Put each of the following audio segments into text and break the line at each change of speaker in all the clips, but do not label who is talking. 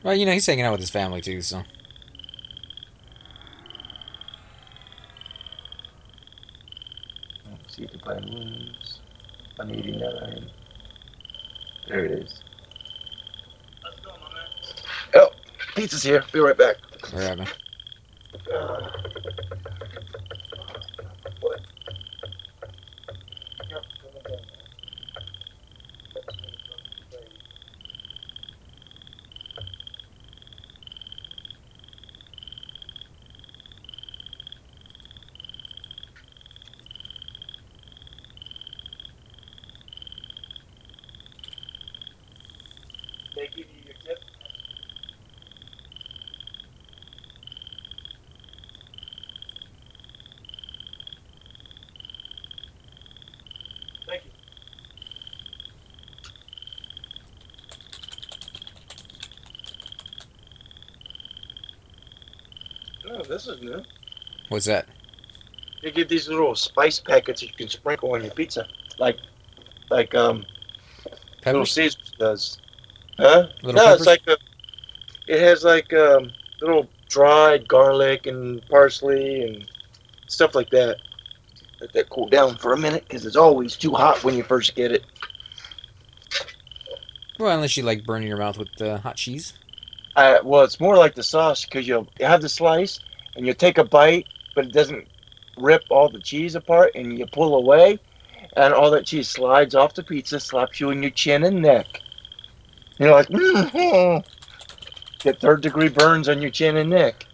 Well, you know, he's hanging out with his family too, so.
Let's see if the plan moves. 189. There it is. Let's go, my man. Oh, pizza's here. Be right back.
Where am I?
What? They give you your tip? Thank you. Oh, this is new.
What's that?
They give these little spice packets you can sprinkle on your pizza, like Little
Peppers?
Caesars does. Huh?
Little
No, it's
peppers?
like it has like little dried garlic and parsley and stuff like that. Let that cool down for a minute because it's always too hot when you first get it.
Well, unless you like burning your mouth with hot cheese.
Well, it's more like the sauce because you'll have the slice and you take a bite, but it doesn't rip all the cheese apart, and you pull away, and all that cheese slides off the pizza, slaps you in your chin and neck. You're like, get third-degree burns on your chin and neck.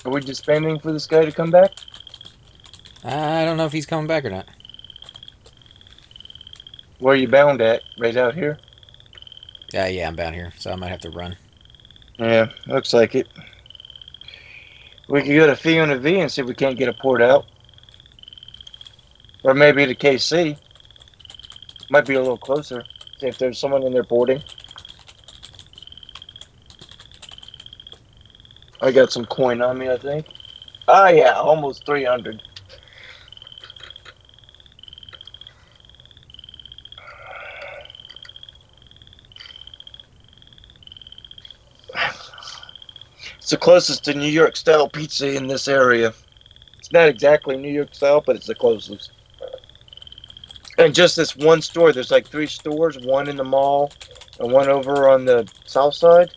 Are we just spending for this guy to come back?
I don't know if he's coming back or not.
Where are you bound at? Right out here?
Yeah, I'm bound here, so I might have to run.
Yeah, looks like it. We could go to Fee on a V and see if we can't get a port out. Or maybe to KC. Might be a little closer. See if there's someone in there boarding. I got some coin on me, I think. Ah, yeah, almost 300. It's the closest to New York style pizza in this area. It's not exactly New York style, but it's the closest. And just this one store, there's like 3 stores, one in the mall and one over on the south side.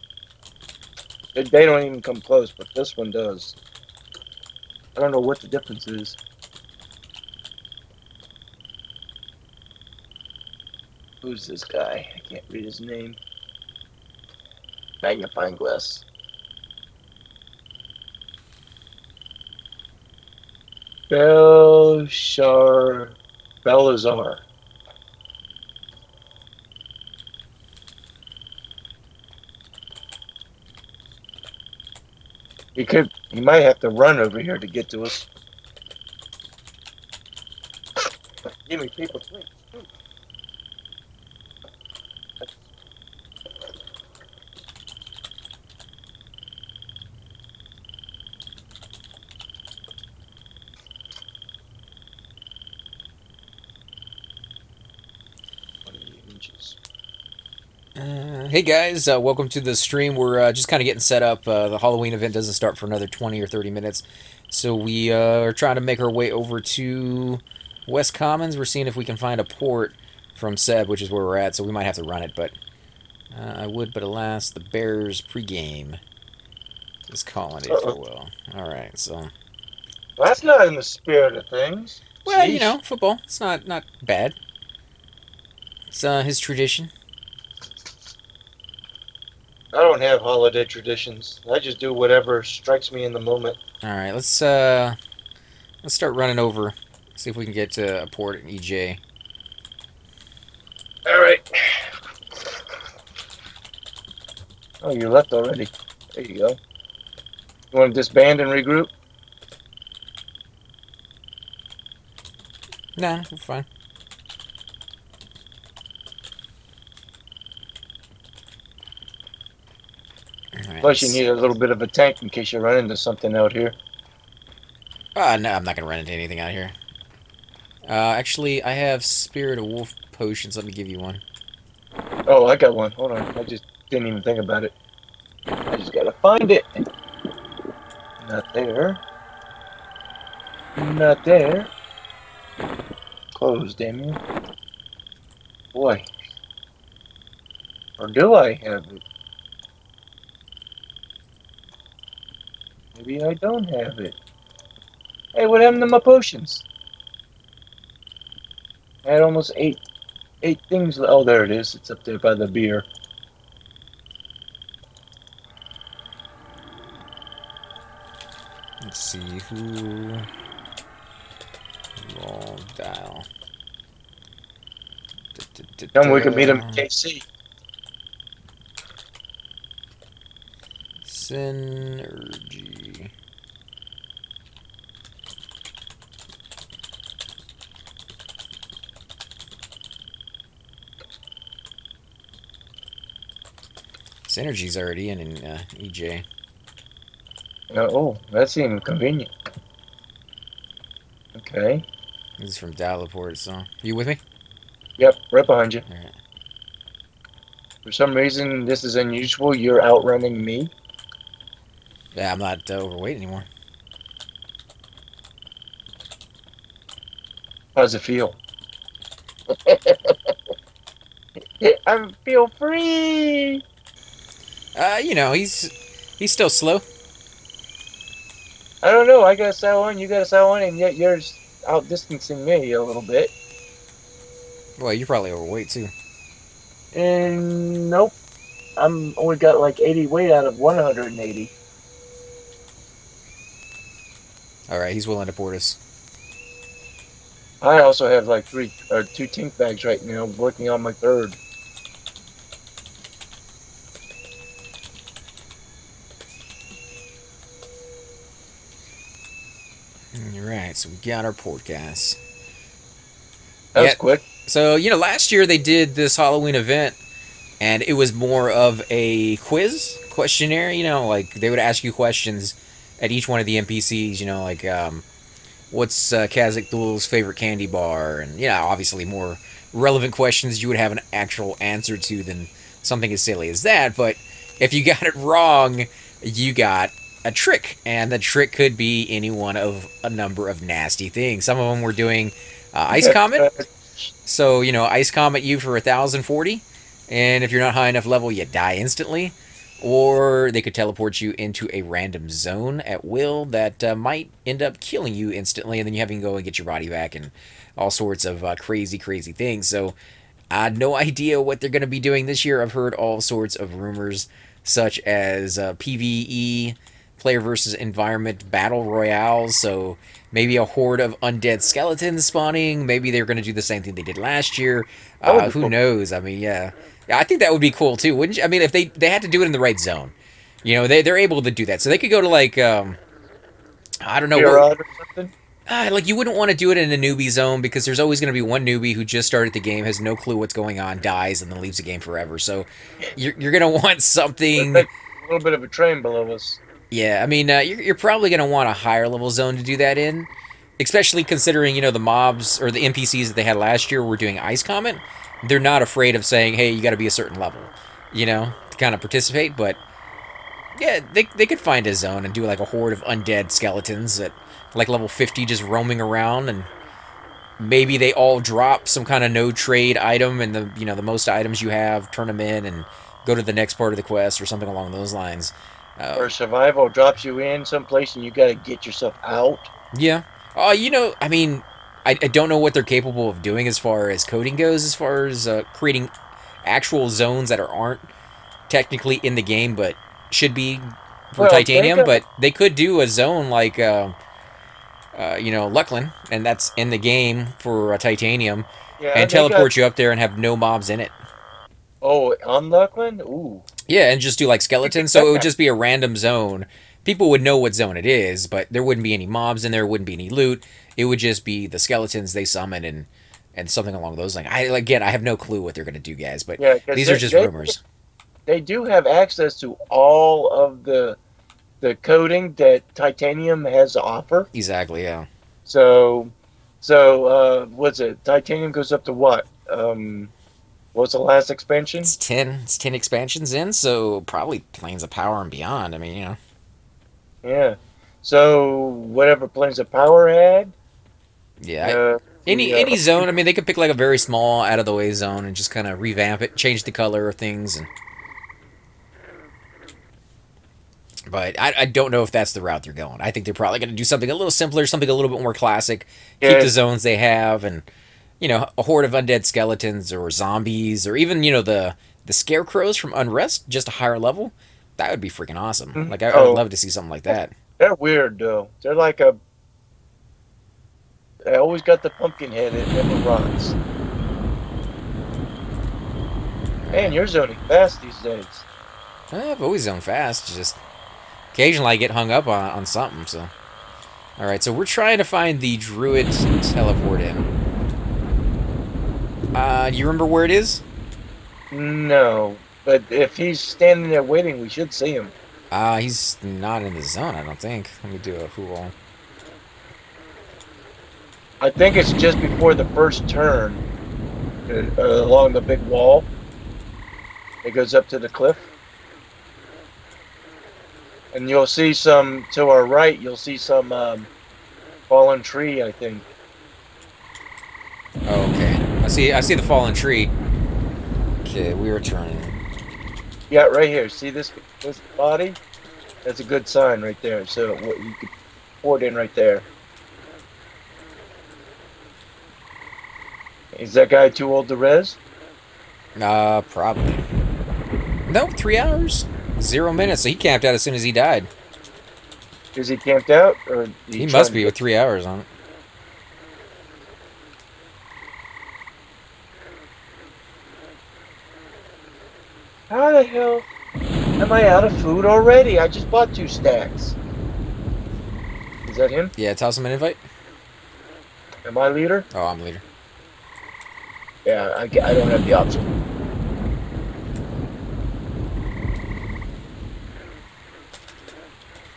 They don't even come close, but this one does. I don't know what the difference is. Who's this guy? I can't read his name. Magnifying glass. Belazar. He might have to run over here to get to us. Give me paper plates.
Hey guys, welcome to the stream. We're just kind of getting set up. The Halloween event doesn't start for another 20 or 30 minutes. So we are trying to make our way over to West Commons. We're seeing if we can find a port from Seb, which is where we're at. So we might have to run it, but I would. But alas, the Bears pregame is calling it, if you will. All right, so.
Well, that's not in the spirit of things.
Well,
Sheesh.
you know, football. It's not bad. It's his tradition.
I don't have holiday traditions. I just do whatever strikes me in the moment.
All right, let's start running over. See if we can get to a port in EJ.
All right. Oh, you left already. There you go. You want to disband and regroup?
Nah, we're fine. Right,
Plus, you need a little bit of a tank in case you run into something out here.
No, I'm not gonna run into anything out here. Actually, I have Spirit of Wolf potions. Let me give you one.
Oh, I got one. Hold on. I just didn't even think about it. I just gotta find it. Not there. Not there. Closed, damn you. Boy. Or do I have it? Maybe I don't have it. Hey, what happened to my potions? I had almost eight things. Oh, there it is. It's up there by the beer.
Let's see who. Roll dial.
Tell me we can meet him in KC.
Synergy. Synergy's already in EJ.
Oh, that seemed convenient. Okay.
This is from Dallaport, so. You with me?
Yep, right behind you.
Alright.
For some reason, this is unusual. You're outrunning me.
Yeah, I'm not overweight anymore.
How's it feel? I feel free.
You know, he's still slow.
I don't know. I got a sell on, you got a sell on, and yet you're outdistancing me a little bit.
Well, you're probably overweight too.
And nope, I'm only got like 80 weight out of 180.
All right, he's willing to port us.
I also have like 2 tank bags right now, working on my third.
Alright, so we got our port gas.
That was quick.
So, you know, last year they did this Halloween event, and it was more of a questionnaire, you know, like they would ask you questions at each one of the NPCs, you know, like, what's Kazakh Thul's favorite candy bar? And, you know, obviously more relevant questions you would have an actual answer to than something as silly as that, but if you got it wrong, you got a trick, and the trick could be any one of a number of nasty things. Some of them were doing Ice Comet, so, you know, Ice Comet you for 1,040, and if you're not high enough level, you die instantly. Or they could teleport you into a random zone at will that might end up killing you instantly, and then you having to go and get your body back and all sorts of crazy, crazy things. So I had no idea what they're going to be doing this year. I've heard all sorts of rumors, such as PvE, player versus environment battle royales. So maybe a horde of undead skeletons spawning. Maybe they're going to do the same thing they did last year. Who knows? I mean, yeah, I think that would be cool too, wouldn't you? I mean, if they had to do it in the right zone, you know, they're able to do that. So they could go to like I don't know,
or something?
like you wouldn't want to do it in a newbie zone because there's always going to be one newbie who just started the game, has no clue what's going on, dies, and then leaves the game forever. So you're going to want something
a little bit of a train below us.
Yeah, I mean, you're probably going to want a higher level zone to do that in, especially considering, you know, the mobs or the NPCs that they had last year were doing Ice Comet. They're not afraid of saying, hey, you got to be a certain level, you know, to kind of participate. But, yeah, they could find a zone and do like a horde of undead skeletons at like level 50 just roaming around, and maybe they all drop some kind of no trade item, and the, you know, the most items you have, turn them in and go to the next part of the quest or something along those lines.
Or survival drops you in someplace and you got to get yourself out.
Yeah. You know, I mean, I don't know what they're capable of doing as far as coding goes, as far as creating actual zones that aren't technically in the game, but should be for Titanium. But they could do a zone like, you know, Luckland, and that's in the game for Titanium, and teleport you up there and have no mobs in it.
Oh, on Luckland? Ooh.
Yeah, and just do like skeletons, so it would just be a random zone. People would know what zone it is, but there wouldn't be any mobs in there, wouldn't be any loot. It would just be the skeletons they summon and something along those lines. I have no clue what they're going to do, guys, but yeah, these are just rumors.
They do have access to all of the the coating that titanium has to offer.
Exactly, yeah.
So, what's it? Titanium goes up to what? What's the last expansion?
It's 10. It's 10 expansions in, so probably Planes of Power and beyond. I mean, you know.
Yeah. So whatever Planes of Power had,
Yeah.
the
Any zone. I mean, they could pick like a very small, out of the way zone and just kind of revamp it, change the color of things, and. But I don't know if that's the route they're going. I think they're probably going to do something a little simpler, something a little bit more classic. Keep the
yeah,
zones they have, and you know, a horde of undead skeletons or zombies, or even you know the scarecrows from Unrest, just a higher level. That would be freaking awesome. Like I would
oh,
love to see something like that.
they're weird though. They're like they always got the pumpkin head. It never rots. Man, you're zoning fast these days.
I've always zoned fast. Just occasionally I get hung up on something. So, all right. So we're trying to find the druid teleport in. Do you remember where it is?
No, but if he's standing there waiting, we should see him.
He's not in the zone. I don't think. Let me do a roll.
I think it's just before the first turn, along the big wall. It goes up to the cliff. And you'll see some, to our right, you'll see some fallen tree, I think.
Oh, okay. I see the fallen tree. Okay, we are turning.
Yeah, right here. See this body? That's a good sign right there. So you could pour it in right there. Is that guy too old to res?
Probably. Nope, 3 hours. 0 minutes, so he camped out as soon as he died.
Is he camped out? Or
He must be with 3 hours on it.
How the hell am I out of food already? I just bought 2 stacks. Is that him?
Yeah, toss him an invite.
Am I leader?
Oh, I'm leader.
Yeah, I don't have the option.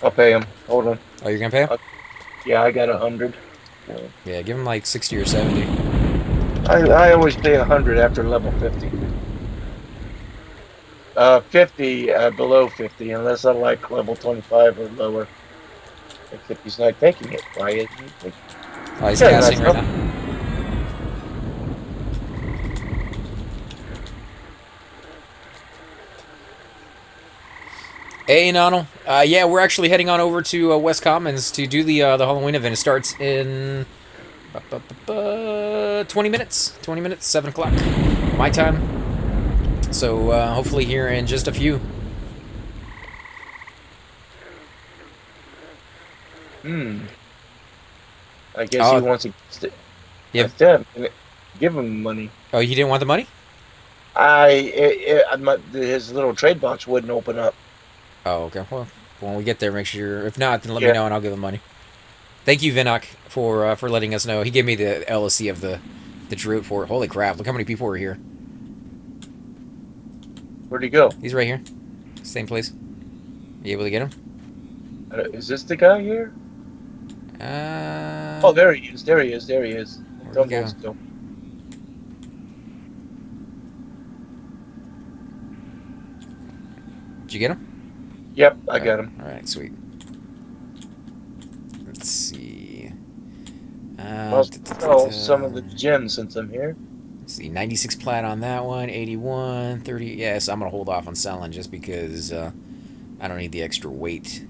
I'll pay him. Hold on.
Oh, you're gonna pay him?
Yeah, I got 100.
Yeah, give him like 60 or 70.
I always pay 100 after level 50. 50 below 50, unless I like level 25 or lower. Like 50's not taking it. Why isn't he taking it?
Oh, he's casting right now. Hey, Nonal. Yeah, we're actually heading on over to West Commons to do the Halloween event. It starts in 20 minutes. 20 minutes, 7 o'clock. My time. So, hopefully here in just a few.
I guess he wants to...
Yeah.
Give him money.
Oh, you didn't want the money?
His little trade box wouldn't open up.
Oh, okay. Well, when we get there, make sure. If not, then let me know and I'll give him money. Thank you, Vinok, for letting us know. He gave me the LOC of the druid for it. Holy crap! Look how many people are here.
Where'd he go?
He's right here. Same place. You able to get him?
Is this the guy here? Oh, there he is. There he is. There he is.
Where'd he go? Did you get him?
Yep, I got him.
Alright, sweet. Let's see.
I'll sell some of the gems since I'm here.
Let's see, 96 plat on that one, 81, 30. Yeah, so I'm going to hold off on selling just because I don't need the extra weight.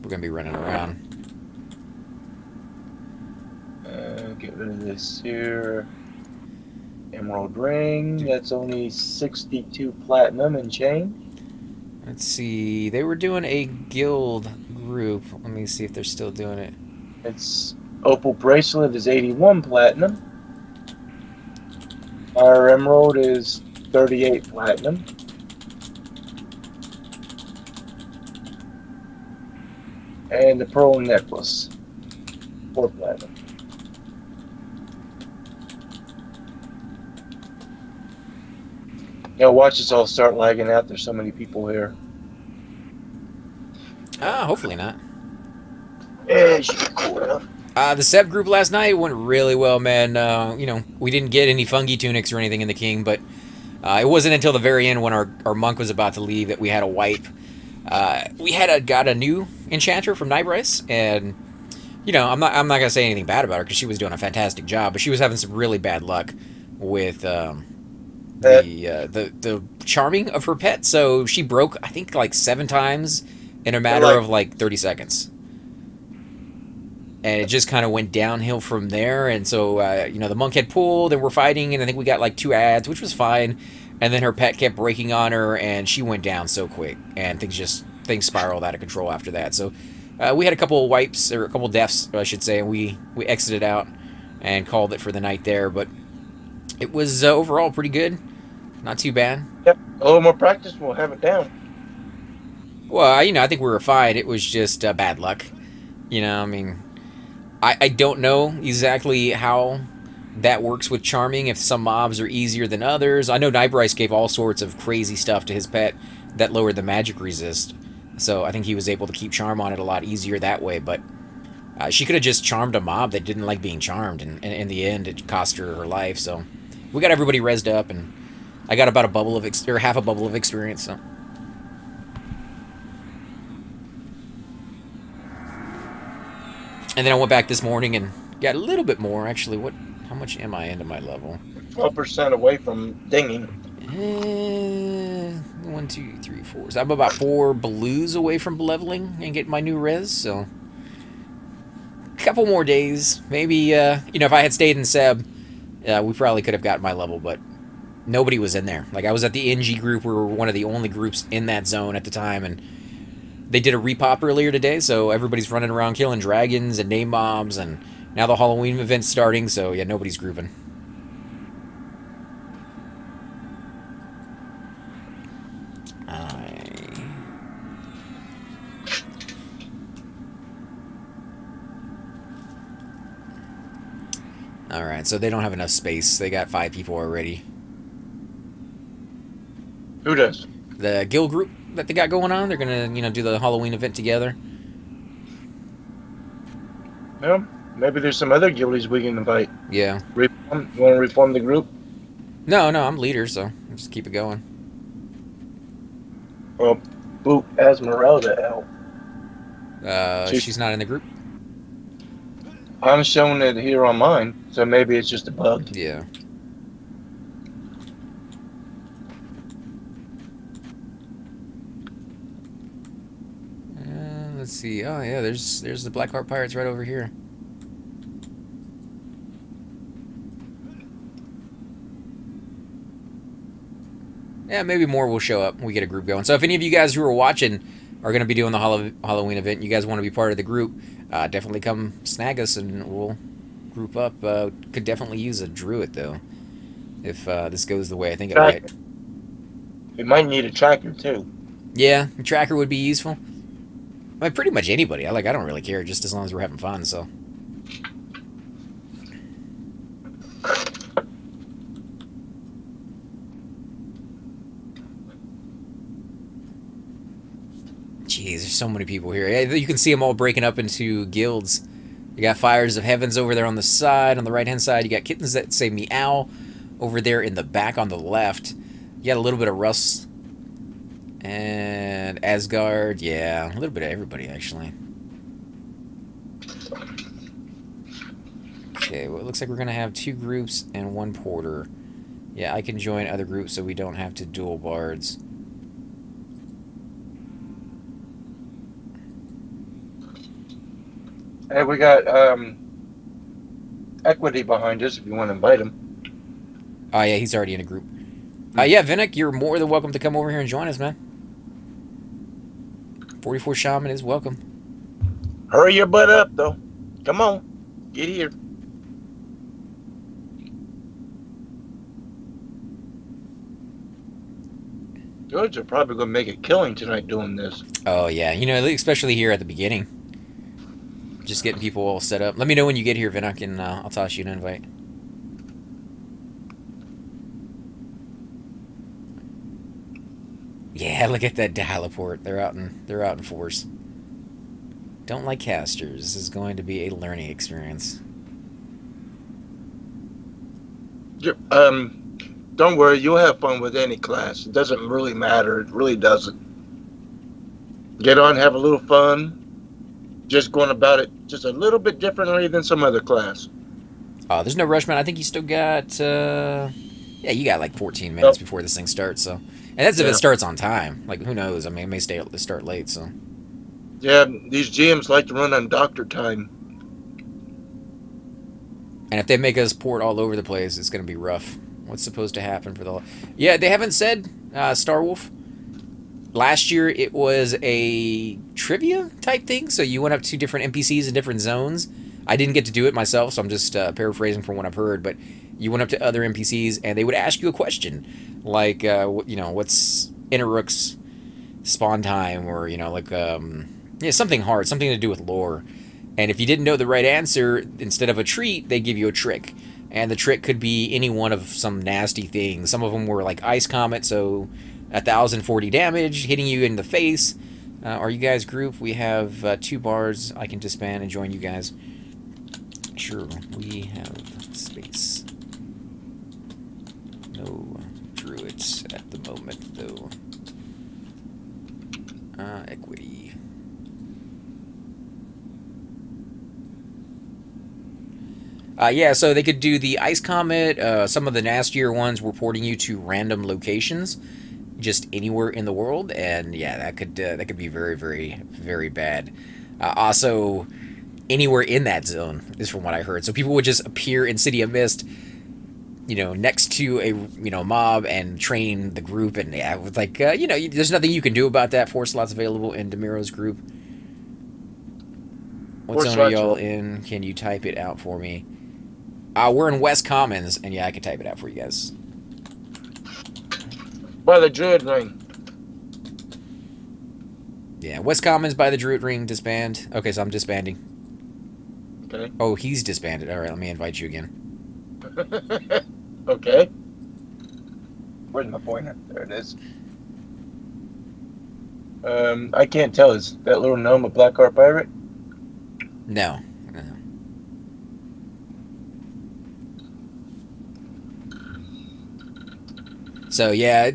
We're going to be running around.
Get rid of this here. Emerald ring. That's only 62 platinum and change.
Let's see. They were doing a guild group. Let me see if they're still doing it.
It's opal bracelet is 81 platinum. Our emerald is 38 platinum. And the pearl necklace, 4 platinum. Now watch this all start lagging out. There's so many people here.
Hopefully not.
Yeah, she be cool enough.
The Seb group last night went really well, man. You know, we didn't get any fungi tunics or anything in the king, but it wasn't until the very end when our monk was about to leave that we had a wipe. We got a new enchanter from Nightbrice, and you know, I'm not gonna say anything bad about her because she was doing a fantastic job, but she was having some really bad luck with the charming of her pet. So she broke, I think, like 7 times in a matter of like 30 seconds. And it just kind of went downhill from there. And so, you know, the monk had pulled, and we're fighting, and I think we got like 2 ads, which was fine. And then her pet kept breaking on her, and she went down so quick, and things spiraled out of control after that. So we had a couple of wipes, or a couple of deaths, I should say, and we exited out and called it for the night there. But it was overall pretty good, not too bad.
Yep, a little more practice, we'll have it down.
Well, you know, I think we were fine. It was just bad luck. You know, I mean, I don't know exactly how that works with charming, if some mobs are easier than others. I know Nightbrice gave all sorts of crazy stuff to his pet that lowered the magic resist, so I think he was able to keep charm on it a lot easier that way, but she could have just charmed a mob that didn't like being charmed, and in the end it cost her life. So we got everybody rezzed up, and I got about a bubble of half a bubble of experience. So and then I went back this morning and got a little bit more. Actually, how much am I into my level?
12% away from dinging.
1, 2, 3, 4. So I'm about 4 blues away from leveling and getting my new res. So a couple more days, maybe. You know, if I had stayed in Seb, we probably could have gotten my level, but nobody was in there. Like, I was at the NG group. We were one of the only groups in that zone at the time, and they did a repop earlier today, so everybody's running around killing dragons and name bombs, and now the Halloween event's starting, so yeah, nobody's grouping. Alright, so they don't have enough space. They got 5 people already.
Who does?
The guild group that they got going on, they're gonna, you know, do the Halloween event together.
Well, maybe there's some other guildies we can invite.
Yeah.
You want to reform the group?
No, I'm leader, so just keep it going.
Well, boot Esmeralda out.
She's not in the group?
I'm showing it here on mine, so maybe it's just a bug.
Yeah. Let's see. Oh yeah, there's the Blackheart Pirates right over here. Yeah, maybe more will show up when we get a group going. So if any of you guys who are watching are going to be doing the Halloween event, and you guys want to be part of the group, definitely come snag us and we'll group up. Could definitely use a druid, though, if this goes the way I think it might.
We might need a tracker, too.
Yeah, a tracker would be useful. I mean, pretty much anybody. I don't really care, just as long as we're having fun, so. Jeez, there's so many people here. You can see them all breaking up into guilds. You got Fires of Heavens over there on the side. On the right-hand side, you got Kittens that say Meow over there in the back on the left. You got a little bit of Russ and Asgard. Yeah, a little bit of everybody, actually. Okay, well, it looks like we're going to have 2 groups and 1 porter. Yeah, I can join other groups so we don't have to duel bards.
Hey, we got Equity behind us if you want to invite him.
Oh, yeah, he's already in a group. Yeah, Vinnick, you're more than welcome to come over here and join us, man. 44 Shaman is welcome.
Hurry your butt up, though. Come on. Get here. Druids are probably going to make a killing tonight doing this.
Oh, yeah. You know, especially here at the beginning. Just getting people all set up. Let me know when you get here, Vinnick, and I'll toss you an invite. Yeah, look at that teleport. They're out in force. Don't like casters. This is going to be a learning experience.
Don't worry, you'll have fun with any class. It doesn't really matter. It really doesn't. Get on, have a little fun. Just going about it just a little bit differently than some other class.
There's no rush, man. I think you still got, yeah, you got like 14 minutes before this thing starts, so. And that's if it starts on time. Like, who knows? I mean, it may start late, so.
Yeah, these GMs like to run on doctor time.
And if they make us port all over the place, it's going to be rough. What's supposed to happen for the... Yeah, they haven't said, Starwolf. Last year, it was a trivia type thing, so you went up to different NPCs in different zones. I didn't get to do it myself, so I'm just paraphrasing from what I've heard, but you went up to other NPCs, and they would ask you a question, like, you know, what's Interrook's spawn time, or, you know, like, yeah, something hard, something to do with lore. And if you didn't know the right answer, instead of a treat, they give you a trick. And the trick could be any one of some nasty things. Some of them were like Ice Comet, so 1,040 damage, hitting you in the face. Are you guys group? We have 2 bars. I can disband and join you guys. Sure, we have space. No druids at the moment, though. Equity. Yeah, so they could do the Ice Comet. Some of the nastier ones were porting you to random locations, just anywhere in the world, and yeah, that could be very, very, very bad. Also, anywhere in that zone is from what I heard. So people would just appear in City of Mist, you know, next to a mob and train the group, and yeah, with like you know, there's nothing you can do about that. 4 slots available in Demiro's group. What zone are y'all in? Can you type it out for me? We're in West Commons, and yeah, I can type it out for you guys.
By the Druid Ring.
Yeah, West Commons by the Druid Ring, disband. Okay, so I'm disbanding.
Okay.
Oh, he's disbanded. Alright, let me invite you again.
Okay. Where's my pointer? There it is. I can't tell. Is that little gnome a Blackheart pirate?
No. So yeah,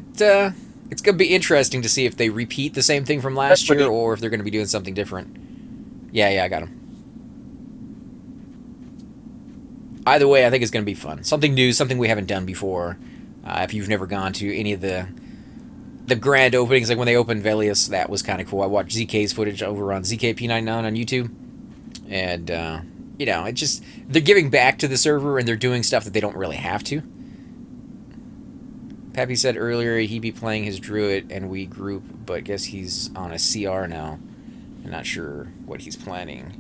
it's gonna be interesting to see if they repeat the same thing from last year, or if they're gonna be doing something different. Yeah, I got him. Either way, I think it's gonna be fun. Something new, something we haven't done before. If you've never gone to any of the grand openings, like when they opened Velius, that was kind of cool. I watched ZK's footage over on ZK P99 on YouTube, and you know, it just, they're giving back to the server, and they're doing stuff that they don't really have to. Pappy said earlier he'd be playing his druid and we group, but guess he's on a CR now. I'm not sure what he's planning.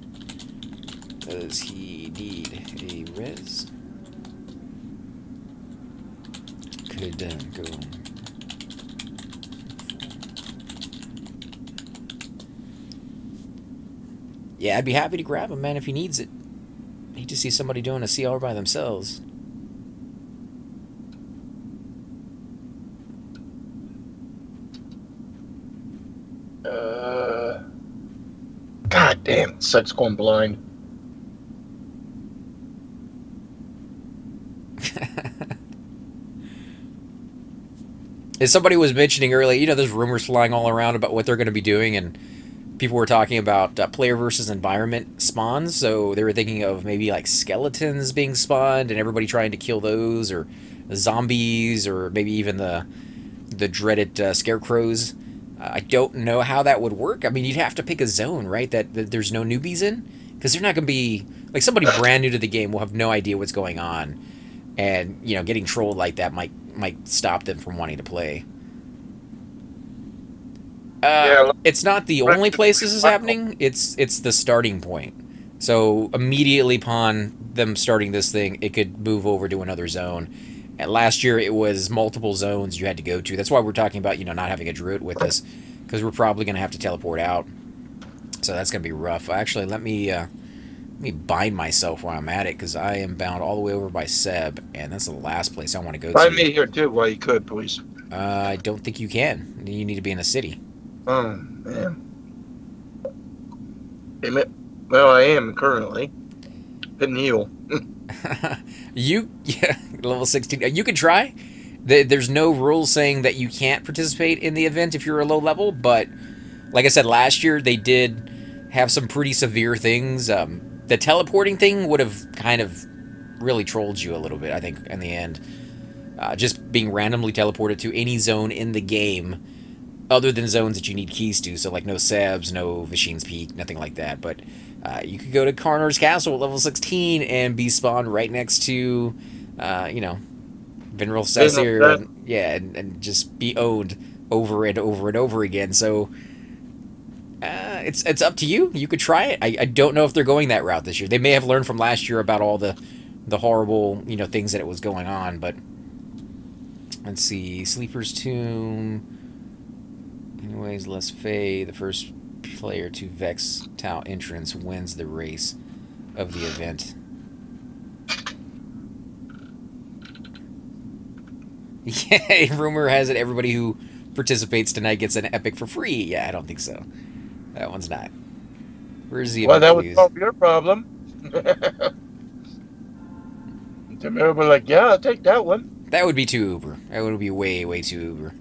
Does he need a res? Could go. Yeah, I'd be happy to grab him, man, if he needs it. I hate to see somebody doing a CR by themselves.
God damn, sucks going blind.
As somebody was mentioning earlier, you know, there's rumors flying all around about what they're going to be doing, and people were talking about player versus environment spawns, so they were thinking of maybe like skeletons being spawned and everybody trying to kill those, or zombies, or maybe even the dreaded scarecrows. I don't know how that would work. I mean, you'd have to pick a zone, right, that there's no newbies in, because they're not going to be, like, somebody brand new to the game will have no idea what's going on, and, you know, getting trolled like that might stop them from wanting to play. It's not the only place this is happening. It's the starting point. So immediately upon them starting this thing, it could move over to another zone. And last year, it was multiple zones you had to go to. That's why we're talking about, you know, not having a druid with us, because we're probably going to have to teleport out. So that's going to be rough. Actually, let me bind myself while I'm at it, because I am bound all the way over by Seb, and that's the last place I want to go to.
Bind me here, too, while you could, please.
I don't think you can. You need to be in a city.
Oh, man. Well, I am currently. Couldn't heal.
Yeah, level 16. You can try. There's no rules saying that you can't participate in the event if you're a low level, but like I said, last year they did have some pretty severe things. The teleporting thing would have kind of really trolled you a little bit, I think, in the end. Just being randomly teleported to any zone in the game other than zones that you need keys to, so like no Sebs, no Vasheen's Peak, nothing like that. But you could go to Karnar's Castle at level 16 and be spawned right next to, you know, Vinral Sasir, and, yeah, and just be owned over and over and over again. So it's up to you. You could try it. I don't know if they're going that route this year. They may have learned from last year about all the horrible, you know, things that it was going on. But let's see, Sleeper's Tomb. Anyways, Les Fay, the first player to Vex Tau entrance, wins the race of the event. Yeah, rumor has it everybody who participates tonight gets an epic for free. Yeah, I don't think so. That one's not. Where's the
Well,
event,
that would
please?
solve your problem. Everybody like, yeah, I'll take that one.
That would be too uber. That would be way, way too uber.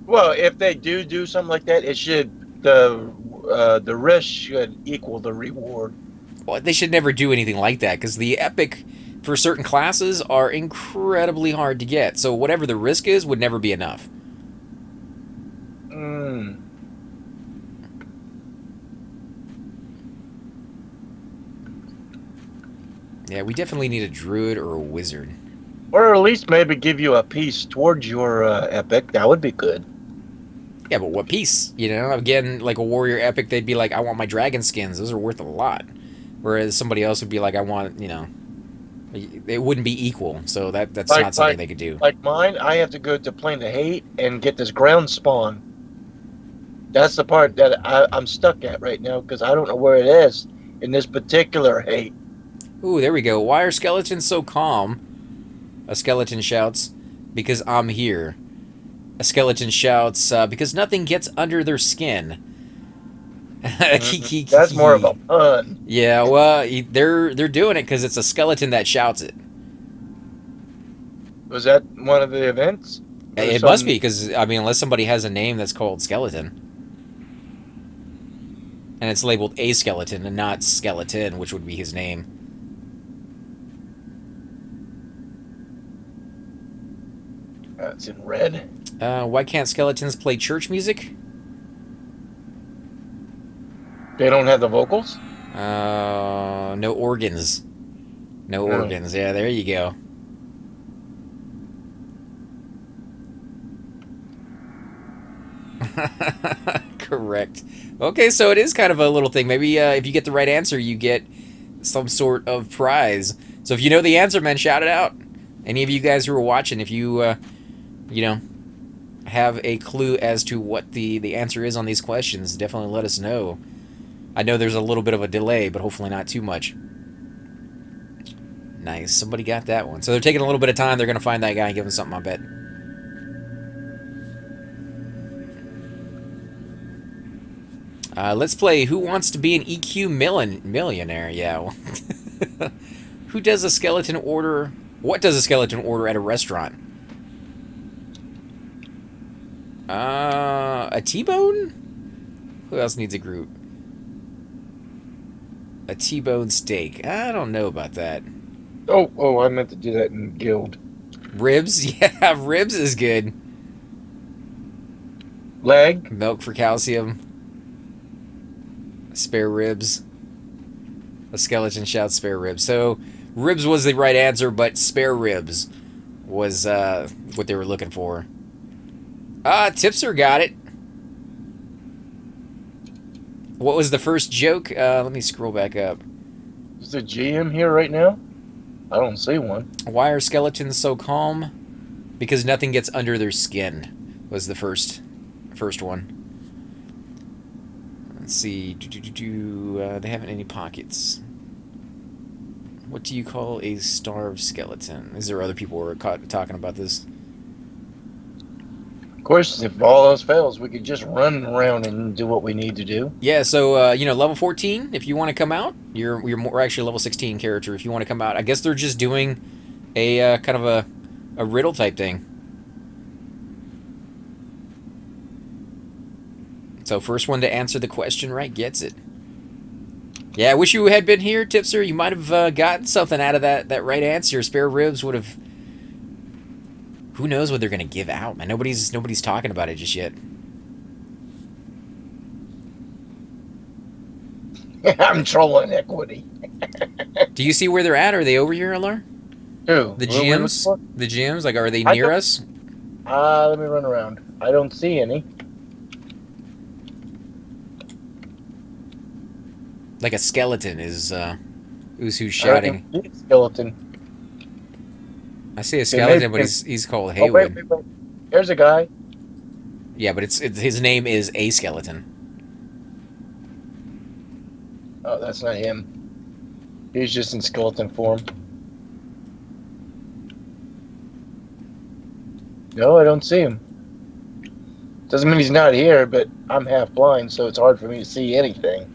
Well, if they do something like that, it should the risk should equal the reward.
Well, they should never do anything like that because the epic for certain classes are incredibly hard to get. So whatever the risk is would never be enough. Yeah, we definitely need a druid or a wizard.
Or at least maybe give you a piece towards your epic. That would be good.
Yeah, but what piece? You know, again, like a warrior epic, they'd be like, I want my dragon skins. Those are worth a lot. Whereas somebody else would be like, I want, you know, it wouldn't be equal. So that's like, not something they could do.
Like mine, I have to go to Plane of Hate and get this ground spawn. That's the part that I'm stuck at right now because I don't know where it is in this particular hate.
Ooh, there we go. Why are skeletons so calm? A skeleton shouts, because I'm here. A skeleton shouts, because nothing gets under their skin.
That's more of a pun.
Yeah, well, they're doing it because it's a skeleton that shouts it.
Was that one of the events?
It must be, because, I mean, unless somebody has a name that's called Skeleton. And it's labeled a skeleton and not Skeleton, which would be his name.
It's in red.
Why can't skeletons play church music?
They don't have the vocals?
No organs. No organs. Yeah, there you go. Correct. Okay, so it is kind of a little thing. Maybe if you get the right answer, you get some sort of prize. So if you know the answer, man, shout it out. Any of you guys who are watching, if you, you know, have a clue as to what the answer is on these questions, definitely let us know. I know there's a little bit of a delay, but hopefully not too much. Nice. Somebody got that one. So they're taking a little bit of time. They're going to find that guy and give him something, I bet. Let's play Who Wants to Be an EQ Millionaire? Yeah. Who does a skeleton order? What does a skeleton order at a restaurant? A T-bone? Who else needs a group? A T-bone steak. I don't know about that.
Oh, I meant to do that in guild.
Ribs? Yeah, ribs is good.
Leg?
Milk for calcium. Spare ribs. A skeleton shouts spare ribs. So, ribs was the right answer, but spare ribs was what they were looking for. Tipster got it. What was the first joke? Let me scroll back up.
Is the GM here right now? I don't see one.
Why are skeletons so calm? Because nothing gets under their skin was the first one. Let's see. They haven't any pockets. What do you call a starved skeleton? Is there other people who are talking about this?
Of course, if all else fails, we could just run around and do what we need to do.
Yeah, so you know, level 14. If you want to come out, you're more actually level 16 character. If you want to come out, I guess they're just doing a kind of a riddle type thing. So first one to answer the question right gets it. Yeah, I wish you had been here, Tipster. You might have gotten something out of that right answer. Spare ribs would have. Who knows what they're gonna give out, man? Nobody's talking about it just yet.
I'm trolling Equity.
Do you see where they're at? Are they over here, Alar?
Who?
The GMs? The GMs? Like, are they near us?
Let me run around. I don't see any.
Like a skeleton is who's shouting.
I don't see a skeleton.
I see a skeleton, but he's called
Oh,
Haywood.
wait. There's a guy.
Yeah, but it's his name is a skeleton.
Oh, that's not him. He's just in skeleton form. No, I don't see him. Doesn't mean he's not here, but I'm half blind, so it's hard for me to see anything.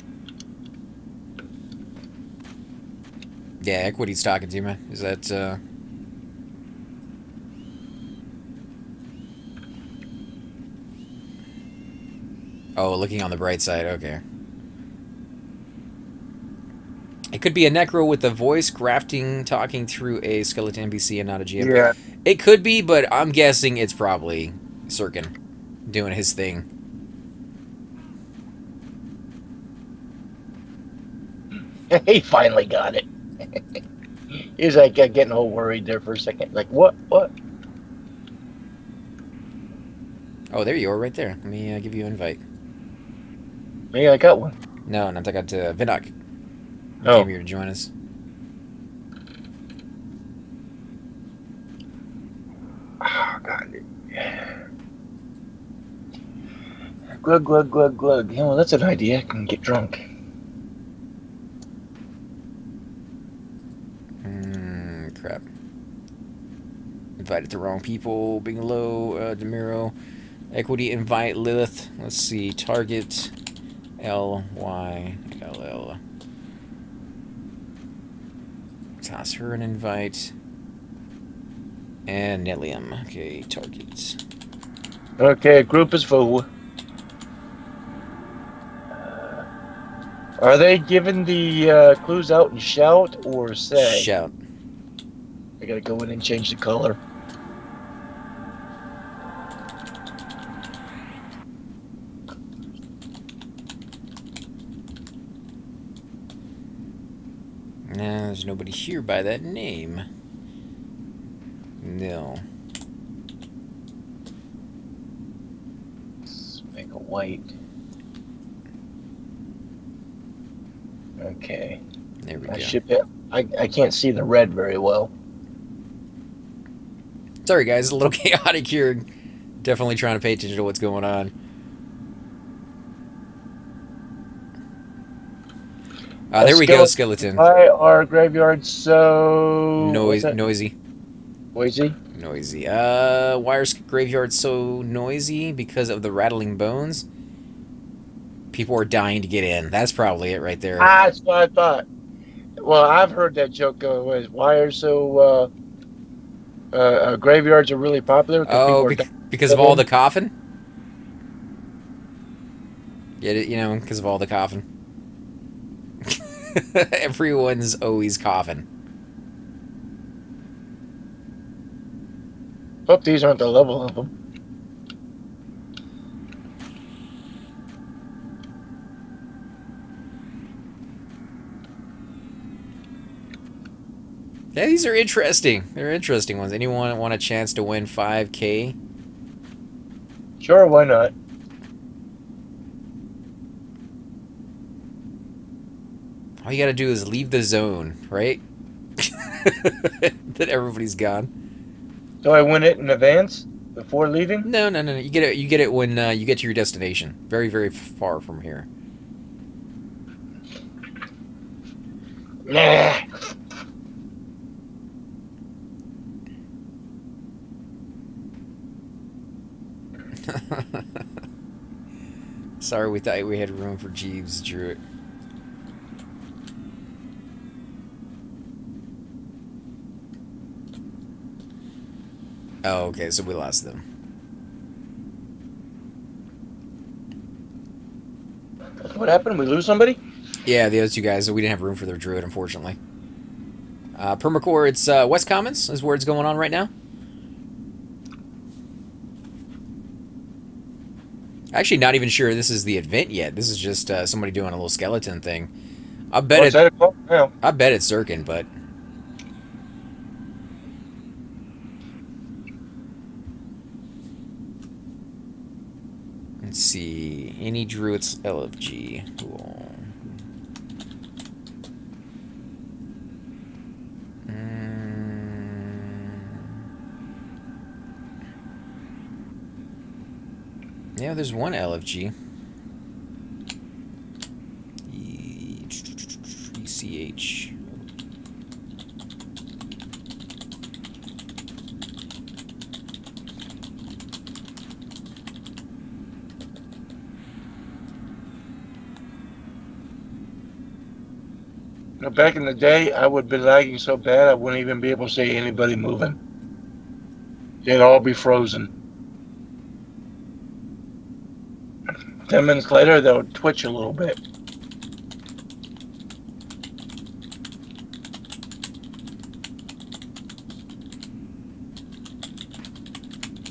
Yeah, Equity's talking to you, man. Is that Oh, looking on the bright side, okay. It could be a necro with a voice crafting, talking through a skeleton NPC and not a GM.
Yeah.
It could be, but I'm guessing it's probably Sirkin doing his thing.
He finally got it. He was like getting all worried there for a second. Like, what? What?
Oh, there you are, right there. Let me give you an invite.
Maybe I got one.
No, not I got Vinok.
Oh.
Came here to join us.
Oh, God. Glug, glug, glug, glug. Yeah, well, that's an idea. I can get drunk.
Crap. Invited the wrong people. Being low, Demiro. Equity, invite Lilith. Let's see. Target LYLL. Toss her an invite. And Nellium. Okay, targets.
Okay, group is full. Are they giving the clues out and shout or say?
Shout.
I gotta go in and change the color.
Nah, there's nobody here by that name. No.
Let's make a white. Okay.
There we go.
I can't see the red very well.
Sorry, guys. It's a little chaotic here. Definitely trying to pay attention to what's going on. There we go, skeleton.
Why are graveyards so...
Noisy.
Noisy?
Noisy. Why are graveyards so noisy? Because of the rattling bones? People are dying to get in. That's probably it right there.
That's what I thought. Well, I've heard that joke go, why are so... graveyards are really popular?
Oh, because of all the coffin? Get it? You know, because of all the coffin. Everyone's always coughing.
Hope these aren't the level of them.
Yeah, these are interesting. They're interesting ones. Anyone want a chance to win 5K?
Sure, why not?
All you gotta do is leave the zone, right? Then everybody's gone.
Do I win it in advance before leaving?
No. You get it. You get it when you get to your destination. Very, very far from here.
Nah.
Sorry, we thought we had room for Jeeves, Druid. Oh, okay, so we lost them.
What happened? We lose somebody?
Yeah, the other two guys, we didn't have room for their Druid, unfortunately. Permacore, it's West Commons is where it's going on right now. Actually, not even sure this is the event yet. This is just somebody doing a little skeleton thing. I bet
It's 8 o'clock now.
I bet it's Zirkin, but let's see. Any Druids LFG. Cool. Yeah, there's one LFG. ECH.
Back in the day, I would be lagging so bad I wouldn't even be able to see anybody moving. They'd all be frozen. 10 minutes later, they'll twitch a little bit.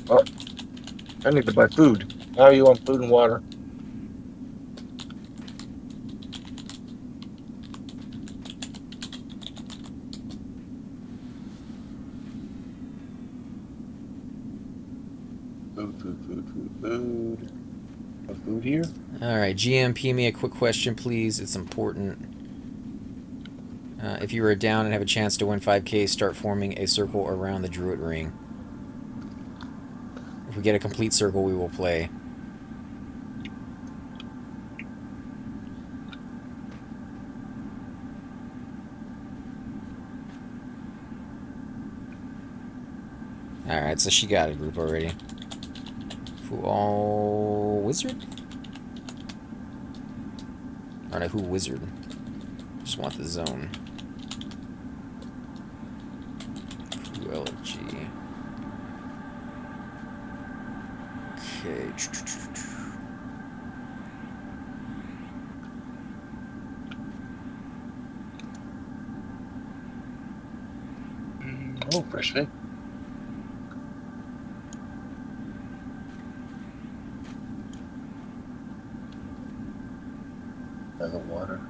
Oh, I need to buy food. How are you on food and water? Food. No food here?
Alright, GMP me a quick question, please. It's important. If you are down and have a chance to win 5K, start forming a circle around the Druid ring. If we get a complete circle, we will play. Alright, so she got a group already. Who wizard? Or no, who wizard? Just want the zone. Who LFG? Okay.
Oh, fresh fish. The water.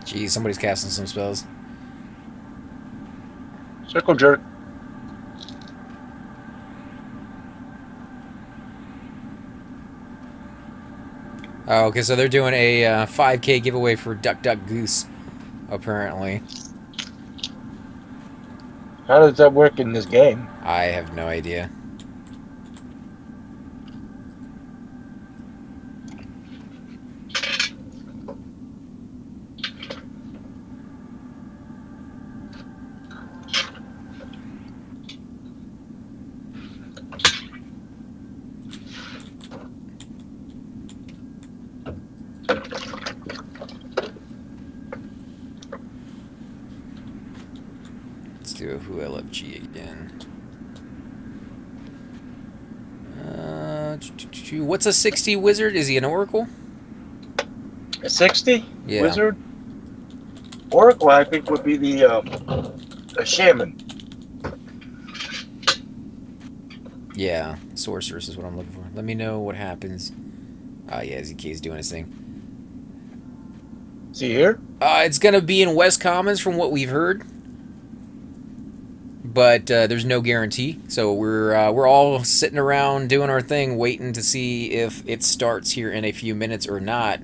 Geez, somebody's casting some spells.
Circle jerk.
Oh, okay, so they're doing a 5K giveaway for Duck Duck Goose, apparently.
How does that work in this game?
I have no idea. Let's do a Who LFG again. What's a 60 wizard? Is he an oracle?
A 60?
Yeah.
Wizard? Oracle, I think, would be the a shaman.
Yeah, sorceress is what I'm looking for. Let me know what happens. Oh, yeah, ZK's doing his thing.
See here?
It's gonna be in West Commons from what we've heard. but there's no guarantee. So we're all sitting around doing our thing, waiting to see if it starts here in a few minutes or not.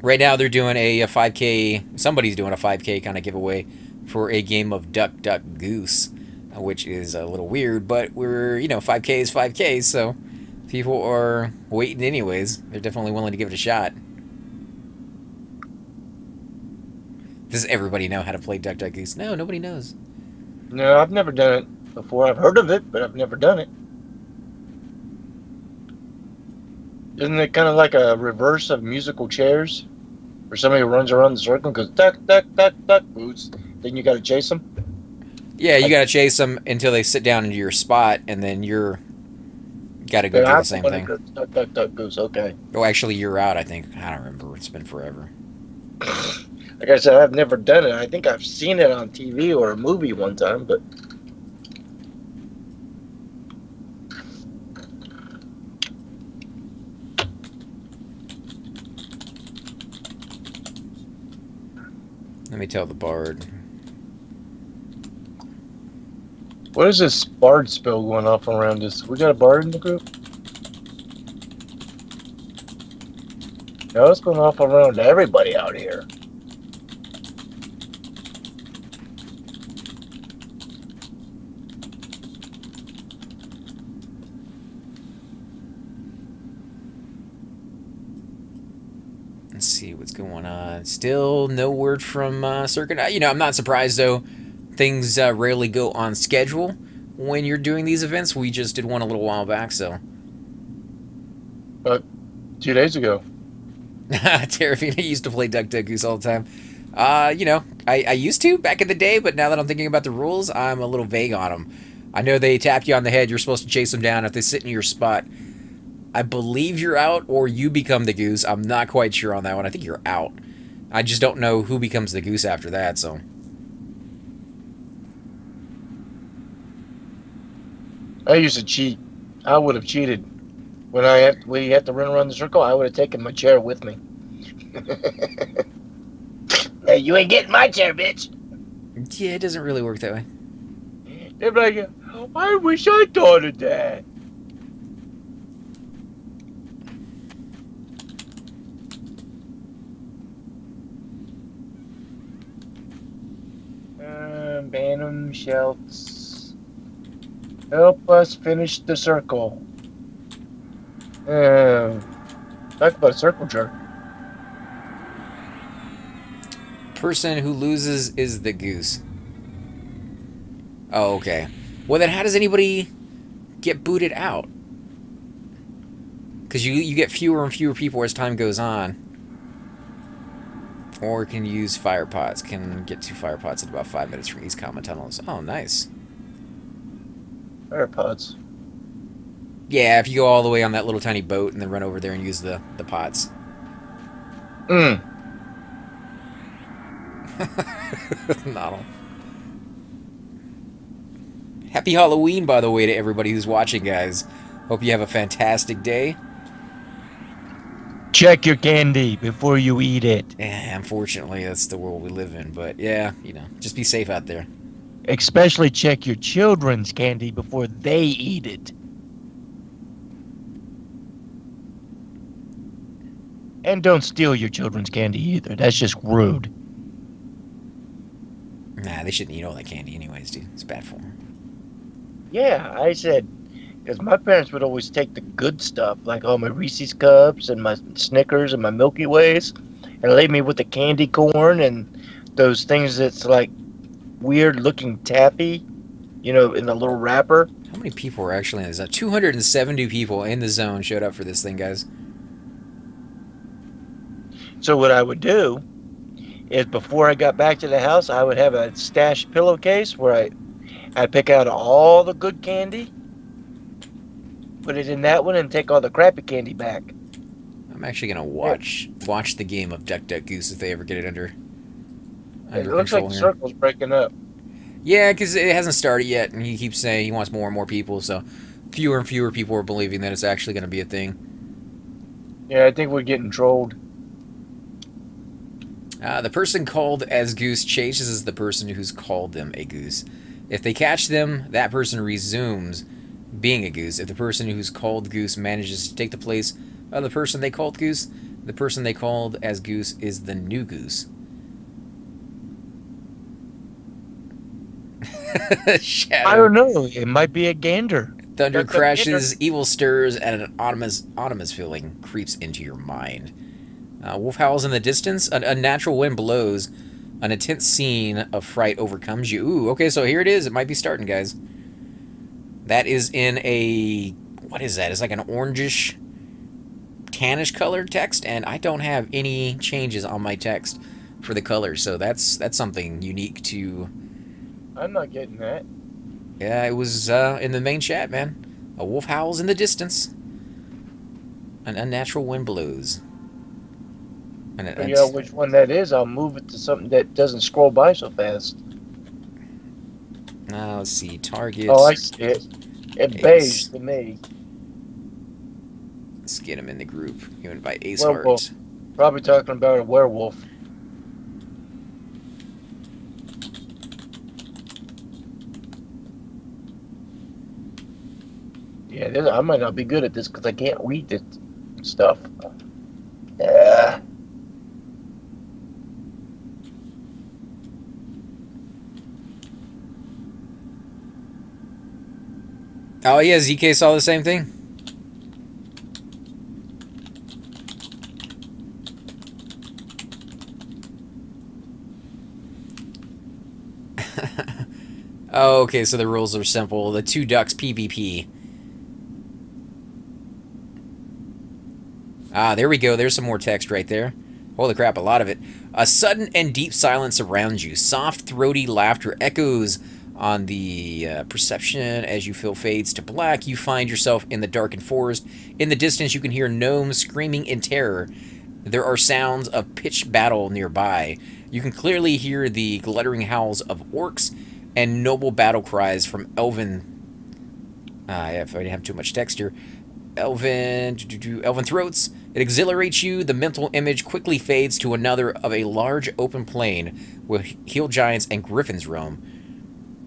Right now they're doing a 5K. Somebody's doing a 5K kind of giveaway for a game of Duck Duck Goose, which is a little weird, but we're 5K is 5K, so people are waiting anyways. They're definitely willing to give it a shot. Does everybody know how to play Duck Duck Goose? No, nobody knows.
No, I've never done it before. I've heard of it, but I've never done it. Isn't it kind of like a reverse of musical chairs? Where somebody runs around the circle and goes, duck, duck, duck, duck, goose. Then you got to chase them?
Yeah, you got to chase them until they sit down into your spot, and then you're got to go do the same thing.
Goes, duck, duck, duck, goose. Okay.
Oh, actually, you're out, I think. I don't remember. It's been forever.
Like I said, I've never done it. I think I've seen it on TV or a movie one time, but...
Let me tell the bard.
What is this bard spell going off around us? We got a bard in the group? No, it's going off around everybody out here.
Let's see what's going on. Still no word from Circuit. I'm not surprised, though. Things rarely go on schedule when you're doing these events. We just did one a little while back, so.
2 days ago.
Terrafina used to play Duck Duck Goose all the time. I used to back in the day, but now that I'm thinking about the rules, I'm a little vague on them. I know they tap you on the head. You're supposed to chase them down if they sit in your spot. I believe you're out or you become the goose. I'm not quite sure on that one. I think you're out. I just don't know who becomes the goose after that, so.
I used to cheat. I would have cheated. When we had to run around the circle, I would have taken my chair with me. Hey, you ain't getting my chair, bitch.
Yeah, it doesn't really work that way.
They're like, I wish I thought of that. Bantam shouts, help us finish the circle. Talk about a circle jerk.
Person who loses is the goose. Oh, okay. Well, then how does anybody get booted out? Because you get fewer and fewer people as time goes on. Or can use fire pots. Can get 2 fire pots in about 5 minutes from East Common Tunnels. Oh, nice.
Fire pots.
Yeah, if you go all the way on that little tiny boat and then run over there and use the pots. Noddle. Happy Halloween, by the way, to everybody who's watching, guys. Hope you have a fantastic day.
Check your candy before you eat it.
Yeah, unfortunately, that's the world we live in. But yeah, just be safe out there.
Especially check your children's candy before they eat it. And don't steal your children's candy either. That's just rude.
Nah, they shouldn't eat all that candy anyways, dude. It's bad for them.
Yeah, I said, because my parents would always take the good stuff, like all my Reese's Cups and my Snickers and my Milky Ways, and leave me with the candy corn and those things that's like weird looking taffy, in a little wrapper.
How many people were actually in this? 270 people in the zone showed up for this thing, guys.
So what I would do is before I got back to the house, I would have a stashed pillowcase where I'd pick out all the good candy, put it in that one, and take all the crappy candy back.
I'm actually gonna watch the game of Duck Duck Goose if they ever get it under
It looks like the circle's breaking up.
Yeah, because it hasn't started yet, and he keeps saying he wants more and more people, so fewer and fewer people are believing that it's actually going to be a thing.
Yeah, I think we're getting trolled.
The person called as goose chases the person who's called them a goose. If they catch them, that person resumes being a goose. If the person who's called goose manages to take the place of the person they called goose, the person they called as goose is the new goose. Shadow.
I don't know. It might be a gander.
Thunder crashes, evil stirs, and an ominous feeling creeps into your mind. Wolf howls in the distance. An unnatural wind blows. An intense scene of fright overcomes you. Ooh, okay, so here it is. It might be starting, guys. That is in a... What is that? It's like an orangish, tannish colored text, and I don't have any changes on my text for the color, so that's something unique to...
I'm not getting that.
Yeah, it was in the main chat, man. A wolf howls in the distance. An unnatural wind blows.
Figure out which one that is. I'll move it to something that doesn't scroll by so fast.
Now let's see. Target.
Oh, I see it. It's beige to me.
Let's get him in the group. You invite Ace
Werewolf.
Heart.
Probably talking about a werewolf. Yeah, I might not be good at this because I can't read this stuff. Yeah.
Oh yeah, ZK saw the same thing. Oh, okay, so the rules are simple. The two ducks PvP. Ah, there we go. There's some more text right there. Holy crap, a lot of it. A sudden and deep silence surrounds you. Soft, throaty laughter echoes on the perception as you feel fades to black. You find yourself in the darkened forest. In the distance, you can hear gnomes screaming in terror. There are sounds of pitched battle nearby. You can clearly hear the glittering howls of orcs and noble battle cries from elven... if I didn't have too much text here. Elven throats. It exhilarates you. The mental image quickly fades to another of a large open plain where hill giants and griffins roam.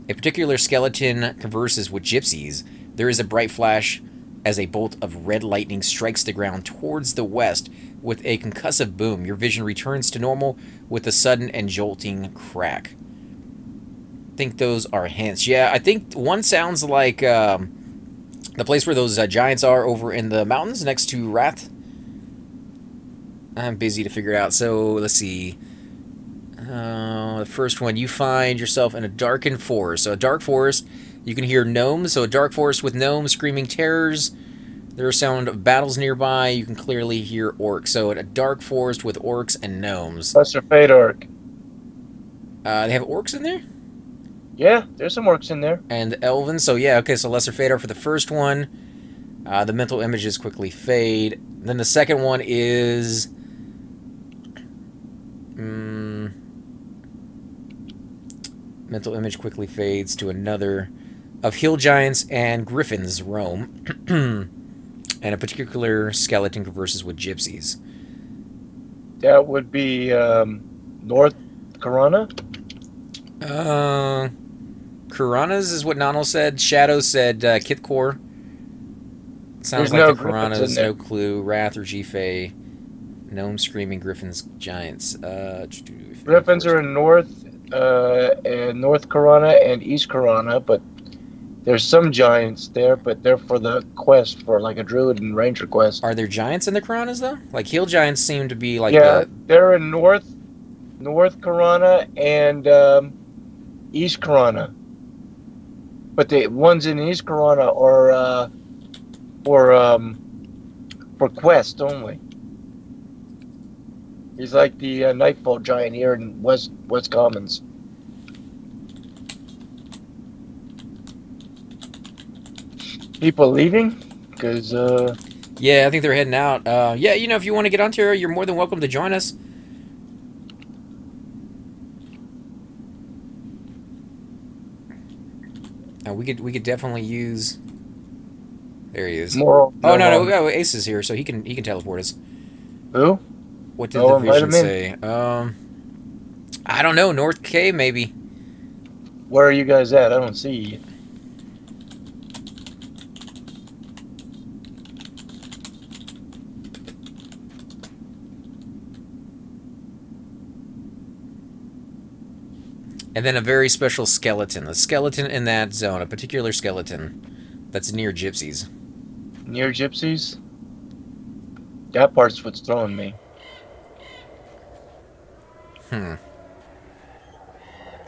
A particular skeleton converses with gypsies. There is a bright flash as a bolt of red lightning strikes the ground towards the west with a concussive boom. Your vision returns to normal with a sudden and jolting crack. I think those are hints. Yeah, I think one sounds like the place where those giants are over in the mountains next to Wrath. I'm busy to figure it out. So, let's see. The first one, you find yourself in a darkened forest. So a dark forest, you can hear gnomes. So a dark forest with gnomes screaming terrors. There's sound of battles nearby. You can clearly hear orcs. So in a dark forest with orcs and gnomes.
Lesser Fate Orc.
They have orcs in there?
Yeah, there's some orcs in there.
And elven. So yeah, okay, so Lesser Fate Orc for the first one. The mental images quickly fade. Then the second one is... mental image quickly fades to another of hill giants and griffins roam. And a particular skeleton converses with gypsies.
That would be North Karana?
Karanas is what Nano said. Shadow said Kithkor. Sounds
There's
like
no
the Karanas,
there.
no clue. Wrath or G-Fey. Gnome screaming griffins, giants.
Griffins are in North Karana and East Karana, but there's some giants there, but they're for the quest, for like a druid and ranger quest.
Are there giants in the Karanas though? Like hill giants seem to be like
they're in North Karana and East Karana, but the ones in East Karana are for quest only. He's like the Nightfall giant here in West Commons. People leaving? Because,
yeah, I think they're heading out. Yeah, you know, if you want to get onto here, you're more than welcome to join us. We could definitely use... There he is.
no,
Ace is here, so he can teleport us.
Who?
What did the vision say? I don't know. North K, maybe.
Where are you guys at? I don't see you.
And then a very special skeleton. A skeleton in that zone. A particular skeleton that's near gypsies.
Near gypsies? That part's what's throwing me.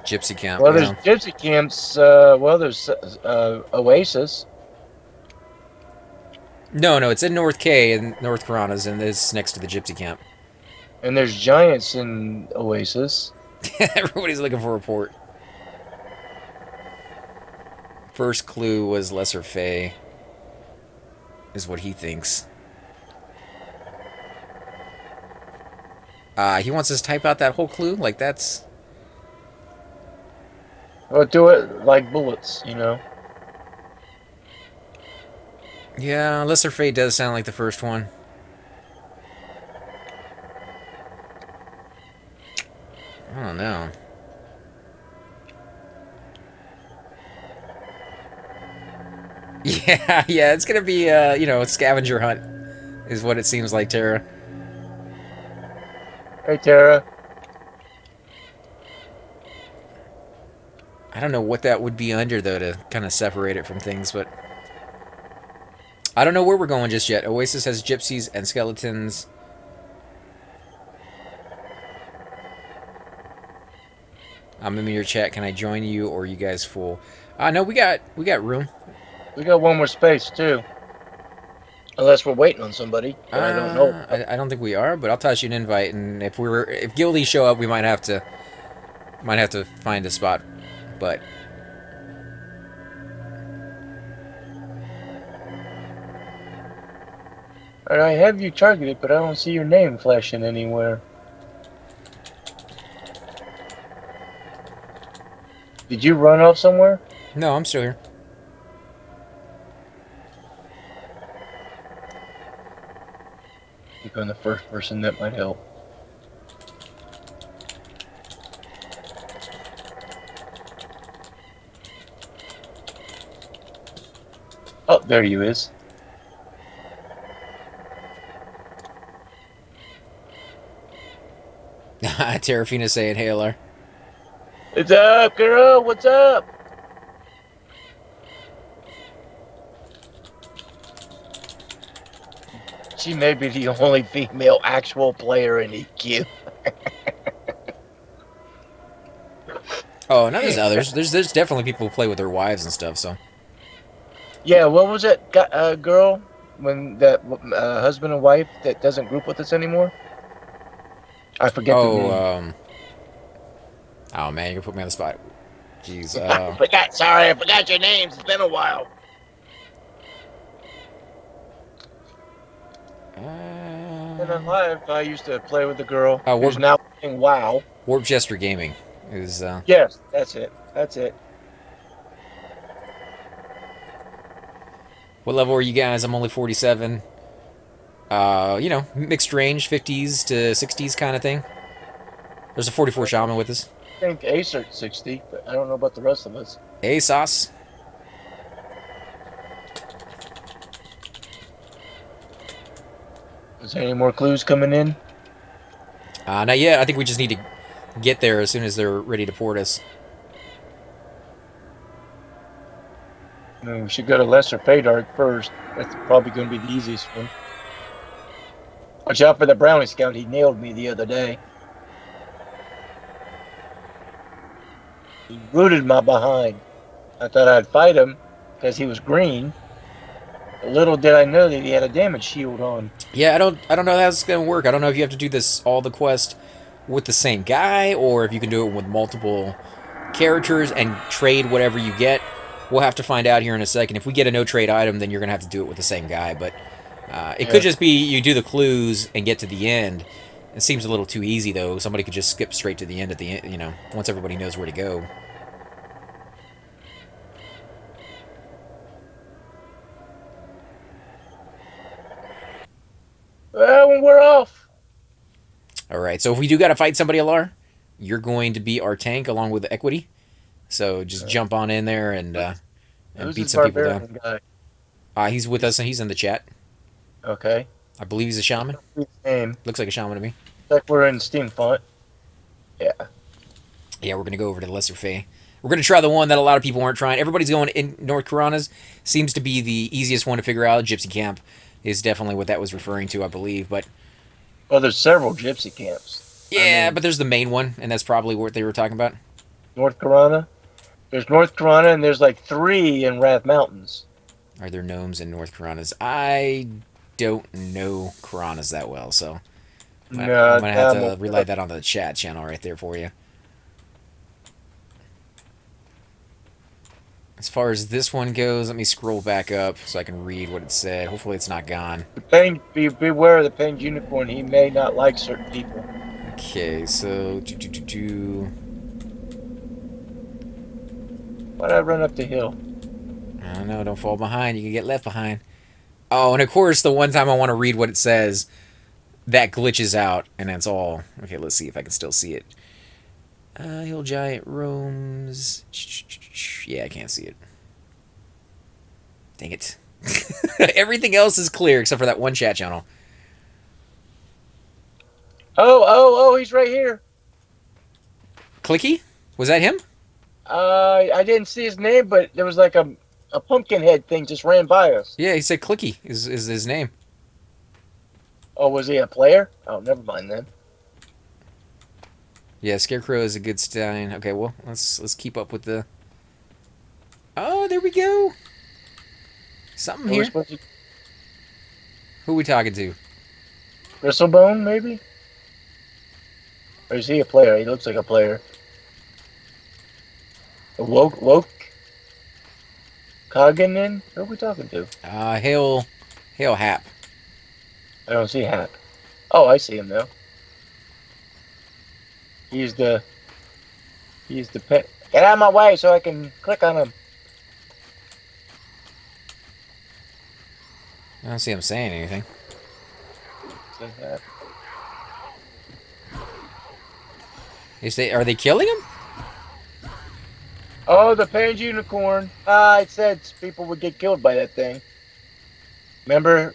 Gypsy camp.
Well,
yeah.
there's gypsy camps. Well, there's Oasis.
No, it's in North K and North Piranhas, and it's next to the gypsy camp.
And there's giants in Oasis.
Everybody's looking for a port. First clue was Lesser Fae, is what he thinks. He wants us to type out that whole clue? Like, that's...
Well, do it like bullets, you know.
Yeah, Lesser Fae does sound like the first one. I don't know. Yeah, it's gonna be, you know, a scavenger hunt, is what it seems like, Tara.
Hey, Tara.
I don't know what that would be under, though, to kind of separate it from things, but... I don't know where we're going just yet. Oasis has gypsies and skeletons. I'm in your chat. Can I join you, or are you guys full? No, we got room.
We got one more space, too. Unless we're waiting on somebody. But I don't know.
I don't think we are, but I'll toss you an invite, and if guildies show up, we might have to find a spot. But
Alright, I have you targeted, but I don't see your name flashing anywhere. Did you run off somewhere?
no, I'm still here.
Click on the first person, that might help. Oh, there you is.
Terrafina saying, "Hey, LR."
What's up, girl? What's up? She may be the only female actual player in EQ.
Oh, no, there's others. There's definitely people who play with their wives and stuff. So
Yeah, what was that girl when that husband and wife that doesn't group with us anymore? I forget the name.
Oh man, you put me on the spot. Jeez.
I forgot your names. It's been a while. And in live, I used to play with the girl who's now playing WoW.
Warp Jester Gaming is.
Yes, that's it. That's it.
What level are you guys? I'm only 47. You know, mixed range, 50s to 60s kind of thing. There's a 44 shaman with us.
I think Acer 60, but I don't know about the rest of us.
ASOS.
Is there any more clues coming in?
Not yet. I think we just need to get there as soon as they're ready to port us.
No, we should go to Lesser Paydark first. That's probably going to be the easiest one. Watch out for the Brownie Scout. He nailed me the other day. He rooted my behind. I thought I'd fight him because he was green. But little did I know that he had a damage shield on.
Yeah, I don't know how that's gonna work. I don't know if you have to do all the quest with the same guy, or if you can do it with multiple characters and trade whatever you get. We'll have to find out here in a second. If we get a no trade item, then you're gonna have to do it with the same guy. But it could just be you do the clues and get to the end. It seems a little too easy though. Somebody could just skip straight to the end at the end. You know, once everybody knows where to go.
Well, we're off.
All right. So if we do got to fight somebody, LR, You're going to be our tank along with the equity. So just jump on in there and
Who's
beat
this
some people down.
barbarian guy?
He's with us and he's in the chat.
Okay.
I believe he's a shaman.
His name.
Looks like a shaman to me.
Like we're in Steam font. Yeah.
Yeah, we're going to go over to Lesser Fae. We're going to try the one that a lot of people aren't trying. Everybody's going in North Karanas. Seems to be the easiest one to figure out. Gypsy Camp is definitely what that was referring to, I believe. But
Well, there's several gypsy camps.
yeah, but there's the main one, and that's probably what they were talking about.
North Karana. There's North Karana, and there's like 3 in Wrath Mountains.
Are there gnomes in North Karanas? I don't know Karanas that well, so I'm going to have to relay that on the chat channel right there for you. As far as this one goes, let me scroll back up so I can read what it said. Hopefully it's not gone.
Beware of the Panged Unicorn. He may not like certain people.
Okay, so...
Why'd I run up the hill?
I don't know, don't fall behind. You can get left behind. Oh, and of course, the one time I want to read what it says, that glitches out, and that's all. Okay, let's see if I can still see it. Hill Giant roams... Yeah, I can't see it. Dang it. Everything else is clear except for that one chat channel.
Oh, he's right here.
Clicky? Was that him?
I didn't see his name, but there was like a pumpkin head thing just ran by us.
Yeah, he said Clicky is his name.
Oh, was he a player? Oh, never mind then.
Yeah, Scarecrow is a good stein. Okay, well, let's keep up with the... Oh, there we go. Something here. Who are we talking to?
Bristlebone, maybe? Or is he a player? He looks like a player. Woke? Cogganin? Who are we talking to?
Hail Hap.
I don't see Hap. Oh, I see him now. He's the pet. Get out of my way so I can click on him.
I don't see him saying anything. Are they killing him?
Oh, the Panged Unicorn. I said people would get killed by that thing. Remember,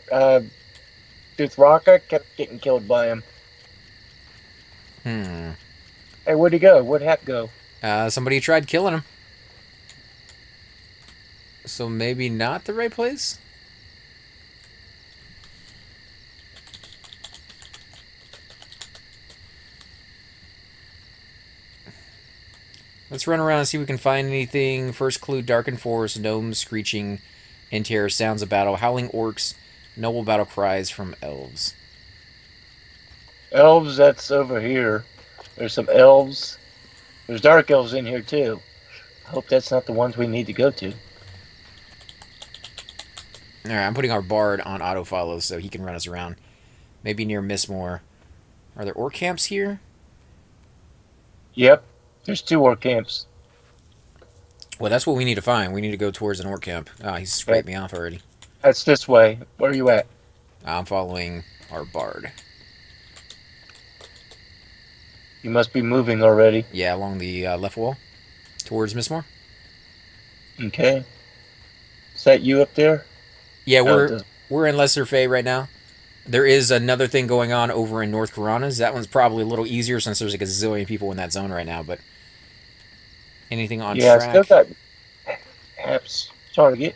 Duthraka kept getting killed by him. Hey, where'd he go? Where'd Hap go?
Somebody tried killing him. So maybe not the right place? Let's run around and see if we can find anything. First clue, darkened forest, gnomes screeching in terror, sounds of battle, howling orcs, noble battle cries from elves.
Elves, that's over here. There's some elves. There's dark elves in here too. I hope that's not the ones we need to go to.
Alright, I'm putting our bard on auto-follow so he can run us around. Maybe near Mistmore. Are there orc camps here?
Yep. There's 2 orc camps.
Well, that's what we need to find. We need to go towards an orc camp. Ah, he's scraped me off already.
That's this way. Where are you at?
I'm following our bard.
You must be moving already.
Yeah, along the left wall. Towards Mistmore.
Okay. Is that you up there?
Yeah, we're in Lesser Fae right now. There is another thing going on over in North Karanas. That one's probably a little easier since there's like a zillion people in that zone right now, but... Anything on track?
Yeah, I still got Hap's target.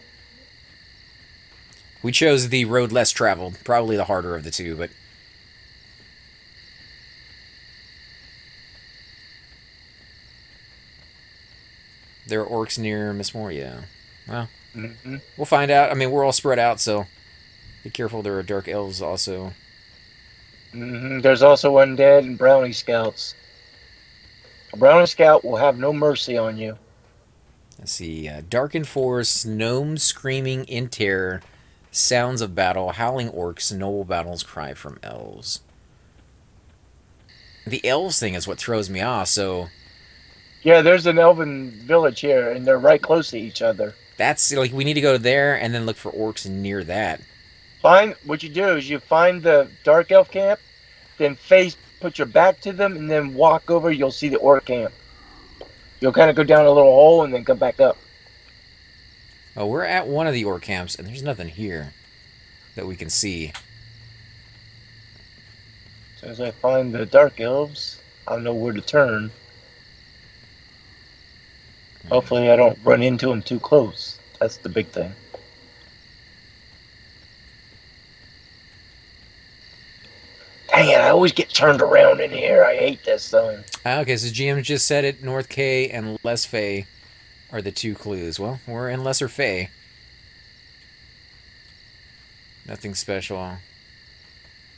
We chose the road less traveled. Probably the harder of the two, but... There are orcs near Mistmore, yeah. Well, we'll find out. I mean, we're all spread out, so... Be careful, there are dark elves also.
There's also undead and brownie scouts. A brownie scout will have no mercy on you.
Let's see. Darkened forests, gnomes screaming in terror, sounds of battle, howling orcs, noble battles cry from elves. The elves thing is what throws me off, so...
Yeah, there's an elven village here, and they're right close to each other.
That's, like, we need to go there and then look for orcs near that.
What you do is you find the dark elf camp, then face put your back to them, and then walk over. You'll see the orc camp. You'll kind of go down a little hole and then come back up.
Oh, we're at one of the orc camps, and there's nothing here that we can see.
So as I find the dark elves, I'll know where to turn. Hopefully I don't run into them too close. That's the big thing. Dang it, I always get turned around in here. I hate this thing.
Okay, so GM just said it. North K and Les Fay are the two clues. Well, we're in Lesser Fay. Nothing special.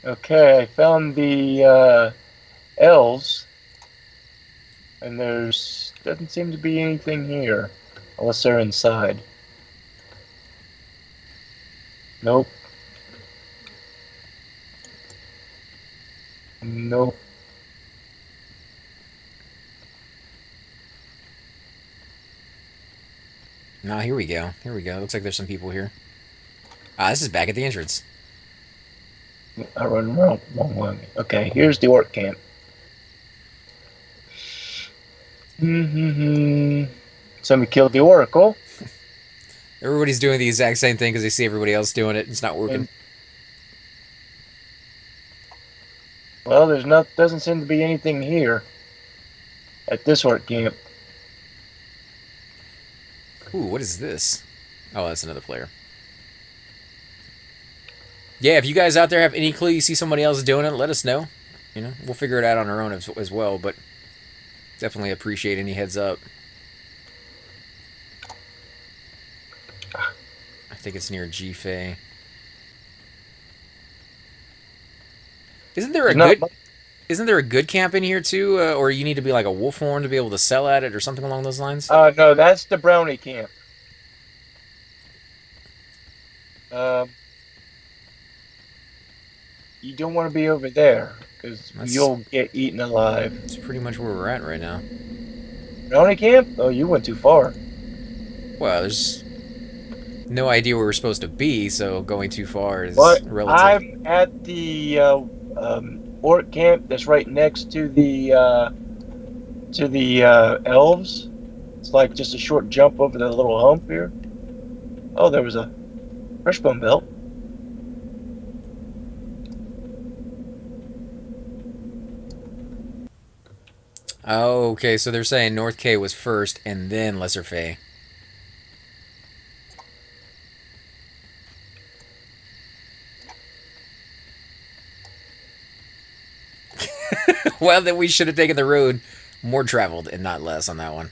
Okay, I found the elves. And there's doesn't seem to be anything here. Unless they're inside. Nope. Nope.
No, here we go. Here we go. Looks like there's some people here. Ah, this is back at the entrance.
I run wrong way. Okay, here's the orc camp. Somebody killed the oracle.
Everybody's doing the exact same thing because they see everybody else doing it. And it's not working.
Well, doesn't seem to be anything here at this orc camp.
Ooh, what is this? Oh, that's another player. Yeah, if you guys out there have any clue, you see somebody else doing it, let us know. You know, we'll figure it out on our own as well, but definitely appreciate any heads up. I think it's near G-Fay. Isn't there a good camp in here too, or you need to be like a wolf horn to be able to sell at it or something along those lines?
No, that's the brownie camp. You don't want to be over there because you'll get eaten alive.
That's pretty much where we're at right now.
Brownie camp? Oh, you went too far.
Well, there's no idea where we're supposed to be, so going too far is relative.
I'm at the orc camp that's right next to the elves. It's like just a short jump over the little hump here. Oh, there was a freshbone belt.
Oh, okay, so they're saying North K was first and then Lesser Fay. Well, then we should have taken the road more traveled and not less on that one.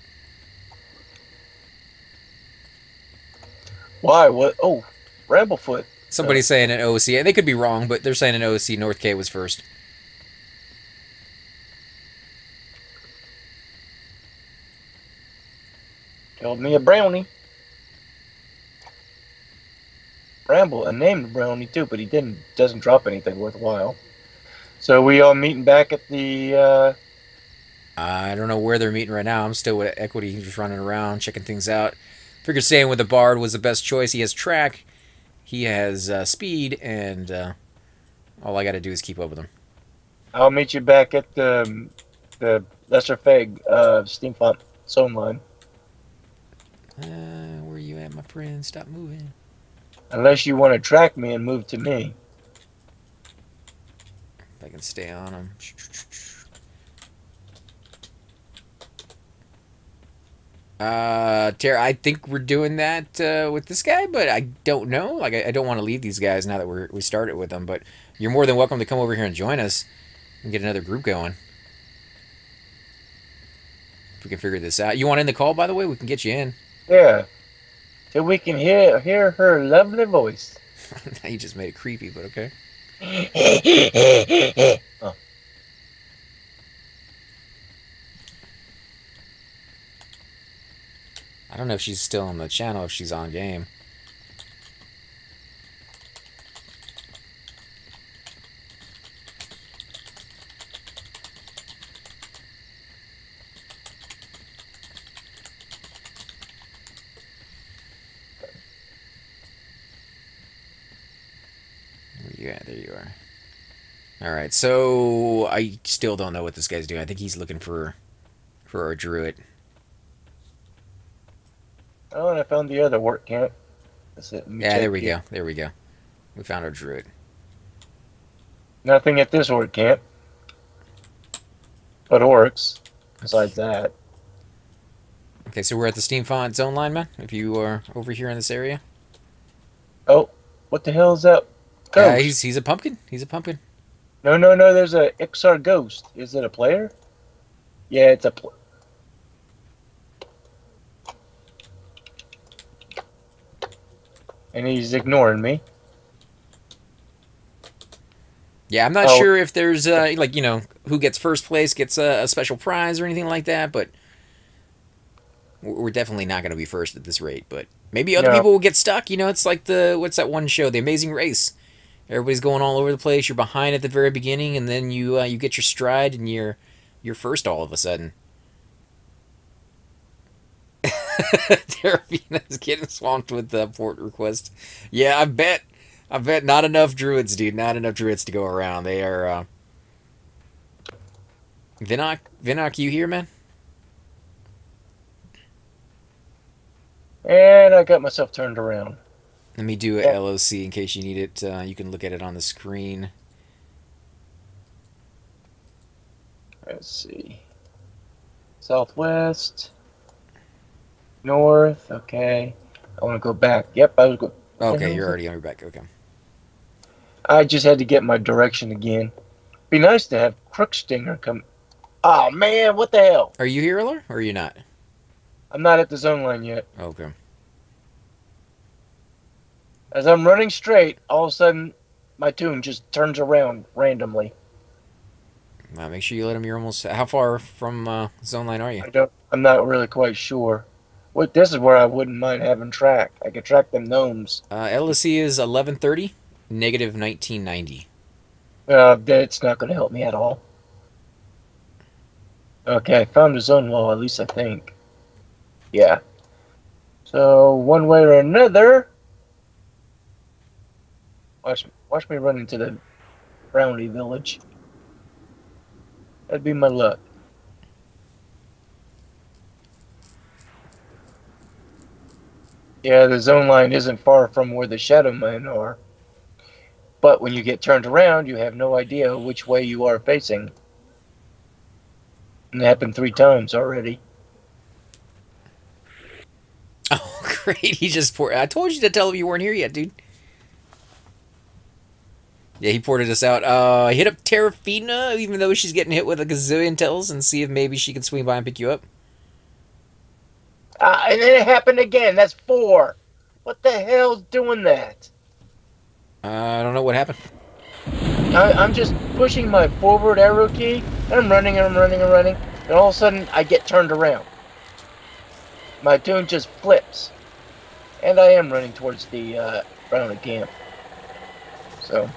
Why? What? Oh, Ramblefoot.
Somebody's saying an OC. They could be wrong, but they're saying an OC. North K was first.
Killed me a brownie. Bramble, a named brownie too, but he doesn't drop anything worthwhile. So we all meeting back at the
I don't know where they're meeting right now. I'm still with Equity, just running around, checking things out. Figured staying with the Bard was the best choice. He has track, he has speed, and all I got to do is keep up with him.
I'll meet you back at the Lesser Feg Steamfont Zone line.
Where you at, my friend? Stop moving.
Unless you want to track me and move to me.
If I can stay on him. Tara, I think we're doing that with this guy, but I don't know. Like, I don't want to leave these guys now that we started with them, but you're more than welcome to come over here and join us and get another group going. If we can figure this out. You want in the call, by the way? We can get you in.
Yeah. So we can hear her lovely voice.
Now you just made it creepy, but okay.
Oh.
I don't know if she's still on the channel, if she's on game. Where you at? There you are. All right, so I still don't know what this guy's doing. I think he's looking for our druid.
Oh, and I found the other work camp. That's it. Let me
Yeah, there
check
we
here.
go. There we go. We found our druid.
Nothing at this work camp, but orcs. Besides that.
Okay, so we're at the Steam Font zone line, man. If you are over here in this area.
Oh, what the hell is that?
Yeah,
Ghost.
he's a pumpkin. He's a pumpkin.
No, no, no. There's a Ixar ghost. Is it a player? Yeah, it's a. And he's ignoring me.
Yeah, I'm not
Oh,
sure if there's like, you know, who gets first place gets a special prize or anything like that, but we're definitely not going to be first at this rate. But maybe other
no.
people will get stuck. You know, it's like what's that one show, The Amazing Race? Everybody's going all over the place. You're behind at the very beginning, and then you get your stride, and you're first all of a sudden. Terrafina's getting swamped with the port request. Yeah, I bet not enough druids, dude. Not enough druids to go around. They are. Vinok, you here, man?
And I got myself turned around.
Let me do a LOC in case you need it. You can look at it on the screen.
Let's see. Southwest. North. Okay. I want to go back. Yep, I was going.
Okay, you're already on your back. Okay.
I just had to get my direction again. Be nice to have Crookstinger come. Oh man, what the hell?
Are you here, Or are you not?
I'm not at the zone line yet.
Okay.
As I'm running straight, all of a sudden, my tune just turns around randomly.
Make sure you let him. You're almost. How far from zone line are you?
I'm not really quite sure. What this is where I wouldn't mind having track. I could track them gnomes.
LOC is 1130, negative 1990.
That's not going to help me at all. Okay, I found the zone wall, at least I think. Yeah. So, one way or another... Watch me run into the Brownie village. That'd be my luck. Yeah, the zone line isn't far from where the Shadow Men are. But when you get turned around, you have no idea which way you are facing. And it happened 3 times already.
Oh, great. He just poured... I told you to tell him you weren't here yet, dude. Yeah, he ported us out. Hit up Terrafina, even though she's getting hit with a gazillion tells, and see if maybe she can swing by and pick you up.
And then it happened again. That's 4. What the hell's doing that?
I don't know what happened.
I'm just pushing my forward arrow key, and I'm running and I'm running and running, and all of a sudden I get turned around. My tune just flips. And I am running towards the Brownie camp. So...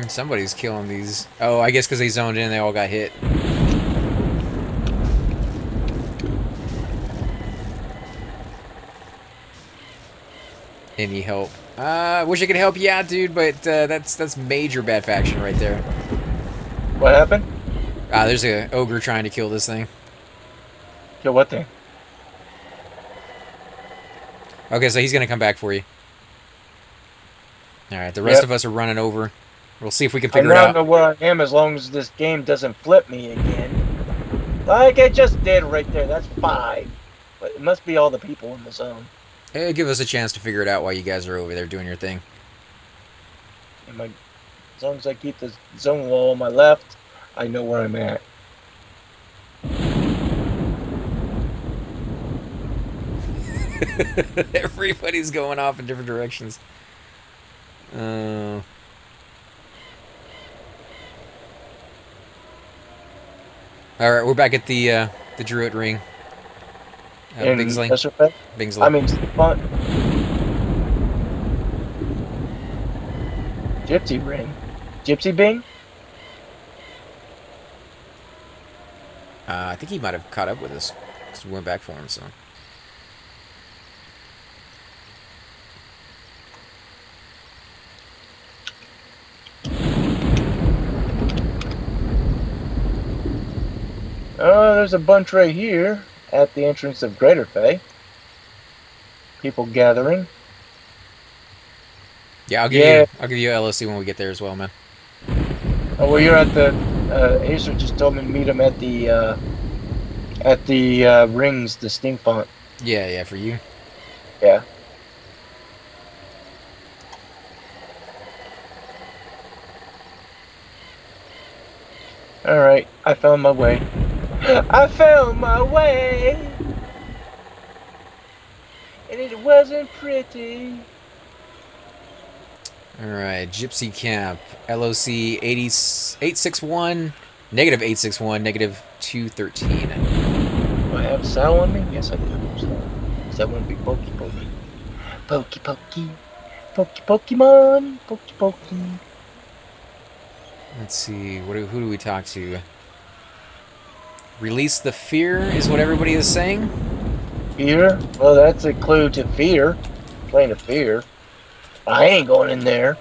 Somebody's killing these. Oh, I guess because they zoned in, they all got hit. Any help? I wish I could help you out, dude, but that's major bad faction right there.
What happened?
There's a ogre trying to kill this thing.
Kill what thing?
Okay, so he's gonna come back for you. All right, the rest of us are running over. We'll see if we can figure it out.
I don't know where I am as long as this game doesn't flip me again. Like it just did right there. That's 5. But it must be all the people in the zone.
Hey, give us a chance to figure it out while you guys are over there doing your thing.
As long as I keep the zone wall on my left, I know where I'm at.
Everybody's going off in different directions. All right, we're back at the Druid Ring.
in
Bingsley.
this effect.
Bingsley.
I mean, font. Gypsy ring. Gypsy Bing?
I think he might have caught up with us because we went back for him. So.
Oh, there's a bunch right here at the entrance of Greater Fay. People gathering.
Yeah, I'll give you LOC when we get there as well, man.
Oh, well, you're at the Acer just told me to meet him at the rings, the steam font.
Yeah, for you.
Yeah. All right, I found my way. I found my way, and it wasn't pretty.
Alright, Gypsy Camp, LOC 861, negative 861, negative 213.
Do I have Sal on me? Yes, I do. Is that one big pokey? Pokey. Pokemon. Pokey.
Let's see, who do we talk to? Release the fear is what everybody is saying?
Fear? Well, that's a clue to fear. Playing a fear. I ain't going in there.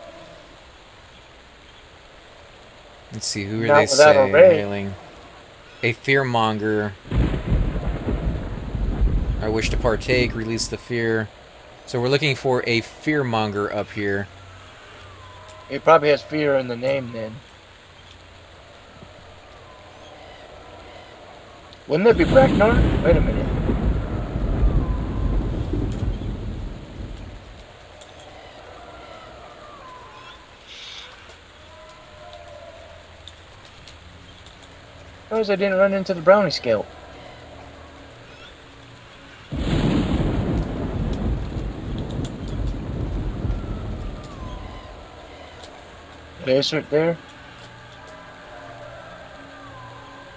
Let's see, who are
Not
they
without a ray.
hailing? A fearmonger. I wish to partake, release the fear. So we're looking for a fearmonger up here.
It probably has fear in the name then. Wouldn't that be Bracknar? Wait a minute. Suppose I didn't run into the brownie scale. Acer there?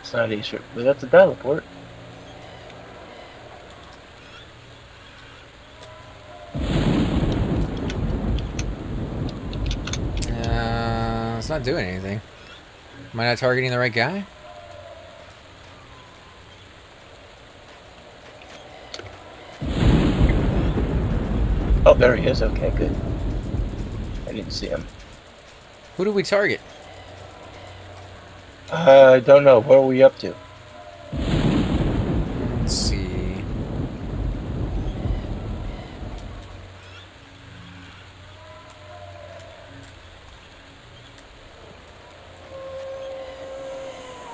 It's not Acer, but that's a teleport.
It's not doing anything. Am I not targeting the right guy?
Oh, there he is. Okay, good. I didn't see him.
Who do we target?
I don't know. What are we up to?
Let's see.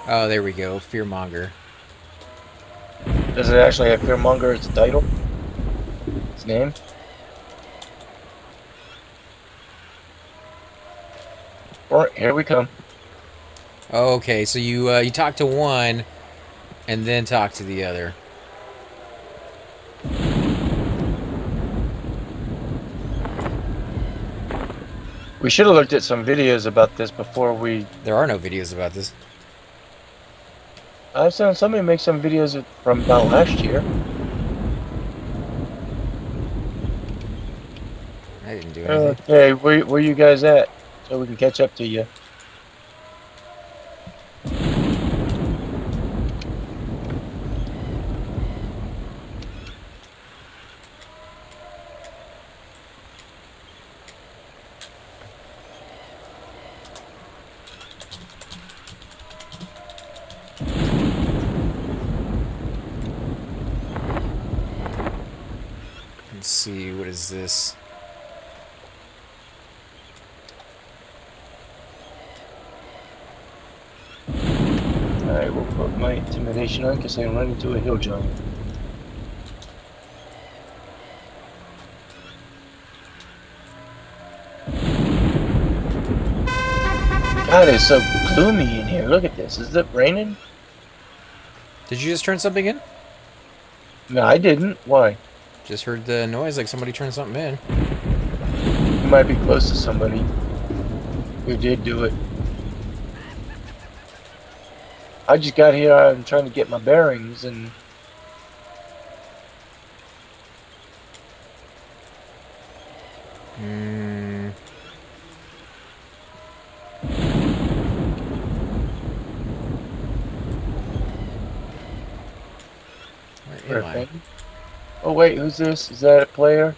Oh, there we go. Fearmonger.
Does it actually have Fearmonger as the title? Its name? Alright, here we come.
Okay, so you talk to one, and then talk to the other.
We should have looked at some videos about this before we...
There are no videos about this.
I've seen somebody make some videos from about last year.
I didn't do anything.
Okay, where you guys at? So we can catch up to you.
Let's see, what is this?
Alright, we'll put my intimidation on because I run into a hill giant. God, it's so gloomy in here. Look at this. Is it raining?
Did you just turn something in?
No, I didn't. Why?
Just heard the noise like somebody turned something in.
You might be close to somebody who did do it. I just got here. I'm trying to get my bearings, and
Hmm. Where am I?
Griffin. Oh wait, who's this? Is that a player?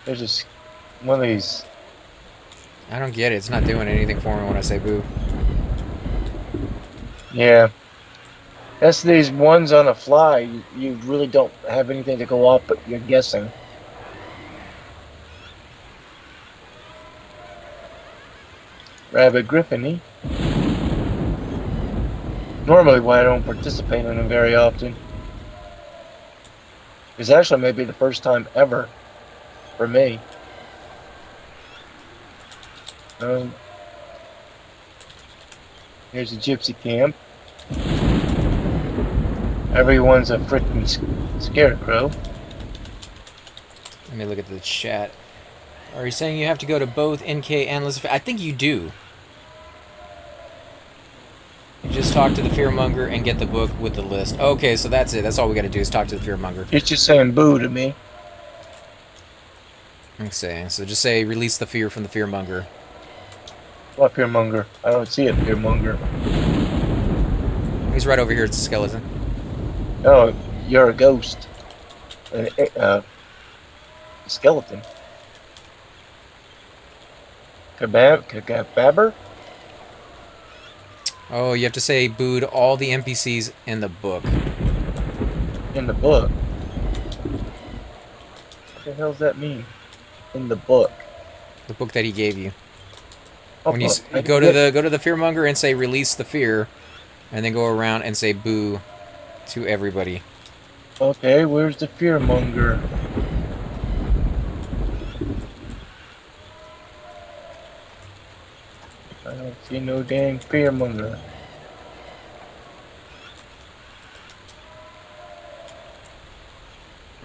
There's just one of these.
I don't get it. It's not doing anything for me when I say boo.
Yeah. That's these ones on the fly. You really don't have anything to go off, but you're guessing. Rabbit Griffin, eh? Normally why I don't participate in them very often. It's actually maybe the first time ever for me. Here's a gypsy camp. Everyone's a freaking scarecrow.
Let me look at the chat. Are you saying you have to go to both NK and List? I think you do. You just talk to the fearmonger and get the book with the list. Okay, so that's it. That's all we got to do is talk to the fearmonger.
It's just saying boo to me.
Okay, so just say release the fear from the fearmonger.
What fearmonger? I don't see a fearmonger.
He's right over here. It's a skeleton.
Oh, you're a ghost. Skeleton. Kababber?
Oh, you have to say boo to all the NPCs in the book.
In the book? What the hell does that mean? In the book?
The book that he gave you.
Oh,
When you go to the fearmonger and say release the fear, and then go around and say boo to everybody.
Okay, where's the fearmonger? I don't see no dang fearmonger.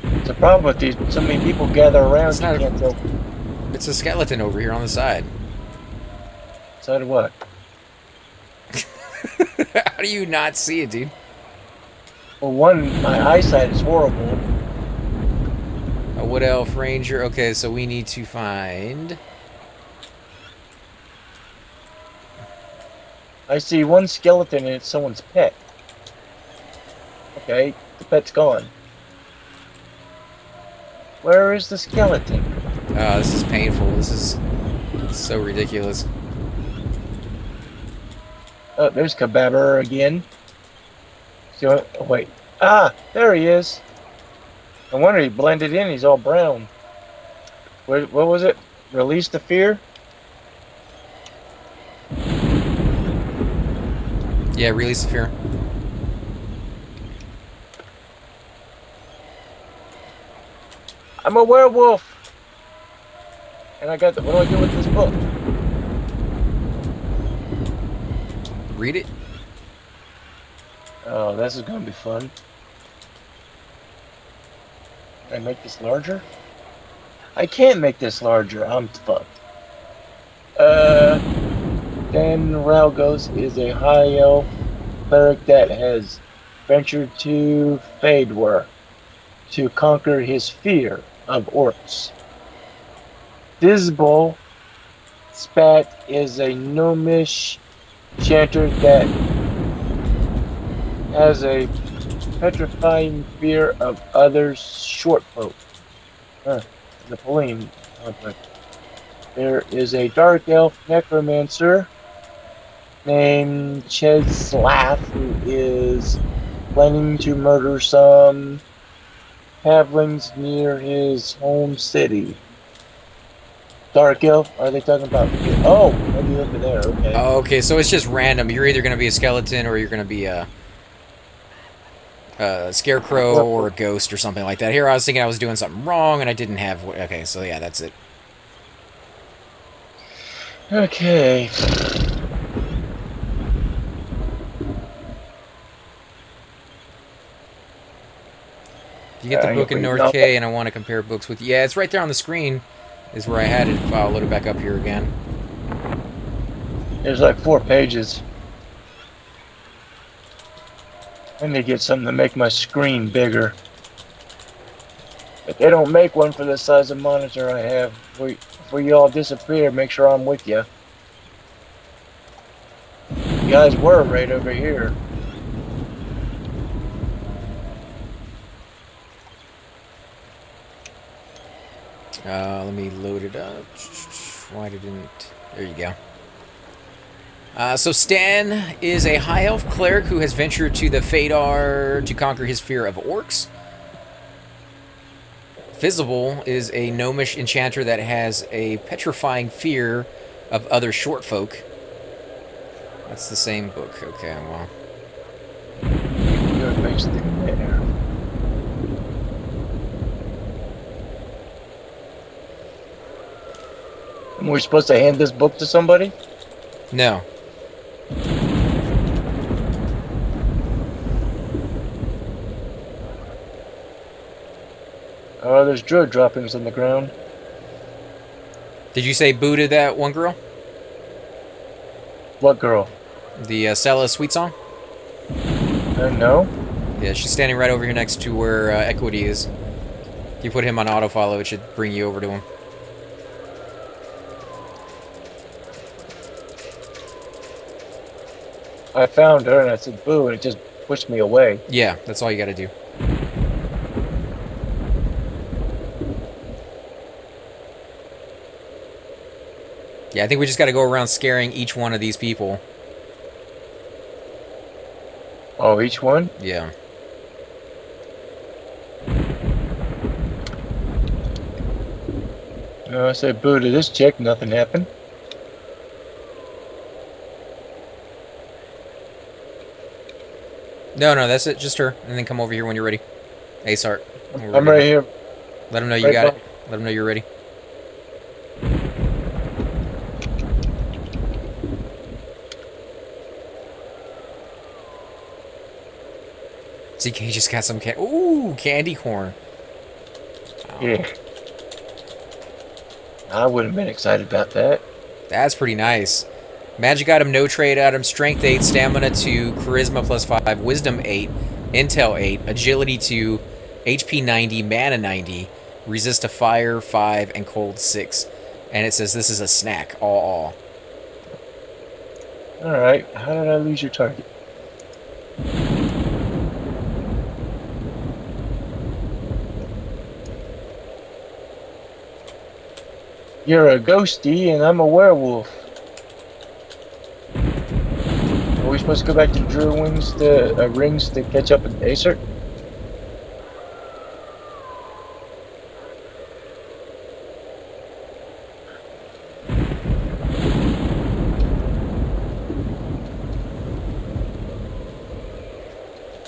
It's a problem with these. So many people gather around.
It's not
You can't tell.
It's a skeleton over here on the side.
Side of what?
How do you not see it, dude?
Well, one, my eyesight is horrible.
A wood elf ranger. Okay, so we need to find.
I see one skeleton and it's someone's pet. Okay, the pet's gone. Where is the skeleton?
This is painful. This is so ridiculous.
Oh, there's Kababber again. So, oh, wait. Ah, there he is. No wonder he blended in. He's all brown. What was it? Release the fear?
Yeah, release the fear.
I'm a werewolf. And I got the, what do I do with this book?
Read it.
Oh, this is gonna be fun. Can I make this larger? I can't make this larger. I'm fucked. Then Ralgos is a high elf cleric that has ventured to Fadewar to conquer his fear of orcs. Disbol Spat is a gnomish chanter that has a petrifying fear of others short folk. The Pauline conflict. There is a dark elf necromancer named Cheslath who is planning to murder some halflings near his home city. Dark elf? Are they talking about? Oh, maybe over there. Okay.
Oh, okay, so it's just random. You're either going to be a skeleton or you're going to be a scarecrow or a ghost or something like that. Here, I was thinking I was doing something wrong and I didn't have. Okay, so yeah, that's it.
Okay.
You get the book in North K, and I want to compare books with. Yeah, it's right there on the screen. Is where I had it. If I'll load it back up here again.
There's like 4 pages. I need to get something to make my screen bigger. If they don't make one for the size of monitor I have, before you all disappear, make sure I'm with you. You guys were right over here.
Let me load it up. Why didn't... There you go. So Stan is a high elf cleric who has ventured to the Fadar to conquer his fear of orcs. Visible is a gnomish enchanter that has a petrifying fear of other short folk. That's the same book. Okay, well.
You're based in there. And we're supposed to hand this book to somebody?
No.
Oh, there's druid droppings on the ground.
Did you say boo to that one girl?
What girl?
The Sella Sweet Song?
No.
Yeah, she's standing right over here next to where Equity is. If you put him on autofollow, it should bring you over to him.
I found her and I said boo and it just pushed me away.
Yeah, that's all you gotta do. Yeah, I think we just gotta go around scaring each one of these people.
Oh, each one?
Yeah.
No, I said boo to this chick, nothing happened.
No, that's it. Just her. And then come over here when you're ready. Hey, Sart.
I'm right here.
Let them know you got it. Let them know you're ready. ZK just got some ooh, candy corn. Oh.
Yeah. I would have been excited about that.
That's pretty nice. Magic item, no trade item, strength 8, stamina 2, charisma +5, wisdom 8, intel 8, agility 2, HP 90, mana 90, resist to fire 5, and cold 6. And it says this is a snack, all.
Alright, how did I lose your target? You're a ghosty and I'm a werewolf. Are we supposed to go back to Drew Rings to catch up with Acer?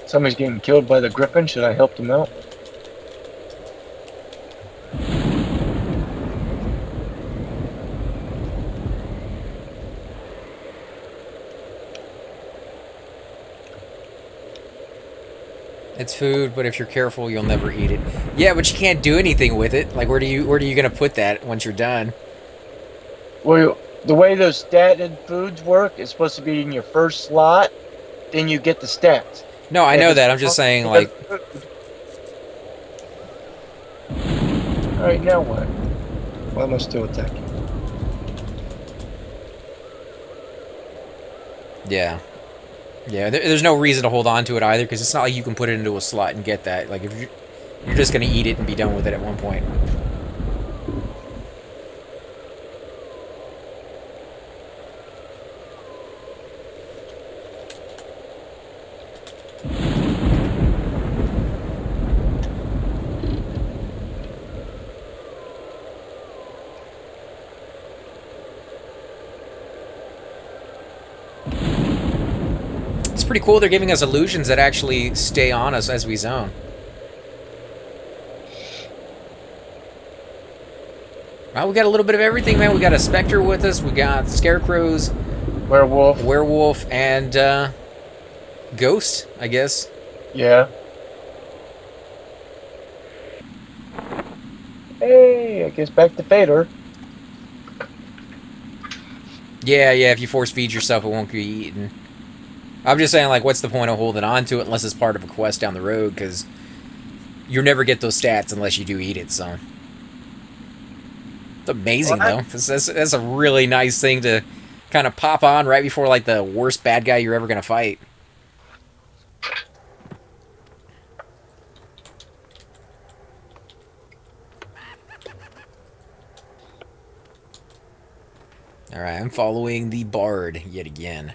Somebody's getting killed by the Griffin. Should I help them out?
It's food, but if you're careful, you'll never eat it. Yeah, but you can't do anything with it. Like, where are you gonna put that once you're done?
Well, the way those statted foods work is supposed to be in your first slot, then you get the stats.
No, I know that. I'm just saying, like...
Alright, now what? Why am I still attacking?
Yeah. Yeah, there's no reason to hold on to it either, because it's not like you can put it into a slot and get that. Like, if you're just going to eat it and be done with it at one point. Pretty cool. They're giving us illusions that actually stay on us as we zone. Well, we got a little bit of everything, man. We got a specter with us. We got scarecrows, werewolf, and ghost, I guess.
Yeah. Hey, I guess back to Fader.
Yeah. If you force feed yourself, it won't be eaten. I'm just saying, like, what's the point of holding on to it unless it's part of a quest down the road? Because you never get those stats unless you do eat it. So it's amazing, though. That's a really nice thing to kind of pop on right before like the worst bad guy you're ever gonna fight. Alright, I'm following the Bard yet again.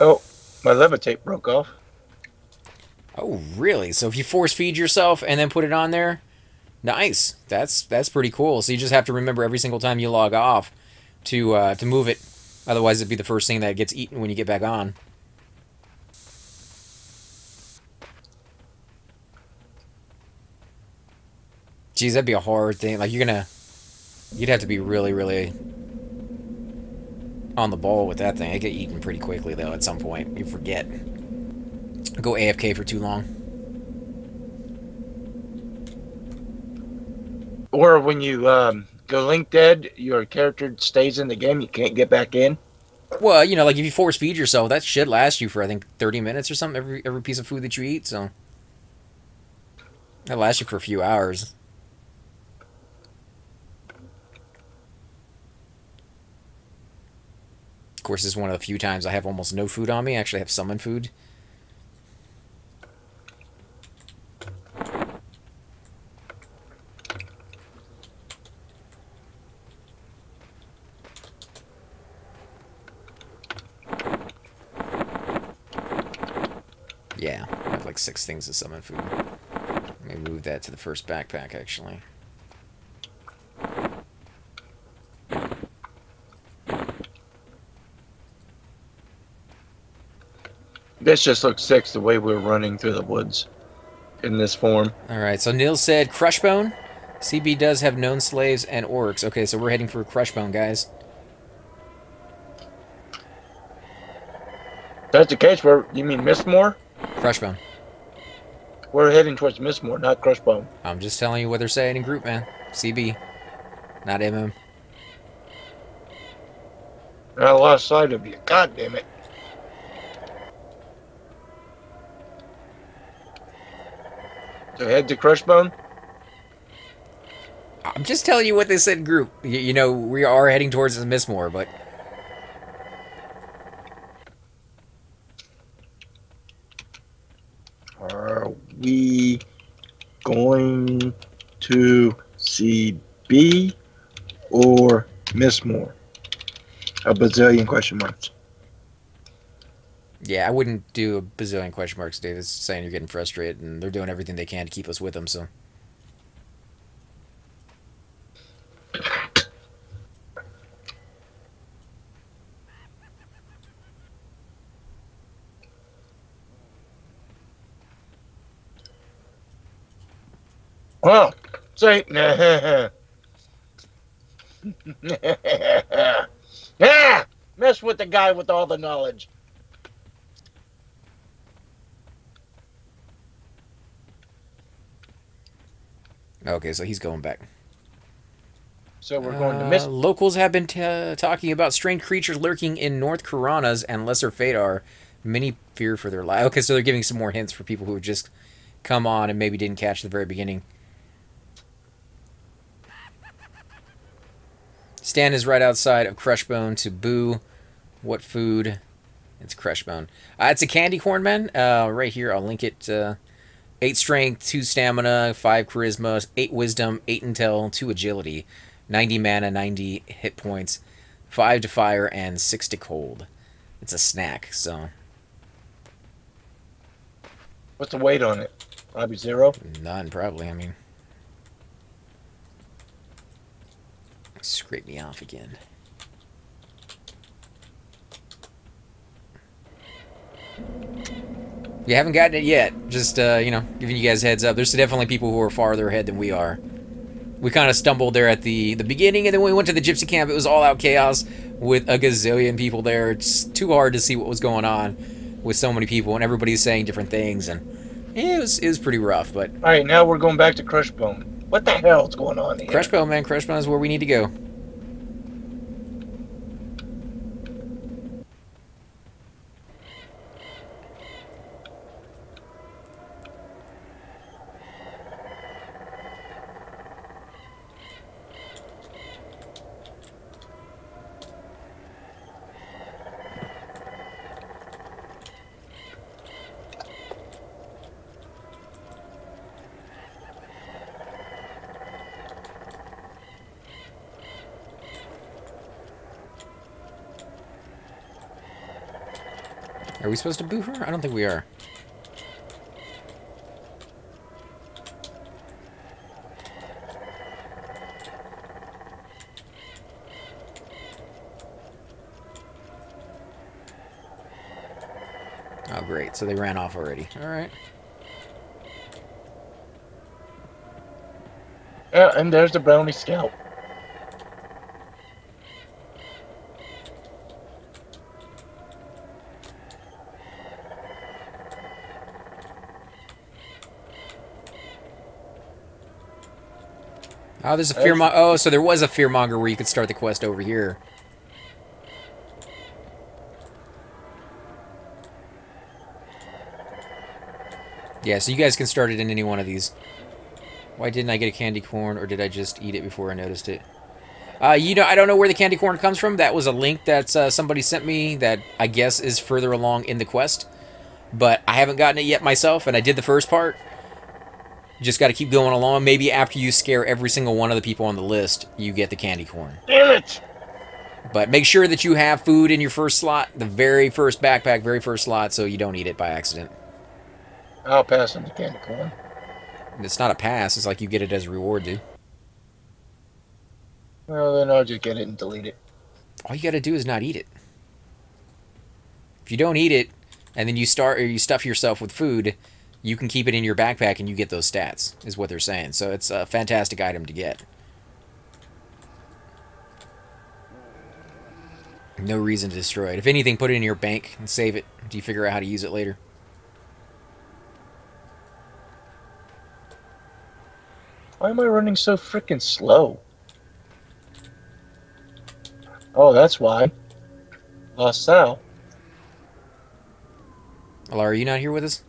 Oh, my levitate broke off.
Oh, really? So if you force feed yourself and then put it on there, nice. That's pretty cool. So you just have to remember every single time you log off to move it. Otherwise, it'd be the first thing that gets eaten when you get back on. Geez, that'd be a hard thing. Like you'd have to be really, really on the ball with that thing. It get eaten pretty quickly though. At some point, you forget. Go AFK for too long.
Or when you go link dead, your character stays in the game. You can't get back in.
Well, you know, like if you force feed yourself, that should last you for I think 30 minutes or something. Every piece of food that you eat, so that lasts you for a few hours. Of course, this is one of the few times I have almost no food on me. I actually have summon food. Yeah, I have like 6 things to summon food. Let me move that to the first backpack, actually.
This just looks sick the way we're running through the woods in this form.
Alright, so Neil said Crushbone. CB does have known slaves and orcs. Okay, so we're heading for Crushbone, guys.
If that's the case, you mean Mistmore?
Crushbone.
We're heading towards Mistmore, not Crushbone.
I'm just telling you what they're saying in group, man. CB, not MM.
I lost sight of you. God damn it. So head to Crushbone?
I'm just telling you what they said in group. You know, we are heading towards the Mistmore, but...
Are we going to see B or Mistmore? A bazillion question marks.
Yeah, I wouldn't do a bazillion question marks, Dave. It's saying you're getting frustrated, and they're doing everything they can to keep us with them, so...
Well, say, ah, mess with the guy with all the knowledge.
Okay, so he's going back.
So we're going to Mist.
Locals have been talking about strange creatures lurking in North Karanas and Lesser Fadar. Many fear for their life. Okay, so they're giving some more hints for people who just come on and maybe didn't catch the very beginning. Stan is right outside of Crushbone to boo. What food? It's Crushbone. It's a candy corn, man. Right here, I'll link it. 8 strength, 2 stamina, 5 charisma, 8 wisdom, 8 intel, 2 agility, 90 mana, 90 hit points, 5 to fire, and 6 to cold. It's a snack, so...
What's the weight on it? Probably 0?
None, probably, I mean... Scrape me off again. You haven't gotten it yet. Just, you know, giving you guys a heads up. There's definitely people who are farther ahead than we are. We kind of stumbled there at the beginning, and then when we went to the gypsy camp, it was all out chaos with a gazillion people there. It's too hard to see what was going on with so many people, and everybody's saying different things, and it was pretty rough. But
all right, now we're going back to Crushbone. What the hell is going on here?
Crushbone, man, Crushbone is where we need to go. Are we supposed to boo her? I don't think we are. Oh, great. So they ran off already. All right.
Yeah, and there's the brownie scout.
Oh, there's a fearmonger. Oh, so there was a fearmonger where you could start the quest over here. Yeah, so you guys can start it in any one of these. Why didn't I get a candy corn, or did I just eat it before I noticed it? You know, I don't know where the candy corn comes from. That was a link that somebody sent me that I guess is further along in the quest. But I haven't gotten it yet myself, and I did the first part. You just got to keep going along. Maybe after you scare every single one of the people on the list, you get the candy corn.
Damn it!
But make sure that you have food in your first slot, the very first backpack, very first slot, so you don't eat it by accident.
I'll pass on the candy corn.
It's not a pass. It's like you get it as a reward, dude.
Well, then I'll just get it and delete it.
All you got to do is not eat it. If you don't eat it, and then you stuff yourself with food, you can keep it in your backpack and you get those stats, is what they're saying. So it's a fantastic item to get. No reason to destroy it. If anything, put it in your bank and save it until you figure out how to use it later.
Why am I running so freaking slow? Oh, that's why. Lost Sal.
Alara, are you not here with us?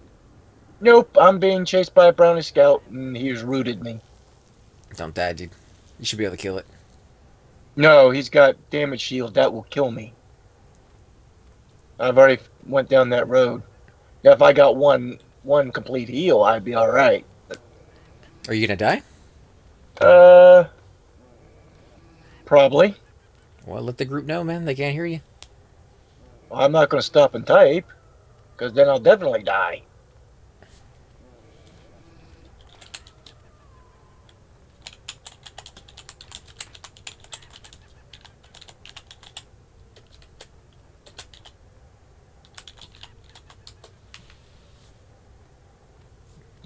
Nope, I'm being chased by a brownie scout, and he's rooted me.
Don't die, dude. You should be able to kill it.
No, he's got damage shield. That will kill me. I've already went down that road. Yeah, if I got one complete heal, I'd be all right.
Are you gonna die?
Probably.
Well, let the group know, man. They can't hear you.
Well, I'm not going to stop and type, because then I'll definitely die.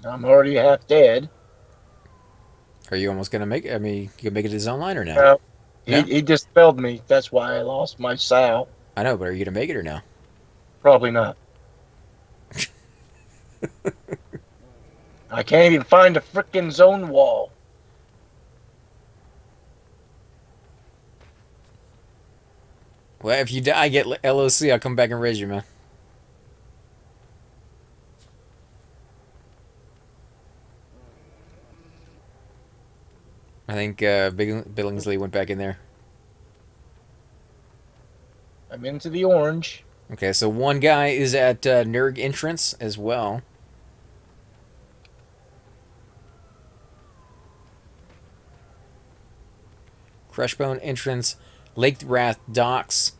I'm already half dead.
Are you almost gonna make it? I mean, you can make it to his own line or no?
No.
No?
He dispelled me. That's why I lost my Sal.
I know, but are you gonna make it or no?
Probably not. I can't even find a frickin' zone wall.
Well, if you die, get LOC. I'll come back and raise you, man. I think Billingsley went back in there.
I'm into the orange.
Okay, so one guy is at Nerg entrance as well. Crushbone entrance, Lake Wrath docks,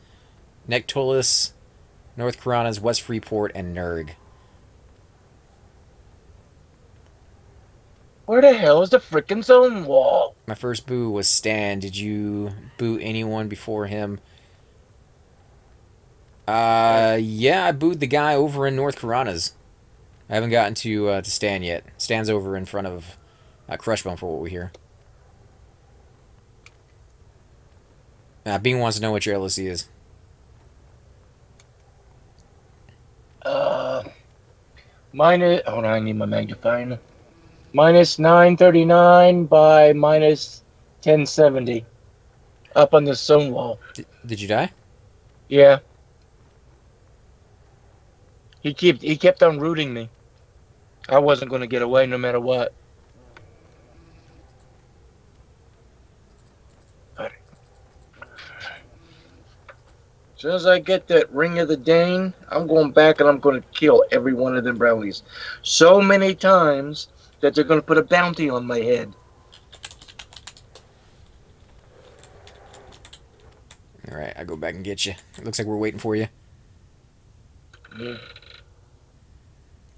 Nectolis, North Karanas, West Freeport, and Nerg.
Where the hell is the frickin' zone wall?
My first boo was Stan. Did you boo anyone before him? Yeah, I booed the guy over in North Karanas. I haven't gotten to Stan yet. Stan's over in front of Crushbone for what we hear. Bean wants to know what your LOC is.
Minus. Hold on, I need my magnifying. Minus 939 by minus 1070. Up on the stone wall.
Did you die?
Yeah. He kept on rooting me. I wasn't going to get away no matter what. But as soon as I get that Ring of the Dane, I'm going back and I'm going to kill every one of them brownies. So many times that they're going to put a bounty on my head.
All right, I'll go back and get you. It looks like we're waiting for you.
Yeah.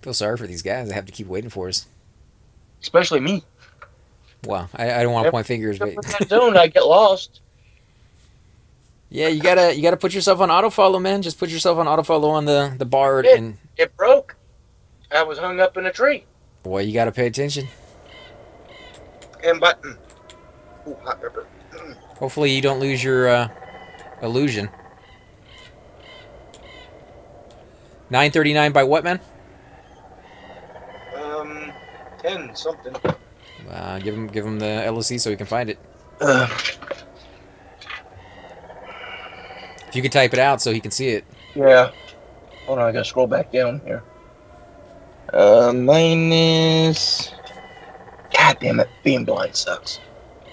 Feel sorry for these guys. They have to keep waiting for us.
Especially me.
Wow, I don't want to point fingers, but
that zone, I get lost.
yeah, you gotta put yourself on autofollow, man. Just put yourself on autofollow on the bard, and
It broke. I was hung up in a tree.
boy, you gotta pay attention.
And button. Ooh, hot pepper.
Hopefully, you don't lose your illusion. 939 by what, man?
10 something.
Give him the LOC so he can find it.
If
you could type it out so he can see it.
Yeah. Hold on, I gotta scroll back down here. Minus. God damn it, being blind sucks.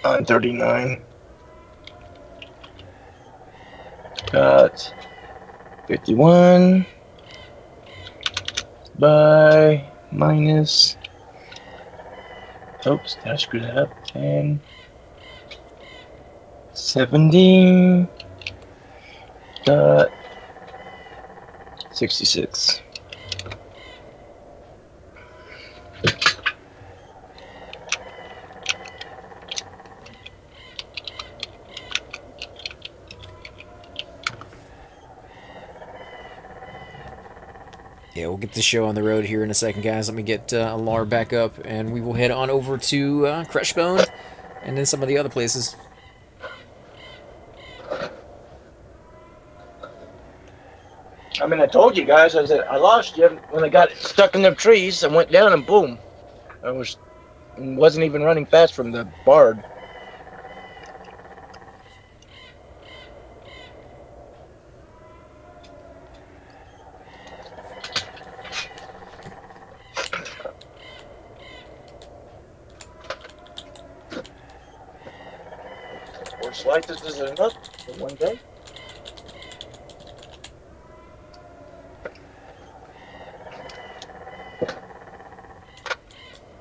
On 39. Got 51 by minus. Oops, did I screw that up? 10. 70. Got 66.
Yeah, we'll get the show on the road here in a second, guys. Let me get Alar back up, and we will head on over to Crushbone, and then some of the other places.
I mean, I told you guys, I said, I lost you when I got stuck in them trees. I went down and boom. Wasn't even running fast from the bard. Worst like this is enough for one day.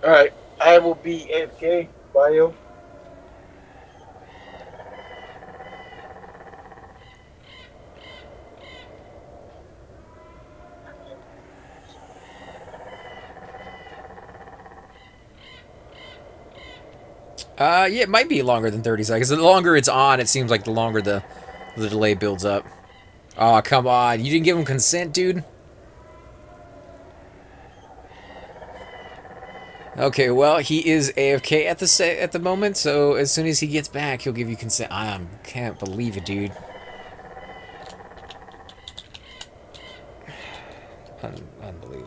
Alright, I will be AFK, bio.
Yeah, it might be longer than 30 seconds. The longer it's on, it seems like the longer the delay builds up. Oh, come on. You didn't give him consent, dude? Okay, well, he is AFK at the moment, so as soon as he gets back, he'll give you consent. I can't believe it, dude. Unbelievable.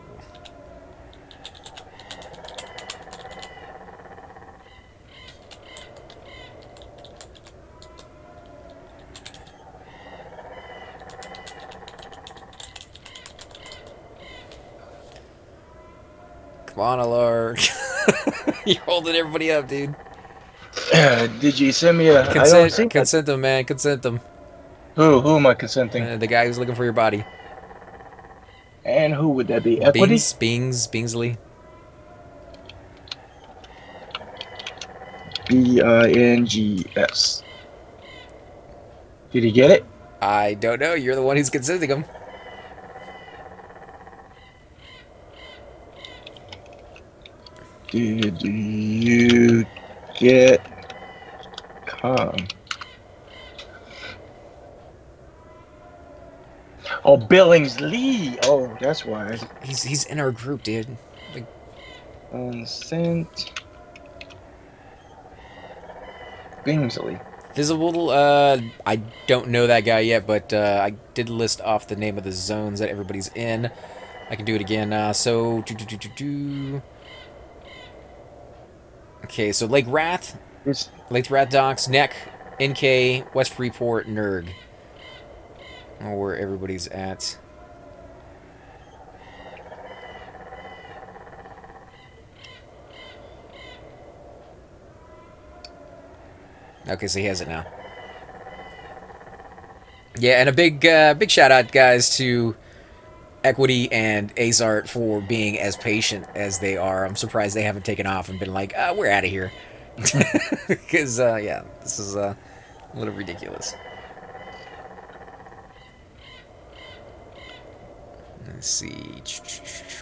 Come on, Alar. You're holding everybody up, dude.
Did you send me a...
Consent them, man. Consent them.
Who am I consenting?
The guy who's looking for your body.
And who would that be? Equity?
Bingsley.
Bings. Did he get it?
I don't know. You're the one who's consenting him.
Did you get Oh, Billingsley. Oh, that's why.
He's in our group, dude. Like,
Consent. Bingsley.
Visible, I don't know that guy yet, but I did list off the name of the zones that everybody's in. I can do it again. Okay, so Lake Wrath, Lake Wrath Docks, Neck, NK, West Freeport, Nerg. Or where everybody's at. Okay, so he has it now. Yeah, and a big shout out, guys, to Equity and Azart for being as patient as they are. I'm surprised they haven't taken off and been like, we're out of here. Because, yeah, this is a little ridiculous. Let's see.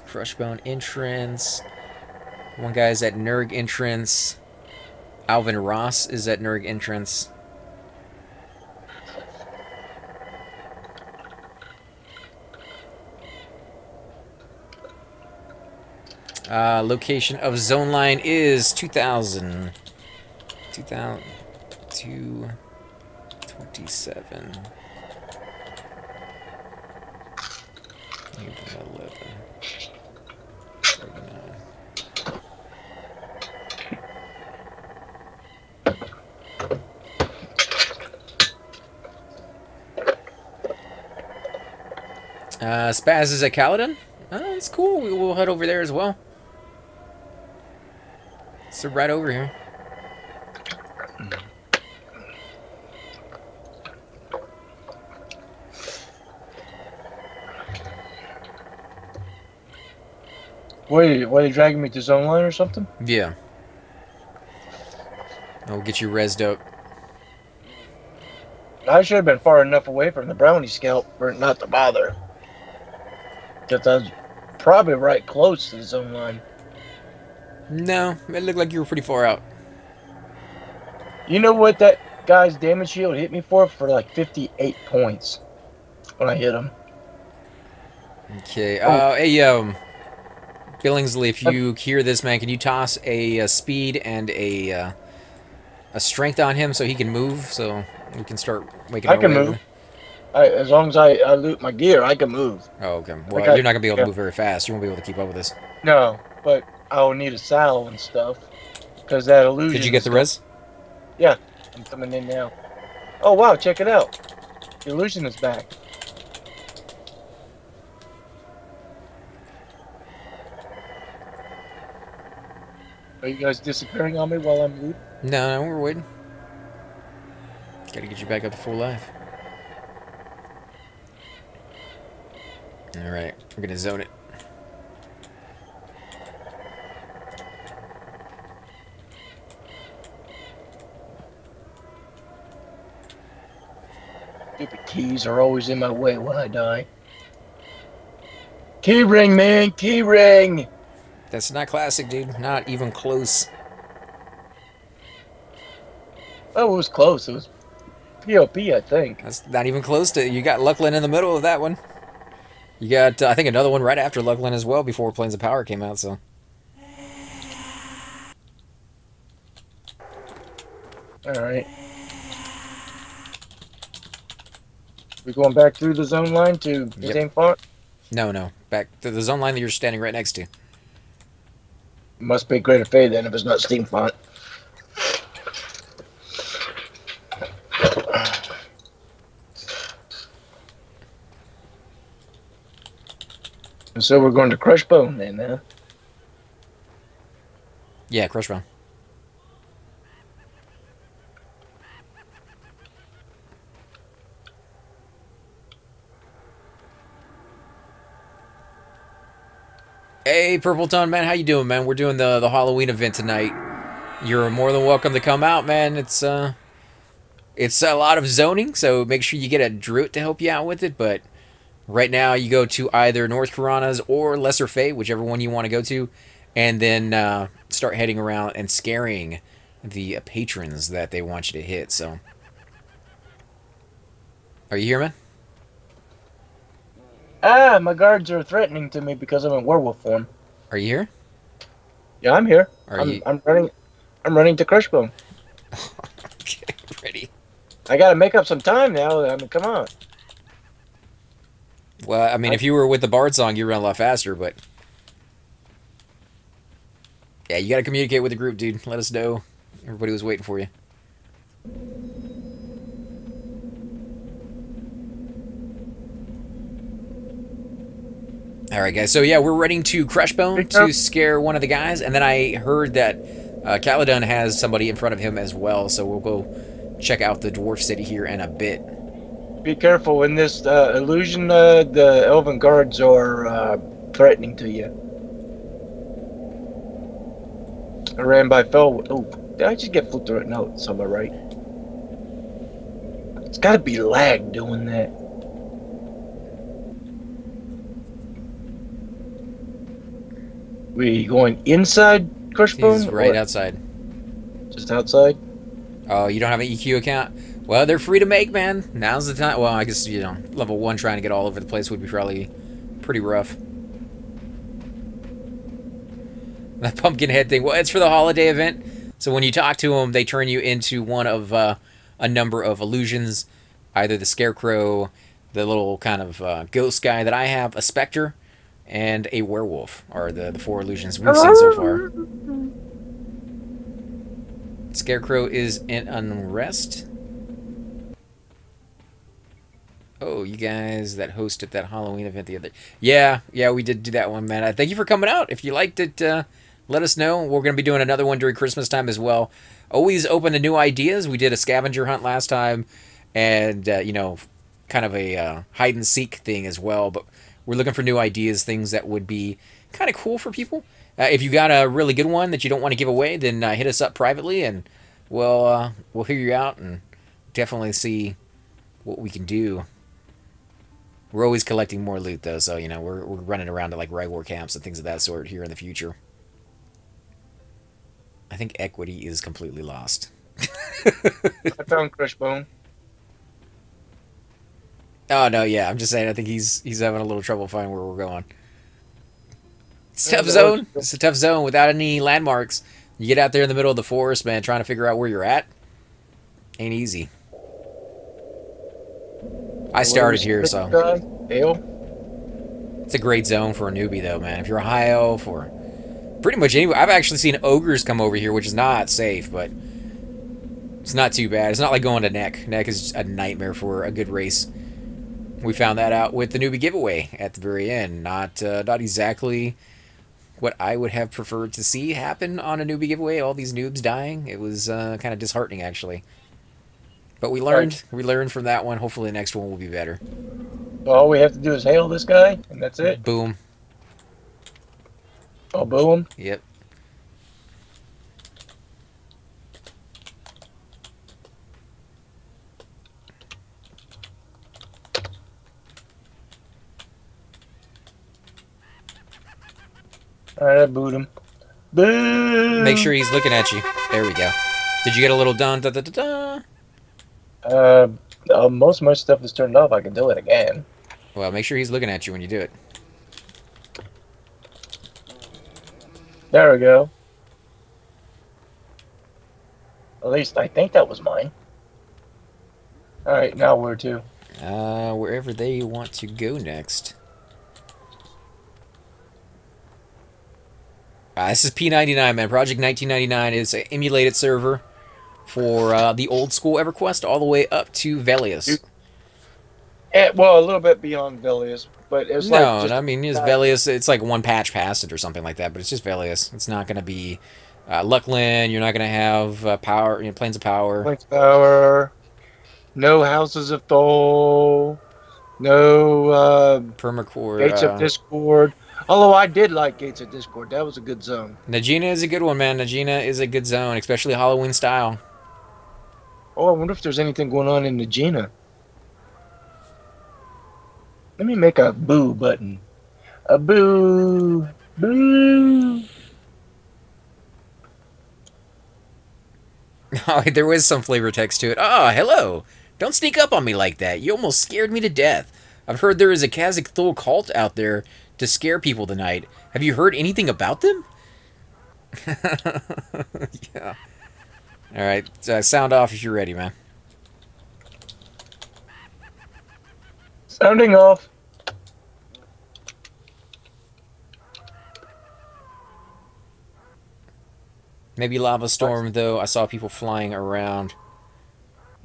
Crushbone entrance. One guy's at Nerg entrance. Alvin Ross is at Nerg entrance. Location of zone line is 2000. 227. 11. 39. Spaz is at Caledon. That's cool. We'll head over there as well. So right over here.
What are you dragging me to zone line or something?
Yeah. I'll get you rezzed up.
I should have been far enough away from the brownie scalp for it not to bother. Because I was probably right close to the zone line.
No, it looked like you were pretty far out.
You know what that guy's damage shield hit me for? For like 58 points when I hit him.
Okay. Hey, Billingsley, if you hear this, man, can you toss a speed and a strength on him so he can move, so we can start making.
I can move. As long as I loot my gear, I can move.
Oh, okay. Well, you're not gonna be able to move very fast. You won't be able to keep up with this.
No, but I'll need a saddle and stuff because that illusion.
Did you get the res?
Yeah, I'm coming in now. Oh wow, check it out. The illusion is back. Are you guys disappearing on me while I'm looting?
No, we're waiting. Gotta get you back up to full life. Alright, we're gonna zone it.
Stupid keys are always in my way when I die. Key ring, man! Key ring!
That's not classic, dude. Not even close.
Oh, it was close. It was POP, I think.
That's not even close to... You got Luckland in the middle of that one. You got, I think, another one right after Luckland as well before Plains of Power came out, so...
Alright. We going back through the zone line to the same font?
No. Back to the zone line that you're standing right next to.
Must be Greater Fade then if it's not Steam font. And so we're going to Crushbone then, huh?
Yeah, Crushbone. Hey, Purple Tone, man, how you doing, man? We're doing the Halloween event tonight. You're more than welcome to come out, man. It's a lot of zoning, so make sure you get a Druid to help you out with it, but right now you go to either North Piranhas or Lesser Fate, whichever one you want to go to, and then start heading around and scaring the patrons that they want you to hit, so. Are you here, man?
Ah, my guards are threatening to me because I'm in werewolf form.
Are you here?
Yeah, I'm here.
I'm
running to Crushbone.
Okay, ready.
I gotta make up some time now. I mean, come on.
Well, I mean, if you were with the Bard song, you'd run a lot faster, but... Yeah, you gotta communicate with the group, dude. Let us know. Everybody was waiting for you. Alright, guys. So, yeah, we're running to Crushbone to scare one of the guys. And then I heard that Caledon has somebody in front of him as well. So we'll go check out the Dwarf City here in a bit.
Be careful in this illusion. The Elven Guards are threatening to you. I ran by Fel. Oh, did I just get flipped through it? No, it's on my right. It's got to be lag doing that. We going inside Crushbone?
He's right outside.
Just outside?
Oh, you don't have an EQ account? Well, they're free to make, man. Now's the time. Well, I guess, you know, level 1 trying to get all over the place would be probably pretty rough. That pumpkin head thing. Well, it's for the holiday event. So when you talk to them, they turn you into one of a number of illusions. Either the Scarecrow, the little kind of ghost guy that I have, a Spectre, and a werewolf are the 4 illusions we've seen so far. Scarecrow is in unrest. Oh, you guys that hosted that Halloween event the other... Yeah, we did do that one, man. Thank you for coming out. If you liked it, let us know. We're going to be doing another one during Christmas time as well. Always open to new ideas. We did a scavenger hunt last time, and, you know, kind of a hide-and-seek thing as well. But we're looking for new ideas, things that would be kind of cool for people. If you got a really good one that you don't want to give away, then hit us up privately, and we'll hear you out and definitely see what we can do. We're always collecting more loot, though, so, you know, we're running around to, like, Rygor camps and things of that sort here in the future. I think Equity is completely lost.
I found Crushbone.
Oh, no, yeah, I'm just saying, I think he's having a little trouble finding where we're going. It's a tough zone. It's a tough zone without any landmarks. You get out there in the middle of the forest, man, trying to figure out where you're at. Ain't easy. I started here, so... It's a great zone for a newbie, though, man. If you're a high elf or... Pretty much anywhere. I've actually seen ogres come over here, which is not safe, but... It's not too bad. It's not like going to Neck. Neck is a nightmare for a good race. We found that out with the newbie giveaway at the very end. Not exactly what I would have preferred to see happen on a newbie giveaway. All these noobs dying. It was kind of disheartening, actually. But we learned. We learned from that one. Hopefully the next one will be better.
All we have to do is hail this guy, and that's it?
Boom.
Oh, boom?
Yep.
Alright, I booed him. Boom!
Make sure he's looking at you. There we go. Did you get a little dun da da da da?
Most of my stuff is turned off. I can do it again.
Well, make sure he's looking at you when you do it.
There we go. At least I think that was mine. Alright, now where to?
Wherever they want to go next. This is P99, man. Project 1999 is an emulated server for the old school EverQuest all the way up to Velius.
Well, a little bit beyond Velius, but it's like...
No, I mean, it's Velius. It's like one patch past it or something like that, but it's just Velius. It's not going to be Luckland. You're not going to have power, Plains of Power.
Plains of Power. No Houses of Thol. No
Permacore.
Gates of Discord. Although I did like Gates of Discord. That was a good zone.
Najina is a good one, man. Najina is a good zone, especially Halloween style.
Oh, I wonder if there's anything going on in Najina. Let me make a boo button. A boo. Boo.
Oh, there was some flavor text to it. Oh, hello. Don't sneak up on me like that. You almost scared me to death. I've heard there is a Khazak Thul cult out there to scare people tonight. Have you heard anything about them? Yeah. Alright, sound off if you're ready, man.
Sounding off.
Maybe Lava Storm, though. I saw people flying around.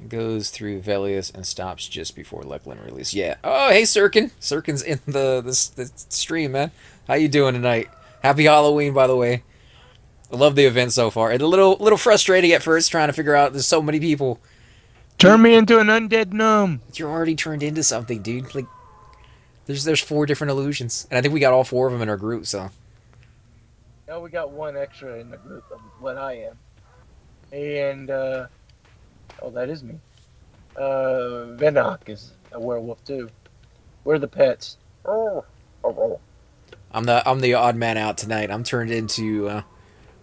It goes through Velius and stops just before Leckland release. Yeah. Oh, hey, Sirkin. Sirkin's in the stream, man. How you doing tonight? Happy Halloween, by the way. I love the event so far. It's a little frustrating at first, trying to figure out there's so many people.
Turn me into an undead gnome.
You're already turned into something, dude. Like, there's 4 different illusions, and I think we got all 4 of them in our group. So.
Now we got 1 extra in the group of what I am, and oh, that is me. Venok is a werewolf too. We're the pets. Oh.
I'm the odd man out tonight. I'm turned into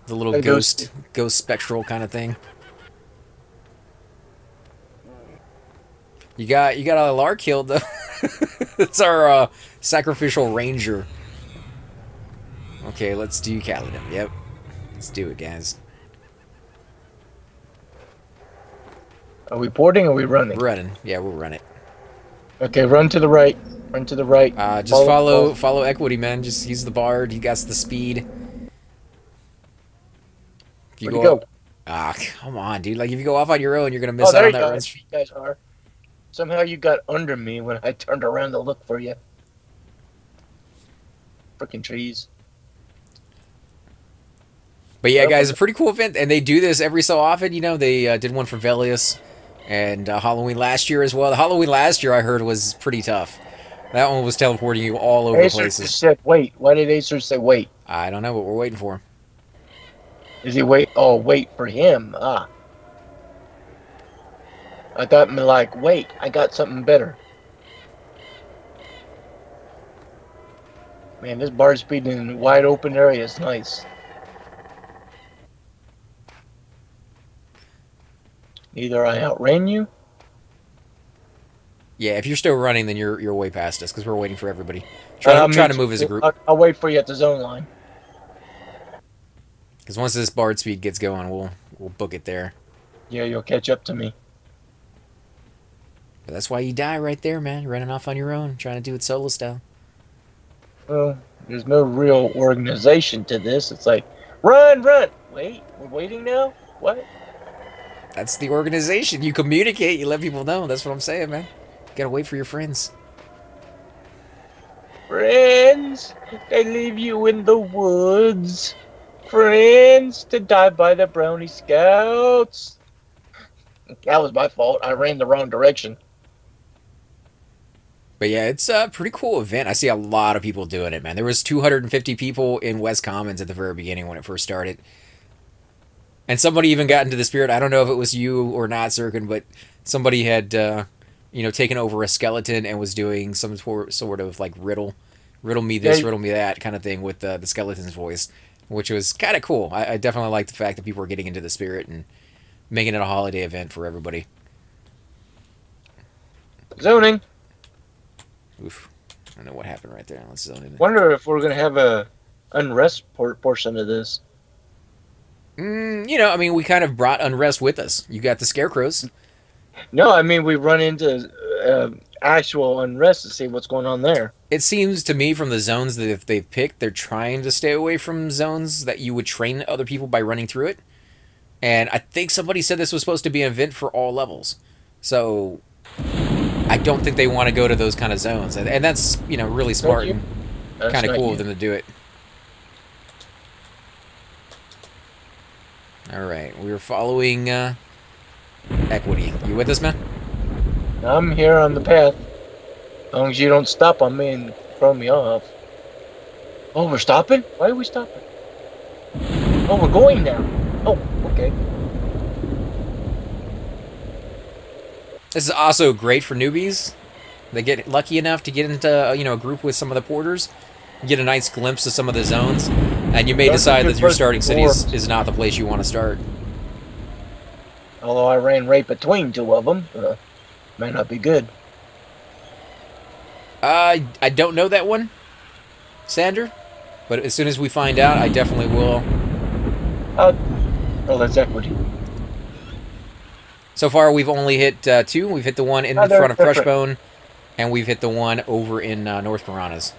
the little ghost spectral kind of thing. You got a Lar killed though. It's our sacrificial ranger. Okay, let's do Kaladin. Yep, let's do it, guys.
Are we porting or are we running?
Running. Yeah, we'll run it.
Okay, run to the right. Run to the right.
Just follow Equity, man. Just he's the bard. He got the speed. If you
go.
Ah, come on, dude. Like if you go off on your own, you're gonna miss out on that run.
You guys are. Somehow you got under me when I turned around to look for you. Freaking trees.
But yeah, guys, a pretty cool event, and they do this every so often. You know, they did one for Velius and Halloween last year as well. The Halloween last year I heard was pretty tough. That one was teleporting you all over places.
Acer said wait. Why did Acer say wait?
I don't know, but we're waiting for him.
Is he wait? Oh, wait for him. Ah. I thought like, wait, I got something better. Man, this bar speed in a wide open area is nice. Either I outran you.
Yeah, if you're still running, then you're way past us because we're waiting for everybody. Trying to move as a group.
I'll wait for you at the zone line.
Because once this bard speed gets going, we'll book it there.
Yeah, you'll catch up to me.
But that's why you die right there, man. You're running off on your own, trying to do it solo style.
Well, there's no real organization to this. It's like, run, run. Wait, we're waiting now? What?
That's the organization. You communicate. You let people know. That's what I'm saying, man. You gotta wait for your friends.
Friends, they leave you in the woods. Friends, to die by the brownie scouts. That was my fault. I ran the wrong direction.
But yeah, it's a pretty cool event. I see a lot of people doing it, man. There was 250 people in West Commons at the very beginning when it first started. And somebody even got into the spirit. I don't know if it was you or not, Sirkin, but somebody had, taken over a skeleton and was doing some sort of like riddle me this, riddle me that kind of thing with the skeleton's voice, which was kind of cool. I definitely like the fact that people were getting into the spirit and making it a holiday event for everybody.
Zoning.
Oof. I don't know what happened right there. Let's zone in.
Wonder if we're going to have a unrest portion of this.
We kind of brought unrest with us. You got the scarecrows.
No, I mean, we run into actual unrest to see what's going on there.
It seems to me from the zones that if they've picked, they're trying to stay away from zones that you would train other people by running through it. And I think somebody said this was supposed to be an event for all levels. So I don't think they want to go to those kind of zones. And that's, really smart and kind of cool of them to do it. Alright, we're following Equity. You with us, man?
I'm here on the path. As long as you don't stop on me and throw me off. Oh, we're stopping? Why are we stopping? Oh, we're going now. Oh, okay.
This is also great for newbies. They get lucky enough to get into a group with some of the porters. Get a nice glimpse of some of the zones. And you may decide that your starting city is not the place you want to start.
Although I ran right between two of them. Might not be good.
I don't know that one, Sander. But as soon as we find out, I definitely will.
Oh, that's Equity.
So far, we've only hit 2. We've hit the one in front of Crushbone and we've hit the one over in North Piranhas.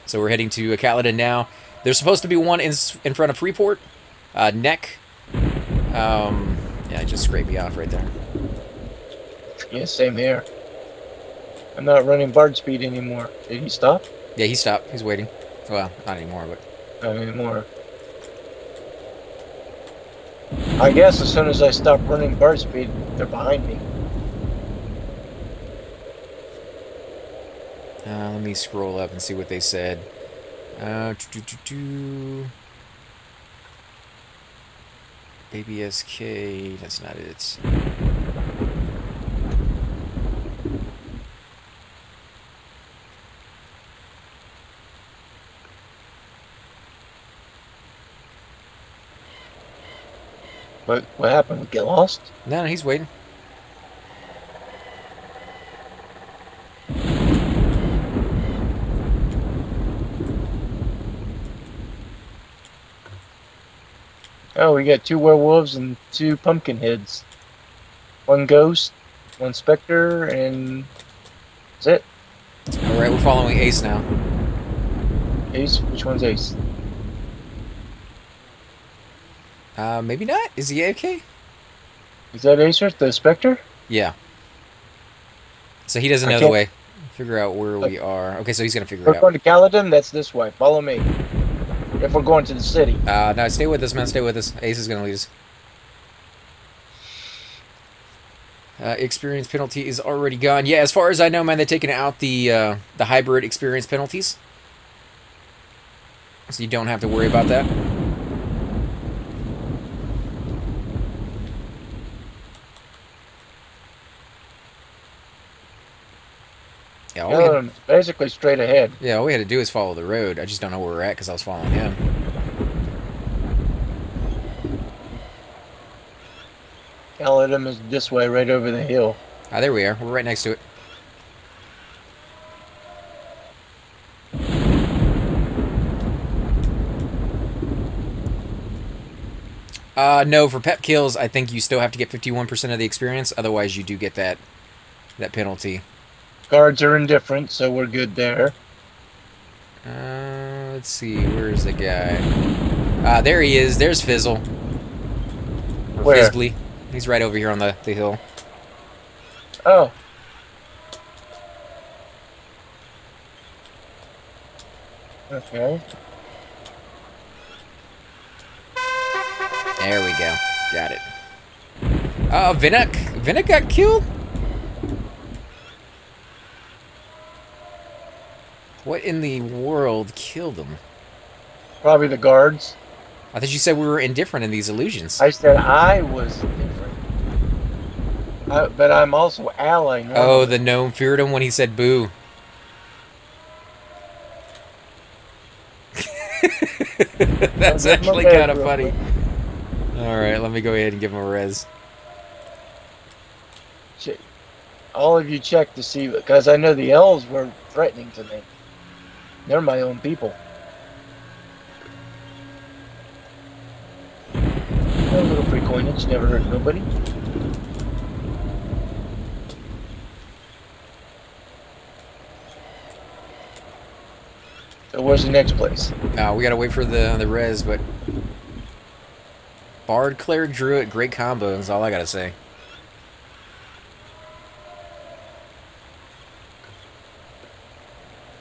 So we're heading to Caledon now. There's supposed to be one in front of Freeport. Neck. Yeah, it just scraped me off right there.
Yeah, same here. I'm not running Bard speed anymore. Did he stop?
Yeah, he stopped. He's waiting. Well, not anymore, but...
Not anymore. I guess as soon as I stop running Bard speed, they're behind me.
Let me scroll up and see what they said. ABSK, that's not it.
What happened? We get lost?
No, he's waiting.
Oh, we got 2 werewolves and 2 pumpkin heads. 1 ghost, 1 specter, and that's it.
Alright, we're following Ace now.
Ace? Which one's Ace?
Maybe not? Is he AFK?
Is that Acer, the specter?
Yeah. So he doesn't know the way. Figure out where we are. Okay, so he's gonna figure it out.
We're going to Caledon, that's this way. Follow me. If we're going to the city.
No, stay with us, man. Stay with us. Ace is gonna lead us. Experience penalty is already gone. Yeah, as far as I know, man, they've taken out the hybrid experience penalties. So you don't have to worry about that. Yeah,
basically straight ahead.
Yeah, all we had to do is follow the road. I just don't know where we're at because I was following him.
Caledon is this way, right over the hill.
Ah, there we are. We're right next to it. No, for pep kills, I think you still have to get 51% of the experience. Otherwise, you do get that penalty.
Guards are indifferent, so we're good there.
Let's see. Where's the guy? There he is. There's Fizzle. Or
Where?
Fizzly. He's right over here on the hill.
Oh. Okay.
There we go. Got it. Vinnock. Vinnock got killed? What in the world killed him?
Probably the guards.
I thought you said we were indifferent in these illusions.
I said I was indifferent. But I'm also ally. Normally.
Oh, the gnome feared him when he said boo. That's actually kind of funny. Alright, let me go ahead and give him a res.
All of you check to see, because I know the elves were threatening to me. They're my own people. A little free coinage, never hurt nobody. So where's the next place?
No, we gotta wait for the res, but... Bard, Cleric, Druid, great combo is all I gotta say.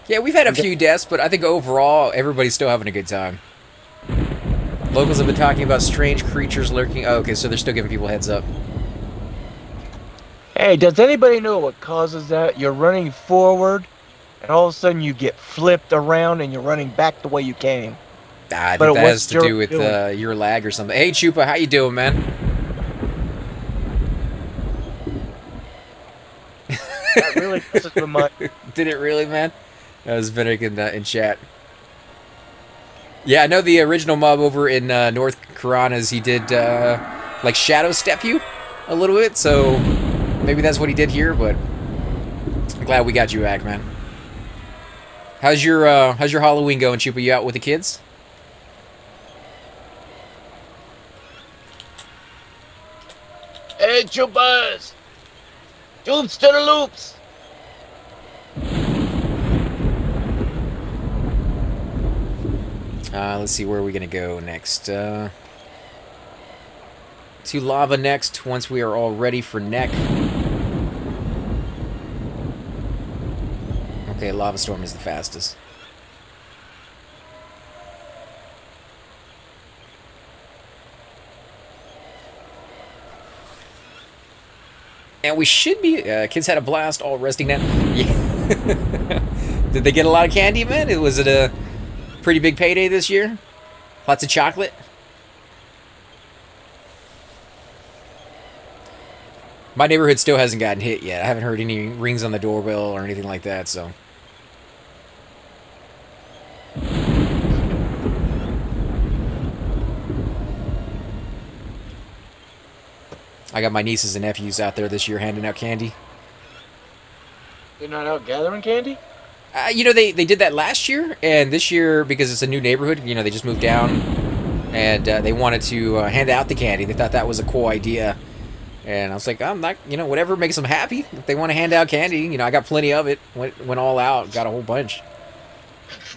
Yeah, we've had a few deaths, but I think overall, everybody's still having a good time. Locals have been talking about strange creatures lurking. Oh, okay, so they're still giving people heads up.
Hey, does anybody know what causes that? You're running forward, and all of a sudden you get flipped around, and you're running back the way you came.
I think that has to do with your lag or something. Hey, Chupa, how you doing, man?
That really messes with my...
Did it really, man? That was Vinnick in chat. Yeah, I know the original mob over in North Piranhas, he did, like, shadow step you a little bit, so maybe that's what he did here, but I'm glad we got you back, man. How's your Halloween going, Chupa? You out with the kids?
Hey, Chupas! Jumps to the loops!
Let's see, where are we going to go next? To lava next, once we are all ready for neck. Okay, lava storm is the fastest. And we should be... kids had a blast, all resting now. Yeah. Did they get a lot of candy, man? Was it a pretty big payday this year? Lots of chocolate? My neighborhood still hasn't gotten hit yet. I haven't heard any rings on the doorbell or anything like that, so... I got my nieces and nephews out there this year handing out candy.
You're not out gathering candy?
You know, they did that last year, and this year, because it's a new neighborhood, you know, they just moved down, and they wanted to hand out the candy. They thought that was a cool idea, and I was like, I'm not, you know, whatever makes them happy. If they want to hand out candy, you know, I got plenty of it. Went all out, got a whole bunch.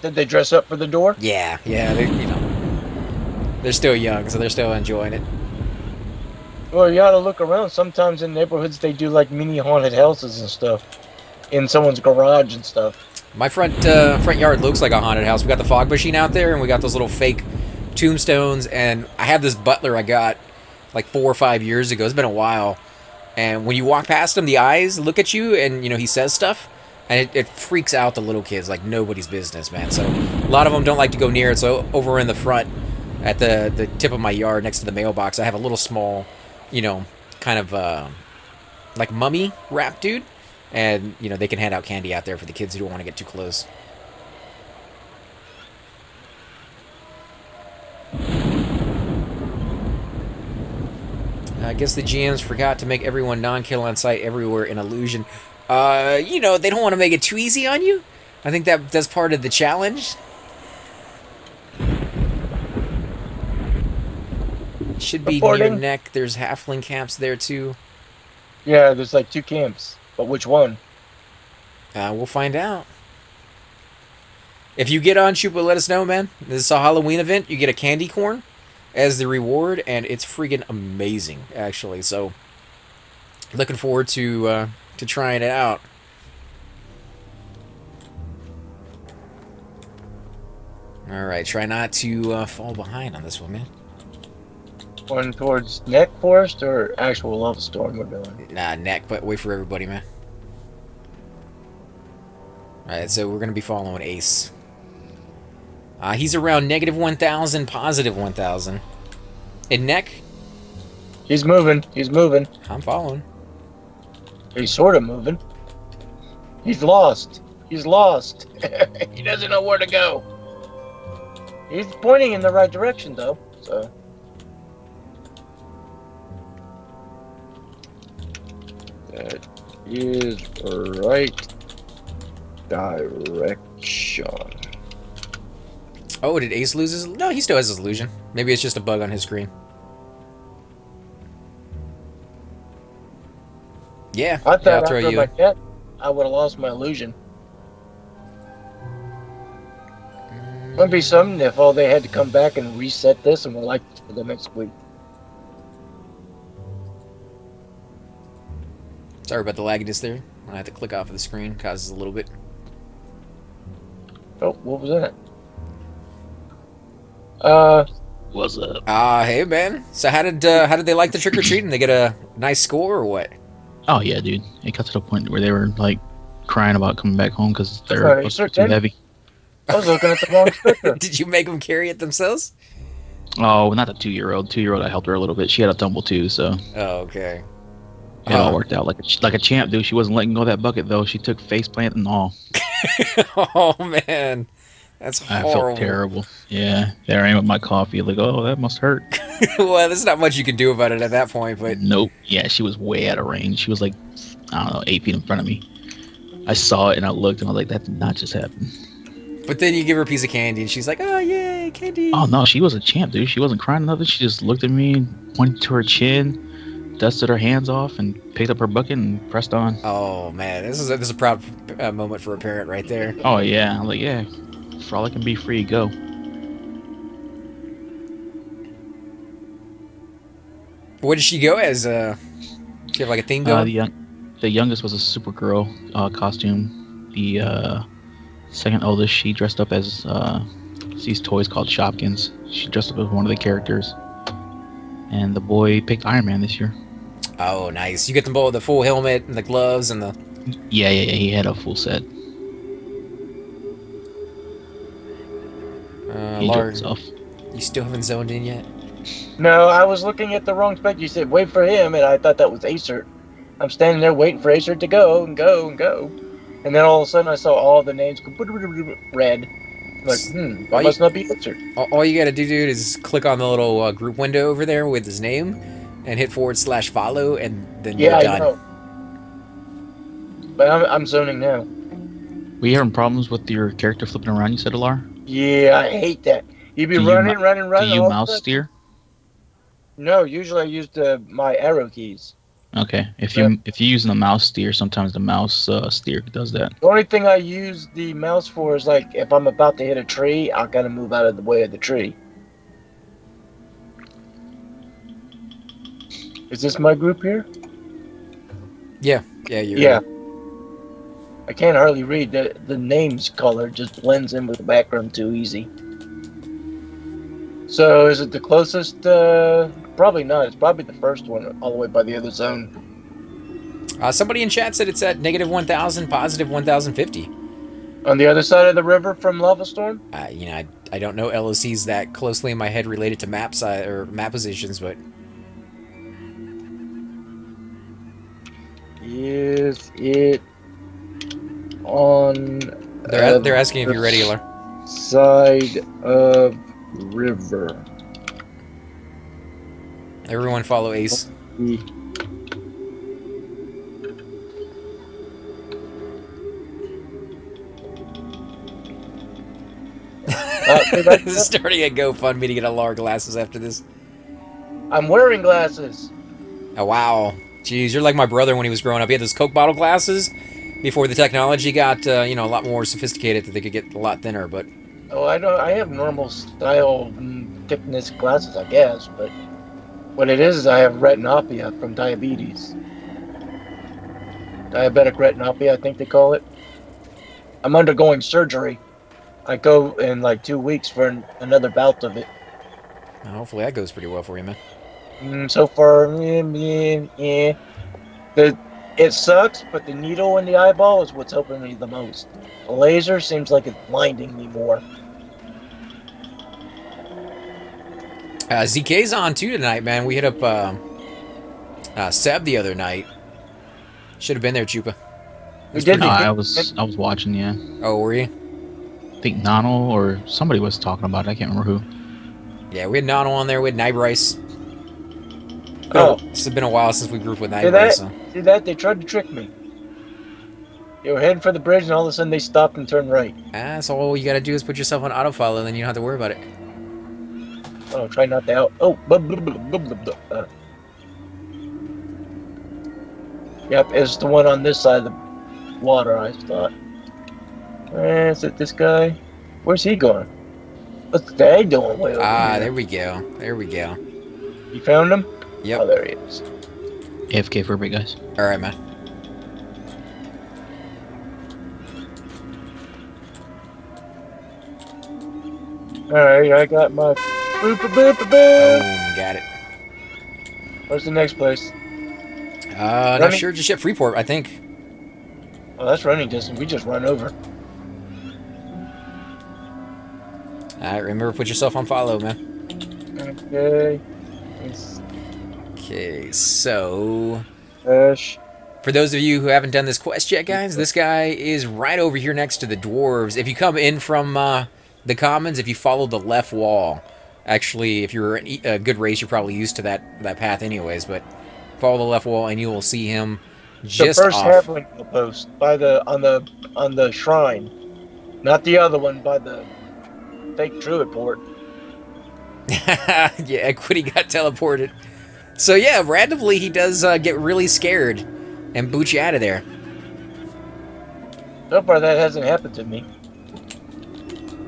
Did they dress up for the door?
Yeah, they, you know, they're still young, so they're still enjoying it.
Well, you ought to look around. Sometimes in neighborhoods they do like mini haunted houses and stuff in someone's garage and stuff.
My front yard looks like a haunted house. We got the fog machine out there, and we got those little fake tombstones. And I have this butler I got like 4 or 5 years ago. It's been a while. And when you walk past him, the eyes look at you, and you know he says stuff, and it freaks out the little kids like nobody's business, man. So a lot of them don't like to go near it. So over in the front, at the tip of my yard, next to the mailbox, I have a little small, you know, kind of like mummy wrap dude. And, you know, they can hand out candy out there for the kids who don't want to get too close. I guess the GMs forgot to make everyone non-kill on site everywhere an illusion. You know, they don't want to make it too easy on you. I think that's part of the challenge. Should be near neck. There's halfling camps there, too.
Yeah, there's like 2 camps. But which one?
We'll find out. If you get on Chupa, let us know, man. This is a Halloween event. You get a candy corn as the reward, and it's freaking amazing, actually. So, looking forward to trying it out. All right, try not to fall behind on this one, man.
Going towards neck forest or actual lava storm we're doing?
Nah, neck, but wait for everybody, man. Alright, so we're going to be following Ace. He's around negative 1,000, positive 1,000. In neck?
He's moving. He's moving.
I'm following.
He's sort of moving. He's lost. He's lost. He doesn't know where to go. He's pointing in the right direction, though, so... That is right direction.
Oh, did Ace lose his... No, he still has his illusion. Maybe it's just a bug on his screen. Yeah,
I thought
I'll throw
after
you.
my cat, I would have lost my illusion. Wouldn't be something if all they had to come back and reset this and we're like for the next week.
Sorry about the lagginess there. I have to click off of the screen. Causes a little bit.
Oh, what was that?
What's up?
Hey man. So how did they like the trick or treating? They get a nice score or what?
Oh yeah, dude. It got to the point where they were like crying about coming back home because they're too heavy.
I was looking at the wrong sticker.
Did you make them carry it themselves?
Oh, not the 2-year-old. 2-year-old, I helped her a little bit. She had a tumble too, so.
Oh, okay.
It all worked out like a champ, dude. She wasn't letting go of that bucket though. She took face plant and all.
Oh man, that's horrible.
I felt terrible. Yeah, there I am with my coffee. Like, oh, that must hurt.
Well, there's not much you can do about it at that point, but
nope. Yeah, she was way out of range. She was like, I don't know, 8 feet in front of me. I saw it and I looked and I was like, that did not just happen.
But then you give her a piece of candy and she's like, oh yay, candy.
Oh no, she was a champ, dude. She wasn't crying or nothing. She just looked at me, pointed to her chin, dusted her hands off, and picked up her bucket and pressed on.
Oh man, this is a proud moment for a parent right there.
Oh yeah, I'm like, yeah, for all I can be free, go.
What did she go as? She have like a theme going?
The youngest was a Supergirl costume. The second oldest, she dressed up as these toys called Shopkins. She dressed up as one of the characters. And the boy picked Iron Man this year.
Oh, nice. You get them both, the full helmet and the gloves and the...
Yeah. He had a full set.
Lars, you still haven't zoned in yet?
No, I was looking at the wrong spec. You said wait for him, and I thought that was Acer. I'm standing there waiting for Acer to go and go and go. And then all of a sudden I saw all the names go red. I'm like, that must not be Acer.
All you gotta do, dude, is click on the little group window over there with his name and hit /follow, and then you're done. I know.
But I'm zoning now.
Were you having problems with your character flipping around, you said, Alar?
Yeah, I hate that. You'd be running.
Do you mouse steer?
No, usually I use my arrow keys.
Okay, if you're using the mouse steer, sometimes the mouse steer does that.
The only thing I use the mouse for is like if I'm about to hit a tree, I gotta move out of the way of the tree. Is this my group here?
Yeah, you're right.
I can't hardly read. The name's color just blends in with the background too easy. So is it the closest? Probably not. It's probably the first one all the way by the other zone.
Somebody in chat said it's at -1000, +1050.
On the other side of the river from Lava Storm?
I don't know LOCs that closely in my head related to map side or map positions, but...
Is it on...
They're asking if you're ready, Alar.
Side of river.
Everyone follow Ace. Starting a GoFundMe to get Alar glasses after this.
I'm wearing glasses.
Oh, wow. Jeez, you're like my brother when he was growing up. He had those Coke bottle glasses before the technology got, a lot more sophisticated that they could get a lot thinner, but...
Oh, I have normal style thickness glasses, I guess, but what it is I have retinopia from diabetes. Diabetic retinopia, I think they call it. I'm undergoing surgery. I go in like 2 weeks for another bout of it.
Hopefully that goes pretty well for you, man.
So far, yeah. It sucks, but the needle in the eyeball is what's helping me the most. The laser seems like it's blinding me more.
ZK's on too tonight, man. We hit up Seb the other night. Should have been there, Chupa.
No, I was watching, yeah.
Oh, were you?
I think Nano or somebody was talking about it. I can't remember who.
Yeah, we had Nano on there. We had Nybryce. It's been a while since we grouped with Nybryce.
See that? They tried to trick me. They were heading for the bridge, and all of a sudden they stopped and turned right.
So all you gotta do is put yourself on autofollow, and then you don't have to worry about it.
Oh, try not to out. Oh, blah, blah, blah, blah, blah, blah. Yep, it's the one on this side of the water, I thought. Is it this guy? Where's he going? What's they doing way over here?
There we go. There we go.
You found him?
Yep.
Oh, there he is.
AFK for a bit, guys.
Alright, man.
Alright, I got my... Boom,
got it.
Where's the next place?
Not sure. Just at Freeport, I think.
Oh, that's running distance. We just run over.
Alright, remember, put yourself on follow, man.
Okay.
Okay, so...
Gosh.
For those of you who haven't done this quest yet, guys, this guy is right over here next to the dwarves. If you come in from the commons, if you follow the left wall, actually, if you're a good race, you're probably used to that path anyways, but follow the left wall and you will see him just
the first
off.
halfling post by on the shrine, not the other one by the fake druid port.
Yeah, Equity got teleported. So yeah, randomly he does get really scared and boot you out of there.
So far that hasn't happened to me.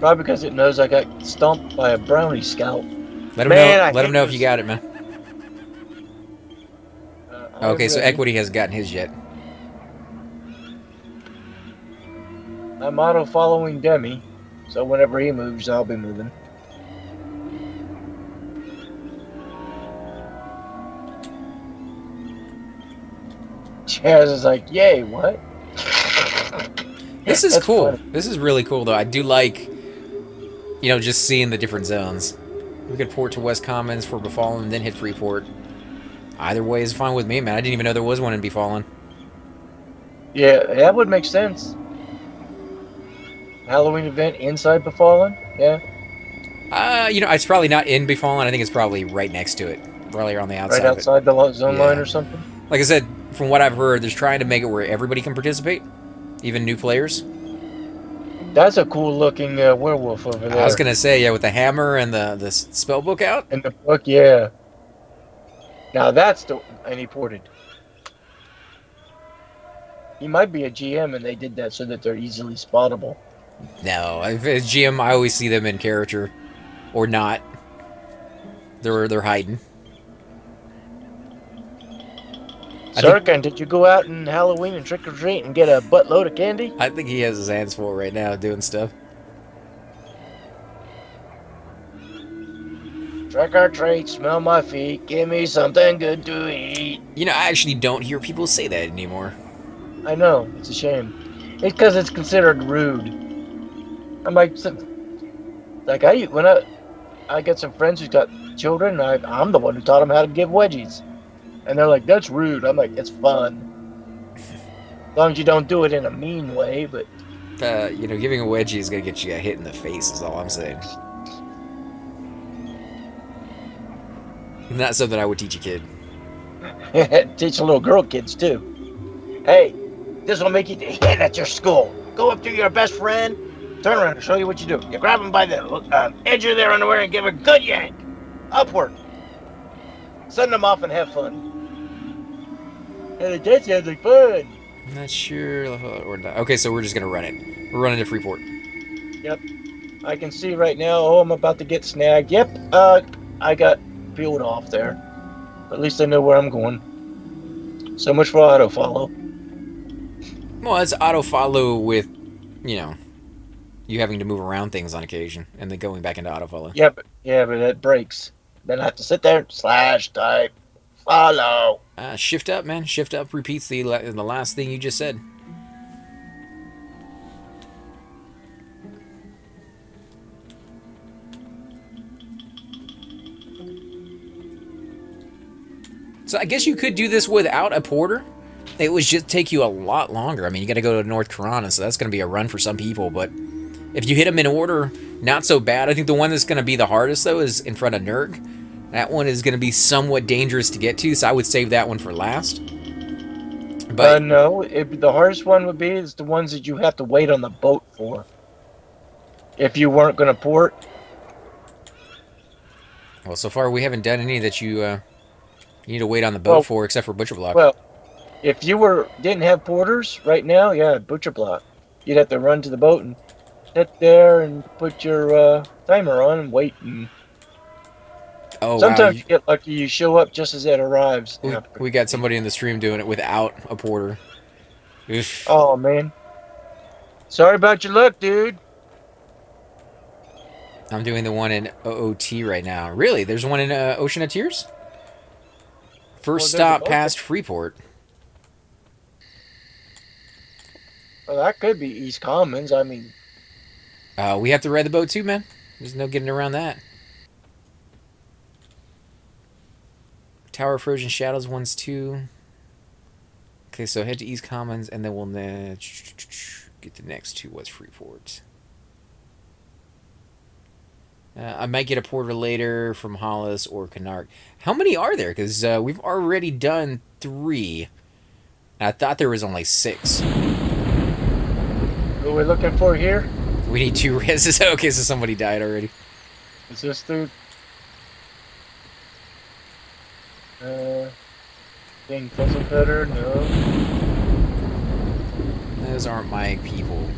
Probably because it knows I got stomped by a brownie scout.
Let him know if you got it, man. Okay, so
ready.
Equity hasn't gotten his yet.
I'm auto-following Demi, so whenever he moves, I'll be moving. Chaz is like, yay, what?
This is
That's
cool.
funny.
This is really cool, though. I do like, you know, just seeing the different zones. We could port to West Commons for Befallen, then hit Freeport. Either way is fine with me, man. I didn't even know there was one in Befallen.
Yeah, that would make sense. Halloween event inside Befallen? Yeah.
You know, it's probably not in Befallen. I think it's probably right next to it. Probably on the outside
Right outside the zone line or something?
Like I said, from what I've heard, they're trying to make it where everybody can participate, even new players.
That's a cool looking werewolf over there.
I was gonna say, yeah, with the hammer and the spell book out.
In the book, yeah. Now that's the... And he ported. He might be a GM and they did that so that they're easily spottable.
No, if it's GM, I always see them in character, or not. They're hiding.
Sirkin, did you go out in Halloween and trick or treat and get a buttload of candy?
I think he has his hands full right now doing stuff.
Trick or treat, smell my feet, give me something good to eat.
You know, I actually don't hear people say that anymore.
I know, it's a shame. It's because it's considered rude. I'm like, when I get some friends who's got children, I'm the one who taught them how to give wedgies. And they're like, that's rude. I'm like, it's fun. As long as you don't do it in a mean way, but...
You know, giving a wedgie is going to get you a hit in the face is all I'm saying. Not something I would teach a kid.
Teach the little girl kids, too. Hey, this will make you hit at your school. Go up to your best friend, turn around and show you what you do. You grab him by the edge of their underwear and give a good yank. Upward. Send them off and have fun. And that sounds like fun.
I'm not sure or not. Okay, so we're just gonna run it. We're running to Freeport.
Yep. I can see right now. Oh, I'm about to get snagged. Yep. I got peeled off there. But at least I know where I'm going. So much for auto follow.
Well, it's auto follow with, you know, you having to move around things on occasion and then going back into auto follow.
Yeah, but that breaks. Then I have to sit there / type follow.
Shift up, man. Shift up repeats the last thing you just said. So I guess you could do this without a porter. It would just take you a lot longer. I mean, you got to go to North Corona, so that's going to be a run for some people. But if you hit them in order, not so bad. I think the one that's going to be the hardest, though, is in front of Nurg. That one is going to be somewhat dangerous to get to, so I would save that one for last. But
no, the hardest one would be is the ones that you have to wait on the boat for. If you weren't going to port.
Well, so far we haven't done any that you need to wait on the boat for, except for Butcher Block.
Well, if you didn't have porters right now, yeah, Butcher Block. You'd have to run to the boat and sit there and put your timer on and wait. And sometimes you get lucky. You show up just as it arrives.
We got somebody in the stream doing it without a porter. Oof.
Oh, man. Sorry about your luck, dude.
I'm doing the one in OOT right now. Really? There's one in Ocean of Tears? First stop past Freeport.
Well, that could be East Commons. I mean...
we have to ride the boat too, man. There's no getting around that. Tower of Frozen Shadows, one's 2. Okay, so head to East Commons, and then we'll get the next 2. What's Freeport? I might get a porter later from Hollis or Canark. How many are there? Because we've already done 3. And I thought there was only 6.
Who are we looking for here?
We need 2 reses. Okay, so somebody died already.
Is this dude? King Fizzlecutter? No.
Those aren't my people.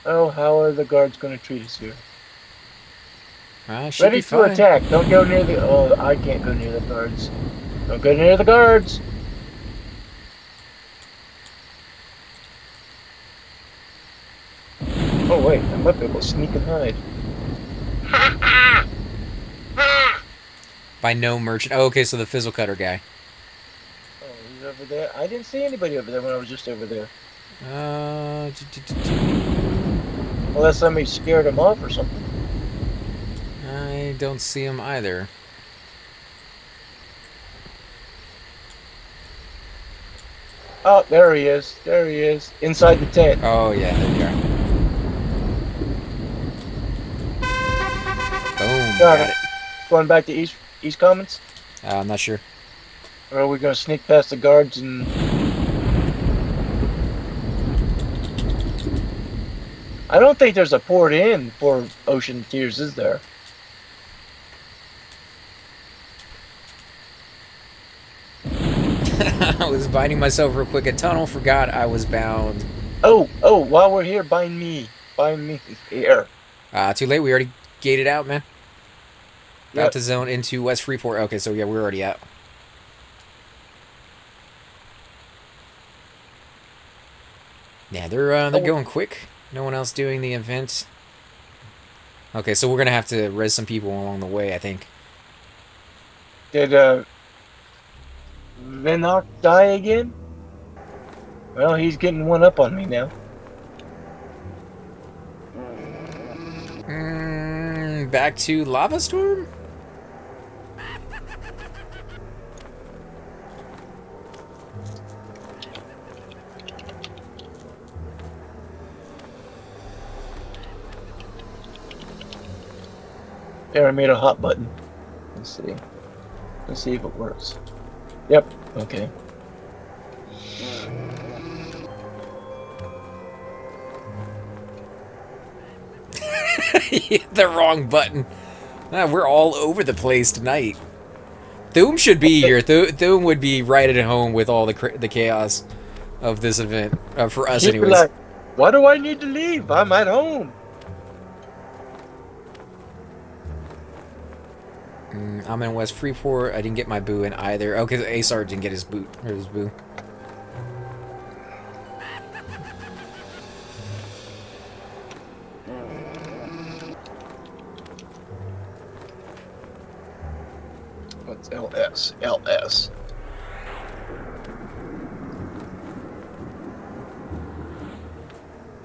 Oh, how are the guards going to treat us here?
Should
Ready
be
to
fine.
attack. Don't go near the... Oh, I can't go near the guards. Don't go near the guards. Oh, wait. I might be able to sneak and hide.
By no merchant. Oh, okay, so the fizzle cutter guy.
Oh, he's over there. I didn't see anybody over there when I was just over there. Unless somebody scared him off or something.
I don't see him either.
Oh, there he is. There he is. Inside the tent.
Oh, yeah, there you are. Boom, got it.
Going back to East Commons?
I'm not sure.
Or are we going to sneak past the guards and... I don't think there's a port in for Ocean Tears, is there?
I was binding myself real quick. A tunnel, forgot I was bound.
Oh, while we're here, bind me. Bind me here.
Too late. We already gated out, man. About
Yep.
to zone into West Freeport. Okay, so yeah, we're already out. Yeah, they're going quick. No one else doing the event. Okay, so we're gonna have to res some people along the way, I think.
Did Vinok die again? Well, he's getting one up on me now.
Back to Lava Storm?
There, I made a hot button. Let's see. Let's see if it works. Yep. Okay.
The wrong button. We're all over the place tonight. Thoom should be here. Thoom would be right at home with all the chaos of this event. For us,
He'd be
anyways.
like, why do I need to leave? I'm at home.
I'm in West Freeport. I didn't get my boo in either. Oh, because Asar didn't get his boot or his boo.
What's LS? LS.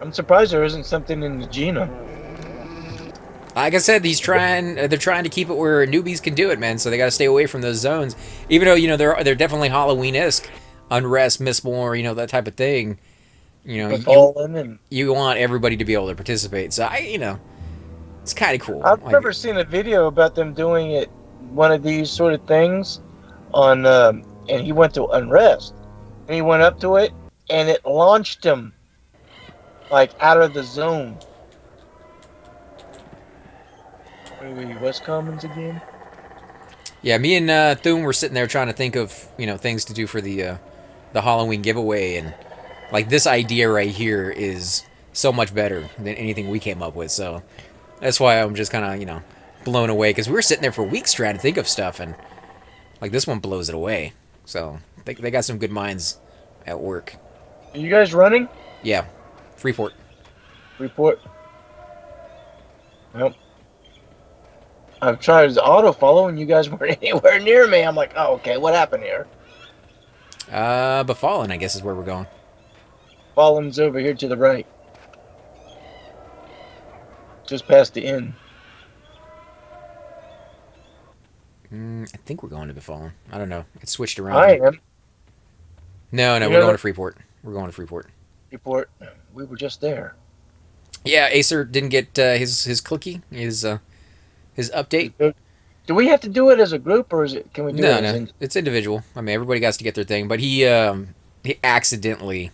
I'm surprised there isn't something in the Gina.
Like I said, they're trying to keep it where newbies can do it, man. So they got to stay away from those zones. Even though they're definitely Halloween-esque, unrest, Mistborn, that type of thing. You want everybody to be able to participate. So it's kind of cool.
I've never seen a video about them doing it, one of these sort of things, on and he went to unrest, and he went up to it, and it launched him like out of the zone. Where were you, West Commons again?
Yeah, me and Thoom were sitting there trying to think of things to do for the Halloween giveaway, and like this idea right here is so much better than anything we came up with. So that's why I'm just kind of blown away, because we were sitting there for weeks trying to think of stuff, and like this one blows it away. So they got some good minds at work.
Are you guys running?
Yeah, Freeport.
Report. Well, I've tried to auto follow and you guys weren't anywhere near me. I'm like, oh, okay, what happened here?
Befallen, I guess, is where we're going.
Fallen's over here to the right. Just past the inn.
I think we're going to Befallen. I don't know. It switched around.
I am.
No, we're going to Freeport. We're going to Freeport.
Report. We were just there.
Yeah, Acer didn't get his clicky, his update.
Do we have to do it as a group, or can we do it as
No, it's individual. I mean, everybody got to get their thing, but he accidentally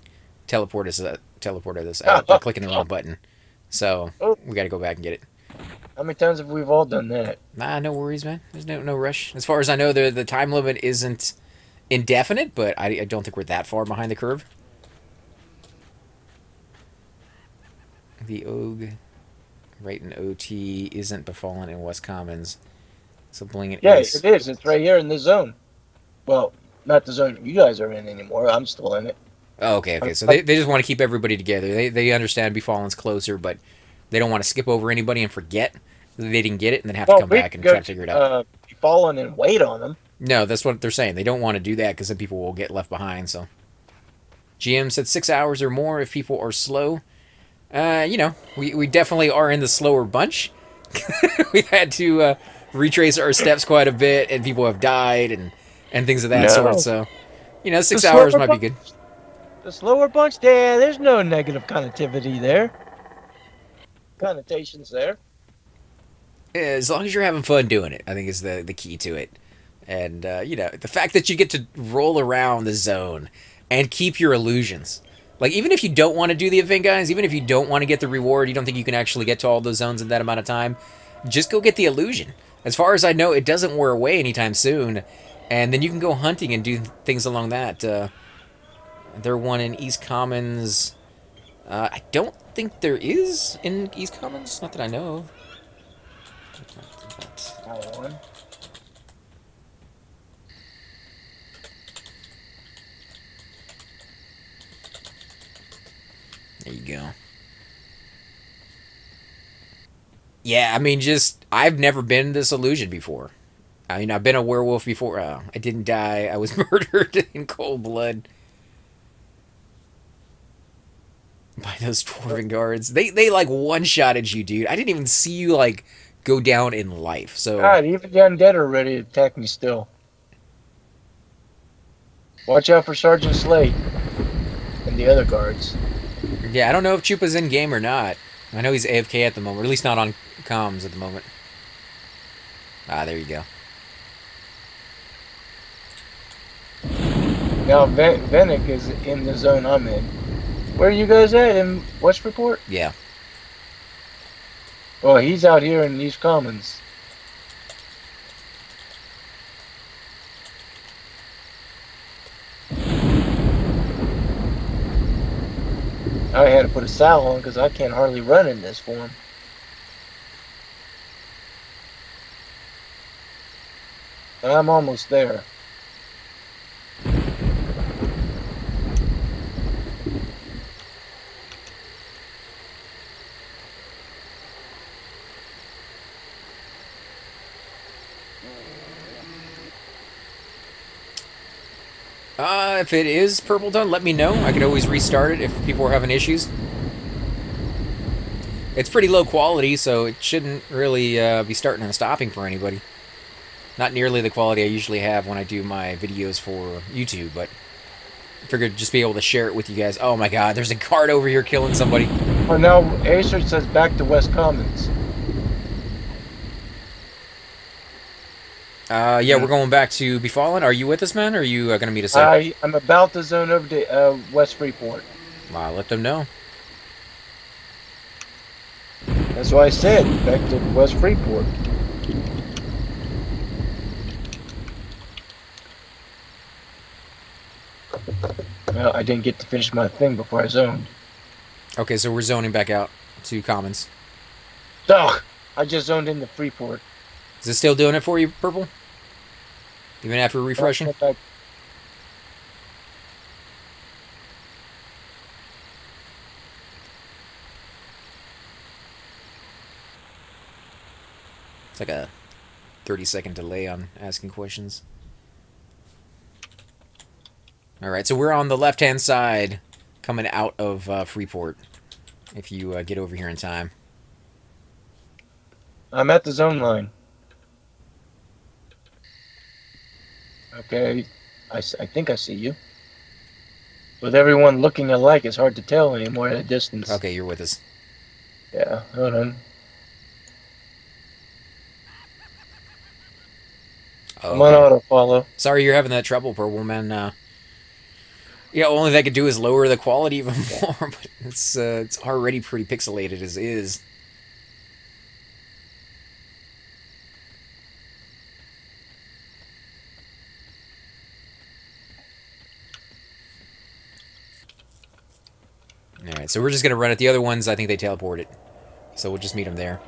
teleported us out by clicking the wrong button. So we got to go back and get it.
How many times have we all done that?
Nah, no worries, man. There's no rush. As far as I know, the time limit isn't indefinite, but I don't think we're that far behind the curve. The Og. Right in OT isn't befallen in West Commons. So bling it
Yeah,
is.
it is. It's right here in this zone. Well, not the zone you guys are in anymore. I'm still in it.
Oh, okay, okay. So they just want to keep everybody together. They understand Befallen's closer, but they don't want to skip over anybody and forget that they didn't get it and then have to
Well,
come
we
back
could
and
go
try to figure it out.
Fallen and wait on them.
No, that's what they're saying. They don't want to do that because then people will get left behind. So GM said 6 hours or more if people are slow. You know, we definitely are in the slower bunch. We've had to retrace our steps quite a bit, and people have died and things of that sort. So, you know, 6 hours might be good.
The slower bunch, there's no negative connotivity there. Connotations there.
As long as you're having fun doing it, I think is the key to it. And, you know, the fact that you get to roll around the zone and keep your illusions. Like, even if you don't want to do the event, guys, even if you don't want to get the reward, you don't think you can actually get to all those zones in that amount of time, just go get the illusion. As far as I know, it doesn't wear away anytime soon. And then you can go hunting and do things along that. There one in East Commons. I don't think there is in East Commons. Not that I know of. There you go. Yeah, I mean, I've never been this illusion before. I mean, I've been a werewolf before. I didn't die. I was murdered in cold blood by those dwarven guards. They like one-shotted you, dude. I didn't even see you, like, go down in life. So
God, even the undead are ready to attack me still. Watch out for Sergeant Slate and the other guards.
yeah, I don't know if Chupa's in game or not. I know he's AFK at the moment, or at least not on comms at the moment. Ah, there you go.
Now Venick is in the zone I'm in. Where are you guys at? In Westport?
Yeah.
Well, he's out here in East Commons. I had to put a saddle on because I can't hardly run in this form. But I'm almost there.
If it is purple done, let me know. I could always restart it if people are having issues. It's pretty low quality, so it shouldn't really be starting and stopping for anybody. Not nearly the quality I usually have when I do my videos for YouTube, but I figured just be able to share it with you guys. Oh my god, there's a guard over here killing somebody.
Oh, now Acer says back to West Commons.
Yeah, we're going back to Befallen. Are you with us, man? Or are you going to meet us there?
I'm about to zone over to West Freeport.
Let them know.
That's why I said back to West Freeport. Well, I didn't get to finish my thing before I zoned.
Okay, so we're zoning back out to Commons.
Ugh! I just zoned into Freeport.
Is it still doing it for you, Purple? Even after refreshing? It's like a 30-second delay on asking questions. Alright, so we're on the left-hand side coming out of Freeport, if you get over here in time.
I'm at the zone line. Okay, I think I see you. With everyone looking alike, it's hard to tell anymore at a distance.
Okay, you're with us.
Yeah, hold on.
Okay.
I'm on auto follow.
Sorry you're having that trouble, Purple, man. Yeah, only thing I could do is lower the quality even more, but it's already pretty pixelated as is. Alright, so we're just going to run it. The other ones, I think they teleported. So we'll just meet him there.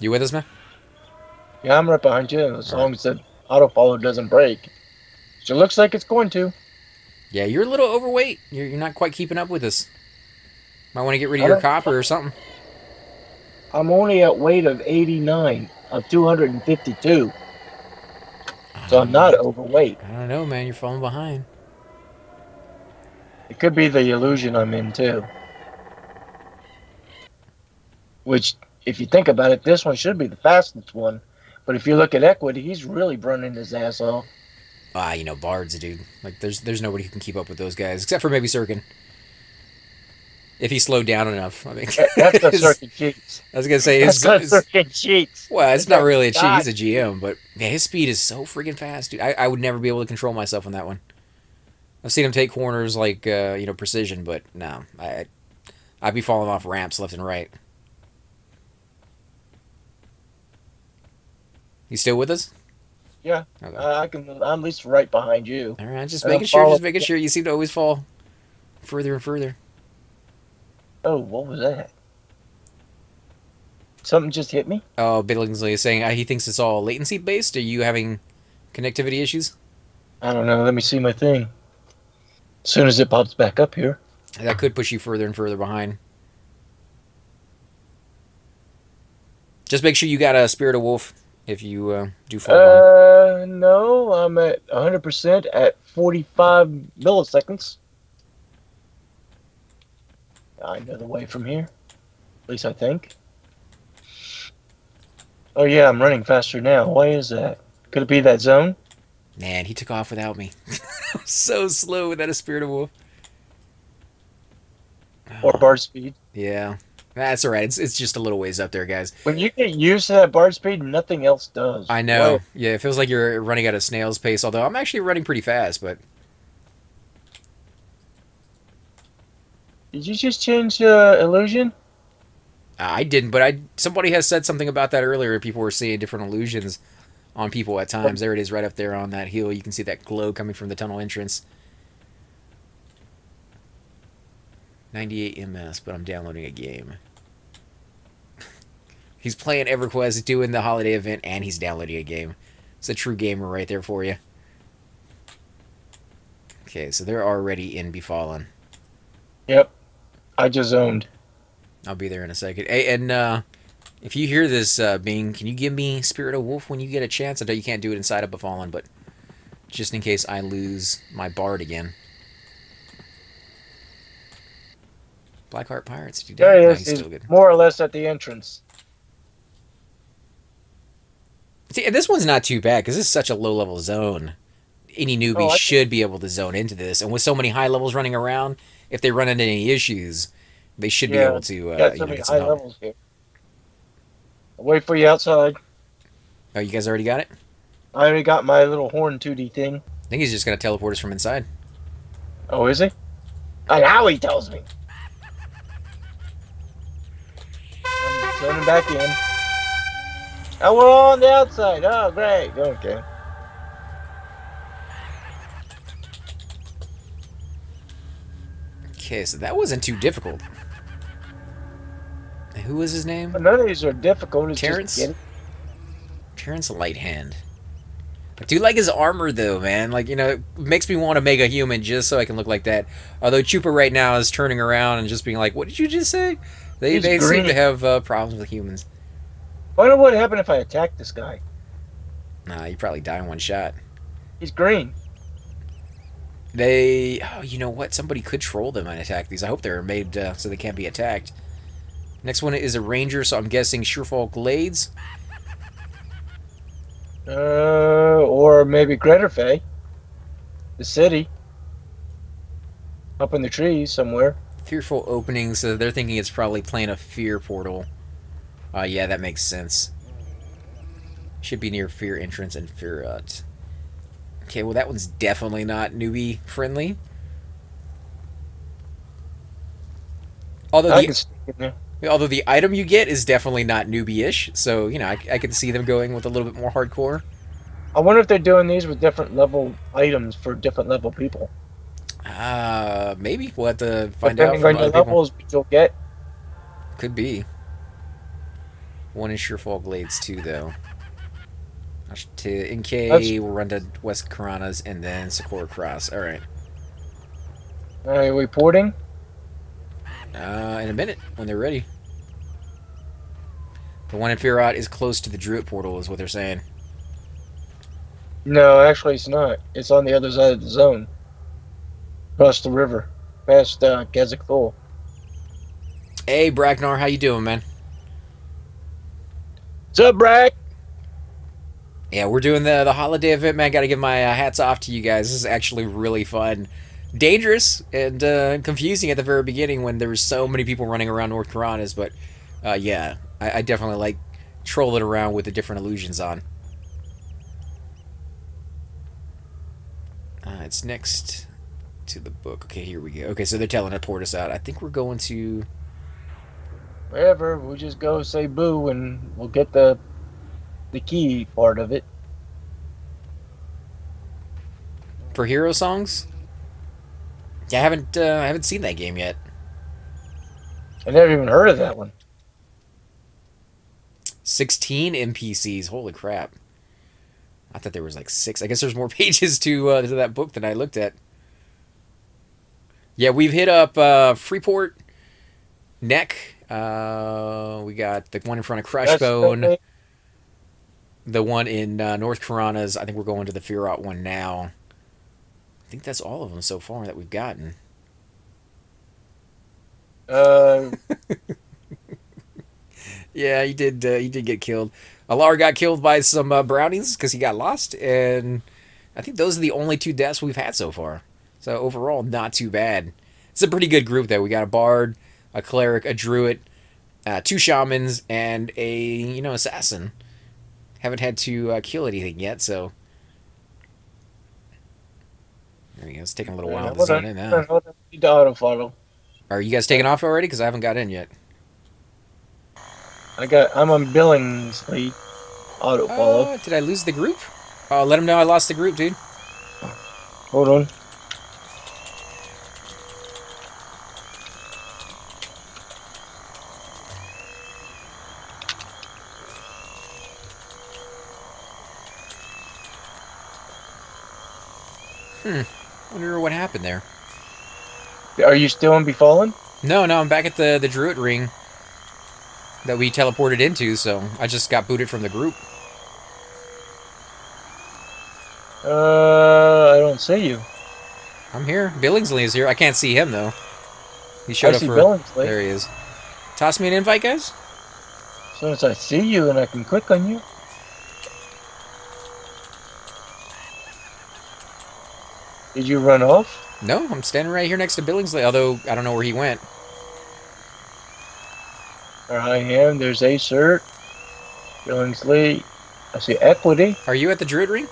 You with us, man?
Yeah, I'm right behind you, as
All
long as the auto-follow doesn't break. Which it looks like it's going to.
Yeah, you're a little overweight. You're not quite keeping up with us. Might want to get rid of your copper or something.
I'm only at weight of 89 of 252. So I'm not overweight.
I don't know, man. You're falling behind.
It could be the illusion I'm in, too. Which, if you think about it, this one should be the fastest one. But if you look at Equity, he's really running his ass off.
You know, bards, dude. Like, there's nobody who can keep up with those guys, except for maybe Sirkin. If he slowed down enough. I mean,
that's the Sirkin cheats.
I was gonna say
that's the Sirkin cheats.
Well, it's not really a cheat. He's a GM, but man, his speed is so freaking fast, dude. I would never be able to control myself on that one. I've seen him take corners like you know, precision, but no, I'd be falling off ramps left and right. You still with us?
Yeah,
okay.
I'm at least right behind you.
All right, just making sure. Just making sure. You seem to always fall further and further.
Oh, what was that? Something just hit me?
Oh, Billingsley is saying he thinks it's all latency based. Are you having connectivity issues?
I don't know. Let me see my thing. As soon as it pops back up here.
That could push you further and further behind. Just make sure you got a Spirit of Wolf if you do fall behind.
No, I'm at 100% at 45 milliseconds. I know the way from here. At least I think. Oh yeah, I'm running faster now. Why is that? Could it be that zone?
Man, he took off without me. So slow without a Spirit of Wolf.
Or bard speed.
Yeah. That's alright. It's just a little ways up there, guys.
When you get used to that bard speed, nothing else does.
I know.
Why?
Yeah, it feels like you're running at a snail's pace, although I'm actually running pretty fast, but...
Did you just change illusion?
I didn't, but somebody has said something about that earlier. People were seeing different illusions on people at times. There it is right up there on that hill. You can see that glow coming from the tunnel entrance. 98 MS, but I'm downloading a game. He's playing Everquest, doing the holiday event, and he's downloading a game. It's a true gamer right there for you. Okay, so they're already in Befallen.
Yep. I just zoned.
I'll be there in a second. Hey, and if you hear this, Bing, can you give me Spirit of Wolf when you get a chance? I know you can't do it inside of Befallen, but just in case I lose my bard again. Blackheart Pirates.
There he is.
He's still good.
More or less at the entrance.
See, and this one's not too bad because this is such a low-level zone. Any newbie should be able to zone into this, and with so many high levels running around, if they run into any issues, they should be able to.
Got so many high levels here. I'll wait for you outside.
Oh, you guys already got it?
I already got my little horn 2D thing.
I think he's just gonna teleport us from inside.
Oh, is he? Now he tells me. I'm zoning back in. Oh, we're on the outside. Oh, great. Okay.
Okay, so that wasn't too difficult. And who was his name?
None of these are difficult. It's
Terrence?
just
Terrence Lighthand. I do like his armor, though, man. Like, you know, it makes me want to make a human just so I can look like that. Although Chupa right now is turning around and just being like, what did you just say? They seem to have problems with humans.
I wonder what happened if I attacked this guy.
Nah, you probably die in one shot.
He's green.
Oh, you know what? Somebody could troll them and attack these. I hope they're made so they can't be attacked. Next one is a ranger, so I'm guessing Surefolk Glades.
Or maybe Gretafe. The city. Up in the trees somewhere.
Fearful openings, so they're thinking it's probably playing a fear portal. Yeah, that makes sense. Should be near Fear Entrance and Fear Okay, well that one's definitely not newbie friendly. Although the item you get is definitely not newbie-ish, so you know I can see them going with a little bit more hardcore.
I wonder if they're doing these with different level items for different level people.
Maybe we'll have to find out.
Depending on your levels, you'll get.
Could be. One is Surefall Glades, too, though. To NK, we'll run to West Karanas, and then Socorro Cross. Alright.
Alright, reporting?
In a minute, when they're ready. The one in Firot is close to the Druid portal, is what they're saying.
No, actually it's not. It's on the other side of the zone. Across the river. Past Gazak Thul.
Hey, Bracknar, how you doing, man?
What's up, Brack?
Yeah, we're doing the holiday event, man. Got to give my hats off to you guys. This is actually really fun. Dangerous and confusing at the very beginning when there were so many people running around North Karanas, but yeah, I definitely like trolling around with the different illusions on. It's next to the book. Okay, here we go. Okay, so they're telling to port us out. I think we're going to...
Wherever, we'll just go say boo and we'll get the key part of it.
For Hero Songs? Yeah, I haven't seen that game yet.
I never even heard of that one.
16 NPCs. Holy crap. I thought there was like 6. I guess there's more pages to that book than I looked at. Yeah, we've hit up Freeport, Neck. We got the one in front of Crashbone. The one in North Karanas. I think we're going to the Firot one now. I think that's all of them so far that we've gotten. Yeah, he did get killed. Alar got killed by some brownies because he got lost, and I think those are the only 2 deaths we've had so far. So overall, not too bad. It's a pretty good group, though. We got a bard, a cleric, a druid, 2 shamans, and a assassin. Haven't had to kill anything yet, so there we go. It's taking a little while to zone in now.
Auto-follow.
Are you guys taking off already? Because I haven't got in yet.
I'm on Billingsley. Auto-follow.
Did I lose the group? Oh, let him know I lost the group, dude.
Hold on.
Wonder what happened there.
Are you still in Befallen?
No, I'm back at the Druid ring that we teleported into, so I just got booted from the group.
I don't see you.
I'm here. Billingsley is here. I can't see him, though. He showed up for...
Billingsley.
There he is. Toss me an invite, guys.
As soon as I see you and I can click on you. Did you run off?
No, I'm standing right here next to Billingsley, although I don't know where he went.
There I am. There's Acert. Billingsley. I see Equity.
Are you at the Druid ring?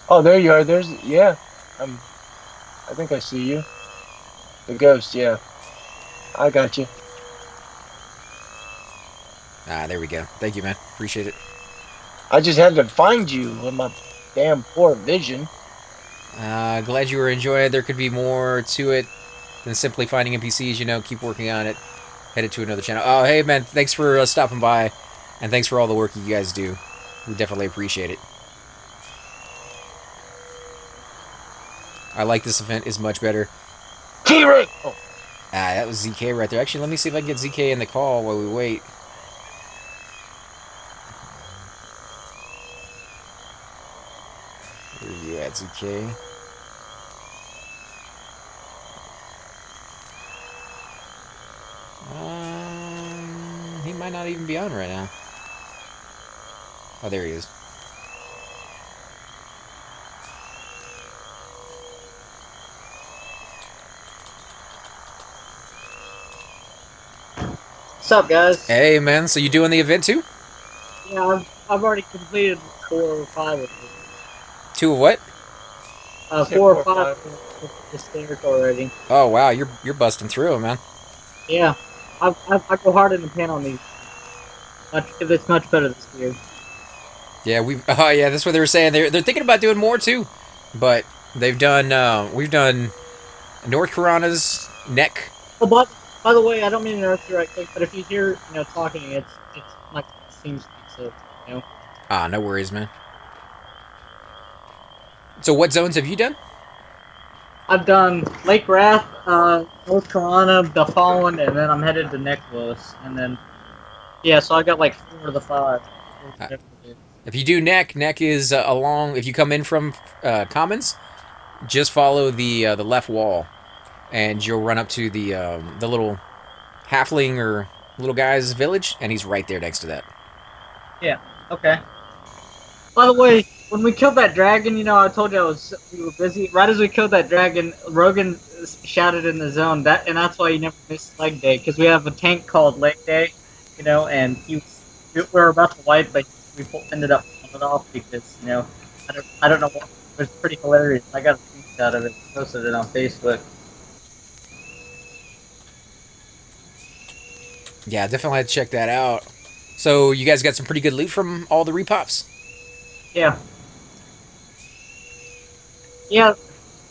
Oh, there you are. Yeah. I think I see you. The ghost, yeah. I got you.
Ah, there we go. Thank you, man. Appreciate it.
I just had to find you with my damn poor vision.
Glad you were enjoying it. There could be more to it than simply finding NPCs, keep working on it. Headed to another channel. Oh, hey, man, thanks for stopping by, and thanks for all the work you guys do. We definitely appreciate it. I like this event. Is much better.
Cleric! Oh.
That was ZK right there. Actually, let me see if I can get ZK in the call while we wait. Where are you at, ZK? He might not even be on right now. Oh, there he is.
What's up, guys?
Hey, man. So you doing the event too?
Yeah, I've already completed 4 or 5 of them.
2 of what?
4 or 5 of the stairs already.
Oh wow, you're busting through them, man.
Yeah, I go hard in the pan on these. It's much better this year.
Yeah, oh yeah, that's what they were saying. They're thinking about doing more too, but they've done we've done North Karanas, Neck.
Oh, but By the way, I don't mean to interrupt you right quick, but if you hear, talking, it's like it seems so, you know.
Ah, no worries, man. So what zones have you done?
I've done Lake Wrath, North Carolina, The Fallen, and then I'm headed to Nicholas, and then yeah, so I got like 4 of the 5.
Uh, if you do Neck is along. If you come in from Commons, just follow the left wall, and you'll run up to the little halfling or little guy's village, and he's right there next to that.
Yeah. Okay. By the way, when we killed that dragon, I told you we were busy. Right as we killed that dragon, Rogan shouted in the zone and that's why you never missed leg day because we have a tank called leg day, and we were about to wipe, but we ended up pulling it off because I don't know what, it was pretty hilarious. I got a screenshot of it, posted it on Facebook.
Yeah, definitely had to check that out. So you guys got some pretty good loot from all the repops?
Yeah. Yeah,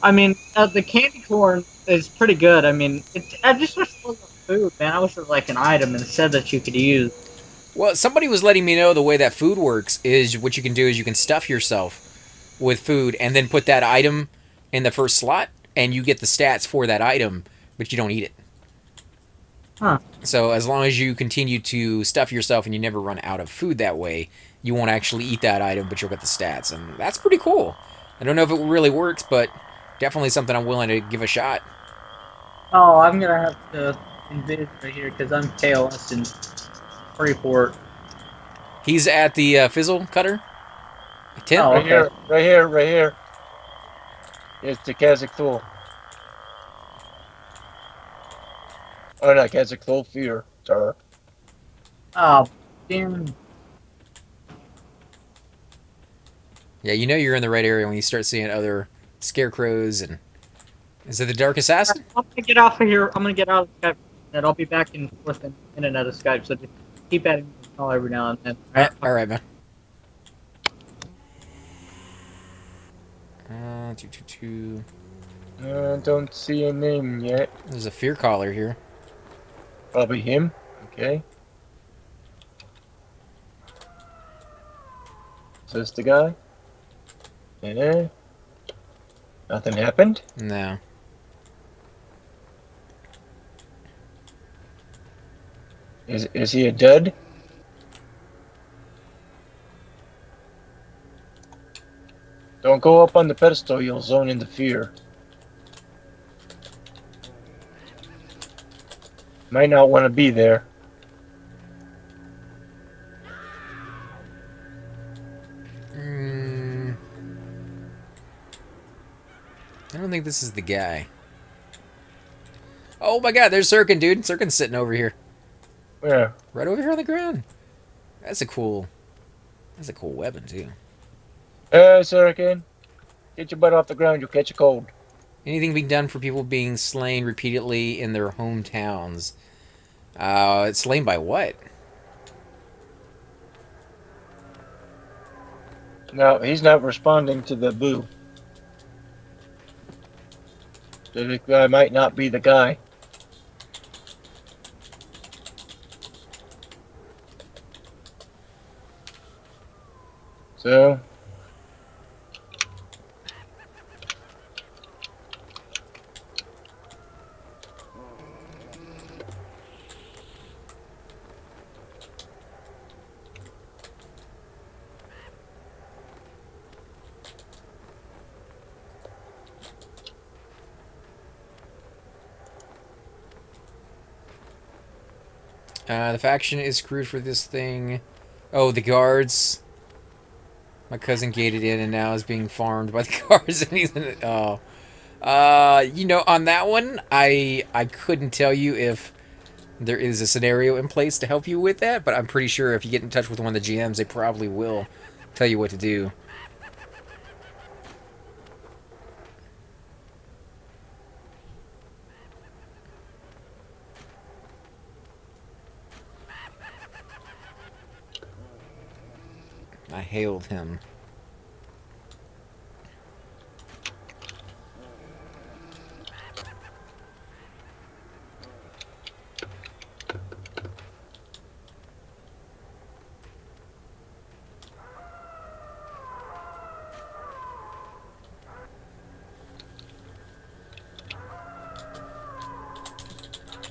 I mean, the candy corn is pretty good. I mean, I just wish it wasn't food, man. I wish it was like an item instead that you could use.
Well, somebody was letting me know the way that food works is what you can do is you can stuff yourself with food and then put that item in the first slot, and you get the stats for that item, but you don't eat it.
Huh.
So as long as you continue to stuff yourself and you never run out of food that way, you won't actually eat that item, but you'll get the stats, and that's pretty cool. I don't know if it really works, but definitely something I'm willing to give a shot.
Oh, I'm gonna have to invade right here because I'm KOS in Freeport.
He's at the Fizzle Cutter. Tim?
Oh, okay.
Right here. It's the Kazakh tool. Oh, not Kazakh tool, fear. Sorry.
Oh, damn.
Yeah, you know you're in the right area when you start seeing other scarecrows and... Is it the Dark Assassin?
I'm gonna get off of here. I'm gonna get out of Skype, and I'll be back in forth in and out of Skype. So just keep adding me a call every now and then.
All right, man. 222.
Don't see a name yet.
There's a fear caller here.
Probably him. Okay. Is this the guy? Yeah. Nothing happened?
No.
Is he a dud? Don't go up on the pedestal, you'll zone into fear. Might not want to be there.
I don't think this is the guy. Oh my god, there's Sirkin, dude. Sirkin's sitting over here.
Where?
Right over here on the ground. That's a cool weapon, too.
Surican. Get your butt off the ground, you'll catch a cold.
Anything being done for people being slain repeatedly in their hometowns? Slain by what?
No, he's not responding to the boo. The guy might not be the guy. So...
The faction is screwed for this thing. Oh, the guards. My cousin gated in and now is being farmed by the guards. And he's in it. Oh. On that one, I couldn't tell you if there is a scenario in place to help you with that, but I'm pretty sure if you get in touch with one of the GMs, they probably will tell you what to do. I hailed him.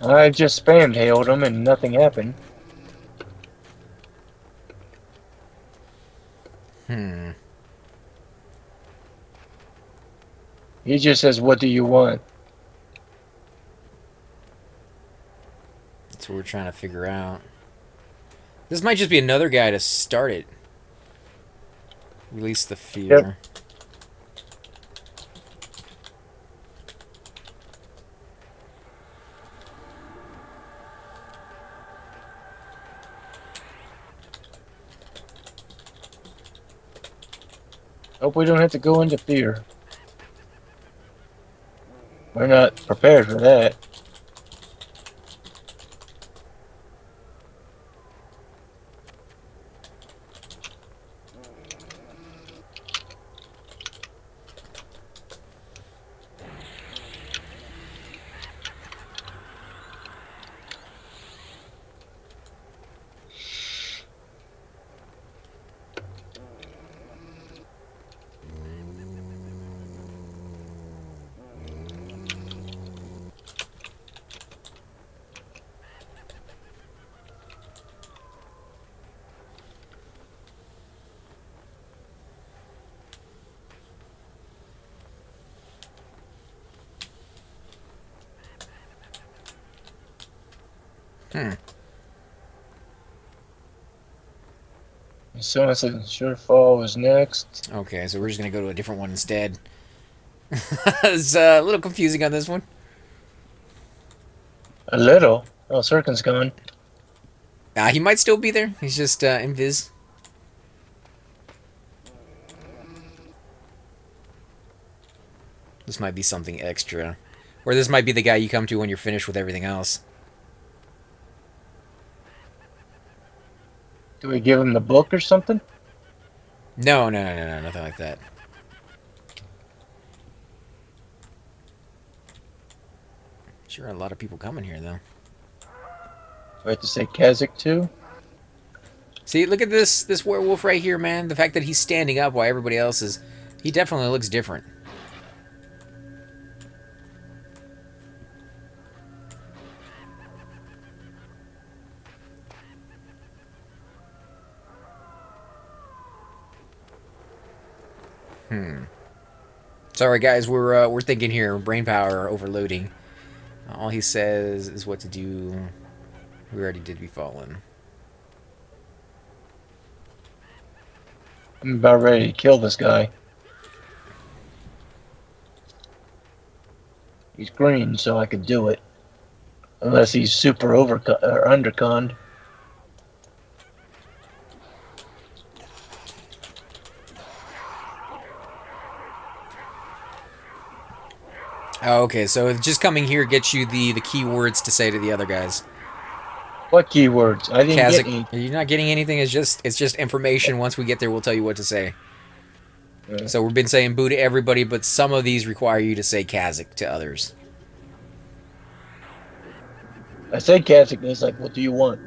I just spammed hailed him and nothing happened. He just says, "What do you want?"
That's what we're trying to figure out. This might just be another guy to start it. Release the fear.
Yep. Hope we don't have to go into fear. We're not prepared for that. Someone said Surefall was next.
Okay, so we're just gonna go to a different one instead. It's a little confusing on this one.
A little. Oh, Sirkin's coming.
He might still be there. He's just invis. This might be something extra. Or this might be the guy you come to when you're finished with everything else.
Do we give him the book or something?
No, nothing like that. Sure, a lot of people coming here, though.
Do I have to say Kazakh too?
See, look at this werewolf right here, man. The fact that he's standing up while everybody else is... He definitely looks different. Sorry, guys. We're thinking here. Brain power overloading. All he says is what to do. We already did Befallen.
I'm about ready to kill this guy. He's green, so I could do it. Unless he's super or underconned.
Oh, okay, so just coming here gets you the keywords to say to the other guys.
What keywords? I didn't get any.
Are you not getting anything? It's just information. Once we get there, we'll tell you what to say.
Yeah.
So we've been saying boo to everybody, but some of these require you to say Kazakh to others.
I said Kazakh, and he's like, "What do you want?"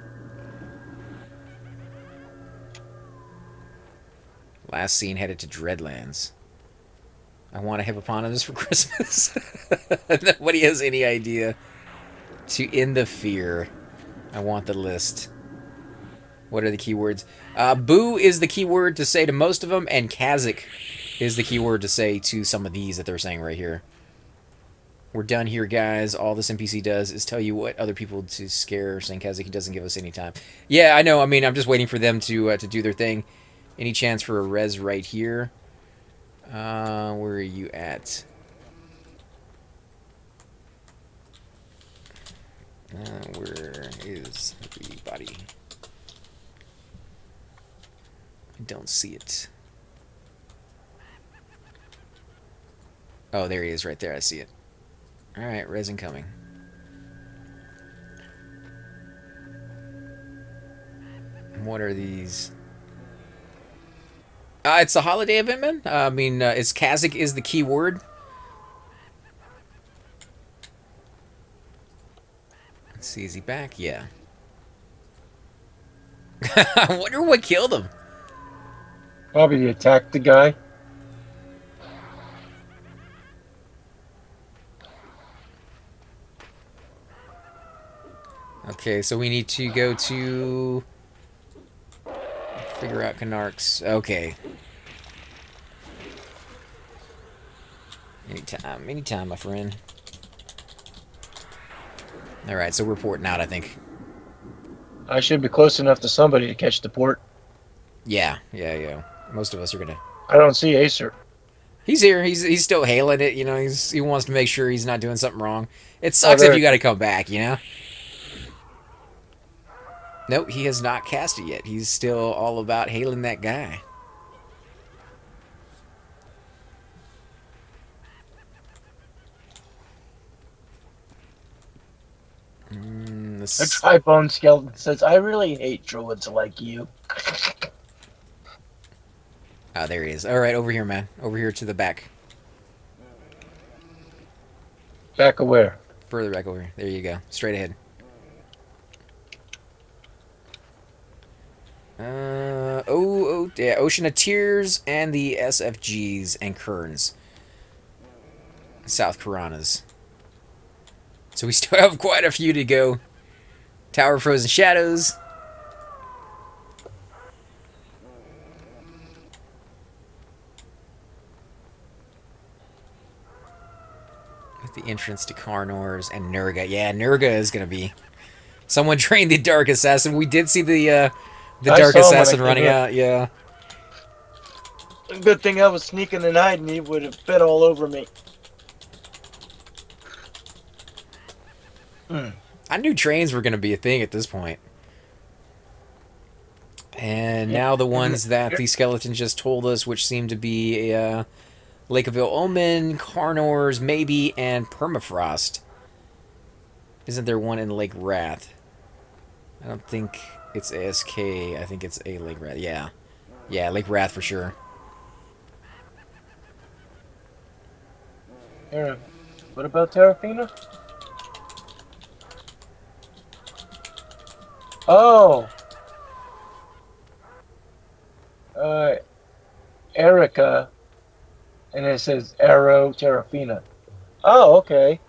Last scene headed to Dreadlands. I want a hippopotamus for Christmas. Nobody has any idea. To end the fear. I want the list. What are the keywords? Boo is the keyword to say to most of them, and Kazakh is the keyword to say to some of these that they're saying right here. We're done here, guys. All this NPC does is tell you what other people to scare, saying Kazakh. He doesn't give us any time. Yeah, I know. I mean, I'm just waiting for them to do their thing. Any chance for a res right here? Where are you at? Where is everybody? I don't see it. Oh, there he is right there. I see it. Alright, res incoming. What are these? It's a holiday event, man. I mean, it's Kazakh is the key word. Let's see, is he back? Yeah. I wonder what killed him.
Probably he attacked the guy.
Okay, so we need to go to... Figure out Canarks. Okay. Anytime, my friend. Alright, so we're porting out, I think.
I should be close enough to somebody to catch the port.
Yeah. Most of us are gonna...
I don't see Acer.
He's here. He's still hailing it, you know. He wants to make sure he's not doing something wrong. It sucks if you gotta come back, you know? Nope, he has not cast it yet. He's still all about hailing that guy.
A tribone skeleton says, I really hate druids like you.
Ah, there he is. Alright, over here, man. Over here to the back.
Back of where?
Further back over here. There you go. Straight ahead. Yeah, Ocean of Tears and the SFGs and Kerns. South Piranhas. So we still have quite a few to go. Tower of Frozen Shadows. With the entrance to Carnors and Nurga. Yeah, Nurga is going to be... Someone trained the Dark Assassin. We did see the Dark Assassin running out, yeah.
Good thing I was sneaking and hiding. He would have bit all over me.
I knew trains were going to be a thing at this point. And now the ones that the skeleton just told us, which seem to be Lake of Ill Omen, Carnors, maybe, and Permafrost. Isn't there one in Lake Wrath? I don't think it's ASK. I think it's a Lake Wrath. Yeah. Yeah, Lake Wrath for sure.
Here, what about Terrafina? Oh! Erica. And it says Arrow Terrafina. Oh, okay.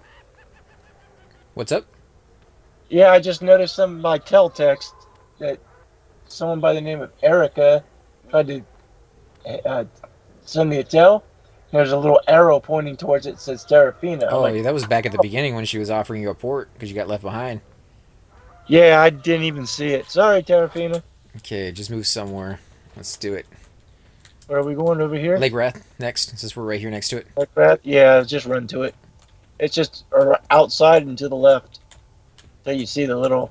What's up?
Yeah, I just noticed some of my teletext that someone by the name of Erica tried to send me a tell. There's a little arrow pointing towards it that says Terrafina.
Oh, yeah, that was back at the beginning when she was offering you a port because you got left behind.
Yeah, I didn't even see it. Sorry, Terrafina.
Okay, just move somewhere. Let's do it.
Where are we going, over here?
Lake Wrath next, since we're right here next to it.
Lake Wrath? Yeah, just run to it. It's just outside and to the left. So you see the little...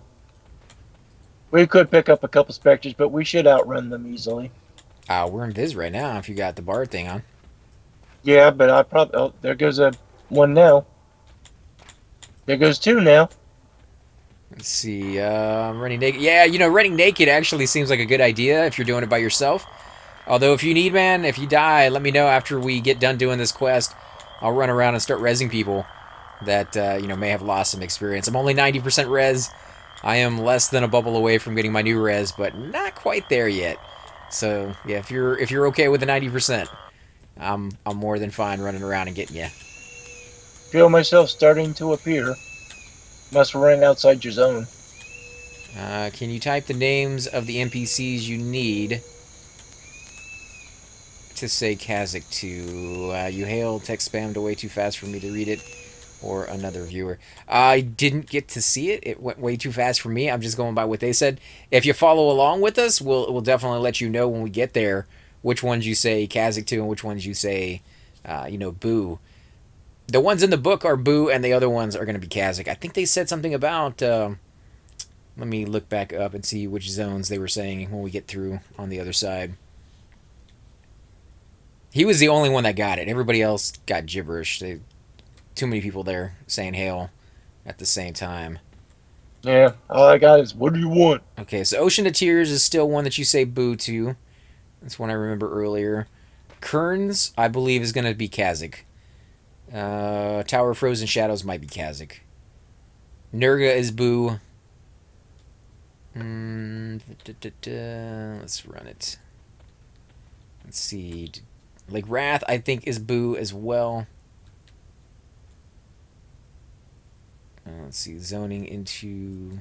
We could pick up a couple specters, but we should outrun them easily.
We're in Viz right now if you got the bard thing on.
Yeah, but I probably... Oh, there goes one now. There goes two now.
Let's see, running naked. Yeah, you know, running naked actually seems like a good idea if you're doing it by yourself. Although if you need, man, if you die, let me know after we get done doing this quest. I'll run around and start rezzing people that, you know, may have lost some experience. I'm only 90% res. I am less than a bubble away from getting my new res, but not quite there yet. So, yeah, if you're okay with the 90%, I'm more than fine running around and getting you.
Feel myself starting to appear. Must run outside your zone.
Can you type the names of the NPCs you need to say Kazakh to? You hail, text spammed way too fast for me to read it, or another viewer. I didn't get to see it. It went way too fast for me. I'm just going by what they said. If you follow along with us, we'll definitely let you know when we get there which ones you say Kazakh to and which ones you say, you know, boo. The ones in the book are boo, and the other ones are going to be Kazakh. I think they said something about... let me look back up and see which zones they were saying when we get through on the other side. He was the only one that got it. Everybody else got gibberish. Too many people there saying hail at the same time.
Yeah, all I got is, what do you want?
Okay, so Ocean of Tears is still one that you say boo to. That's one I remember earlier. Kerns, I believe, is going to be Kazakh. Tower of Frozen Shadows might be Kazakh. Nurga is boo. Let's run it. Let's see. Lake Wrath, I think, is boo as well. Let's see. Zoning into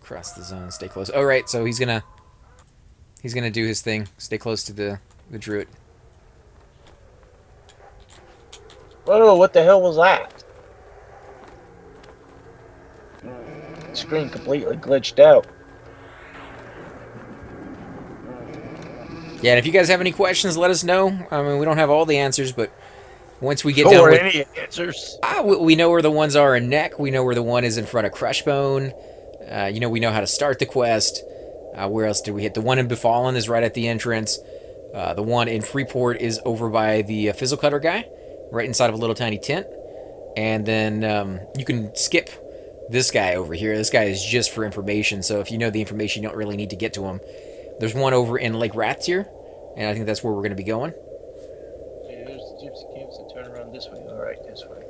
Cross the zone. Stay close. Oh, right. So he's gonna do his thing. Stay close to the druid.
Whoa, what the hell was that? Screen completely glitched out.
Yeah, and if you guys have any questions, let us know. I mean, we don't have all the answers, but once we get
Or
done with...
any answers.
we know where the ones are in Neck. We know where the one is in front of Crushbone. You know, we know how to start the quest. Where else did we hit? The one in Befallen is right at the entrance. The one in Freeport is over by the Fizzle Cutter guy, right inside of a little tiny tent. And then you can skip this guy over here. This guy is just for information, so if you know the information, you don't really need to get to him. There's one over in Lake Ratsier, and I think that's where we're going to be going.
Yeah, there's the gypsy camps and turn around this way. Alright, this way.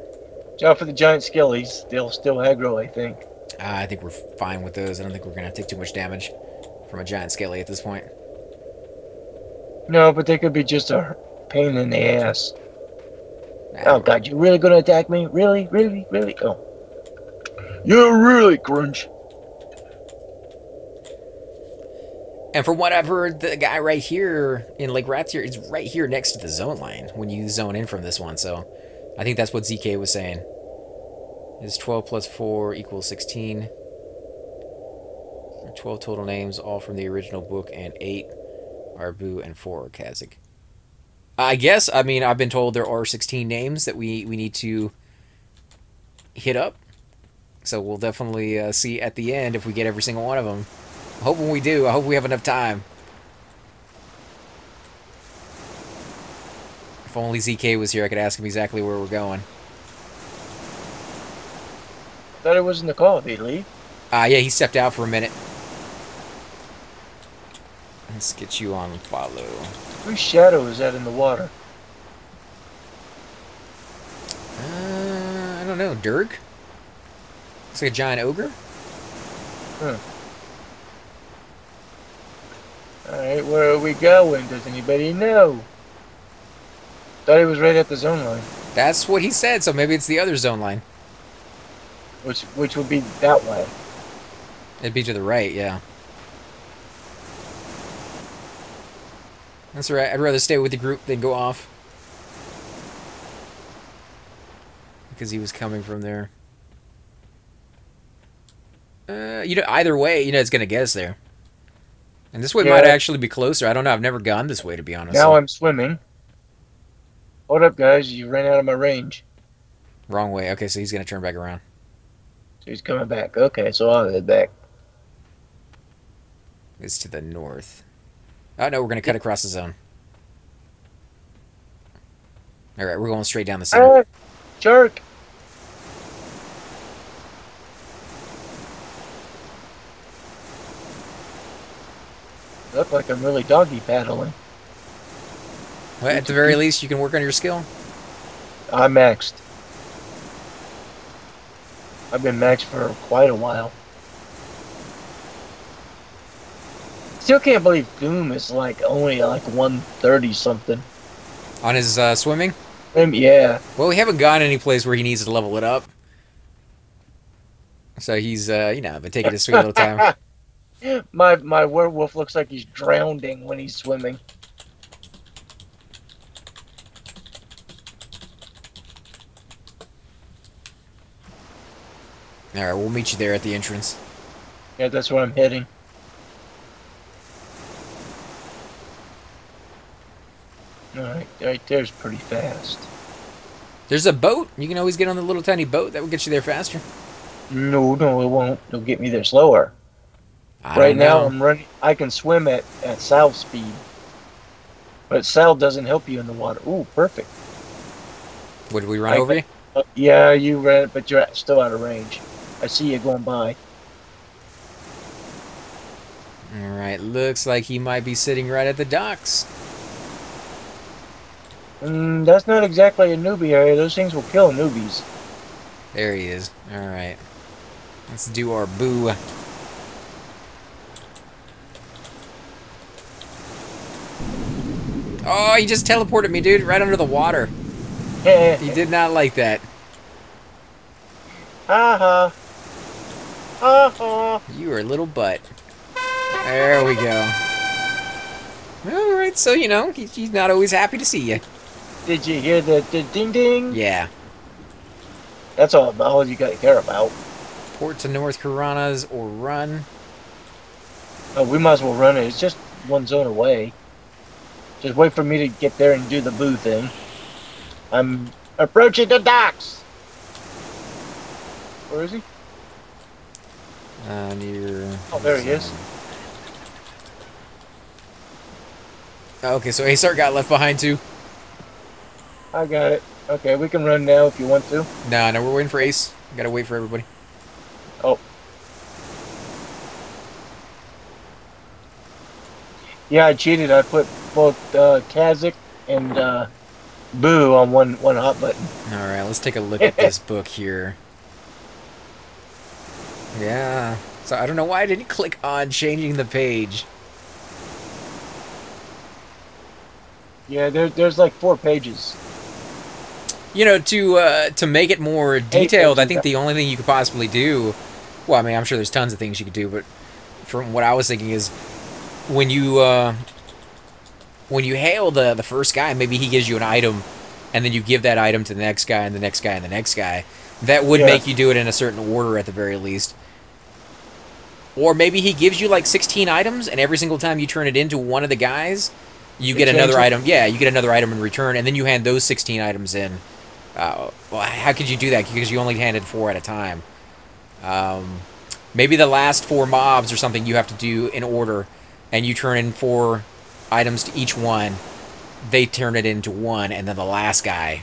Job for the giant skillies. They'll still aggro, I think.
I think we're fine with those. I don't think we're going to take too much damage from a giant skelly at this point.
No, but they could be just a pain in the ass.
Nah,
Oh god, you really gonna attack me? Really? Really? Really? Oh. You're really grunge.
And from what I've heard, the guy right here in Lake Ratsier is right here next to the zone line when you zone in from this one. So I think that's what ZK was saying. Is 12 plus 4 equals 16. There are 12 total names, all from the original book, and 8 are Boo and 4 are Kazik. I guess, I mean, I've been told there are 16 names that we need to hit up. So we'll definitely see at the end if we get every single one of them. I hope when we do, I hope we have enough time. If only ZK was here, I could ask him exactly where we're going.
Thought it was in the call. Did he leave?
Yeah, he stepped out for a minute. Let's get you on follow.
Whose shadow is that in the water?
I don't know. Dirk? Looks like a giant ogre?
Huh. Alright, where are we going? Does anybody know? Thought he was right at the zone line.
That's what he said, so maybe it's the other zone line.
Which would be that way.
It'd be to the right, yeah. That's right. I'd rather stay with the group than go off. Because he was coming from there. You know, either way, you know, it's going to get us there. And this way might actually be closer. I don't know. I've never gone this way, to be honest.
Now I'm swimming. Hold up, guys. You ran out of my range.
Wrong way. Okay, so he's going to turn back around.
So he's coming back. Okay, so I'll head back.
It's to the north. Oh, no, we're going to cut across the zone. Alright, we're going straight down the center.
Shark! Look like I'm really doggy paddling.
Well, at the very least, you can work on your skill.
I'm maxed. I've been maxed for quite a while. Still can't believe Doom is like only like 130 something.
On his swimming?
Yeah.
Well, we haven't gone any place where he needs to level it up. So he's, you know, been taking his sweet little time.
My werewolf looks like he's drowning when he's swimming.
Alright, we'll meet you there at the entrance.
Yeah, that's where I'm heading. Alright, right there's pretty fast.
There's a boat. You can always get on the little tiny boat. That will get you there faster.
No, it won't. It'll get me there slower. Right now, I'm running. I can swim at sail speed. But sail doesn't help you in the water. Ooh, perfect.
Would we run over you?
Yeah, you ran, but you're still out of range. I see you going by.
Alright, looks like he might be sitting right at the docks.
That's not exactly a newbie area. Those things will kill newbies.
There he is. Alright. Let's do our boo. Oh, he just teleported me, dude, right under the water. He did not like that.
Haha.
You are a little butt. There we go. Alright, so, you know, he's not always happy to see you.
Did you hear the ding ding?
Yeah.
That's all you got to care about.
Port to North Piranhas or run.
Oh, we might as well run it. It's just one zone away. Just wait for me to get there and do the boo thing. I'm approaching the docks. Where is he?
Near...
Oh, there he is.
Okay, so Asar got left behind too.
I got it. Okay, we can run now if you want to.
No, we're waiting for Ace. Gotta wait for everybody.
Oh. Yeah, I cheated. I put both Kazakh and Boo on one hot button.
Alright, let's take a look at this book here. Yeah. So I don't know why I didn't click on changing the page.
Yeah, there's like 4 pages.
You know, to make it more detailed, I think the only thing you could possibly do... Well, I mean, I'm sure there's tons of things you could do, but from what I was thinking is when you hail the first guy, maybe he gives you an item, and then you give that item to the next guy, and the next guy, and the next guy. That would make you do it in a certain order at the very least. Or maybe he gives you like 16 items, and every single time you turn it into one of the guys, you get another item. Yeah, you get another item in return, and then you hand those 16 items in. Well, how could you do that? Because you only handed 4 at a time. Maybe the last 4 mobs or something you have to do in order, and you turn in 4 items to each one. They turn it into 1, and then the last guy,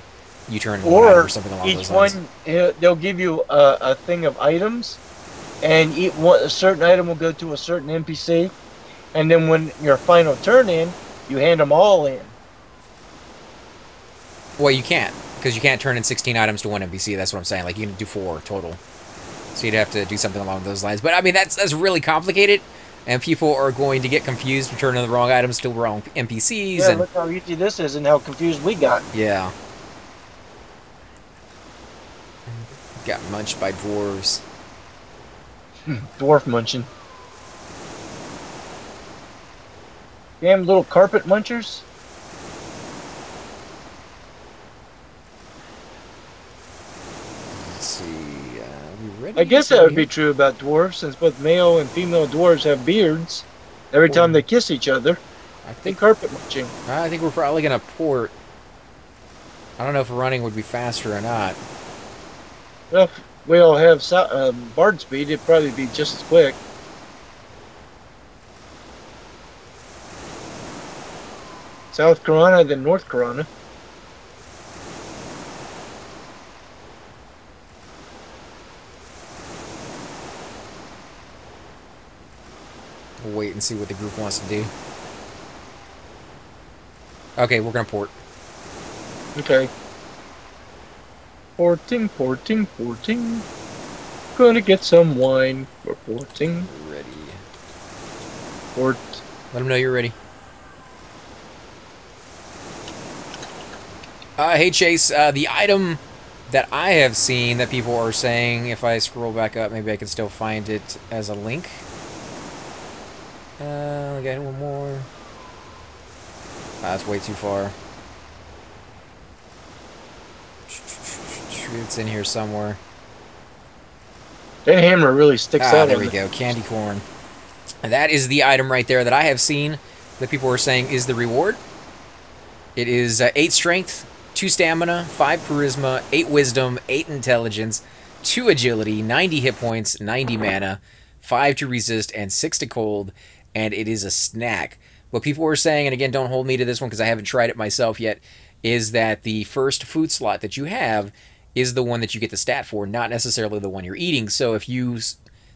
you turn in 1 item or something along those lines.
Each one, they'll give you a thing of items, and a certain item will go to a certain NPC, and then when your final turn in, you hand them all in.
Well, you can't, because you can't turn in 16 items to one NPC. That's what I'm saying. Like, you can do 4 total. So you'd have to do something along those lines. But, I mean, that's really complicated, and people are going to get confused and turn in the wrong items to the wrong NPCs.
Yeah,
and
look how easy this is and how confused we got.
Yeah. Got munched by dwarves.
Dwarf munching. Damn little carpet munchers.
Let's see. We ready?
I guess that would be true about dwarves, since both male and female dwarves have beards. Every time they kiss each other,
I
they
think
carpet munching.
I think we're probably gonna port. I don't know if running would be faster or not.
Well, if we all have bard speed, it'd probably be just as quick. South Corona, then North Corona.
We'll wait and see what the group wants to do. Okay, we're gonna port.
Okay. Porting, porting, porting. Gonna get some wine for porting.
Ready.
Port.
Let them know you're ready. Hey Chase, the item that I have seen that people are saying, if I scroll back up, maybe I can still find it as a link. We got one more. That's way too far. It's in here somewhere.
That hammer really sticks out.
There we go. Candy corn. And that is the item right there that I have seen that people are saying is the reward. It is 8 strength, 2 stamina, 5 charisma, 8 wisdom, 8 intelligence, 2 agility, 90 hit points, 90 mana, 5 to resist, and 6 to cold. And it is a snack. What people were saying, and again, don't hold me to this one because I haven't tried it myself yet, is that the first food slot that you have is the one that you get the stat for, not necessarily the one you're eating. So if you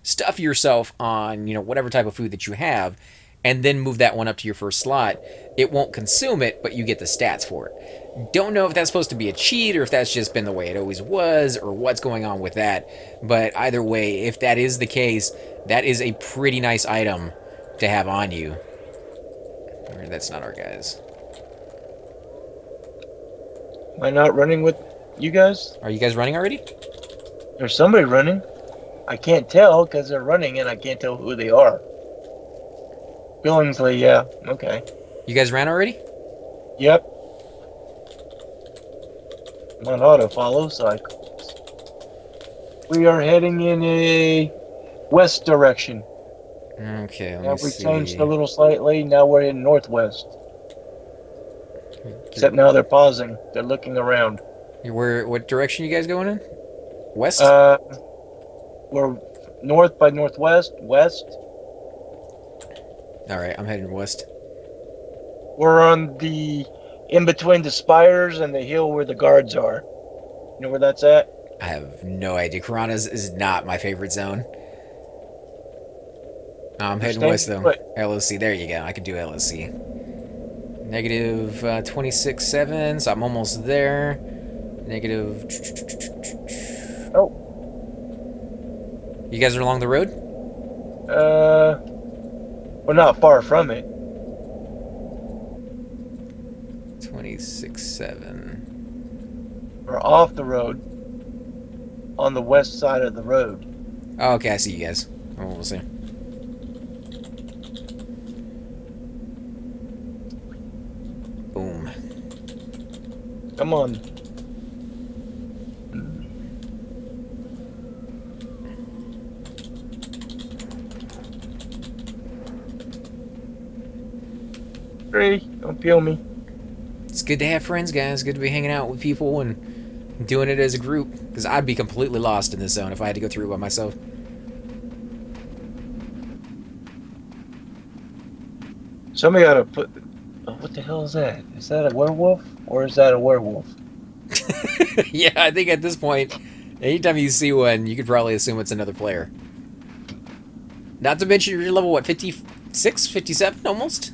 stuff yourself on, you know, whatever type of food that you have, and then move that one up to your first slot, it won't consume it, but you get the stats for it. Don't know if that's supposed to be a cheat, or if that's just been the way it always was, or what's going on with that. But either way, if that is the case, that is a pretty nice item to have on you. That's not our guys.
Am I not running with you guys?
Are you guys running already?
There's somebody running. I can't tell because they're running and I can't tell who they are. Billingsley, yeah. Okay.
You guys ran already?
Yep. I'm on auto follow, so we are heading in a west direction.
Okay, let
Yeah,
me
we
see.
changed a little slightly. Now we're in northwest. Except now they're pausing. They're looking around.
What direction you guys going in? West?
We're north by northwest, west.
Alright, I'm heading west.
We're on the in between the spires and the hill where the guards are. You know where that's at?
I have no idea. Piranhas is not my favorite zone. I'm heading west, though. LOC. There you go. I can do LOC. Negative 26.7, so I'm almost there. Negative...
Oh.
You guys are along the road?
We're not far from it.
26.7.
We're off the road. On the west side of the road.
Oh, okay, I see you guys. I'm almost there. Boom.
Come on. Hurry, don't peel me.
It's good to have friends, guys. Good to be hanging out with people and doing it as a group. Because I'd be completely lost in this zone if I had to go through it by myself.
Somebody ought to put... Oh, what the hell is that? Is that a werewolf? Or is that a werewolf?
Yeah, I think at this point, anytime you see one, you could probably assume it's another player. Not to mention you're level, what, 56? 57 almost?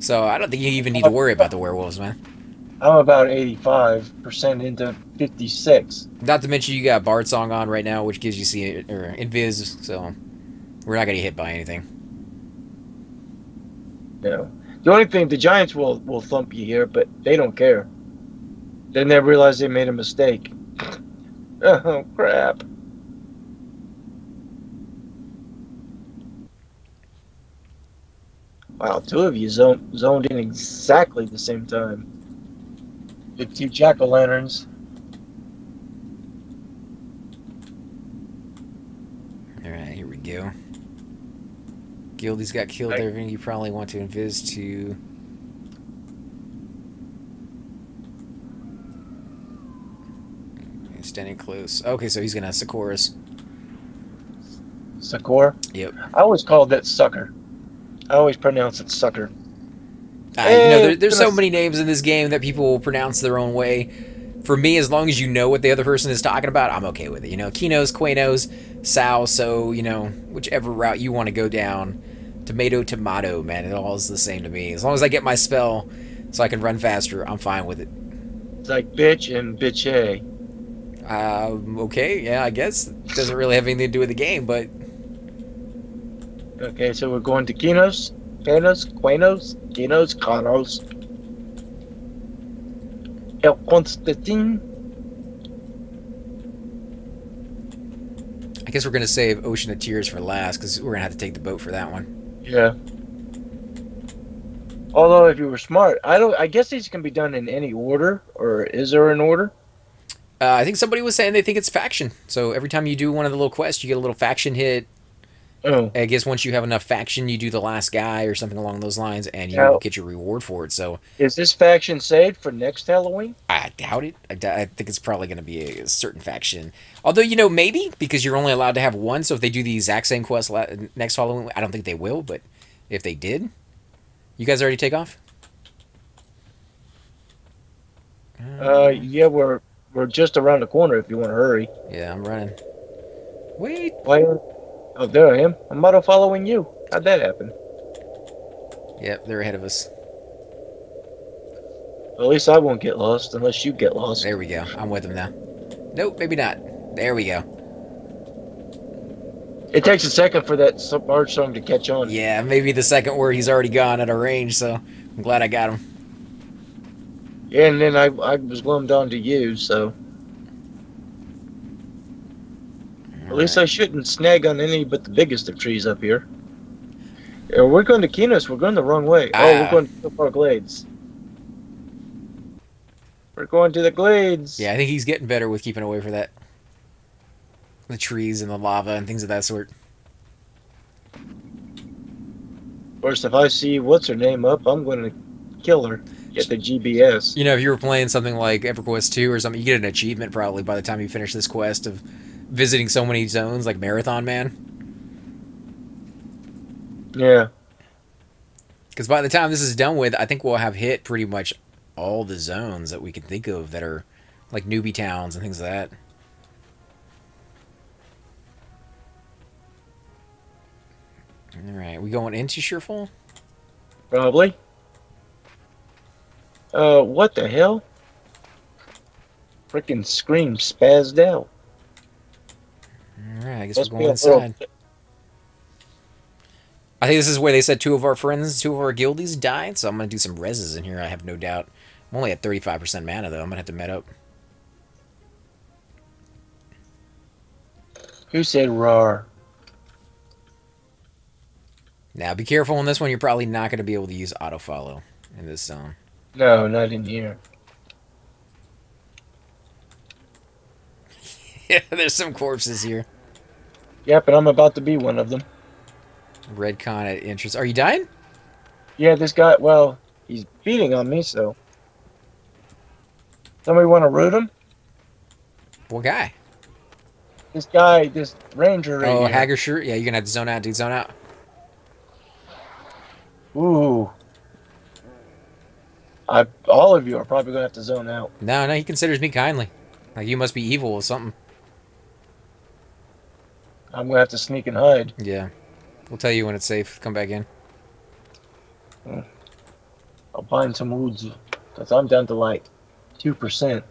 So I don't think you even need to worry about the werewolves, man.
I'm about 85% into 56.
Not to mention you got Bard Song on right now, which gives you Invis, so we're not going to get hit by anything.
No. The only thing, the Giants will thump you here, but they don't care. Then they realize they made a mistake. Oh, crap. Wow, two of you zoned in exactly the same time. The two jack-o'-lanterns.
Alright, here we go. Gildy's got killed there. You probably want to invis to... Standing close. Okay, so he's going to Sakura us.
Sakura?
Yep.
I always called that sucker. I always pronounce it sucker.
You know, there's so many names in this game that people will pronounce their own way. For me, as long as you know what the other person is talking about, I'm okay with it. You know, Kinos, Quanos, Sao, so, you know, whichever route you want to go down. Tomato, tomato, man. It all is the same to me. As long as I get my spell so I can run faster, I'm fine with it.
It's like bitch and bitchay.
Okay, yeah, I guess. It doesn't really have anything to do with the game, but...
Okay, so we're going to Kinos, Quanos, Kinos, Canos. El Constantin.
I guess we're going to save Ocean of Tears for last, because we're going to have to take the boat for that one.
Yeah. Although, if you were smart, I guess these can be done in any order, or is there an order?
I think somebody was saying they think it's faction. So every time you do one of the little quests, you get a little faction hit.
Oh.
I guess once you have enough faction, you do the last guy or something along those lines, and you will get your reward for it. So,
is this faction saved for next Halloween?
I doubt it. I think it's probably going to be a certain faction. Although, you know, maybe, because you're only allowed to have one, so if they do the exact same quest next Halloween, I don't think they will, but if they did... You guys already take off?
Yeah, we're just around the corner if you want to hurry.
Yeah, I'm running. Wait.
Why? Oh, there I am. I'm auto following you. How'd that happen?
Yep, they're ahead of us.
Well, at least I won't get lost unless you get lost.
There we go. I'm with them now. Nope, maybe not. There we go.
It takes a second for that Bard song to catch on.
Yeah, maybe the second word he's already gone out of range, so I'm glad I got him.
Yeah, and then I was glummed onto you, so... At least I shouldn't snag on any but the biggest of trees up here. Yeah, we're going to Kinos. We're going the wrong way. Oh, we're going to Silver Glades. We're going to the Glades.
Yeah, I think he's getting better with keeping away from that. The trees and the lava and things of that sort.
Of course, if I see what's her name up, I'm going to kill her. Get the GBS.
You know, if you were playing something like Everquest 2 or something, you get an achievement probably by the time you finish this quest of visiting so many zones, like Marathon Man.
Yeah.
Because by the time this is done with, I think we'll have hit pretty much all the zones that we can think of that are like newbie towns and things like that. Alright, we going into Sheerfall?
Probably. What the hell? Freaking scream spazzed out.
Alright, I guess we're going inside. I think this is where they said two of our friends, two of our guildies died, so I'm going to do some reses in here, I have no doubt. I'm only at 35% mana, though. I'm going to have to met up.
Who said rawr?
Now, be careful on this one. You're probably not going to be able to use auto-follow in this zone.
No, not in here.
Yeah, there's some corpses here.
Yep, and I'm about to be one of them.
Redcon at entrance. Are you dying?
Yeah, this guy, well, he's beating on me, so. Somebody want to root him?
What guy?
This guy, this ranger right here.
Hagershirt? Yeah, you're going to have to zone out, dude. Zone out.
Ooh. All of you are probably going to have to zone out.
No, he considers me kindly. Like, you must be evil or something.
I'm going to have to sneak and hide.
Yeah. We'll tell you when it's safe. Come back in.
I'll find some woods, because I'm down to like 2%.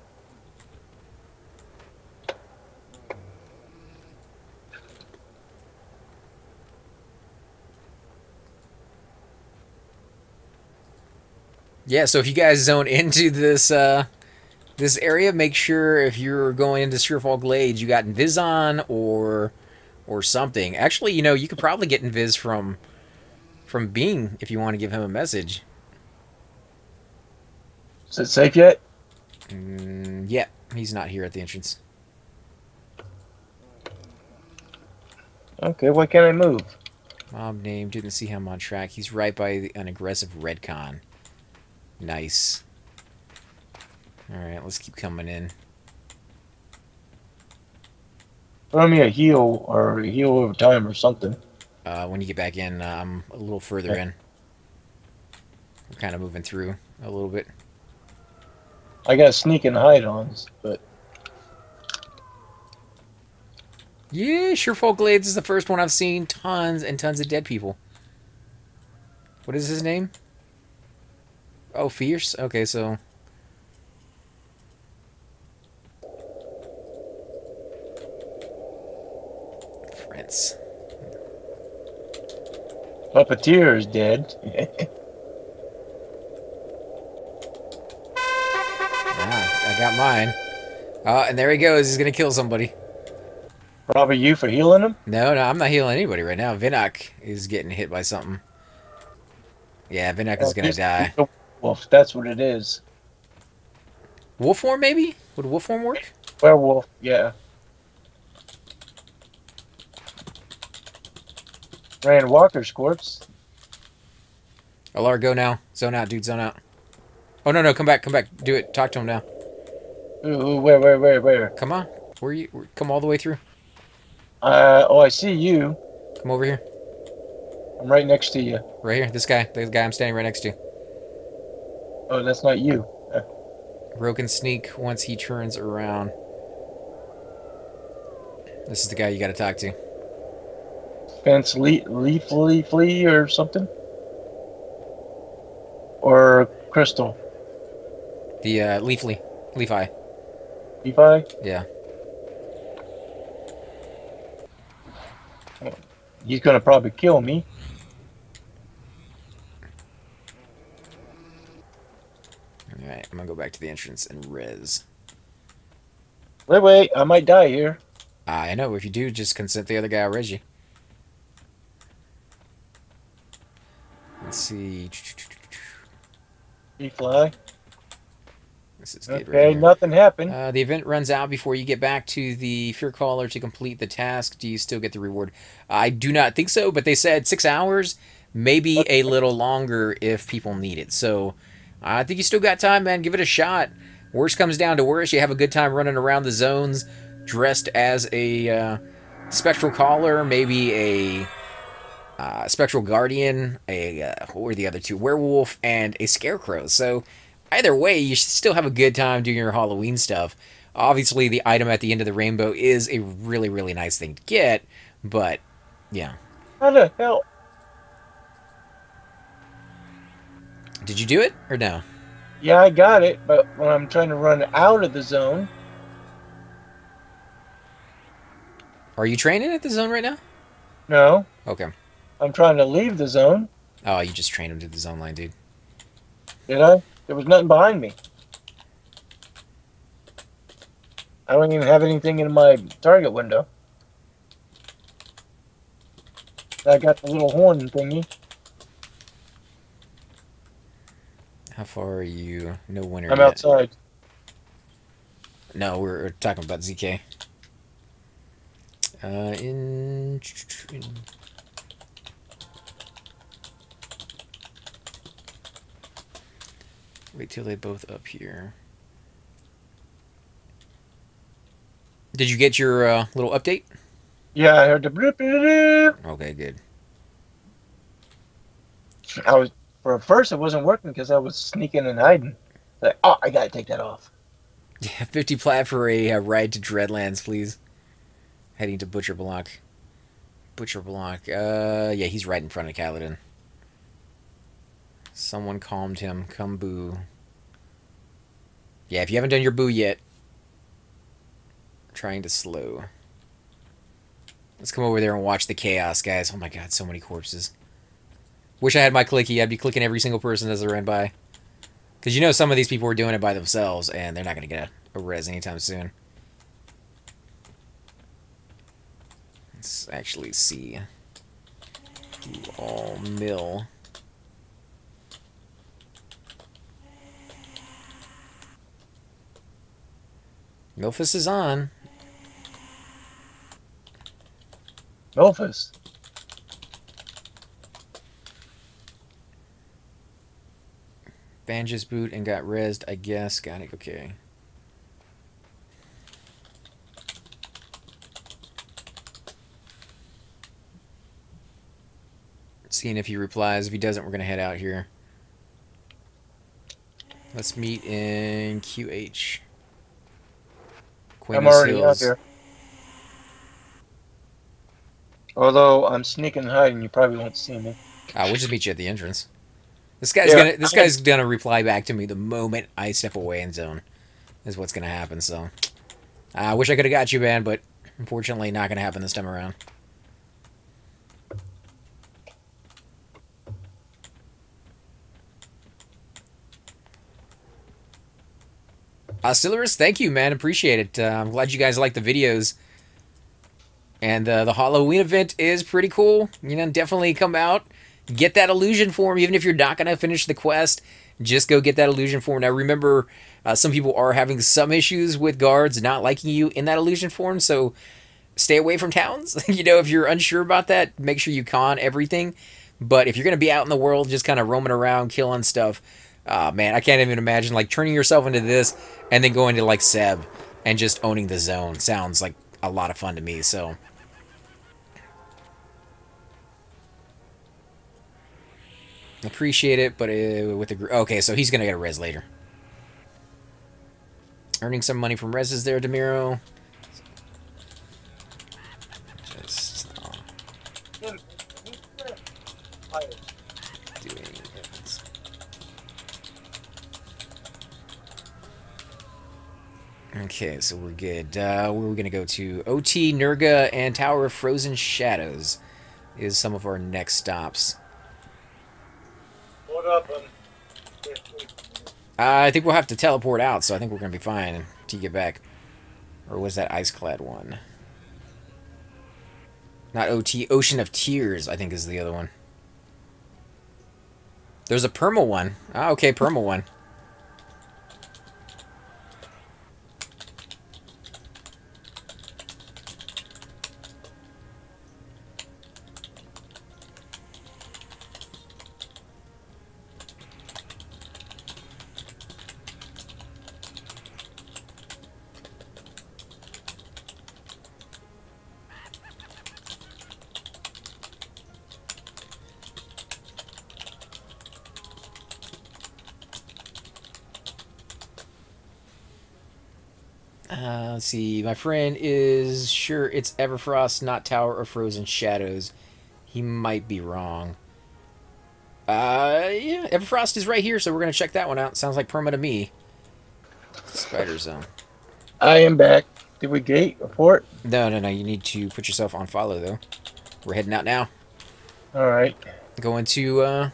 Yeah, so if you guys zone into this this area, make sure if you're going into Sheerfall Glades, you got Invis on or something. Actually, you know, you could probably get Invis from Bing if you want to give him a message.
Is it safe yet?
Yeah, he's not here at the entrance.
Okay, why can't I move?
Mob name, didn't see him on track. He's right by an aggressive Redcon. Nice. Alright, let's keep coming in.
Throw me a heal, or a heal over time or something.
When you get back in, I'm a little further in. We're kind of moving through a little bit.
I got sneak and hide on, but...
Yeah, Sheerfall Glades is the first one I've seen. Tons and tons of dead people. What is his name? Oh, Fierce? Okay, so... Prince.
Puppeteer is dead.
I got mine. And there he goes. He's going to kill somebody.
Probably you for healing him?
No, I'm not healing anybody right now. Vinok is getting hit by something. Yeah, Vinok is going to die.
Wolf, that's what it is.
Wolf form, maybe? Would wolf form work?
Werewolf, yeah. Rand Walker's corpse.
Alar, go now. Zone out, dude, zone out. Oh, no, come back. Do it. Talk to him now.
Ooh, where?
Come on. Where you? Come all the way through.
Oh, I see you.
Come over here.
I'm right next to you.
Right here. This guy. The guy I'm standing right next to.
Oh, that's not you.
Broken sneak once he turns around. This is the guy you got to talk to.
Fence Leafly Flea or something? Or Crystal?
The Leafly. Leafy.
Leafy?
Yeah.
He's gonna probably kill me.
Alright, I'm gonna go back to the entrance and res.
Wait, I might die here.
I know. If you do, just consent the other guy. I'll res you. Let's see.
You fly.
This is good
Okay,
right here.
nothing happened.
The event runs out before you get back to the Fear Caller to complete the task. Do you still get the reward? I do not think so, but they said 6 hours, maybe a little longer if people need it. So I think you still got time, man. Give it a shot. Worst comes down to worst. You have a good time running around the zones dressed as a Spectral Caller, maybe a Spectral Guardian, what were the other two? Werewolf, and a Scarecrow. So either way, you should still have a good time doing your Halloween stuff. Obviously, the item at the end of the rainbow is a really, really nice thing to get, but, yeah.
How the hell?
Did you do it, or no?
Yeah, I got it, but when I'm trying to run out of the zone...
Are you training at the zone right now?
No.
Okay.
I'm trying to leave the zone.
Oh, you just trained him to the zone line, dude.
Did I? There was nothing behind me. I don't even have anything in my target window. I got the little horn thingy.
How far are you? No winter
I'm
yet.
outside.
No, we're talking about ZK. Wait till they both up here. Did you get your little update?
Yeah, I heard the bloop, bloop, bloop.
Okay, good.
For first it wasn't working because I was sneaking and hiding. Like, oh, I gotta take that off.
Yeah, 50 plat for a ride to Dreadlands, please. Heading to Butcher Block. Butcher Block. Yeah, he's right in front of Kaladin. Someone calmed him. Come boo. Yeah, if you haven't done your boo yet, trying to slow. Let's come over there and watch the chaos, guys. Oh my god, so many corpses. Wish I had my clicky. I'd be clicking every single person as I ran by. Because you know some of these people are doing it by themselves, and they're not going to get a res anytime soon. Let's actually see. Do all mill. Milphus is on.
Milphus.
Banja's boot and got rezzed, I guess. Got it, okay. Seeing if he replies. If he doesn't, we're going to head out here. Let's meet in QH.
I'm already out here. Although I'm sneaking and hiding, you probably won't see me.
We'll just meet you at the entrance. This guy's gonna reply back to me the moment I step away in zone. Is what's gonna happen. So, I wish I could have got you, man, but unfortunately, not gonna happen this time around. Oscillorus, thank you, man. Appreciate it. I'm glad you guys like the videos. And the Halloween event is pretty cool. You know, definitely come out, get that illusion form. Even if you're not going to finish the quest, just go get that illusion form. Now, remember, some people are having some issues with guards not liking you in that illusion form, so stay away from towns. You know, if you're unsure about that, make sure you con everything. But if you're going to be out in the world just kind of roaming around, killing stuff, man, I can't even imagine, like, turning yourself into this and then going to, like, Seb and just owning the zone. Sounds like a lot of fun to me, so... Appreciate it, but with the... Okay, so he's going to get a res later. Earning some money from reses there, Demiro. Just... doing it. Okay, so we're good. Where are we going to go to? OT, Nurga, and Tower of Frozen Shadows is some of our next stops. I think we'll have to teleport out, so I think we're going to be fine until you get back. Or was that Ice-Clad one? Not OT. Ocean of Tears, I think, is the other one. There's a Perma one. Ah, okay, Perma one. Let's see. My friend is sure it's Everfrost, not Tower of Frozen Shadows. He might be wrong. Yeah, Everfrost is right here, so we're going to check that one out. Sounds like Perma to me. Spider Zone.
I am back. Did we gate report?
No. You need to put yourself on follow, though. We're heading out now.
All right.
Going to,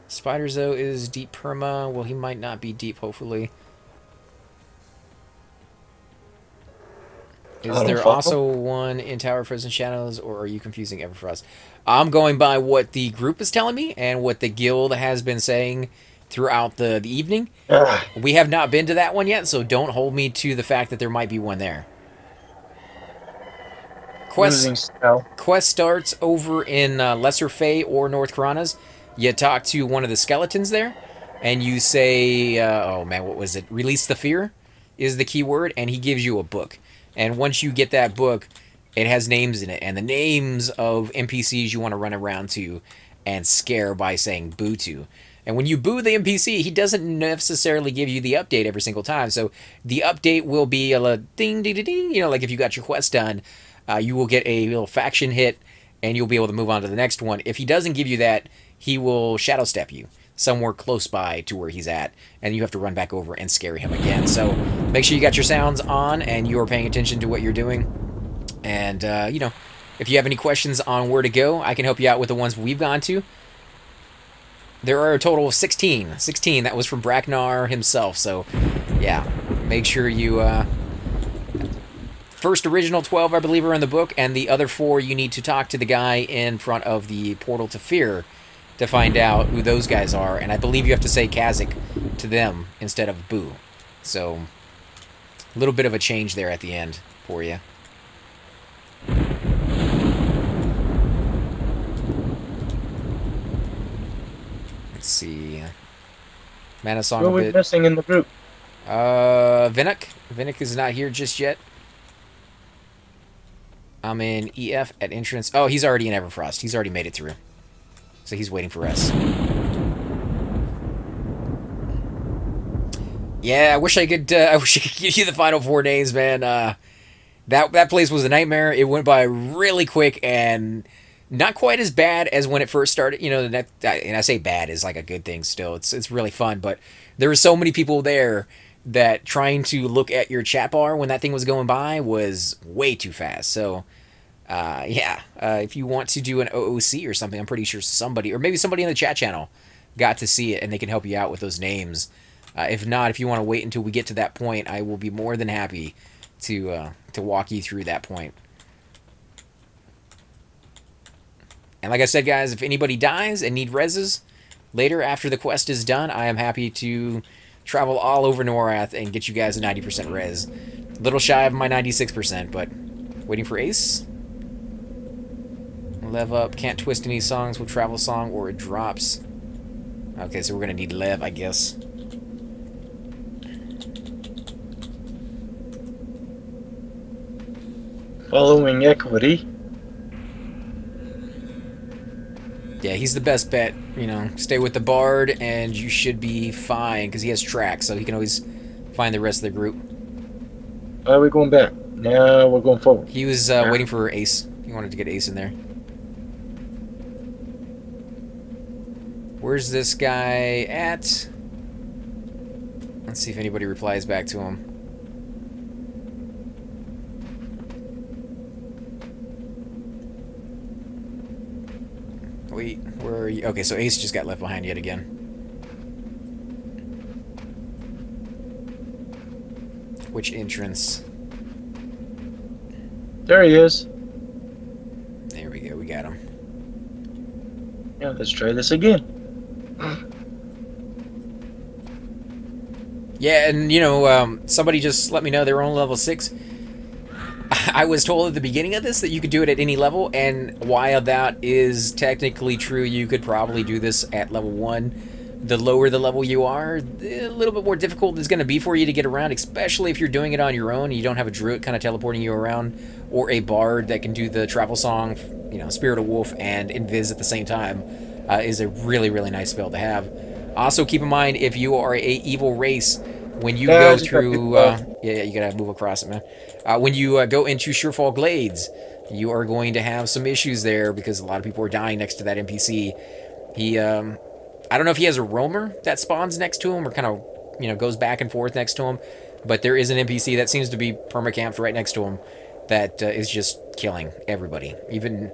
Spider Zone is deep Perma. Well, he might not be deep, hopefully. Is there also one in Tower of Frozen Shadows, or are you confusing Everfrost? I'm going by what the group is telling me and what the guild has been saying throughout the evening. We have not been to that one yet, so don't hold me to the fact that there might be one there. Quest starts over in Lesser Fae or North Karanas. You talk to one of the skeletons there, and you say, oh man, what was it? Release the fear is the key word, and he gives you a book. And once you get that book, it has names in it, and the names of NPCs you want to run around to and scare by saying boo to. And when you boo the NPC, he doesn't necessarily give you the update every single time. So the update will be a ding, ding, ding, ding. You know, like if you got your quest done, you will get a little faction hit, and you'll be able to move on to the next one. If he doesn't give you that, he will shadow step you somewhere close by to where he's at, and you have to run back over and scare him again. So make sure you got your sounds on and you are paying attention to what you're doing. And, you know, if you have any questions on where to go, I can help you out with the ones we've gone to. There are a total of 16. 16, that was from Bracknar himself, so, yeah. Make sure you, first original 12, I believe, are in the book, and the other 4, you need to talk to the guy in front of the Portal to Fear to find out who those guys are, and I believe you have to say Kazakh to them instead of Boo. So, a little bit of a change there at the end for you. Let's see. Mana song
Who are we missing in the group?
Vinnock. Vinnock is not here just yet. I'm in EF at entrance. Oh, he's already in Everfrost. He's already made it through. So he's waiting for us. Yeah, I wish I could give you the final 4 days, man. That place was a nightmare. It went by really quick and not quite as bad as when it first started. You know, and I say bad is like a good thing still. It's really fun, but there were so many people there that trying to look at your chat bar when that thing was going by was way too fast. So yeah, if you want to do an OOC or something, I'm pretty sure somebody, or maybe somebody in the chat channel got to see it and they can help you out with those names. If not, if you want to wait until we get to that point, I will be more than happy to walk you through that point. And like I said, guys, if anybody dies and need reses later after the quest is done, I am happy to travel all over Norath and get you guys a 90% res. A little shy of my 96%, but waiting for Ace. Lev up. Can't twist any songs with travel song or it drops. Okay, so we're going to need Lev, I guess.
Following equity.
Yeah, he's the best bet. You know, stay with the Bard and you should be fine because he has track, so he can always find the rest of the group.
Are we going back? No, we're going forward.
He was waiting for Ace. He wanted to get Ace in there. Where's this guy at? Let's see if anybody replies back to him. Wait, where are you? Okay, so Ace just got left behind yet again. Which entrance?
There he is.
at him.
Yeah, let's try this again.
Yeah, and you know, somebody just let me know they're on level 6. I was told at the beginning of this that you could do it at any level, and while that is technically true, you could probably do this at level 1. The lower the level you are, a little bit more difficult it's going to be for you to get around, especially if you're doing it on your own and you don't have a druid kind of teleporting you around, or a bard that can do the travel song, you know, Spirit of Wolf and Invis at the same time, is a really, really nice spell to have. Also, keep in mind, if you are a evil race, when you go through... yeah, you gotta move across it, man. When you go into Surefall Glades, you are going to have some issues there because a lot of people are dying next to that NPC. He, I don't know if he has a roamer that spawns next to him or kind of, you know, goes back and forth next to him, but there is an NPC that seems to be permacamped right next to him that is just killing everybody. Even,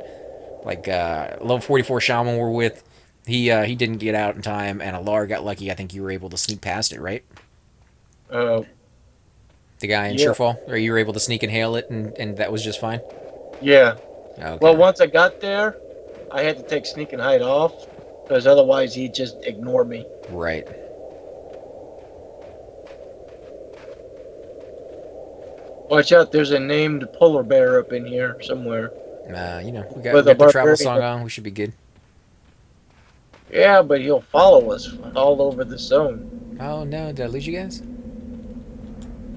like, level 44 Shaman we're with, he didn't get out in time, and Alar got lucky. I think you were able to sneak past it, right? The guy in Surefall? Or you were able to sneak and hail it, and that was just fine?
Yeah.
Okay.
Well, once I got there, I had to take sneak and hide off, because otherwise he'd just ignore me.
Right.
Watch out, there's a named polar bear up in here somewhere.
You know, we got the travel song on. We should be good.
Yeah, but he'll follow us all over the zone.
Oh, no. Did I lose you guys?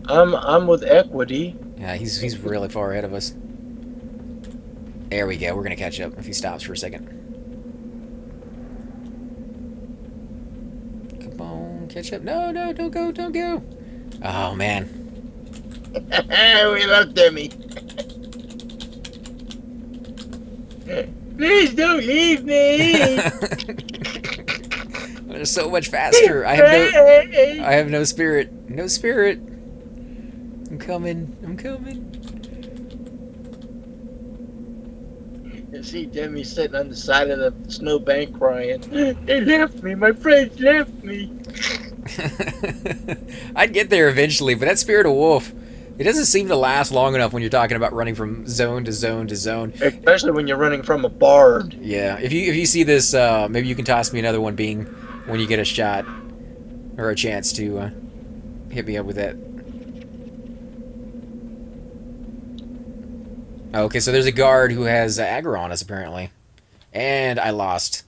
I'm with Equity.
Yeah, he's really far ahead of us. There we go. We're going to catch up if he stops for a second. Come on, catch up. No, no, don't go, don't go. Oh, man.
We love Demi. Please don't leave me.
They're so much faster. I have no spirit. No spirit. I'm coming. I'm coming.
You see Demi sitting on the side of the snowbank crying. They left me. My friends left me.
I'd get there eventually, but that Spirit of Wolf, it doesn't seem to last long enough when you're talking about running from zone to zone to zone.
Especially when you're running from a bard.
Yeah, if you see this, maybe you can toss me another one, being when you get a shot or a chance to hit me up with that. Okay, so there's a guard who has aggro on us, apparently. And I lost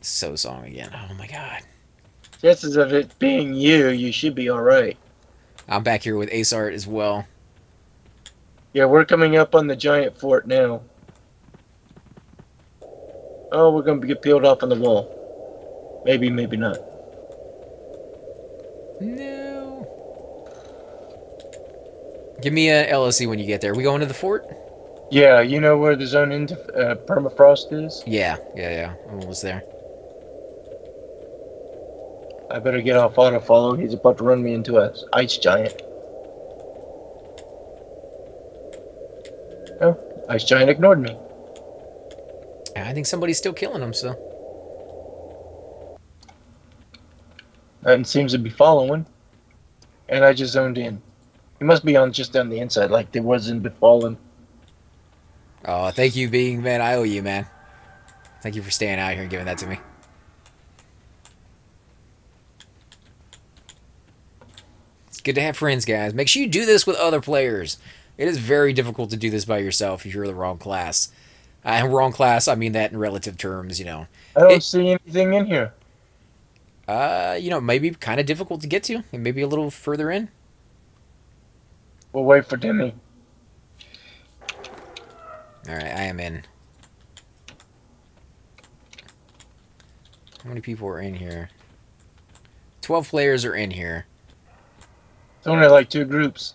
So-Song again. Oh, my God.
Chances of it being you, you should be alright.
I'm back here with Ace Art as well.
Yeah, we're coming up on the giant fort now. Oh, we're going to get peeled off on the wall. Maybe, maybe not.
No. Give me a LSC when you get there. We going to the fort?
Yeah, you know where the zone into permafrost is?
Yeah. I'm almost there.
I better get off auto follow. He's about to run me into a ice giant. Oh, ice giant ignored me.
I think somebody's still killing him, so.
And seems to be following. And I just zoned in. He must be on just on the inside, like there wasn't befallen.
Oh, thank you, being man. I owe you, man. Thank you for staying out here and giving that to me. It's good to have friends, guys. Make sure you do this with other players. It is very difficult to do this by yourself if you're the wrong class. And wrong class, I mean that in relative terms, you know.
I don't see anything in here.
You know, maybe kind of difficult to get to, and maybe a little further in.
We'll wait for Demi.
Alright, I am in. How many people are in here? 12 players are in here.
It's only like 2 groups.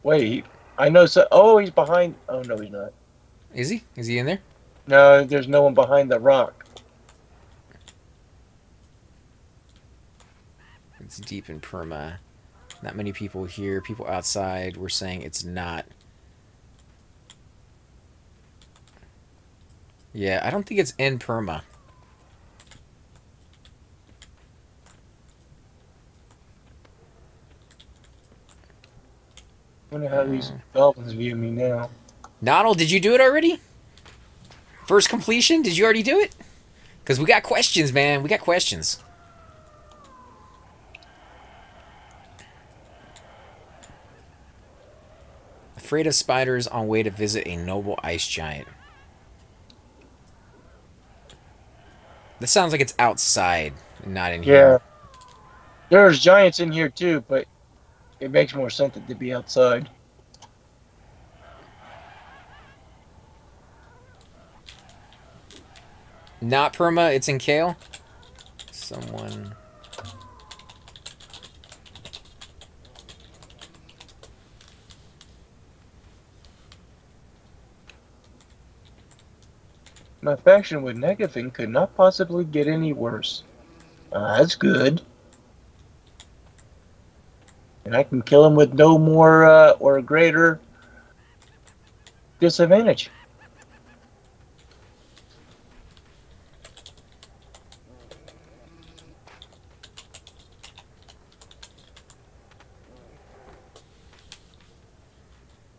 Wait, I know so. Oh, he's behind. Oh, no, he's not.
Is he? Is he in there?
No, there's no one behind the rock.
It's deep in perma. Not many people here. People outside. We're saying it's not. Yeah, I don't think it's in perma.
I wonder how these dolphins view me now.
Noddle, did you do it already? First completion? Did you already do it? Because we got questions, man. We got questions. Afraid of spiders on way to visit a noble ice giant. This sounds like it's outside, not in here.
Yeah. There's giants in here too, but it makes more sense that they'd be outside.
Not perma, it's in Kale. Someone...
My faction with Negafin could not possibly get any worse. That's good. And I can kill him with no more or greater disadvantage.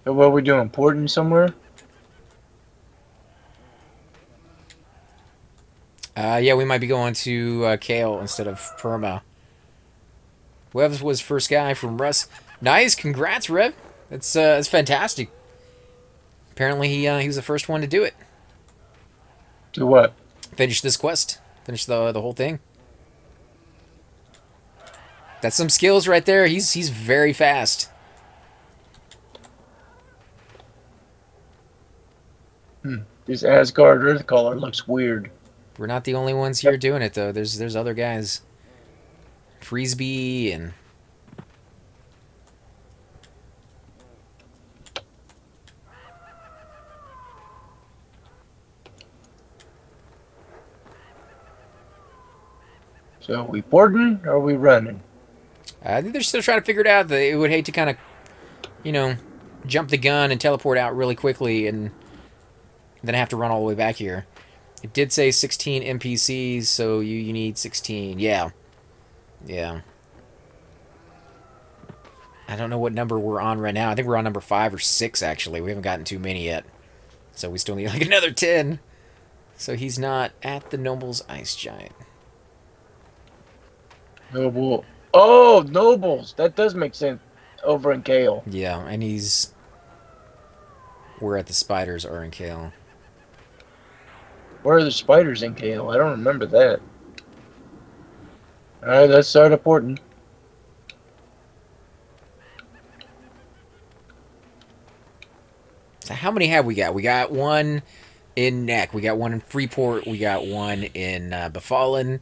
So what are we doing? Porting somewhere?
Yeah, we might be going to Kale instead of Perma. Webs was first guy from Russ. Nice, congrats, Rev. It's fantastic. Apparently he was the first one to do it.
Do what?
Finish this quest. Finish the whole thing. That's some skills right there. He's very fast.
This Asgard Earthcaller looks weird.
We're not the only ones here doing it though. There's other guys. Freesby and
So are we porting or are we running?
I think they're still trying to figure it out. They would hate to kind of, you know, jump the gun and teleport out really quickly and then have to run all the way back here. It did say 16 NPCs, so you need 16. Yeah. Yeah. I don't know what number we're on right now. I think we're on number 5 or 6, actually. We haven't gotten too many yet. So we still need, like, another 10. So he's not at the Noble's Ice Giant.
Noble. Oh, nobles. That does make sense. Over in Kale.
Yeah, and he's... We're at the spiders are in Kale.
Where are the spiders in Kale? I don't remember that. Alright, let's start porting.
So how many have we got? We got one in Neck. We got one in Freeport. We got one in Befallen,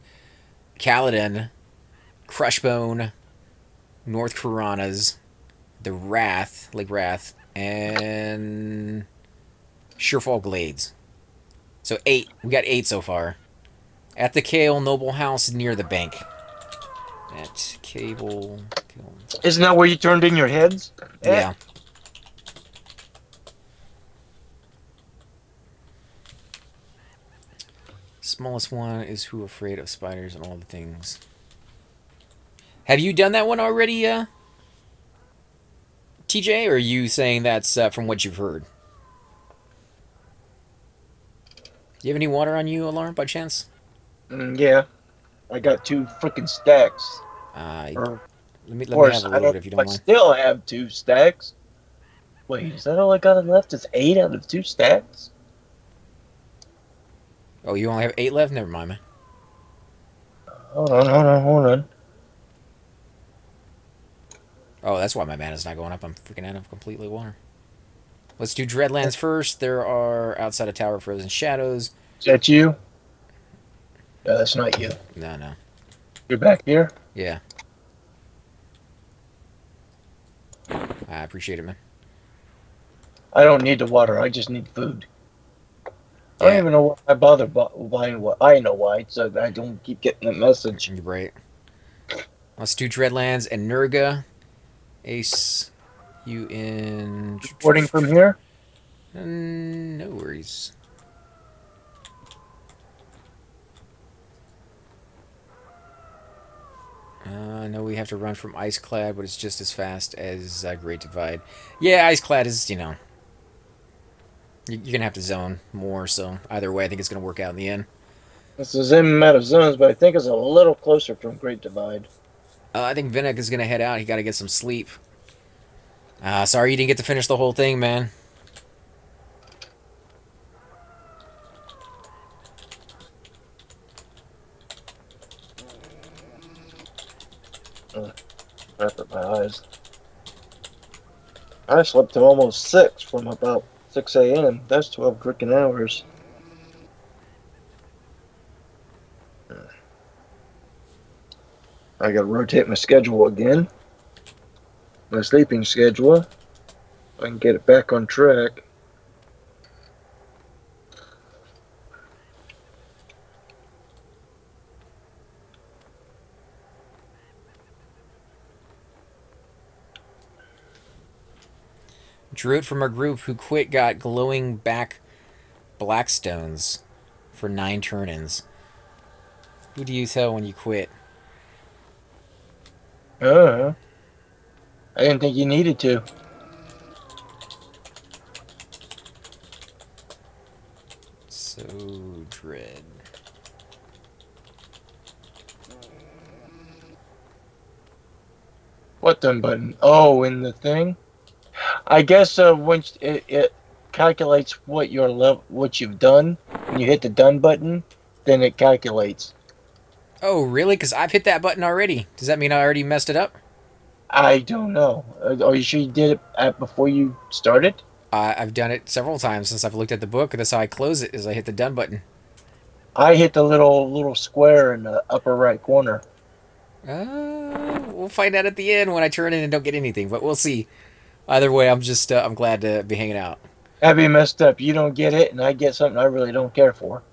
Caledon, Crushbone, North Piranhas, the Wrath, Lake Wrath, and Surefall Glades. So 8. We got 8 so far. At the Kale Noble House near the bank. At Cable...
Isn't that where you turned in your heads?
Yeah. Smallest one is Who Afraid of Spiders and All the Things. Have you done that one already, TJ? Or are you saying that's from what you've heard? Do you have any water on you, Alarm, by chance?
Yeah. I got 2 freaking stacks.
Let me have a little bit if you don't
I
mind.
still have 2 stacks. Wait, is that all I got left? Is 8 out of 2 stacks?
Oh, you only have 8 left? Never mind, man.
Hold on.
Oh, that's why my mana's not going up. I'm freaking out of completely water. Let's do Dreadlands first. There are outside of Tower Frozen Shadows.
Is that you? No, that's not you.
No.
You're back here?
Yeah. I appreciate it, man.
I don't need the water. I just need food. I don't even know why I bother buying what. I know why, so I don't keep getting the message.
You're right. Let's do Dreadlands and Nurga. Ace, you in...
Reporting from here?
No worries. I know we have to run from Iceclad, but it's just as fast as Great Divide. Yeah, Iceclad is, you know... You're going to have to zone more, so either way, I think it's going to work out in the end.
This is in and out of zones, but I think it's a little closer from Great Divide.
I think Vinnick is going to head out. He got to get some sleep. Sorry you didn't get to finish the whole thing, man.
Crap at my eyes. I slept till almost 6 from about 6 a.m. That's 12 freaking hours. I gotta rotate my schedule again. My sleeping schedule. I can get it back on track.
Druid from our group who quit got glowing back blackstones for 9 turn-ins. Who do you tell when you quit?
I didn't think you needed to.
So dread.
What done button? Oh, in the thing? I guess once it calculates what your what you've done, when you hit the done button, then it calculates.
Oh, really? Because I've hit that button already. Does that mean I already messed it up?
I don't know. Are you sure you did it before you started?
I've done it several times since I've looked at the book. That's how I close it, is I hit the done button.
I hit the little square in the upper right corner.
We'll find out at the end when I turn in and don't get anything, but we'll see. Either way, I'm just I'm glad to be hanging out.
That'd be messed up. You don't get it, and I get something I really don't care for.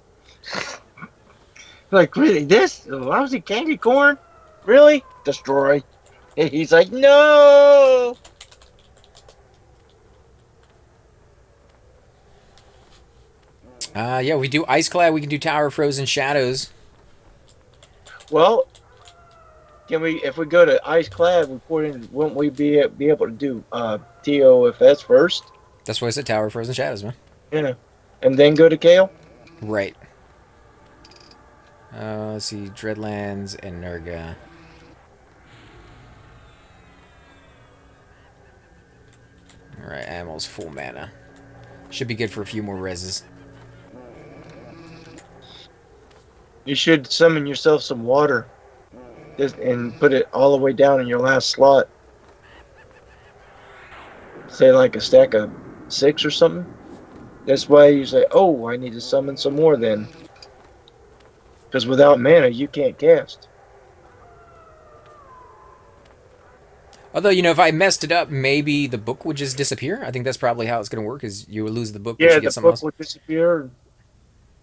Like, really? This? Lousy candy corn? Really? Destroy. And he's like, no!
Yeah, we do Iceclad. We can do Tower of Frozen Shadows.
Well, can we? If we go to Iceclad, we put in. Wouldn't we be able to do TOFS first?
That's why I said Tower of Frozen Shadows, man.
Yeah, and then go to Kale.
Right. Let's see, Dreadlands and Nurga. Alright, Animal's full mana. Should be good for a few more reses.
You should summon yourself some water, and put it all the way down in your last slot. Say like a stack of 6 or something. This way you say, oh, I need to summon some more then. Because without mana, you can't cast.
Although, you know, if I messed it up, maybe the book would just disappear. I think that's probably how it's going to work, is you would lose the book, but
Yeah,
you get
the
something
book
else.
will disappear.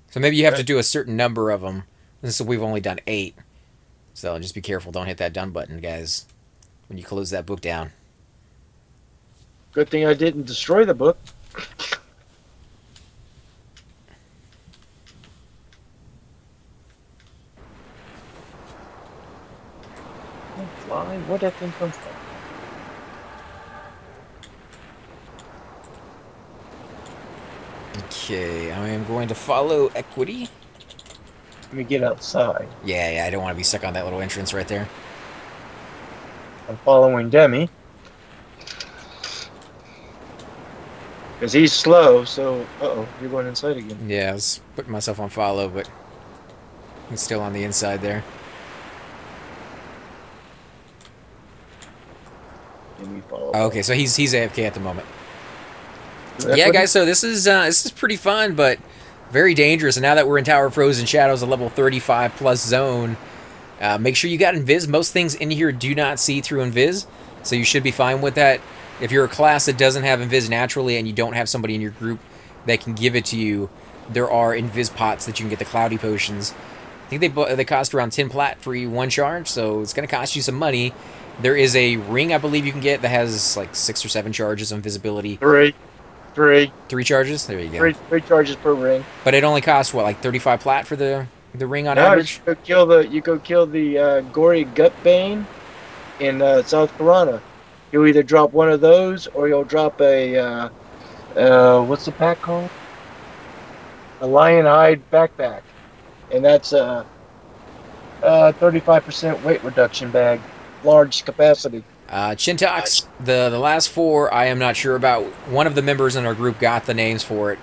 So maybe you have to do a certain number of them. So we've only done 8. So just be careful. Don't hit that done button, guys, when you close that book down.
Good thing I didn't destroy the book. Fly? Where'd that thing come from?
Okay, I am going to follow Equity.
Let me get outside.
Yeah, I don't want to be stuck on that little entrance right there.
I'm following Demi. Because he's slow, so... Uh-oh, you're going inside again.
Yeah, I was putting myself on follow, but he's still on the inside there.
Demi follow.
Okay, so he's AFK at the moment.
That's
Yeah,
what
guys, so this is pretty fun, but very dangerous. And now that we're in Tower of Frozen Shadows, a level 35 plus zone, make sure you got Invis. Most things in here do not see through Invis, so you should be fine with that. If you're a class that doesn't have Invis naturally and you don't have somebody in your group that can give it to you, there are Invis pots that you can get the Cloudy Potions. I think they cost around 10 plat for one charge, so it's going to cost you some money. There is a ring, I believe, you can get that has like 6 or 7 charges of invisibility.
3
charges? There you go.
3 charges per ring.
But it only costs, what, like 35 plat for the ring on
Now
average?
you go kill the Gory Gutbane in South Piranha. You'll either drop one of those, or you'll drop a what's the pack called? a lion hide backpack, and that's a 35% weight reduction bag, large capacity.
Chintox, the last four, I am not sure about. One of the members in our group got the names for it,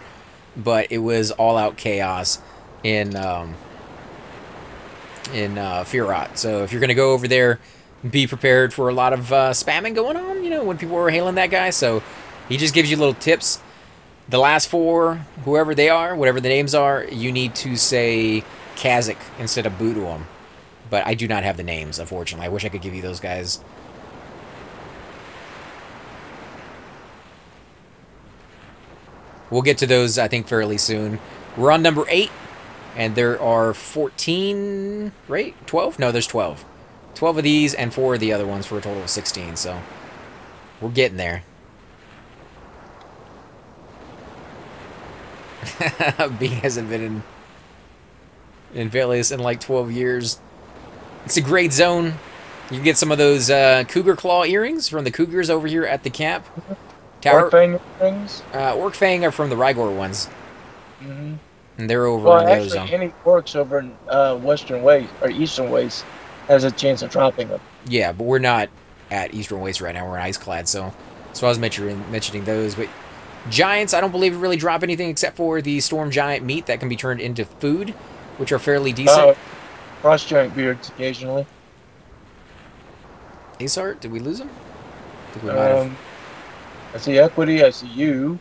but it was all-out chaos in Firot. So if you're going to go over there, be prepared for a lot of spamming going on, you know, when people were hailing that guy. So he just gives you little tips. The last four, whoever they are, whatever the names are, you need to say Kazakh instead of boo to them. But I do not have the names, unfortunately. I wish I could give you those guys. We'll get to those, I think, fairly soon. We're on number 8, and there are 14, right? 12? No, there's 12. 12 of these and 4 of the other ones for a total of 16, so we're getting there. B hasn't been in Vegas in like 12 years. It's a great zone. You can get some of those cougar claw earrings from the cougars over here at the camp. Tower
Orkfang things?
Orkfang are from the Rygor ones.
Mm-hmm.
And they're over
Well,
in the other
actually,
zone.
any orcs over in Western Waste or Eastern Waste has a chance of dropping them.
Yeah, but we're not at Eastern Waste right now. We're in Iceclad, so I was mentioning those. But giants, I don't believe really drop anything except for the storm giant meat that can be turned into food, which are fairly decent.
Frost giant beards occasionally.
Asart, did we lose him? I think we might have.
I see Equity, I see you.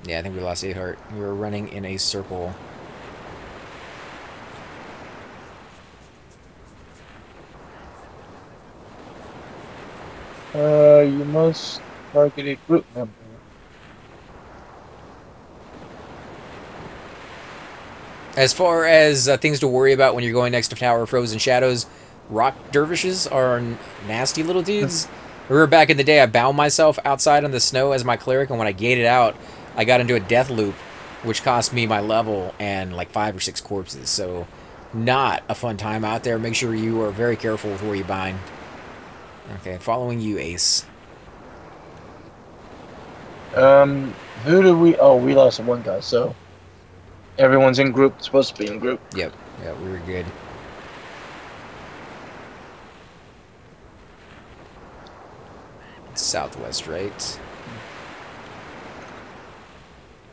Yeah, I think we lost Ahart. We were running in a circle.
You must target a group member.
As far as things to worry about when you're going next to Tower of Frozen Shadows, rock dervishes are nasty little dudes. Remember back in the day, I bound myself outside on the snow as my cleric, and when I gated out, I got into a death loop, which cost me my level and like 5 or 6 corpses. So, not a fun time out there. Make sure you are very careful with where you bind. Okay, following you, Ace.
Who do we... Oh, we lost one guy, so... Everyone's in group, supposed to be in group.
Yep, yeah, we were good. It's southwest, right?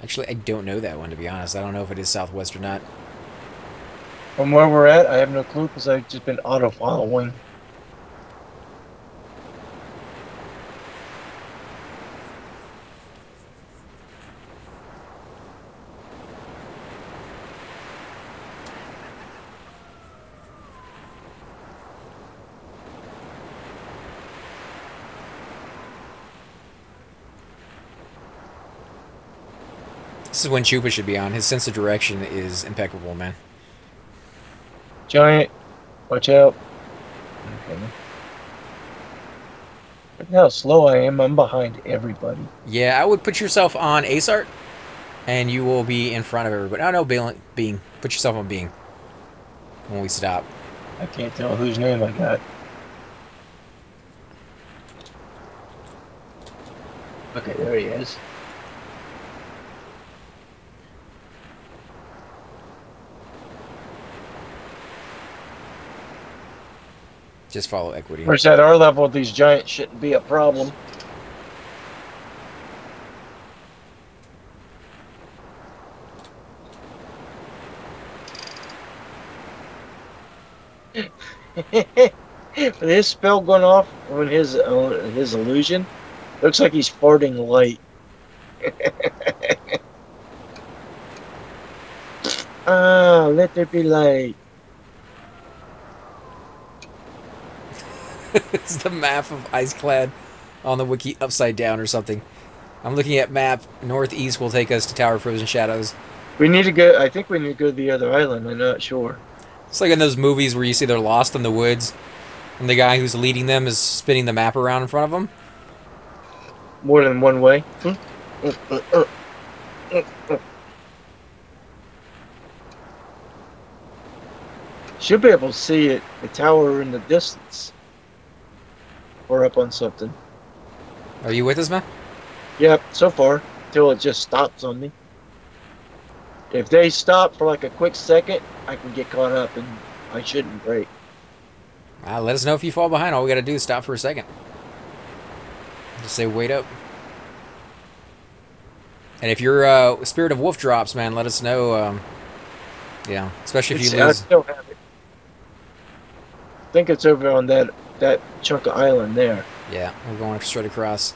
Actually, I don't know that one, to be honest. I don't know if it is southwest or not.
From where we're at, I have no clue because I've just been auto-following.
This is when Chupa should be on. His sense of direction is impeccable, man.
Giant, watch out. Okay. Look how slow I am. I'm behind everybody.
Yeah, I would put yourself on Asart, and you will be in front of everybody. Oh, no, Being. Put yourself on Being when we stop.
I can't tell whose name I got. Okay, there he is.
Just follow Equity.
Of course, at our level, these giants shouldn't be a problem. With his spell going off on his illusion, looks like he's farting light. Ah, let there be light.
It's the map of Iceclad on the wiki upside down or something. I'm looking at map. Northeast will take us to Tower of Frozen Shadows.
We need to go. I think we need to go to the other island. I'm not sure.
It's like in those movies where you see they're lost in the woods, and the guy who's leading them is spinning the map around in front of them.
More than one way. Should be able to see it. The tower in the distance. Or up on something.
Are you with us, man?
Yep, so far. Till it just stops on me. If they stop for like a quick second, I can get caught up and I shouldn't break.
Let us know if you fall behind. All we gotta do is stop for a second. Just say, wait up. And if your Spirit of Wolf drops, man, let us know. Yeah, especially if you
I
lose.
still have it. I think it's over on that chunk of island there.
Yeah, we're going straight across.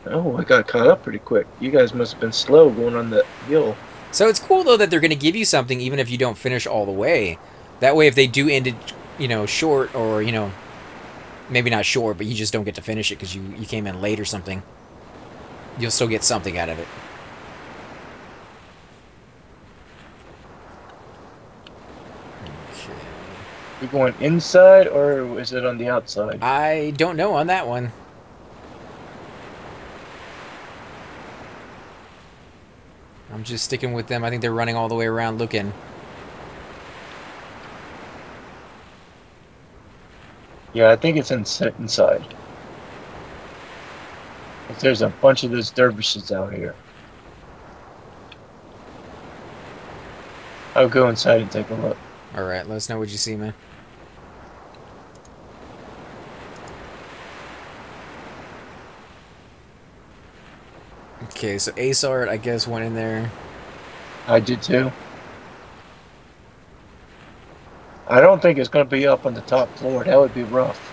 Oh, I got caught up pretty quick. You guys must have been slow going on the hill.
So it's cool, though, that they're going to give you something even if you don't finish all the way. That way, if they do end it, you know, short or, you know, maybe not short, but you just don't get to finish it because you came in late or something, you'll still get something out of it. Okay.
You going inside or is it on the outside?
I don't know on that one. I'm just sticking with them. I think they're running all the way around looking.
Yeah, I think it's inside. There's a bunch of those dervishes out here. I'll go inside and take a look.
Alright, let us know what you see, man. Okay, so Asart, I guess, went in there.
I did too. I don't think it's going to be up on the top floor. That would be rough.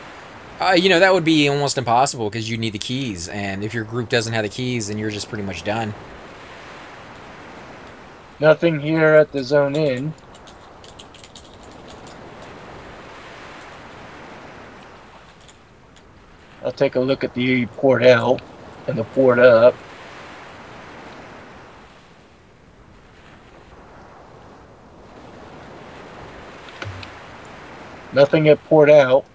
You know, that would be almost impossible because you need the keys. And if your group doesn't have the keys, then you're just pretty much done.
Nothing here at the zone in. I'll take a look at the port out and the port up. Nothing at port out.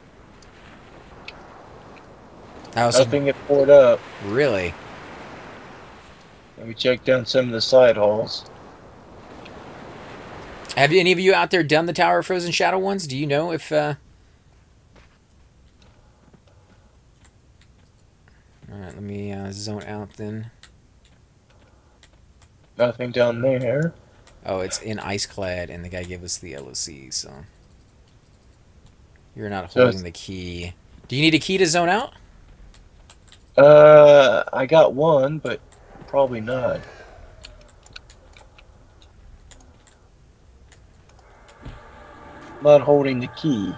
Nothing at port up.
Really?
Let me check down some of the side halls.
Have any of you out there done the Tower of Frozen Shadow ones? Do you know if... Alright, let me zone out then.
Nothing down there.
Oh, it's in Iceclad, and the guy gave us the LOC, so... You're not holding the key. Do you need a key to zone out?
I got one, but probably not. Not holding the key.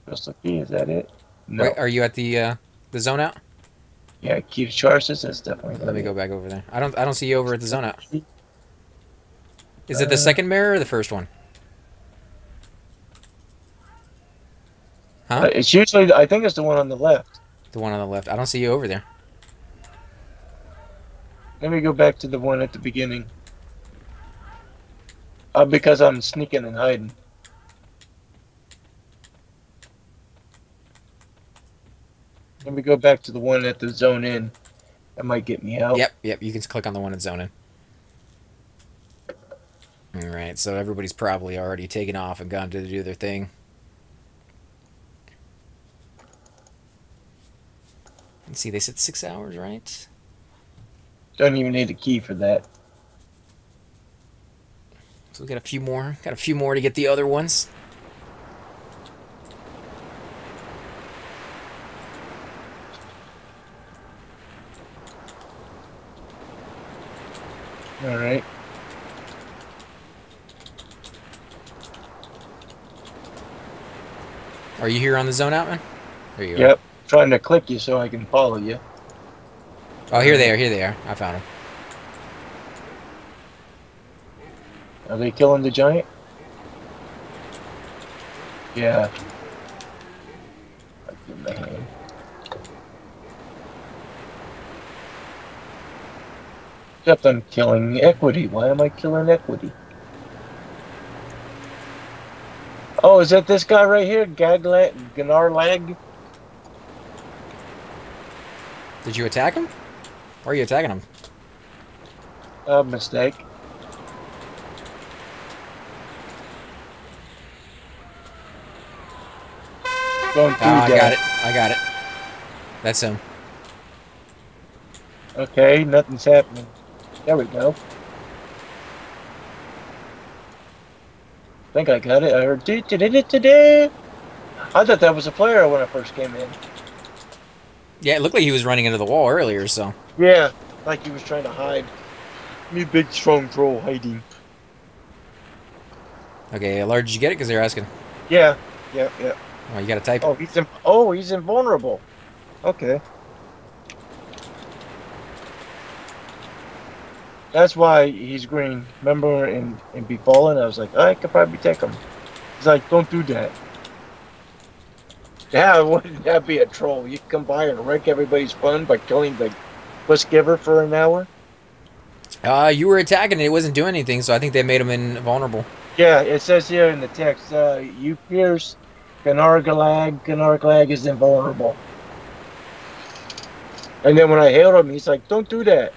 Just the key, is that it? No.
Wait, are you at the zone out?
Yeah, key to charge this is definitely.
Let me go back over there. I don't see you over at the zone out. Is it the second mirror or the first one? Huh?
It's usually, I think it's the one on the left.
The one on the left. I don't see you over there.
Let me go back to the one at the beginning. Because I'm sneaking and hiding. Let me go back to the one at the zone in. That might get me out.
Yep, you can click on the one in zone in. Alright, so everybody's probably already taken off and gone to do their thing. Let's see, they said 6 hours, right?
Don't even need a key for that.
So we got a few more. Got a few more to get the other ones.
Alright.
Are you here on the zone out, man? There you
Yep. Trying to click you so I can follow you.
Oh, here they are. I found them.
Are they killing the giant? Yeah. I'll give him a hand. Except I'm killing equity. Why am I killing equity? Oh, is that this guy right here? Gnarlag?
Did you attack him? Why are you attacking him?
Mistake. Don't do
I got
that.
it. I got it. That's him.
Okay, nothing's happening. There we go. I think I got it. I heard do. I thought that was a player when I first came in.
Yeah, it looked like he was running into the wall earlier, so.
Yeah, like he was trying to hide. Me big strong troll hiding.
Okay, Large, did you get it? Because they're asking.
Yeah.
Oh, you gotta type it.
He's invulnerable. Okay. That's why he's green. Remember in Befallen, I was like, I could probably take him. He's like, don't do that. Yeah, wouldn't that be a troll? You come by and wreck everybody's fun by killing the quest giver for an hour?
You were attacking it. It wasn't doing anything, so I think they made him invulnerable.
Yeah, it says here in the text, you pierce Gnarglag is invulnerable. And then when I hailed him, he's like, don't do that.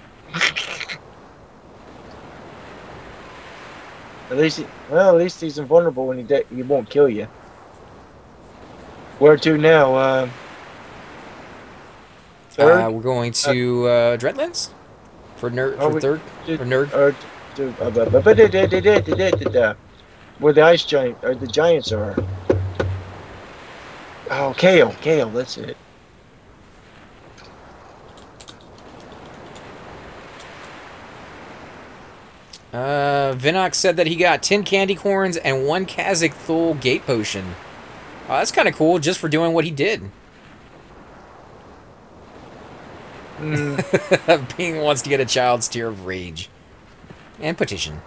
At least he's invulnerable when he won't kill you. Where to now? Third?
We're going to Dreadlands for third. For Nerd.
Where the ice giant or the giants are. Oh, Kale, that's it.
Vinox said that he got 10 candy corns and 1 Kazakh Thul gate potion. That's kind of cool, just for doing what he did. Being wants to get a child's tear of rage. And petition.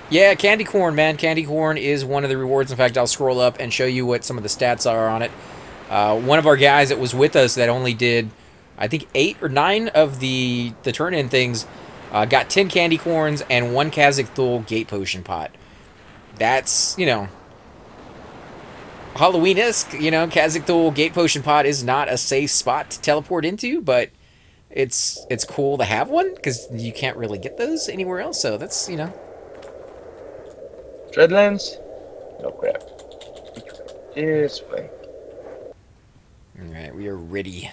Yeah, candy corn, man. Candy corn is one of the rewards. In fact, I'll scroll up and show you what some of the stats are on it. One of our guys that was with us that only did, I think, 8 or 9 of the turn-in things, got 10 candy corns and 1 Kazakh Thul gate potion pot. That's, you know, Halloween-esque. You know, Kazakh Thul gate potion pot is not a safe spot to teleport into, but it's cool to have one because you can't really get those anywhere else. So that's, you know.
Dreadlands? No crap. This way.
Alright, we are ready.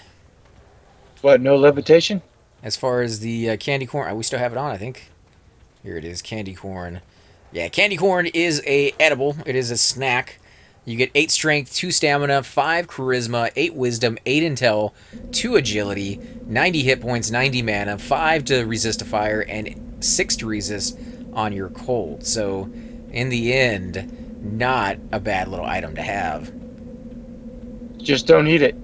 What, no levitation?
As far as the candy corn, we still have it on, I think. Here it is, candy corn. Yeah, candy corn is a edible. It is a snack. You get 8 strength, 2 stamina, 5 charisma, 8 wisdom, 8 intel, 2 agility, 90 hit points, 90 mana, 5 to resist a fire, and 6 to resist on your cold. So, in the end, not a bad little item to have.
Just don't eat it.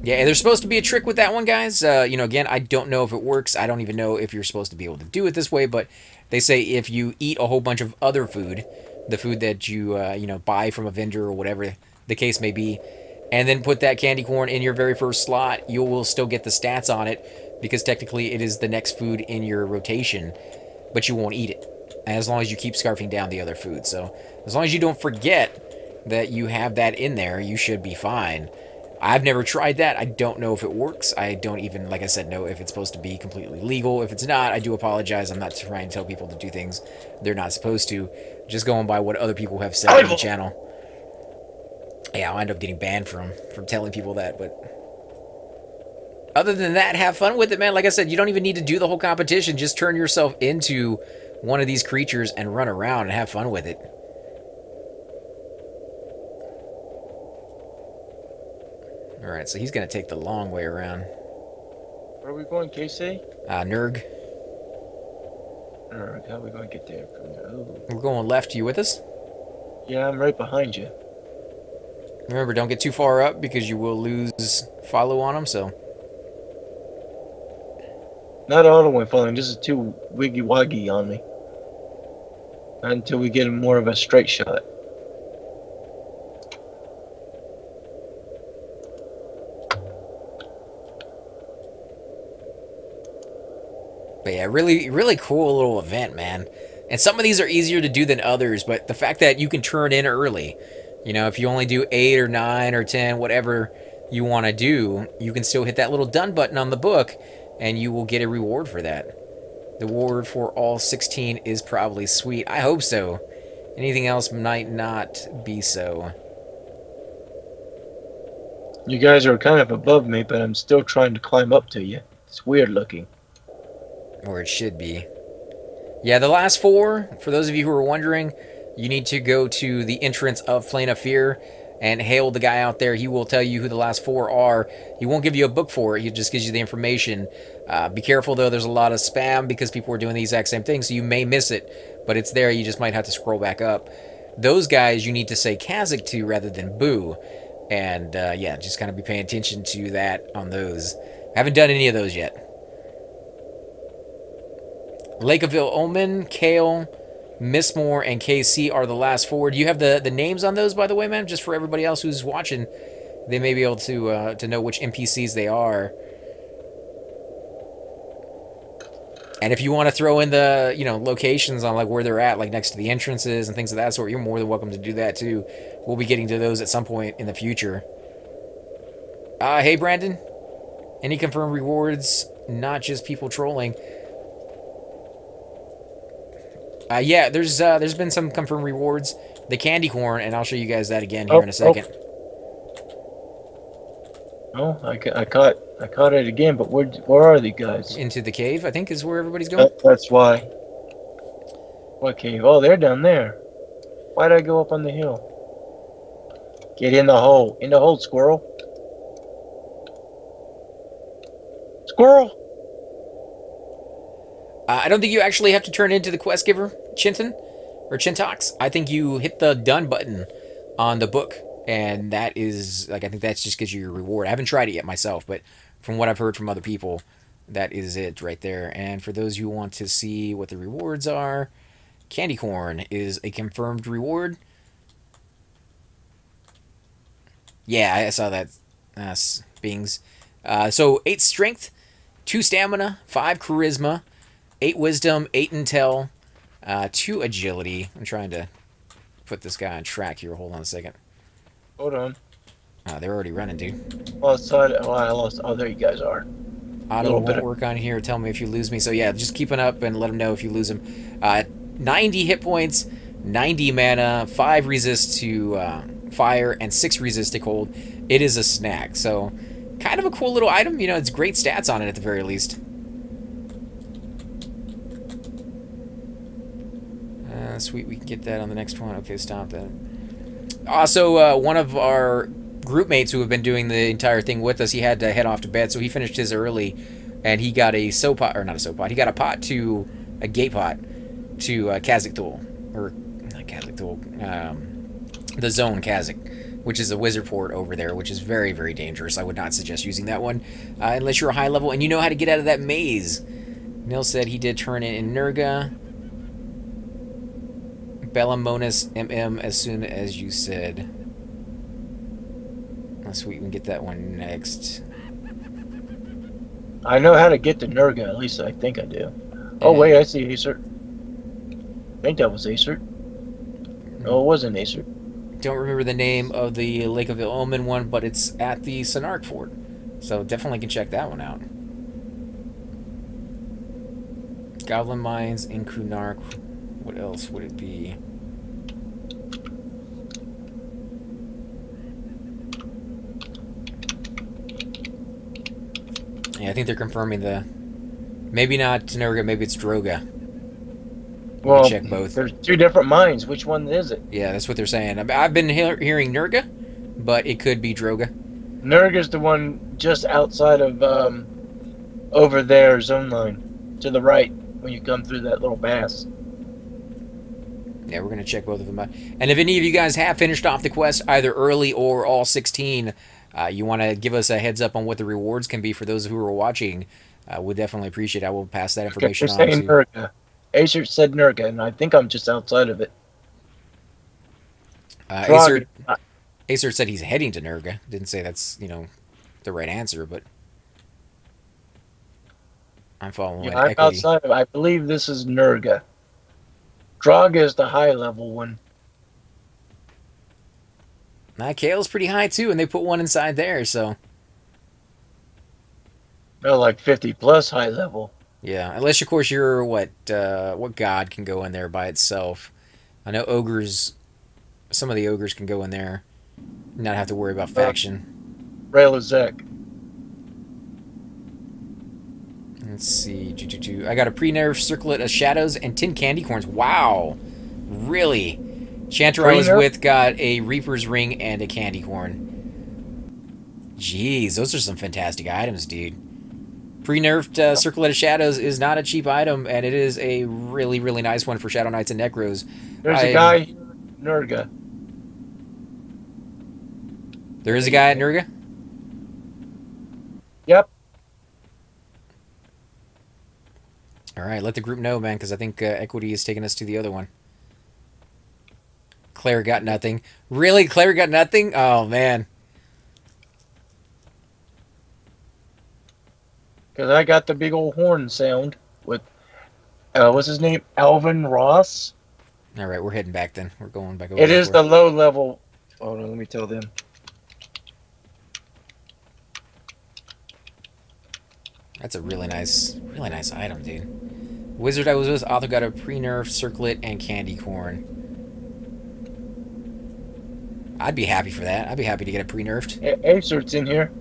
Yeah, and there's supposed to be a trick with that one, guys. You know, again, I don't know if it works. I don't even know if you're supposed to be able to do it this way, but they say if you eat a whole bunch of other food, the food that you, you know, buy from a vendor or whatever the case may be, and then put that candy corn in your very first slot, you will still get the stats on it, because technically it is the next food in your rotation, but you won't eat it, as long as you keep scarfing down the other food. So, as long as you don't forget that you have that in there, you should be fine. I've never tried that. I don't know if it works. I don't even, like I said, know if it's supposed to be completely legal. If it's not, I do apologize. I'm not trying to tell people to do things they're not supposed to. Just going by what other people have said on the channel. Yeah, I'll end up getting banned from telling people that, but other than that, have fun with it, man. Like I said, you don't even need to do the whole competition. Just turn yourself into one of these creatures and run around and have fun with it. Alright, so he's going to take the long way around.
Where are we going, KC?
Nurg.
Nurg, how are we going to get there from there? Oh.
We're going left. You with us?
Yeah, I'm right behind you.
Remember, don't get too far up because you will lose follow on them, so.
Not auto one following, this is too wiggy-waggy on me. Not until we get more of a straight shot.
But yeah, really, really cool little event, man. And some of these are easier to do than others, but the fact that you can turn in early, you know, if you only do 8 or 9 or 10, whatever you want to do, you can still hit that little done button on the book, and you will get a reward for that. The reward for all 16 is probably sweet. I hope so. Anything else might not be so.
You guys are kind of above me, but I'm still trying to climb up to you. It's weird looking.
Or it should be. Yeah, the last 4, for those of you who are wondering, you need to go to the entrance of Plane of Fear and hail the guy out there. He will tell you who the last 4 are. He won't give you a book for it. He just gives you the information. Be careful, though. There's a lot of spam because people are doing the exact same thing, so you may miss it. But it's there. You just might have to scroll back up. Those guys you need to say Kazakh to rather than Boo. And, yeah, just kind of be paying attention to that on those. I haven't done any of those yet. Lake of Omen, Kale, Mistmore, and KC are the last 4. Do you have the names on those, by the way, man? Just for everybody else who's watching, they may be able to know which NPCs they are. And if you want to throw in the, locations on, like, where they're at, like, next to the entrances and things of that sort, you're more than welcome to do that, too. We'll be getting to those at some point in the future. Hey, Brandon. Any confirmed rewards? Not just people trolling. Yeah, there's been some confirmed rewards. The candy corn, and I'll show you guys that again here in a second.
Oh, I caught it again, but where are the guys?
Into the cave, I think, is where everybody's going.
That's why. What cave? Oh, they're down there. Why'd I go up on the hill? Get in the hole. In the hole, squirrel. Squirrel!
I don't think you actually have to turn into the quest giver, Chinton, or Chintox. I think you hit the done button on the book, and that is, like, I think that just gives you your reward. I haven't tried it yet myself, but from what I've heard from other people, that is it right there. And for those who want to see what the rewards are, candy corn is a confirmed reward. Yeah, I saw that. Bings. So 8 strength, 2 stamina, 5 charisma, 8 wisdom, 8 intel, 2 agility. I'm trying to put this guy on track here. Hold on a second.
Hold on.
They're already running, dude.
I lost. Oh, there you guys are.
Auto won't work on here. Tell me if you lose me. So yeah, just keep it up and let them know if you lose him. 90 hit points, 90 mana, 5 resist to fire, and 6 resist to cold. It is a snack. So kind of a cool little item. It's great stats on it at the very least. Sweet, we can get that on the next one. Okay, stop that. Also, one of our group mates who have been doing the entire thing with us, he had to head off to bed, so he finished his early, and he got a soap pot, or not a soap pot, he got a gate pot to Kazakh Thul, or not Kazakh Thul, the Zone Kazakh, which is a wizard port over there, which is very, very dangerous. I would not suggest using that one unless you're a high level and you know how to get out of that maze. Nil said he did turn in Nurga. Bellamonus MM as soon as you said. Let's see, we can get that one next.
I know how to get to Nurga, at least I think I do. Oh, wait, I see Acer. I think that was Acer. No, it wasn't Acer.
Don't remember the name of the Lake of the Omen one, but it's at the Sonark Fort. So definitely can check that one out. Goblin Mines in Kunark. What else would it be? Yeah, I think they're confirming the... Maybe not Nurga, maybe it's Droga.
Well,
check both.
There's 2 different mines. Which one is it?
Yeah, that's what they're saying. I've been hearing Nurga, but it could be Droga.
Nurga's the one just outside of over there, zone line, to the right when you come through that little pass.
Yeah, we're going to check both of them out. And if any of you guys have finished off the quest, either early or all 16, you want to give us a heads up on what the rewards can be for those who are watching, we'd definitely appreciate it. I will pass that information on to you.
Nurga. Acer said Nurga, and I think I'm just outside of it.
Acer said he's heading to Nurga. Didn't say that's, the right answer, but I'm following.
Yeah, I'm outside of it. I believe this is Nurga. Droga is the high level one.
Kale's pretty high too, and they put one inside there, so.
They're like 50 plus high level.
Yeah, unless of course you're what god can go in there by itself. I know ogres. Some of the ogres can go in there, not have to worry about faction.
Railazek.
Let's see. I got a pre-nerf circlet of shadows and 10 candy corns. Wow, really? Chanter I was with got a Reaper's ring and a candy corn. Jeez, those are some fantastic items, dude. Pre-nerfed circlet of shadows is not a cheap item, and it is a really, really nice one for Shadow Knights and Necros.
There's a guy here, Nurga.
There is a guy at Nurga?
Yep.
All right, let the group know, man, because I think Equity is taking us to the other one. Cleric got nothing. Really? Cleric got nothing? Oh, man.
Because I got the big old horn sound with, what's his name? Alvin Ross?
All right, we're heading back then. We're going back over.
It is the low level. Hold on, let me tell them.
That's a really nice item, dude. Wizard I was with, Author got a pre-nerf circlet and candy corn. I'd be happy for that. I'd be happy to get it pre-nerfed.
Acert's in here.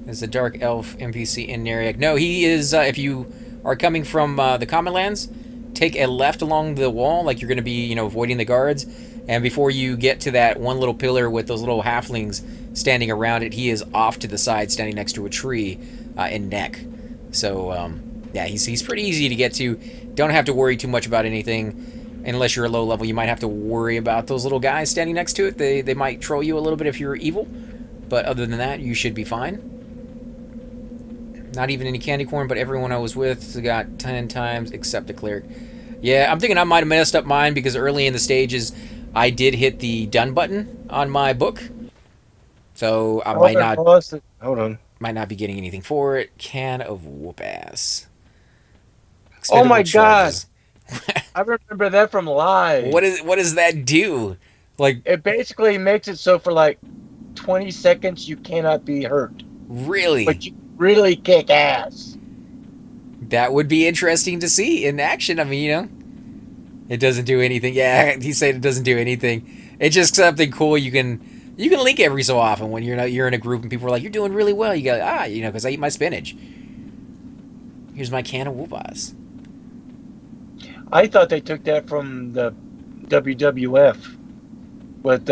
There's a dark elf NPC in Neriak. No, he is, if you are coming from the Common Lands, take a left along the wall, like you're going to be, you know, avoiding the guards. And before you get to that one little pillar with those little halflings standing around it, he is off to the side, standing next to a tree in Neck. So, yeah, he's pretty easy to get to. Don't have to worry too much about anything. Unless you're a low level, you might have to worry about those little guys standing next to it. They might troll you a little bit if you're evil. But other than that, you should be fine. Not even any candy corn, but everyone I was with got 10 times except the cleric. Yeah, I'm thinking I might have messed up mine because early in the stages, I did hit the done button on my book. So I might not be getting anything for it. Can of whoop ass.
Oh my god! I remember that from live.
What does that do? Like,
it basically makes it so for like 20 seconds you cannot be hurt.
Really?
But you really kick ass.
That would be interesting to see in action. I mean, you know, it doesn't do anything. Yeah, he said it doesn't do anything. It's just something cool you can link every so often when you're in a group and people are like, you're doing really well. You go, you know, because I eat my spinach. Here's my can of whoop-ass.
I thought they took that from the WWF. But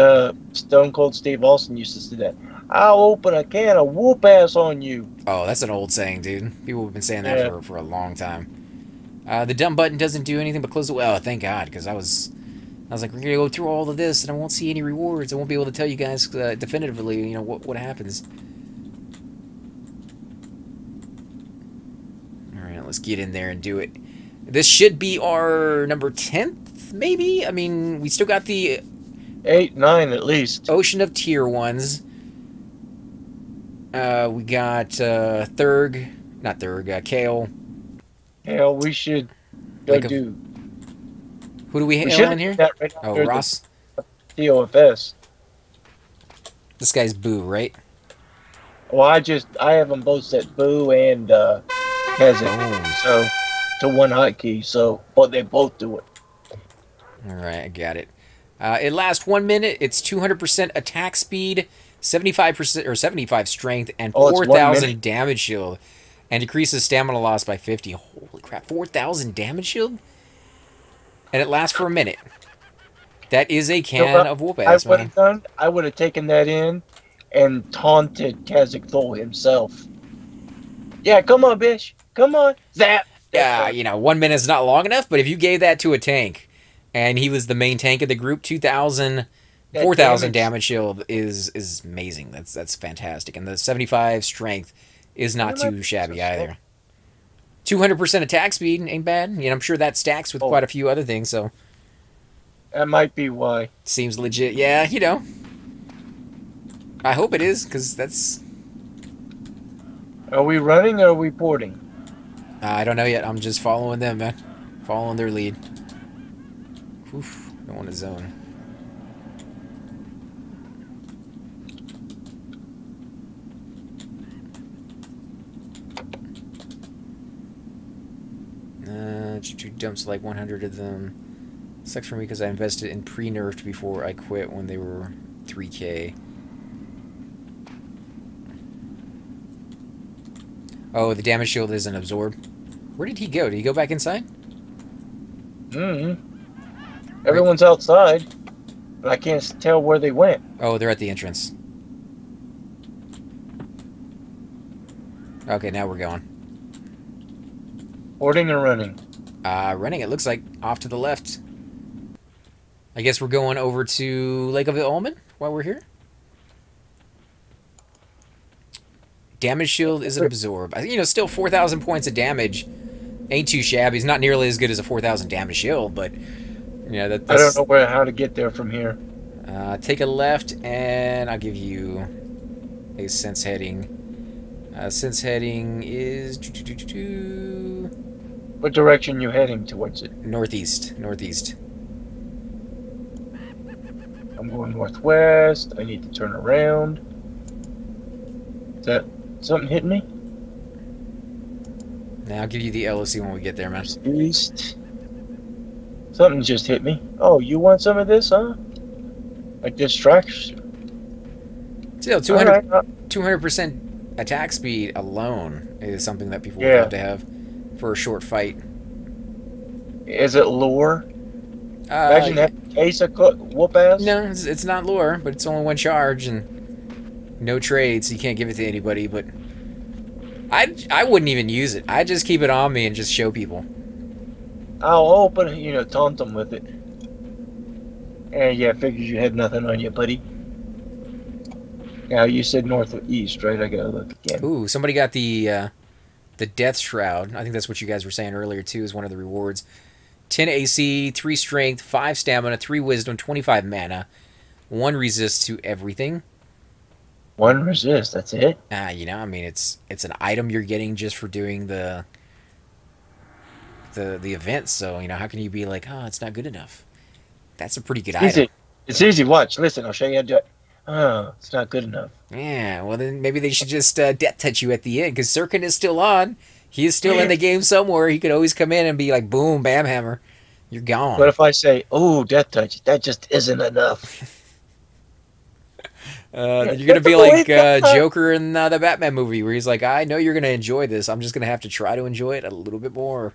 Stone Cold Steve Austin used to say that. I'll open a can of whoop-ass on you.
Oh, that's an old saying, dude. People have been saying that for a long time. The dumb button doesn't do anything but close the... Oh, thank God, because I was like, we're going to go through all of this, and I won't see any rewards. I won't be able to tell you guys definitively, you know, what happens. Alright, let's get in there and do it. This should be our number 10th, maybe? I mean, we still got the...
8, 9 at least.
Ocean of Tier 1s. We got Kale.
Hell, we should go do...
Who do we hail in here?
Right
Ross.
TOFS.
This guy's Boo, right?
Well, I have them both set Boo and Kazakh. So, to one hotkey, so but they both do it.
Alright, I got it. It lasts 1 minute. It's 200% attack speed, 75% or 75 strength, and 4,000 damage shield. And decreases stamina loss by 50. Holy crap, 4,000 damage shield? And it lasts for a minute. That is a can of whoop-ass, man.
I would have taken that in and taunted Kazakh Thol himself. Yeah, come on, bitch. Come on. Zap.
Yeah, you know, 1 minute's not long enough, but if you gave that to a tank, and he was the main tank of the group, 4,000 damage shield is amazing. That's fantastic. And the 75 strength is not too shabby either. 200% attack speed ain't bad. You know, I'm sure that stacks with quite a few other things, so...
That might be why.
Seems legit. Yeah, you know. I hope it is, because that's...
Are we running or are we porting?
I don't know yet. I'm just following them, man. Following their lead. Oof, don't want to zone. Dumps like 100 of them. Sucks for me because I invested in pre-nerfed before I quit when they were 3K. Oh, the damage shield isn't absorbed. Where did he go? Did he go back inside?
Everyone's outside, but I can't tell where they went.
Oh, they're at the entrance. Okay, now we're going.
Boarding or running?
Running, it looks like, off to the left. I guess we're going over to Lake of the Ulman while we're here. Damage shield isn't absorbed. You know, still 4,000 points of damage. Ain't too shabby. It's not nearly as good as a 4,000 damage shield, but yeah, that's...
I don't know how to get there from here.
Take a left, and I'll give you a sense heading. Sense heading is...
What direction you heading towards it?
Northeast. Northeast.
I'm going northwest. I need to turn around. Is that something hitting me?
Now I'll give you the LOC when we get there, man.
East. Something just hit me. Oh, you want some of this, huh? Like distraction.
Still, 200% attack speed alone is something that people would have to have for a short fight.
Is it lore? Imagine that case of whoop ass.
No, it's not lore, but it's only one charge and no trade, so you can't give it to anybody. But I wouldn't even use it. I just keep it on me and just show people.
I'll open it, taunt them with it. And yeah, figures you had nothing on you, buddy. Now you said northeast, right? I gotta look again.
Ooh, somebody got the Death Shroud. I think that's what you guys were saying earlier too. Is one of the rewards. 10 AC, 3 Strength, 5 Stamina, 3 Wisdom, 25 Mana, 1 Resist to everything.
1 resist. That's it.
You know, I mean, it's an item you're getting just for doing the event. So you know, how can you be like, oh, it's not good enough? That's a pretty good item.
It's easy. Watch. Listen, I'll show you how to do it. Oh, it's not good enough.
Yeah, well then maybe they should just death touch you at the end, because Sirkin is still on. He is still in the game somewhere. He could always come in and be like, boom, bam, hammer. You're gone.
What if I say, oh, death touch? That just isn't enough.
Then you're going to be like Joker in the Batman movie, where he's like, I know you're going to enjoy this. I'm just going to have to try to enjoy it a little bit more.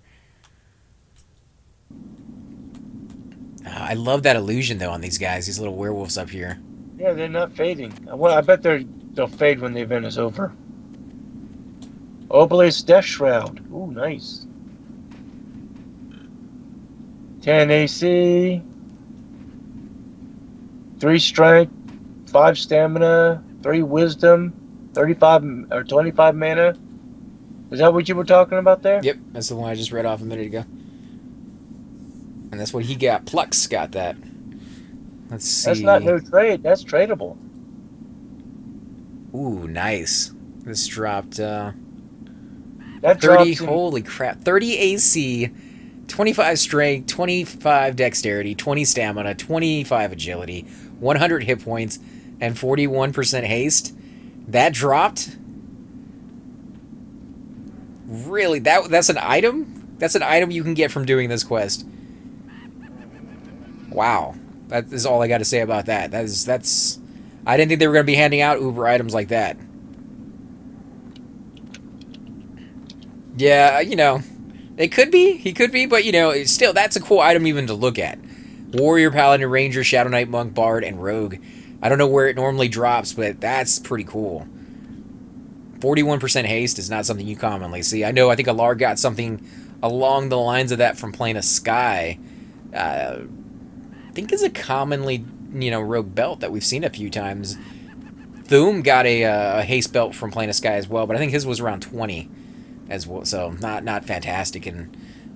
I love that illusion, though, on these guys, these little werewolves up here.
Yeah, they're not fading. Well, I bet they'll fade when the event is over. Obelisk Death Shroud. Ooh, nice. 10 AC. 3 Strength. 5 Stamina. 3 Wisdom. 35 or 25 Mana. Is that what you were talking about there?
Yep, that's the one I just read off a minute ago. And that's what he got. Plux got that. Let's see.
That's not no trade. That's tradable.
Ooh, nice. This dropped
That
30. Holy crap. 30 AC, 25 Strength, 25 Dexterity, 20 Stamina, 25 Agility, 100 hit points, and 41% haste. That dropped? Really? That's an item? That's an item you can get from doing this quest. Wow. That is all I got to say about that. That's. I didn't think they were going to be handing out Uber items like that. Yeah, you know, it could be. He could be, but you know, still, that's a cool item even to look at. Warrior, Paladin, Ranger, Shadow Knight, Monk, Bard, and Rogue. I don't know where it normally drops, but that's pretty cool. 41% haste is not something you commonly see. I think Alar got something along the lines of that from Plane of Sky. I think is a commonly, rogue belt that we've seen a few times. Thoom got a haste belt from Plane of Sky as well, but I think his was around 20 as well, so not fantastic in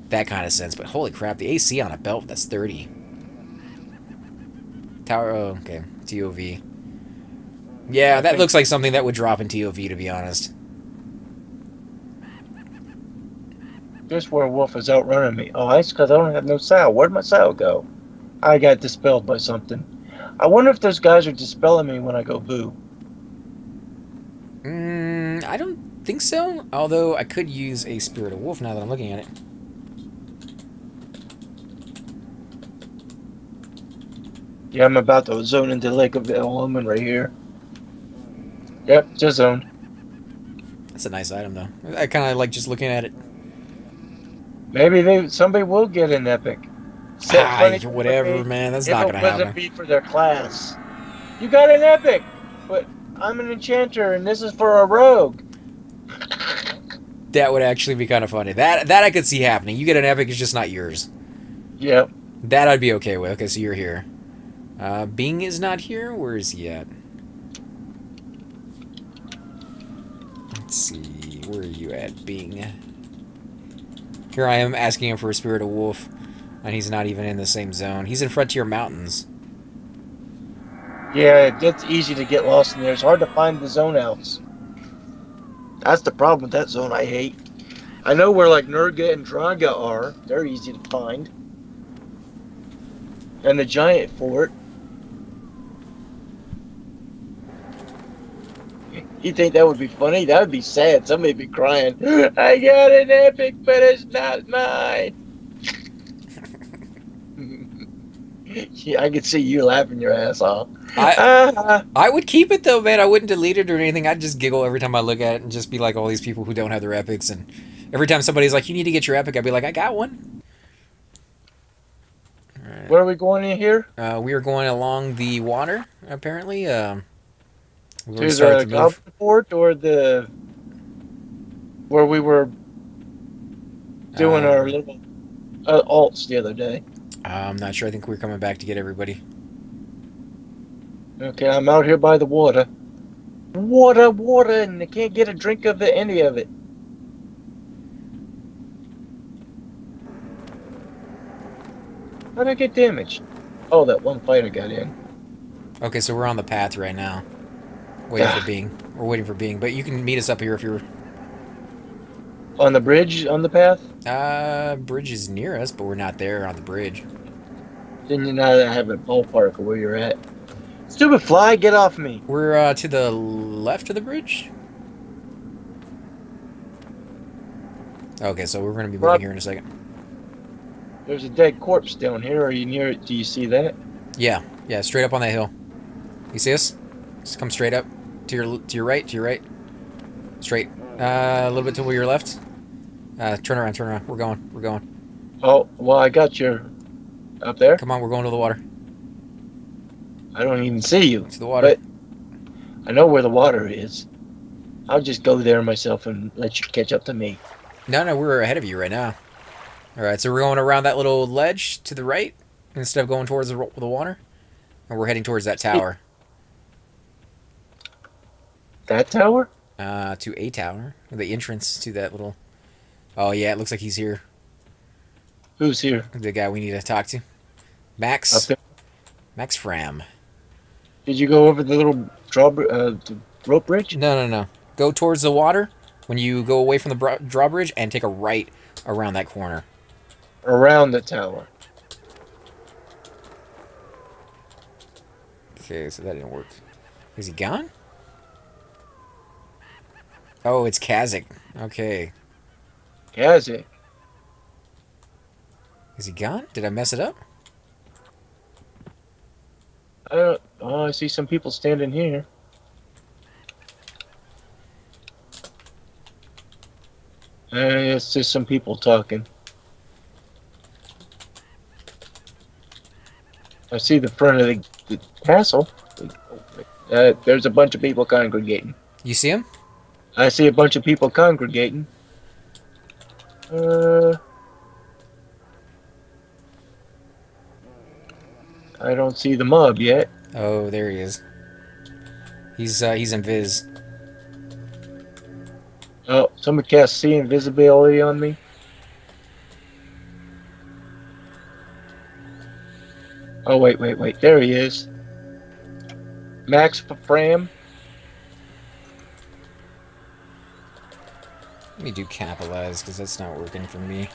that kind of sense. But holy crap, the AC on a belt that's 30. Tower, oh, okay, TOV. Yeah, that looks like something that would drop in TOV, to be honest.
This werewolf is outrunning me. Oh, that's because I don't have no sow. Where'd my sow go? I got dispelled by something. I wonder if those guys are dispelling me when I go boo.
I don't think so. Although I could use a Spirit of Wolf now that I'm looking at it.
Yeah, I'm about to zone into Lake of Element right here. Yep, just zoned.
That's a nice item, though. I kind of like just looking at it.
Maybe somebody will get an epic. Funny
Whatever, man. That's
if
not
it
gonna
wasn't
happen.
be for their class. You got an epic, but I'm an enchanter and this is for a rogue.
That would actually be kind of funny. That I could see happening. You get an epic, it's just not yours.
Yep.
That I'd be okay with. Okay, so you're here. Bing is not here. Where is he at? Let's see. Where are you at, Bing? Here I am asking him for a Spirit of Wolf, and he's not even in the same zone. He's in Frontier Mountains.
Yeah, it gets easy to get lost in there. It's hard to find the zone outs. That's the problem with that zone I hate. I know where like Nurga and Draga are. They're easy to find. And the giant fort. You think that would be funny? That would be sad. Somebody would be crying. I got an epic, but it's not mine. Yeah, I could see you laughing your ass off.
I would keep it though, man. I wouldn't delete it or anything. I'd just giggle every time I look at it and just be like all these people who don't have their epics. And every time somebody's like, "You need to get your epic," I'd be like, "I got one." All right.
Where are we going in here?
We are going along the water, apparently. We're
To
starting
the
to move.
port or the where we were doing our little alts the other day.
I'm not sure. I think we're coming back to get everybody.
Okay, I'm out here by the water. Water, and I can't get a drink of any of it. How'd I get damaged? Oh, that one fighter got in.
Okay, so we're on the path right now. Waiting for Bing. We're waiting for Bing, but you can meet us up here if you're...
On the bridge, on the path?
Bridge is near us, but we're not there on the bridge.
Then you're not having a ballpark of where you're at. Stupid fly, get off me.
We're to the left of the bridge? Okay, so we're going to be moving here in a second.
There's a dead corpse down here. Are you near it? Do you see that?
Yeah, straight up on that hill. You see us? Just come straight up. To your right. Straight. A little bit to your left. Turn around. We're going.
Oh, well, I got your... Up there?
Come on, we're going to the water.
I don't even see you.
To the water.
But I know where the water is. I'll just go there myself and let you catch up to me.
No, we're ahead of you right now. Alright, so we're going around that little ledge to the right instead of going towards the water. And we're heading towards that tower.
That tower?
To a tower. The entrance to that little... Oh, yeah, it looks like he's here.
Who's here?
The guy we need to talk to. Max.
Up there?
Max Fram.
Did you go over the little the rope bridge?
No. Go towards the water when you go away from the drawbridge and take a right around that corner.
Around the tower.
Okay, so that didn't work. Is he gone? Oh, it's Kazik. Okay.
Kazik?
Is he gone? Did I mess it up?
I don't... Oh, I see some people standing here. It's just some people talking. I see the front of the castle. There's a bunch of people congregating.
You see him?
I see a bunch of people congregating. I don't see the mob yet.
Oh, there he is. He's invis.
Oh, somebody cast see invisibility on me. Oh, wait. There he is. Max Fram.
Let me do capitalize, because that's not working for me.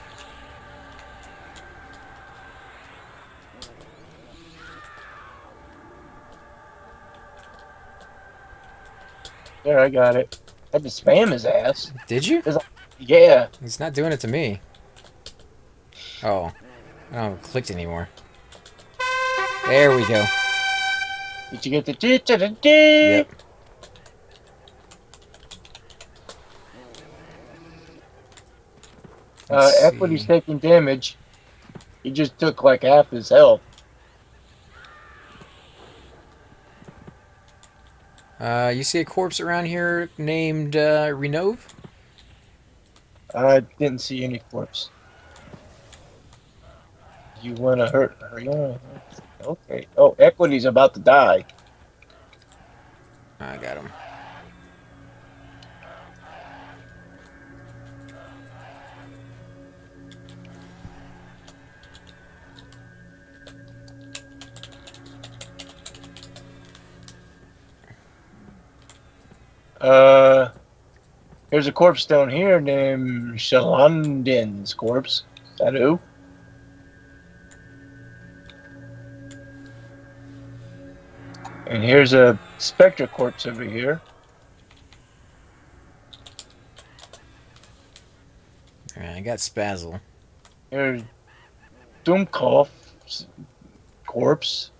There, I got it. I had to spam his ass.
Did you?
Yeah.
He's not doing it to me. Oh. I don't clicked anymore. There we go.
Did you get the
Yep. Let's
Equity's
see.
taking damage. He just took like half his health.
You see a corpse around here named Renove?
I didn't see any corpse. You want to hurt her? Okay. Oh, Equity's about to die.
I got him.
There's a corpse down here named Shalandin's corpse. Is that who? And here's a Spectre corpse over here.
Alright, I got Spazzle.
Here's Doomkoff's corpse.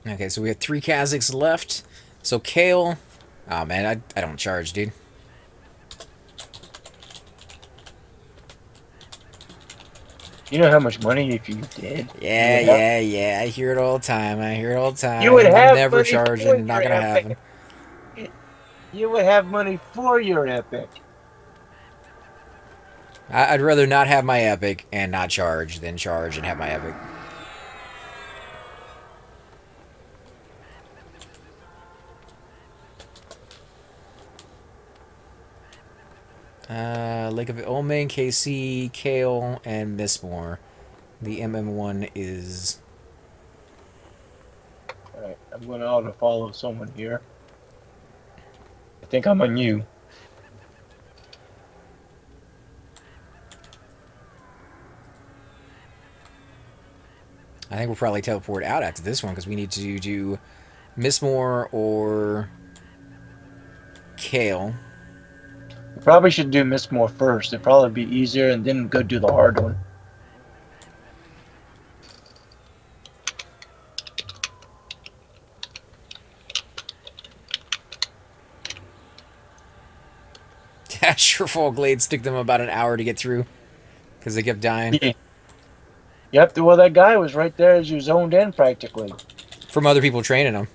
Okay, so we have 3 Kazakhs left. So Kale... Oh man, I don't charge, dude.
You know how much money if you did?
Yeah. I hear it all the time.
You would have
I'm never
money
charging.
for
Not
your
gonna happen.
epic. You would have money for your epic.
I'd rather not have my epic and not charge than charge and have my epic. Lake of Olmain, KC, Kale, and Mistmore. The MM1 is...
Alright, I'm going to auto follow someone here. I think I'm on you.
I think we'll probably teleport out after this one because we need to do Mistmore or Kale.
You probably should do Mistmore first. It'd probably be easier and then go do the hard one.
Surefall Glades took them about an hour to get through because they kept dying.
Yeah. Yep, well, that guy was right there as you zoned in practically.
From other people training them.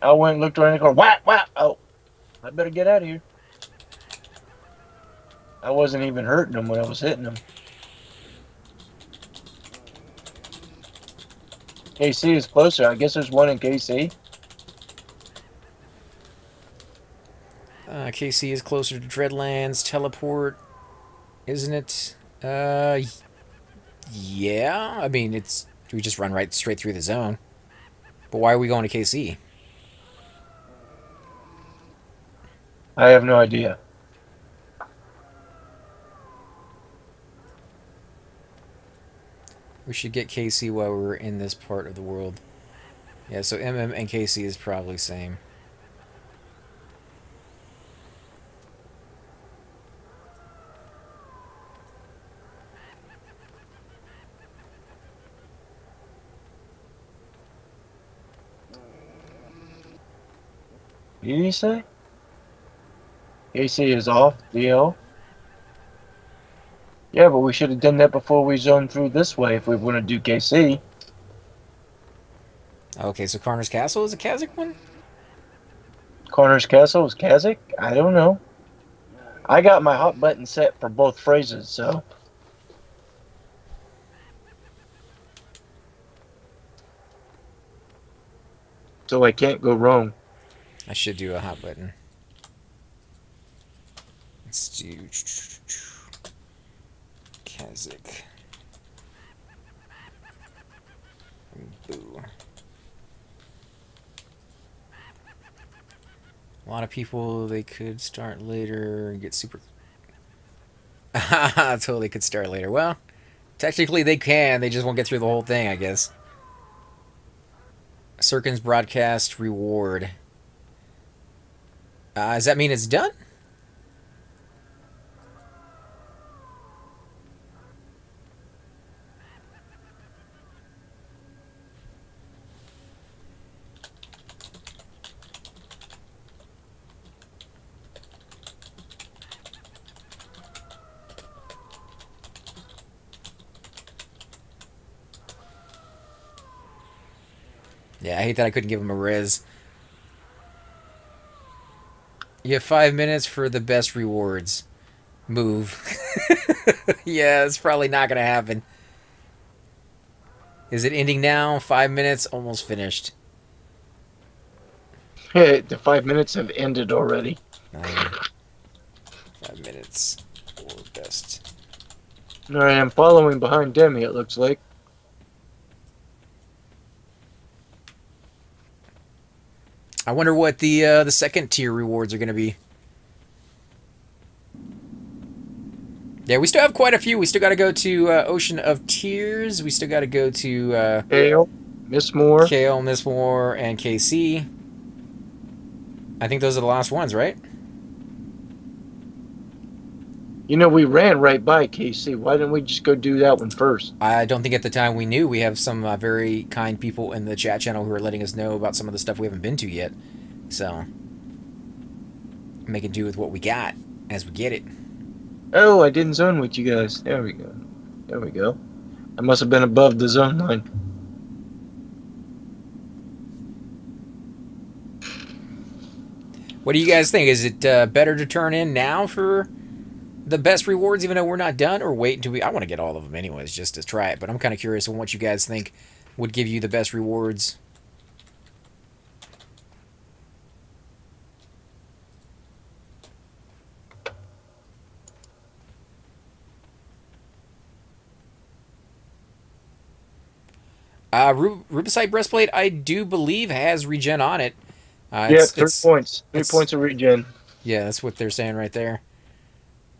I went and looked around the corner. Whap, whap. Oh, I better get out of here. I wasn't even hurting them when I was hitting them. KC is closer. I guess there's one in KC.
KC is closer to Dreadlands. Teleport, isn't it? Yeah. I mean, we just run right straight through the zone. But why are we going to KC?
I have no idea.
We should get KC while we're in this part of the world. Yeah, so MM and KC is probably same.
What did he say? KC is off, DL. Yeah, but we should have done that before we zoned through this way if we want to do KC.
Okay, so Karner's Castle is a Kazakh one?
Corner's Castle is Kazakh? I don't know. I got my hot button set for both phrases, so. So I can't go wrong.
I should do a hot button. Let's do Kazakh. Boo. A lot of people, they could start later and get super... Totally could start later. Well, technically they can. They just won't get through the whole thing, I guess. Sirkin's broadcast reward. Does that mean it's done? Yeah, I hate that I couldn't give him a res. You have 5 minutes for the best rewards. Move. Yeah, it's probably not going to happen. Is it ending now? 5 minutes, almost finished.
Hey, the 5 minutes have ended already.
5 minutes for best.
Alright, I'm following behind Demi, it looks like.
I wonder what the second tier rewards are going to be. Yeah, we still have quite a few. We still got to go to Ocean of Tears. We still got to go to
Hale, Miss Moore.
Kale, Miss Moore, and KC. I think those are the last ones, right?
You know, we ran right by KC. Why didn't we just go do that one first?
I don't think at the time we knew. We have some very kind people in the chat channel who are letting us know about some of the stuff we haven't been to yet. So, making do with what we got as we get it.
Oh, I didn't zone with you guys. There we go. There we go. I must have been above the zone line.
What do you guys think? Is it better to turn in now for the best rewards, even though we're not done, or wait until we... I want to get all of them anyways, just to try it, but I'm kind of curious on what you guys think would give you the best rewards. Rubicite Breastplate, I do believe, has regen on it.
Yeah, 3 points. 3 points of regen.
Yeah, that's what they're saying right there.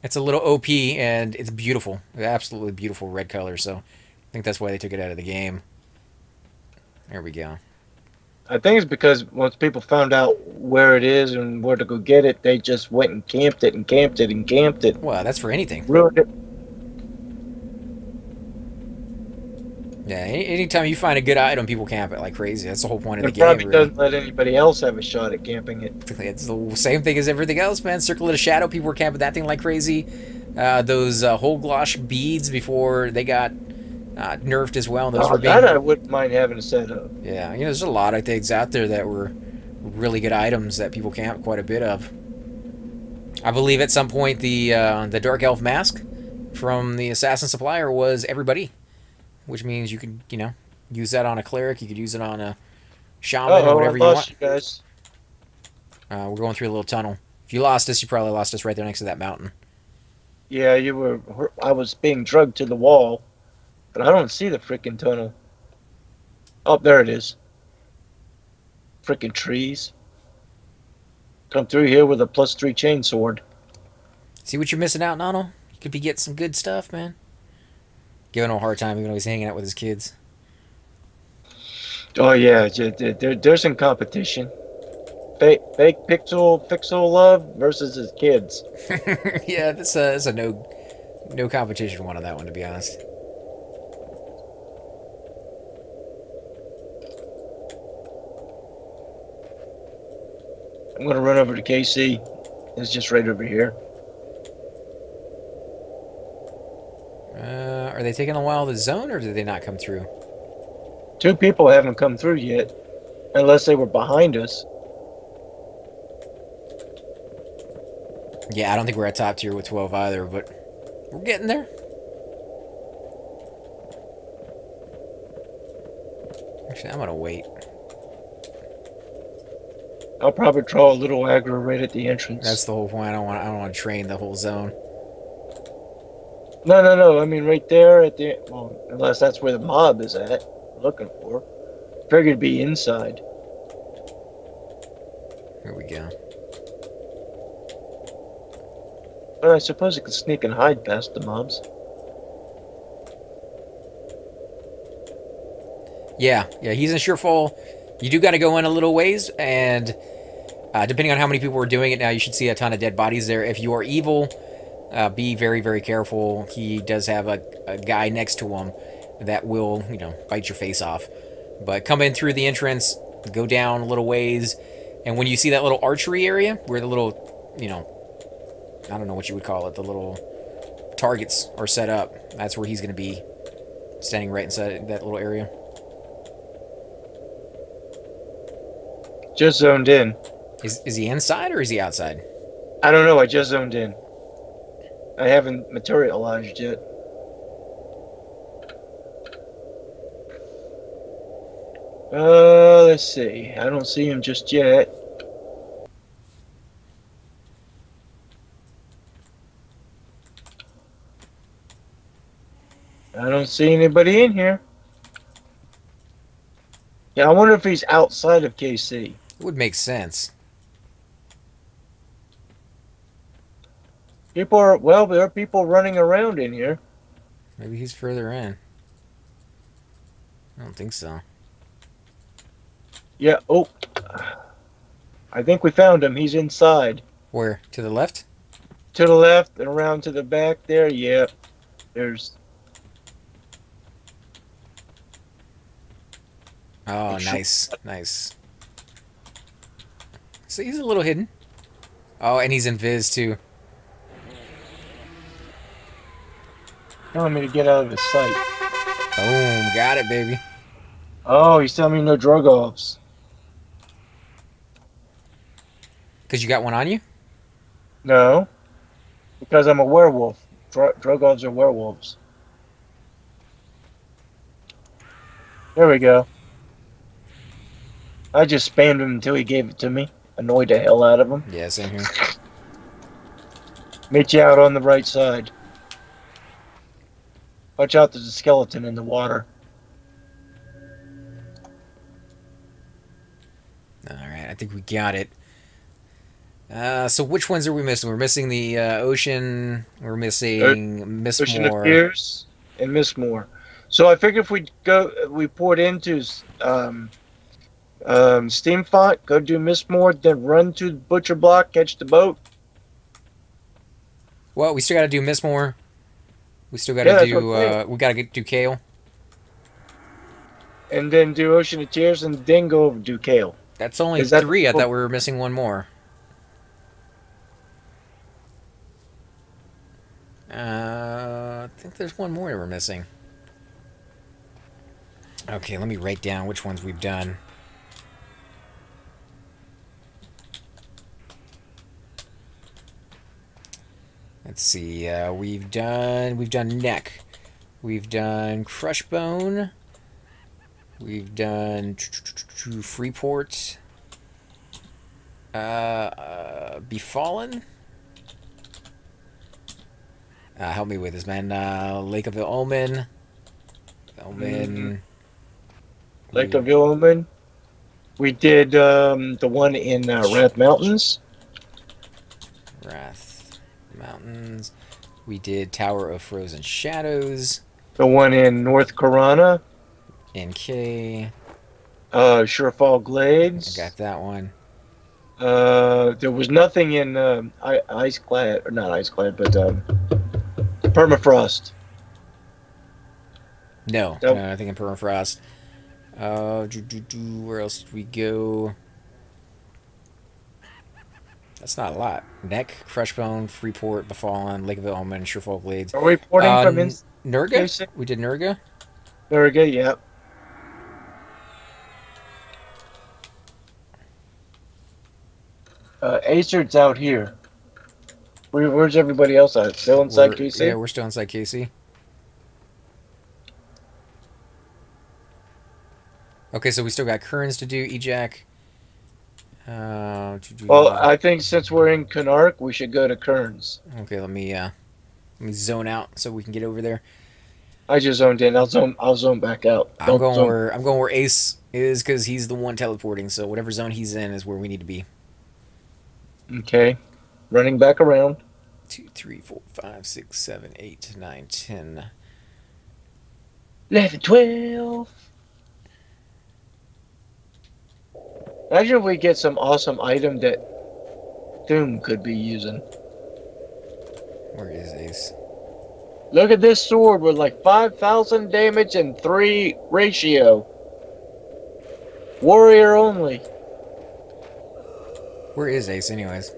It's a little OP, and it's beautiful. Absolutely beautiful red color, so I think that's why they took it out of the game. There we go.
I think it's because once people found out where it is and where to go get it, they just went and camped it and camped it and camped it.
Well, that's for anything.
Ruined it.
Yeah, anytime you find a good item, people camp it like crazy. That's the whole point of the
It
game,
probably
really.
doesn't let anybody else have a shot at camping it.
It's the same thing as everything else, man. Circle of the Shadow, people were camping that thing like crazy. Those whole glosh beads before they got nerfed as well. Those were being...
That I wouldn't mind having a set up.
Yeah, you know, there's a lot of things out there that were really good items that people camp quite a bit of. I believe at some point the Dark Elf mask from the Assassin Supplier was everybody, which means you could, you know, use that on a Cleric, you could use it on a Shaman, or whatever you want.
You guys.
We're going through a little tunnel. If you lost us, you probably lost us right there next to that mountain.
Yeah, you were. I was being drugged to the wall, but I don't see the freaking tunnel. Oh, there it is. Freaking trees. Come through here with a +3 chainsword.
See what you're missing out, Nano? You could be getting some good stuff, man. Giving him a hard time even though he's hanging out with his kids.
Oh yeah, there's some competition. Fake pixel love versus his kids.
Yeah, that's a no competition one on that one, to be honest.
I'm gonna run over to KC. It's just right over here.
Are they taking a while to zone, or did they not come through?
2 people haven't come through yet, unless they were behind us.
Yeah, I don't think we're at top tier with 12 either, but we're getting there. Actually, I'm gonna wait.
I'll probably draw a little aggro right at the entrance.
That's the whole point. I don't want to train the whole zone.
No. I mean right there at the... Well, unless that's where the mob is at. Looking for. Figured it'd be inside.
Here we go.
But I suppose it could sneak and hide past the mobs.
Yeah, he's in Surefall. You do got to go in a little ways, and depending on how many people are doing it now, you should see a ton of dead bodies there. If you are evil, be very, very careful. He does have a guy next to him that will, you know, bite your face off. But come in through the entrance, go down a little ways, and when you see that little archery area, where the little, you know, I don't know what you would call it, the little targets are set up, that's where he's going to be, standing right inside that little area.
Just zoned in.
Is he inside or is he outside?
I don't know. I just zoned in. I haven't materialized yet. Let's see. I don't see him just yet. I don't see anybody in here. Yeah, I wonder if he's outside of KC.
It would make sense.
There are people running around in here.
Maybe he's further in. I don't think so.
Yeah, oh. I think we found him. He's inside.
Where? To the left?
To the left and around to the back there. Yeah. There's...
Oh, nice. Nice. So he's a little hidden. Oh, and he's in Viz, too.
telling me to get out of his sight.
Boom. Got it, baby.
Oh, he's telling me no drug offs.
Because you got one on you?
No. Because I'm a werewolf. Drug offs are werewolves. There we go. I just spammed him until he gave it to me. Annoyed the hell out of him.
Yeah, same here.
Meet you out on the right side. Watch out, there's a skeleton in the water.
Alright, I think we got it. So which ones are we missing? We're missing the ocean. We're missing Miss
Ocean of
Moore.
Tears and Miss Moore. So I figure if we port into Steam Font, go do Miss Moore, then run to Butcher Block, catch the boat.
Well, we still got to do Miss Moore. We still got to do. We got to do Kale.
And then do Ocean of Tears, and then go over do Kale.
That's only three. I thought we were missing one more. I think there's one more that we're missing. Okay, let me write down which ones we've done. Let's see. We've done neck. We've done crush bone. We've done Freeport. Befallen. Help me with this, man. Lake of the Omen.
Lake of the Omen. We did the one in Wrath Mountains.
Wrath Mountains. We did Tower of Frozen Shadows.
The one in North Corona.
NK.
Surefall Glades.
I got that one.
There was nothing in Iceclad, or not Iceclad, but Permafrost.
No,
Nope.
no, I think in Permafrost. Where else did we go? That's not a lot. Neck, Crushbone, Freeport, Befallen, Lake of the Omen, Surefall Glades.
Are we porting from
Nurga? We did Nurga?
Nurga, yeah. Acert's out here. Where's everybody else at? Still inside KC?
Yeah, we're still inside KC. Okay, so we still got Kearns to do, Ejac.
Well, I think since we're in Canark, we should go to Kearns.
Okay, let me zone out so we can get over there.
I just zoned in. I'll zone back out.
I'm going where Ace is because he's the one teleporting. So whatever zone he's in is where we need to be.
Okay, running back around.
2, 3, 4, 5, 6, 7, 8, 9, 10.
11, 12. Imagine if we get some awesome item that Doom could be using.
Where is Ace?
Look at this sword with like 5,000 damage and 3 ratio. Warrior only.
Where is Ace, anyways?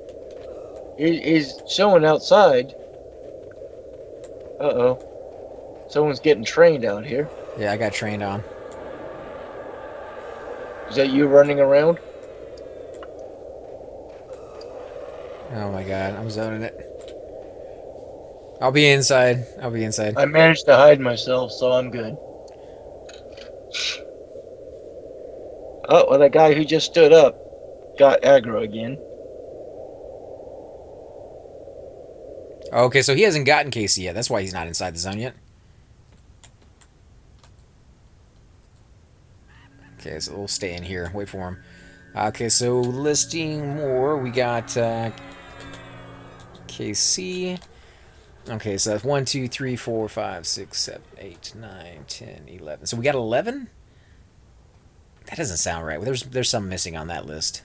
He's showing outside. Uh-oh. Someone's getting trained out here.
Yeah, I got trained on.
Is that you running around?
Oh my god, I'm zoning it. I'll be inside. I'll be inside.
I managed to hide myself, so I'm good. Oh, well, that guy who just stood up got aggro again.
Okay, so he hasn't gotten Casey yet. That's why he's not inside the zone yet. Okay, so we'll stay in here. Wait for him. Okay, so listing more. We got KC. Okay, so that's 1, 2, 3, 4, 5, 6, 7, 8, 9, 10, 11. So we got 11? That doesn't sound right. There's some missing on that list.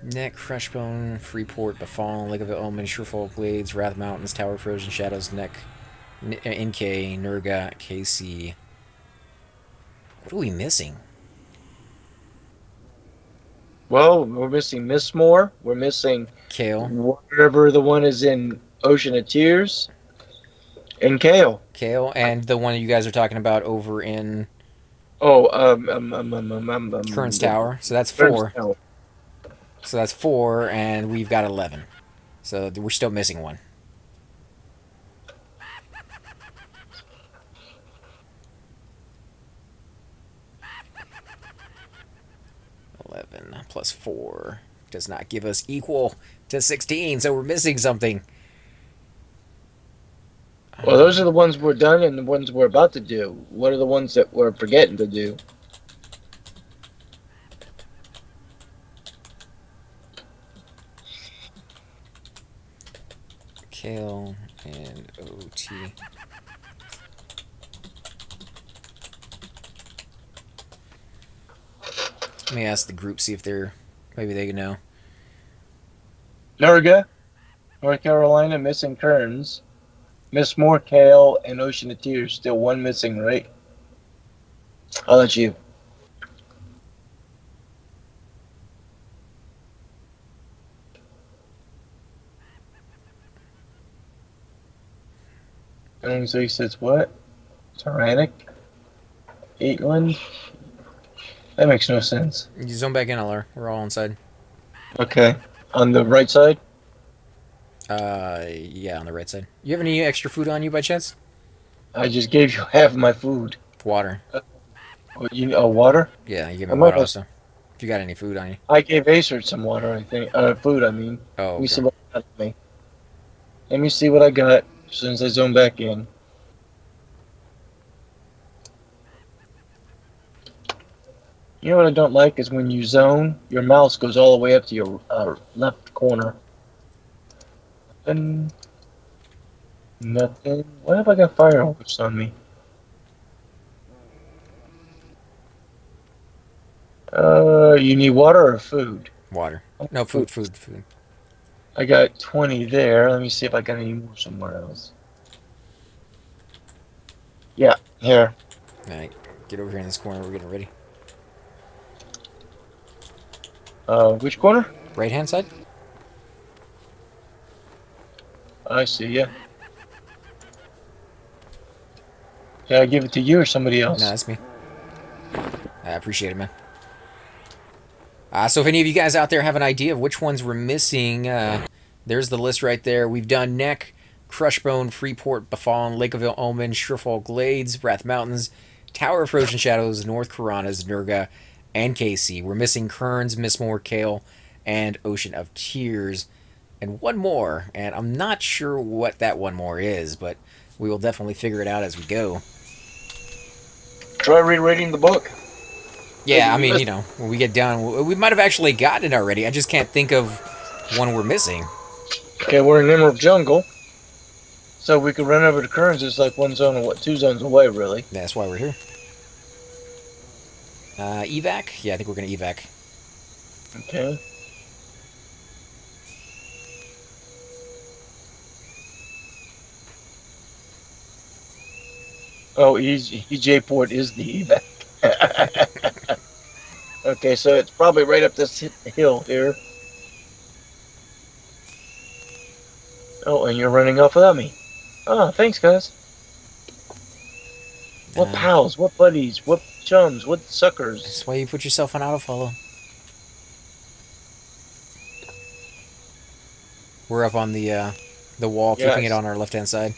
Neck, Crushbone, Freeport, Befallen, Lake of Omen, Surefall Glades, Wrath Mountains, Tower of Frozen Shadows, Neck, NK, Nurga, KC. What are we missing?
Well, we're missing Mistmore. We're missing
Kale.
whatever the one is in Ocean of Tears. And Kale.
Kale, and the one that you guys are talking about over in
Oh,
Kern's Tower. So that's
Kern's
4.
Tower.
So that's 4, and we've got 11. So we're still missing one. Plus 4 does not give us equal to 16, so we're missing something.
Well, those are the ones we're done and the ones we're about to do. What are the ones that we're forgetting to do?
Kale and OT. Let me ask the group, see if maybe they can know.
Nurga, North Carolina, missing Kearns. Mistmore, Kale, and Ocean of Tears. Still one missing, right? I'll let you. And so he says what? Tyrannic? Eitland? That makes no sense.
You zone back in, LR. We're all inside.
Okay. On the right side?
Yeah, on the right side. You have any extra food on you by chance?
I just gave you half of my food.
Water.
Water?
Yeah, you gave me water also. If you got any food on you.
I gave Acer some water, I think. Food, I mean.
Oh,
Let me see what I got on me. Let me see what I got as soon as I zone back in. You know what I don't like is when you zone, your mouse goes all the way up to your left corner. Nothing. What if I got fireworks on me? You need water or food?
Water. No, food.
I got 20 there. Let me see if I got any more somewhere else. Yeah, here.
Alright, get over here in this corner. We're getting ready.
Which corner?
Right hand side?
I see, yeah. Can I give it to you or somebody else?
No, that's me. I appreciate it, man. So if any of you guys out there have an idea of which ones we're missing, there's the list right there. We've done Neck, Crushbone, Freeport, Befallen, Lake of Omen, Surefall Glades, Wrath Mountains, Tower of Frozen Shadows, North Karanas, Nurga, and KC. We're missing Kearns, Mistmore, Kale, and Ocean of Tears. And one more, and I'm not sure what that one more is, but we will definitely figure it out as we go.
Try rereading the book.
Yeah, I mean, you know, when we get done, we might have actually gotten it already. I just can't think of one we're missing.
Okay, we're in Emerald Jungle. So we could run over to Kearns. It's like one zone or 2 zones away, really.
That's why we're here. Evac? Yeah, I think we're going to evac.
Okay. Oh, EJ Port is the evac. Okay, so it's probably right up this hill here. Oh, and you're running off without me. Oh, thanks, guys. What pals, what buddies, what chums, what suckers.
That's why you put yourself on autofollow. We're up on the wall, keeping it on our left-hand side.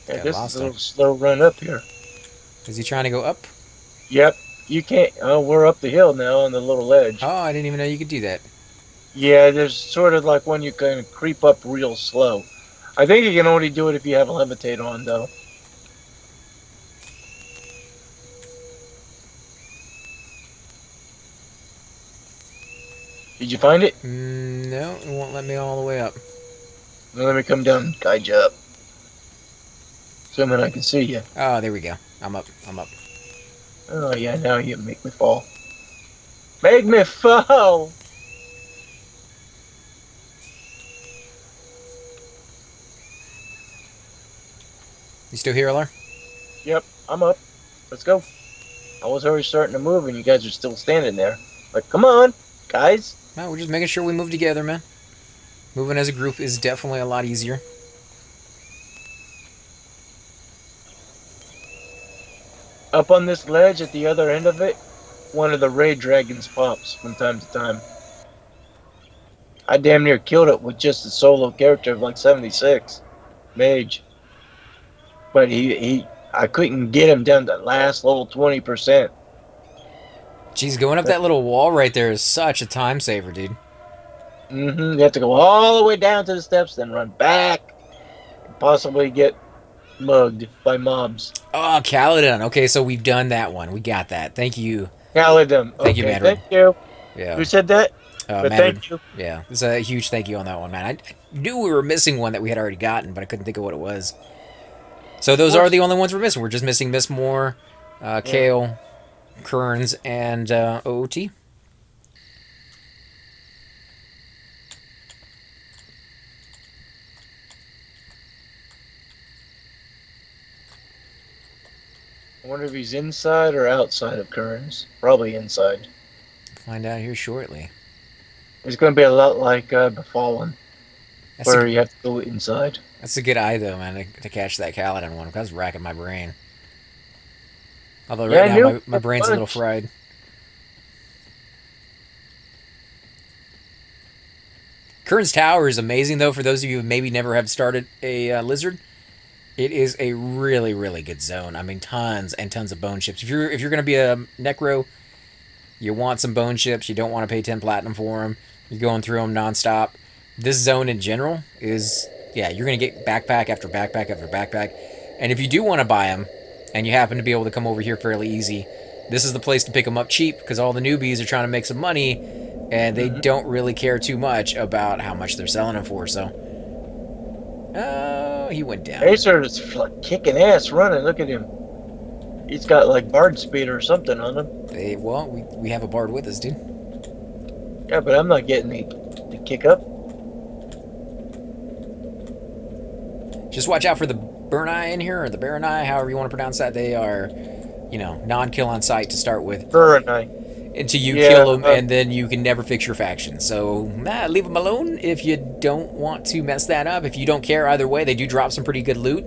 Yeah,
Got
this
lost
is a
him.
little slow run up here.
Is he trying to go up?
Yep. You can't. Oh, we're up the hill now on the little ledge.
Oh, I didn't even know you could do that.
Yeah, there's sort of like when you can creep up real slow. I think you can only do it if you have a levitate on, though. Did you find it?
No, it won't let me all the way up.
Now let me come down and guide you up. Assuming I can see you.
Oh, there we go. I'm up. I'm up.
Oh, yeah, now you make me fall. Make me fall!
You still here, LR?
Yep, I'm up. Let's go. I was already starting to move and you guys are still standing there. Like, come on, guys.
No, we're just making sure we move together, man. Moving as a group is definitely a lot easier.
Up on this ledge at the other end of it, one of the raid dragons pops from time to time. I damn near killed it with just a solo character of like 76. Mage. But I couldn't get him down to that last little 20%.
Jeez, going up that little wall right there is such a time saver, dude.
You have to go all the way down to the steps, then run back, and possibly get mugged by mobs.
Oh, Caledon. Okay, so we've done that one. We got that. Thank you.
Caledon. Okay,
Thank you, Madrid.
thank you.
Yeah.
Who said that? But
Madrid.
thank you.
Yeah, it's a huge thank you on that one, man. I knew we were missing one that we had already gotten, but I couldn't think of what it was. So those are the only ones we're missing. We're just missing Miss Moore, Kale, Kearns, and OOT.
I wonder if he's inside or outside of Kearns. Probably inside.
Find out here shortly.
It's going to be a lot like Befallen, where you have to go inside.
That's a good eye, though, man, to catch that Caledon one. Because I was racking my brain. Although right now my brain's a little fried. Kearns Tower is amazing, though, for those of you who maybe never have started a Lizard. It is a really, really good zone. I mean, tons and tons of bone ships. If you're going to be a Necro, you want some bone ships. You don't want to pay 10 platinum for them. You're going through them nonstop. This zone in general is, yeah, you're going to get backpack after backpack after backpack. And if you do want to buy them, and you happen to be able to come over here fairly easy, this is the place to pick them up cheap, because all the newbies are trying to make some money, and they don't really care too much about how much they're selling them for, so... Oh, he went down.
Acer is like kicking ass running. Look at him. He's got like bard speed or something on him.
Well, we have a bard with us, dude.
Yeah, but I'm not getting the kick up.
Just watch out for the burn eye in here, or the baron eye, however you want to pronounce that. They are, you know, non-kill on sight to start with.
Burn eye.
Until you kill them, and then you can never fix your faction. So, leave them alone if you don't want to mess that up. If you don't care either way, they do drop some pretty good loot.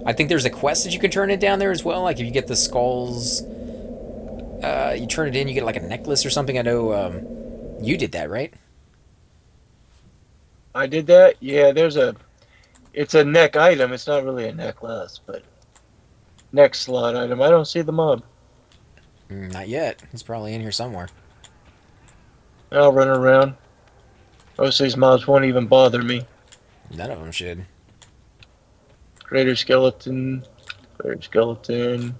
I think there's a quest that you can turn it down there as well. Like, if you get the skulls, you turn it in, you get like a necklace or something. I know you did that, right?
I did that? Yeah, it's a neck item. It's not really a necklace, but neck slot item. I don't see the mob.
Not yet. He's probably in here somewhere.
I'll run around. Most of these mobs won't even bother me.
None of them should.
Greater skeleton. Greater skeleton.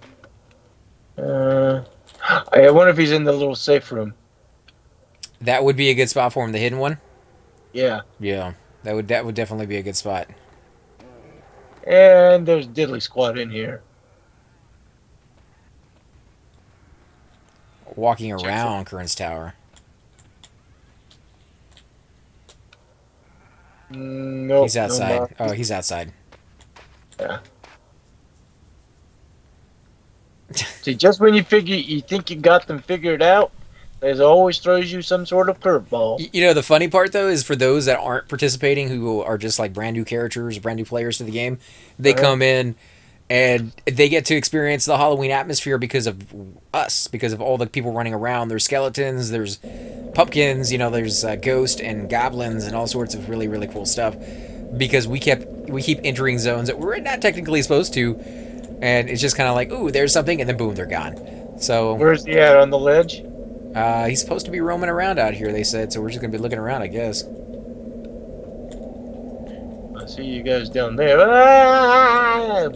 I wonder if he's in the little safe room.
That would be a good spot for him, the hidden one?
Yeah.
Yeah. That would definitely be a good spot.
And there's Diddley Squad in here.
Walking around Kearns Tower.
Nope,
he's outside. Oh, he's outside.
Yeah. See, just when you think you got them figured out, there's always throws you some sort of curveball.
You know, the funny part, though, is for those that aren't participating, who are just like brand new characters, brand new players to the game, they come in, And they get to experience the Halloween atmosphere because of us, because of all the people running around. There's skeletons, there's pumpkins, you know, there's ghosts and goblins and all sorts of really, really cool stuff. Because we keep entering zones that we're not technically supposed to, and it's just kind of like, ooh, there's something, and then boom, they're gone. So
Where's he at, on the ledge?
he's supposed to be roaming around out here, they said. So we're just gonna be looking around, I guess.
I see you guys down there. Ah!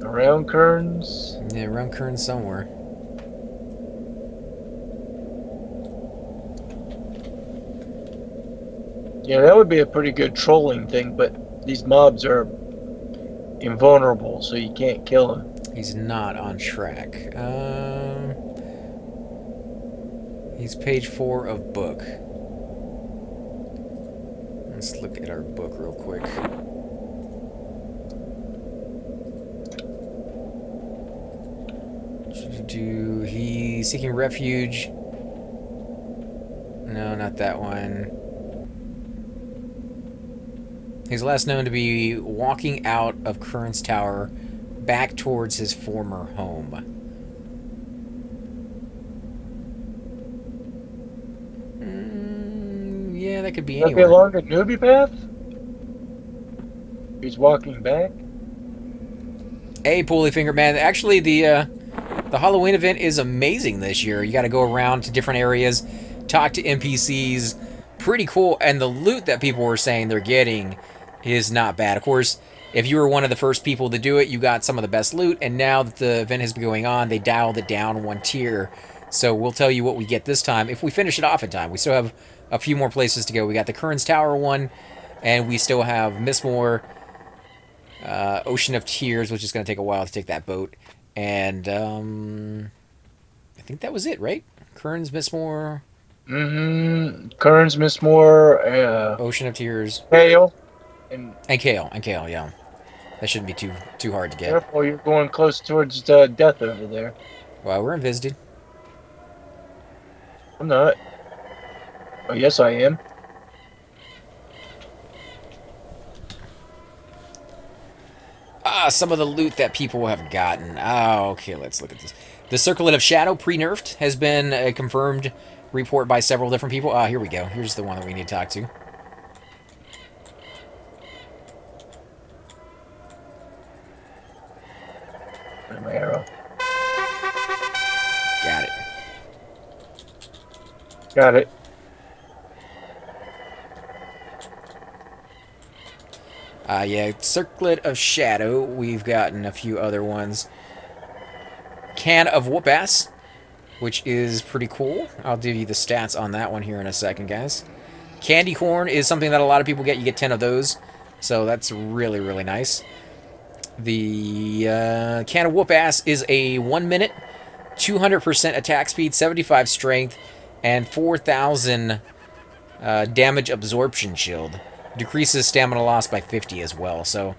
Around Kearns.
Yeah, around Kern somewhere.
Yeah, that would be a pretty good trolling thing, but these mobs are invulnerable, so you can't kill them.
He's not on track. He's page 4 of book. Let's look at our book real quick. He's seeking refuge. No, not that one. He's last known to be walking out of Current's Tower back towards his former home. Yeah, that could be
Could be
anywhere.
along the newbie path? He's walking back?
Hey, Pulley Finger Man. Actually, the Halloween event is amazing this year. You got to go around to different areas, talk to NPCs. Pretty cool. And the loot that people were saying they're getting is not bad. Of course, if you were one of the first people to do it, you got some of the best loot. And now that the event has been going on, they dialed it down one tier. So we'll tell you what we get this time if we finish it off in time. We still have a few more places to go. We got the Currens Tower one, and we still have Mistmore, Ocean of Tears, which is going to take a while to take that boat. And I think that was it, right? Currens, Mistmore.
Kearns, Mistmore,
Ocean of Tears.
Kale.
And Kale, yeah. That shouldn't be too hard to get.
Careful, you're going close towards death over there.
Well, we're invisited.
I'm not. Oh, yes, I am.
Some of the loot that people have gotten. Oh, okay, let's look at this. The Circlet of Shadow, pre-nerfed, has been a confirmed report by several different people. Here we go. Here's the one that we need to talk to.
Where's my arrow?
Got it.
Got it.
Yeah, Circlet of Shadow. We've gotten a few other ones. Can of Whoop-Ass, which is pretty cool. I'll give you the stats on that one here in a second, guys. Candy Corn is something that a lot of people get. You get 10 of those, so that's really, really nice. The Can of Whoop-Ass is a 1 minute, 200% attack speed, 75 strength, and 4,000 damage absorption shield. Decreases stamina loss by 50 as well, so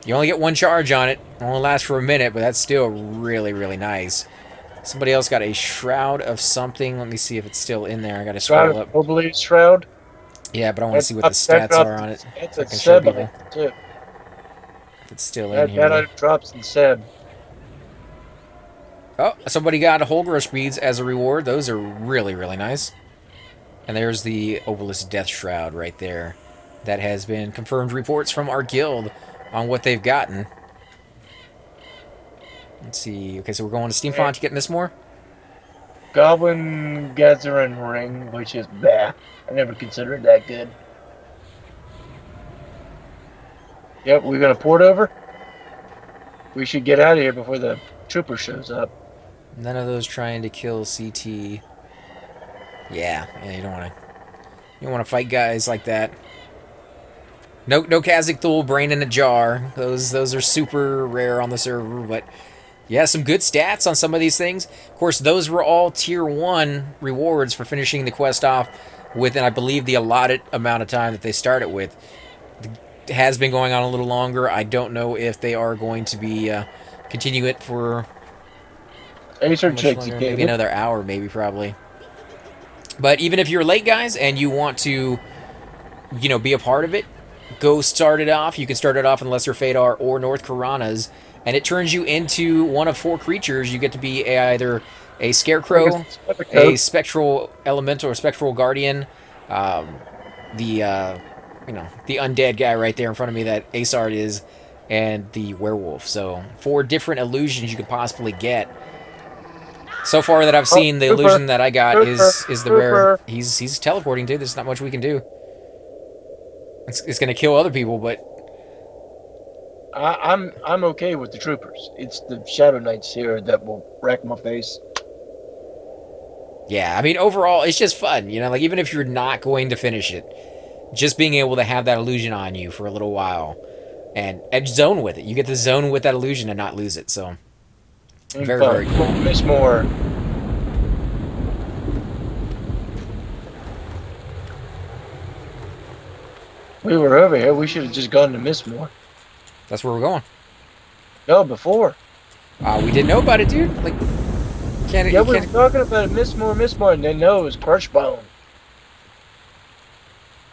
you only get one charge on it. It only lasts for a minute, but that's still really, really nice. Somebody else got a Shroud of something. Let me see if it's still in there. I gotta scroll up.
Obelisk Shroud.
Yeah, but I want to see what the stats are on it.
It's
So I
a
can show
Seb
people
too.
if it's still in
That
here.
item drops in Seb.
Oh, somebody got a Holgrush beads as a reward. Those are really, really nice. And there's the Obelisk Death Shroud right there. That has been confirmed reports from our guild on what they've gotten. Let's see. Okay, so we're going to Steamfont to get Mistmore.
Goblin Gathering Ring, which is bah. I never considered that good. Yep, we're gonna port over. We should get out of here before the trooper shows up.
None of those trying to kill CT. Yeah, you don't want to fight guys like that. No Kazakh Thul, Brain in a Jar. Those are super rare on the server, but yeah, some good stats on some of these things. Of course, those were all tier 1 rewards for finishing the quest off within, I believe, the allotted amount of time that they started with. It has been going on a little longer. I don't know if they are going to be continue it for
Acer
much
checks
longer.
you
Maybe another hour, maybe, probably. But even if you're late, guys, and you want to, you know, be a part of it, go start it off. You can start it off in Lesser Fadar or North Karanas, and it turns you into one of 4 creatures. You get to be either a Scarecrow, a Spectral Elemental or Spectral Guardian, you know, the undead guy right there in front of me that Asard is, and the werewolf. So 4 different illusions you could possibly get. So far that I've seen, the illusion that I got is the rare. He's teleporting, dude. There's not much we can do. It's gonna kill other people, but
I'm okay with the troopers. It's the Shadow Knights here that will wreck my face.
yeah, I mean, overall, it's just fun. You know, like even if you're not going to finish it, just being able to have that illusion on you for a little while and zone with it. You get to zone with that illusion and not lose it. So very, very cool.
Miss more. We were over here. We should have just gone to Mistmore.
That's where we're going.
No, before.
We didn't know about it, dude. Like,
we were talking about it, Mistmore, and they know it was Crushbone.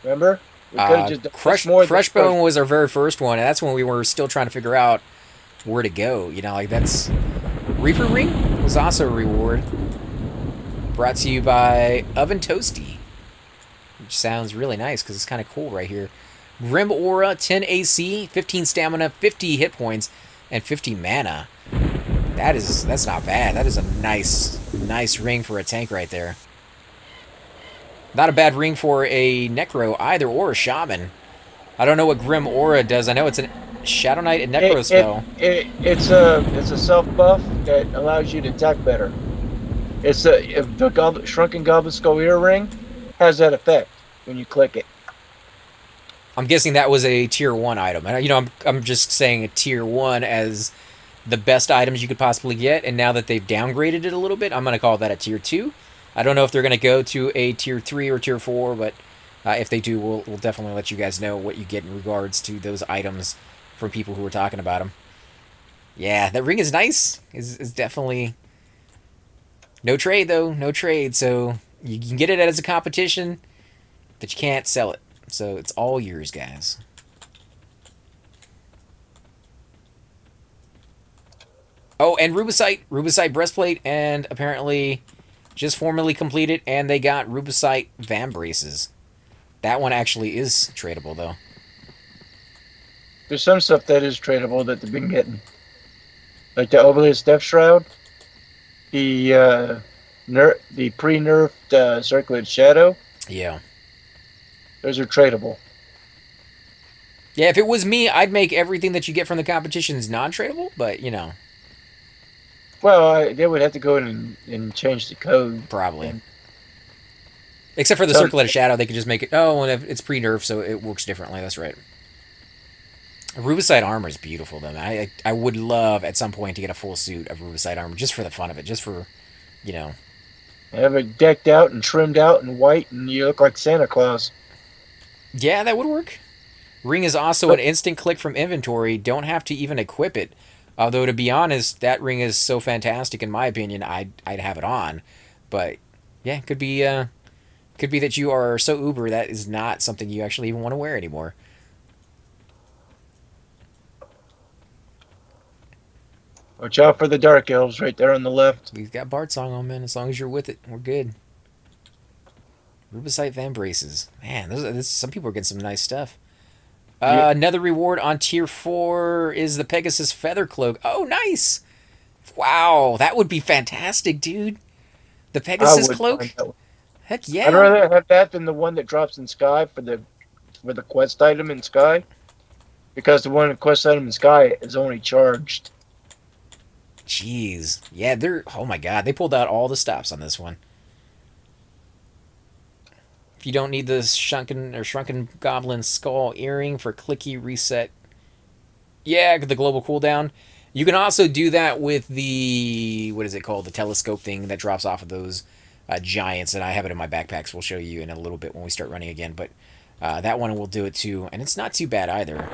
Remember? We could have just
Crushbone was our very first one, and that's when we were still trying to figure out where to go. You know, like that's Reaper Ring was also a reward. Brought to you by Oven Toasty, which sounds really nice because it's kind of cool right here. Grim Aura, 10 AC, 15 stamina, 50 hit points, and 50 mana. That's not bad. That is a nice ring for a tank right there. Not a bad ring for a Necro either, or a Shaman. I don't know what Grim Aura does. I know it's a Shadow Knight and Necro spell.
It's a self buff that allows you to attack better. It's the Shrunken Goblin Skull Earring has that effect when you click it.
I'm guessing that was a tier 1 item. And, you know, I'm just saying a tier 1 as the best items you could possibly get. And now that they've downgraded it a little bit, I'm going to call that a tier 2. I don't know if they're going to go to a tier 3 or tier 4, but if they do, we'll definitely let you guys know what you get in regards to those items from people who are talking about them. Yeah, that ring is nice. Is definitely... No trade, though. No trade. So you can get it as a competition, but you can't sell it. So it's all yours, guys. Oh, and Rubicite breastplate, and apparently just formally completed, and they got Rubicite Van Braces. That one actually is tradable, though.
There's some stuff that is tradable that they've been getting. Like the Obelisk Death Shroud, the pre-nerfed Circlet Shadow.
Yeah.
Those are tradable.
Yeah, if it was me, I'd make everything that you get from the competitions non-tradable, but, you know.
Well, they would have to go in and change the code.
Probably. Except for the Circlet Shadow, they could just make it... Oh, and it's pre-nerfed, so it works differently. That's right. Rubicite armor is beautiful, though. I would love, at some point, to get a full suit of Rubicite armor, just for the fun of it. Just for, you know...
Have it decked out and trimmed out in white, and you look like Santa Claus.
Yeah, that would work. Ring is also an instant click from inventory. Don't have to even equip it. Although, to be honest, that ring is so fantastic, in my opinion, I'd have it on. But, yeah, could be that you are so uber that is not something you actually even want to wear anymore.
Watch out for the Dark Elves right there on the left.
We've got Bard Song on, man. As long as you're with it, we're good. Rubicite Van Braces. Man, some people are getting some nice stuff.
Yeah.
Another reward on tier 4 is the Pegasus Feather Cloak. Oh, nice! Wow, that would be fantastic, dude. The Pegasus Cloak? Heck yeah.
I'd rather have that than the one that drops in Sky for the quest item in Sky. Because the one quest item in Sky is only charged.
Jeez. Yeah, oh my god, they pulled out all the stops on this one. If you don't need the Shrunken Goblin Skull Earring for clicky reset. Yeah, the global cooldown. You can also do that with the, what is it called? The telescope thing that drops off of those giants, and I have it in my backpacks. We'll show you in a little bit when we start running again, but that one will do it too, and it's not too bad either.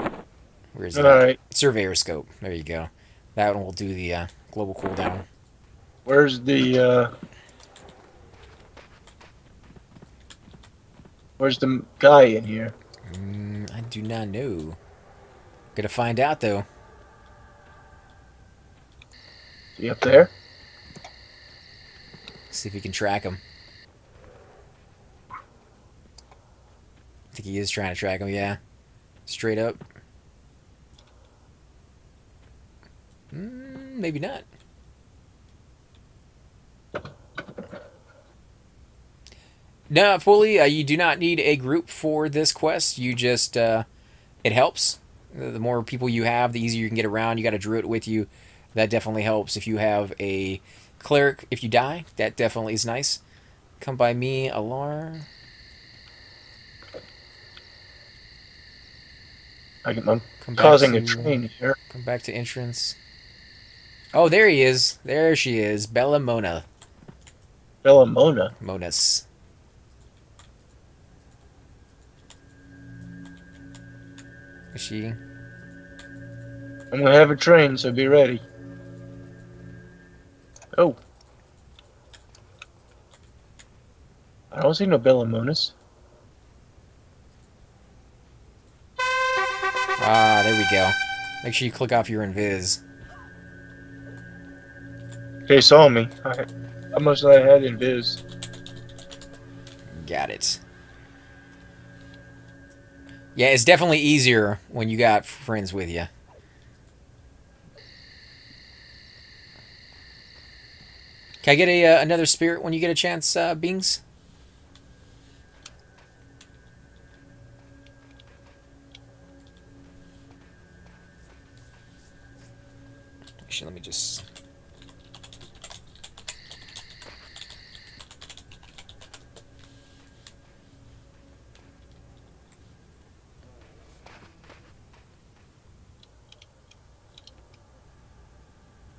Where is it?
Right.
Surveyor Scope. There you go. That one will do the global cooldown.
Where's the... Where's the guy in here?
I do not know. Gonna find out though.
Is he up there?
See if we can track him. I think he is trying to track him, yeah. Straight up. Maybe not. No, fully, you do not need a group for this quest. You just, it helps. The more people you have, the easier you can get around. You got a druid with you. That definitely helps. If you have a cleric, if you die, that definitely is nice. Come by me, Alar.
I'm causing a train here.
Come back to entrance. Oh, there he is. There she is. Bella Mona.
Bella Mona.
Monas. Is she?
I'm gonna have a train, so be ready. Oh. I don't see no Bella Monas.
Ah, there we go. Make sure you click off your invis.
They saw me. How much did I had in Viz?
Got it. Yeah, it's definitely easier when you got friends with you. Can I get another spirit when you get a chance, Bings? Actually, let me just...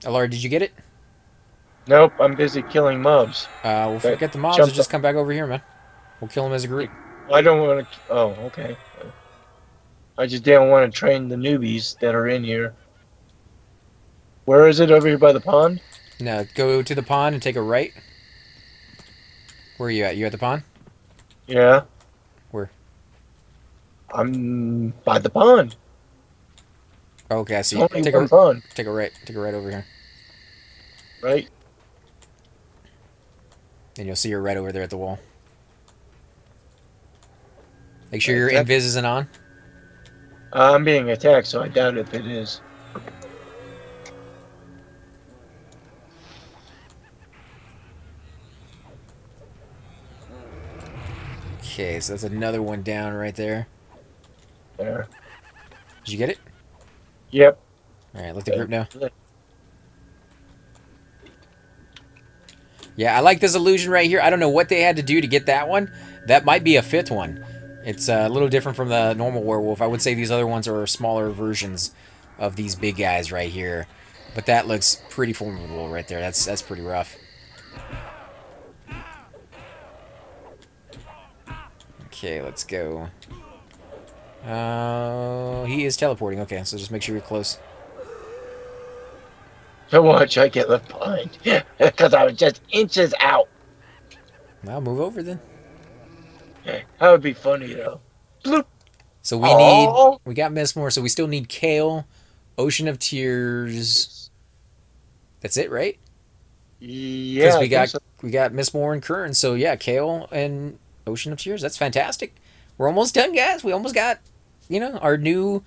Alara, did you get it?
Nope, I'm busy killing mobs.
We'll forget the mobs and just come back over here, man. We'll kill them as a group.
I don't want to... Oh, okay. I just didn't want to train the newbies that are in here. Where is it? Over here by the pond?
No, go to the pond and take a right. Where are you at? You at the pond?
Yeah.
Where?
I'm by the pond.
Okay, I see.
Only
Take
one
a
pond.
Take a right. Take a right over here.
Right?
And you'll see her right over there at the wall. Make sure your invis isn't on.
I'm being attacked, so I doubt if it is.
Okay, so that's another one down right there.
There.
Did you get it?
Yep.
Alright, let the group know. Yeah, I like this illusion right here. I don't know what they had to do to get that one. That might be a fifth one. It's a little different from the normal werewolf. I would say these other ones are smaller versions of these big guys right here. But that looks pretty formidable right there. That's pretty rough. Okay, let's go. He is teleporting. Okay, so just make sure you're close.
So watch I get left behind. Because I was just inches out.
Now move over then.
That would be funny though. Bloop.
So we got Mistmore, so we still need Kale, Ocean of Tears. That's it, right?
Yeah.
Because we got Mistmore and Kern. So yeah, Kale and Ocean of Tears. That's fantastic. We're almost done, guys. We almost got, you know, our new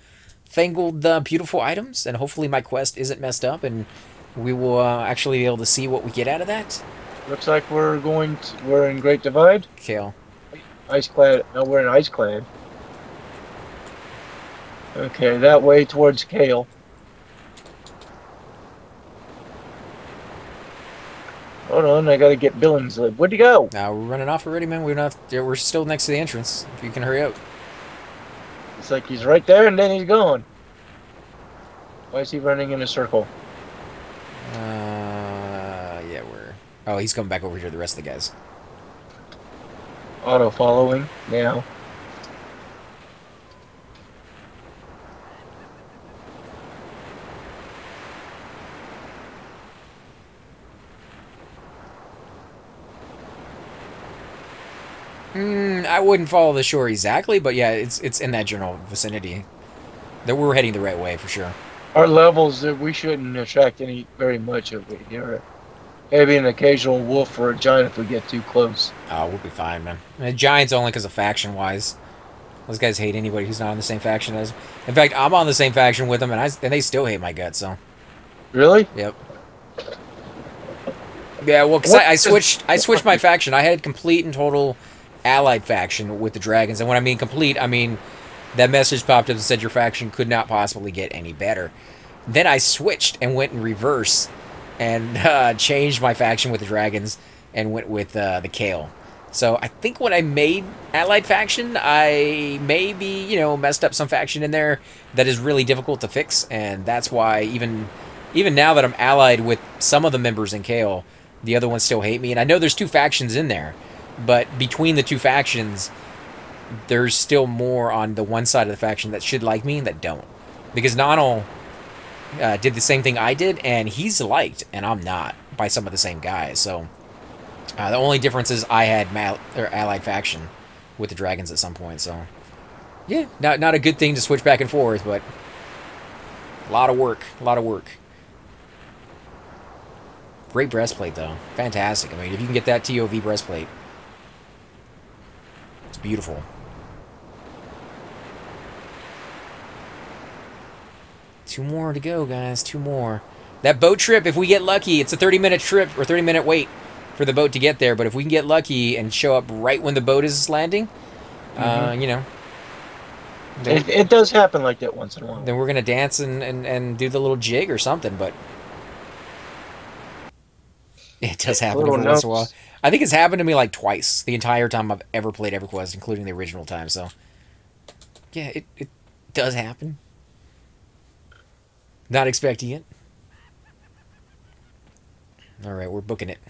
fangled beautiful items, and hopefully my quest isn't messed up, and we will actually be able to see what we get out of that.
Looks like we're in Great Divide.
Kale.
Iceclad. No, we're in Iceclad. Okay, that way towards Kale. Hold on, I gotta get Billingsley. Where'd he go?
Now we're running off already, man. We're still next to the entrance. If you can hurry up.
It's like he's right there and then he's gone. Why is he running in a circle?
Yeah, we're... Oh, he's coming back over here to the rest of the guys.
Auto following now.
I wouldn't follow the shore exactly, but yeah, it's in that general vicinity. That we're heading the right way for sure.
Our levels that we shouldn't attract any very much of it here. Maybe an occasional wolf or a giant if we get too close.
Oh, we'll be fine, man. And Giants only because of faction-wise. Those guys hate anybody who's not on the same faction as. In fact, I'm on the same faction with them, and they still hate my guts. So.
Really?
Yep. Yeah, well, because I switched my faction. I had complete and total allied faction with the dragons, and when I mean complete, I mean that message popped up and said your faction could not possibly get any better. Then I switched and went in reverse and changed my faction with the dragons and went with the Kale. So I think when I made allied faction, I maybe, you know, messed up some faction in there that is really difficult to fix, and that's why even now that I'm allied with some of the members in Kale, the other ones still hate me. And I know there's two factions in there, but between the two factions, there's still more on the one side of the faction that should like me and that don't. Because Nonal did the same thing I did, and he's liked, and I'm not, by some of the same guys. So the only difference is I had allied faction with the dragons at some point. So yeah, not a good thing to switch back and forth, but a lot of work, a lot of work. Great breastplate, though. Fantastic. I mean, if you can get that TOV breastplate, it's beautiful. Two more to go, guys. Two more. That boat trip, if we get lucky, it's a 30-minute trip or 30-minute wait for the boat to get there. But if we can get lucky and show up right when the boat is landing, you know.
It does happen like that once in a while.
Then we're going to dance and do the little jig or something, but it does happen every once in a while. I think it's happened to me like twice the entire time I've ever played EverQuest, including the original time. So, yeah, it does happen. Not expecting it. All right, we're booking it.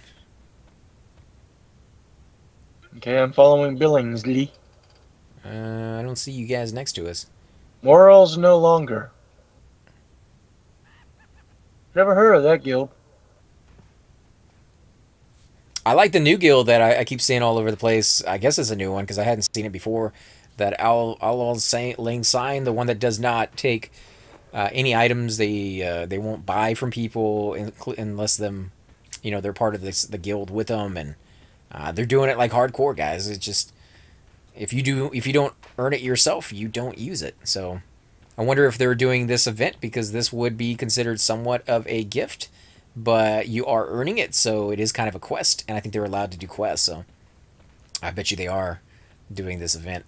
Okay, I'm following Billingsley.
I don't see you guys next to us.
Morals no longer. Never heard of that guild.
I like the new guild that I keep seeing all over the place. I guess it's a new one because I hadn't seen it before. That Al Ling Sign, the one that does not take any items. They won't buy from people unless they're part of the guild with them, and they're doing it like hardcore guys. It's just if you don't earn it yourself, you don't use it. So I wonder if they're doing this event because this would be considered somewhat of a gift. But you are earning it, so it is kind of a quest, and I think they're allowed to do quests, so I bet you they are doing this event.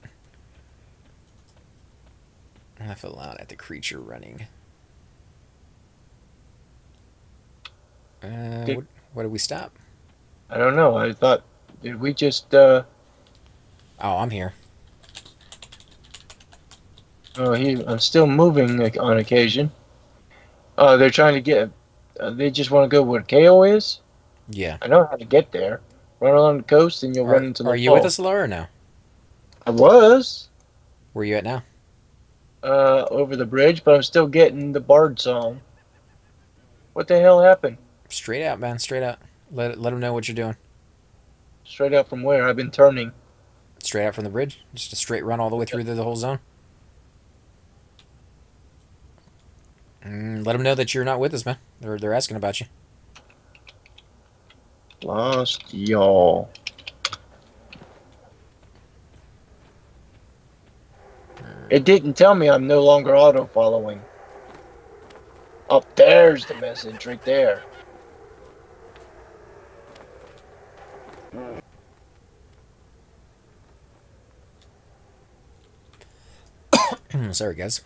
I fell out at the creature running. What did we stop?
I don't know. I thought, did we just,
Oh, I'm here.
Oh, I'm still moving on occasion. Oh, they're trying to get... they just want to go where KO is?
Yeah.
I know how to get there. Run along the coast and you'll run into the
Are you
fall.
with us, Laura, or no?
I was.
Where are you at now?
Over the bridge, but I'm still getting the bard song. What the hell happened?
Straight out, man. Straight out. Let them know what you're doing.
Straight out from where? I've been turning.
Straight out from the bridge? Just a straight run all the way through the whole zone? Let them know that you're not with us, man. They're asking about you.
Lost y'all. It didn't tell me I'm no longer auto-following. Up there's the message right there.
Sorry, guys.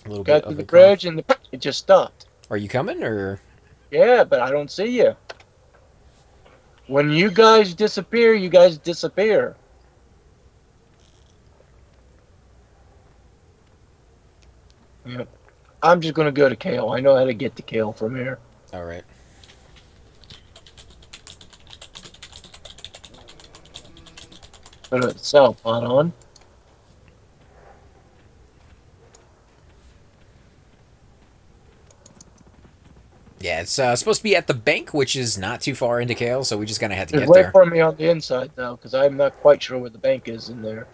A little
Got
bit
to
of
the
a
bridge and it just stopped.
Are you coming, or?
Yeah, but I don't see you. When you guys disappear, you guys disappear. Yep. I'm just gonna go to Kale. I know how to get to Kale from here.
All right.
Put a cell pot on.
Yeah, it's supposed to be at the bank, which is not too far into Kale, so we just kind of had to
Just
get
wait
there.
for me on the inside, though, because I'm not quite sure where the bank is in there.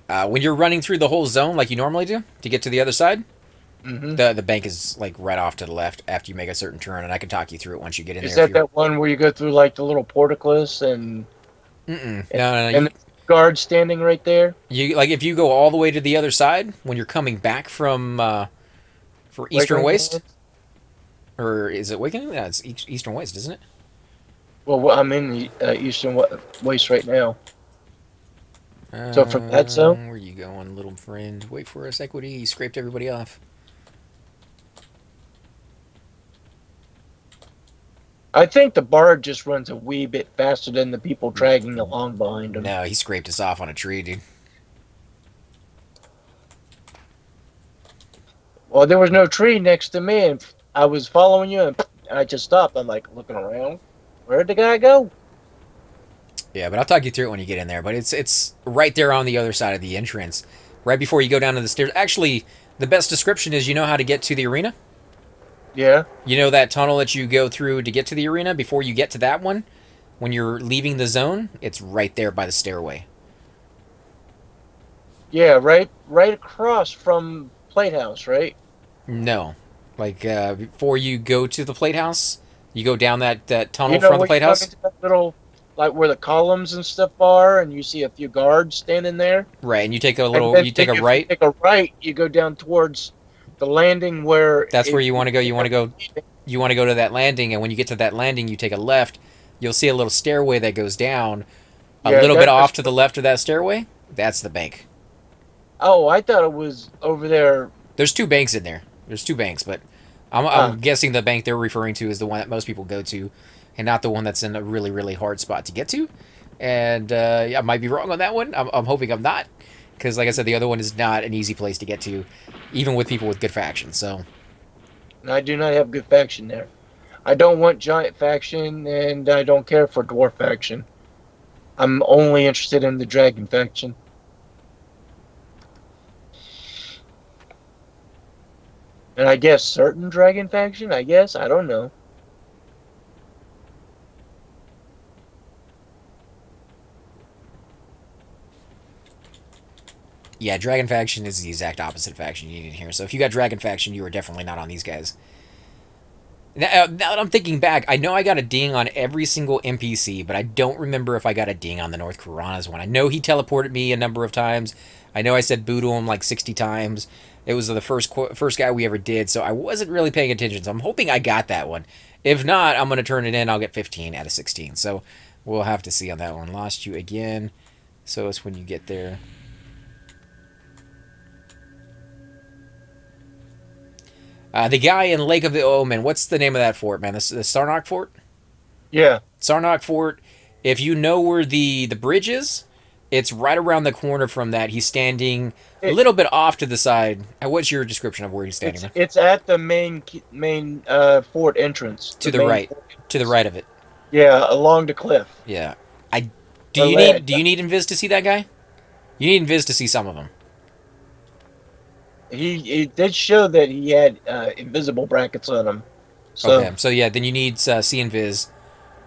When you're running through the whole zone like you normally do to get to the other side,
Mm-hmm.
the bank is like right off to the left after you make a certain turn, and I can talk you through it once you get in
Is
there.
that one where you go through like the little portacles and
No.
and the guard standing right there?
You like if you go all the way to the other side when you're coming back from for Eastern
Awakening
Waste,
Lands?
or is it Awakening? No, it's Eastern Waste, isn't it?
Well, I'm in the Eastern Waste right now. So from that zone?
Where are you going, little friend? Wait for us, Equity. You scraped everybody off.
I think the bard just runs a wee bit faster than the people dragging along behind him.
No, he scraped us off on a tree, dude.
Well, there was no tree next to me, and I was following you, and I just stopped. I'm like looking around. Where'd the guy go?
Yeah, but I'll talk you through it when you get in there. But it's right there on the other side of the entrance, right before you go down to the stairs. Actually, the best description is you know how to get to the arena.
Yeah.
You know that tunnel that you go through to get to the arena before you get to that one? When you're leaving the zone, it's right there by the stairway.
Yeah, right across from Plate House, right?
No. Like, before you go to the plate house, you go down that tunnel
You know
from the
when
plate
you come
house?
into that little, like where the columns and stuff are, and you see a few guards standing there?
Right, and you take a
And
little,
then
you take a
if
right.
You take a right, you go down towards the landing where...
That's where you want to go. You want to go to that landing, and when you get to that landing, you take a left. You'll see a little stairway that goes down a
Yeah,
little bit off
that's-
to the left of that stairway. That's the bank.
Oh, I thought it was over there.
There's two banks in there. There's two banks, but I'm guessing the bank they're referring to is the one that most people go to, and not the one that's in a really, really hard spot to get to. And yeah, I might be wrong on that one. I'm hoping I'm not, because like I said, the other one is not an easy place to get to, even with people with good factions. So
I do not have good faction there. I don't want giant faction, and I don't care for dwarf faction. I'm only interested in the dragon faction. And I guess certain dragon faction, I guess? I don't know.
yeah, Dragon Faction is the exact opposite faction you need in here. So if you got Dragon Faction, you are definitely not on these guys. Now that I'm thinking back, I know I got a ding on every single NPC, but I don't remember if I got a ding on the North Karanas one. I know he teleported me a number of times. I know I said boo to him like 60 times. It was the first guy we ever did, so I wasn't really paying attention. So I'm hoping I got that one. If not, I'm going to turn it in. I'll get 15 out of 16. So we'll have to see on that one. Lost you again. So it's when you get there. The guy in Lake of the Omen, what's the name of that fort, man? The Sarnak Fort?
Yeah.
Sarnak Fort, if you know where the bridge is, it's right around the corner from that. He's standing a little bit off to the side. What's your description of where he's standing?
It's at the main fort entrance.
To the right. To the right of it.
Yeah, along the cliff.
Yeah. Do you need invis to see that guy? You need invis to see some of them.
He did show that he had invisible brackets on him. So,
okay, so yeah, then you need see invis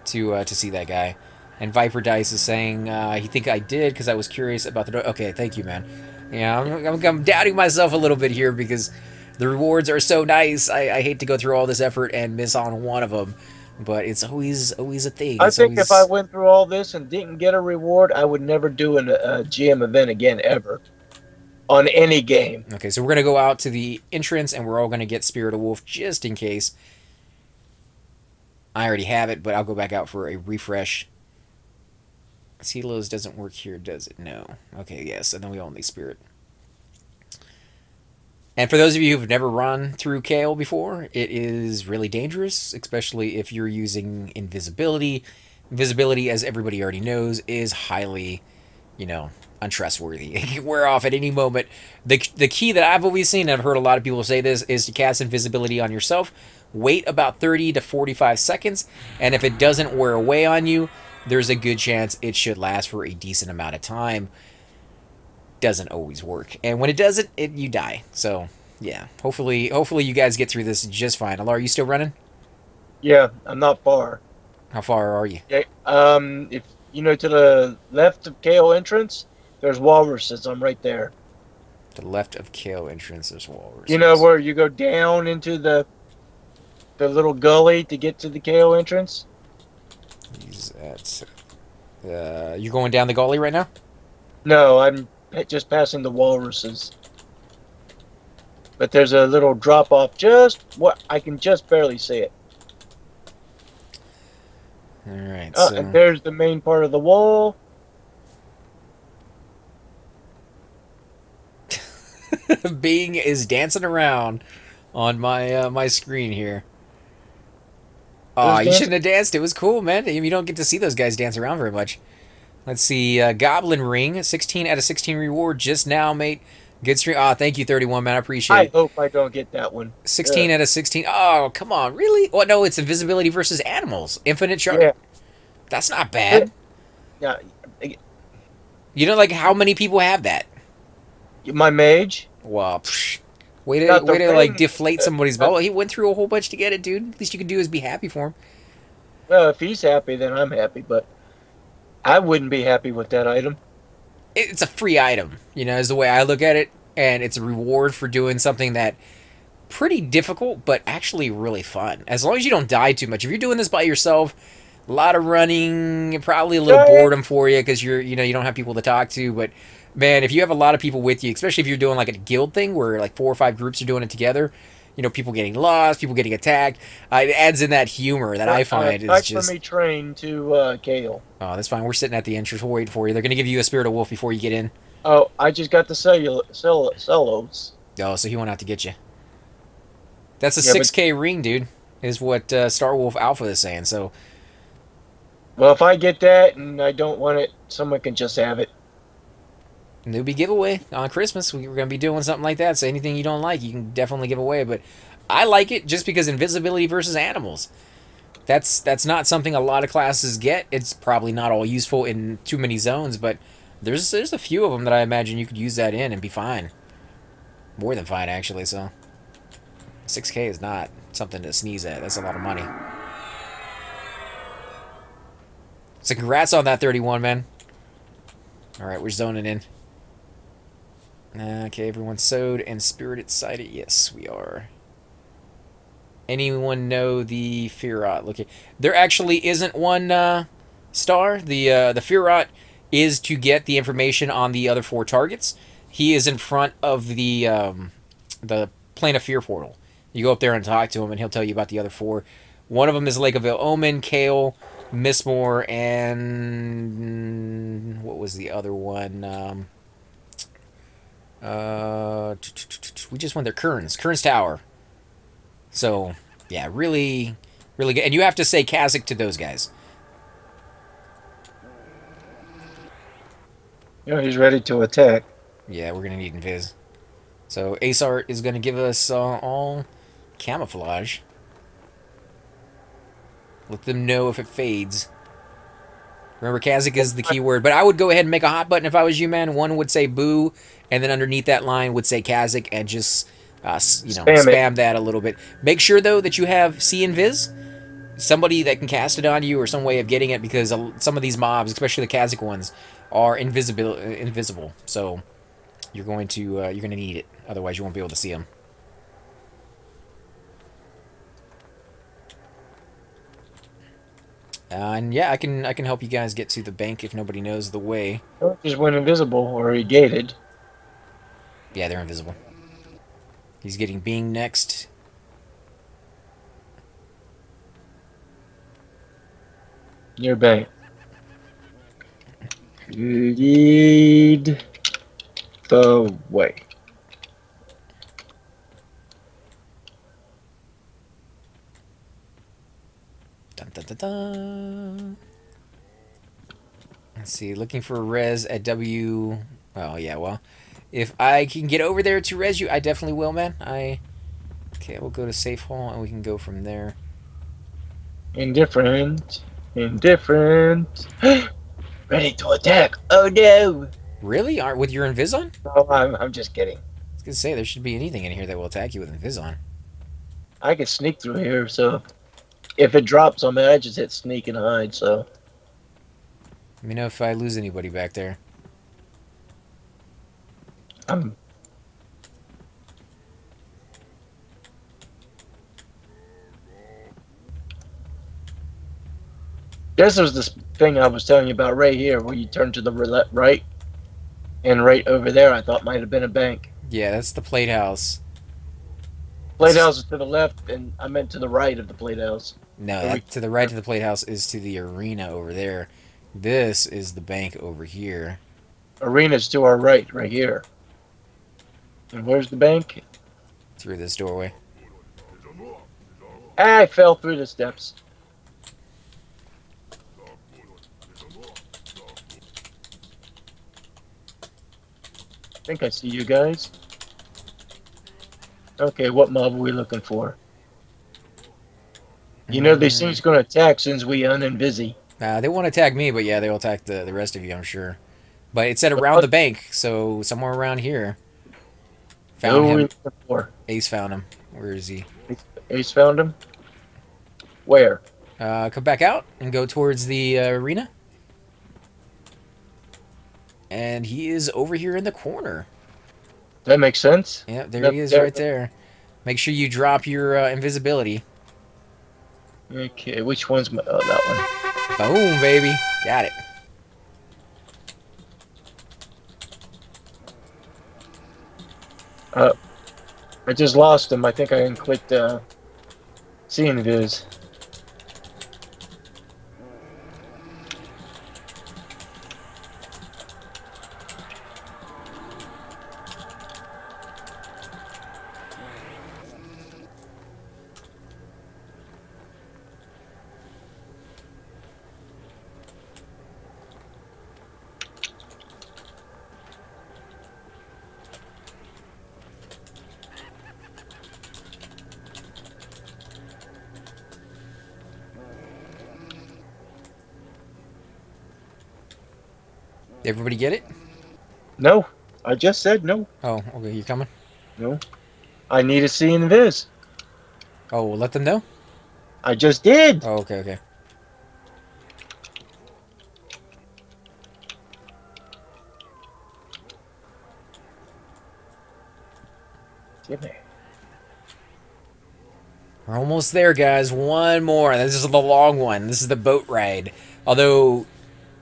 to see that guy. And Viper Dice is saying he think I did because I was curious about the... Okay, thank you, man. Yeah, I'm doubting myself a little bit here because the rewards are so nice. I hate to go through all this effort and miss on one of them, but it's always a thing.
I think if I went through all this and didn't get a reward, I would never do a GM event again, ever. On any game.
Okay, so we're going to go out to the entrance, and we're all going to get Spirit of Wolf just in case. I already have it, but I'll go back out for a refresh. Silos doesn't work here, does it? No. Okay, yes, and then we all need Spirit. And for those of you who've never run through Kale before, it is really dangerous, especially if you're using invisibility. Invisibility, as everybody already knows, is highly, untrustworthy. It can wear off at any moment. The key that I've always seen, and I've heard a lot of people say this, is to cast invisibility on yourself. Wait about 30 to 45 seconds, and if it doesn't wear away on you, there's a good chance it should last for a decent amount of time. Doesn't always work, and when it doesn't, you die. So yeah, hopefully you guys get through this just fine. Alar, are you still running?
Yeah, I'm not far.
How far are you?
Okay. If you know, to the left of Kale entrance, there's walruses. I'm right there.
To the left of Kale entrance, there's
You know
walruses.
where you go down into the little gully to get to the Kale entrance?
He's at. You going down the gully right now?
No, I'm just passing the walruses. But there's a little drop off. Just what I can just barely see it.
All right.
And there's the main part of the wall.
Bing is dancing around on my my screen here. Oh, you shouldn't have danced. It was cool, man. You don't get to see those guys dance around very much. Let's see. Goblin Ring, 16 out of 16 reward just now, mate. Good stream. Oh, thank you, 31, man. I appreciate it.
I hope I don't get that one.
16 out of 16. Oh, come on. Really? Oh, no, it's invisibility versus animals. Infinite shard.
Yeah.
That's not bad.
Yeah.
You know, like, how many people have that?
My mage?
Well, way to like, deflate somebody's bubble. He went through a whole bunch to get it, dude. Least you can do is be happy for him.
Well, if he's happy, then I'm happy, but I wouldn't be happy with that item.
It's a free item, you know, is the way I look at it, and it's a reward for doing something that pretty difficult, but actually really fun. As long as you don't die too much. If you're doing this by yourself, a lot of running, probably a little boredom for you because you don't have people to talk to. But man, if you have a lot of people with you, especially if you're doing like a guild thing where like 4 or 5 groups are doing it together, you know, people getting lost, people getting attacked. It adds in that humor that I find is just...
for me train to Kale.
Oh, that's fine. We're sitting at the entrance. We'll wait for you. They're going to give you a Spirit of Wolf before you get in.
Oh, I just got the cellos.
Oh, so he went out to get you. That's a 6K ring, dude, is what Star Wolf Alpha is saying. So,
well, if I get that and I don't want it, someone can just have it.
Newbie giveaway on Christmas. We're going to be doing something like that. So anything you don't like, you can definitely give away. But I like it just because invisibility versus animals. That's not something a lot of classes get. It's probably not all useful in too many zones, but there's a few of them that I imagine you could use that in and be fine. More than fine, actually. So 6K is not something to sneeze at. That's a lot of money. So congrats on that 31, man. All right, we're zoning in. Okay, everyone's sewed and spirited sighted. Yes, we are. Anyone know the Firot? Look, there actually isn't one star. The Firot is to get the information on the other 4 targets. He is in front of the Plane of Fear portal. You go up there and talk to him, and he'll tell you about the other 4. One of them is Lake of Ill Omen, Kale, Mistmore, and what was the other one? We just went there. Kern's Tower. So, yeah, really, really good. And you have to say Kazakh to those guys.
Yeah, he's ready to attack.
Yeah, we're going to need Invis. So, Ace-Art is going to give us all camouflage. Let them know if it fades. Remember, Kazakh is the key word. But I would go ahead and make a hot button if I was you, man. One would say boo, and then underneath that line would say Kazakh, and just, spam that a little bit. Make sure, though, that you have See Invis. Somebody that can cast it on you or some way of getting it, because some of these mobs, especially the Kazakh ones, are invisible. So you're going to need it. Otherwise, you won't be able to see them. And yeah, I can help you guys get to the bank if nobody knows the way.
Just went invisible or he gated.
Yeah, they're invisible. He's getting Bing next.
Near bank. Lead the way.
Dun, dun, dun, dun. Let's see, looking for a res at W. Oh yeah, well, if I can get over there to res you, I definitely will, man. Okay, we'll go to safe hall and we can go from there.
Indifferent. Ready to attack. Oh no.
Really? With your invis on?
No, I'm just kidding.
I was gonna say there should be anything in here that will attack you with invis on.
I can sneak through here, so if it drops on me, I just hit sneak and hide. So
Let me know if I lose anybody back there.
I'm. This was the thing I was telling you about right here, where you turn to the right, and right over there, I thought might have been a bank.
Yeah, that's the plate house.
Plate house is to the left, and I meant to the right of the plate house.
No, that, to the right of the plate house is to the arena over there. This is the bank over here.
Arena's to our right here. And where's the bank?
Through this doorway.
I fell through the steps. I think I see you guys. Okay, what mob are we looking for? You know, these things are going to attack as soon as we uninvisi.
They won't attack me, but yeah, they'll attack the rest of you, I'm sure. But it said around the bank, so somewhere around here. Found him. Ace found him. Where is he?
Ace found him? Where?
Come back out and go towards the arena. And he is over here in the corner.
That makes sense.
Yeah, there he is right there. Make sure you drop your invisibility.
Okay, which one's my... Oh, that
one. Boom, baby. Got it.
I just lost him. I think I clicked see invis.
Everybody get it?
No. I just said no.
Oh, okay. You coming?
No. I need to see invis.
Oh, well, let them know?
I just did.
Oh, okay, okay.
Jimmy.
We're almost there, guys. One more. This is the long one. This is the boat ride. Although,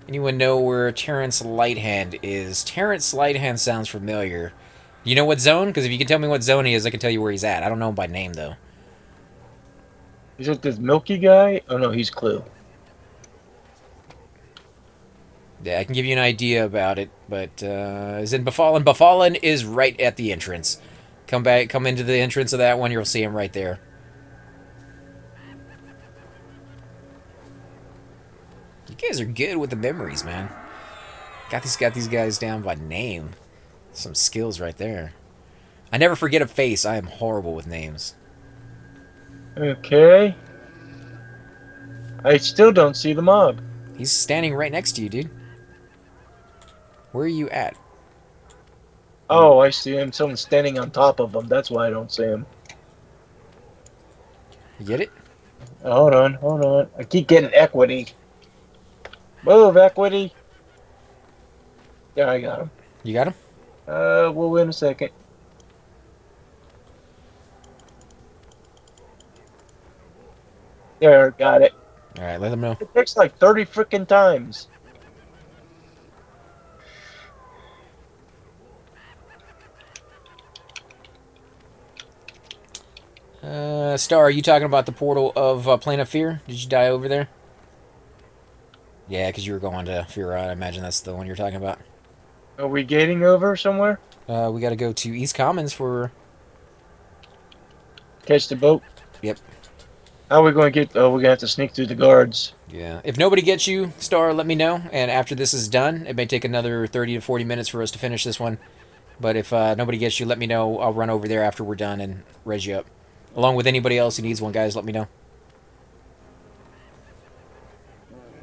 anyone know where Terrence Lighthand is? Terrence Lighthand sounds familiar. Do you know what zone? Because if you can tell me what zone he is, I can tell you where he's at. I don't know him by name, though.
Is it this milky guy? Oh, no, he's Clue.
Yeah, I can give you an idea about it, but is in Befallen. Befallen is right at the entrance. Come back, come into the entrance of that one, you'll see him right there. You guys are good with the memories, man. Got these guys down by name. Some skills right there. I never forget a face. I am horrible with names.
Okay. I still don't see the mob.
He's standing right next to you, dude. Where are you at?
Oh, I see him. Someone's standing on top of him. That's why I don't see him.
You get it?
Hold on, hold on. I keep getting equity. Move, equity. There, I got him.
You got him?
We'll win a second. There, got it.
Alright, let them know.
It takes like 30 freaking times.
Star, are you talking about the portal of Plane of Fear? Did you die over there? Yeah, because you were going to Fear. I imagine that's the one you're talking about.
Are we gating over somewhere?
We got to go to East Commons for...
Catch the boat?
Yep.
How are we going to get... Oh, we're going to have to sneak through the guards.
Yeah. If nobody gets you, Star, let me know. And after this is done, it may take another 30 to 40 minutes for us to finish this one. But if nobody gets you, let me know. I'll run over there after we're done and res you up. Along with anybody else who needs one, guys, let me know.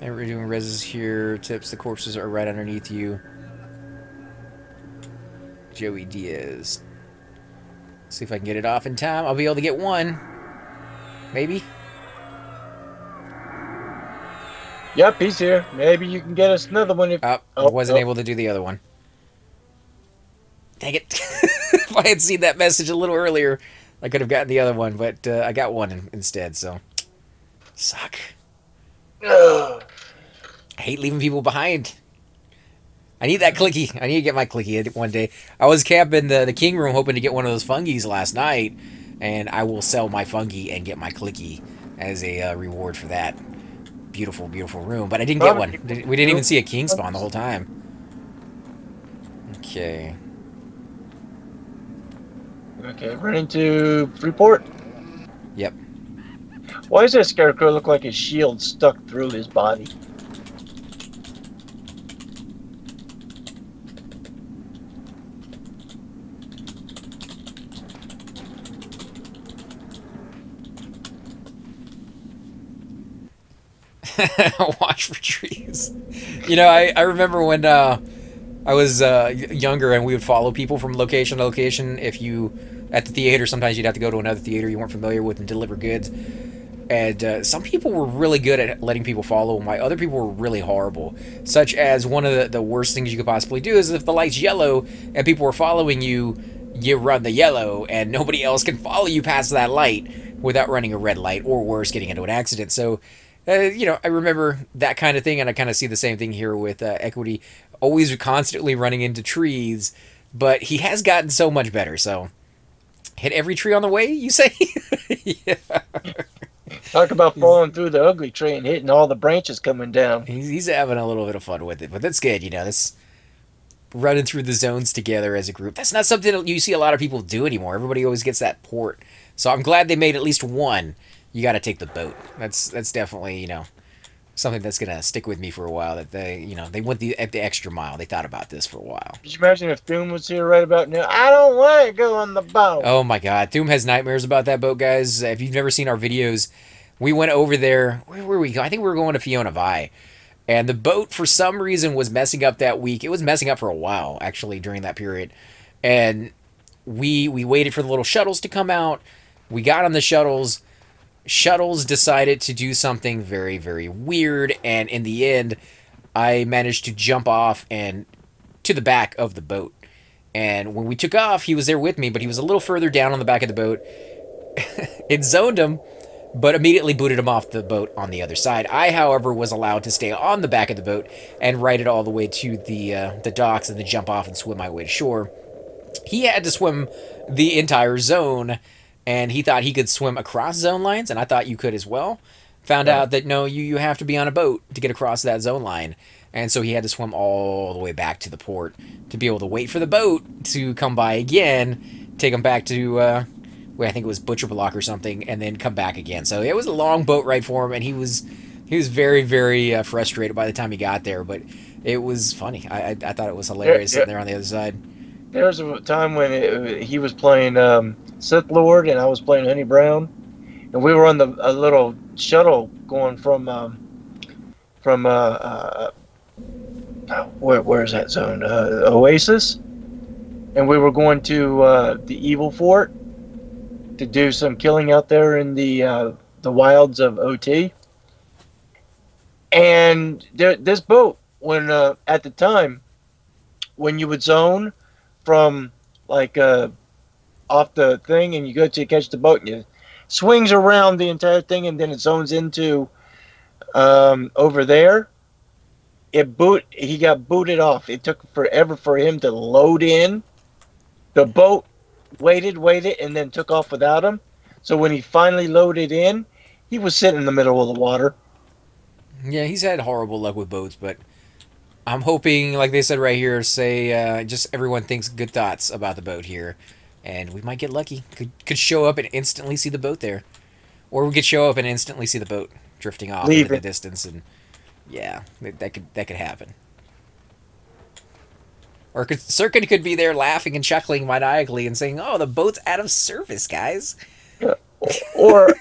And we're doing reses here. Tips, the corpses are right underneath you. Joey Diaz. See if I can get it off in time. I'll be able to get one. Maybe.
Yep, he's here. Maybe you can get us another one if.
Oh,
Oh,
wasn't able to do the other one. Dang it. If I had seen that message a little earlier, I could have gotten the other one, but I got one instead, so. Suck.
Ugh.
I hate leaving people behind. I need that clicky. I need to get my clicky one day. I was camping the king room hoping to get one of those fungies last night, and I will sell my fungi and get my clicky as a reward for that. Beautiful, beautiful room. But I didn't get one. We didn't even see a king spawn the whole time. Okay.
Okay, running to Freeport.
Yep.
Why does that scarecrow look like his shield stuck through his body?
Watch for trees. You know, I remember when I was younger and we would follow people from location to location. If you, at the theater, sometimes you'd have to go to another theater you weren't familiar with and deliver goods. And some people were really good at letting people follow them, while other people were really horrible. Such as one of the worst things you could possibly do is if the light's yellow and people were following you, you run the yellow and nobody else can follow you past that light without running a red light, or worse, getting into an accident. So, you know, I remember that kind of thing, and I kind of see the same thing here with Equity. Always constantly running into trees, but he has gotten so much better, so... Hit every tree on the way, you say? Yeah.
Talk about falling through the ugly tree and hitting all the branches coming down.
He's having a little bit of fun with it, but that's good, you know. That's running through the zones together as a group. That's not something you see a lot of people do anymore. Everybody always gets that port. So I'm glad they made at least one. You got to take the boat. That's definitely, you know, something that's gonna stick with me for a while. That they went the extra mile. They thought about this for a while.
Could you imagine if Doom was here right about now? I don't want to go on the boat.
Oh my God, Doom has nightmares about that boat, guys. If you've never seen our videos, we went over there. Where were we going? I think we were going to Fiona Vi. And the boat, for some reason, was messing up that week. It was messing up for a while, actually, during that period. And we waited for the little shuttles to come out. We got on the shuttles. Shuttles decided to do something very, very weird. And in the end, I managed to jump off and to the back of the boat. And when we took off, he was there with me, but he was a little further down on the back of the boat. It zoned him, but immediately booted him off the boat on the other side. I, however, was allowed to stay on the back of the boat and ride it all the way to the docks and then jump off and swim my way to shore. He had to swim the entire zone, and he thought he could swim across zone lines, and I thought you could as well. Found out that, no, you have to be on a boat to get across that zone line. And so he had to swim all the way back to the port to be able to wait for the boat to come by again, take him back to... I think it was Butcher Block or something, and then come back again. So it was a long boat ride for him, and he was very, very frustrated by the time he got there. But it was funny. I thought it was hilarious sitting there on the other side.
There was a time when he was playing Sith Lord, and I was playing Honey Brown, and we were on a little shuttle going from where's that zone? Oasis, and we were going to the Evil Fort to do some killing out there in the wilds of OT. And this boat, when at the time, when you would zone from like off the thing and you go to catch the boat, and it swings around the entire thing, and then it zones into over there. He got booted off. It took forever for him to load in. The boat waited, and then took off without him. So when he finally loaded in, he was sitting in the middle of the water.
Yeah, he's had horrible luck with boats, but I'm hoping, like they said right here, just everyone thinks good thoughts about the boat here, and we might get lucky. Could show up and instantly see the boat there, or we could show up and instantly see the boat drifting off into the distance, and yeah, that could happen. Or Sirkin could be there laughing and chuckling maniacally and saying, "Oh, the boat's out of service, guys."
or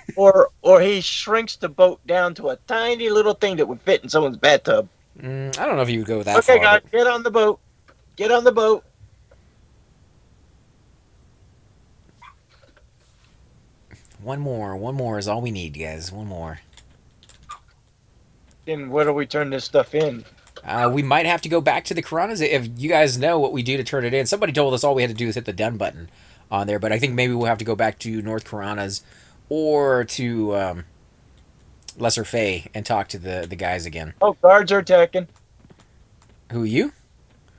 he shrinks the boat down to a tiny little thing that would fit in someone's bathtub.
I don't know if you would go that far.
Okay, guys, get on the boat. Get on the boat.
One more is all we need, guys. One more.
Then where do we turn this stuff in?
We might have to go back to the Coronas if you guys know what we do to turn it in. Somebody told us all we had to do is hit the done button on there, but I think maybe we'll have to go back to North Coronas or to Lesser Fay and talk to the guys again.
Oh, guards are attacking.
Who, you?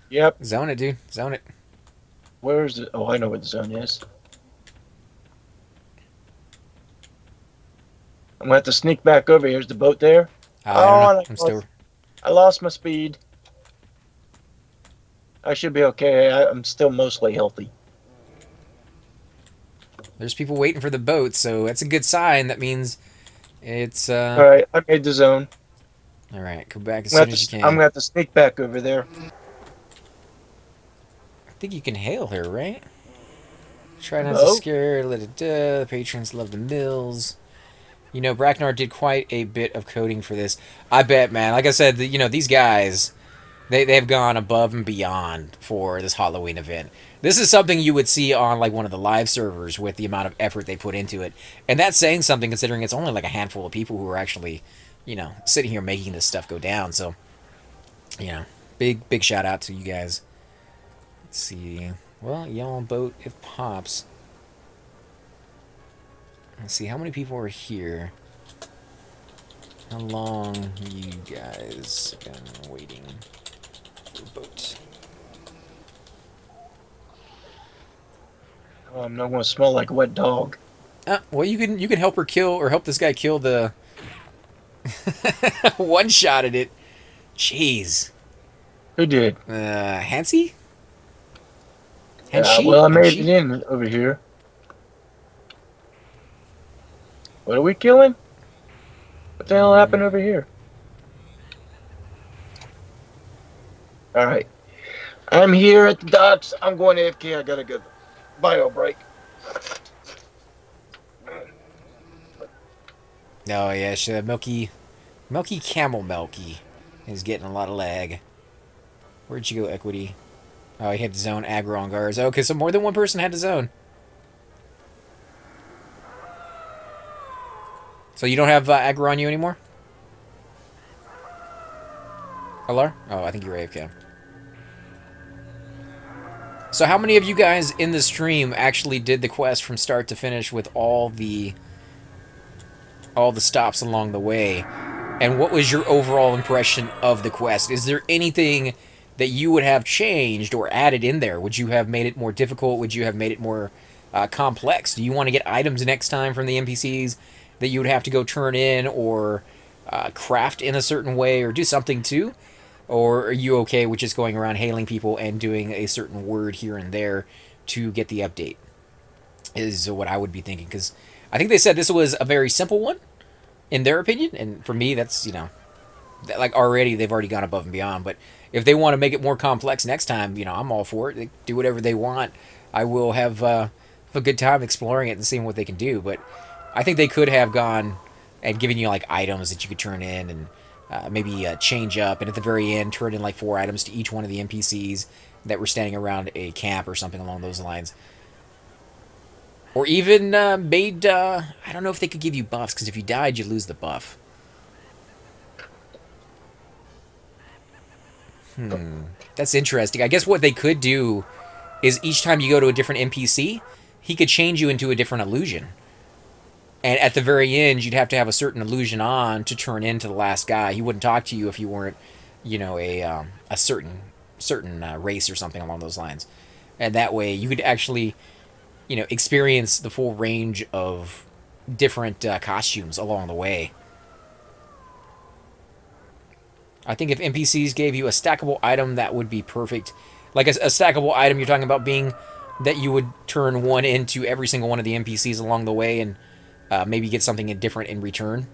Yep.
Zone it, dude. Zone it.
Where's it? Oh, I know where the zone is. I'm gonna have to sneak back over. Here's the boat there.
I don't know.
I lost my speed. I should be okay. I'm still mostly healthy.
There's people waiting for the boat, so that's a good sign. That means it's...
All right, I made the zone.
All right, come back as soon as you can.
I'm going to have to sneak back over there.
I think you can hail her, right? Try not to scare, let it do. The patrons love the mills. You know, Bracknar did quite a bit of coding for this. I bet, man. Like I said, you know, these guys, they've gone above and beyond for this Halloween event. This is something you would see on, like, one of the live servers with the amount of effort they put into it. And that's saying something considering it's only, like, a handful of people who are actually, you know, sitting here making this stuff go down. So, you know, big shout out to you guys. Let's see. Well, yellow boat, it pops. Let's see, how many people are here? How long you guys been waiting for a boat?
Oh, I'm not going to smell like a wet dog.
Well, you can help her kill, or help this guy kill the... one-shotted it. Jeez.
Who did?
Hansi?
Well, I made it in over here. What are we killing? What the hell happened over here? Alright. I'm here at the docks. I'm going AFK. I gotta go bio break.
Oh, yeah, Milky Camel Milky is getting a lot of lag. Where'd you go, Equity? Oh, he had the zone aggro on guards. Okay, so more than one person had the zone. So you don't have aggro on you anymore? Alar? Oh, I think you're AFK. So how many of you guys in the stream actually did the quest from start to finish with all the stops along the way? And what was your overall impression of the quest? Is there anything that you would have changed or added in there? Would you have made it more difficult? Would you have made it more complex? Do you want to get items next time from the NPCs that you would have to go turn in or craft in a certain way or do something too? Or are you okay with just going around hailing people and doing a certain word here and there to get the update? Is what I would be thinking, because I think they said this was a very simple one in their opinion, and for me that's, you know, like they've already gone above and beyond. But if they want to make it more complex next time, you know, I'm all for it. They do whatever they want. I will have a good time exploring it and seeing what they can do. But I think they could have gone and given you like items that you could turn in and maybe change up, and at the very end turn in like 4 items to each one of the NPCs that were standing around a camp or something along those lines. Or even made, I don't know if they could give you buffs, because if you died, you lose the buff. That's interesting. I guess what they could do is each time you go to a different NPC, he could change you into a different illusion. And at the very end, you'd have to have a certain illusion on to turn into the last guy. He wouldn't talk to you if you weren't, you know, a certain race or something along those lines. And that way, you could actually, you know, experience the full range of different costumes along the way. I think if NPCs gave you a stackable item, that would be perfect. Like a stackable item, you're talking about being that you would turn one into every single one of the NPCs along the way and maybe get something different in return.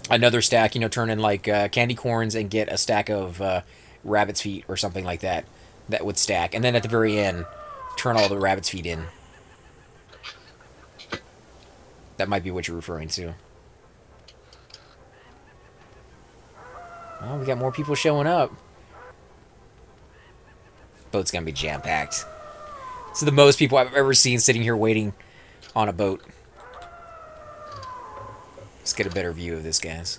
Another stack, you know, turn in like candy corns and get a stack of rabbit's feet or something like that. That would stack. And then at the very end, turn all the rabbit's feet in. That might be what you're referring to. Well, we got more people showing up. Boat's gonna be jam-packed. This is the most people I've ever seen sitting here waiting on a boat. Let's get a better view of this, guys.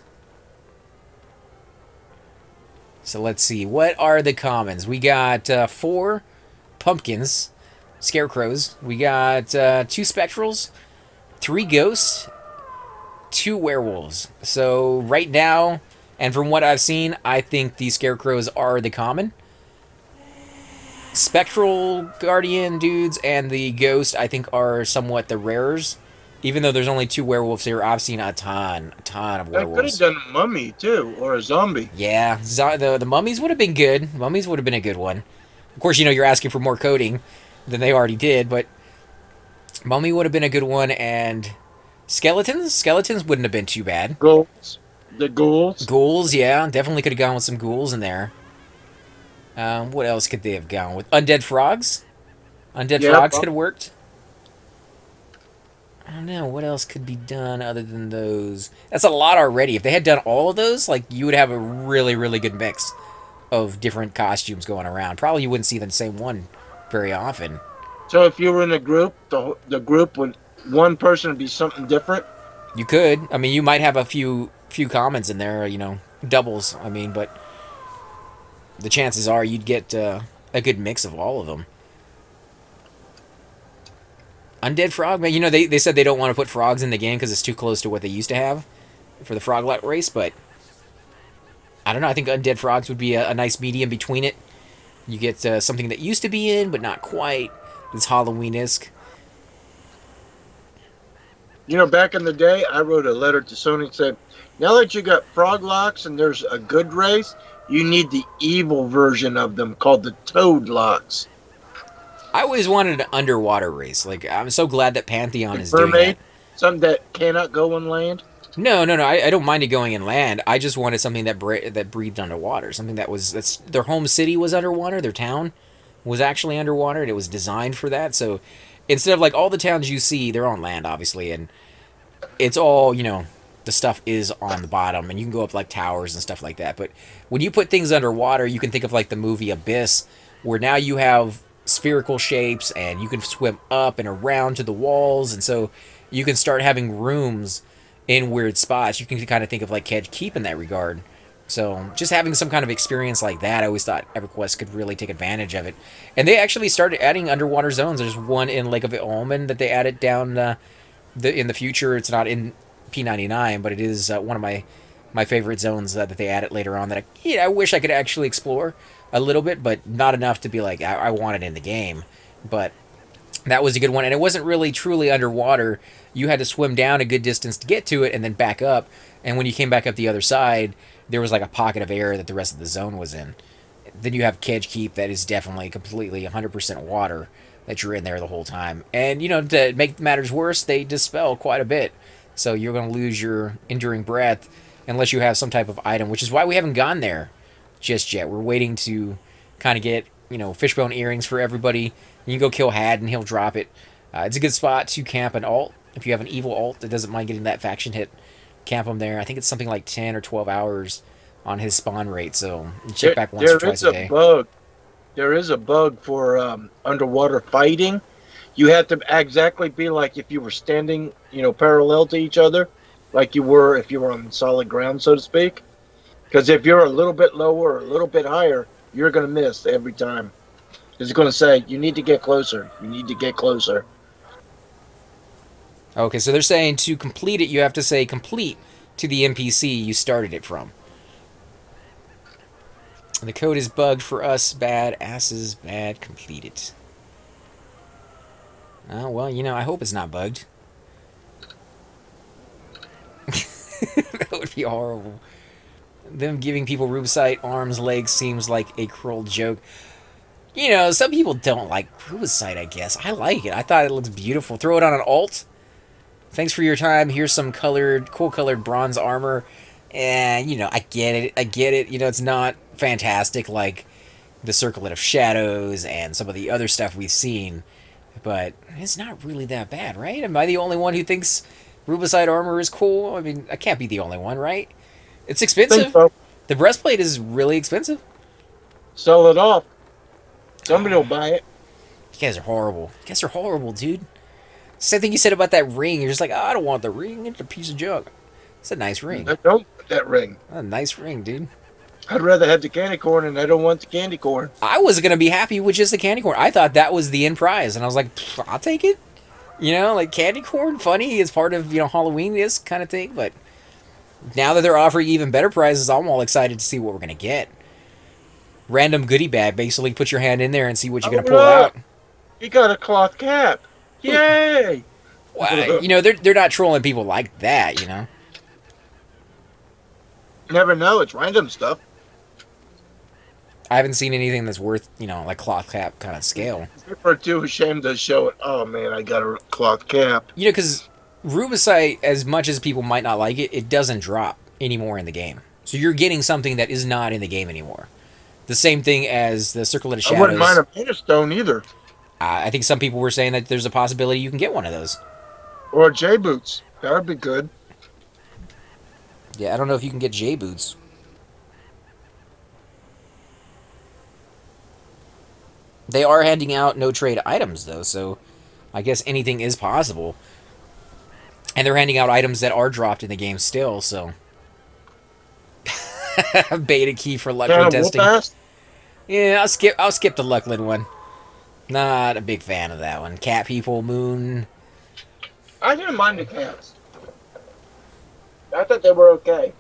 So let's see. What are the commons? We got 4 pumpkins, scarecrows. We got 2 spectrals, 3 ghosts, 2 werewolves. So right now, and from what I've seen, I think the scarecrows are the common. Spectral guardian dudes and the ghost, I think, are somewhat the rares. Even though there's only 2 werewolves here, I've seen a ton of
I could have
werewolves.
done a mummy too, or a zombie.
Yeah, the mummies would have been good. Mummies would have been a good one. Of course, you know, you're asking for more coding than they already did, but mummy would have been a good one, and skeletons wouldn't have been too bad.
Ghouls. The ghouls.
Ghouls, yeah, definitely could have gone with some ghouls in there. What else could they have gone with? Undead frogs? Undead frogs could have worked. I don't know, what else could be done other than those? That's a lot already. If they had done all of those, like, you would have a really, really good mix of different costumes going around. Probably you wouldn't see the same one very often.
So if you were in a group, the group would, one person would be something different.
You could. I mean, you might have a few commons in there, you know, doubles, I mean, but the chances are you'd get a good mix of all of them. Undead frog, man, you know, they said they don't want to put frogs in the game because it's too close to what they used to have for the froglet race, but I don't know, I think undead frogs would be a nice medium between it. You get something that used to be in, but not quite. It's Halloween-esque.
You know, back in the day, I wrote a letter to Sony and said, now that you got frog locks and there's a good race, you need the evil version of them called the toad locks.
I always wanted an underwater race. Like, I'm so glad that Pantheon is doing
Mermaid,
that.
something that cannot go on land.
No. I don't mind it going inland. I just wanted something that breathed underwater. Something that's their home city was underwater. Their town was actually underwater, and it was designed for that. So instead of like all the towns you see, they're on land, obviously, and it's all, you know, the stuff is on the bottom, and you can go up like towers and stuff like that. But when you put things underwater, you can think of like the movie Abyss, where now you have spherical shapes and you can swim up and around to the walls, and so you can start having rooms in weird spots. You can kind of think of like Kedge Keep in that regard. So just having some kind of experience like that, I always thought Everquest could really take advantage of it. And they actually started adding underwater zones. There's one in Lake of Almond that they added down in the future. It's not in P99, but it is one of my favorite zones that they added later on that I wish I could actually explore a little bit, but not enough to be like, I want it in the game. But that was a good one, and it wasn't really truly underwater. You had to swim down a good distance to get to it and then back up, and when you came back up the other side, there was like a pocket of air that the rest of the zone was in. Then you have Kedge Keep that is definitely completely 100% water that you're in there the whole time. And, you know, to make matters worse, they dispel quite a bit. So you're going to lose your enduring breath unless you have some type of item, which is why we haven't gone there just yet. We're waiting to kind of get, you know, fishbone earrings for everybody. You can go kill Had and he'll drop it. It's a good spot to camp an alt. If you have an evil alt that doesn't mind getting that faction hit, camp him there. I think it's something like 10 or 12 hours on his spawn rate, so you check back once or twice a day.
There is a bug for underwater fighting. You have to exactly be like if you were standing, you know, parallel to each other, like you were if you were on solid ground, so to speak. Because if you're a little bit lower or a little bit higher, you're going to miss every time. It's going to say, you need to get closer. You need to get closer.
Okay, so they're saying to complete it, you have to say complete to the NPC you started it from. The code is bugged for us, bad asses, bad, complete it. Oh, well, you know, I hope it's not bugged. That would be horrible. Them giving people Rubicite arms, legs seems like a cruel joke. You know, some people don't like Rubicite, I guess. I like it. I thought it looks beautiful. Throw it on an alt. Thanks for your time. Here's some cool colored bronze armor. And, you know, I get it. You know, it's not fantastic like the Circlet of Shadows and some of the other stuff we've seen. But it's not really that bad, right? Am I the only one who thinks Rubicite armor is cool? I mean, I can't be the only one, right? It's expensive.
So.
The breastplate is really expensive.
Sell it off. Somebody will buy it.
You guys are horrible. You guys are horrible, dude. Same thing you said about that ring. You're just like, oh, I don't want the ring. It's a piece of junk. It's a nice ring.
I don't want that ring.
A nice ring, dude.
I'd rather have the candy corn, and I don't want the candy corn.
I was going to be happy with just the candy corn. I thought that was the end prize, and I was like, I'll take it. You know, like candy corn, funny, is part of, Halloween, this kind of thing. But now that they're offering even better prizes, I'm all excited to see what we're going to get. Random goodie bag, basically put your hand in there and see what you're going to pull out.
You got a cloth cap. Yay!
Wow, they're not trolling people like that,
Never know, it's random stuff.
I haven't seen anything that's worth, like cloth cap kind of scale.
People are too ashamed to show it. Oh man, I got a cloth cap.
Because Rubicite, as much as people might not like it, it doesn't drop anymore in the game. So you're getting something that is not in the game anymore. The same thing as the Circlet of Shadows.
I wouldn't mind a Mana Stone either.
I think some people were saying that there's a possibility you can get one of those.
Or J-Boots. That would be good.
Yeah, I don't know if you can get J-Boots. They are handing out no-trade items, though, so I guess anything is possible. And they're handing out items that are dropped in the game still, so... Beta key for Lucklin testing. Yeah, I'll skip the Lucklin one. Not a big fan of that one. Cat people, Moon.
I didn't mind the cats. I thought they were okay.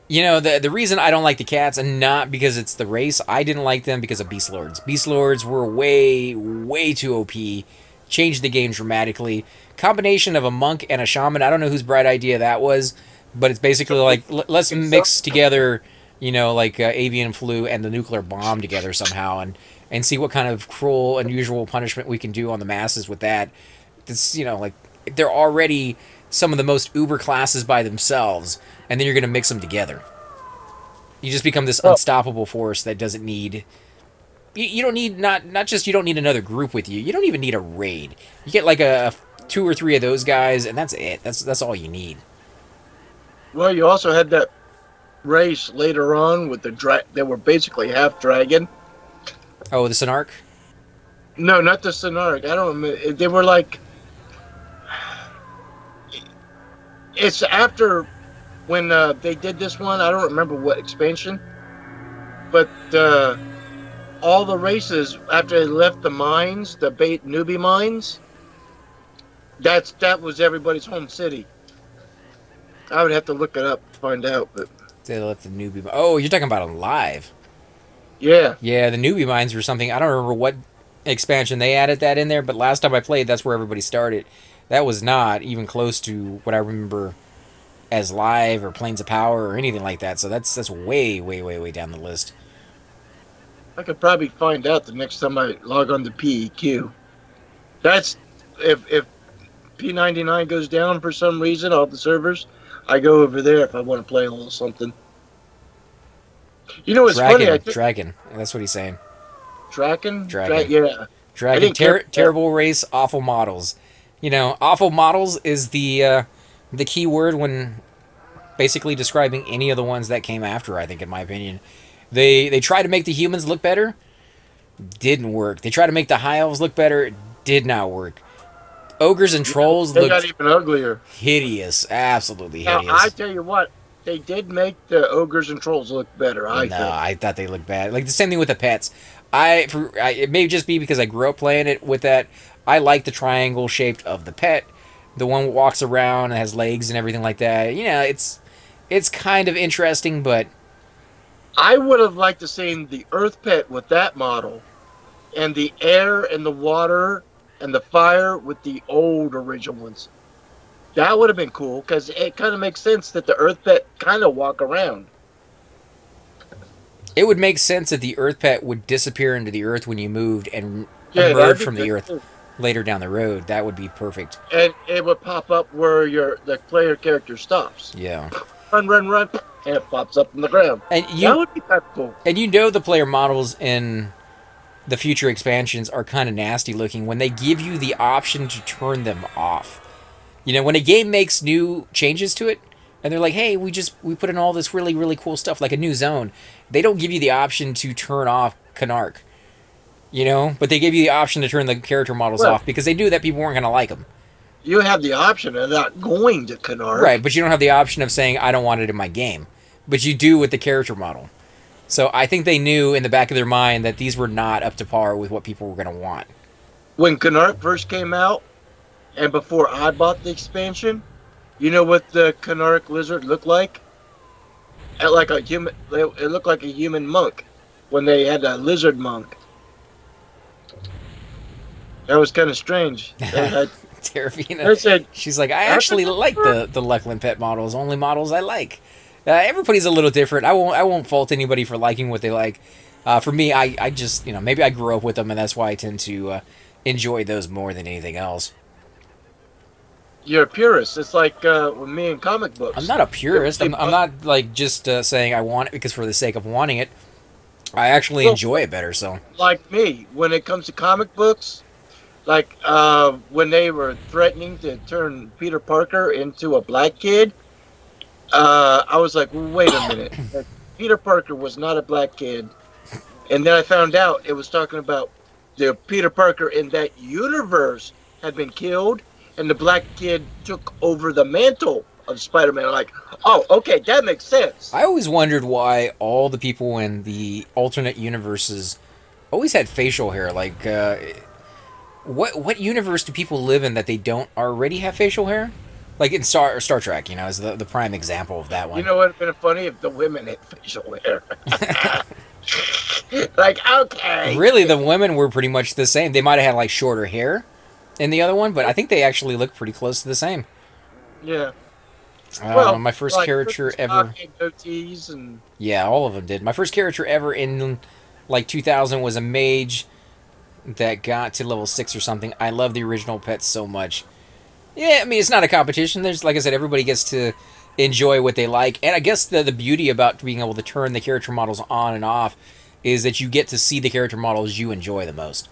The reason I don't like the cats, and not because it's the race, I didn't like them because of Beast Lords. Beast Lords were way, way too OP. Changed the game dramatically. Combination of a monk and a shaman. I don't know whose bright idea that was, but it's basically like, let's mix together, like avian flu and the nuclear bomb together somehow, and see what kind of cruel, unusual punishment we can do on the masses with that. It's, like, they're already some of the most uber classes by themselves, and then you're going to mix them together. You just become this unstoppable force that doesn't need... You don't need, not just you don't need another group with you, you don't even need a raid. You get like a 2 or 3 of those guys, and that's it. That's all you need.
Well, you also had that race later on with they were basically half dragon.
Oh, the Synarch?
No, not the Synarch. I don't remember. They were like... It's after when they did this one. I don't remember what expansion. But all the races, after they left the mines, the newbie mines, that was everybody's home city. I would have to look it up to find out. But
They left the newbie... Oh, you're talking about Alive.
Yeah.
Yeah, the newbie mines were something... I don't remember what expansion they added that in there, but last time I played, that's where everybody started. That was not even close to what I remember as Live or Planes of Power or anything like that, so that's way, way, way, way down the list.
I could probably find out the next time I log on to PEQ. That's... If P99 goes down for some reason, all the servers, I go over there if I want to play a little something. You know what's funny?
Dragon. That's what he's saying.
Dragon?
Dragon.
Yeah.
Dragon. Terrible race, awful models. Awful models is the key word when basically describing any of the ones that came after, I think, in my opinion. They try to make the humans look better. Didn't work. They try to make the high elves look better. Did not work. Ogres and trolls
they
looked
got even uglier.
Hideous. Absolutely hideous.
Now, I tell you what, they did make the ogres and trolls look better, I think.
I thought they looked bad. Like the same thing with the pets. It may just be because I grew up playing it with that. I like the triangle shaped of the pet. The one walks around and has legs and everything like that. It's kind of interesting, but
I would have liked to seen the earth pet with that model, and the air and the water and the fire with the old original ones. That would have been cool, because it kind of makes sense that the earth pet kind of walk around.
It would make sense that the earth pet would disappear into the earth when you moved and emerge from the earth later down the road. That would be perfect.
And it would pop up where the player character stops.
Yeah.
Run, and it pops up in the ground.
And
that would be kind of cool.
And the player models in the future expansions are kind of nasty looking when they give you the option to turn them off. When a game makes new changes to it, and they're like, hey, we put in all this really, really cool stuff, like a new zone, they don't give you the option to turn off Canarch. But they give you the option to turn the character models off because they knew that people weren't going to like them.
You have the option of not going to Canarch.
Right, but you don't have the option of saying, I don't want it in my game. But you do with the character model. So I think they knew in the back of their mind that these were not up to par with what people were going to want.
When Cleric first came out, and before I bought the expansion, you know what the Cleric lizard looked like? Like a human. It looked like a human monk when they had a lizard monk. That was kind of strange.
Terrafina,
said,
she's like, I actually like the Luckland pet models. Only models I like. Everybody's a little different. I won't fault anybody for liking what they like. For me, I just, maybe I grew up with them, and that's why I tend to enjoy those more than anything else.
You're a purist. It's like with me in comic books.
I'm not a purist. I'm not like just saying I want it because for the sake of wanting it. I actually enjoy it better. So,
like me, when it comes to comic books, like when they were threatening to turn Peter Parker into a black kid, I was like, wait a minute. Peter Parker was not a black kid. And then I found out it was talking about the Peter Parker in that universe had been killed, and the black kid took over the mantle of Spider-Man. Like, oh, okay, that makes sense.
I always wondered why all the people in the alternate universes always had facial hair. Like, what universe do people live in that they don't already have facial hair? Like in Star Trek, is the prime example of that one.
You know what would have been funny if the women had facial hair. Like, okay.
Really, the women were pretty much the same. They might have had like shorter hair in the other one, but I think they actually look pretty close to the same.
Yeah.
Well, my first character ever.
Goatees and...
Yeah, all of them did. My first character ever in like 2000 was a mage that got to level 6 or something. I love the original pets so much. Yeah, I mean, it's not a competition. There's, like I said, everybody gets to enjoy what they like. And I guess the beauty about being able to turn the character models on and off is that you get to see the character models you enjoy the most.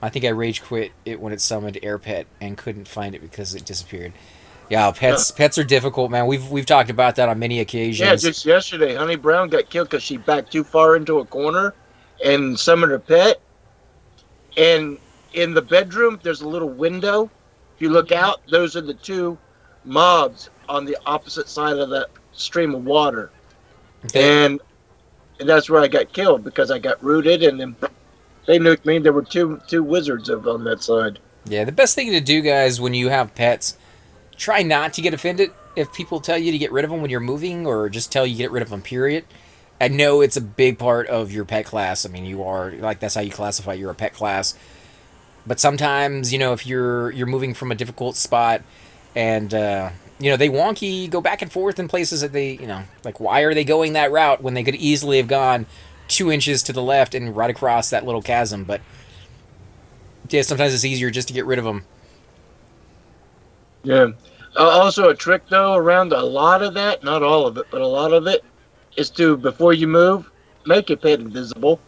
I think I rage quit it when it summoned Air Pet and couldn't find it because it disappeared. Yeah, pets are difficult, man. We've talked about that on many occasions.
Yeah, just yesterday, Honey Brown got killed because she backed too far into a corner and summoned her pet. And in the bedroom, there's a little window. If you look out, those are the two mobs on the opposite side of that stream of water. Okay. And that's where I got killed because I got rooted, and then they nuked me. There were two wizards on that side. Yeah,
the best thing to do, guys, when you have pets, try not to get offended if people tell you to get rid of them when you're moving, or just tell you to get rid of them, period. I know it's a big part of your pet class. I mean, you are, like, that's how you classify you're a pet class. But sometimes, if you're moving from a difficult spot and, they wonky, go back and forth in places that they, like, why are they going that route when they could easily have gone 2 inches to the left and right across that little chasm? But, yeah, sometimes it's easier just to get rid of them.
Yeah. Also, a trick, though, around a lot of that, not all of it, but a lot of it, is to, before you move, make your pet invisible.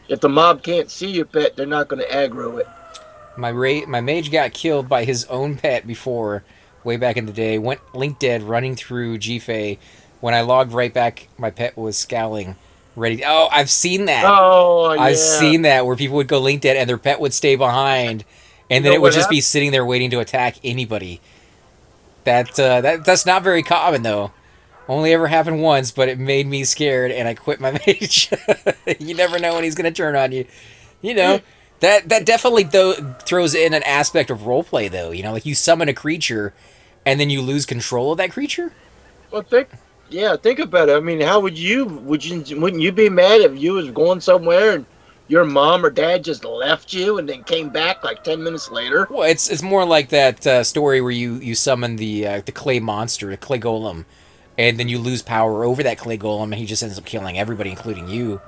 If the mob can't see your pet, they're not going to aggro it.
My mage got killed by his own pet before, way back in the day. Went link dead running through GFA. When I logged right back, my pet was scowling, ready. Oh, I've seen that.
Oh, yeah.
I've seen that where people would go link dead and their pet would stay behind, and then it would just be sitting there waiting to attack anybody. That's not very common though. Only ever happened once, but it made me scared, and I quit my mage. You never know when he's going to turn on you. That definitely throws in an aspect of roleplay, though. Like you summon a creature, and then you lose control of that creature.
Well, think about it. I mean, how wouldn't you be mad if you was going somewhere and your mom or dad just left you and then came back like 10 minutes later?
Well, it's more like that story where you summon the clay monster, the clay golem. And then you lose power over that clay golem, and he just ends up killing everybody, including you.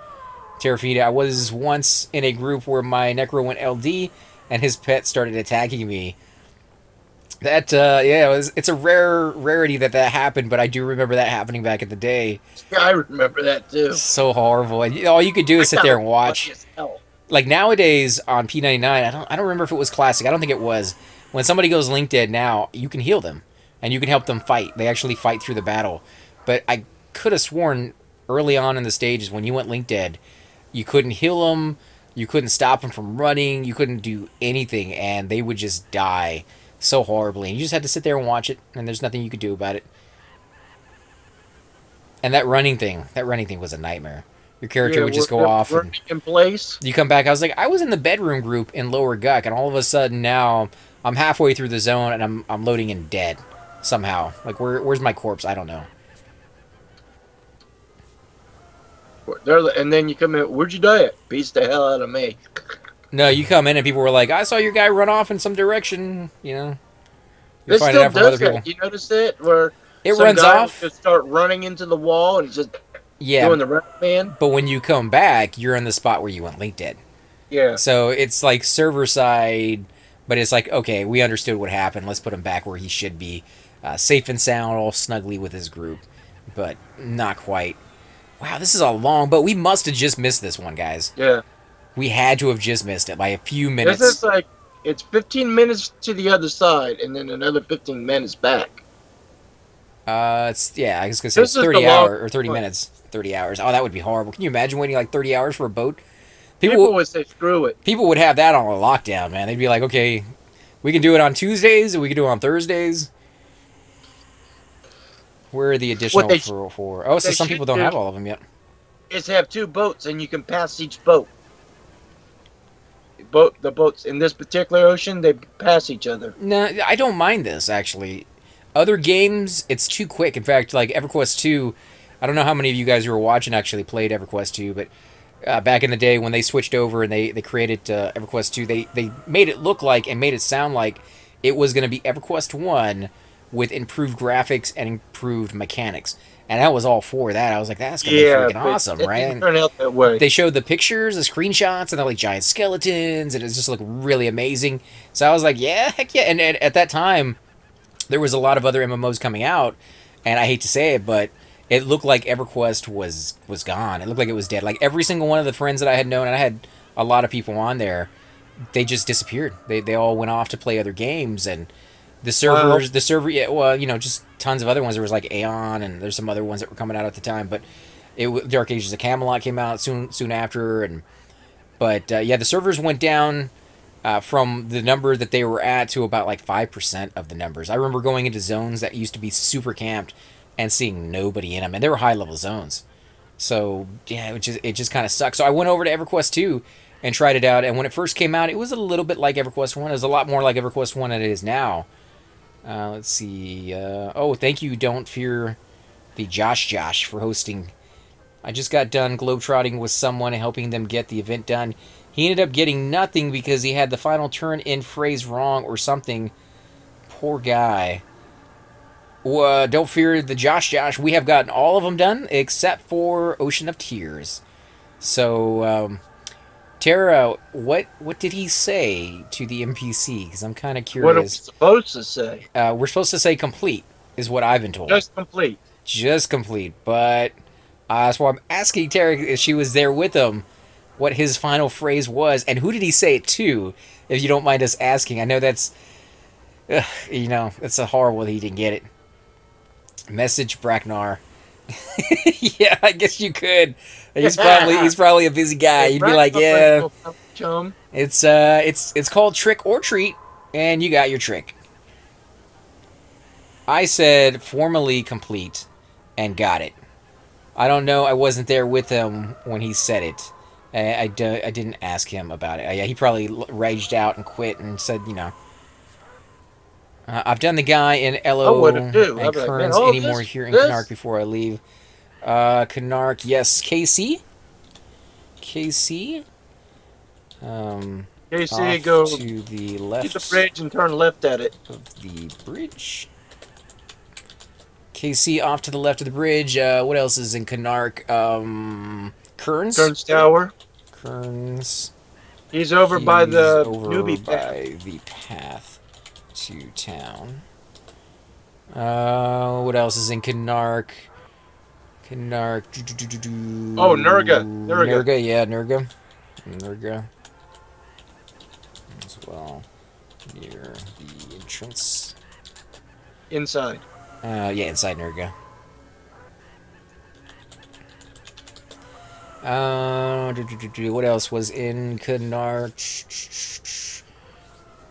Terrafina, I was once in a group where my Necro went LD, and his pet started attacking me. That, it's a rarity that happened, but I do remember that happening back in the day.
Yeah, I remember that, too.
So horrible. And all you could do is sit there and watch. Like, nowadays, on P99, I don't remember if it was Classic. I don't think it was. When somebody goes link dead now, you can heal them. And you can help them fight. They actually fight through the battle. But I could have sworn early on in the stages when you went link dead, you couldn't heal them, you couldn't stop them from running, you couldn't do anything, and they would just die so horribly. And you just had to sit there and watch it, and there's nothing you could do about it. And that running thing was a nightmare. Your character would just go
we're
off and
in place.
you come back. I was like, I was in the bedroom group in Lower Guck, and all of a sudden now I'm halfway through the zone and I'm loading in dead somehow. Like where's my corpse? I don't know.
And then you come in. Where'd you die at? Beats the hell out of me.
No, you come in and people were like, I saw your guy run off in some direction. You know, you're
It
finding
still
out from other
does
people.
that. You notice it where
It
some
runs
guy will
off.
just start running into the wall and just
Yeah,
doing the run man.
but when you come back, you're in the spot where you went link dead.
Yeah.
So it's like server side, but it's like, okay, we understood what happened. Let's put him back where he should be, safe and sound, all snugly with his group, but not quite. Wow, this is a long, but we must have just missed this one, guys.
Yeah.
We had to have just missed it by a few minutes.
This is like, it's 15 minutes to the other side and then another 15 minutes back.
It's, yeah, I was gonna say
This
it's
is
30
the long
hours or 30
one.
minutes, 30 hours. Oh, that would be horrible. Can you imagine waiting like 30 hours for a boat?
People would say, screw it.
People would have that on a lockdown, man. They'd be like, okay, we can do it on Tuesdays and we can do it on Thursdays. Where are the additional
they
for? Oh, so
they
some people
should
don't
do-
have all of them yet.
Is have two boats and you can pass each boat. The boats in this particular ocean, they pass each other.
No, I don't mind this, actually. Other games, it's too quick. In fact, like EverQuest 2, I don't know how many of you guys who were watching actually played EverQuest 2, but back in the day when they switched over and they created EverQuest 2, they made it look like and made it sound like it was going to be EverQuest 1 with improved graphics and improved mechanics. And I was all for that. I was like, that's going to be freaking
but
awesome,
it
right?
didn't turn out that way.
They showed the pictures, the screenshots, and they're like giant skeletons, and it just looked really amazing. So I was like, yeah, heck yeah. And at that time, there was a lot of other MMOs coming out, and I hate to say it, but it looked like EverQuest was gone. It looked like it was dead. Like every single one of the friends that I had known, and I had a lot of people on there, they just disappeared. They all went off to play other games, and the server, yeah, well, you know, just tons of other ones. There was like Aeon, and there's some other ones that were coming out at the time, but Dark Ages of Camelot came out soon after, but yeah, the servers went down from the number that they were at to about like 5% of the numbers. I remember going into zones that used to be super camped and seeing nobody in them, and they were high level zones. So yeah, it just kind of sucked. So I went over to EverQuest 2 and tried it out, and when it first came out, it was a little bit like EverQuest 1. It was a lot more like EverQuest 1 than it is now. Let's see. Oh, thank you, Don't Fear the Josh for hosting. I just got done globetrotting with someone and helping them get the event done. He ended up getting nothing because he had the final turn-in phrase wrong or something. Poor guy. Don't fear the Josh. We have gotten all of them done except for Ocean of Tears. So, Tara, what did he say to the NPC? Because I'm kind of curious.
What are we supposed to say?
We're supposed to say complete, is what I've been told.
Just complete.
Just complete. But that's why I'm asking Tara if she was there with him, what his final phrase was, and who did he say it to, if you don't mind us asking. I know that's, you know, it's a horrible that he didn't get it. Message Bracknar. Yeah, I guess you could. He's probably a busy guy. You'd be like, yeah,
chum.
it's called Trick or Treat, and you got your trick. I said formally complete, and got it. I don't know. I wasn't there with him when he said it. I didn't ask him about it. Yeah, he probably raged out and quit and said, you know. I've done the guy in LO and Kearns anymore here in Canark before I leave. Canark, yes. KC? KC,
go
to the left.
Hit the bridge and turn left at it.
Of the bridge. KC off to the left of the bridge. What else is in Canark? Kearns?
Kearns Tower.
Kearns.
He's over by the
newbie
path.
By the path to town. What else is in Canark? Canark.
Oh, Nurga.
Nurga, yeah, Nurga. Nurga. As well. Near the entrance.
Inside.
Yeah, inside Nurga. What else was in Canark?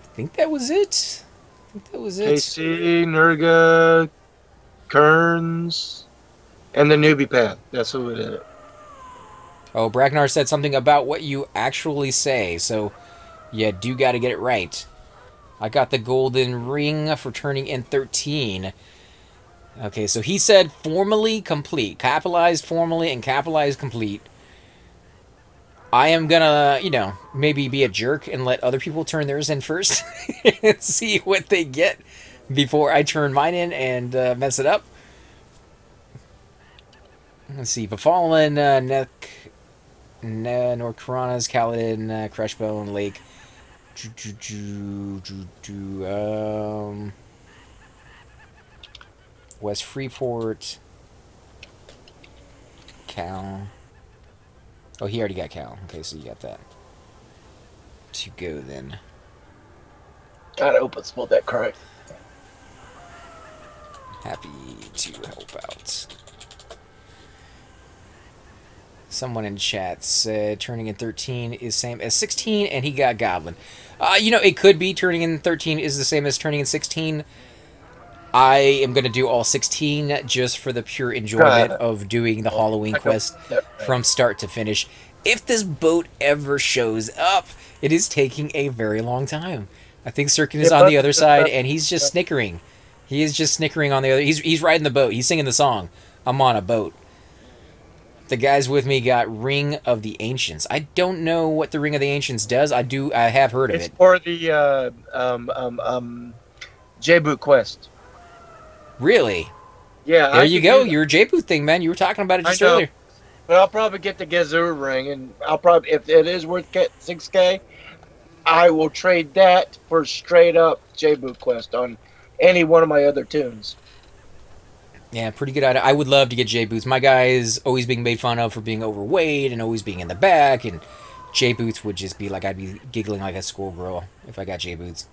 I think that was it.
KC, Nurga, Kearns. And the newbie path. That's who it is.
Oh, Bracknar said something about what you actually say, so you do got to get it right. I got the golden ring for turning in 13. Okay, so he said formally complete. Capitalized formally and capitalized complete. I am gonna, you know, maybe be a jerk and let other people turn theirs in first and see what they get before I turn mine in and mess it up. Let's see. Befallen, Neck, Norcronas, Kaladin, Crashbone, Lake. West Freeport. Cal. Oh, he already got Cal. Okay, so you got that. To go then.
God, I hope I spelled that correct.
Happy to help out. Someone in chat said turning in 13 is same as 16, and he got Goblin. You know, it could be turning in 13 is the same as turning in 16. I am going to do all 16 just for the pure enjoyment of doing the Halloween quest from start to finish. If this boat ever shows up, it is taking a very long time. I think Sirkin is on the other side, and he's just snickering. He is just snickering on the other. He's riding the boat. He's singing the song. I'm on a boat. The guys with me got Ring of the Ancients. I don't know what the Ring of the Ancients does. I have heard of it.
It's for the J-Boot quest.
Really?
Yeah.
There you go. Your J-Boot thing, man. You were talking about it just earlier.
But I'll probably get the Gazoo ring, and I'll probably, if it is worth 6K, I will trade that for straight up J-Boot quest on any one of my other tunes.
Yeah, pretty good idea. I would love to get J-Boots. My guy is always being made fun of for being overweight and always being in the back, and J-Boots would just be like, I'd be giggling like a schoolgirl if I got J-Boots.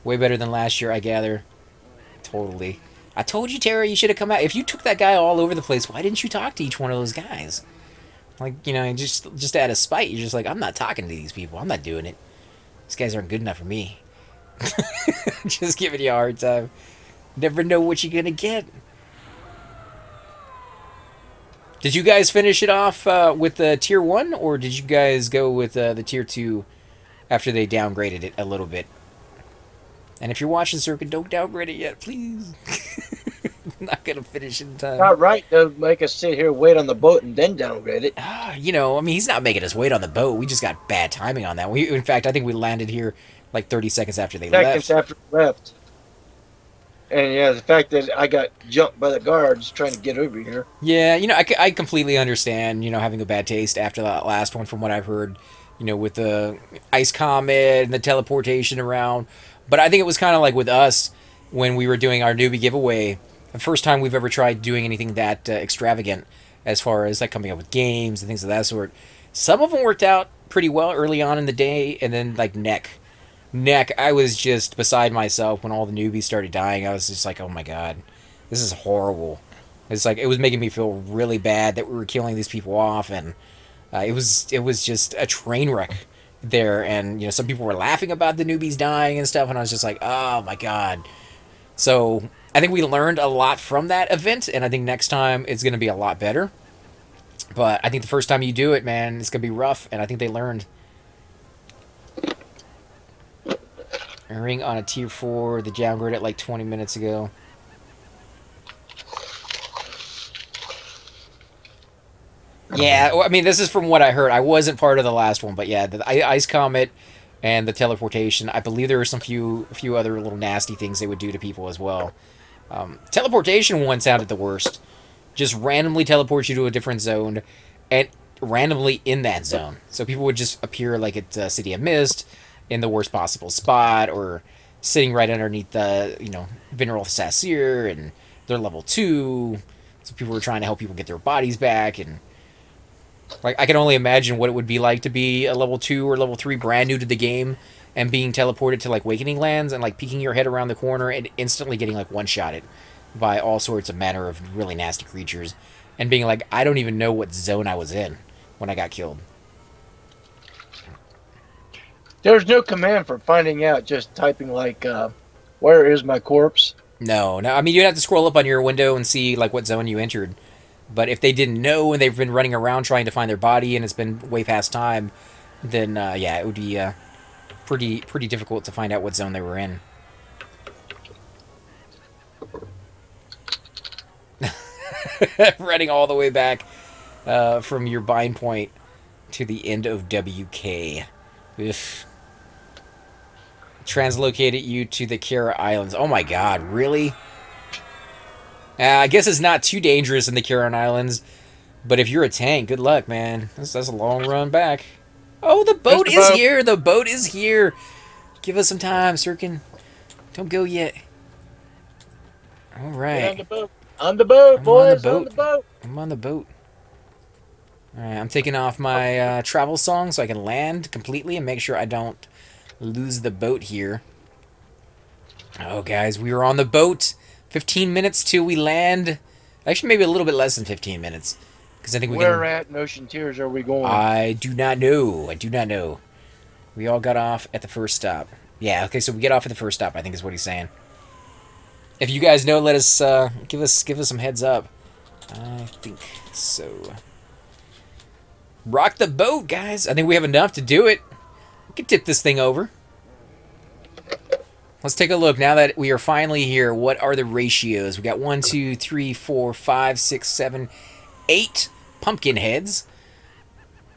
Way better than last year, I gather. Totally. I told you, Tara, you should have come out. If you took that guy all over the place, why didn't you talk to each one of those guys? Like, you know, just out of spite, you're just like, I'm not talking to these people. I'm not doing it. These guys aren't good enough for me. Just giving you a hard time. Never know what you're going to get. Did you guys finish it off with the Tier 1, or did you guys go with the Tier 2 after they downgraded it a little bit? And if you're watching Circuit, don't downgrade it yet, please. I'm not going to finish in time.
Not right to make us sit here, wait on the boat, and then downgrade it.
You know, I mean, he's not making us wait on the boat. We just got bad timing on that. In fact, I think we landed here like 30 seconds after they left.
Seconds after we left. And yeah, the fact that I got jumped by the guards trying to get over here.
Yeah, you know, I completely understand, you know, having a bad taste after that last one from what I've heard, you know, with the ice comet and the teleportation around. But I think it was kind of like with us when we were doing our newbie giveaway. The first time we've ever tried doing anything that extravagant as far as like coming up with games and things of that sort. Some of them worked out pretty well early on in the day, and then like Neck, I was just beside myself when all the newbies started dying. I was just like, oh my god, this is horrible. It's like, it was making me feel really bad that we were killing these people off, and it was just a train wreck there. And you know, some people were laughing about the newbies dying and stuff, and I was just like, oh my god. So I think we learned a lot from that event, and I think next time it's going to be a lot better. But I think the first time you do it, man, it's going to be rough, and I think they learned. A ring on a tier 4, the downgrade it like 20 minutes ago. Yeah, well, I mean, this is from what I heard. I wasn't part of the last one, but yeah, the ice comet and the teleportation. I believe there were some few other little nasty things they would do to people as well. Teleportation one sounded the worst. Just randomly teleport you to a different zone, and randomly in that zone. So people would just appear like at City of Mist in the worst possible spot, or sitting right underneath the, you know, Veneral Sassir, and they're level 2. So people were trying to help people get their bodies back, and like, I can only imagine what it would be like to be a level 2 or level 3 brand new to the game and being teleported to like Awakening Lands and like peeking your head around the corner and instantly getting like one-shotted by all sorts of manner of really nasty creatures, and being like, I don't even know what zone I was in when I got killed.
There's no command for finding out, just typing like, where is my corpse?
No, I mean, you'd have to scroll up on your window and see like what zone you entered. But if they didn't know and they've been running around trying to find their body and it's been way past time, then yeah, it would be pretty difficult to find out what zone they were in. Running all the way back from your bind point to the end of WK. Oof. Translocated you to the Kara Islands. Oh my god, really? I guess it's not too dangerous in the Kara Islands, but if you're a tank, good luck, man. That's a long run back. Oh, the boat is here! The boat is here! Give us some time, Sirkin. Don't go yet. Alright.
On the boat. On the boat, boys. On the boat.
I'm on the boat. Alright, I'm taking off my travel song so I can land completely and make sure I don't lose the boat here. Oh, guys, we are on the boat. 15 minutes till we land. Actually, maybe a little bit less than 15 minutes. Because I think
Where at in Ocean Tears are we going?
I do not know. I do not know. We all got off at the first stop. Yeah, okay, so we get off at the first stop, I think is what he's saying. If you guys know, let us give us some heads up. I think so. Rock the boat, guys. I think we have enough to do it. We can tip this thing over. Let's take a look. Now that we are finally here, what are the ratios? We got 1, 2, 3, 4, 5, 6, 7, 8 pumpkin heads.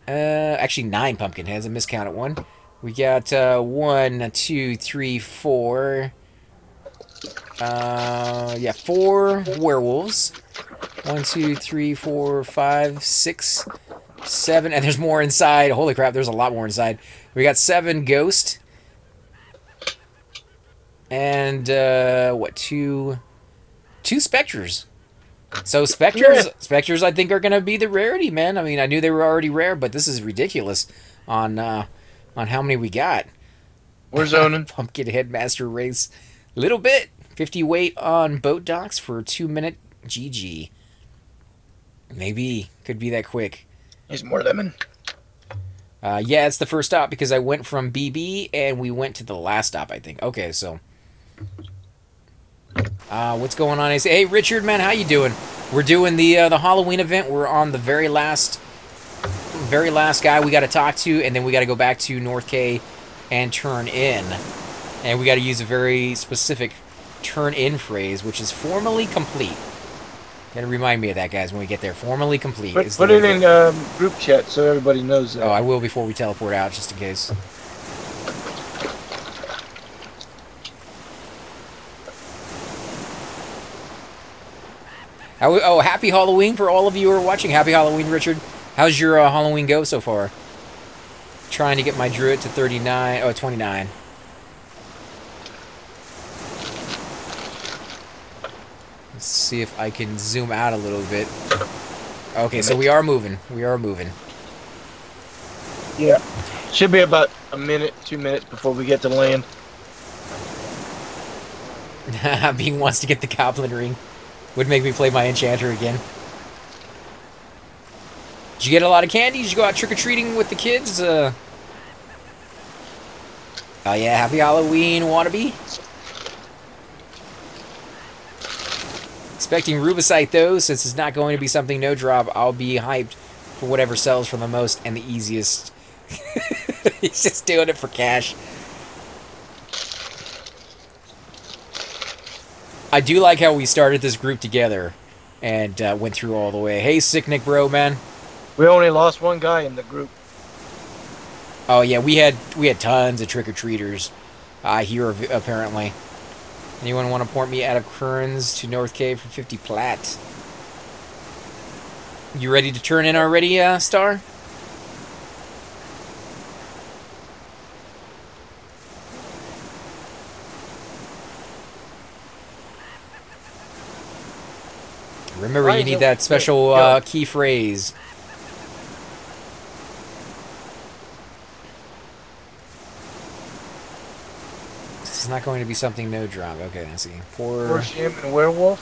Actually 9 pumpkin heads. I miscounted one. We got 1, 2, 3, 4. Yeah, 4 werewolves. 1, 2, 3, 4, 5, 6, 7, and there's more inside. Holy crap, there's a lot more inside. We got 7 ghosts. And, what, 2 specters. So specters I think are going to be the rarity, man. I mean, I knew they were already rare, but this is ridiculous on how many we got.
We're zoning.
Pumpkin Headmaster race. Little bit. 50 weight on boat docks for a 2-minute GG. Maybe. Could be that quick.
There's more lemon.
Yeah, it's the first stop because I went from BB and we went to the last stop, I think. Okay, so... what's going on? Hey, Richard, man, how you doing? We're doing the Halloween event. We're on the very last guy we got to talk to, and then we got to go back to North K and turn in. And we got to use a very specific turn in phrase, which is formally complete. Gotta remind me of that, guys, when we get there. Formally complete.
Put it in group chat so everybody knows that.
Oh, I will before we teleport out, just in case. Oh, happy Halloween for all of you who are watching. Happy Halloween, Richard. How's your Halloween go so far? Trying to get my druid to 39. Oh, 29. Let's see if I can zoom out a little bit. Okay, so we are moving. We are moving.
Yeah. Should be about a minute, 2 minutes before we get to land.
Being wants to get the goblin ring. Would make me play my enchanter again. Did you get a lot of candy? Did you go out trick-or-treating with the kids? Oh yeah, happy Halloween, wannabe. Expecting Rubicite though, since it's not going to be something no drop, I'll be hyped for whatever sells for the most and the easiest. He's just doing it for cash. I do like how we started this group together and went through all the way. Hey, Sick Nick bro, man.
We only lost one guy in the group.
Oh yeah, we had tons of trick-or-treaters here apparently. Anyone want to port me out of Kearns to North Cave for 50 plat? You ready to turn in already, Star? Remember, you need that special key phrase. It's not going to be something no drop. Okay, I see.
Poor Shim and Werewolf.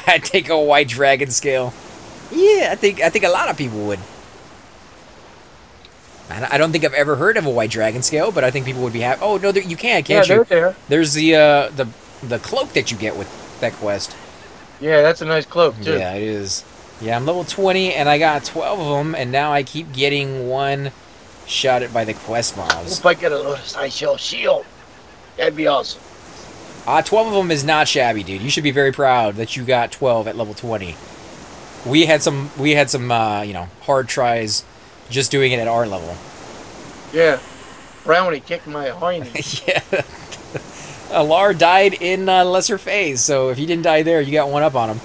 I take a white dragon scale. Yeah, I think a lot of people would. I don't think I've ever heard of a white dragon scale, but I think people would be happy. Oh no, you can't you?
Yeah, they're there.
There's the cloak that you get with that quest.
Yeah, that's a nice cloak, too.
Yeah, it is. Yeah, I'm level 20, and I got 12 of them, and now I keep getting one shot at by the quest mobs.
Hope I get a Lotus Eye Shell shield. That'd be awesome.
12 of them is not shabby, dude. You should be very proud that you got 12 at level 20. We had some, you know, hard tries just doing it at our level.
Yeah. Brownie kicked my hiney.
Yeah. Alar died in Lesser Phase, so if you didn't die there, you got one up on him.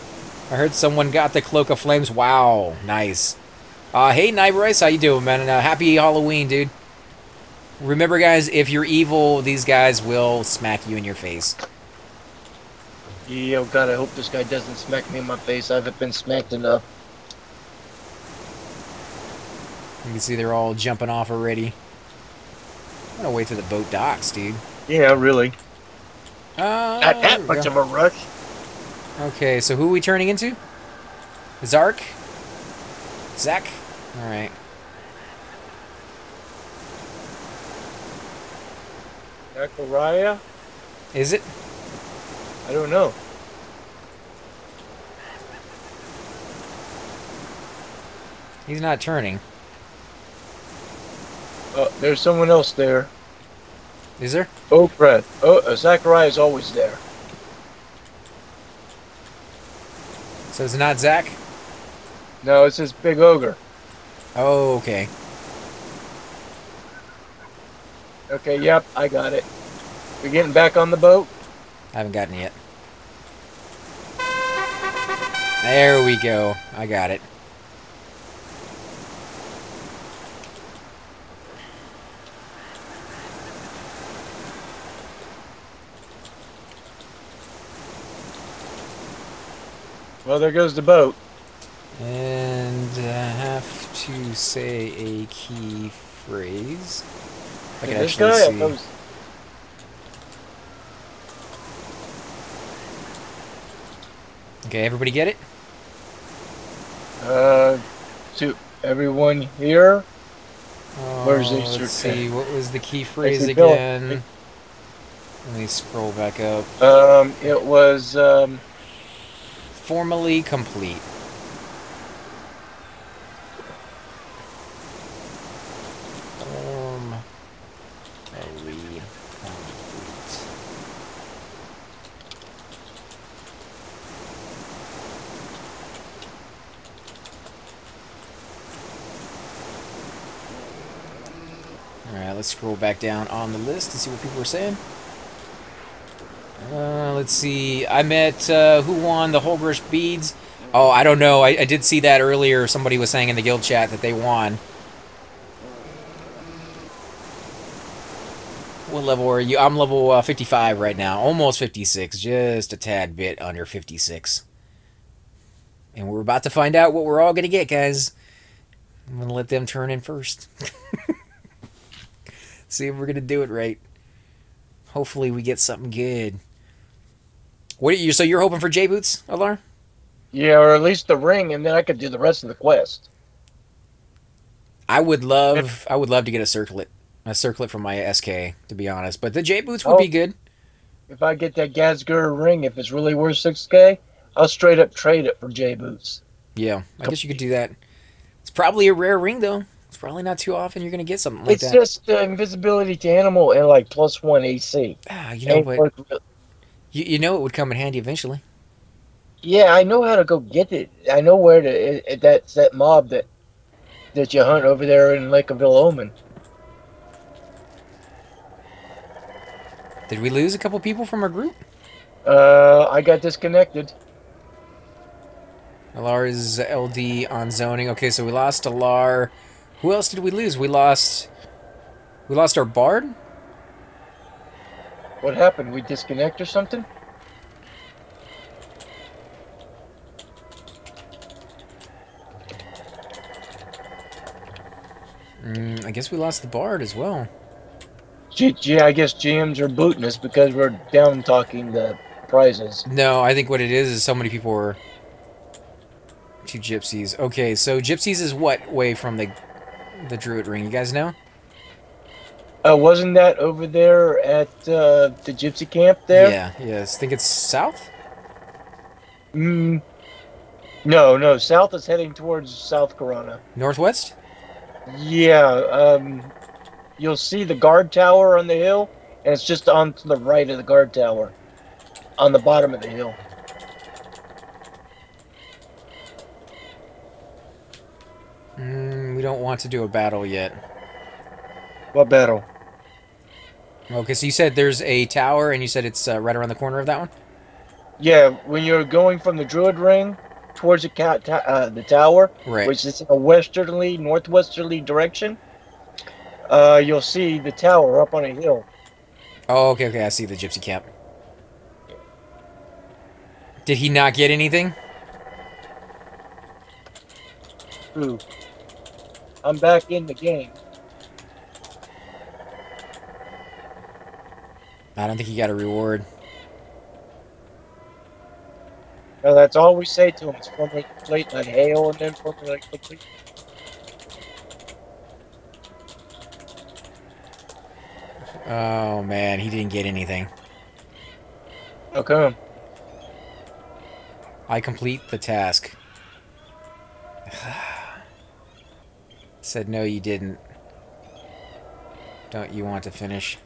I heard someone got the Cloak of Flames. Wow, nice. Hey, Night Bryce, how you doing, man? Happy Halloween, dude. Remember, guys, if you're evil, these guys will smack you in your face.
Yeah, oh God, I hope this guy doesn't smack me in my face. I haven't been smacked enough.
You can see they're all jumping off already. I'm gonna wait till the boat docks, dude.
Yeah, really.
There
Not that
we
much
go.
of a rush.
Okay, so who are we turning into? Zark? Zach? Alright.
Zachariah?
Is it?
I don't know.
He's not turning.
Oh, there's someone else there.
Is there?
Oh, crap. Oh, Zachariah's always there.
So it's not Zach?
No, it's this big ogre.
Oh, okay.
Okay, yep, I got it. We getting back on the boat?
I haven't gotten it yet. There we go. I got it.
Well, there goes the boat.
And I have to say a key phrase. I can
This
actually
guy?
see. Okay, everybody get it?
To everyone here? Where's the
Let's
certificate?
see, what was the key phrase
a bill.
again? Let me scroll back up.
It was,
Formally complete. Formally complete. Alright, let's scroll back down on the list and see what people were saying. Let's see. I met, who won the Holgrish beads? Oh, I don't know. I did see that earlier. Somebody was saying in the guild chat that they won. What level are you? I'm level 55 right now. Almost 56. Just a tad bit under 56. And we're about to find out what we're all going to get, guys. I'm going to let them turn in first. See if we're going to do it right. Hopefully we get something good. What are you? So you're hoping for J-Boots, Alar?
yeah, or at least the ring, and then I could do the rest of the quest.
I would love to get a circlet from my SK, to be honest. But the J-Boots would
Oh.
be good.
If I get that Gazgur ring, if it's really worth 6K, I'll straight up trade it for J-Boots.
Yeah, I guess you could do that. It's probably a rare ring, though. It's probably not too often you're going to get something like
It's
that.
just invisibility to animal and like +1 AC.
You know,
Ain't
but
worth real-
you know it would come in handy eventually.
Yeah, I know how to go get it. I know where to. That's that mob that you hunt over there in Lake of Omen.
Did we lose a couple people from our group?
I got disconnected.
Alar is LD on zoning. Okay, so we lost Alar. Who else did we lose? We lost our bard?
What happened? We disconnect or something?
I guess we lost the bard as well.
I guess GMs are booting us because we're down talking the prizes.
No, I think what it is so many people were... Two gypsies. Okay, so gypsies is what way from the druid ring? You guys know?
Wasn't that over there at the gypsy camp there?
Yeah, yes. Think it's south?
Mm, no. South is heading towards South Corona.
Northwest?
Yeah. You'll see the guard tower on the hill, and it's just on to the right of the guard tower, on the bottom of the hill.
We don't want to do a battle yet.
What battle?
Okay, so you said there's a tower, and you said it's right around the corner of that one?
Yeah, when you're going from the Druid Ring towards the tower,
Right.
which is in a westerly, northwesterly direction, you'll see the tower up on a hill.
Oh, okay, I see the gypsy camp. Did he not get anything?
Ooh. I'm back in the game.
I don't think he got a reward.
Now, that's all we say to him. It's formally complete, like hail, and then formally complete.
Oh, man, he didn't get anything.
How come?
I complete the task. Said, no, you didn't. Don't you want to finish?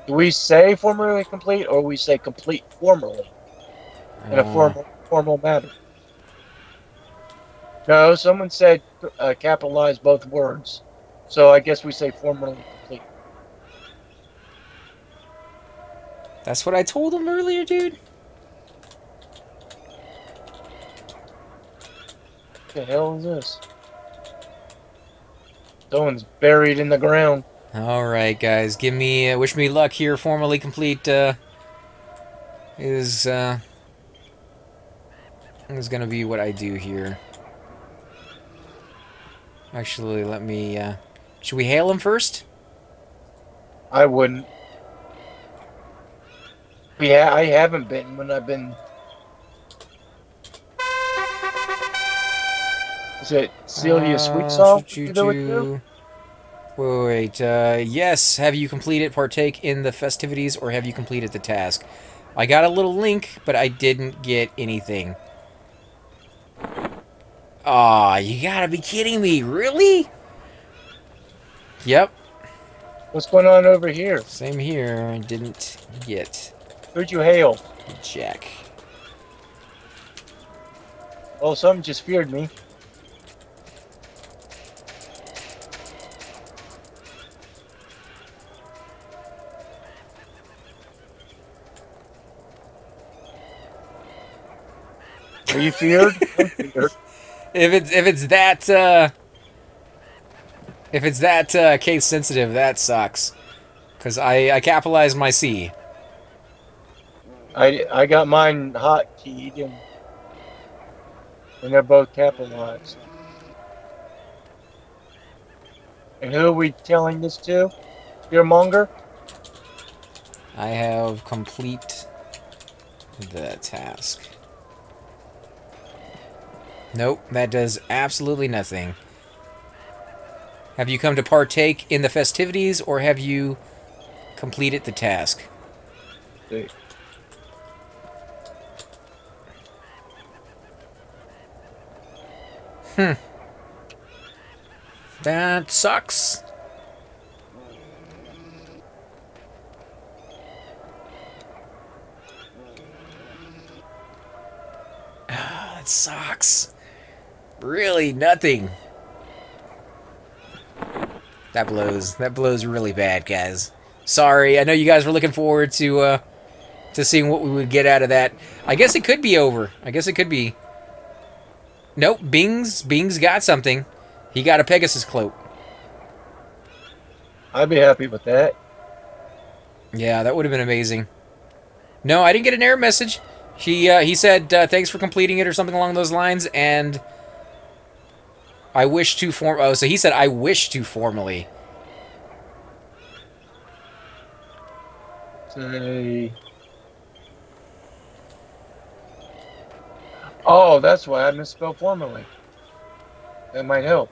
Do we say formally complete, or we say complete formally in a formal manner? No, someone said capitalize both words, so I guess we say formally complete.
That's what I told him earlier, dude.
What the hell is this? Someone's buried in the ground.
All right, guys, give me wish me luck here. Formally complete is gonna be what I do here. Actually, let me. Should we hail him first?
I wouldn't. Yeah, I haven't been when I've been. Is it Celia Sweetsalt?
Wait, yes. Have you completed partake in the festivities, or have you completed the task? I got a little link, but I didn't get anything. Aw, you gotta be kidding me. Really? Yep.
What's going on over here?
Same here. I didn't get
Who'd you hail?
jack.
Oh, something just feared me. Are you feared? I'm feared.
If it's that case sensitive, that sucks. Cause I capitalized my C.
I got mine hotkeyed and they're both capitalized. And who are we telling this to? Fearmonger?
I have complete the task. Nope, that does absolutely nothing. Have you come to partake in the festivities, or have you completed the task?
See.
That sucks. That sucks. Really, nothing. That blows. That blows really bad, guys. Sorry, I know you guys were looking forward to seeing what we would get out of that. I guess it could be over. I guess it could be. Nope, Bing's got something. He got a Pegasus cloak.
I'd be happy with that.
Yeah, that would have been amazing. No, I didn't get an error message. He said thanks for completing it or something along those lines, and I wish to Oh, so he said I wish to formally.
Say. Oh, that's why I misspelled formally. That might help.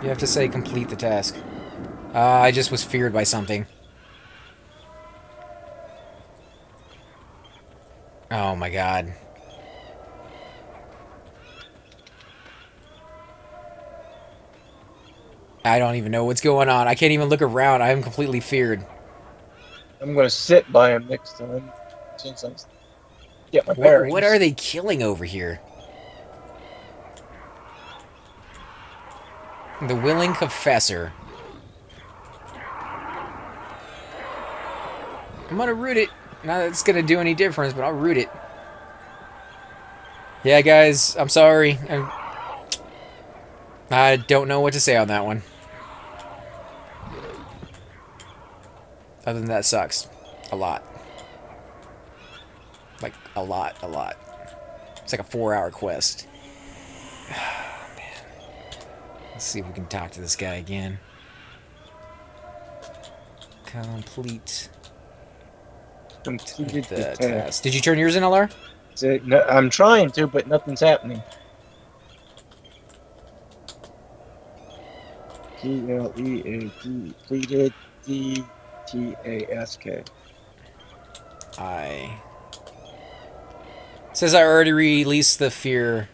You have to say complete the task. I just was feared by something. Oh my god. I don't even know what's going on. I can't even look around. I am completely feared.
I'm gonna sit by him next time since I get my bearings.
What are they killing over here? The Willing Confessor. I'm gonna root it. Not that it's gonna do any difference, but I'll root it. Yeah, guys, I'm sorry. I don't know what to say on that one. Other than that, sucks. A lot. Like, a lot. It's like a 4-hour quest. Oh, man. Let's see if we can talk to this guy again. Complete
Completed
the task. Did you turn yours in, LR?
No, I'm trying to, but nothing's happening. P-L-E-A-D, completed D-T-A-S-K.
Says I already released the fear.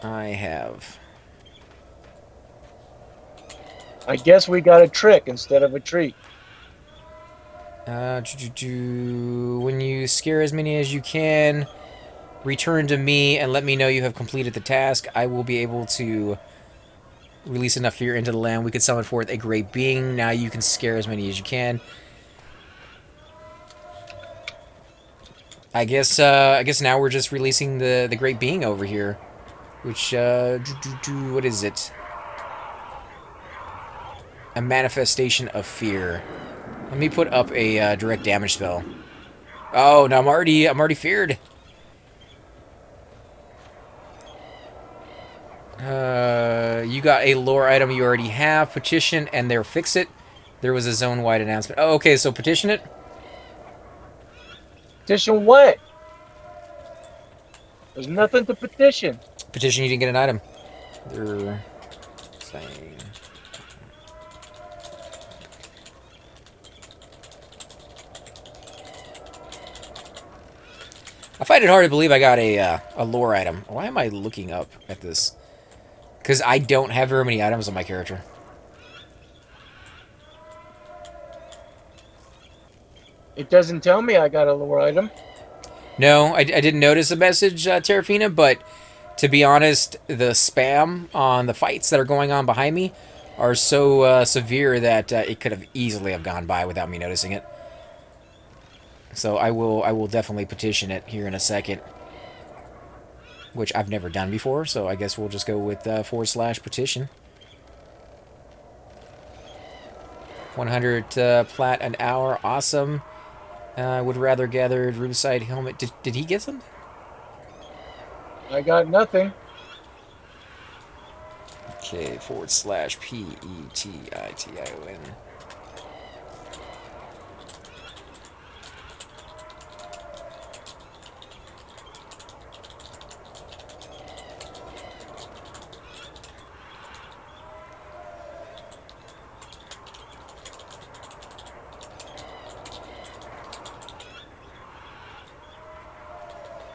I have.
I guess we got a trick instead of a treat.
When you scare as many as you can, return to me and let me know you have completed the task. I will be able to release enough fear into the land. We could summon forth a great being. Now you can scare as many as you can. I guess now we're just releasing the great being over here, which what is it? A manifestation of fear. Let me put up a direct damage spell. Oh no, I'm already feared. You got a lore item you already have. Petition and there fix it. There was a zone-wide announcement. Oh, okay, so petition it.
Petition what? There's nothing to petition.
Petition, you didn't get an item. They're saying. I find it hard to believe I got a lore item. Why am I looking up at this? Because I don't have very many items on my character.
It doesn't tell me I got a lore item.
No, I didn't notice the message, Terrafina, but to be honest, the spam on the fights that are going on behind me are so severe that it could have easily have gone by without me noticing it. So I will definitely petition it here in a second, which I've never done before. So I guess we'll just go with /petition. 100 plat an hour, awesome. Would rather gathered riverside helmet. Did he get something?
I got nothing.
Okay, /PETITION.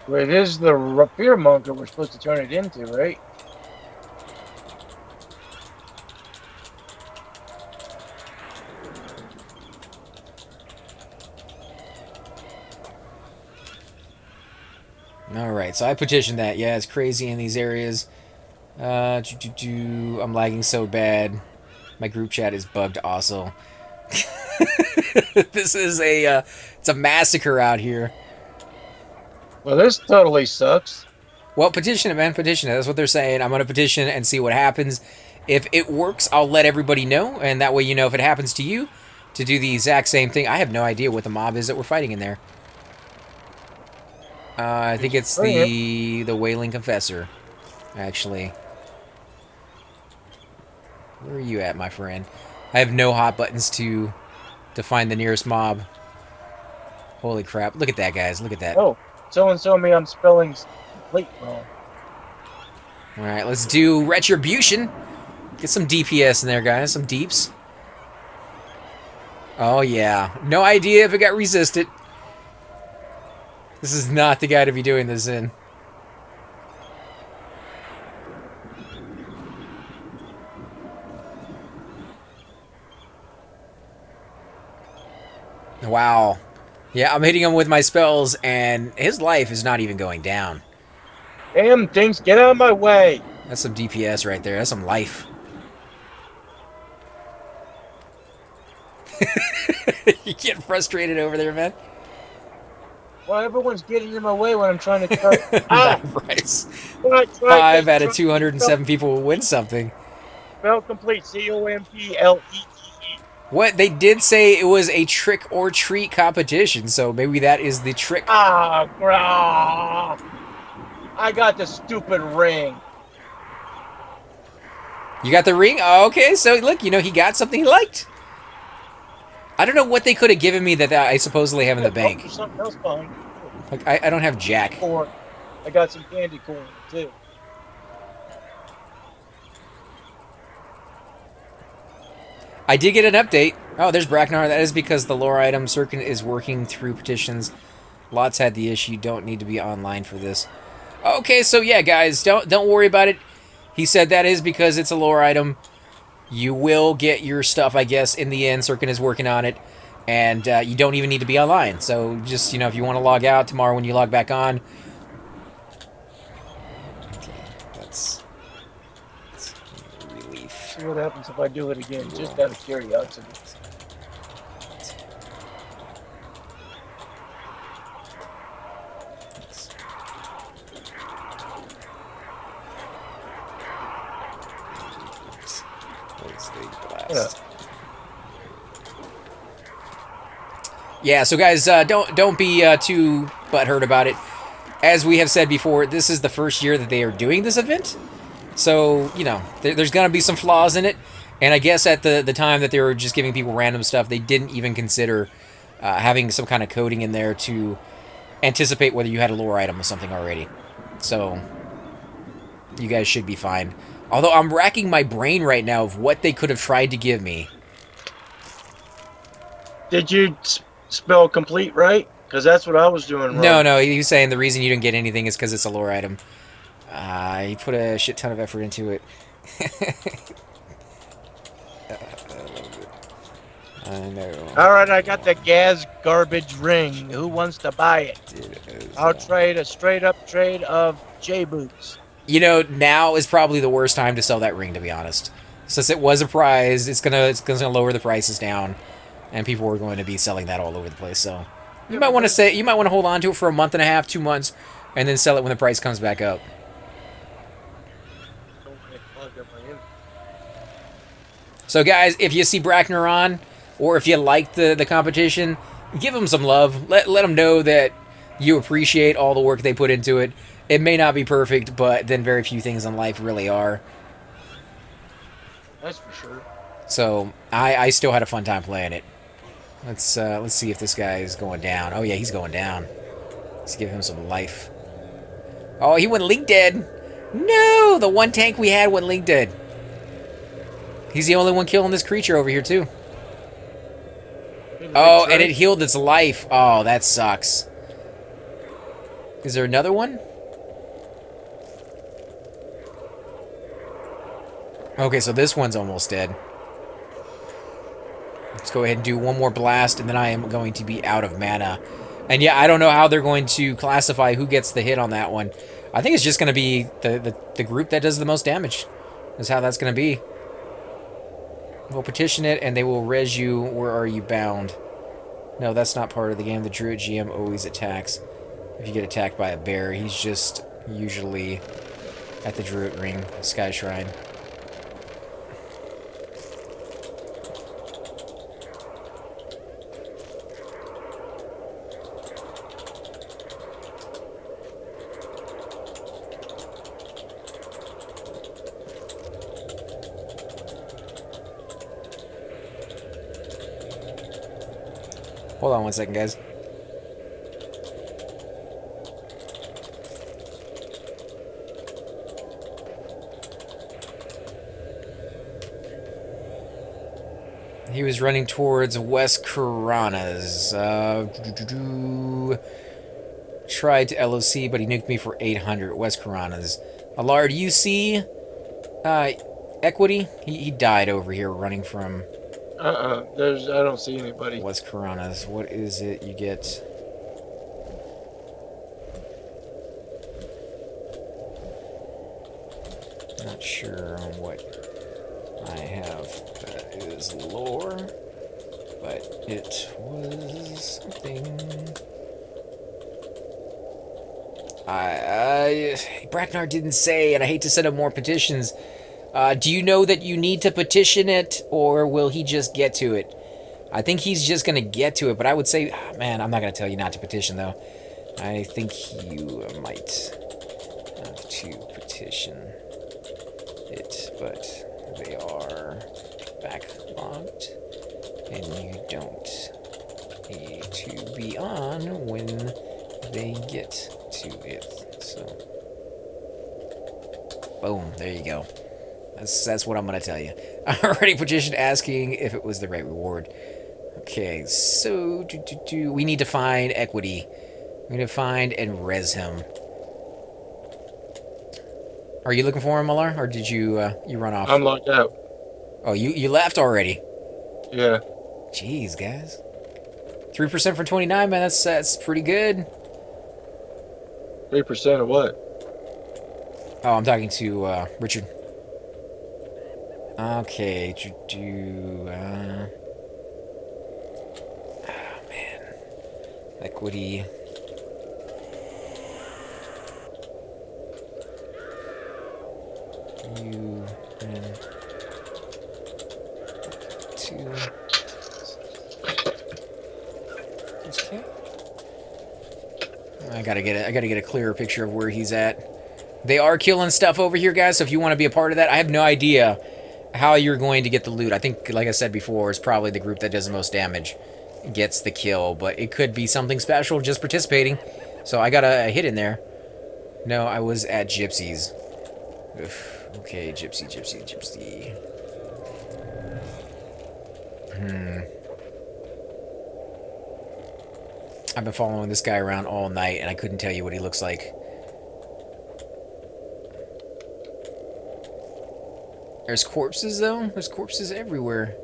Well, it is the fear monger we're supposed to turn it into, right?
Alright, so I petitioned that. Yeah, it's crazy in these areas. I'm lagging so bad. My group chat is bugged also. This is it's a massacre out here.
Well, this totally sucks.
Well, petition it, man. Petition it. That's what they're saying. I'm going to petition and see what happens. If it works, I'll let everybody know, and that way you know if it happens to you, to do the exact same thing. I have no idea what the mob is that we're fighting in there. I think it's the Wailing Confessor, actually. Where are you at, my friend? I have no hot buttons to find the nearest mob. Holy crap. Look at that, guys. Look at that.
Oh, someone told me I'm spelling complete wrong.
Alright, let's do Retribution. Get some DPS in there, guys. Some deeps. Oh, yeah. No idea if it got resisted. This is not the guy to be doing this in. Wow. Yeah, I'm hitting him with my spells, and his life is not even going down.
Damn things, get out of my way!
That's some DPS right there. That's some life. You getting frustrated over there, man?
Well, everyone's getting in my way when I'm trying to cut. Ah!
Bryce.
Try,
5 out of 207 people will win something.
Spell complete. COMPLETE.
What? They did say it was a trick or treat competition, so maybe that is the trick.
Ah, I got the stupid ring.
You got the ring? Oh, okay, so look, you know, he got something he liked. I don't know what they could have given me that I supposedly have in the bank.
There's something else behind.
Like, I don't have jack.
Or I got some candy corn too.
I did get an update. Oh, there's Bracknar. That is because the lore item circuit is working through petitions. Lots had the issue. Don't need to be online for this. Okay, so yeah, guys, don't worry about it. He said that is because it's a lore item. You will get your stuff, I guess, in the end. Circuit is working on it. And you don't even need to be online. So just, you know, if you want to log out tomorrow when you log back on. Okay, that's relief.
See what happens if I do it again, just out of curiosity.
Yeah, so guys, don't be too butthurt about it. As we have said before, this is the first year that they are doing this event. So, you know, there's going to be some flaws in it. And I guess at the time that they were just giving people random stuff, they didn't even consider having some kind of coding in there to anticipate whether you had a lore item or something already. So, you guys should be fine. Although I'm racking my brain right now of what they could have tried to give me.
Did you spell complete right? Because that's what I was doing wrong.
No, he was saying the reason you didn't get anything is because it's a lore item. He put a shit ton of effort into it. I know.
Alright, I got the gas garbage ring. Who wants to buy it?
Dude,
I'll trade a straight up trade of J-Boots.
You know, now is probably the worst time to sell that ring, to be honest. Since it was a prize, it's gonna lower the prices down, and people are going to be selling that all over the place. So you might want to hold on to it for a month and a half, 2 months, and then sell it when the price comes back up. So guys, if you see Bracknar on, or if you like the competition, give them some love. Let them know that you appreciate all the work they put into it. It may not be perfect, but then very few things in life really are.
That's for sure.
So I still had a fun time playing it. Let's see if this guy is going down. Oh yeah, he's going down. Let's give him some life. Oh, he went link dead. No, the one tank we had went link dead. He's the only one killing this creature over here too. Oh, and it healed its life. Oh, that sucks. Is there another one? Okay, so this one's almost dead. Let's go ahead and do one more blast, and then I am going to be out of mana. And yeah, I don't know how they're going to classify who gets the hit on that one. I think it's just going to be the group that does the most damage. Is how that's going to be. We'll petition it, and they will res you. Where are you bound? No, that's not part of the game. The Druid GM always attacks. If you get attacked by a bear, he's just usually at the Druid Ring, Sky Shrine. Hold on one second, guys. He was running towards West Karanas. tried to LOC, but he nuked me for 800. West Karanas. Allard, you see Equity? He died over here running from...
I don't see anybody.
West Karanas. What is it you get? Not sure on what I have. That is lore, but it was something. Bracknar didn't say, and I hate to send up more petitions. Do you know that you need to petition it, or will he just get to it? I think he's just going to get to it, but I would say, man, I'm not going to tell you not to petition, though. I think you might have to petition it, but they are backlogged, and you don't need to be on when they get to it. So, boom, there you go. That's what I'm gonna tell you. I already petitioned asking if it was the right reward. Okay, so we need to find Equity. We need to find and res him. Are you looking for him, Muller, or did you you run off?
I'm locked out.
Oh, you left already?
Yeah.
Jeez, guys. 3% for 29, man. That's pretty good.
3% of what?
Oh, I'm talking to Richard. Okay, oh man, Equity. You and two. Okay. I gotta get a clearer picture of where he's at. They are killing stuff over here, guys. So if you want to be a part of that, I have no idea how you're going to get the loot. I think, like I said before, it's probably the group that does the most damage gets the kill, but it could be something special just participating. So I got a hit in there. No, I was at Gypsy's. Oof. Okay, Gypsy. I've been following this guy around all night, and I couldn't tell you what he looks like. There's corpses, though? There's corpses everywhere.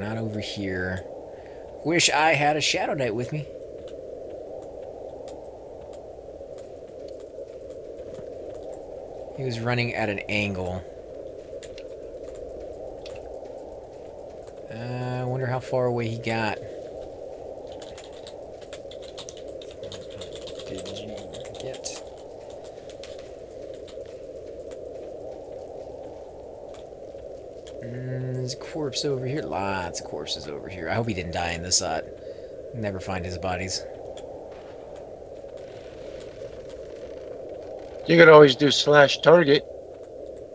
Not over here. Wish I had a Shadow Knight with me. He was running at an angle. I wonder how far away he got. Did you get... There's a corpse over here. Lots of corpses over here. I hope he didn't die in this lot. Never find his bodies.
You could always do /target,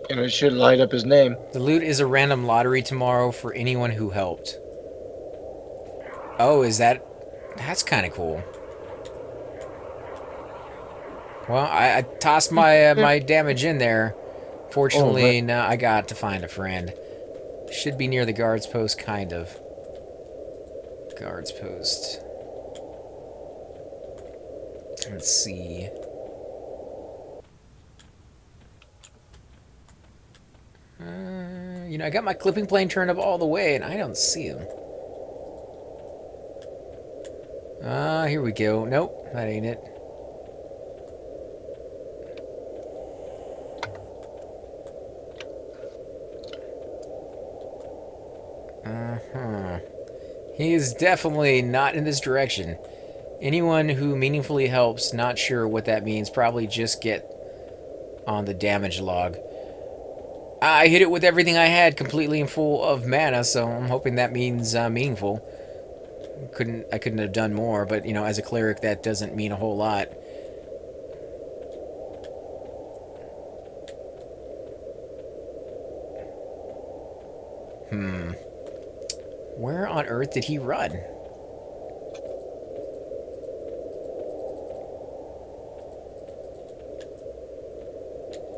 and it should light up his name.
The loot is a random lottery tomorrow for anyone who helped. Oh, is that... That's kind of cool. Well, I tossed my my damage in there. Fortunately, now I got to find a friend. Should be near the guards post, kind of. Guards post. Let's see. You know, I got my clipping plane turned up all the way, and I don't see him. Here we go. Nope, that ain't it. He is definitely not in this direction. Anyone who meaningfully helps, not sure what that means, probably just get on the damage log. I hit it with everything I had, completely and full of mana, so I'm hoping that means meaningful. I couldn't have done more, but, you know, as a cleric, that doesn't mean a whole lot. Where on earth did he run?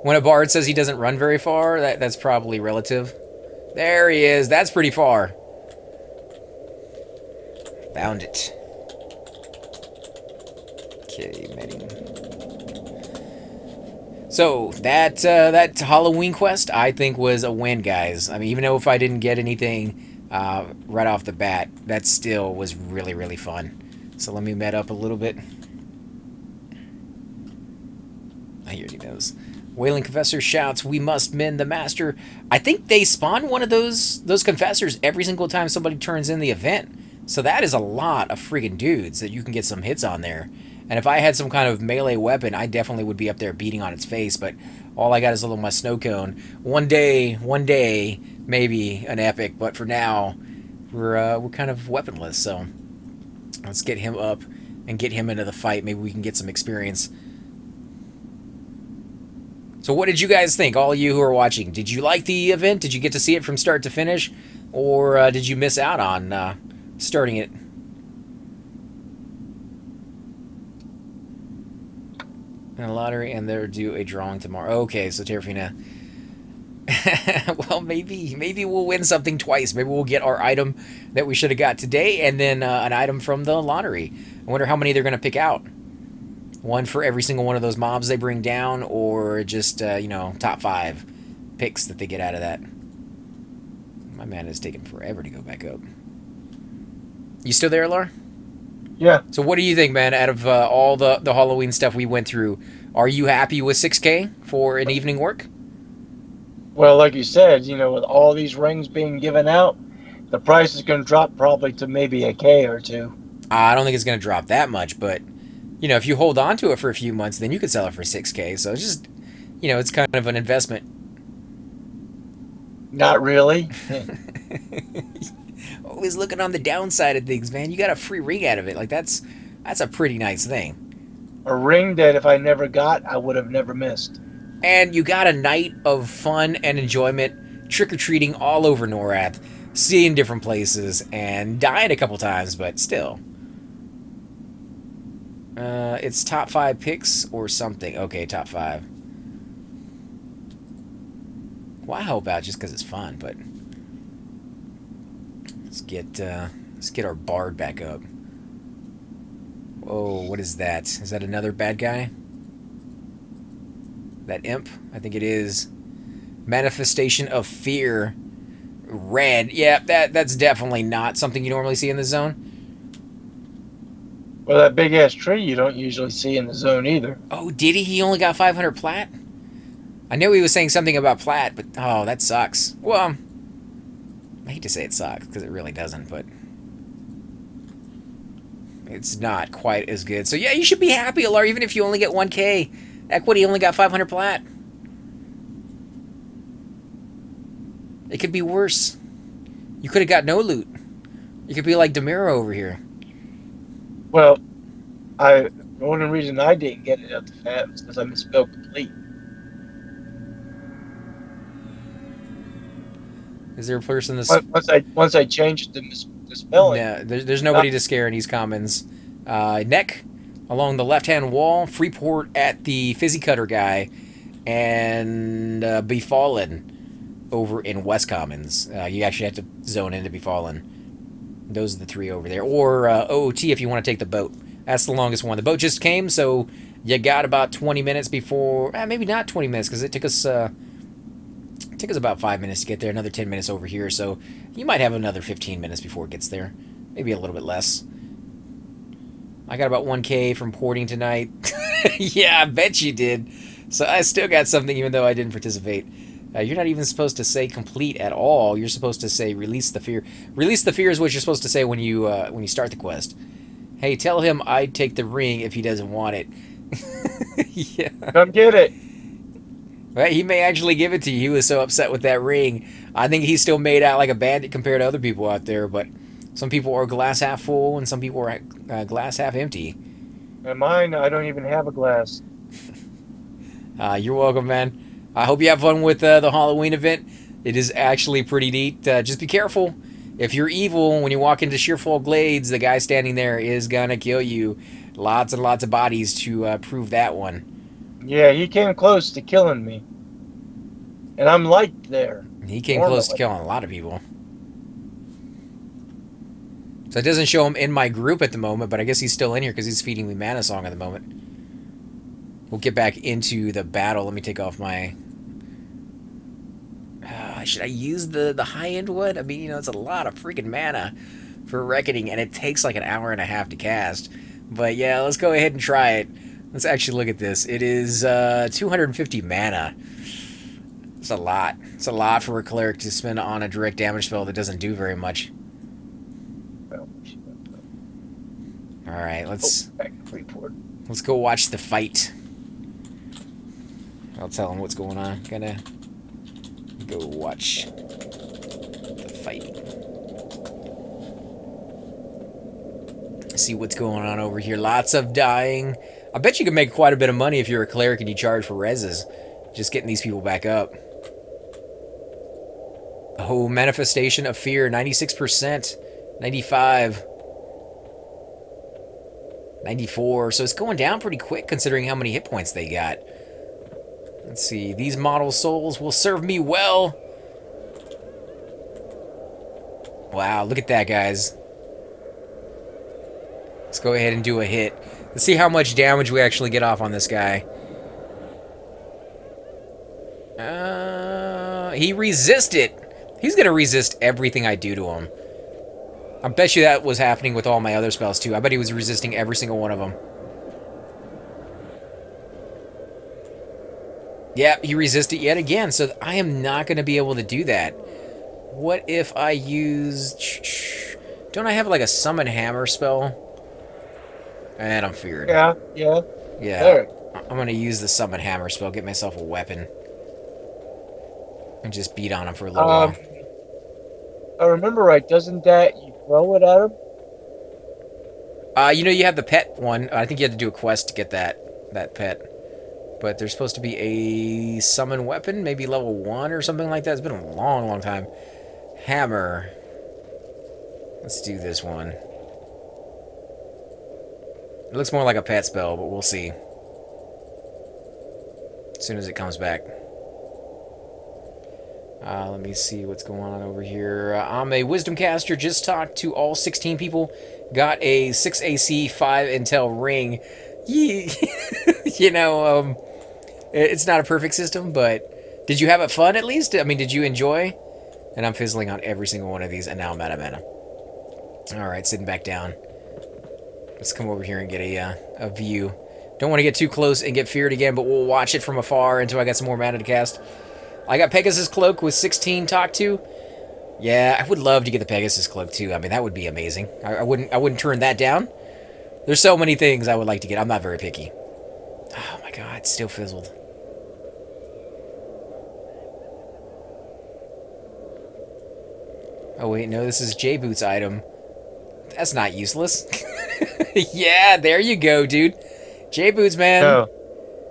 When a bard says he doesn't run very far, that's probably relative. There he is. That's pretty far. Found it. Okay, Medding. So that Halloween quest, I think, was a win, guys. I mean, even though if I didn't get anything right off the bat, that still was really, really fun. So let me med up a little bit. I already knows. Wailing Confessor shouts, "We must mend the master." I think they spawn one of those confessors every single time somebody turns in the event. So that is a lot of friggin' dudes that you can get some hits on there. And if I had some kind of melee weapon, I definitely would be up there beating on its face. But all I got is a little my snow cone. One day, maybe an epic. But for now, we're kind of weaponless. So let's get him up and get him into the fight. Maybe we can get some experience. So what did you guys think, all of you who are watching? Did you like the event? Did you get to see it from start to finish? Or did you miss out on starting it? And a lottery, and they're due a drawing tomorrow. Okay, so Terrafina. Well, maybe we'll win something twice. Maybe we'll get our item that we should have got today, and then an item from the lottery. I wonder how many they're going to pick out. One for every single one of those mobs they bring down, or just, you know, top 5 picks that they get out of that. My man is taking forever to go back up. You still there, Lar?
Yeah.
So what do you think, man, out of all the Halloween stuff we went through? Are you happy with 6K for an evening work?
Well, like you said, you know, with all these rings being given out, the price is going to drop probably to maybe a K or two.
I don't think it's going to drop that much, but, you know, if you hold on to it for a few months, then you could sell it for 6K. So it's just, you know, it's kind of an investment.
Not really.
Always looking on the downside of things, man. You got a free ring out of it. Like, that's a pretty nice thing.
A ring that if I never got, I would have never missed.
And you got a night of fun and enjoyment, trick-or-treating all over Norath, seeing different places, and dying a couple times, but still. It's top 5 picks or something. Okay, top 5. Well, I help out just because it's fun, but let's get our bard back up. Whoa, what is that? Is that another bad guy? That imp? I think it is. Manifestation of Fear. Red. Yeah, that's definitely not something you normally see in the zone.
Well, that big-ass tree you don't usually see in the zone either.
Oh, did he? He only got 500 plat? I knew he was saying something about plat, but oh, that sucks. Well, I hate to say it sucks, because it really doesn't, but it's not quite as good. So yeah, you should be happy, Alar, even if you only get 1K. Equity only got 500 plat. It could be worse. You could have got no loot. You could be like Demiro over here.
Well, the only reason I didn't get it up the fat was because I misspelled complete.
Is there a person that's...
Once I changed the spelling.
Yeah, there's nobody to scare in these commons. Neck along the left-hand wall, Freeport at the Fizzy Cutter guy, and Befallen over in West Commons. You actually have to zone in to Befallen. Those are the 3 over there. Or OOT if you want to take the boat. That's the longest one. The boat just came, so you got about 20 minutes before... maybe not 20 minutes, because it took us about 5 minutes to get there. Another 10 minutes over here, so you might have another 15 minutes before it gets there. Maybe a little bit less. I got about 1K from porting tonight. Yeah, I bet you did. So I still got something even though I didn't participate. You're not even supposed to say complete at all. You're supposed to say release the fear. Release the fear is what you're supposed to say when you start the quest. Hey, tell him I'd take the ring if he doesn't want it. Yeah.
Come get it.
Right, he may actually give it to you. He was so upset with that ring. I think he's still made out like a bandit compared to other people out there, but some people are glass half full and some people are glass half empty.
And mine, I don't even have a glass.
You're welcome, man. I hope you have fun with the Halloween event. It is actually pretty neat. Just be careful. If you're evil, when you walk into Sheerfall Glades, the guy standing there is gonna kill you. Lots and lots of bodies to prove that one.
Yeah, he came close to killing me. And I'm liked there.
He came close to killing a lot of people. So it doesn't show him in my group at the moment, but I guess he's still in here because he's feeding me Mana Song at the moment. We'll get back into the battle. Let me take off my... should I use the high-end one? I mean, you know, it's a lot of freaking mana for Reckoning, and it takes like an hour and a half to cast. But yeah, let's go ahead and try it. Let's actually look at this. It is 250 mana. It's a lot. It's a lot for a Cleric to spend on a direct damage spell that doesn't do very much. Alright, let's go watch the fight. I'll tell him what's going on. Gonna go watch the fight. See what's going on over here. Lots of dying. I bet you can make quite a bit of money if you're a Cleric and you charge for reses. Just getting these people back up. Oh, Manifestation of Fear, 96%. 95. 94. So it's going down pretty quick considering how many hit points they got. Let's see. These model souls will serve me well. Wow, look at that, guys. Let's go ahead and do a hit. Let's see how much damage we actually get off on this guy. He resisted. He's going to resist everything I do to him. I bet you that was happening with all my other spells, too. I bet he was resisting every single one of them. Yep, he resisted yet again, so I am not going to be able to do that. What if I use... Don't I have, like, a Summon Hammer spell? And I'm feared.
Yeah.
Yeah.
There.
I'm going to use the Summon Hammer spell, get myself a weapon. And just beat on him for a little while.
If I remember right, doesn't that you throw it at him?
You know, you have the pet one. I think you had to do a quest to get that pet. But there's supposed to be a summon weapon, maybe level 1 or something like that. It's been a long, long time. Hammer. Let's do this one. It looks more like a pet spell, but we'll see. As soon as it comes back. Let me see what's going on over here. I'm a Wisdom caster. Just talked to all 16 people. Got a 6 AC, 5 Intel ring. You know, it's not a perfect system, but did you have it fun at least? I mean, did you enjoy? And I'm fizzling on every single one of these, and now I'm out of mana. Alright, sitting back down. Let's come over here and get a view. Don't want to get too close and get feared again, but we'll watch it from afar until I got some more mana to cast. I got Pegasus Cloak with 16 talk to. Yeah, I would love to get the Pegasus Cloak too. I mean, that would be amazing. I wouldn't turn that down. There's so many things I would like to get. I'm not very picky. Oh my god, it's still fizzled. Oh wait, no, this is J-Boot's item. That's not useless. Yeah, there you go, dude. J-Boots, man.
No.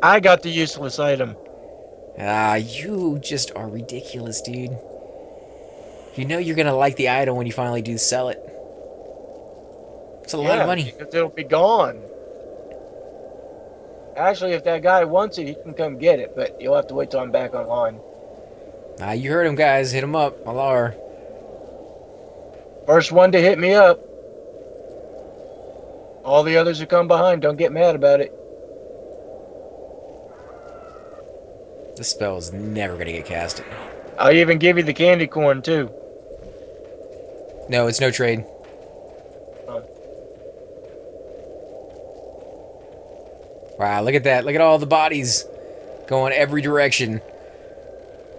I got the useless item.
You just are ridiculous, dude. You know you're gonna like the item when you finally do sell it. It's a lot of money.
Because it'll be gone. Actually, if that guy wants it, he can come get it, but you'll have to wait till I'm back online.
You heard him, guys. Hit him up. Alar.
First one to hit me up. All the others who come behind, don't get mad about it.
This spell is never gonna get casted.
I'll even give you the candy corn, too.
No, it's no trade.
Oh.
Wow, look at that. Look at all the bodies going every direction.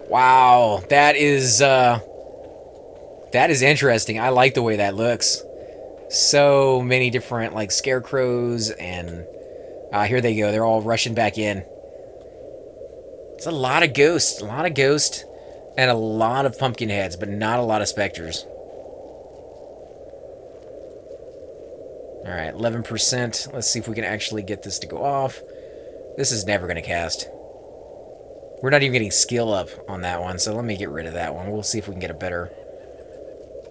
Wow, that is interesting. I like the way that looks. So many different, like, scarecrows, and here they go. They're all rushing back in. It's a lot of ghosts. A lot of ghosts, and a lot of pumpkin heads, but not a lot of specters. Alright, 11%. Let's see if we can actually get this to go off. This is never going to cast. We're not even getting skill up on that one, so let me get rid of that one. We'll see if we can get a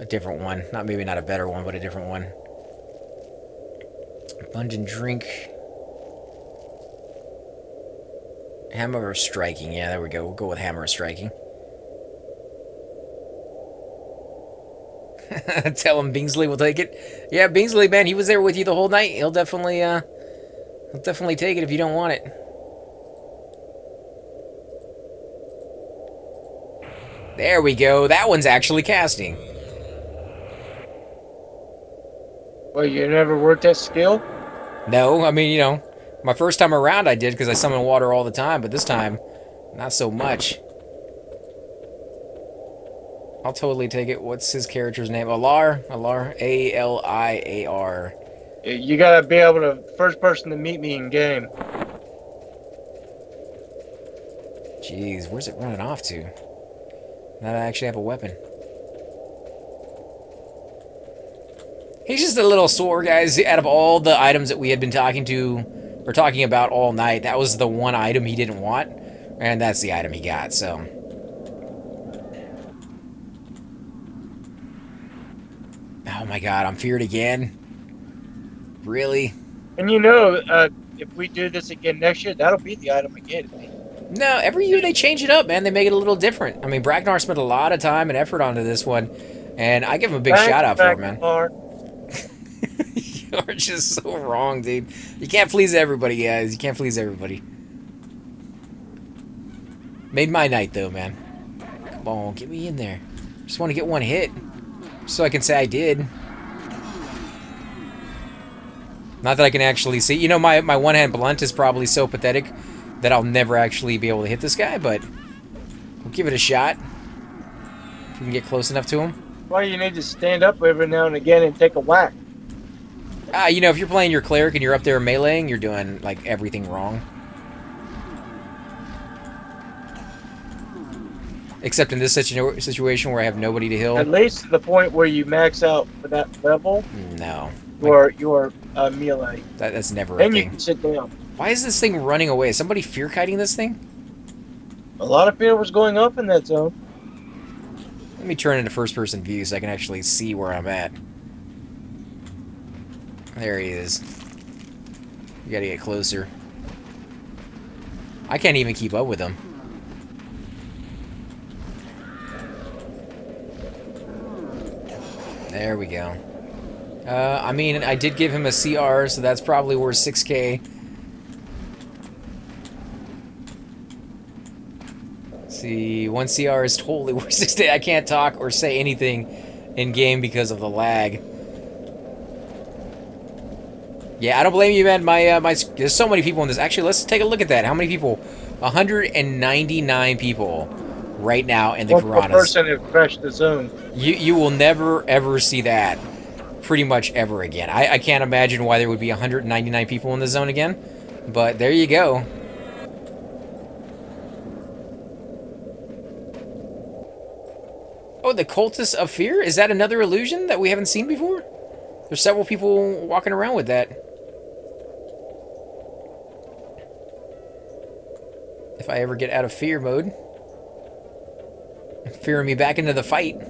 different one. Maybe not a better one, but a different one. Abundant Drink. Hammer of Striking. Yeah, there we go. We'll go with Hammer of Striking. Tell him Bingsley will take it. Yeah, Bingsley, man, he was there with you the whole night. He'll definitely take it if you don't want it. There we go. That one's actually casting.
Well, you never worked that skill?
No, I mean, you know, my first time around I did because I summon water all the time, but this time, not so much. I'll totally take it. What's his character's name? Alar? Alar? A-L-I-A-R.
You gotta be able to, first person to meet me in game.
Jeez, where's it running off to? Now that I actually have a weapon. He's just a little sore, guys. Out of all the items that we had been talking about all night, that was the one item he didn't want. And that's the item he got, so... Oh my god, I'm feared again. Really?
And you know, if we do this again next year, that'll be the item again.
No, every year they change it up, man. They make it a little different. I mean, Bragnar spent a lot of time and effort onto this one, and I give him a big shout out for it, man. You're just so wrong, dude. You can't please everybody, guys. You can't please everybody. Made my night, though, man. Come on, get me in there. Just want to get one hit, so I can say I did. Not that I can actually see. You know, my one-hand blunt is probably so pathetic that I'll never actually be able to hit this guy, but we'll give it a shot. If we can get close enough to him.
Why you need to stand up every now and again and take a whack?
You know, if you're playing your cleric and you're up there meleeing, you're doing, like, everything wrong. Except in this situation where I have nobody to heal.
At least to the point where you max out for that level.
No.
Your melee.
That's never a thing.
And you can sit down.
Why is this thing running away? Is somebody fear-kiting this thing?
A lot of fear was going up in that zone.
Let me turn into first-person view so I can actually see where I'm at. There he is. You gotta get closer. I can't even keep up with him. There we go. I mean, I did give him a CR, so that's probably worth 6K. Let's see, 1 CR is totally worth 6K. I can't talk or say anything in game because of the lag. Yeah, I don't blame you, man. There's so many people in this. Actually, let's take a look at that. How many people? 199 people right now in the Piranhas.
One person who crashed the zone.
You will never, ever see that pretty much ever again. I can't imagine why there would be 199 people in the zone again, but there you go. Oh, the Cultists of Fear? Is that another illusion that we haven't seen before? There's several people walking around with that. If I ever get out of fear mode. Fearing me back into the fight.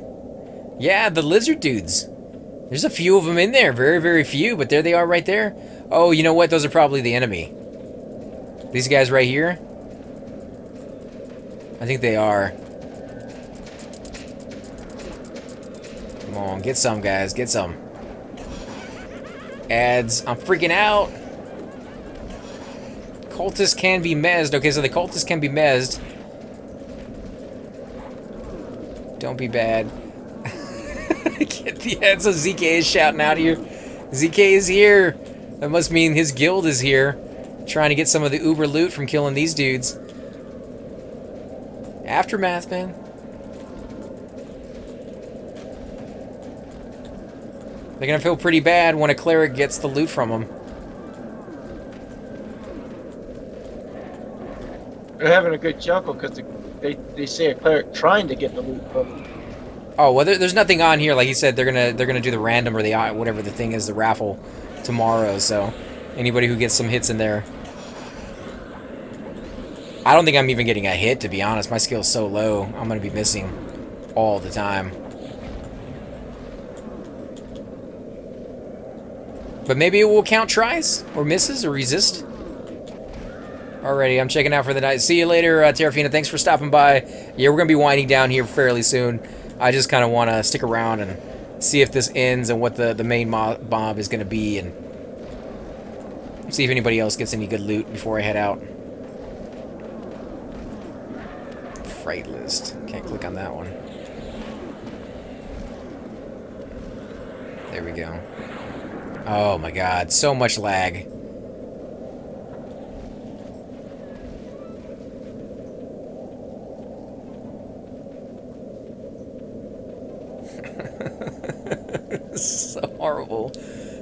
Yeah, the lizard dudes. There's a few of them in there. Very, very few, but there they are right there. Oh, you know what? Those are probably the enemy. These guys right here. I think they are. Come on, get some, guys. Get some. Ads. I'm freaking out. Cultists can be mezzed. Okay, so the cultists can be mezzed. Don't be bad. Get the ads. So ZK is shouting out here. ZK is here. That must mean his guild is here. Trying to get some of the uber loot from killing these dudes. Aftermath, man. They're gonna feel pretty bad when a cleric gets the loot from them.
They're having a good chuckle because they see a cleric trying to get the loot from them.
Oh well, there's nothing on here. Like he said, they're gonna do the random or the whatever the thing is, the raffle tomorrow. So anybody who gets some hits in there. I don't think I'm even getting a hit, to be honest. My skill's so low. I'm gonna be missing all the time. But maybe it will count tries, or misses, or resist. Alrighty, I'm checking out for the night. See you later, Terrafina. Thanks for stopping by. Yeah, we're going to be winding down here fairly soon. I just kind of want to stick around and see if this ends and what the main mob is going to be, and see if anybody else gets any good loot before I head out. Fright list. Can't click on that one. There we go. Oh my god, so much lag. This is so horrible.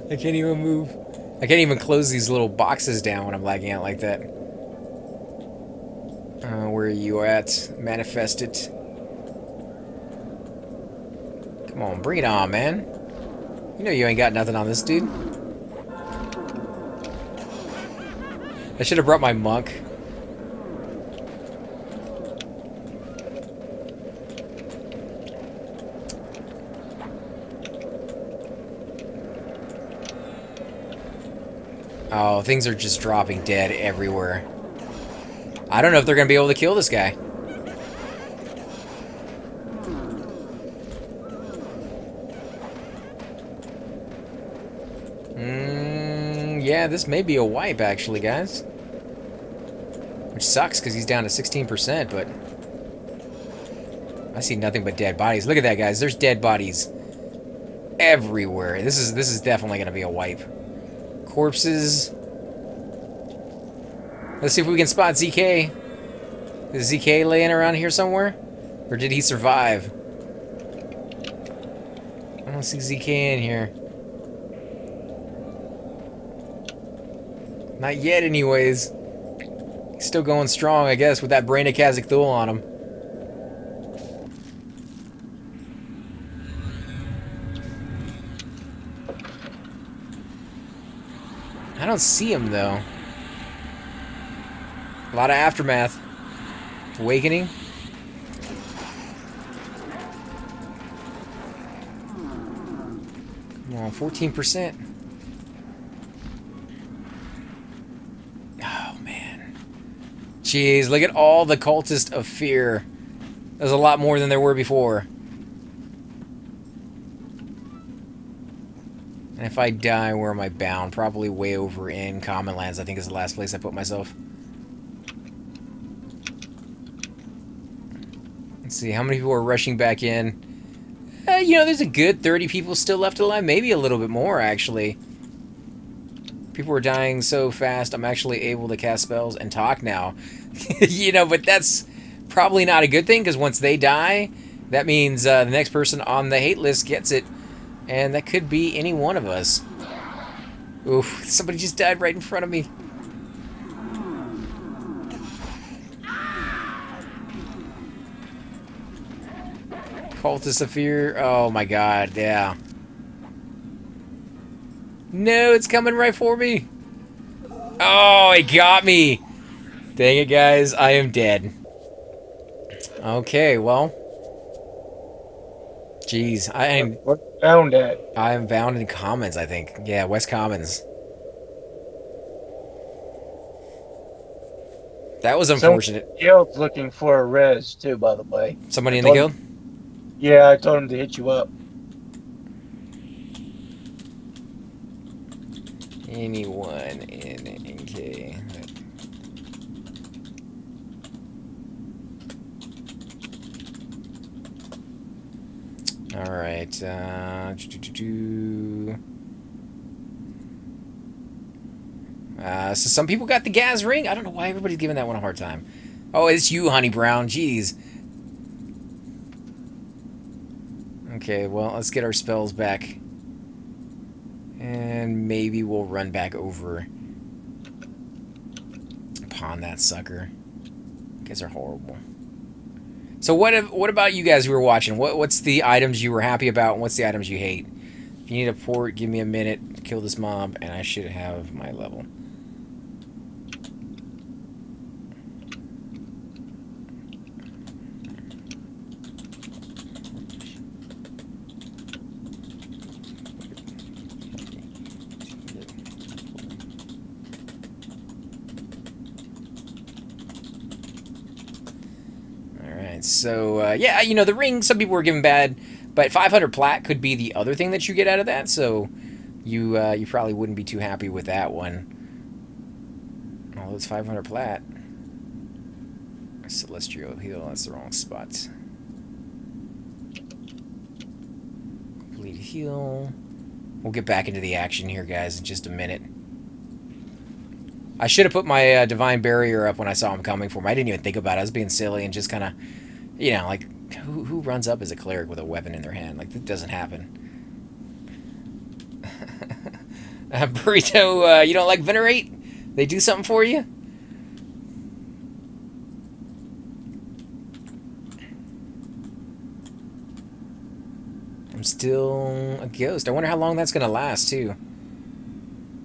I can't even move. I can't even close these little boxes down when I'm lagging out like that. Where are you at? Manifest it. Come on, bring it on, man. You know you ain't got nothing on this dude. I should have brought my monk. Oh, things are just dropping dead everywhere. I don't know if they're going to be able to kill this guy. Yeah, this may be a wipe, actually, guys. Which sucks, because he's down to 16%, but... I see nothing but dead bodies. Look at that, guys. There's dead bodies everywhere. This is definitely going to be a wipe. Corpses. Let's see if we can spot ZK. Is ZK laying around here somewhere? Or did he survive? I don't see ZK in here. Not yet, anyways. He's still going strong, I guess, with that Brain of Khazak Thul on him. I don't see him, though. A lot of aftermath. Awakening. Come on, 14%. Oh, man. Jeez, look at all the cultists of fear. There's a lot more than there were before. And if I die, where am I bound? Probably way over in Common Lands, I think is the last place I put myself. Let's see, how many people are rushing back in? You know, there's a good 30 people still left alive. Maybe a little bit more, actually. People are dying so fast, I'm actually able to cast spells and talk now. You know, but that's probably not a good thing, because once they die, that means the next person on the hate list gets it. And that could be any one of us. Oof, somebody just died right in front of me. Cultist of Fear. Oh my god, yeah. No, it's coming right for me. Oh, it got me. Dang it, guys. I am dead. Okay, well. Jeez, I am...
What's bound at?
I am bound in Commons, I think. Yeah, West Commons. That was unfortunate.
Some guild's looking for a res, too, by the way.
Somebody in the guild?
Yeah, I told him to hit you up.
Anyone in NK. Alright, so some people got the Gaz ring. I don't know why everybody's giving that one a hard time. Oh, it's you, Honey Brown. Jeez. Okay, well, let's get our spells back. And maybe we'll run back over upon that sucker. You guys are horrible. So what about you guys who were watching? What's the items you were happy about and what's the items you hate? If you need a port, give me a minute to kill this mob and I should have my level. So, yeah, you know, the ring, some people were giving bad But 500 plat could be the other thing that you get out of that, so you probably wouldn't be too happy with that one. Oh, it's 500 plat. Celestial heal, that's the wrong spot. Complete heal. We'll get back into the action here, guys, in just a minute. I should have put my Divine Barrier up when I saw him coming for me. I didn't even think about it. I was being silly and just kind of, you know, like, who runs up as a cleric with a weapon in their hand? Like, that doesn't happen. Burrito, you don't like Venerate? They do something for you? I'm still a ghost. I wonder how long that's going to last, too.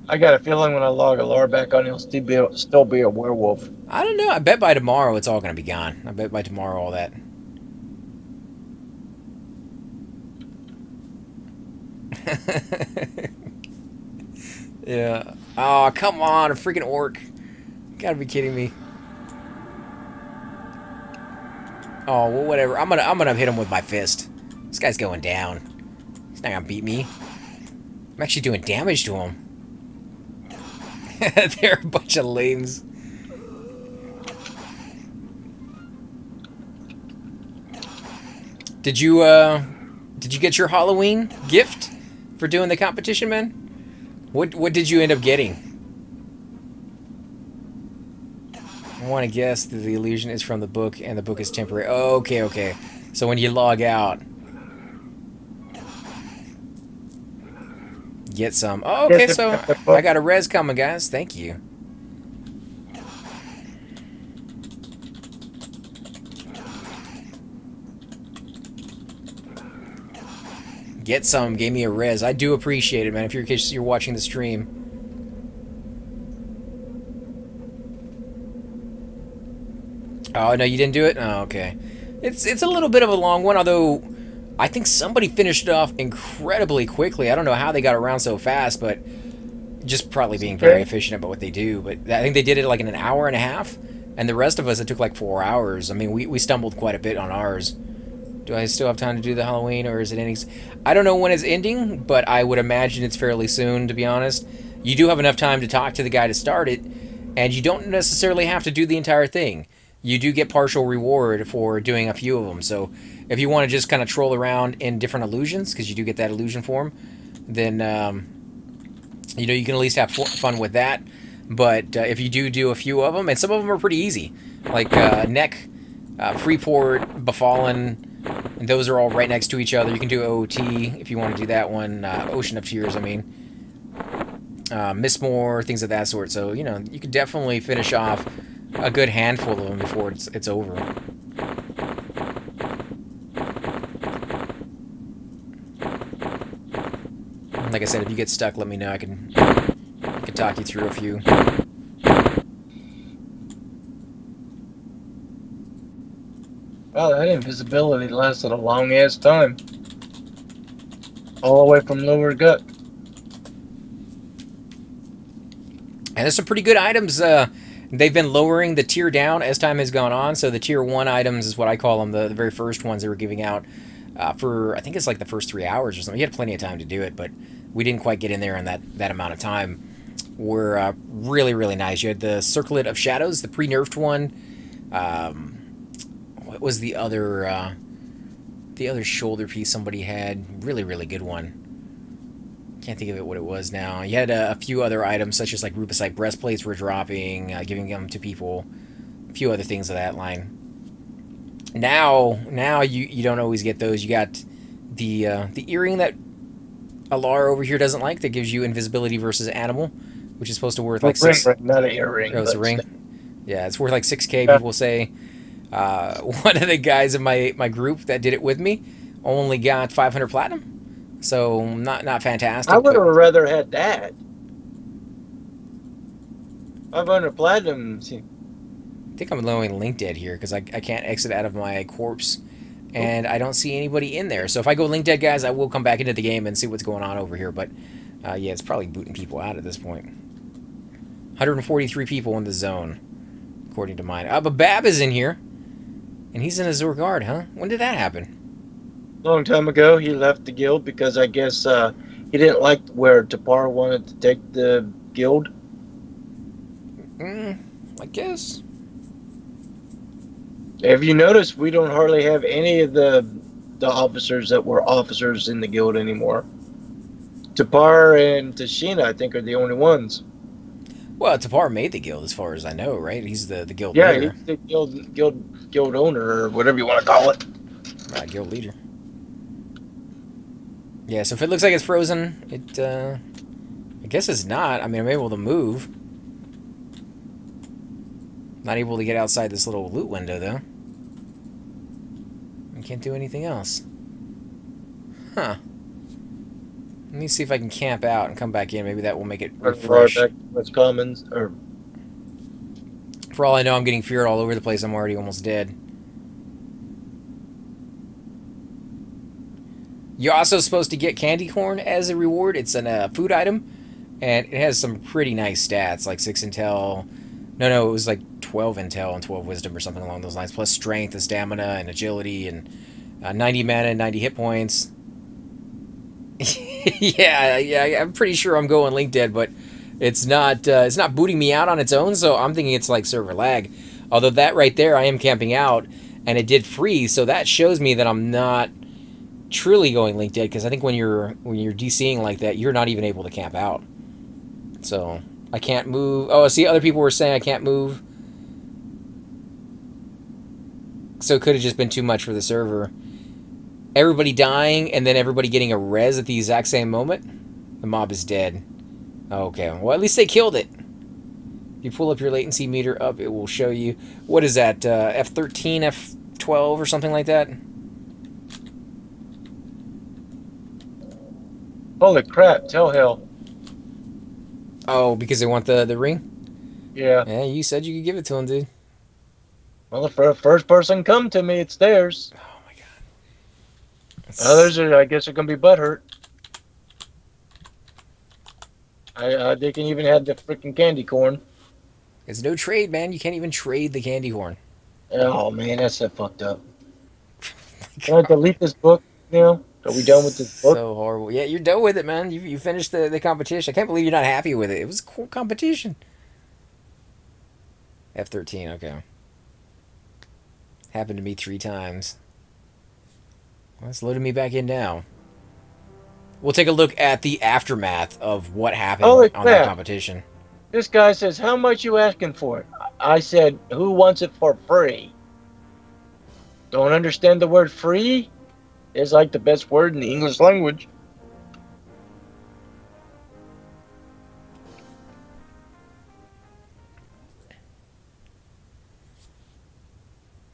I got a feeling when I log Alar back on, he'll still be a werewolf.
I don't know. I bet by tomorrow it's all going to be gone. I bet by tomorrow all that. Yeah. Oh, come on. A freaking orc. You gotta be kidding me. Oh, well, whatever. I'm gonna hit him with my fist. This guy's going down. He's not gonna beat me. I'm actually doing damage to him. They're a bunch of lames. Did you get your Halloween gift for doing the competition, man? What did you end up getting? I want to guess that the illusion is from the book and the book is temporary. Oh, okay, okay. So when you log out, get some. Oh, okay, so I got a res coming, guys. Thank you. Get some. Gave me a res. I do appreciate it, man. If you're watching the stream. Oh, no, you didn't do it? Oh, okay. It's a little bit of a long one, although I think somebody finished it off incredibly quickly. I don't know how they got around so fast, but just probably being very efficient about what they do. But I think they did it like in an hour and a half, and the rest of us, it took like 4 hours. I mean, we stumbled quite a bit on ours. Do I still have time to do the Halloween, or is it ending? I don't know when it's ending, but I would imagine it's fairly soon, to be honest. You do have enough time to talk to the guy to start it, and you don't necessarily have to do the entire thing. You do get partial reward for doing a few of them. So if you want to just kind of troll around in different illusions, because you do get that illusion form, then you know, you can at least have fun with that. But if you do a few of them, and some of them are pretty easy, like Neck, Freeport, Befallen, and those are all right next to each other. You can do OOT if you want to do that one. Ocean of Tears, I mean. Mistmore, things of that sort. So, you know, you could definitely finish off a good handful of them before it's over. Like I said, if you get stuck, let me know. I can talk you through a few.
Wow, that invisibility lasted a long ass time. All the way from lower gut.
And there's some pretty good items. They've been lowering the tier down as time has gone on. So the tier 1 items is what I call them, the very first ones they were giving out for, I think it's like the first 3 hours or something. You had plenty of time to do it, but we didn't quite get in there in that amount of time. Were really, really nice. You had the Circlet of Shadows, the pre-nerfed one. What was the other shoulder piece somebody had? Really, really good one. Can't think of it what it was now. You had a few other items, such as like Rupesite breastplates were dropping, giving them to people. A few other things of that line. Now you don't always get those. You got the earring that Alar over here doesn't like, that gives you invisibility versus animal, which is supposed to worth like
not an earring.
Oh, it's a ring. Yeah, it's worth like 6K. People say. One of the guys in my group that did it with me only got 500 platinum. So not fantastic.
I would have rather had that. 500 platinum.
I think I'm lowering Link Dead here because I can't exit out of my corpse, and I don't see anybody in there. So if I go Link Dead, guys, I will come back into the game and see what's going on over here. But yeah, it's probably booting people out at this point. 143 people in the zone, according to mine. But Bab is in here, and he's in Azure Guard, huh? When did that happen?
Long time ago, he left the guild because I guess he didn't like where Tapar wanted to take the guild.
I guess.
Have you noticed we don't hardly have any of the officers that were officers in the guild anymore? Tapar and Tashina, I think, are the only ones.
Well, Tapar made the guild, as far as I know, right? He's the guild
Yeah,
leader.
he's the guild owner, or whatever you want to call it.
Guild leader. Yeah, so if it looks like it's frozen, it, I guess it's not. I mean, I'm able to move. Not able to get outside this little loot window, though. I can't do anything else. Huh. Let me see if I can camp out and come back in. Maybe that will make it refresh.
Back to West Commons, or...
For all I know, I'm getting feared all over the place. I'm already almost dead. You're also supposed to get candy corn as a reward. It's a food item, and it has some pretty nice stats, like 6 intel. No, it was like 12 intel and 12 wisdom or something along those lines, plus strength and stamina and agility and 90 mana and 90 hit points. yeah, I'm pretty sure I'm going Link Dead, but it's not booting me out on its own, so I'm thinking it's like server lag. Although that right there, I am camping out, and it did freeze, so that shows me that I'm not truly going Link Dead, because I think when you're DCing like that, you're not even able to camp out. So I can't move. Oh, see, other people were saying I can't move. So it could have just been too much for the server. Everybody dying and then everybody getting a res at the exact same moment. The mob is dead. Okay, well, at least they killed it. If you pull up your latency meter up, it will show you. What is that, F13, F12 or something like that?
Holy crap, tell hell.
Oh, because they want the ring?
Yeah.
Yeah, you said you could give it to them, dude.
Well, if the first person come to me, it's theirs.
Oh, my God.
Others, I guess, are going to be butthurt. They can even have the freaking candy corn.
It's no trade, man. You can't even trade the candy corn.
Oh, man, that's so fucked up. Can I delete this book now? Are we done with this book?
So horrible. Yeah, you're done with it, man. You finished the competition. I can't believe you're not happy with it. It was a cool competition. F13, okay. Happened to me 3 times. Well, it's loading me back in now. We'll take a look at the aftermath of what happened on that competition.
This guy says, how much you asking for it? I said, who wants it for free? Don't understand the word free? It's like the best word in the English language.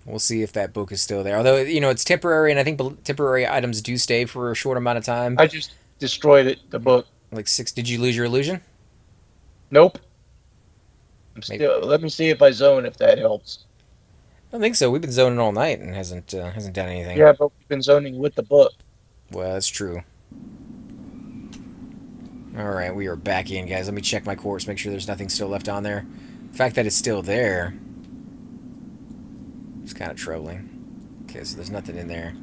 We'll see if that book is still there. Although, you know, it's temporary, and I think temporary items do stay for a short amount of time.
I just destroyed it, the book.
Like 6. Did you lose your illusion?
Nope. Let me see if I zone, if that helps.
I don't think so. We've been zoning all night and hasn't done anything.
Yeah, but we've been zoning with the book.
Well, that's true. Alright, we are back in, guys. Let me check my course, make sure there's nothing still left on there. The fact that it's still there is kind of troubling. Okay, so there's nothing in there.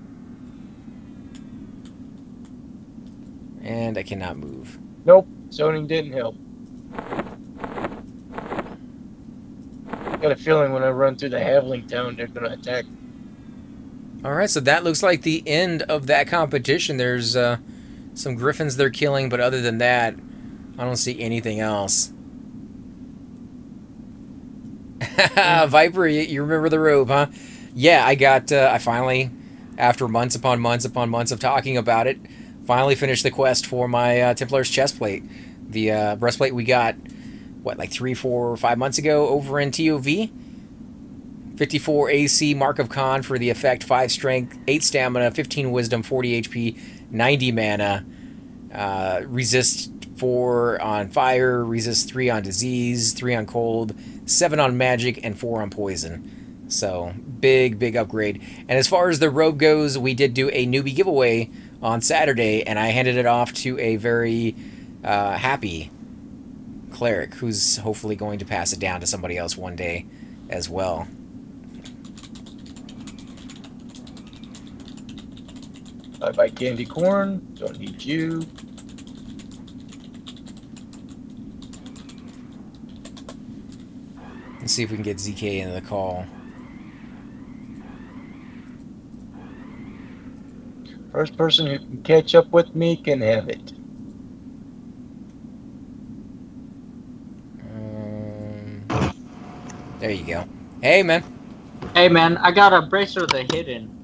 And I cannot move.
Nope, zoning didn't help. Got a feeling when I run through the Havling town, they're going to attack.
Alright, so that looks like the end of that competition. There's some griffins they're killing, but other than that, I don't see anything else. Viper, you remember the robe, huh? Yeah, I finally, after months upon months upon months of talking about it, finally finished the quest for my Templar's chestplate. The breastplate we got, what, like 3, 4, 5 months ago over in TOV? 54 AC, Mark of Khan for the effect, 5 strength, 8 stamina, 15 wisdom, 40 HP, 90 mana, resist 4 on fire, resist 3 on disease, 3 on cold, 7 on magic, and 4 on poison. So, big upgrade. And as far as the robe goes, we did do a newbie giveaway on Saturday, and I handed it off to a very happy Cleric, who's hopefully going to pass it down to somebody else one day as well.
I buy candy corn. Don't need you.
Let's see if we can get ZK into the call.
First person who can catch up with me can have it.
There you go. Hey, man.
Hey, man, I got a Bracer of the Hidden.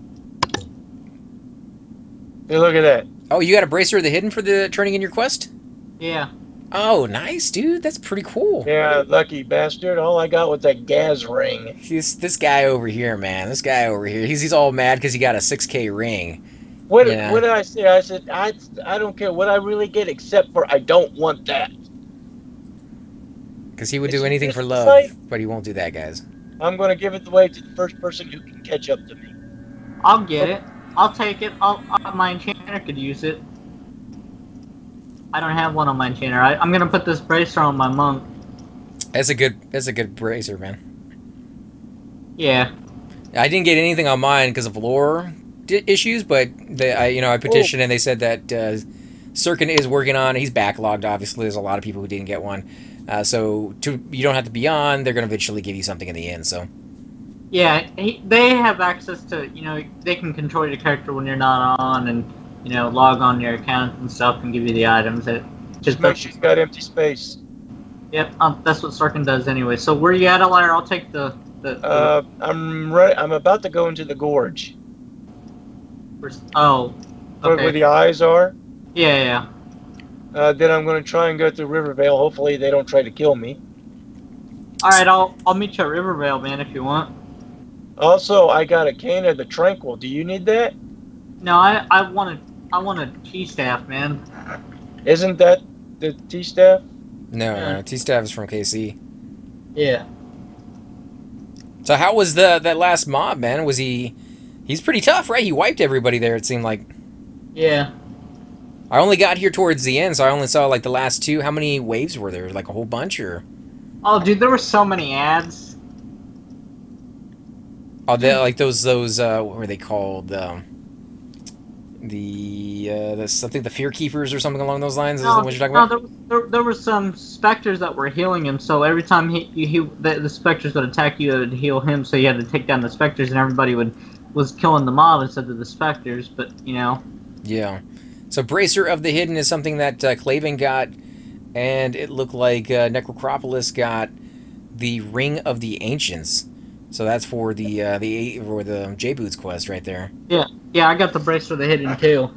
Hey, look at that.
Oh, you got a Bracer of the Hidden for the turning in your quest?
Yeah.
Oh, nice, dude. That's pretty cool.
Yeah, lucky bastard. All I got was that gas ring.
This guy over here, man. This guy over here. He's all mad because he got a 6K ring.
What
Yeah.
did I say? I said, I don't care what I really get except for I don't want that.
Because he would
Did
do
you
anything
miss
for
the
love,
fight?
but he won't do that, guys.
I'm going to give it away to the first person who can catch up to me.
I'll get it. I'll take it. My enchanter could use it. I don't have one on my enchanter. I'm gonna put this Bracer on my monk.
That's a good Bracer, man.
Yeah.
I didn't get anything on mine because of lore issues, but I petitioned and they said that Sirkin is working on it. He's backlogged, obviously. There's a lot of people who didn't get one. So you don't have to be on. They're going to eventually give you something in the end, so.
Yeah, they have access to, they can control your character when you're not on and, log on your account and stuff and give you the items.
Just make sure you got empty space.
Yep, that's what Sirkin does anyway. So where you at, Alair? I'll take the
I'm ready. I'm about to go into the gorge.
Oh, okay.
Where the eyes are.
Yeah.
Then I'm going to try and go through Rivervale. Hopefully they don't try to kill me.
All right, I'll meet you at Rivervale, man, if you want.
Also, I got a cane of the Tranquil. Do you need that?
No, I want a T-staff, man.
Isn't that the T-staff?
No, T-Staff is from KC.
Yeah.
So how was that last mob, man? Was he's pretty tough, right? He wiped everybody there, it seemed like.
Yeah.
I only got here towards the end, so I only saw like the last two. How many waves were there? Like a whole bunch, or?
Oh, dude, there were so many ads.
Oh, they like those what were they called? I think the Fear Keepers or something along those lines. Is that what you're talking about?
There were some specters that were healing him. So every time the specters would attack you, it would heal him. So you had to take down the specters, and everybody was killing the mob instead of the specters. But
Yeah. So Bracer of the Hidden is something that Claven got, and it looked like Necrocropolis got the Ring of the Ancients. So that's for the J-Boots quest right there.
Yeah, I got the Bracer of the Hidden too.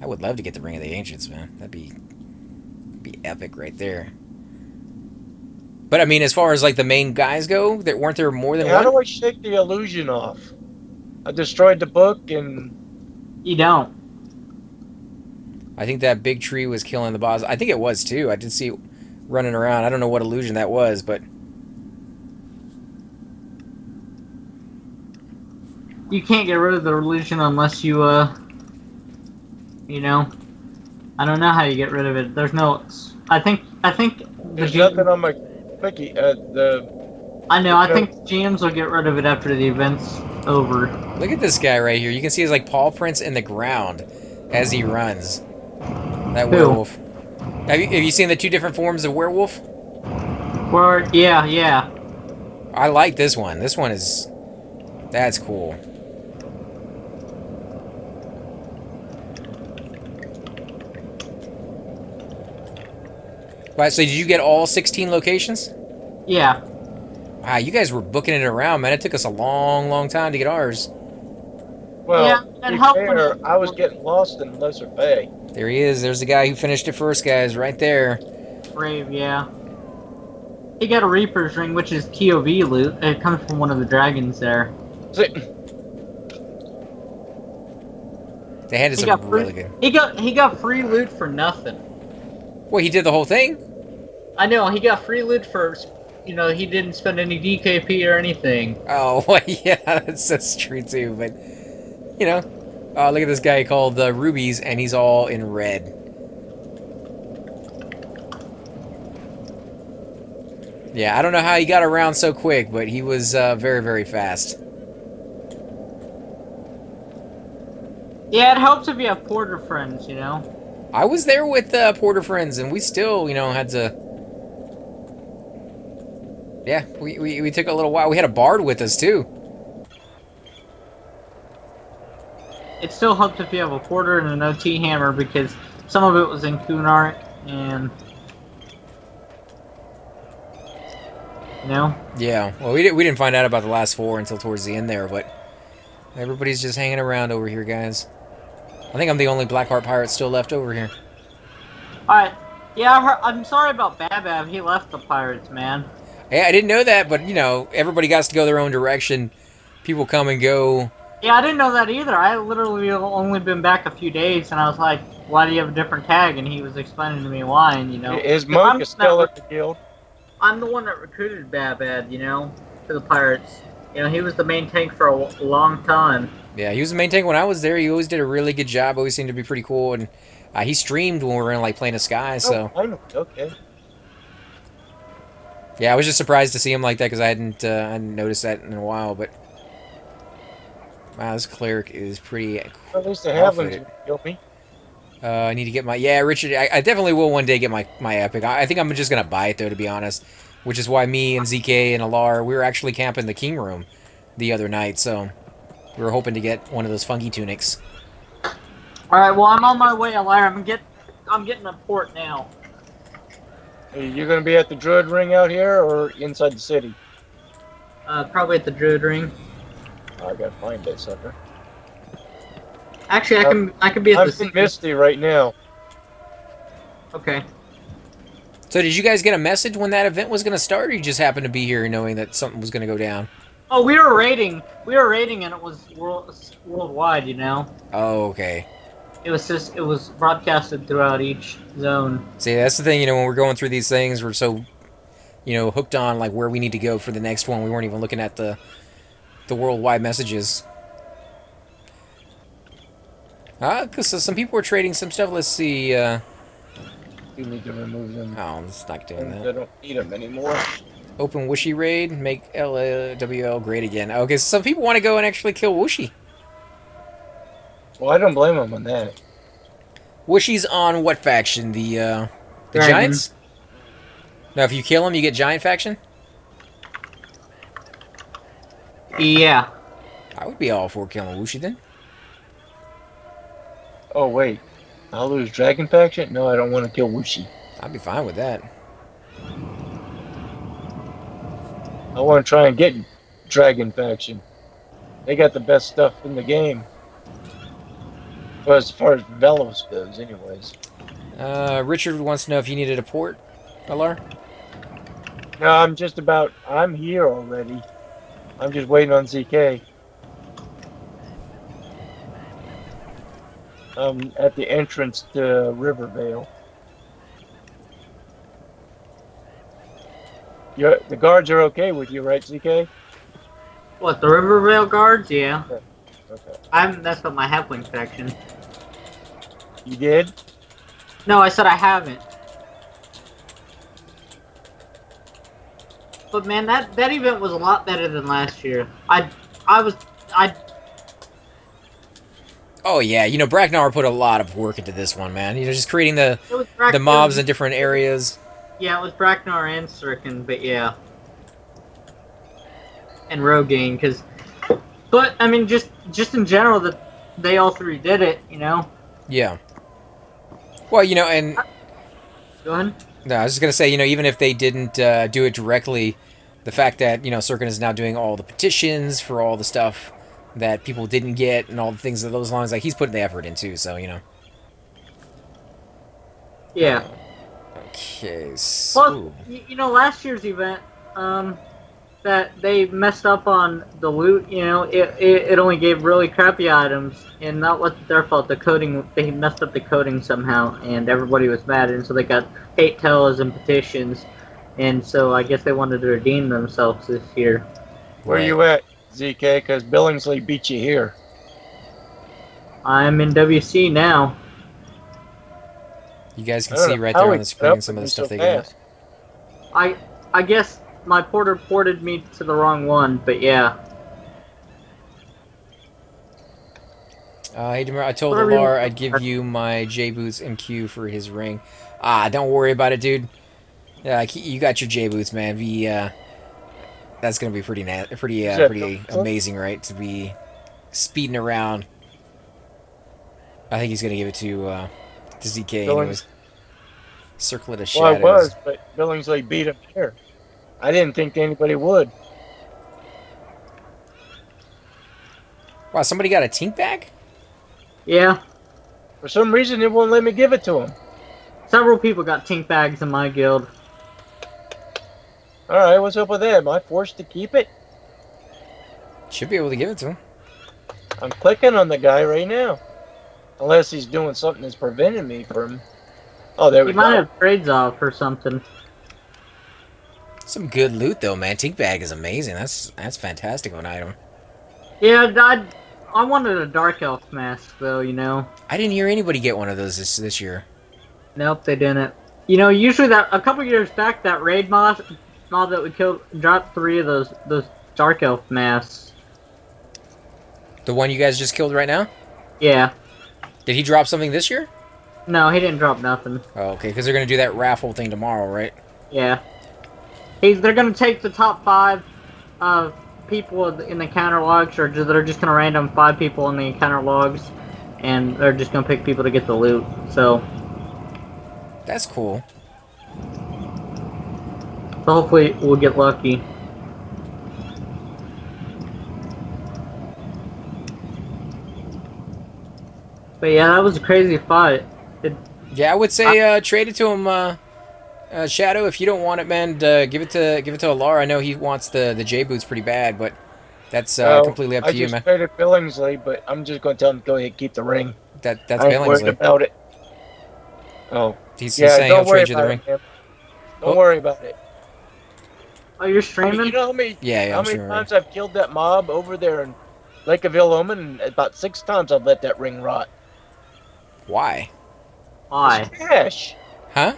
I would love to get the Ring of the Ancients, man. That'd be epic right there. But I mean, as far as like the main guys go, weren't there more than one?
How do I shake the illusion off? I destroyed the book and...
You don't.
I think that big tree was killing the boss. I think it was too. I did see it running around. I don't know what illusion that was, but...
You can't get rid of the illusion unless you, I don't know how you get rid of it. There's no... I think...
There's nothing on my quickie.
I know, I think GMs will get rid of it after the event's over.
Look at this guy right here. You can see his like paw prints in the ground as he runs. That werewolf. Have you seen the two different forms of werewolf?
Yeah.
I like this one. This one is... That's cool. Right, so did you get all 16 locations?
Yeah.
Wow, you guys were booking it around, man. It took us a long, long time to get ours.
Well,
yeah, and
I was getting lost in Lesser Bay.
There he is. There's the guy who finished it first, guys, right there.
Brave, yeah. He got a Reaper's Ring, which is TOV loot. It comes from one of the dragons there.
They handed some really good.
He got free loot for nothing.
Well, he did the whole thing?
I know, he got free loot for, he didn't spend any DKP or anything.
Oh, well, yeah, that's true too, but, look at this guy called Rubies, and he's all in red. Yeah, I don't know how he got around so quick, but he was very, very fast.
Yeah, it helps if you have porter friends, you know.
I was there with Porter friends, and we still, you know, had to. Yeah, we took a little while. We had a bard with us too.
It still helps if you have a porter and an OT hammer because some of it was in Kunark and you know.
Yeah, well, we didn't find out about the last 4 until towards the end there, but everybody's just hanging around over here, guys. I think I'm the only Blackheart pirate still left over here.
Alright. Yeah, I'm sorry about Babab. He left the pirates, man.
Yeah, I didn't know that, but, you know, everybody got to go their own direction. People come and go.
Yeah, I didn't know that either. I literally only been back a few days, and I was like, why do you have a different tag? And he was explaining to me why, and, you know.
His monk is still at the guild.
I'm the one that recruited Babad, you know, to the pirates. You know, he was the main tank for a long time.
Yeah, he was the main tank when I was there. He always did a really good job. Always seemed to be pretty cool, and he streamed when we were in, like, Plane of Sky, so.
Oh, I know. Okay.
Yeah, I was just surprised to see him like that because I hadn't noticed that in a while, but. Wow, this cleric is pretty.
At least they haven't killed me.
I need to get my... Yeah, Richard, I definitely will one day get my epic. I think I'm just going to buy it, though, to be honest. Which is why me and ZK and Alar, we were actually camping the King Room the other night, so... We were hoping to get one of those funky tunics.
Alright, well, I'm on my way, Alar. I'm getting a port now.
Hey, you're going to be at the Druid Ring out here, or inside the city?
Probably at the Druid Ring.
Oh, I gotta find that sucker.
Actually, I can be at the city.
I'm in Misty right now.
Okay.
So did you guys get a message when that event was going to start, or you just happened to be here knowing that something was going to go down?
Oh, we were raiding. We were raiding, and it was worldwide, you know?
Oh, okay.
It was broadcasted throughout each zone.
See, that's the thing, you know, when we're going through these things, we're so, you know, hooked on, like, where we need to go for the next one. We weren't even looking at the worldwide messages. Because some people were trading some stuff. Let's see,
You need to remove them.
Oh, it's not doing
I
that.
don't need them anymore.
Open Whooshy raid, make LWL great again. Okay, so some people want to go and actually kill Whooshy.
Well, I don't blame them on that.
Whooshy's on what faction? The Giants? Now, if you kill him, you get Giant faction?
Yeah.
I would be all for killing Whooshy then.
Oh, wait. I'll lose Dragon Faction? No, I don't want to kill Whooshy.
I'd be fine with that.
I want to try and get Dragon Faction. They got the best stuff in the game. Well, as far as Velos goes, anyways.
Richard wants to know if you needed a port, Alar?
No, I'm here already. I'm just waiting on ZK. At the entrance to Rivervale. The guards are okay with you, right, ZK?
What, the Rivervale guards? Yeah.
Okay.
That's what my halfling faction.
You did?
No, I said I haven't. But man, that event was a lot better than last year.
Oh yeah, you know, Bracknar put a lot of work into this one, man. You know, just creating the mobs in different areas.
Yeah, it was Bracknar and Sirkin, but yeah. And Rogaine, but I mean, just in general, that they all three did it, you know.
Yeah. Well, you know, and
go ahead.
No, I was just gonna say, you know, even if they didn't do it directly, the fact that, you know, Sirkin is now doing all the petitions for all the stuff that people didn't get and all the things of those lines, like, he's putting the effort in too, so, you know.
Yeah.
Okay, so...
Well, you know, last year's event, that they messed up on the loot, you know, it only gave really crappy items, and not what's their fault, the coding, they messed up the coding somehow, and everybody was mad, and so they got hate tells and petitions, and so I guess they wanted to redeem themselves this year.
Where you at, ZK? Because Billingsley beat you here.
I'm in WC now.
You guys can see right there on the screen some of the stuff they got.
I guess my porter ported me to the wrong one, but yeah.
Hey, Demir, I told
Whatever you
Alar
want.
I'd give you my J Boots MQ for his ring. Don't worry about it, dude. Yeah, you got your J Boots, man. That's gonna be pretty pretty amazing, right? To be speeding around. I think he's gonna give it to ZK anyways. Circlet of
Well, I
Shadows.
was, but Billingsley beat him there. I didn't think anybody would.
Wow, somebody got a tink bag?
Yeah.
For some reason, it won't let me give it to him.
Several people got tink bags in my guild.
All right, what's up with that? Am I forced to keep it?
Should be able to give it to him.
I'm clicking on the guy right now. Unless he's doing something that's preventing me from... Oh, there we
He
go.
might have trades off or something.
Some good loot though, man. Tink bag is amazing. That's fantastic of an item.
Yeah, I wanted a Dark Elf mask, though, you know.
I didn't hear anybody get one of those this year.
Nope, they didn't. You know, usually a couple years back, that raid mob that we killed dropped 3 of those Dark Elf masks.
The one you guys just killed right now?
Yeah.
Did he drop something this year?
No, he didn't drop nothing.
Oh, okay, because they're going to do that raffle thing tomorrow, right?
Yeah. They're gonna take the top 5 people in the encounter logs, or they're just gonna random 5 people in the encounter logs, and they're just gonna pick people to get the loot. So
That's cool.
hopefully we'll get lucky. But yeah, that was a crazy fight.
Yeah, I would say trade it to him, Shadow. If you don't want it, man, give it to Alara. I know he wants the J boots pretty bad, but that's completely up to you, man.
I just traded Billingsley, but I'm just going to tell him to go ahead and keep the ring.
That's
I ain't worried
Billingsley.
about it. Oh,
He's
yeah,
saying he'll trade you the
about
ring.
it, man. Don't worry about it.
Oh, you're
I
streaming?
mean, you know how many,
Yeah,
how
I'm
many
streaming
times I've killed that mob over there in Lake of Ill-Omen, and about 6 times I've let that ring rot.
Why?
Why?
It's trash.
Huh?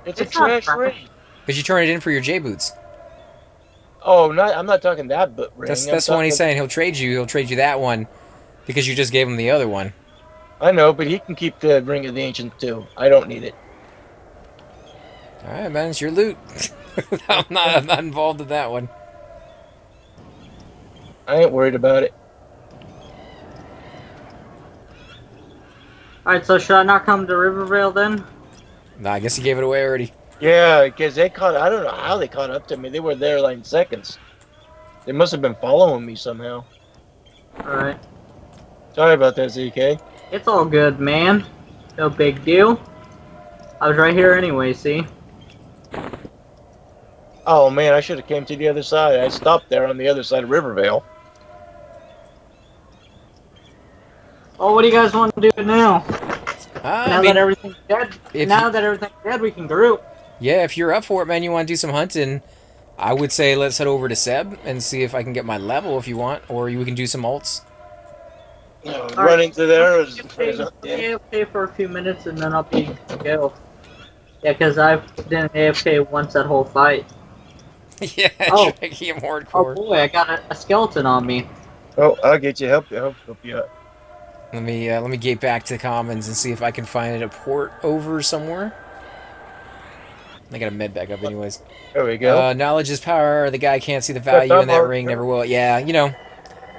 It's a
It's not
trash
trash.
ring.
Because you turn it in for your J boots.
Oh, I'm not talking that ring.
That's
I'm
the one he's
talking-
saying. He'll trade you. He'll trade you that one because you just gave him the other one.
I know, but he can keep the Ring of the Ancient too. I don't need it.
All right, man, it's your loot. I'm not involved in that one.
I ain't worried about it.
Alright, so should I not come to Rivervale then?
Nah, I guess he gave it away already.
Yeah, because they caught. I don't know how they caught up to me. They were there like in seconds. They must have been following me somehow.
Alright.
Sorry about that, ZK.
It's all good, man. No big deal. I was right here anyway, see?
Oh man, I should have came to the other side. I stopped there on the other side of Rivervale.
Oh, what do you guys want to do now? Now
I
that everything's dead,
if
that everything's dead, we can group.
yeah, if you're up for it, man, you want to do some hunting, I would say let's head over to Seb and see if I can get my level if you want, or we can do some ults.
Running through there is
AFK for a few minutes and then I'll be go. Yeah, because I've done AFK once that whole fight.
Yeah,
Oh.
tricky and
Oh
hardcore.
boy, I got a skeleton on me.
Oh, I'll get you. Help you out.
Let me get back to the commons and see if I can find a port over somewhere. I got a med back up anyways.
There we go.
Knowledge is power. The guy can't see the value in that ring. Never will. Yeah, you know,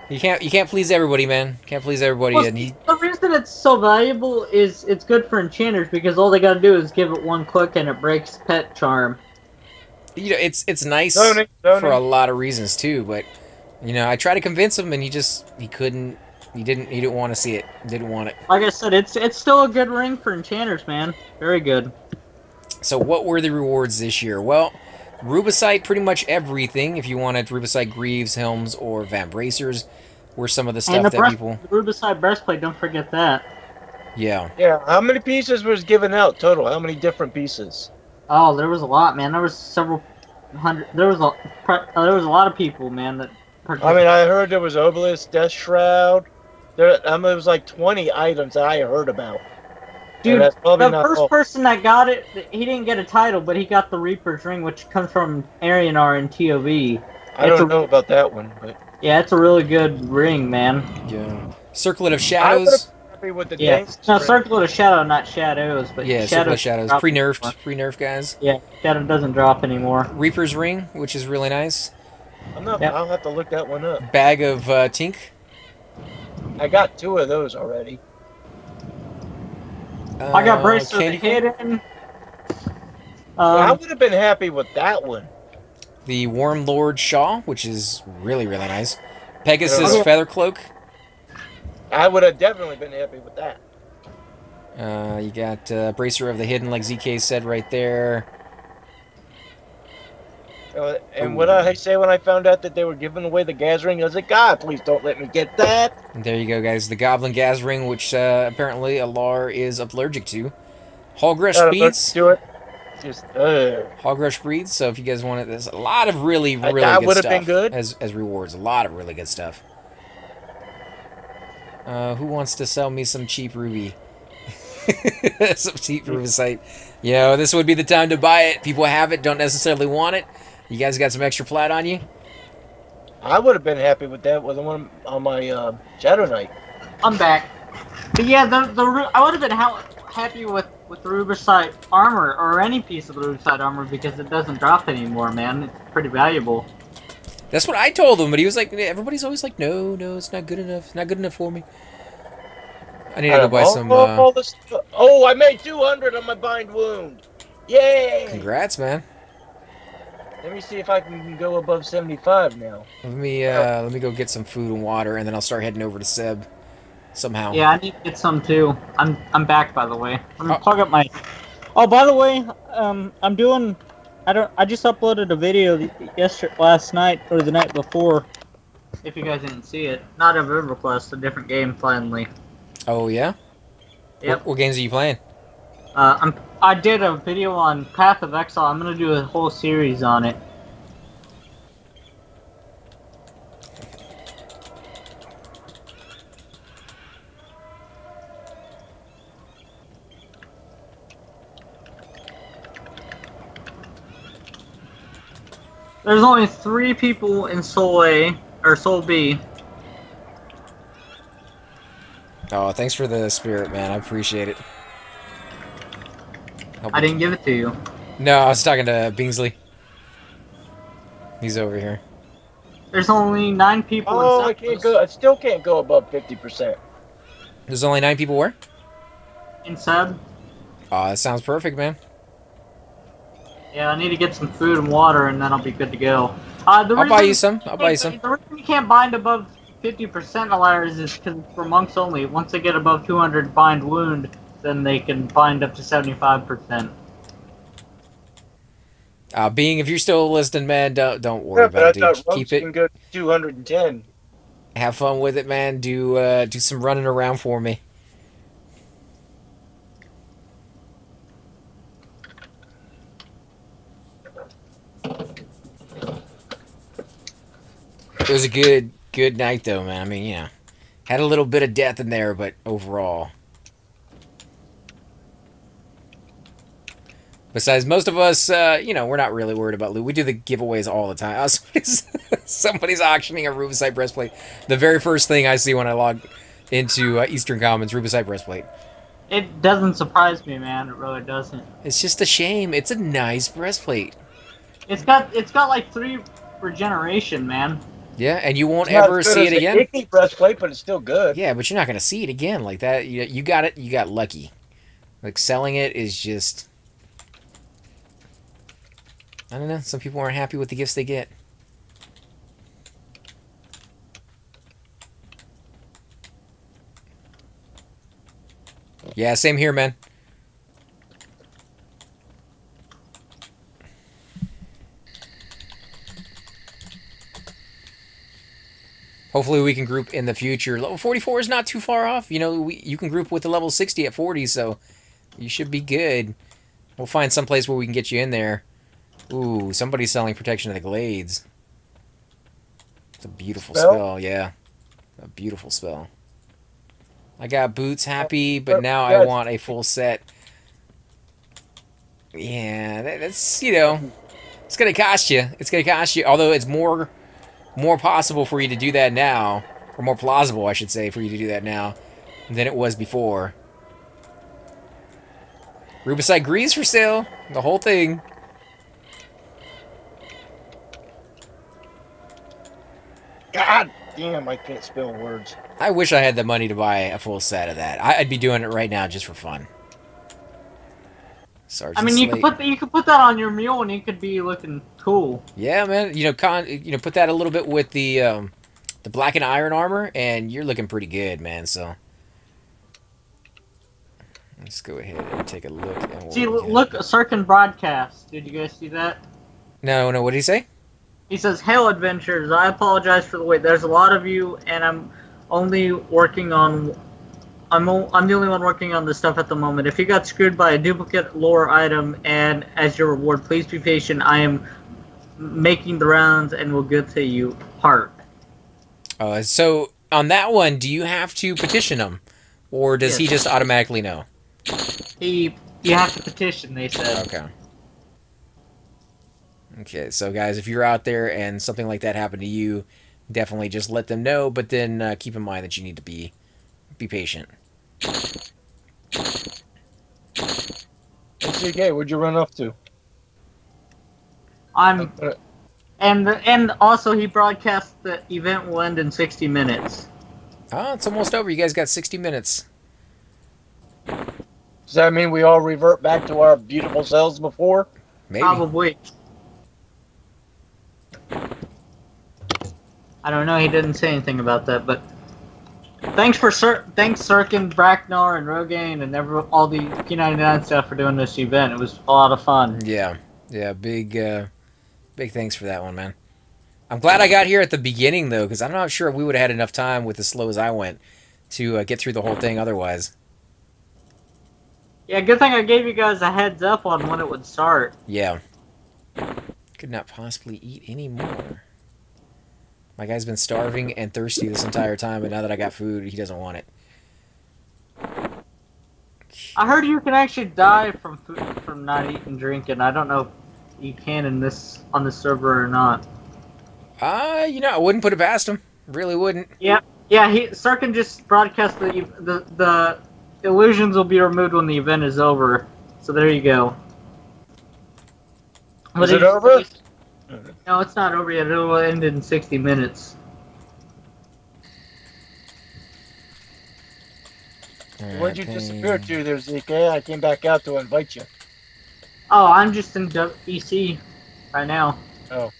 you can't please everybody, man. Can't please everybody.
Well,
And he,
the reason it's so valuable is it's good for enchanters because all they gotta do is give it one click and it breaks pet charm.
you know, it's nice
Donate.
for a lot of reasons too. But you know, I tried to convince him, and he couldn't. He didn't want to see it. Didn't want it.
Like I said, it's still a good ring for enchanters, man. Very good.
So what were the rewards this year? Well, Rubicite, pretty much everything. If you wanted Rubicite Greaves, Helms, or Van Bracers, were some of the stuff
And the
that people.
the Rubicide breastplate, don't forget that.
Yeah.
Yeah. How many pieces was given out total? How many different pieces?
Oh, there was a lot, man. There was several hundred. There was a lot of people, man. That.
I mean, I heard there was Obelisk, Death Shroud. There was like 20 items that I heard about.
Dude,
And that's probably
the
not
first
all.
person that got it, he didn't get a title, but he got the Reaper's Ring, which comes from Arianar and TOV.
I don't know about that one, but
Yeah, it's a really good ring, man.
Yeah. Circlet of
I
Shadows.
would've been happy with the
Yeah.
dank
No,
strip.
Circle of Shadow, not Shadows, but
Yeah, Circle of Shadows.
drop
Pre-nerfed.
anymore.
Pre-nerf, guys.
Yeah, Shadow doesn't drop anymore.
Reaper's Ring, which is really nice.
I'm not.
Yep.
I'll have to look that one up.
Bag of Tink.
I got 2 of those already.
I got Bracer of the
Candy Cane.
Hidden.
I would have been happy with that one.
The Worm Lord Shaw, which is really, really nice. Pegasus
Yeah.
Feather Cloak.
I would have definitely been happy with that.
You got Bracer of the Hidden, like ZK said right there.
And what I say when I found out that they were giving away the gas ring, I was like, God, please don't let me get that.
And there you go, guys. The Goblin Gas Ring, which apparently Alar is allergic to. Hogrush Speeds.
Do it. Just,
Hogrush Breeds. So if you guys want it, there's a lot of really, really
that
good
would've
stuff
been good.
as rewards. A lot of really good stuff. Who wants to sell me some cheap ruby? Some cheap rubicite. You know, this would be the time to buy it. People have it, don't necessarily want it. You guys got some extra plat on you?
I would have been happy with that with the one on my Shadow Knight.
I'm back. But yeah, I would have been happy with the Rubicite armor, or any piece of the Rubicite armor, because it doesn't drop anymore, man. It's pretty valuable.
That's what I told him, but he was like, everybody's always like, no, it's not good enough. It's not good enough for me. I need to go buy some...
Oh, I made 200 on my bind wound. Yay!
Congrats, man.
Let me see if I can go above 75 now.
Let me go get some food and water, and then I'll start heading over to Seb somehow.
Yeah, I need to get some too. I'm back, by the way. I'm gonna plug up my... Oh, by the way, I'm doing... I just uploaded a video last night, or the night before. If you guys didn't see it. Not of Everquest, a different game, finally.
Oh, yeah?
Yep.
What games are you playing?
I did a video on Path of Exile. I'm gonna do a whole series on it. There's only 3 people in Soul A, or Soul B.
Oh, thanks for the spirit, man. I appreciate it.
I didn't give it to you.
No, I was talking to Bingsley. He's over here.
There's only 9 people
Oh,
in
I can't go. I still can't go above 50%.
There's only 9 people where?
In Seb.
Oh, that sounds perfect, man.
Yeah, I need to get some food and water, and then I'll be good to go. I'll
buy you some. I'll buy you some.
The reason you can't bind above 50% Alliars is because it's for monks only. Once they get above 200 bind wound, then they can bind up to 75%.
Being, if you're still listening, man, don't worry about it, dude. Keep it.
Can go to 210.
Have fun with it, man. Do some running around for me. It was a good night, though, man. I mean, yeah, had a little bit of death in there, but overall. Besides, most of us, you know, we're not really worried about loot. We do the giveaways all the time. Somebody's auctioning a Rubicite breastplate. The very first thing I see when I log into Eastern Commons, Rubicite breastplate.
It doesn't surprise me, man. It really doesn't.
It's just a shame. It's a nice breastplate.
It's got like 3 regeneration, man.
Yeah, and you won't ever see it again.
It's a icky breastplate, but it's still good.
Yeah, but you're not gonna see it again like that. You got it. You got lucky. Like selling it is just. I don't know. Some people aren't happy with the gifts they get. Yeah, same here, man. Hopefully we can group in the future. Level 44 is not too far off. You know, you can group with the level 60 at 40, so you should be good. We'll find some place where we can get you in there. Ooh, somebody's selling Protection of the Glades. It's a beautiful spell, yeah. A beautiful spell. I got boots happy, but now I want a full set. Yeah, that's, you know, it's going to cost you. It's going to cost you, although it's more possible for you to do that now or more plausible, I should say, for you to do that now than it was before. Rubicite Grease for sale. The whole thing.
God damn, I can't spell words.
I wish I had the money to buy a full set of that. I'd be doing it right now just for fun. Sergeant
I mean,
Slate.
you could put that on your mule and it could be looking cool.
Yeah, man. Put that a little bit with the black and iron armor, and you're looking pretty good, man. So let's go ahead and take a look. At
See, look, Sirkin broadcast. Did you guys see that?
No. What did he say?
He says, "Hail adventurers, I apologize for the wait. There's a lot of you, and I'm only working on. I'm the only one working on this stuff at the moment. If you got screwed by a duplicate lore item, and as your reward, please be patient. I am making the rounds, and will get to you. Heart."
So on that one, do you have to petition him, or does he just automatically know?
You have to petition. They said.
Okay. Okay, so guys, if you're out there and something like that happened to you, definitely just let them know, but then keep in mind that you need to be patient.
CK, where'd you run off to?
And also he broadcast the event will end in 60 minutes.
Oh, it's almost over. You guys got 60 minutes.
Does that mean we all revert back to our beautiful selves before?
Maybe.
Probably. I don't know. He didn't say anything about that, but thanks Sirkin, Bracknar, and Rogaine, and all the P99 stuff for doing this event. It was a lot of fun.
Yeah, big thanks for that one, man. I'm glad I got here at the beginning though, because I'm not sure if we would have had enough time with as slow as I went to get through the whole thing otherwise.
Yeah, good thing I gave you guys a heads up on when it would start.
Yeah. Could not possibly eat any more. My guy's been starving and thirsty this entire time, but now that I got food, he doesn't want it.
I heard you can actually die from not eating and drinking. I don't know if you can on this server or not.
I wouldn't put it past him. Really wouldn't.
Yeah. Sirkin just broadcast the illusions will be removed when the event is over. So there you go.
Is it over?
No, it's not over yet. It will end in 60 minutes.
Where'd you disappear to there, ZK? I came back out to invite you.
Oh, I'm just in EC right now.
Oh,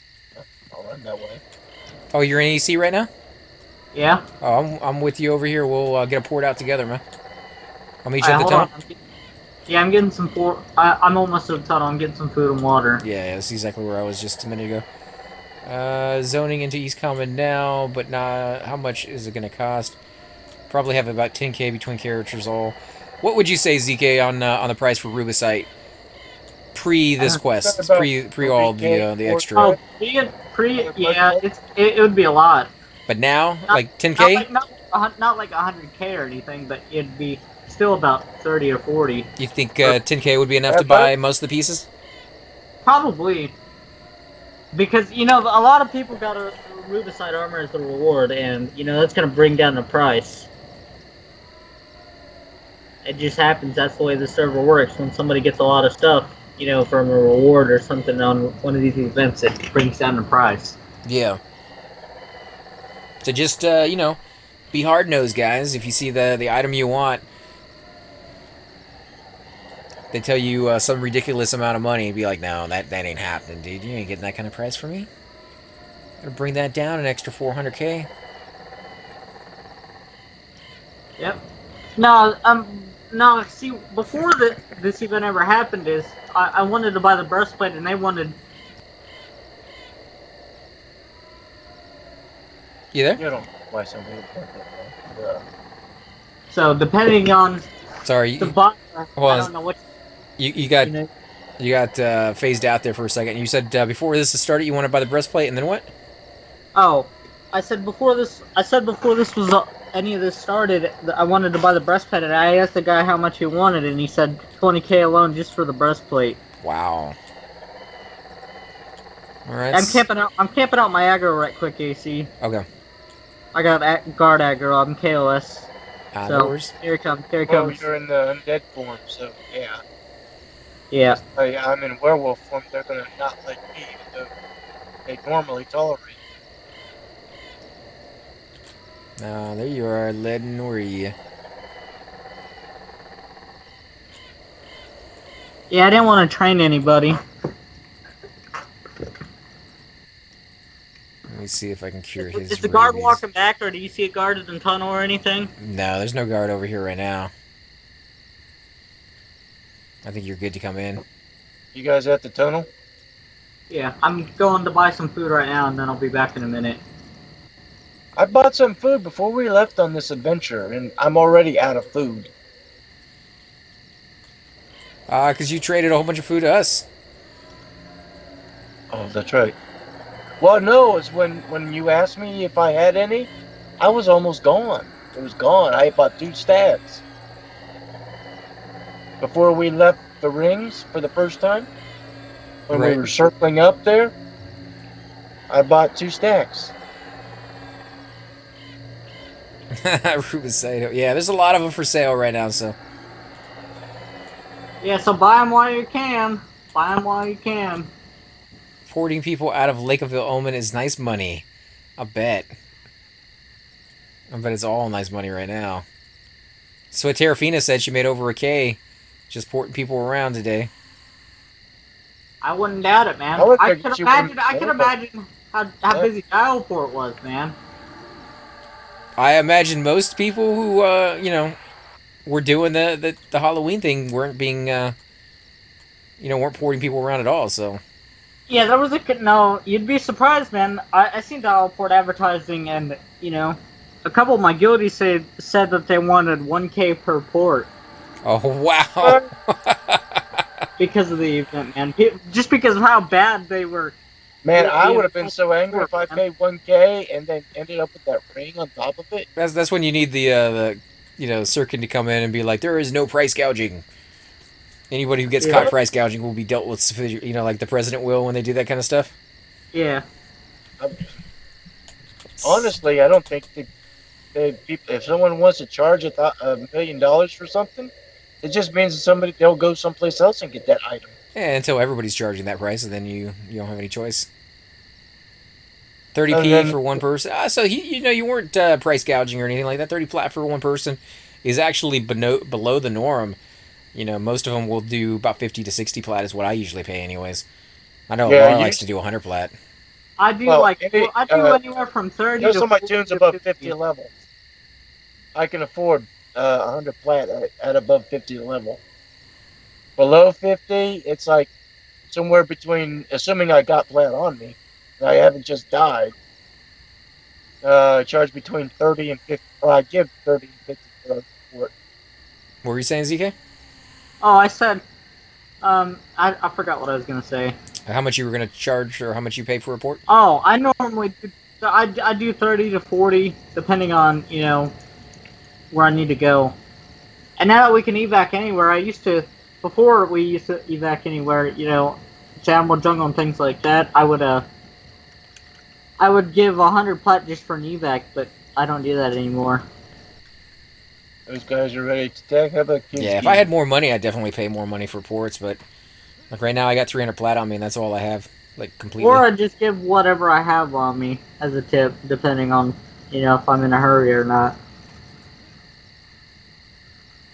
I'll run that way.
Oh, you're in EC right now?
Yeah.
Oh, I'm with you over here. We'll get a port out together, man. I'll meet you at the tunnel.
Yeah, I'm getting some food. I'm almost at the tunnel. I'm getting some food and water.
Yeah, that's exactly where I was just a minute ago. Zoning into East Common now, but not. How much is it going to cost? Probably have about 10k between characters all. What would you say, ZK, on the price for Rubicite pre this quest, pre all the extra?
Oh, yeah, it would be a lot.
But now, like 10k?
Not like 100k or anything, but it'd be still about 30 or 40.
You think 10k would be enough to buy most of the pieces?
Probably. Because, a lot of people got a Rubicite armor as the reward, and, that's going to bring down the price. It just happens, that's the way the server works. When somebody gets a lot of stuff, from a reward or something on one of these events, it brings down the price.
Yeah. So just, be hard-nosed, guys. If you see the item you want, they tell you some ridiculous amount of money, be like, no, that ain't happening, dude. You ain't getting that kind of price for me. Gonna bring that down an extra 400k.
Yep. No, see, before this even ever happened is, I wanted to buy the breastplate and they wanted...
You there?
You don't buy something. Yeah.
So, depending on...
Sorry.
The buyer,
I
don't know what...
You got phased out there for a second. You said before this started, you want to buy the breastplate, and then what?
Oh, I said before this was any of this started, I wanted to buy the breastplate, and I asked the guy how much he wanted, and he said 20k alone just for the breastplate.
Wow. All right.
I'm camping out my aggro right quick, AC.
Okay.
I got guard aggro. I'm KOS.
No
So
worries.
here it comes. Here it
Well,
comes.
you're in the undead form, so yeah.
Yeah.
I'm in werewolf form. They're gonna not like me, even though they normally tolerate.
There you are, Leaden. Where are you?
Yeah, I didn't want to train anybody.
Let me see if I can cure his
Is the guard
rabies.
walking back, or do you see a guard in the tunnel or anything?
No, there's no guard over here right now. I think you're good to come in.
You guys at the tunnel?
Yeah, I'm going to buy some food right now, and then I'll be back in a minute.
I bought some food before we left on this adventure, and I'm already out of food.
Because you traded a whole bunch of food to us.
Oh, that's right. Well, no, it's when you asked me if I had any, I was almost gone. It was gone. I bought 2 stacks. Before we left the rings for the first time, when
Right.
we were circling up there, I bought 2 stacks.
Ruben Sato. Yeah, there's a lot of them for sale right now, so.
Yeah, so buy them while you can. Buy them while you can.
Porting people out of Lakeoville Omen is nice money. I bet. I bet it's all nice money right now. So Terrafina said she made over a K just porting people around today.
I wouldn't doubt it, man.
I would
I
think
could
she
imagine.
wouldn't
I could
care, but-
imagine how busy Dialport was, man.
I imagine most people who, were doing the Halloween thing weren't being, weren't porting people around at all, so.
Yeah, there was no. You'd be surprised, man. I seen Dialport advertising, and a couple of my guildies said that they wanted 1K per port
Oh, wow.
because of the event, man. Just because of how bad they were.
Man,
Yeah,
I
yeah,
would have been so angry if I paid 1K and then ended up with that ring on top of it.
That's when you need the Sirkin to come in and be like, there is no price gouging. Anybody who gets
Yeah.
caught price gouging will be dealt with, like the president will when they do that kind of stuff.
Yeah.
Honestly, I don't think if someone wants to charge $1 million for something, it just means that they'll go someplace else and get that item.
Yeah, until everybody's charging that price, and then you don't have any choice. 30p
And then-
for one person. So you weren't price gouging or anything like that. 30 plat for one person is actually below the norm. Most of them will do about 50 to 60 plat is what I usually pay anyways. I know
Yeah,
Laura likes to do 100 plat.
I do
Well,
I do anywhere from 30
There's
to
some of my
40
tunes
to
above
50.
50 level. I can afford 100 plat at above 50 level. Below 50, it's like somewhere between, assuming I got plat on me, and I haven't just died. I charge between 30 and 50. Well, I give 30 and 50 for it.
What were you saying, ZK?
Oh, I said, I forgot what I was gonna say.
How much you were going to charge or how much you pay for a port?
Oh, I normally I do 30 to 40, depending on where I need to go. And now that we can evac anywhere, before we used to evac anywhere, Jamble Jungle and things like that. I would give 100 plat just for an evac, but I don't do that anymore.
Those guys are ready to attack. How about King's
Yeah, if I had more money, I'd definitely pay more money for ports, but like right now I got 300 plat on me and that's all I have, like completely.
Or I just give whatever I have on me as a tip, depending on if I'm in a hurry or not.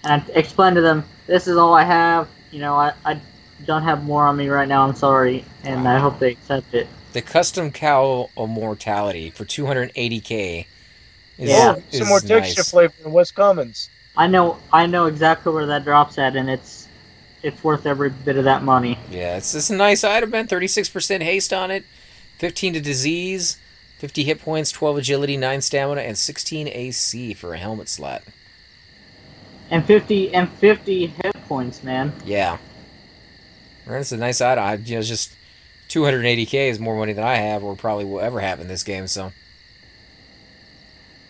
And I explain to them, this is all I have. I don't have more on me right now. I'm sorry, and I hope they accept it.
The custom cowl immortality for 280k is,
Yeah.
is
some more texture
nice.
flavor in West Commons.
I know exactly where that drops at, and it's worth every bit of that money.
Yeah, it's a nice item, man. 36% haste on it, 15 to disease, 50 hit points, 12 agility, 9 stamina, and 16 AC for a helmet slot.
And 50 hit points, man.
Yeah. That's a nice item. It's just 280k is more money than I have or probably will ever have in this game, so.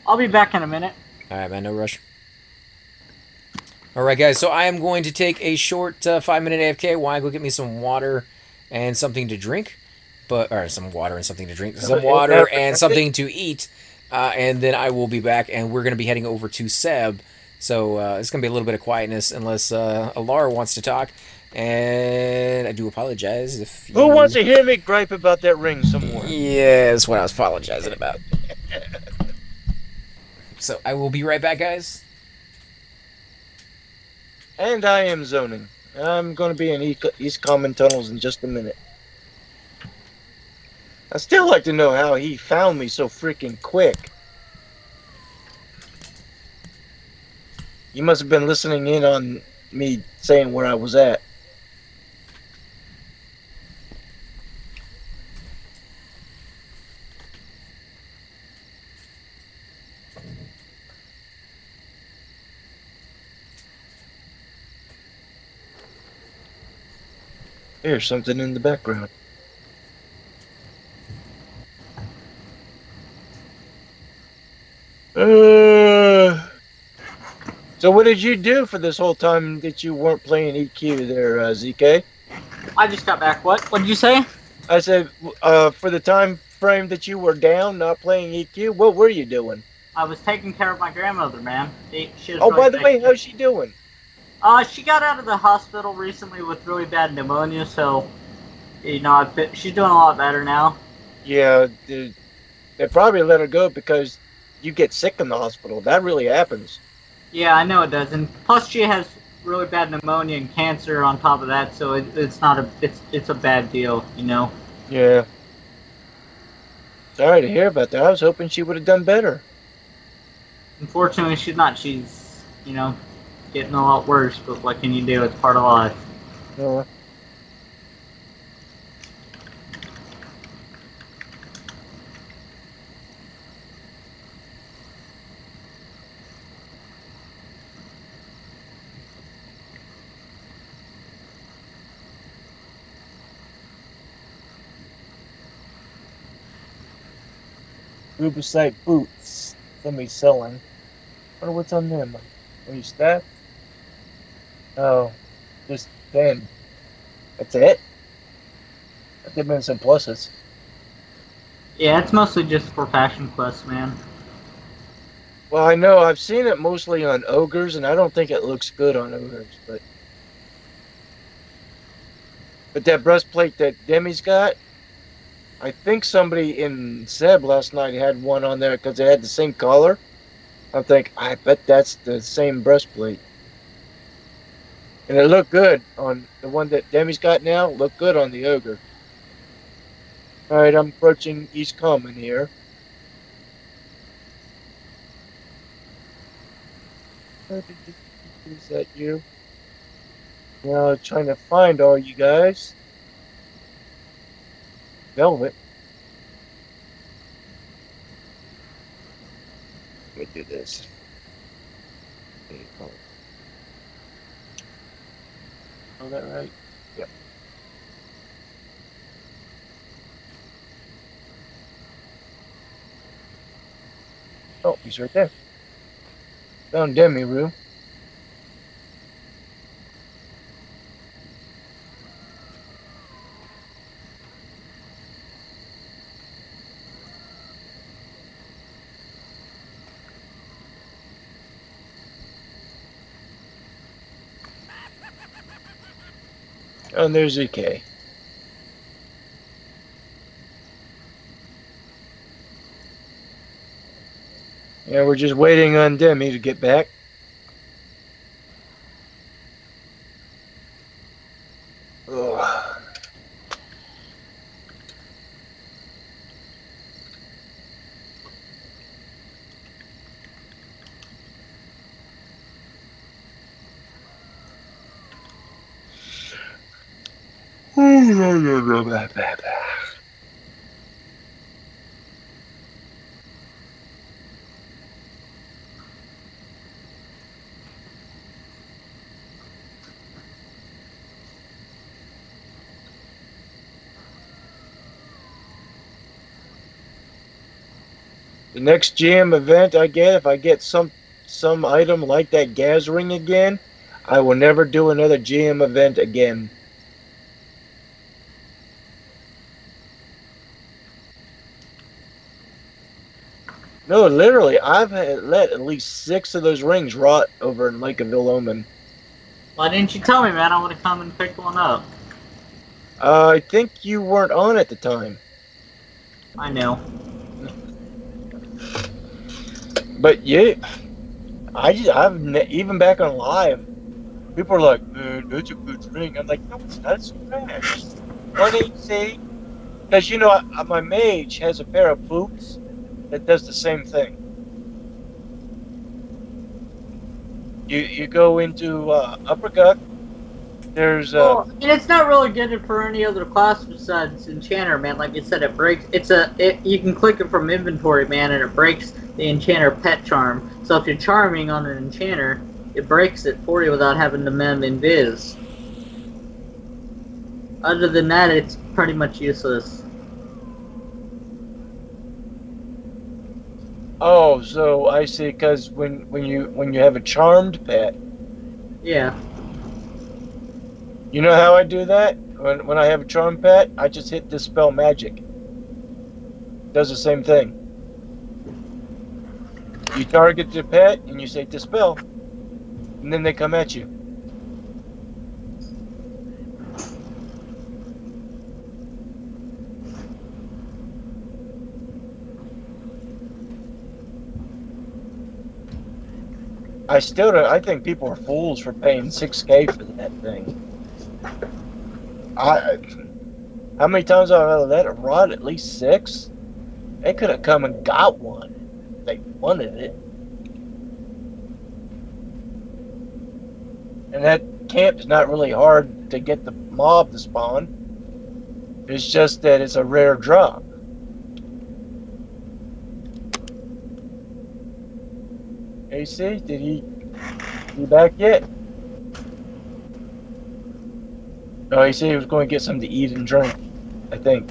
I'll be back in a minute.
Alright, man, no rush. Alright, guys, so I am going to take a short 5-minute AFK while I go get me some water and something to drink. Or some water and something to drink. Some water and something to eat. and then I will be back, and we're going to be heading over to Seb. So it's going to be a little bit of quietness unless Alara wants to talk. And I do apologize if you...
Who wants to hear me gripe about that ring some more?
Yeah, that's what I was apologizing about. So I will be right back, guys.
And I am zoning. I'm going to be in East Common Tunnels in just a minute. I'd still like to know how he found me so freaking quick. You must have been listening in on me saying where I was at. There's something in the background. So what did you do for this whole time that you weren't playing EQ there, ZK?
I just got back. What did you say?
I said, for the time frame that you were down, not playing EQ, what were you doing?
I was taking care of my grandmother, man.
Oh, by the way, how's she doing?
She got out of the hospital recently with really bad pneumonia, so, you know, she's doing a lot better now.
Yeah, they probably let her go because you get sick in the hospital. That really happens.
Yeah, I know it does, and plus she has really bad pneumonia and cancer on top of that, so it's a bad deal, you know.
Yeah. Sorry to hear about that. I was hoping she would have done better.
Unfortunately, she's not. She's, you know, getting a lot worse, but what can you do? It's part of life.
Yeah. Rubicite boots. Somebody's selling. I wonder what's on them. Are you staff? Oh, just 10. That's it? There have been some pluses.
Yeah, it's mostly just for Fashion Quest, man.
Well, I know I've seen it mostly on ogres, and I don't think it looks good on ogres, but that breastplate that Demi's got, I think somebody in Zeb last night had one on there because they had the same color. I think, I bet that's the same breastplate. And it looked good on the one that Demi's got now. Looked good on the ogre. Alright, I'm approaching East Common here. Is that you? Now trying to find all you guys. Velvet. Let me do this. Oh, that right? Yep. Oh, he's right there. Found Demi Roo. Oh, and there's ZK. Yeah, we're just waiting on Demi to get back. Ugh. The next GM event I get, if I get some item like that gas ring again, I will never do another GM event again. No, literally, I've let at least 6 of those rings rot over in Lake of Ill-Omen.
Why didn't you tell me, man? I would have come and picked one up.
I think you weren't on at the time.
I know.
But yeah, even back on live, people are like, man, that's a good ring. I'm like, no, it's not. It's trash. 1AC. Because, you know, my mage has a pair of boots that does the same thing. You go into Uppercut, there's
Well, I mean, it's not really good for any other class besides Enchanter, man. Like you said, it breaks. You can click it from inventory, man, and it breaks the Enchanter pet charm. So if you're charming on an Enchanter, it breaks it for you without having to mem invis. Other than that, it's pretty much useless.
oh, so I see. Because when you have a charmed pet,
Yeah.
you know how I do that? When I have a charmed pet, I just hit Dispel Magic. Does the same thing. You target the pet and you say Dispel, and then they come at you. I think people are fools for paying $6K for that thing. How many times have I let it rot? At least 6? They could have come and got one. If they wanted it. And that camp is not really hard to get the mob to spawn. It's just that it's a rare drop. AC, did he back yet? Oh, he said he was going to get something to eat and drink, I think.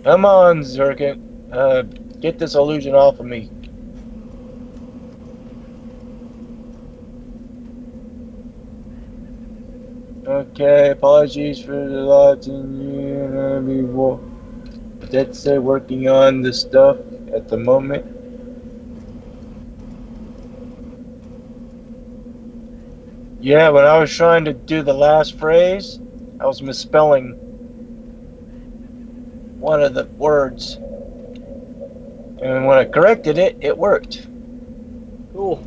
Come on, Zerkin. Get this illusion off of me. Okay, apologies for the lot in you. That's working on the stuff at the moment. Yeah, when I was trying to do the last phrase, I was misspelling one of the words. And when I corrected it, it worked.
Cool.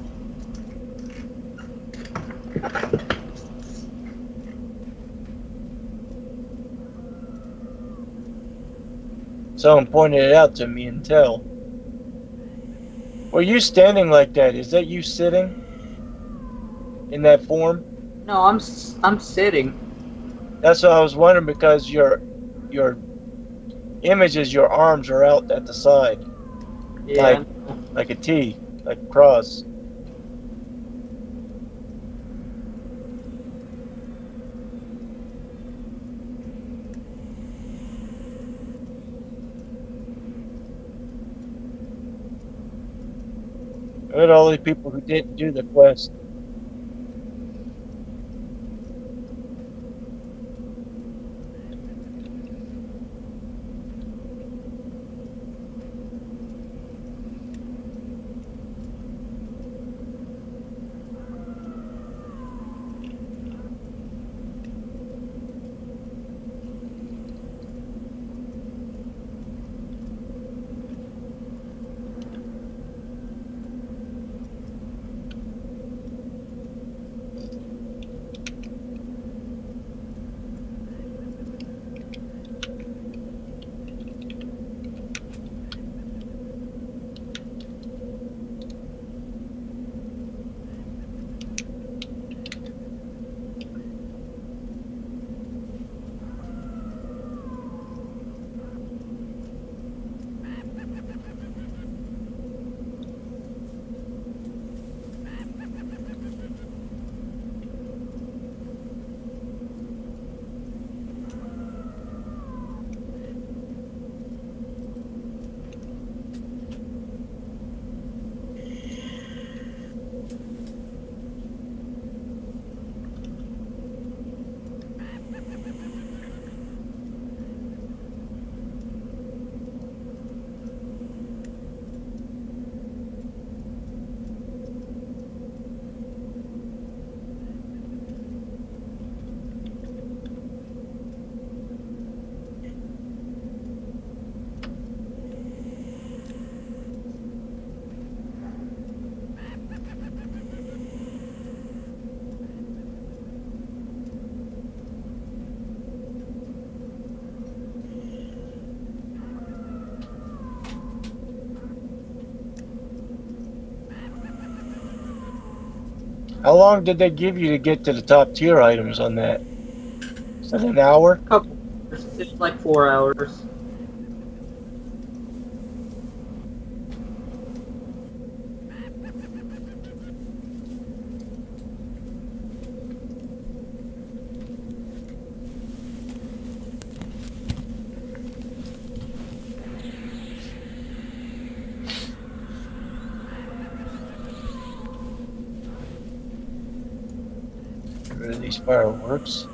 Someone pointed it out to me and tell. Were you standing like that? Is that you sitting in that form?
No, I'm sitting.
That's what I was wondering, because your images, your arms are out at the side.
Yeah.
Like a T, like a cross. Look at all the people who didn't do the quest. How long did they give you to get to the top tier items on that? Is that an hour?
Couple. It's like 4 hours.
Get rid of these fireworks.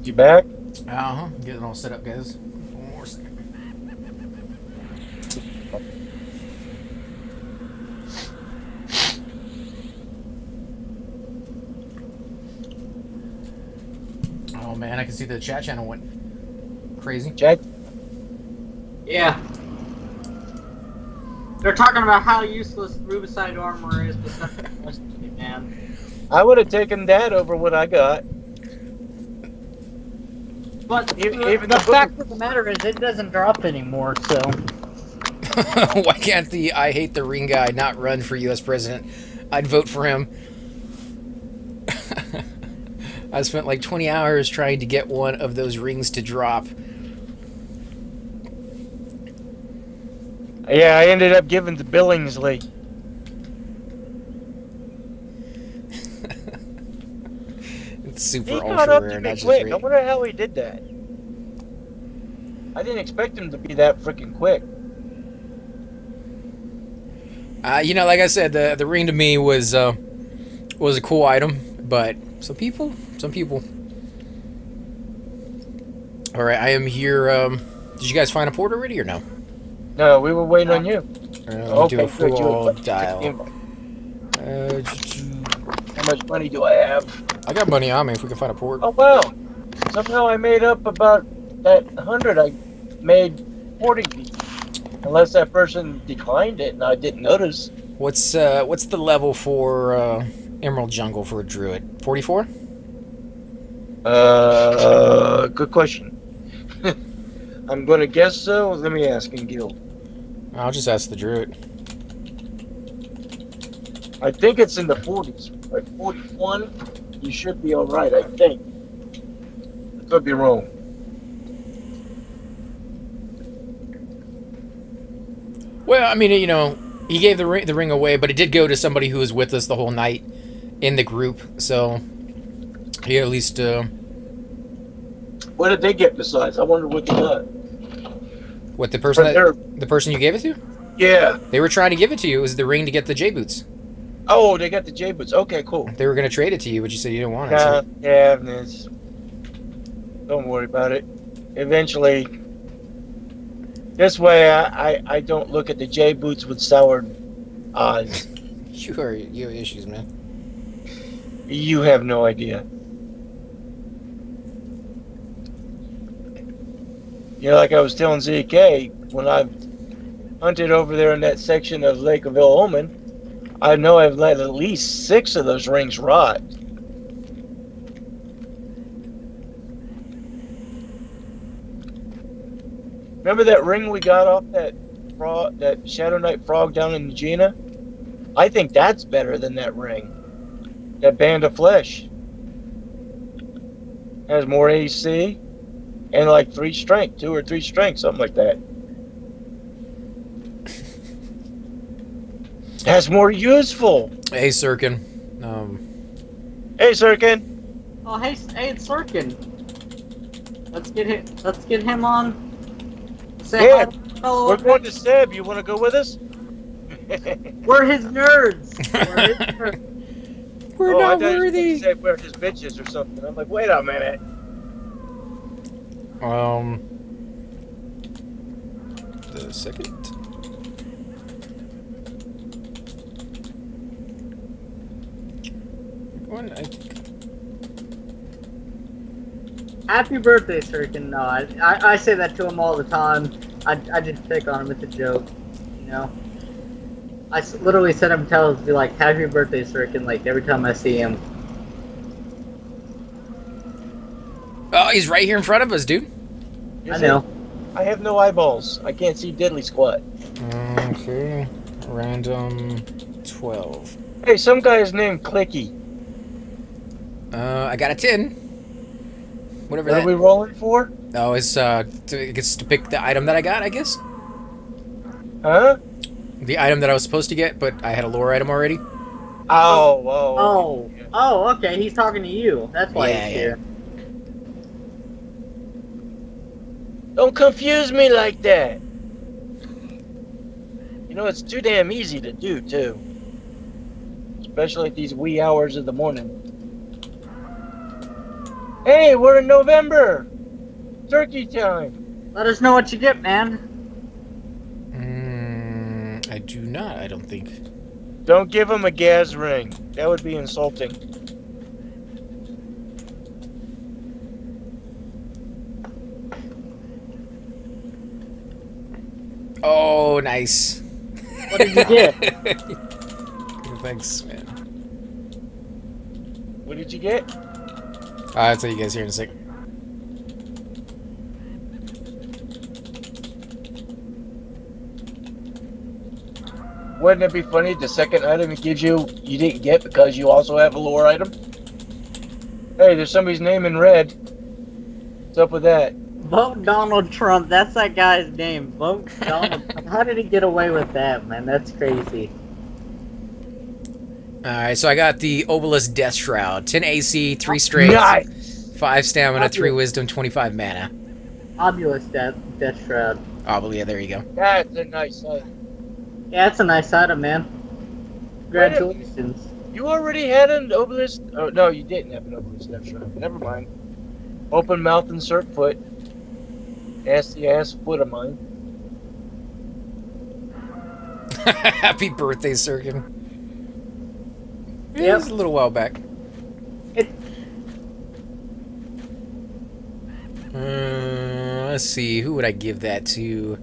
You back?
Uh-huh. Getting all set up, guys. One more second. Oh man, I can see the chat channel went crazy.
Jack?
Yeah. They're talking about how useless Rubicide armor is, but that's man.
I would have taken that over what I got.
But
Even
the
the
fact of the matter is, it doesn't drop anymore, so.
Why can't the I hate the ring guy not run for U.S. president? I'd vote for him. I spent like 20 hours trying to get one of those rings to drop.
Yeah, I ended up giving to Billingsley.
It's super
He got
ultra
up
rare,
to
not
me
just
quick.
rare.
I wonder how he did that. I didn't expect him to be that freaking quick.
You know, like I said, the ring to me was a cool item, but some people. All right, I am here. Did you guys find a port already or no?
No, we were waiting on you.
Do a
good.
full
You
dial.
How much money do I have?
I got money on me if we can find a port.
Oh wow! Somehow I made up about that 100 I made 40. Unless that person declined it and I didn't notice.
What's the level for Emerald Jungle for a druid? 44?
Good question. I'm gonna guess so. Let me ask in guild.
I'll just ask the druid.
I think it's in the 40s. Like 41, you should be alright, I think. I could be wrong.
Well, I mean, you know, he gave the ring away, but it did go to somebody who was with us the whole night in the group, so he at least.
What did they get besides? I wonder what they got.
What, the person
But
the person you gave it to?
yeah.
They were trying to give it to you. It was the ring to get the J boots.
Oh, they got the J boots. Okay, cool.
They were going to trade it to you, but you said you didn't want it.
Nah,
So.
yeah, don't worry about it. Eventually, this way I don't look at the J boots with soured eyes.
You have issues, man.
You have no idea. You know, like I was telling ZK, when I hunted over there in that section of Lake of Ill Omen, I know I've let at least 6 of those rings rot. Remember that ring we got off that Shadow Knight frog down in Gina? I think that's better than that ring. That Band of Flesh. Has more AC and like 3 strength, 2 or 3 strength, something like that. That's more useful.
Hey, Sirkin.
Hey, Sirkin.
Oh, hey, it's Sirkin. Let's get him on. Say
Yeah,
hi, fellow.
we're going to Seb. You want to go with us?
We're his nerds. We're his nerds.
We're
I
not
thought you
worthy.
said we're his bitches or something. I'm like, wait a minute.
The second. One, I think.
Happy birthday, Sirkin. No, I say that to him all the time. I just pick on him. It's a joke, you know. I literally send him tells be like, "Happy birthday, Sirkin," like every time I see him.
Oh, he's right here in front of us, dude.
Is
I know.
it? I have no eyeballs. I can't see diddly squat.
Okay. Random 12.
Hey, some guy is named Clicky.
I got a 10. Whatever
What
that.
are we rolling for?
Oh, it's to pick the item that I got, I guess.
Huh?
The item that I was supposed to get, but I had a lore item already.
Oh, okay. He's talking to you. That's why
Yeah,
he's here.
Don't confuse me like that. You know, it's too damn easy to do, too. Especially at these wee hours of the morning. Hey, we're in November! Turkey time!
Let us know what you get, man.
I do not, I don't think.
Don't give him a gas ring. That would be insulting.
Oh, nice.
What did you get?
Thanks, man.
What did you get?
I'll tell you guys here in a sec.
Wouldn't it be funny? The second item it gives you, you didn't get because you also have a lore item? Hey, there's somebody's name in red. What's up with that?
Vote Donald Trump. That's that guy's name. Vote Donald Trump. How did he get away with that, man? That's crazy.
Alright, so I got the Obelisk Death Shroud. 10 AC, 3 strength,
Nice!
5 stamina, 3 wisdom, 25 mana.
Obulus Death Shroud.
Oh, well, yeah, there you go.
That's a nice item.
Yeah, that's a nice item, man. Congratulations.
You already had an obelisk? Oh, no, you didn't have an obelisk. That's right. Never mind. Open mouth, insert foot. Ass the ass foot of mine.
Happy birthday, Sirkin. Yeah,
Yep.
it was a little while back. Let's see, who would I give that to?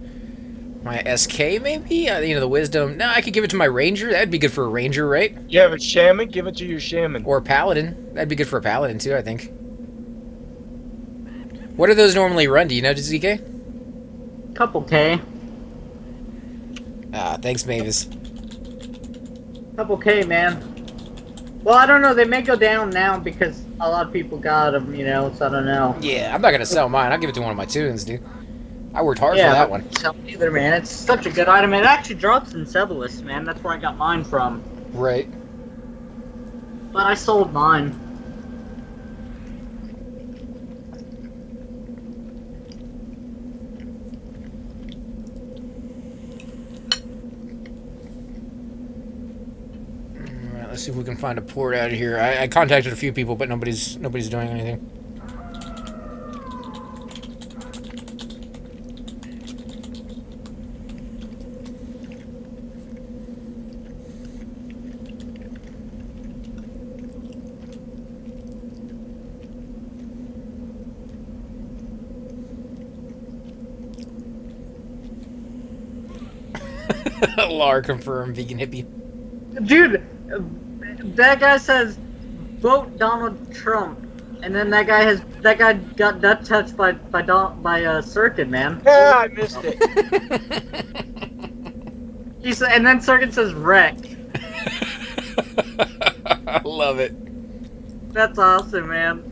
My SK, maybe? You know, the wisdom. No, I could give it to my ranger. That'd be good for a ranger, right?
You have a shaman? Give it to your shaman.
Or a paladin. That'd be good for a paladin, too, I think. What do those normally run? Do you know, ZK?
Couple K.
Ah, thanks, Mavis.
Couple K, man. Well, I don't know. They may go down now because a lot of people got them, you know, so I don't know.
Yeah, I'm not going to sell mine. I'll give it to one of my tunes, dude. I worked hard for that one.
Yeah, either, man. It's such a good item. It actually drops in Sebelis, man. That's where I got mine from.
Right.
But I sold mine.
Alright, let's see if we can find a port out of here. I contacted a few people, but nobody's doing anything. Lar confirmed, vegan hippie.
Dude, that guy says, vote Donald Trump. And then that guy got that touched by Sirkin, man.
Yeah, I missed it.
He said, and then Sirkin says wreck.
I love it.
That's awesome, man.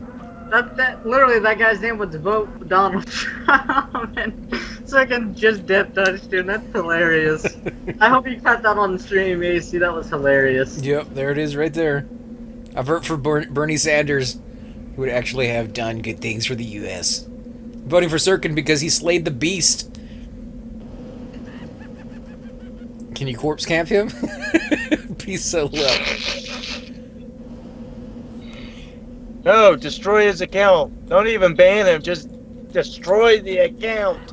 That literally that guy's name was vote Donald Trump, and Sirkin just death touched him. That's hilarious. I hope you caught that on the stream, AC. That was hilarious.
Yep, there it is right there. I vote for Bernie Sanders, who would actually have done good things for the U.S. I'm voting for Sirkin because he slayed the beast. Can you corpse camp him? Peace so low.
No, destroy his account. Don't even ban him. Just destroy the account.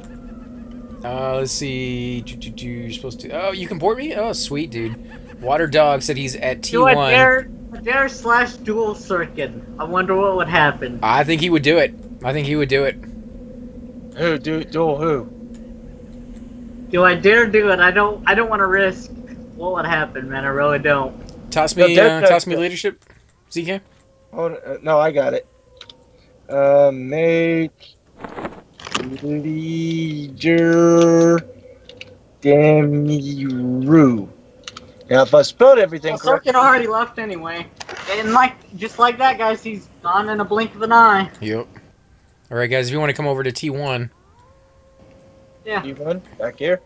Let's see. You're supposed to... Oh, you can port me? Oh, sweet, dude. Water Dog said he's at T1.
Do a dare slash dual Sirkin. I wonder what would happen.
I think he would do it. I think he would do it.
Who? Duel who?
Do I dare do it? I don't want to risk what would happen, man. I really don't.
Toss me leadership, ZK.
Oh, no, I got it. Make leader Demiru. Now, if I spelled everything
Well,
correctly,
Circuit already left anyway. And just like that, guys, he's gone in a blink of an eye.
Yep. All right, guys, if you want to come over to T1.
Yeah.
T1 back here.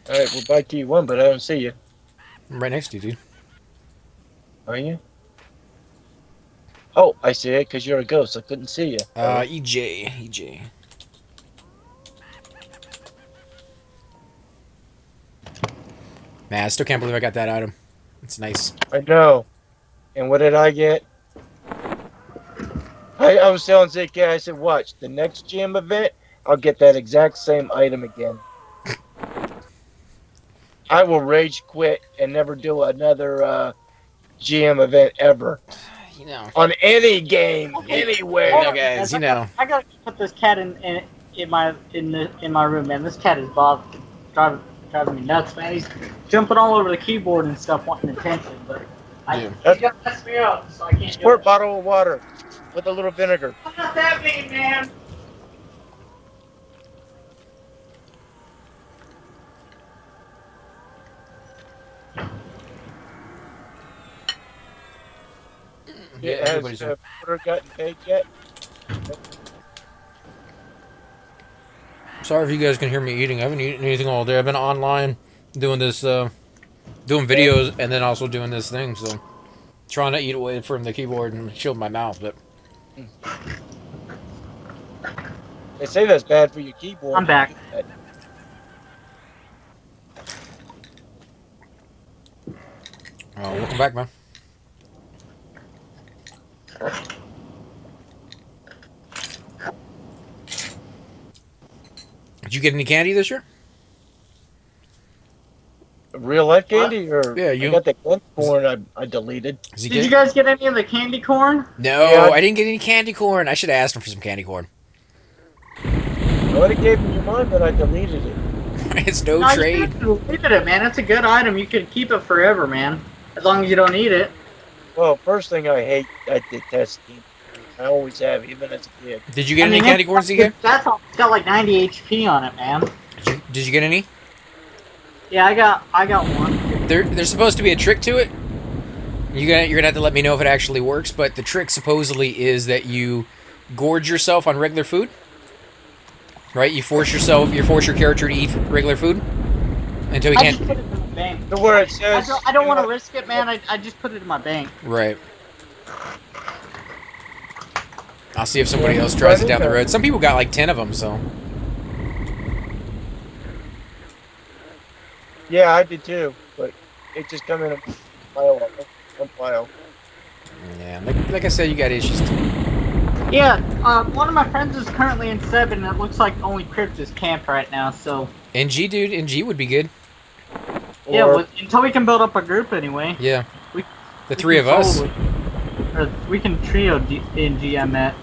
All right, we're by T1, but I don't see you.
I'm right next to you, dude.
Are you? Oh, I see it, because you're a ghost. I couldn't see you.
EJ. Man, I still can't believe I got that item. It's nice.
I know. And what did I get? I was telling ZK, I said, watch, the next GM event, I'll get that exact same item again. I will rage quit and never do another GM event ever.
You know.
On any game, anywhere.
You know, guys, you know.
I gotta put this cat in my room, man. This cat is driving me nuts, man. He's jumping all over the keyboard and stuff, wanting attention, but he's gonna mess me up, so I can't.
Squirt bottle of water with a little vinegar.
What does that mean, man?
Yeah,
Has water gotten paid yet?
Sorry if you guys can hear me eating. I haven't eaten anything all day. I've been online doing this, doing videos, and then also doing this thing. So, trying to eat away from the keyboard and shield my mouth. But
They say that's bad for your keyboard.
I'm back.
oh, welcome back, man. Did you get any candy this year?
Real life candy, or
Yeah, you-
I got the candy corn I deleted.
Did
Did you guys get any of the candy corn?
No,
Yeah,
I didn't get any candy corn. I should have asked him for some candy corn.
I would have gave me mine, but I deleted it.
It's no
You
trade.
should have deleted it, man. It's a good item. You can keep it forever, man. As long as you don't eat it.
Well, first thing I detest candy. I always have, even as a kid.
Did you get any candy corn, ZK?
That's all. It's got like 90 HP on it, man.
Did you get any?
Yeah, I got one.
There's supposed to be a trick to it. You're gonna have to let me know if it actually works. But the trick supposedly is that you gorge yourself on regular food. Right? You force your character to eat regular food until he
I
can't.
just put it in my bank.
To where it says.
I don't want to risk it, man. I just put it in my bank.
Right. I'll see if somebody else tries it down the road. Some people got like 10 of them, so.
Yeah, I did too, but it just come in a pile. One pile.
Yeah, like I said, you got issues too.
Yeah, one of my friends is currently in 7, and it looks like only Crypt is camped right now, so...
NG, dude, NG would be good.
Yeah, well, until we can build up a group anyway.
Yeah.
We
three of us.
Or we can trio NG, I met.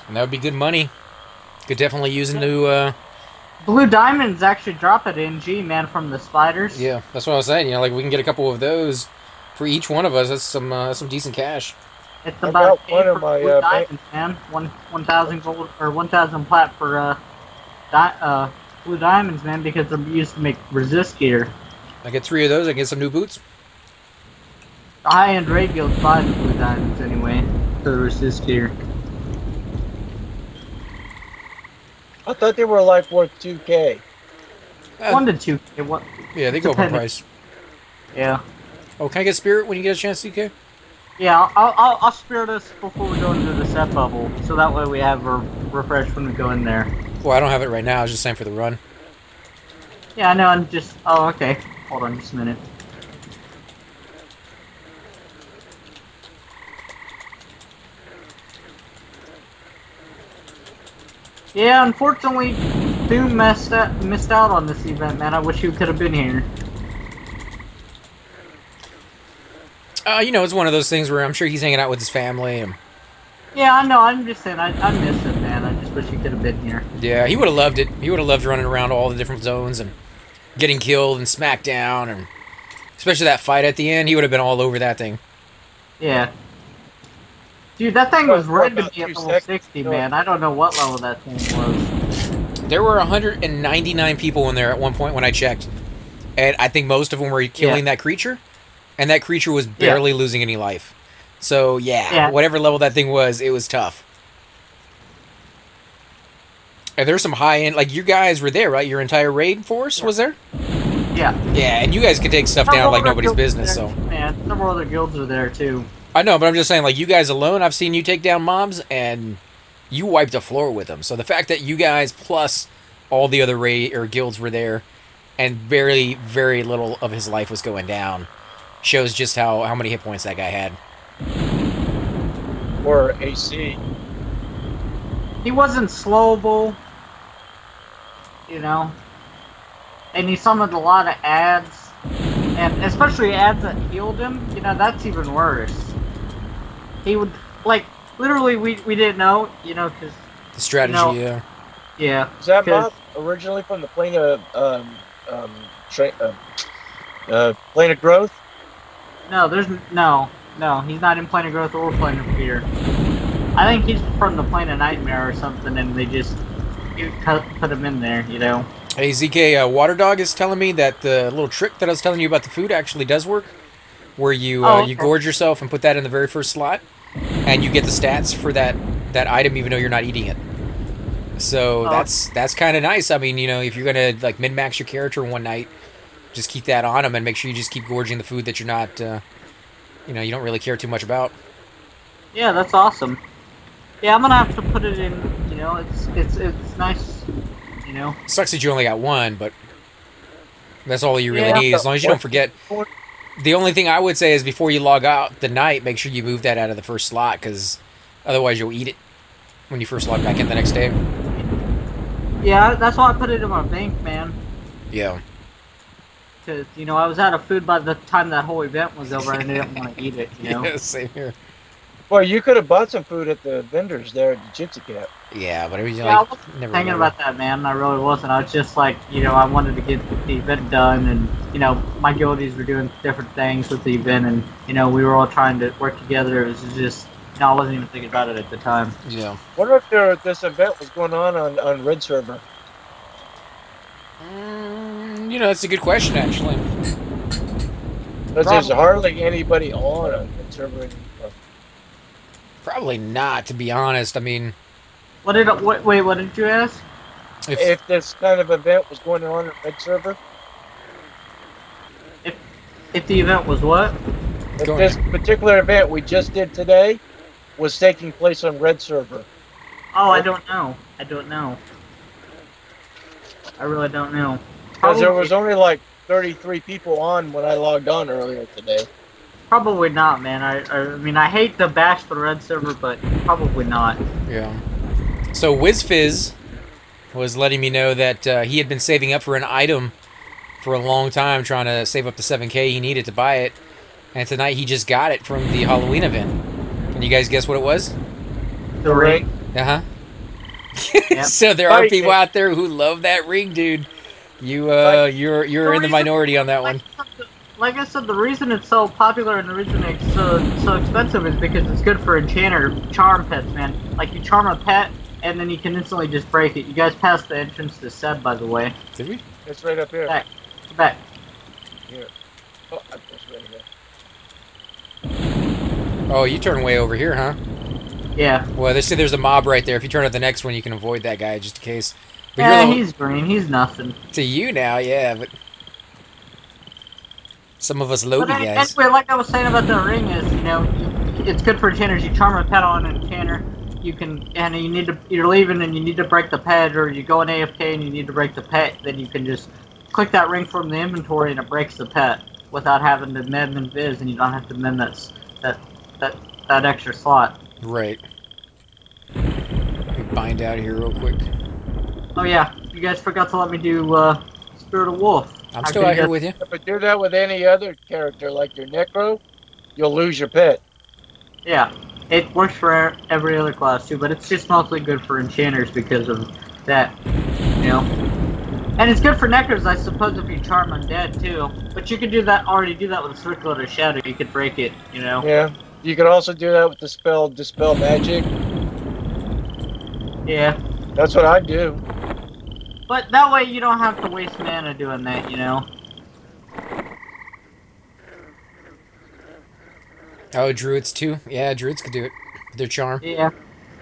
And that would be good money. Could definitely use a new,
Blue Diamonds actually drop at NG, man, from the spiders.
Yeah, that's what I was saying. You know, like we can get a couple of those for each one of us. That's some decent cash.
It's
I
about
got one of my,
Blue Diamonds, man. 1,000 gold, or 1,000 plat for, Blue Diamonds, man, because they're used to make resist gear.
I get 3 of those, I get some new boots.
The high-end raid guilds buy the Blue Diamonds anyway, for the resist gear.
I thought they were like worth 2K.
1 to 2K. What?
Yeah, they go up in price.
Yeah.
Oh, can I get Spirit when you get a chance, CK?
Yeah, I'll spirit us before we go into the set bubble, so that way we have a refresh when we go in there.
Well, I don't have it right now. I was just saying for the run.
Yeah, I know. I'm just. Oh, okay. Hold on, just a minute. Yeah, unfortunately, Doom missed out on this event, man. I wish you could have been here.
You know, it's one of those things where I'm sure he's hanging out with his family. And...
Yeah, I know. I'm just saying, I miss it, man. I just wish he could have been here.
Yeah, he would have loved it. He would have loved running around all the different zones and getting killed and smacked down, and especially that fight at the end. He would have been all over that thing.
Yeah. Dude, that thing was red to
about
me at
2
level
seconds.
60, man. I don't know what level that thing was.
There were 199 people in there at one point when I checked, and I think most of them were killing that creature, and that creature was barely losing any life. So yeah, whatever level that thing was, it was tough. And there's some high end, like you guys were there, right? Your entire raid force was there.
Yeah.
Yeah, and you guys could take stuff down like nobody's business.
There,
so
man, several other guilds are there too.
I know, but I'm just saying, like you guys alone, I've seen you take down mobs, and you wiped the floor with them. So the fact that you guys plus all the other raid or guilds were there, and very, very little of his life was going down, shows just how many hit points that guy had.
Or AC.
He wasn't slowable, you know, and he summoned a lot of ads, and especially ads that healed him. You know, that's even worse. He would, like, literally, we didn't know, you know, because
The strategy,
you know,
yeah.
Yeah.
Is that mob originally from the plane of plane of growth?
No, there's no, he's not in Plane of Growth or Plane of Fear. I think he's from the Plane of Nightmare or something, and they just put him in there, you know.
Hey, ZK, Water Dog is telling me that the little trick that I was telling you about the food actually does work, where you you gorge yourself and put that in the very first slot, and you get the stats for that item even though you're not eating it. So that's kind of nice. I mean, you know, if you're gonna like min-max your character one night, just keep that on him and make sure you just keep gorging the food that you're not, you know, you don't really care too much about.
Yeah, that's awesome. Yeah, I'm gonna have to put it in. You know, it's nice. You know.
Sucks that you only got one, but that's all you really need. As long as you don't forget. The only thing I would say is before you log out the night, make sure you move that out of the first slot, because otherwise you'll eat it when you first log back in the next day.
Yeah, that's why I put it in my bank, man.
Yeah.
Because, you know, I was out of food by the time that whole event was over, and I didn't want to eat it, you know?
Yeah, same here.
Well, you could have bought some food at the vendors there at the Jitsi Cap.
Yeah, but it was
Yeah,
like,
I wasn't
never
thinking
remember.
about that, man. I really wasn't. I was just like, you know, I wanted to get the event done, and, you know, my guildies were doing different things with the event, and, you know, we were all trying to work together. It was just, you know, I wasn't even thinking about it at the time.
Yeah.
Wonder if this event was going on Red Server.
You know, that's a good question, actually.
Because there's hardly anybody on Red Server anymore.
Probably not, to be honest. I mean,
Wait, what did you ask?
If this kind of event was going on Red Server.
If the event was what?
If this particular event we just did today was taking place on Red Server.
Oh, I don't know. I don't know. I really don't know.
Because there was only like 33 people on when I logged on earlier today.
Probably not, man. I mean, I hate to bash the Red Server, but probably not.
Yeah. So WizFizz was letting me know that he had been saving up for an item for a long time, trying to save up the 7K he needed to buy it. And tonight he just got it from the Halloween event. Can you guys guess what it was?
The ring.
Uh-huh.
Yep.
So there are people out there who love that ring, dude. You're in the minority on that one.
Like I said, the reason it's so popular and the reason it's so expensive is because it's good for enchanter charm pets, man. Like, you charm a pet, and then you can instantly just break it. You guys passed the entrance to Seb, by the way.
Did we?
It's right up here.
Back.
Here. Oh, it's right here.
Oh, you turn way over here, huh?
Yeah.
Well, they say there's a mob right there. If you turn at the next one, you can avoid that guy just in case. But
Yeah, he's green. He's nothing.
to you now, yeah, but some of us Loby
But
guys.
anyway, like I was saying about the ring is, you know, it's good for enchanters. You charm a pet on an enchanter. You can, and you're leaving and you need to break the pet, or you go in AFK and you need to break the pet, then you can just click that ring from the inventory and it breaks the pet without having to mend and viz, and you don't have to mend that extra slot.
Right. Let me bind out here real quick.
Oh yeah, you guys forgot to let me do Spirit of Wolf.
I'm still out here with you.
If you do that with any other character, like your Necro, you'll lose your pet.
Yeah. It works for every other class too, but it's just mostly good for enchanters because of that, you know. And it's good for necros, I suppose, if you charm undead too. But you could already do that with a circlet or shadow. You could break it, you know.
Yeah. You could also do that with the spell Dispel Magic.
Yeah.
That's what I do.
But that way you don't have to waste mana doing that, you know.
Oh, druids too? Yeah, druids could do it. With their charm.
Yeah.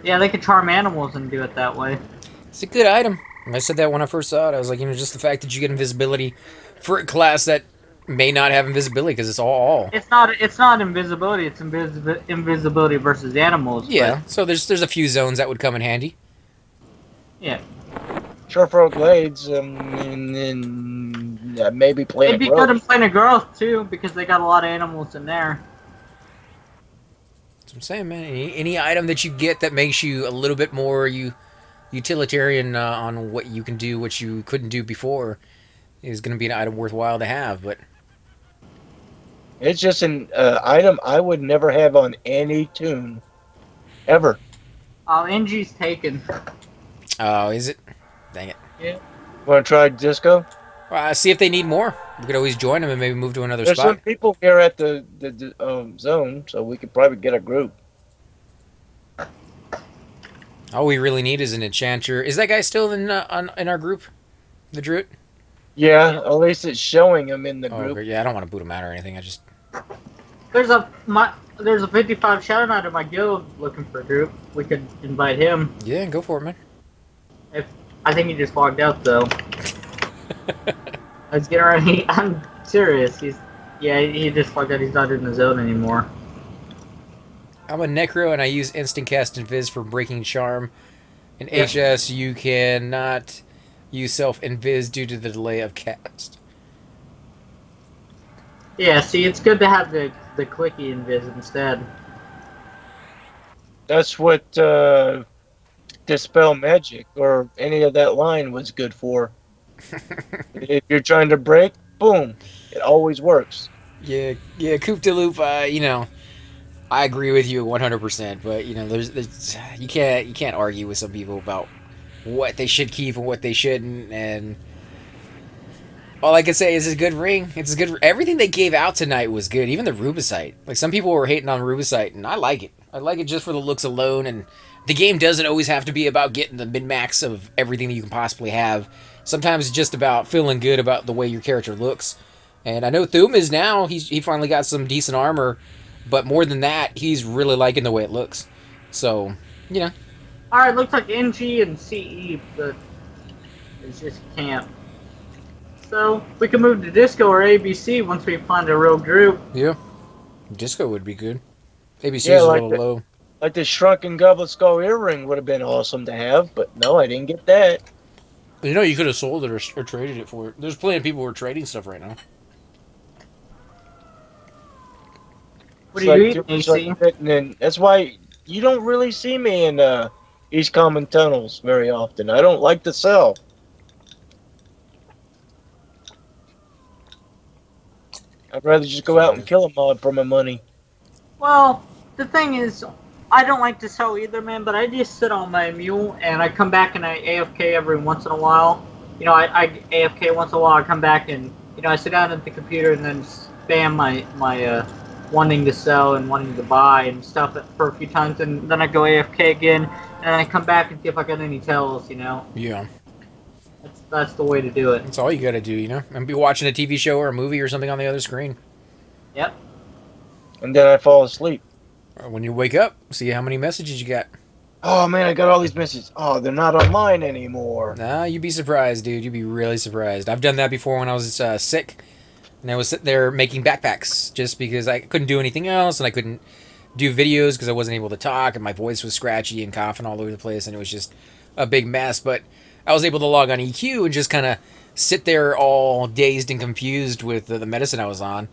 Yeah, they could charm animals and do it that way.
It's a good item. I said that when I first saw it. I was like, you know, just the fact that you get invisibility for a class that may not have invisibility because it's all.
It's not invisibility. It's invisibility versus animals.
Yeah. So there's a few zones that would come in handy.
Yeah.
Short throw blades, and then maybe Planet
It'd be
Growth.
good in Planet Growth too because they got a lot of animals in there.
That's what I'm saying, man. Any item that you get that makes you a little bit more utilitarian on what you can do, what you couldn't do before, is going to be an item worthwhile to have. But
It's just an item I would never have on any tune, ever.
Oh, NG's taken.
oh, is it? Dang it.
Yeah.
Want to try disco?
See if they need more. We could always join them and maybe move to another
There's some
spot.
people here at the zone, so we could probably get a group.
All we really need is an enchanter. Is that guy still in our group? The druid?
Yeah, at least it's showing them in the
Oh,
group.
okay. Yeah, I don't want to boot him out or anything. I just...
There's a 55 Shadow Knight in my guild looking for a group. We could invite him.
Yeah, go for it, man.
I think he just logged out though. I was getting ready. I'm serious. He just logged out. He's not in the zone anymore.
I'm a necro and I use instant cast and viz for breaking charm. In
Yeah.
HS, you cannot use self invis due to the delay of cast.
Yeah, see, it's good to have the clicky invis instead.
That's what Dispel Magic or any of that line was good for. If you're trying to break, boom, it always works.
Yeah, Coop de Loop. You know, I agree with you 100%. But you know, there's you can't argue with some people about what they should keep and what they shouldn't. And all I can say is it's a good ring. It's a good. Everything they gave out tonight was good. Even the Rubicite. Like some people were hating on Rubicite, and I like it. I like it just for the looks alone. And the game doesn't always have to be about getting the min max of everything that you can possibly have. Sometimes it's just about feeling good about the way your character looks. And I know Thum is now. He finally got some decent armor. But more than that, he's really liking the way it looks. So, you know.
Alright, looks like NG and CE, but it's just camp. So, we can move to Disco or ABC once we find a real group.
Yeah. Disco would be good. ABC
Yeah,
is a
like
little low.
Like the Shrunken Goblet Skull earring would have been awesome to have, but no, I didn't get that.
You know, you could have sold it or traded it for it. There's plenty of people who are trading stuff right now.
What are you eating,
it's
AC?
like fitting in. That's why you don't really see me in East Common Tunnels very often. I don't like to sell. I'd rather just go out and kill a mob for my money.
Well, the thing is, I don't like to sell either, man, but I just sit on my mule, and I come back and I AFK every once in a while. You know, I AFK once in a while, I come back and, you know, I sit down at the computer and then spam my wanting to sell and wanting to buy and stuff for a few times, and then I go AFK again, and then I come back and see if I got any tells, you know.
Yeah.
That's the way to do it.
That's all you gotta do, you know? And be watching a TV show or a movie or something on the other screen.
Yep.
And then I fall asleep.
Or when you wake up, see how many messages you got.
Oh man, I got all these messages. Oh, they're not online anymore.
Nah, you'd be surprised, dude. You'd be really surprised. I've done that before when I was sick. And I was sitting there making backpacks just because I couldn't do anything else and I couldn't do videos because I wasn't able to talk and my voice was scratchy and coughing all over the place and it was just a big mess. But I was able to log on EQ and just kind of sit there all dazed and confused with the medicine I was on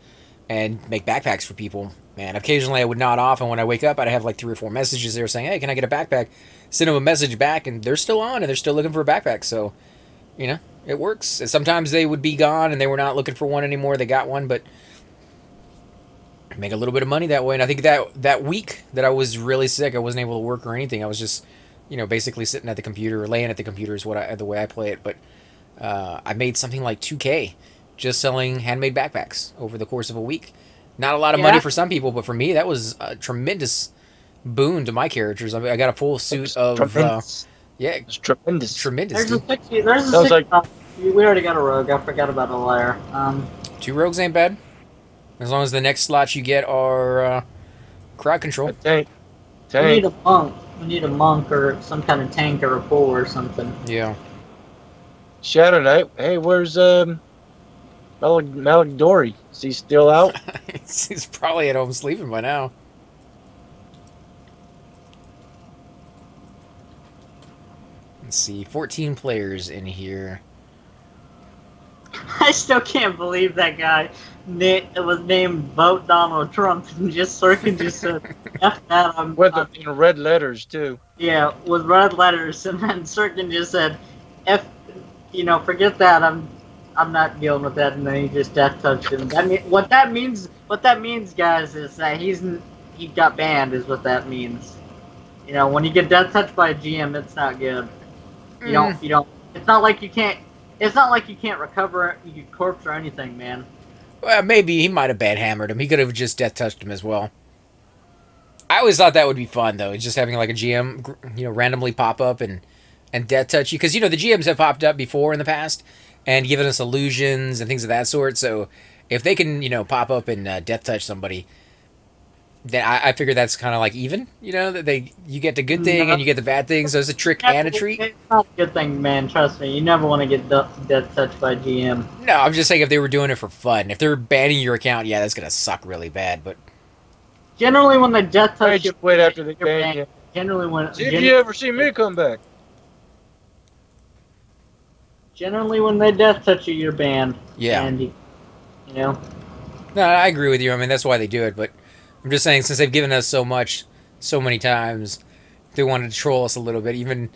and make backpacks for people. Man, occasionally I would nod off, and when I wake up, I'd have like 3 or 4 messages there saying, hey, can I get a backpack? Send them a message back, and they're still on, and they're still looking for a backpack. So, you know, it works. And sometimes they would be gone, and they were not looking for one anymore. They got one, but make a little bit of money that way. And I think that week that I was really sick, I wasn't able to work or anything. I was just, basically sitting at the computer or laying at the computer is the way I play it. But I made something like 2K just selling handmade backpacks over the course of a week. Not a lot of money for some people, but for me, that was a tremendous boon to my characters. I got a full suit of yeah,
it's tremendous.
Tremendous.
There's a six. We already got a rogue. I forgot about a lair.
2 rogues ain't bad, as long as the next slots you get are crowd control.
A tank.
We need a monk. We need a monk or some kind of tank or a bull or something.
Yeah.
Shadow Knight. Hey, where's Malik Dory? Is he still out?
He's probably at home sleeping by now. Let's see, 14 players in here.
I still can't believe that guy was named Vote Donald Trump and Sirkin just said, F that.
In red letters, too.
Yeah, with red letters, and then Sirkin just said, F, forget that, I'm not dealing with that, and then he just death touched him. What that means, guys, is that he got banned, is what that means. When you get death touched by a GM, it's not good. You don't. It's not like you can't recover your corpse or anything, man.
Well, maybe he might have bad hammered him. He could have just death touched him as well. I always thought that would be fun, though, just having like a GM, randomly pop up and death touch you, because the GMs have popped up before in the past and given us illusions and things of that sort. So if they can, pop up and death touch somebody, then I figure that's kind of like even, that you get the good thing and you get the bad thing, so it's a trick and a treat.
It's not a good thing, man. Trust me. You never want to get death touched by GM.
No, I'm just saying if they were doing it for fun. If they're banning your account, yeah, that's gonna suck really bad. But
generally, when they death touch you,
wait after they ban you.
Generally,
see if you ever see me come back.
Generally, when they death touch you, you're banned.
Yeah.
And
No, I agree with you. I mean, that's why they do it, but I'm just saying, since they've given us so much, so many times, they wanted to troll us a little bit. Even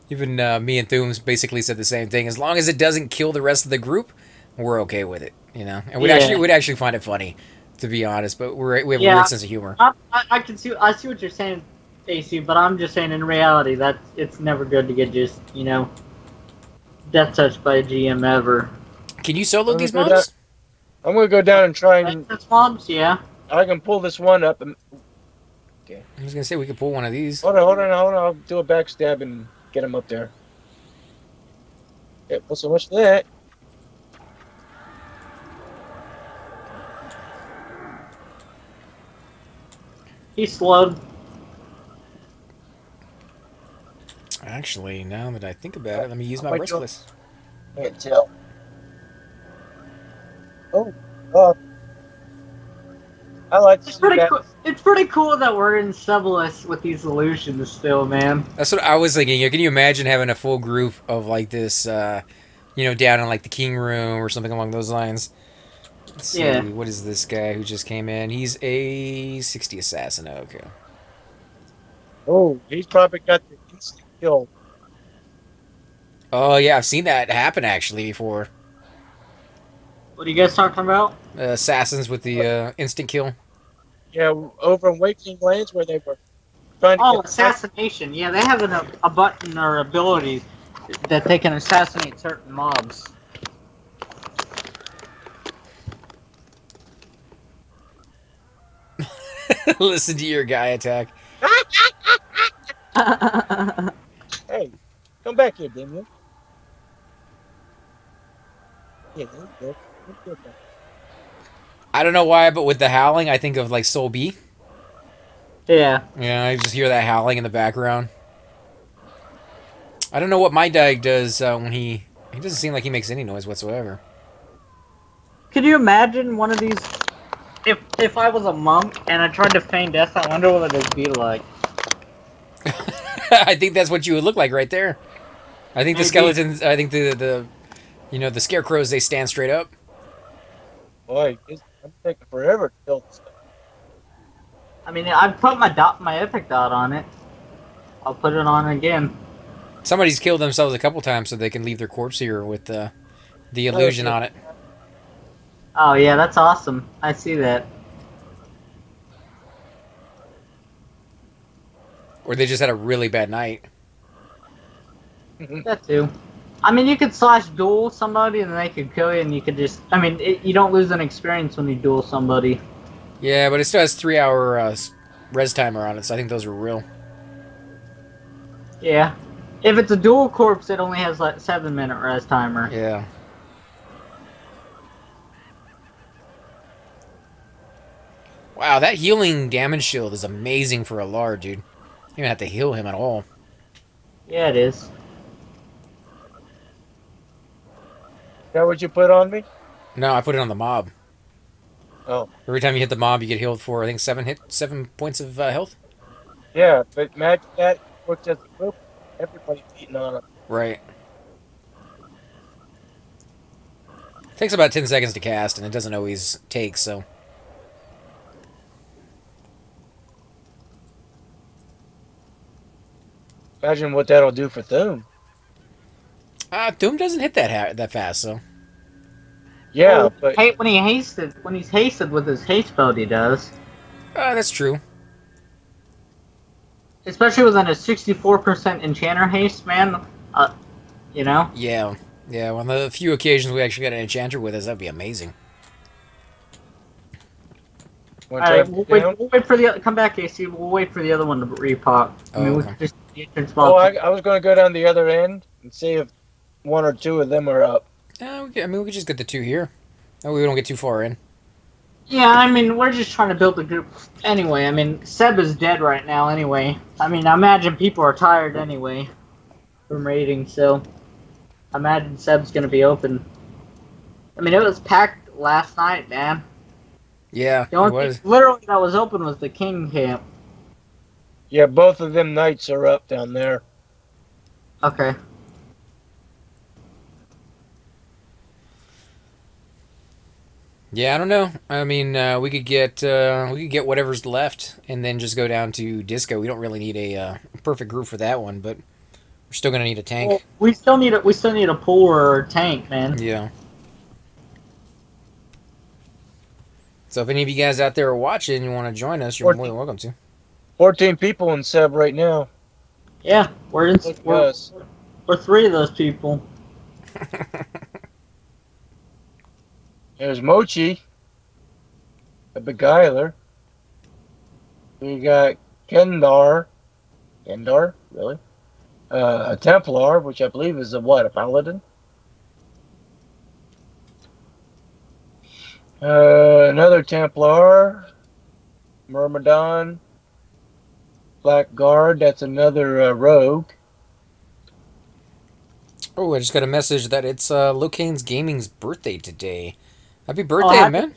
me and Thooms basically said the same thing. As long as it doesn't kill the rest of the group, we're okay with it. And we'd actually find it funny, to be honest. But we have a weird sense of humor.
I see what you're saying, AC. But I'm just saying, in reality, that it's never good to get just death touched by a GM ever.
Can you solo these mobs?
I'm gonna go down and try and.
Mobs, yeah.
I can pull this one up. Okay.
I was gonna say we could pull one of these.
Hold on. I'll do a backstab and get him up there. Yeah, well, so much for that.
He's slowed.
Actually, now that I think about it, let me use my breastplate.
Can't tell. Oh. I like to see that.
It's pretty cool that we're in Civilus with these illusions still, man.
That's what I was thinking. Can you imagine having a full group of like this, down in like the King Room or something along those lines? Let's see, what is this guy who just came in? He's a 60 assassin. Okay.
Oh, he's probably got the instant kill.
Oh yeah, I've seen that happen actually before.
What are you guys talking about?
Assassins with the instant kill.
Yeah, over in Wakeling Lands where they were trying to get
assassination. Yeah, they have a button or ability that they can assassinate certain mobs.
Listen to your guy attack.
Hey, come back here, Damien. Yeah, there you go.
I don't know why, but with the howling, I think of like Soul B.
Yeah.
Yeah, I just hear that howling in the background. I don't know what my dag does when he doesn't seem like he makes any noise whatsoever.
Could you imagine one of these? If I was a monk and I tried to feign death, I wonder what it would be like.
I think that's what you would look like right there. I think the skeletons. I think the scarecrows, they stand straight up.
Boy, I'm taking forever to kill this stuff.
I mean, I've put my epic dot on it. I'll put it on again.
Somebody's killed themselves a couple times so they can leave their corpse here with the illusion on it.
Oh yeah, that's awesome. I see that.
Or they just had a really bad night.
That too. I mean, you could slash duel somebody and they could kill you, and you could just. I mean, you don't lose an experience when you duel somebody.
Yeah, but it still has 3-hour res timer on it, so I think those are real.
Yeah. If it's a dual corpse, it only has like 7-minute res timer.
Yeah. Wow, that healing damage shield is amazing for a Lar, dude. You don't even have to heal him at all.
Yeah, it is.
Is that what you put on me?
No, I put it on the mob.
Oh.
Every time you hit the mob, you get healed for, I think, 7 points of health.
Yeah, but imagine that works as a group. Everybody's beating on it.
Right. It takes about 10 seconds to cast, and it doesn't always take, so...
Imagine what that'll do for Thum.
Doom doesn't hit that fast, so...
Yeah,
Well,
but
when he's hasted with his haste build, he does.
That's true.
Especially with a 64% enchanter haste, man. You know.
Yeah. Yeah, on the few occasions we actually got an enchanter with us, that'd be amazing.
Wanna
All
try
right,
to
we'll wait for the come back, AC. We'll wait for the other one to repop. I mean, we
okay.
can just the entrance
Oh,
box.
I was going to go down the other end and see if 1 or 2 of them are up.
I mean, we could just get the 2 here. That way we don't get too far in.
Yeah, I mean, we're just trying to build the group anyway. I mean, Seb is dead right now anyway. I mean, I imagine people are tired anyway from raiding, so I imagine Seb's gonna be open. I mean, it was packed last night, man.
Yeah,
The
it
only
was.
thing literally that was open was the King camp.
Yeah, both of them knights are up down there.
Okay.
Yeah, I don't know. I mean, we could get whatever's left, and then just go down to disco. We don't really need a perfect group for that one, but we're still gonna need a tank.
Well, we still need a pool or a tank, man.
Yeah. So if any of you guys out there are watching and you want to join us, you're more than welcome to.
14 people in Seb right now.
Yeah, we're in.
Look at
We're,
us.
we're 3 of those people.
There's Mochi, a beguiler. We got Kendar. Kendar? Really? A Templar, which I believe is a paladin? Another Templar. Myrmidon. Blackguard, that's another rogue.
Oh, I just got a message that it's Locane's Gaming's birthday today. Happy birthday, man.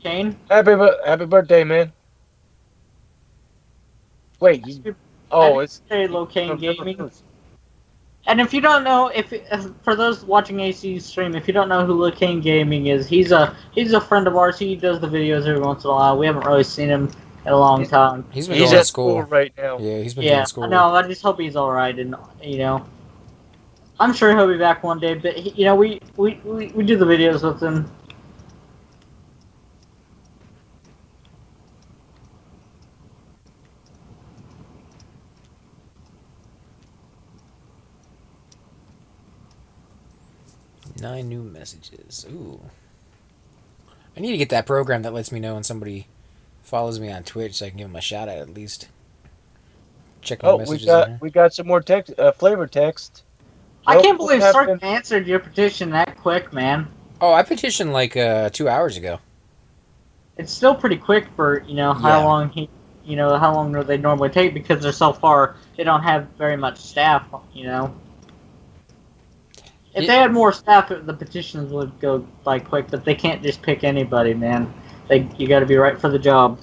Kane.
Happy birthday, man. Wait, he's... Oh, it's...
Hey, Locane Gaming. And if you don't know, if for those watching AC stream, if you don't know who Locane Gaming is, he's a friend of ours. He does the videos every once in a while. We haven't really seen him in a long time.
He's been going to
at
school
right now.
Yeah, he's been
Yeah,
doing school.
I know. I just hope he's all right, and you know, I'm sure he'll be back one day. But he, you know, we do the videos with him.
Nine new messages. Ooh. I need to get that program that lets me know when somebody follows me on Twitch so I can give them a shout out at least. Check my
Oh,
messages.
we got some more text, flavor text.
I
Nope,
can't believe
what
Sark
happened?
answered your petition that quick, man.
Oh, I petitioned like 2 hours ago.
It's still pretty quick for how
Yeah.
long how long do they normally take because they're so far. They don't have very much staff, If
Yeah.
they had more staff, the petitions would go like quick. But they can't just pick anybody, man. You got to be right for the job.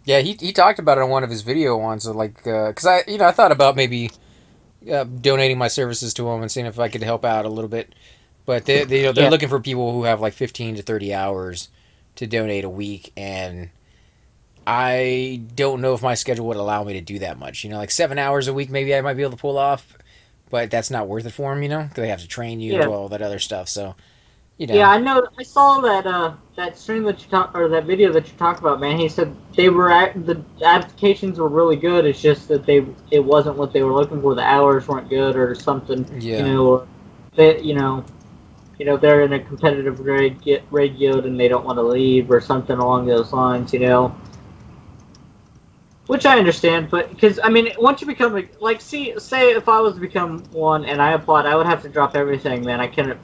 Yeah, he talked about it on one of his video ones, so like, cause I thought about maybe donating my services to him and seeing if I could help out a little bit, but they're
Yeah.
looking for people who have like 15 to 30 hours to donate a week, and I don't know if my schedule would allow me to do that much. Like 7 hours a week, maybe I might be able to pull off, but that's not worth it for them, because they have to train you and
Yeah.
do all that other stuff. So, you know.
Yeah, I know. I saw that that stream that or that video that you talked about, man. He said the applications were really good. It's just that it wasn't what they were looking for. The hours weren't good or something.
Yeah.
You know, or they, they're in a competitive raid guild and they don't want to leave or something along those lines. You know. Which I understand, but because I mean, once you become say if I was to become one and I applied, I would have to drop everything, man. I couldn't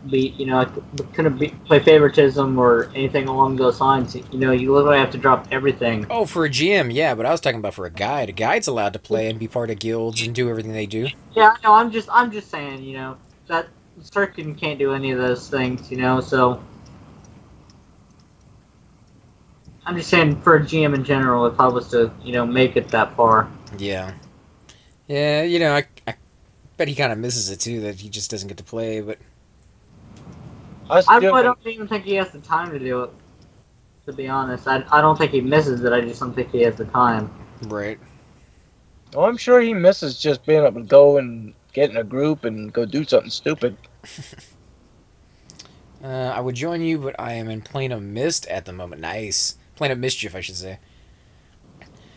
play favoritism or anything along those lines. You know, you literally have to drop everything.
Oh, for a GM, yeah, but I was talking about for a guide. A guide's allowed to play and be part of guilds and do everything they do.
Yeah, no, I'm just saying, you know, that Sirkin can't do any of those things, you know, so. I'm just saying for a GM in general, if I was to, you know, make it that far.
Yeah. Yeah, you know, I bet he kind of misses it too, that he just doesn't get to play, but...
I really don't even think he has the time to do it, to be honest. I don't think he misses it, I just don't think he has the time.
Right.
Oh, I'm sure he misses just being able to go and get in a group and go do something stupid.
I would join you, but I am in Plane of Mist at the moment. Nice. Plane of Mischief, I should say.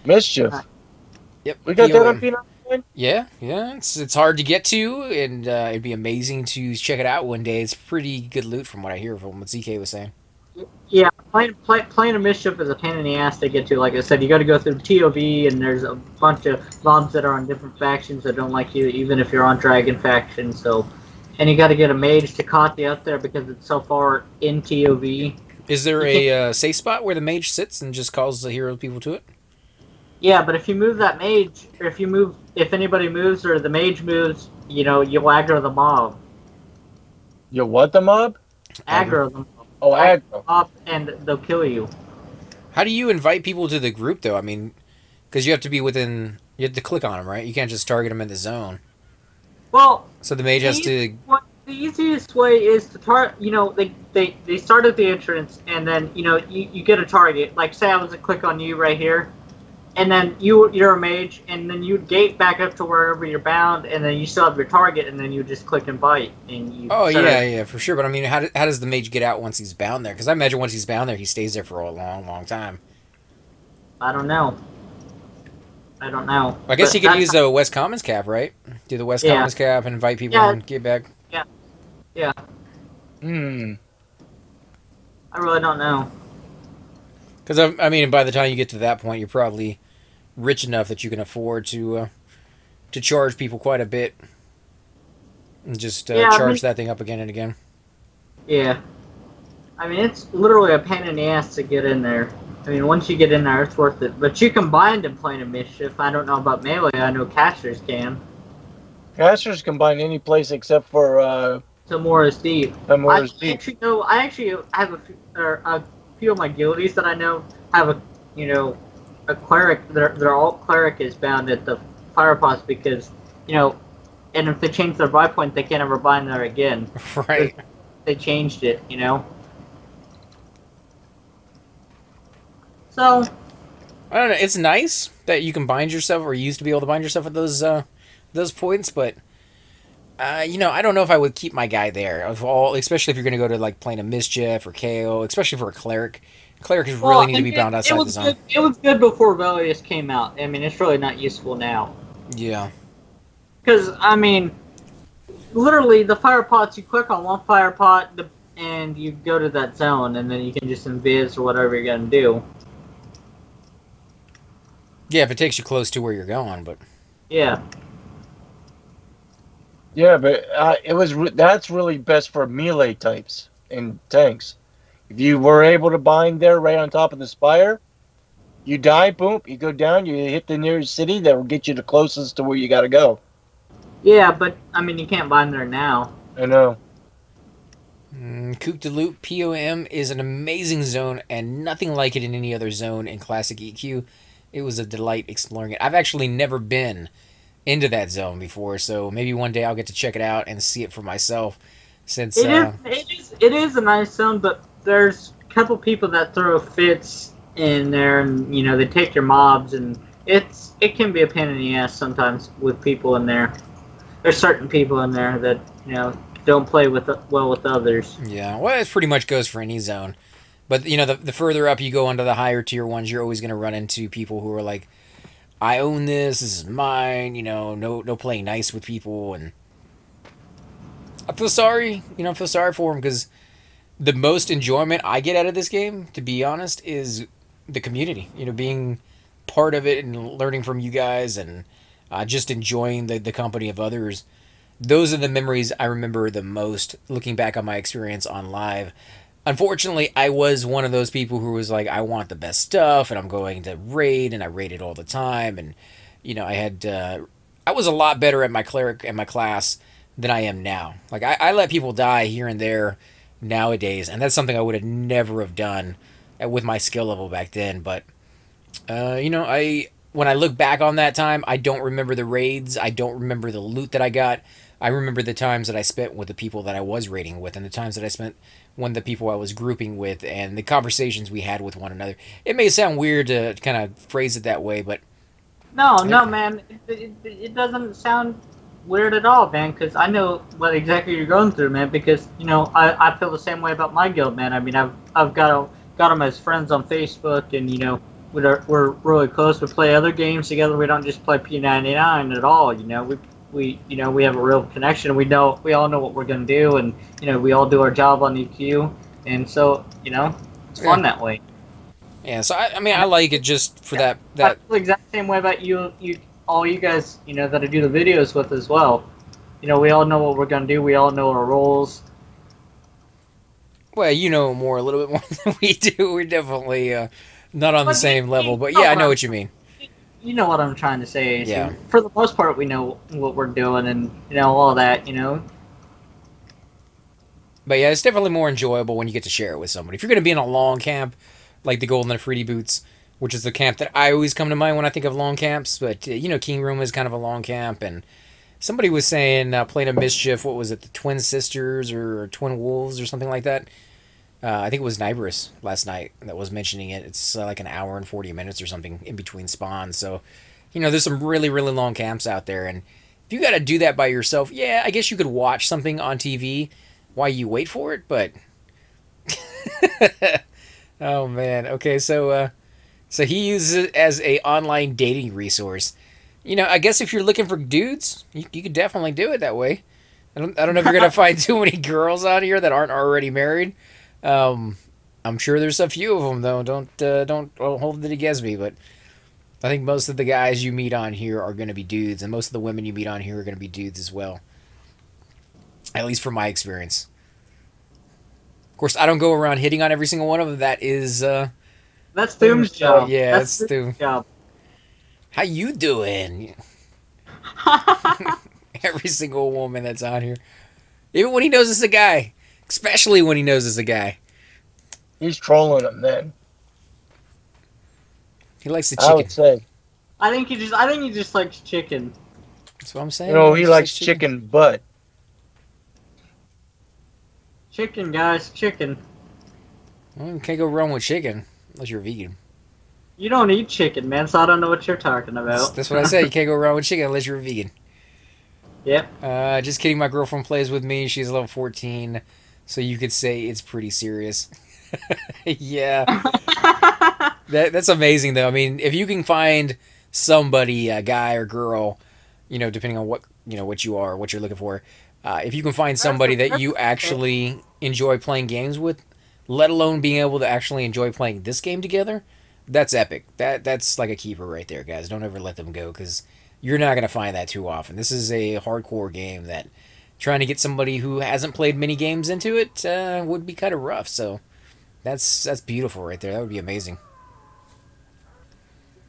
Mischief?
Yep.
We got that on P99?
Yeah. It's hard to get to, and it'd be amazing to check it out one day. It's pretty good loot from what I hear from what ZK was saying.
Yeah, Plane of Mischief is a pain in the ass to get to. Like I said, you got to go through TOV, and there's a bunch of mobs that are on different factions that don't like you, even if you're on Dragon faction, so... And you got to get a mage to caught you up there because it's so far in TOV.
Is there a safe spot where the mage sits and just calls the hero people to it?
Yeah, but if you move that mage, or if anybody moves or the mage moves, you know, you'll aggro the mob.
You what the mob?
Aggro them.
Oh, aggro.
Mob, and they'll kill you.
How do you invite people to the group, though? I mean, because you have to be within... You have to click on them, right? You can't just target them in the zone.
Well...
So the mage has to...
The easiest way is to target, you know, they start at the entrance, and then, you know, you get a target. Like, say I was to click on you right here, and then you're a mage, and then you gate back up to wherever you're bound, and then you still have your target, and then you just click and bite. And you
yeah, for sure. But, I mean, how does the mage get out once he's bound there? Because I imagine once he's bound there, he stays there for a long, long time.
I don't know.
I guess you could use the West Commons cap, right? Do the West Commons cap and invite people and get back.
Yeah.
Hmm.
I really don't know.
Because, I mean, by the time you get to that point, you're probably rich enough that you can afford to charge people quite a bit. And just charge that thing up again and again.
Yeah. I mean, it's literally a pain in the ass to get in there. I mean, once you get in there, it's worth it. But you can bind in Plane of Mischief. I don't know about Melee. I know casters can.
Casters can bind any place except for...
Tamora's Deep.
Tamora's Deep.
I actually have a few of my guildies that I know have a cleric. They're all cleric is bound at the fire pots because, you know, and if they change their buy point, they can't ever bind there again.
Right.
They changed it, you know. So.
I don't know. It's nice that you can bind yourself, or you used to be able to bind yourself at those points, but. You know, I don't know if I would keep my guy there. Especially if you're going to go to, like, Plane of Mischief or KO, especially for a Cleric. Clerics really need to be bound outside the zone.
It was good before Velius came out. I mean, it's really not useful now.
Yeah.
Because, I mean, literally, the fire pots, you click on one fire pot, and you go to that zone, and then you can just invis or whatever you're going to do.
Yeah, if it takes you close to where you're going, but...
Yeah.
Yeah, but that's really best for melee types and tanks. If you were able to bind there right on top of the spire, you die, boom, you go down, you hit the nearest city, that will get you the closest to where you got to go.
Yeah, but, I mean, you can't bind there now.
I know.
Coop de Loop POM is an amazing zone, and nothing like it in any other zone in Classic EQ. It was a delight exploring it. I've actually never been into that zone before, so maybe one day I'll get to check it out and see it for myself. Since
it is a nice zone, but there's a couple people that throw fits in there, and you know they take your mobs, and it can be a pain in the ass sometimes with people in there. There's certain people in there that don't play well with others.
Yeah, well, it pretty much goes for any zone. But you know, the further up you go into the higher tier ones, you're always going to run into people who are like, "I own this. This is mine." You know, no playing nice with people, and I feel sorry. You know, I feel sorry for them because the most enjoyment I get out of this game, to be honest, is the community. You know, being part of it and learning from you guys and just enjoying the company of others. Those are the memories I remember the most looking back on my experience on live. Unfortunately, I was one of those people who was like, I want the best stuff and I'm going to raid, and I raided all the time. And, you know, I was a lot better at my cleric and my class than I am now. Like, I let people die here and there nowadays, and that's something I would have never have done with my skill level back then. But, you know, when I look back on that time, I don't remember the raids. I don't remember the loot that I got. I remember the times that I spent with the people that I was raiding with, and the times that I spent when the people I was grouping with, and the conversations we had with one another. It may sound weird to kind of phrase it that way, but
No, man, it doesn't sound weird at all, man. Because I know what exactly you're going through, man. Because you know, I feel the same way about my guild, man. I mean, I've got them as friends on Facebook, and you know, we're really close. We play other games together. We don't just play P99 at all. You know, we have a real connection. We all know what we're gonna do, and you know, we all do our job on EQ, and so you know, it's fun that way.
yeah. So I mean, I like it just for that.
I feel the exact same way about all you guys, you know, that I do the videos with as well. You know, we all know what we're gonna do. We all know our roles.
Well, you know a little bit more than we do. We're definitely not on the same level, but yeah, I know what you mean.
You know what I'm trying to say. So
Yeah.
for the most part, we know what we're doing, and you know all that. You know.
But yeah, it's definitely more enjoyable when you get to share it with somebody. If you're going to be in a long camp, like the Golden Afridi Boots, which is the camp that I always come to mind when I think of long camps, but you know, King Room is kind of a long camp, and somebody was saying Plane of Mischief, what was it, the Twin Sisters or Twin Wolves or something like that? I think it was Nibris last night that was mentioning it. It's like an hour and 40 minutes or something in between spawns. So, you know, there's some really, really long camps out there. And if you got to do that by yourself, yeah, I guess you could watch something on TV while you wait for it. But, oh, man. Okay, so he uses it as a online dating resource. You know, I guess if you're looking for dudes, you could definitely do it that way. I don't know if you're going to find too many girls out here that aren't already married. I'm sure there's a few of them though. Don't hold it against me, but I think most of the guys you meet on here are going to be dudes, and most of the women you meet on here are going to be dudes as well. At least from my experience. Of course, I don't go around hitting on every single one of them. That is
that's Doom's job.
Yeah,
that's
Doom's
job.
How you doing? Every single woman that's on here, even when he knows it's a guy. Especially when he knows it's a guy.
He's trolling him then.
He likes the chicken.
I would say.
I think he just likes chicken.
That's what I'm saying.
You know, he likes chicken butt.
Chicken, guys, chicken.
Well, you can't go wrong with chicken unless you're vegan.
You don't eat chicken, man, so I don't know what you're talking about.
That's what I said. You can't go wrong with chicken unless you're a vegan.
Yep.
Just kidding. My girlfriend plays with me. She's level 14. So you could say it's pretty serious. Yeah. That's amazing, though. I mean, if you can find somebody, a guy or girl, you know, depending on what you are, what you're looking for, if you can find somebody that you actually enjoy playing games with, let alone being able to actually enjoy playing this game together, that's epic. That's like a keeper right there, guys. Don't ever let them go, because you're not going to find that too often. This is a hardcore game that trying to get somebody who hasn't played many games into it would be kind of rough. So that's beautiful right there. That would be amazing.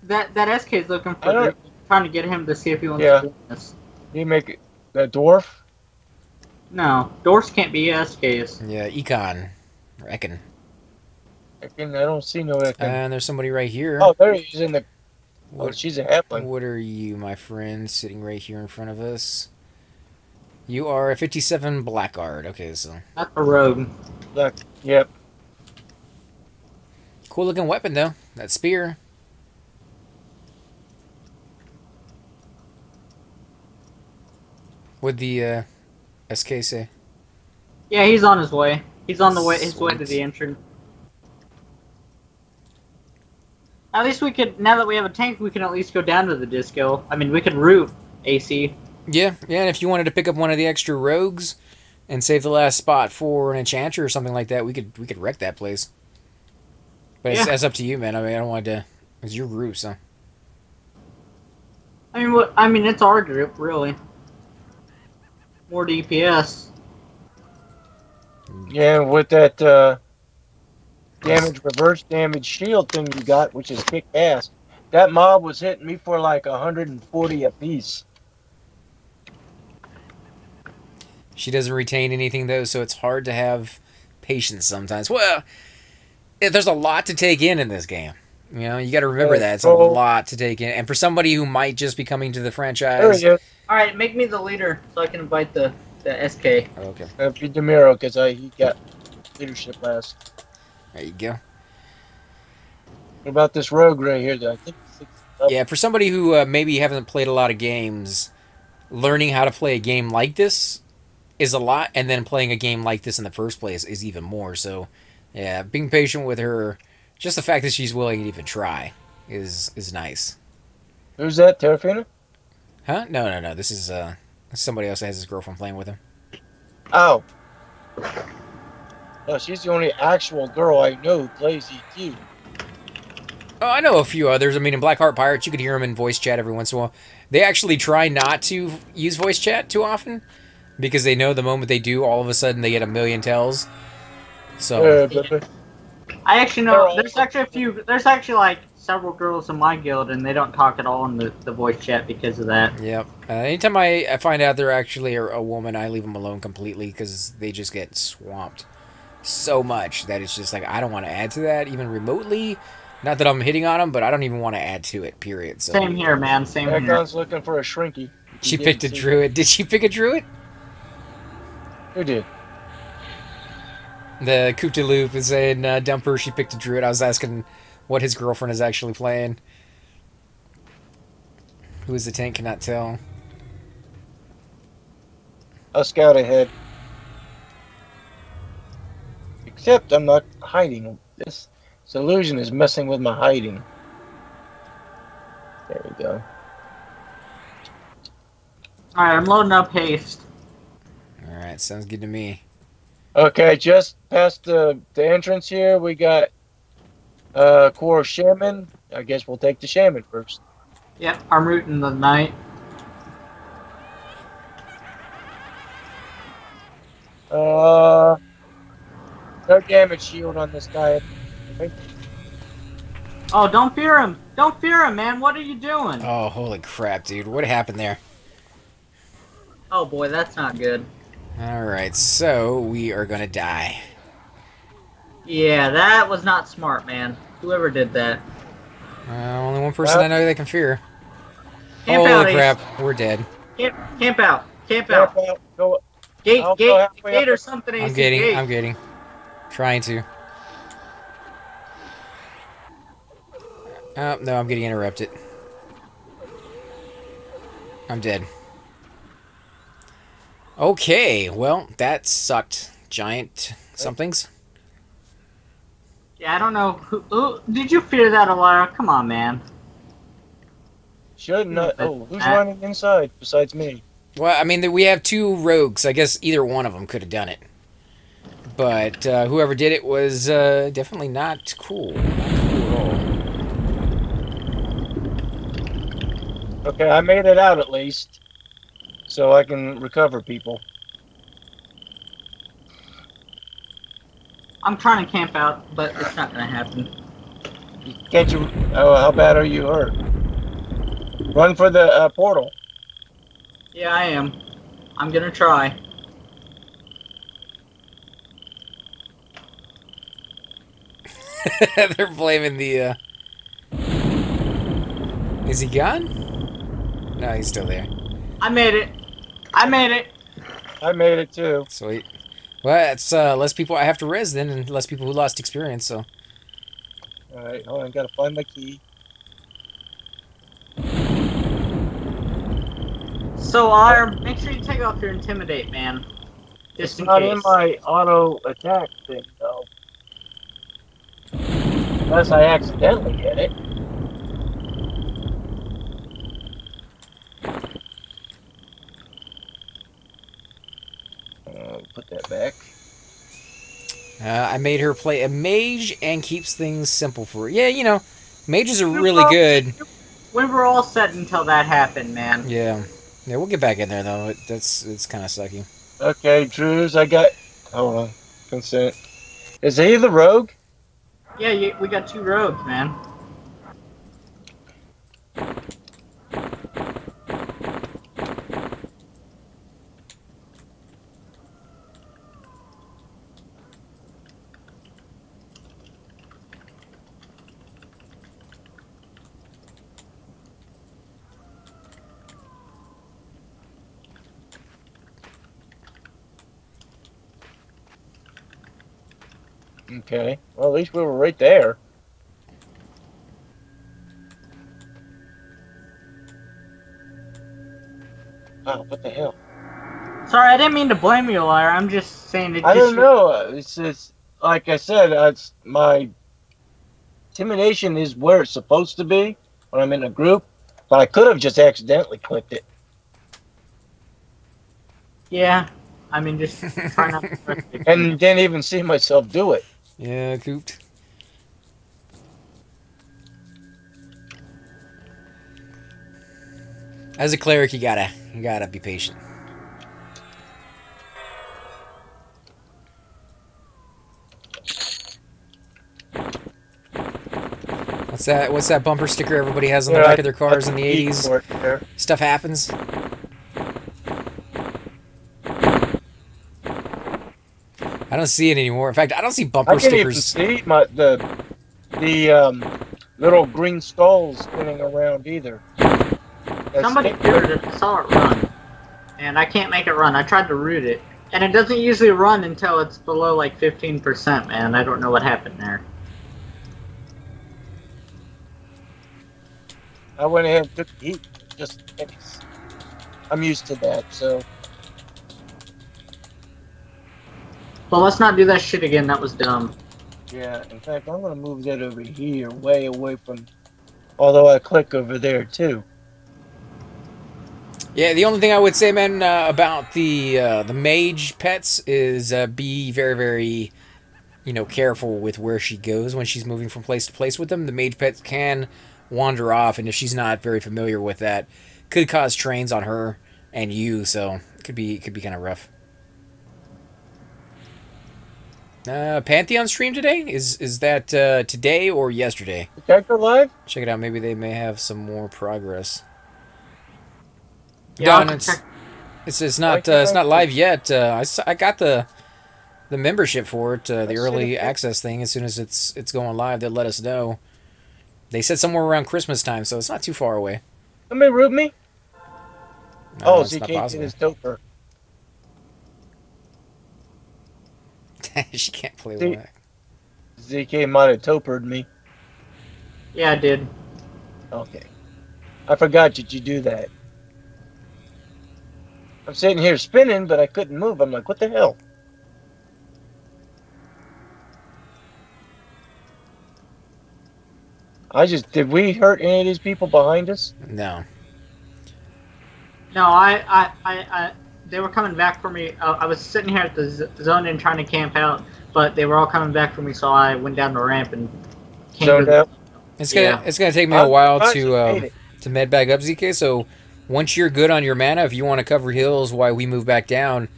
That SK is looking for trying to get him to see if he wants to do this.
You make it a dwarf?
No, dwarfs can't be SKs.
Yeah, Econ. Or Ekin.
I don't see no Ekin.
And there's somebody right here.
Oh, there he is in the... Oh, she's a halfling.
What are you, my friend, sitting right here in front of us? You are a 57 Blackguard. Okay, so...
That's a rogue.
Black, yep.
Cool looking weapon, though. That spear. What'd the SK say?
Yeah, he's on his way. He's on the way. His way to
Sweet.
the entrance. At least we could. Now that we have a tank, we can at least go down to the disco. I mean, we could route AC.
Yeah, yeah. And if you wanted to pick up one of the extra rogues and save the last spot for an enchanter or something like that, we could wreck that place. But
Yeah.
it's up to you, man. I mean, I don't want to. It's your group, so.
I mean, what? I mean, it's our group, really. More DPS.
Yeah, with that reverse damage shield thing you got, which is kick ass. That mob was hitting me for like 140 apiece.
She doesn't retain anything though, so it's hard to have patience sometimes. Well, there's a lot to take in this game. You know, you got to remember that it's a lot to take in, and for somebody who might just be coming to the franchise.
There
All right, make me the leader so I can invite the SK.
Okay,
Be Demiro, because he got leadership last.
there you go.
What about this rogue right here? That I think.
Yeah, for somebody who maybe hasn't played a lot of games, learning how to play a game like this is a lot, and then playing a game like this in the first place is even more. So, yeah, being patient with her, just the fact that she's willing to even try, is nice.
Who's that, Terrafina?
Huh? No. This is somebody else that has his girlfriend playing with him.
Oh. No, she's the only actual girl I know who plays EQ.
Oh, I know a few others. I mean, in Blackheart Pirates, you could hear them in voice chat every once in a while. They actually try not to use voice chat too often because they know the moment they do, all of a sudden they get a million tells. So
I actually know there's actually like several girls in my guild, and they don't talk at all in the voice chat because of that.
Yep. Anytime I find out they're actually a woman, I leave them alone completely because they just get swamped so much that it's just like I don't want to add to that even remotely. Not that I'm hitting on them, but I don't even want to add to it, period. So.
Same here, man. Same here.
Ekon's looking for a shrinky.
She picked a druid. Did she pick a druid?
Who did?
The Coop-de-Loop is saying, Dumper, she picked a druid. I was asking what his girlfriend is actually playing. Who is the tank? Cannot tell.
I'll scout ahead. Except I'm not hiding. This illusion is messing with my hiding. There we go.
Alright, I'm loading up haste.
Alright, sounds good to me.
Okay, just past the entrance here, we got Core Shaman. I guess we'll take the Shaman first.
Yep, I'm rooting the knight.
No damage shield on this guy. Okay.
Oh, don't fear him! Don't fear him, man! What are you doing?
Oh, holy crap, dude. What happened there?
Oh boy, that's not good.
Alright, so we are gonna die.
Yeah, that was not smart, man. Whoever did that.
Only one person I know that can fear.
Camp out,
Holy crap,
Ace.
we're dead.
Camp out. Camp out.
Go.
Gate
I'll go halfway up.
or something, Ace.
I'm getting. Trying to. Oh, no, I'm getting interrupted. I'm dead. Okay, well, that sucked. Giant somethings.
Yeah, I don't know. Who did you fear that, Alara? Come on, man.
Should not. Oh, who's running inside besides me?
Well, I mean, we have two rogues. I guess either one of them could have done it. But whoever did it was definitely not cool. Not cool at all.
Okay, I made it out at least. So I can recover people.
I'm trying to camp out, but it's not gonna happen.
Can't you? Oh, how bad are you hurt? Run for the portal.
Yeah, I am. I'm gonna try.
They're blaming the. Is he gone? No, he's still there.
I made it. I made it.
I made it too.
Sweet. Well, it's less people I have to res then, and less people who lost experience. So.
All right, hold on. Gotta find my key.
So, Alara, make sure you take off your intimidate, man. Just
It's
in
not
case.
in my auto attack thing, though. Unless I accidentally hit it. Put that back.
I made her play a mage and keeps things simple for her. Yeah, you know, mages are really good.
We were all set until that happened, man.
Yeah. Yeah, we'll get back in there, though. It's kind of sucky.
Okay, Drews, I got... Hold on. Consent. Is he the rogue?
Yeah, we got 2 rogues, man.
Okay. Well, at least we were right there. Oh, what the hell?
Sorry, I didn't mean to blame you, Liar. I'm just saying it.
I don't know. It's like I said, it's my intimidation is where it's supposed to be when I'm in a group, but I could have just accidentally clicked it.
Yeah, I mean, just try not to.
And didn't even see myself do it.
Yeah, cooped. As a cleric, you gotta be patient. What's that bumper sticker everybody has on the back of their cars in the 80s? Stuff happens. I don't see it anymore. In fact, I don't see bumper stickers.
I can't even see the little green skulls spinning around either.
Somebody rooted it. I saw it run, and I can't make it run. I tried to root it, and it doesn't usually run until it's below like 15%. Man, I don't know what happened there.
I went ahead and took the heat just in case. I'm used to that, so.
Well, let's not do that shit again. That was dumb.
Yeah, in fact, I'm going to move that over here, way away from... Although I click over there, too.
Yeah, the only thing I would say, man, about the mage pets is be very, very, you know, careful with where she goes when she's moving from place to place with them. The mage pets can wander off, and if she's not very familiar with that, could cause trains on her and you, so it could be kind of rough. Pantheon stream today? Is that today or yesterday?
Is that go live?
Check it out. Maybe they may have some more progress.
Yeah,
Done. It's not live yet. I got the membership for it, the early access thing. As soon as it's going live, they'll let us know. They said somewhere around Christmas time, so it's not too far away.
Somebody root me?
No,
Oh,
it's not
ZK
possible.
is Topher.
She can't play
See-
with that.
ZK might have Topered me.
Yeah, I did.
Okay. I forgot that you do that. I'm sitting here spinning, but I couldn't move. I'm like, what the hell? Did we hurt any of these people behind us?
No.
No, they were coming back for me. I was sitting here at the zone and trying to camp out, but they were all coming back for me, so I went down the ramp and came
Zoned
to the...
out?
It's
Yeah.
gonna take me a while
I
to med back up, ZK. So once you're good on your mana, if you want to cover heals while we move back down,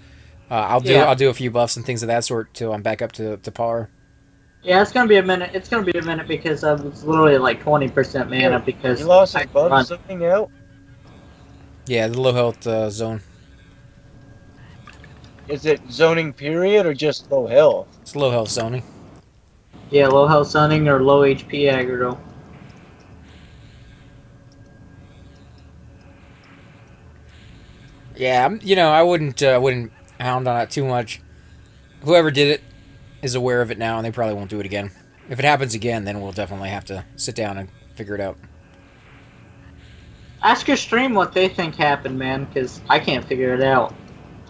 I'll do a few buffs and things of that sort till I'm back up to par.
Yeah, it's gonna be a minute. It's gonna be a minute because I was literally like 20% mana because
You lost
I
above
run.
something out?
Yeah, the low health zone.
Is it zoning period or just low health?
It's low health zoning.
Yeah, low health zoning or low HP aggro.
Yeah, I wouldn't hound on it too much. Whoever did it is aware of it now, and they probably won't do it again. If it happens again, then we'll definitely have to sit down and figure it out.
Ask your stream what they think happened, man, because I can't figure it out.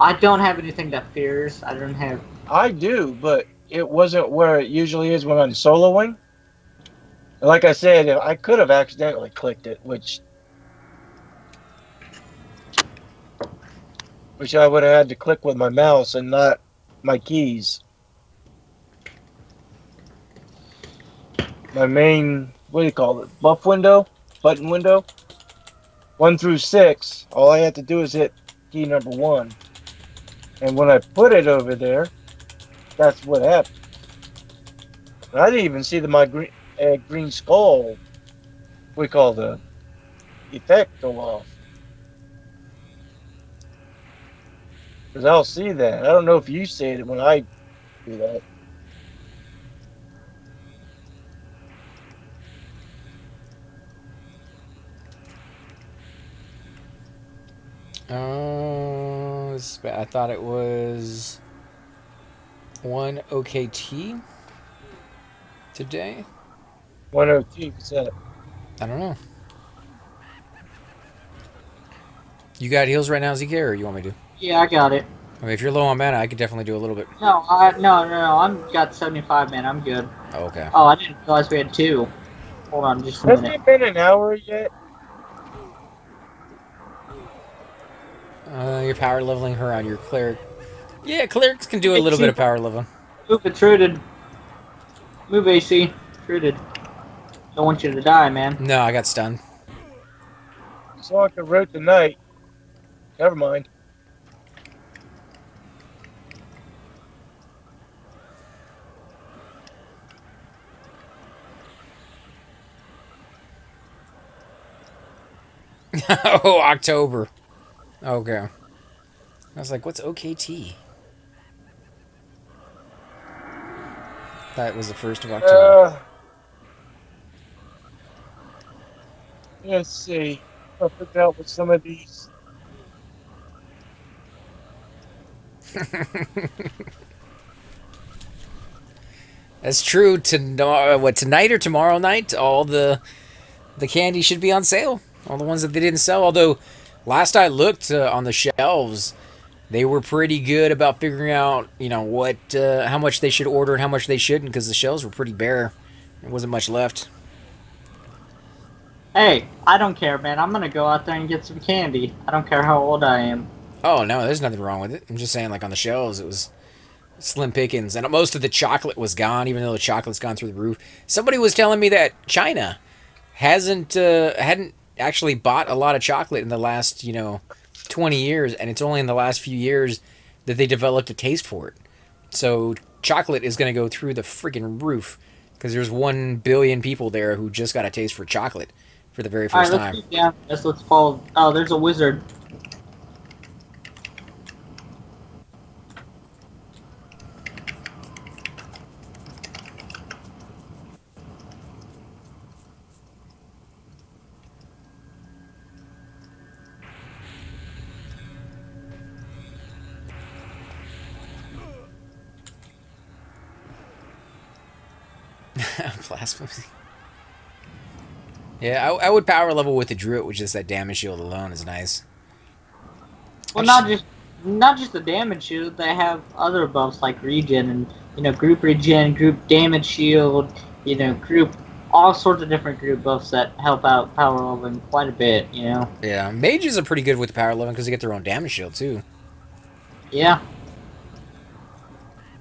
I don't have anything that fears. I don't have.
I do, but it wasn't where it usually is when I'm soloing. Like I said, I could have accidentally clicked it, which I would have had to click with my mouse and not my keys. My main, what do you call it, buff window? Button window? 1 through 6, all I had to do is hit key number 1. And when I put it over there, that's what happened. And I didn't even see my green skull, we call the effect go off. Because I'll see that. I don't know if you see it when I do that.
I thought it was 1 OKT today.
1 OT, what's that?
I don't know. You got heals right now, ZK, or you want me to?
Yeah, I got it.
I mean, if you're low on mana, I could definitely do a little bit.
No, no. I'm got 75, man. I'm good.
Oh, okay.
Oh, I didn't realize we had 2. Hold on, just a
Has
minute.
it been an hour yet?
You're power leveling her on your cleric. Yeah, clerics can do a little bit of power leveling.
Move, it's rooted. Move, AC. It's rooted. Don't want you to die, man.
No, I got stunned.
So I can root tonight. Never mind.
Oh, October. Okay. I was like, what's OKT? That was the 1st of October.
Let's see. I'll figure out with some of these.
That's true. Tonight or tomorrow night, all the candy should be on sale. All the ones that they didn't sell. Although, last I looked on the shelves, they were pretty good about figuring out, you know, what, how much they should order and how much they shouldn't, because the shelves were pretty bare. There wasn't much left.
Hey, I don't care, man. I'm gonna go out there and get some candy. I don't care how old I am.
Oh, no, there's nothing wrong with it. I'm just saying, like, on the shelves, it was slim pickings. And most of the chocolate was gone, even though the chocolate's gone through the roof. Somebody was telling me that China hadn't actually bought a lot of chocolate in the last, 20 years, and it's only in the last few years that they developed a taste for it. So chocolate is going to go through the freaking roof, because there's 1 billion people there who just got a taste for chocolate for the very first time.
Let's keep down. Let's follow. Oh, there's a wizard.
Blasphemy. Yeah, I would power level with the Druid, which is that damage shield alone is nice.
Well, not just the damage shield. They have other buffs like regen and group regen, group damage shield. Group all sorts of different group buffs that help out power leveling quite a bit.
Yeah, mages are pretty good with the power leveling because they get their own damage shield too.
Yeah.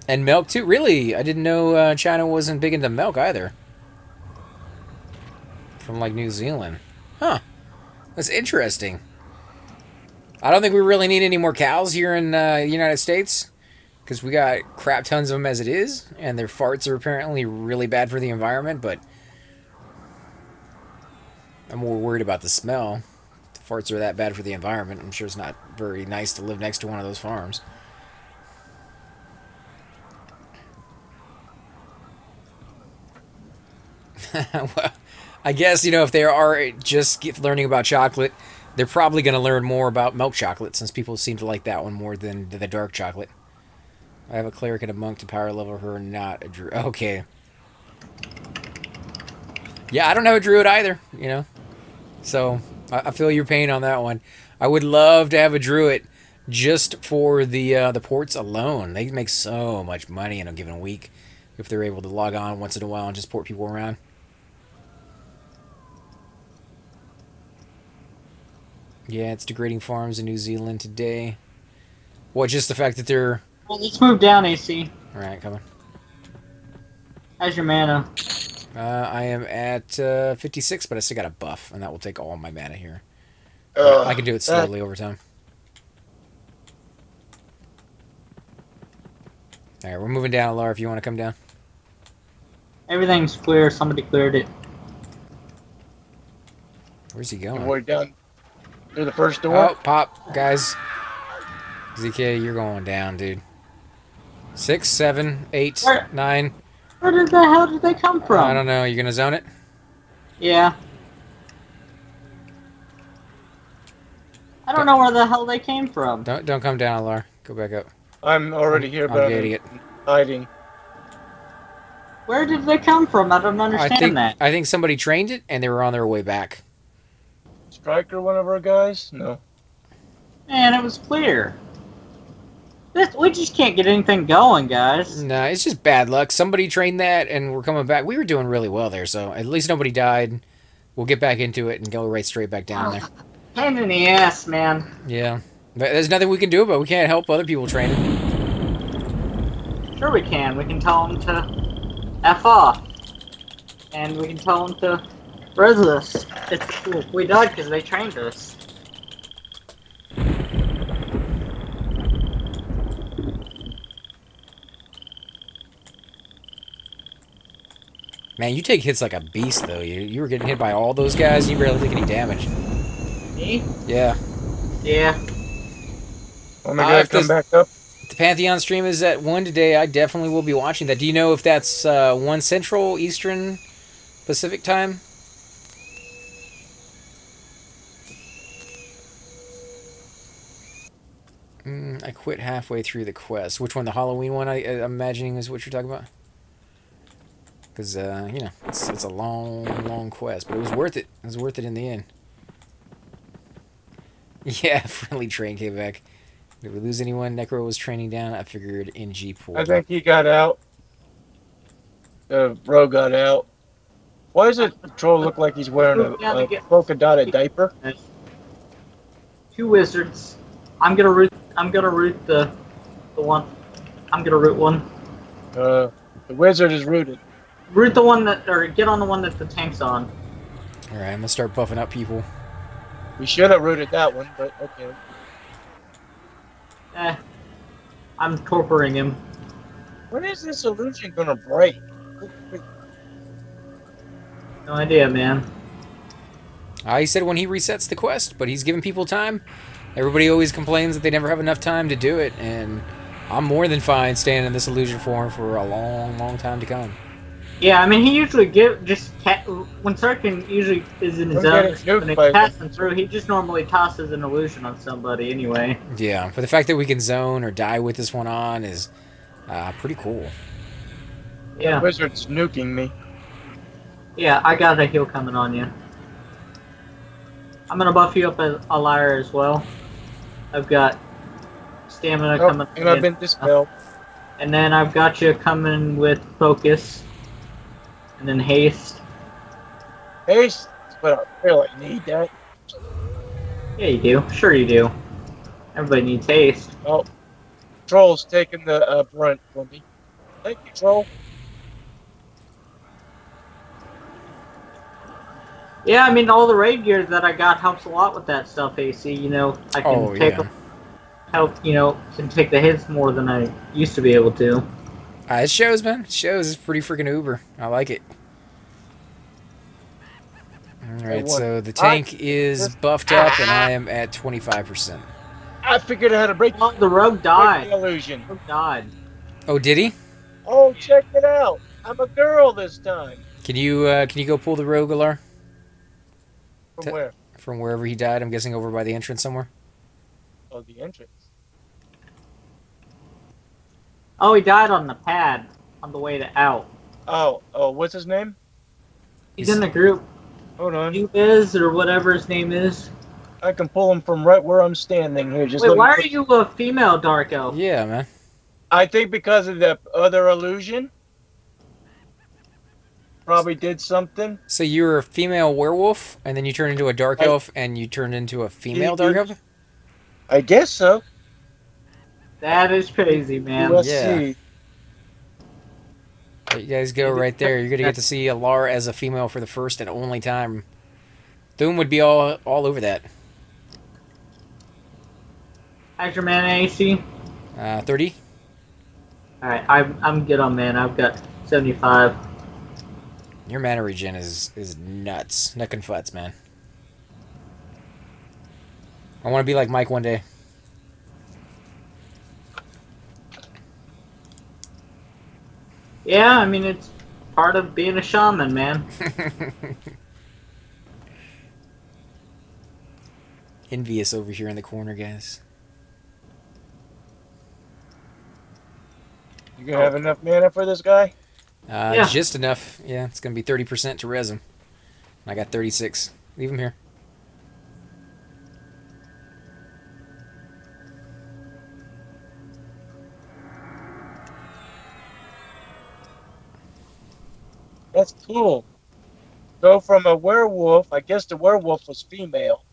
And milk too. Really, I didn't know China wasn't big into milk either. From like New Zealand. Huh. That's interesting. I don't think we really need any more cows here in the United States, because we got crap tons of them as it is, and their farts are apparently really bad for the environment, but I'm more worried about the smell. If the farts are that bad for the environment, I'm sure it's not very nice to live next to one of those farms. Well, I guess, if they are just learning about chocolate, they're probably going to learn more about milk chocolate, since people seem to like that one more than the dark chocolate. I have a cleric and a monk to power level her, not a druid. Okay. Yeah, I don't have a druid either, So, I feel your pain on that one. I would love to have a druid, just for the ports alone. They make so much money in a given week if they're able to log on once in a while and just port people around. Yeah, it's degrading farms in New Zealand today. What, just the fact that they're...
Well, let's move down, AC.
Alright, coming.
How's your mana?
I am at 56, but I still got a buff, and that will take all my mana here. I can do it slowly over time. Alright, we're moving down, Laura, if you want to come down.
Everything's clear. Somebody cleared it.
Where's he going?
We're down through the first door.
Oh, pop, guys. ZK, you're going down, dude. 6, 7, 8, 9.
Where the hell did they come from?
I don't know. You gonna zone it?
Yeah. I don't know where the hell they came from.
Don't come down, Laura. Go back up.
I'm already here, but I'm hiding.
Where did they come from? I don't understand that.
I think somebody trained it, and they were on their way back.
Striker, one of our guys? No.
Man, it was clear. We just can't get anything going, guys.
No, it's just bad luck. Somebody trained that, and we're coming back. We were doing really well there, so at least nobody died. We'll get back into it and go right straight back down there.
Pain in the ass, man.
Yeah. But there's nothing we can do about it. We can't help other people train it.
Sure we can. We can tell them to F off. And we can tell them to res us. We died because they trained us.
Man, you take hits like a beast, though. You were getting hit by all those guys, and you barely take any damage.
Me?
Yeah.
Yeah.
Oh my god, come back up.
If the Pantheon stream is at 1 today, I definitely will be watching that. Do you know if that's 1 Central, Eastern, Pacific time? I quit halfway through the quest. Which one? The Halloween one, I'm imagining is what you're talking about? Because, you know, it's a long, long quest, but it was worth it. It was worth it in the end. Yeah, friendly train came back. Did we lose anyone? Necro was training down. I figured NG pool.
I think he got out. The bro got out. Why does the troll look like he's wearing a polka dotted diaper?
2 wizards. I'm gonna root the one. I'm gonna root one.
The wizard is rooted.
Root the one that, or get on the one that the tank's on.
Alright, I'm gonna start buffing up people.
We should have rooted that one, but okay.
I'm torpering him.
When is this illusion gonna break?
No idea, man.
He said when he resets the quest, but he's giving people time. Everybody always complains that they never have enough time to do it, and I'm more than fine staying in this illusion form for a long, long time to come.
Yeah, I mean, he usually when Sarkin usually is in his zone, when he's passing through, he just normally tosses an illusion on somebody anyway.
Yeah, but the fact that we can zone or die with this one on is pretty cool.
Yeah.
The wizard's nuking me.
Yeah, I got a heal coming on you. I'm gonna buff you up a liar as well. I've got stamina coming.
And I've been dispelled.
And then I've got you coming with focus. And then haste.
Haste? But I really need that.
Yeah, you do. Sure you do. Everybody needs haste.
Oh. Troll's taking the brunt for me. Thank you, Troll.
Yeah, I mean, all the raid gear that I got helps a lot with that stuff, AC. You know, I can can take the hits more than I used to be able to.
It shows, man. It shows. It's pretty freaking uber. I like it. Alright, so the tank is buffed up, and I am at 25%.
I figured I had to break
the rogue died.
The illusion.
Rogue died.
Oh, did he?
Oh, check it out. I'm a girl this time.
Can you go pull the rogue, Alar?
From where?
From wherever he died. I'm guessing over by the entrance somewhere.
Oh, the entrance.
Oh, he died on the pad on the way to out.
Oh, what's his name?
He's in the group.
Hold on.
Is or whatever his name is.
I can pull them from right where I'm standing here. Just
Wait,
let me
why are
put-
you a female dark elf?
Yeah, man.
I think because of the other illusion. Probably did something.
So you were a female werewolf, and then you turned into a dark elf, and you turned into a female dark elf?
I guess so.
That is crazy, man.
Let's
Yeah.
see.
There you guys go right there. You're going to get to see Alar as a female for the first and only time. Doom would be all over that.
How's your mana AC?
30?
Alright, I'm good on mana. I've got 75.
Your mana regen is nuts. Nuck and futs, man. I want to be like Mike one day.
Yeah, I mean, it's part of being a shaman, man.
Envious over here in the corner, guys.
You gonna have enough mana for this guy?
Yeah.
Just enough. Yeah, it's going to be 30% to res him. I got 36. Leave him here.
That's cool. Go from a werewolf. I guess the werewolf was female.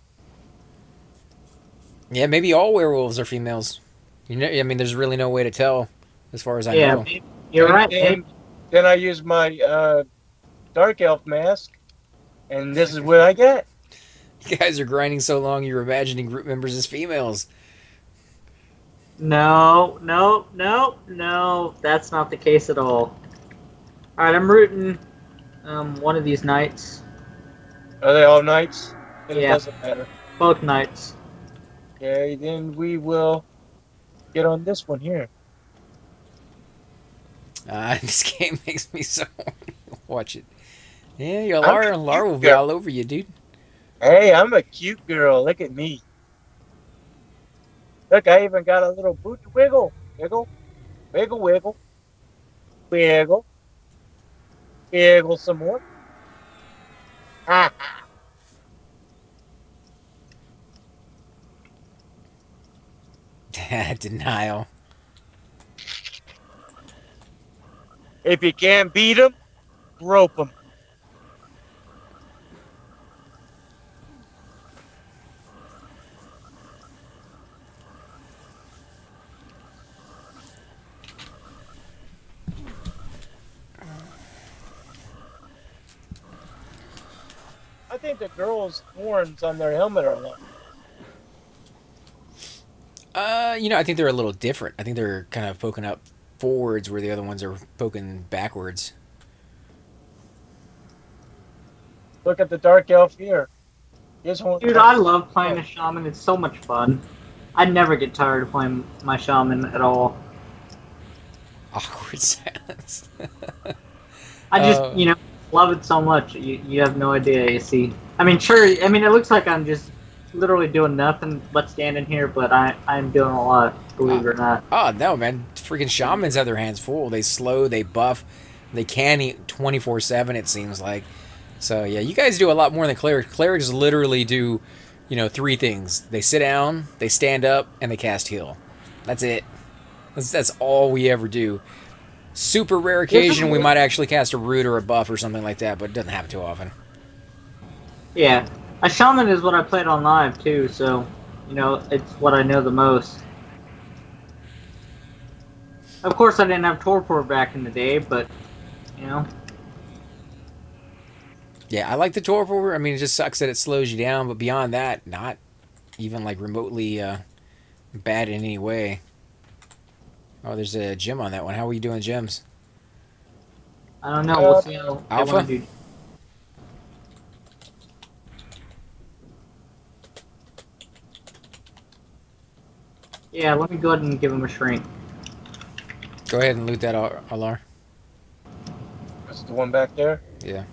Yeah, maybe all werewolves are females. You know, I mean, there's really no way to tell, as far as I
Yeah,
know.
you're right.
And then I use my dark elf mask, and this is what I get.
You guys are grinding so long, you're imagining group members as females.
No, that's not the case at all. Alright, I'm rooting one of these knights.
Are they all knights? It
Yeah.
doesn't matter.
Both knights.
Okay, then we will get on this one here.
This game makes me so watch it. Yeah, Lara will be all over you, dude.
Hey, I'm a cute girl. Look at me. Look, I even got a little boot to wiggle. Wiggle. Wiggle, wiggle. Wiggle. Wiggle some more. Ha ha.
Denial.
If you can't beat 'em, rope 'em. I think the girls' horns on their helmet are long.
I think they're a little different. I think they're kind of poking up forwards where the other ones are poking backwards.
Look at the dark elf here. His horns.
Dude, I love playing a shaman. It's so much fun. I never get tired of playing my shaman at all.
Awkward silence.
I just, love it so much. You have no idea, you see. I mean, sure, it looks like I'm just literally doing nothing but standing here, but I'm doing a lot, believe it or not.
Oh, no, man. Freaking shamans have their hands full. They slow, they buff, they can eat 24/7, it seems like. So, yeah, you guys do a lot more than clerics. Clerics literally do, 3 things. They sit down, they stand up, and they cast heal. That's it. That's all we ever do. Super rare occasion, we might actually cast a root or a buff or something like that, but it doesn't happen too often.
Yeah. A shaman is what I played on live, too, so, it's what I know the most. Of course, I didn't have torpor back in the day, but,
Yeah, I like the torpor. I mean, it just sucks that it slows you down, but beyond that, not even, like, remotely bad in any way. Oh, there's a gem on that one. How are you doing gems?
I don't know. We'll see how I
Alpha?
wanna do. Yeah, let me go ahead and give him a shrink.
Go ahead and loot that, Alar.
That's the one back there.
Yeah.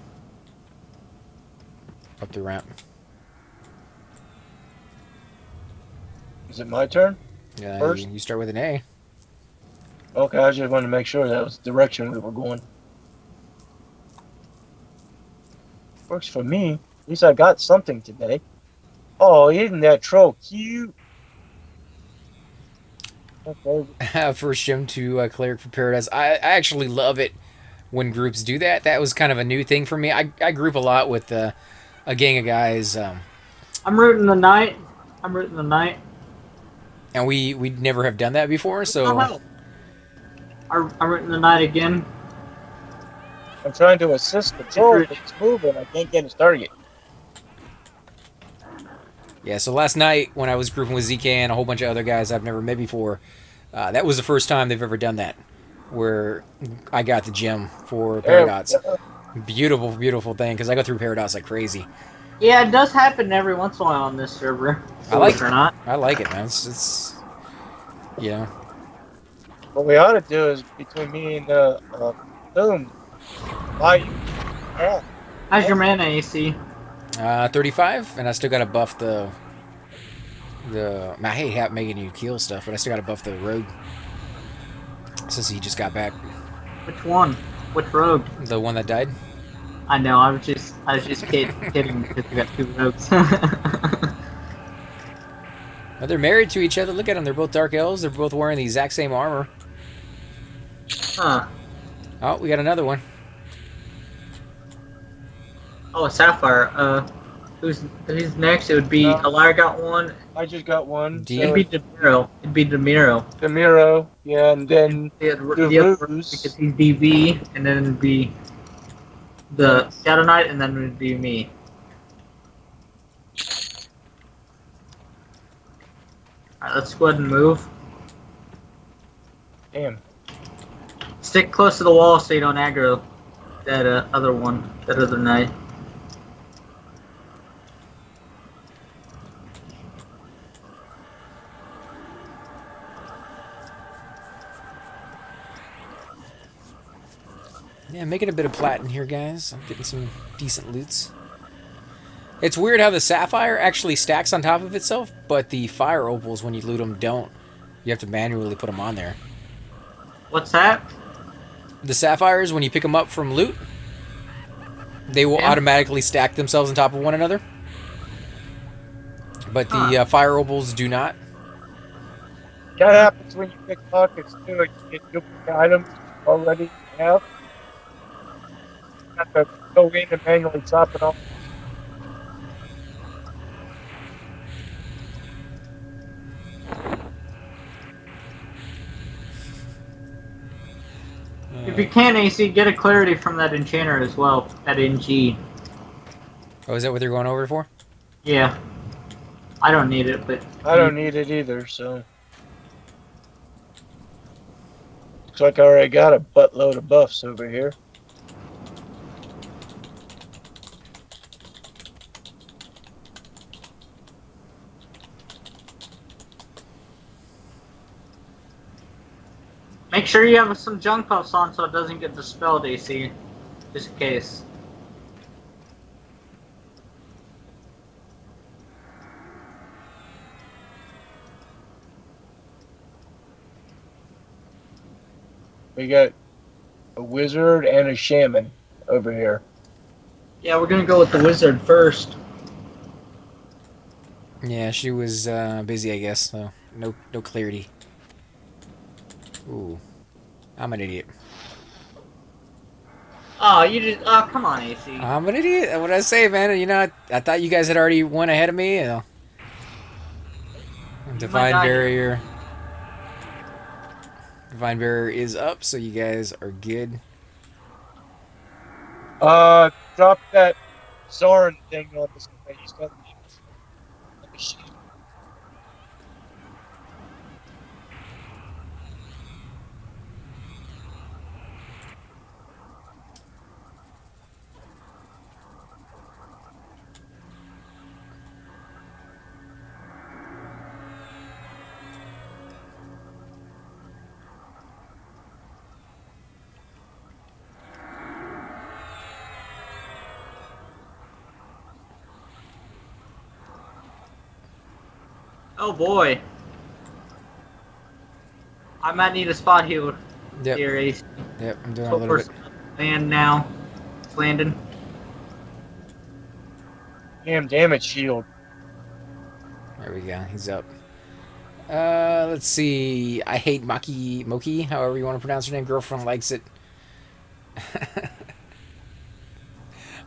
Up the ramp.
Is it my turn?
Yeah,
First?
you start with an A.
Okay, I just wanted to make sure that was the direction we were going. Works for me. At least I got something today. Oh, isn't that troll cute? Okay.
First gym to Cleric for Paradise. I actually love it when groups do that. That was kind of a new thing for me. I group a lot with a gang of guys,
I'm rooting the knight. I'm rooting the knight.
and we never have done that before. So
I'm rooting the knight again.
I'm trying to assist the troll, but it's moving. I can't get his target.
yeah. So last night when I was grouping with ZK and a whole bunch of other guys I've never met before, that was the first time they've ever done that, where I got the gem for Paradox. Beautiful, beautiful thing, because I go through Paradox like crazy.
Yeah, it does happen every once in a while on this server.
I like
it or not.
I like it, man. It's you know.
What we ought to do is between me and Boom, buy you. Yeah.
How's your mana AC?
35, and I still got to buff the. I hate making you kill stuff, but I still got to buff the rogue since he just got back.
Which one? Which rogue?
The one that died.
I know. I was just kidding because we got 2 rogues.
Well, they're married to each other. Look at them. They're both dark elves. They're both wearing the exact same armor.
Huh.
Oh, we got another one.
Oh, Sapphire. Who's next? It would be Alara got one.
I just got one.
It'd be Demiro.
Demiro, yeah, and then
The other because he's DV, and then it'd be the Shadow Knight, and then it'd be me. Alright, let's go ahead and move.
Damn.
Stick close to the wall so you don't aggro that other knight.
Yeah, making a bit of plat in here, guys. I'm getting some decent loots. It's weird how the sapphire actually stacks on top of itself, but the fire opals, when you loot them, don't. You have to manually put them on there.
What's that?
The sapphires, when you pick them up from loot, they will automatically stack themselves on top of one another. But the fire opals do not.
That happens when you pick pockets too. You get duplicate items already you have. You have to go in and manually chop it off.
If you can AC, get a clarity from that enchanter as well, at NG.
Oh, is that what they're going over for?
Yeah. I don't need it, but...
I don't need it either, so... Looks like I already got a buttload of buffs over here.
Make sure you have some junk puffs on so it doesn't get dispelled, AC. Just in case.
We got a wizard and a shaman over here.
Yeah, we're gonna go with the wizard first.
Yeah, she was busy, I guess, so no clarity. Ooh, I'm an idiot.
Oh, you just... Oh, come on, AC.
I'm an idiot. What did I say, man? You know, I thought you guys had already went ahead of me. You know. Divine barrier. Divine barrier is up, so you guys are good.
Drop that Zoran thing on this thing. He's got the sheet.
Oh boy. I might need a spot heal here, AC.
Yep, I'm doing a little bit.
Land now. It's landing.
Damn damage shield.
There we go. He's up. Let's see. I hate Moki, however you want to pronounce her name. Girlfriend likes it.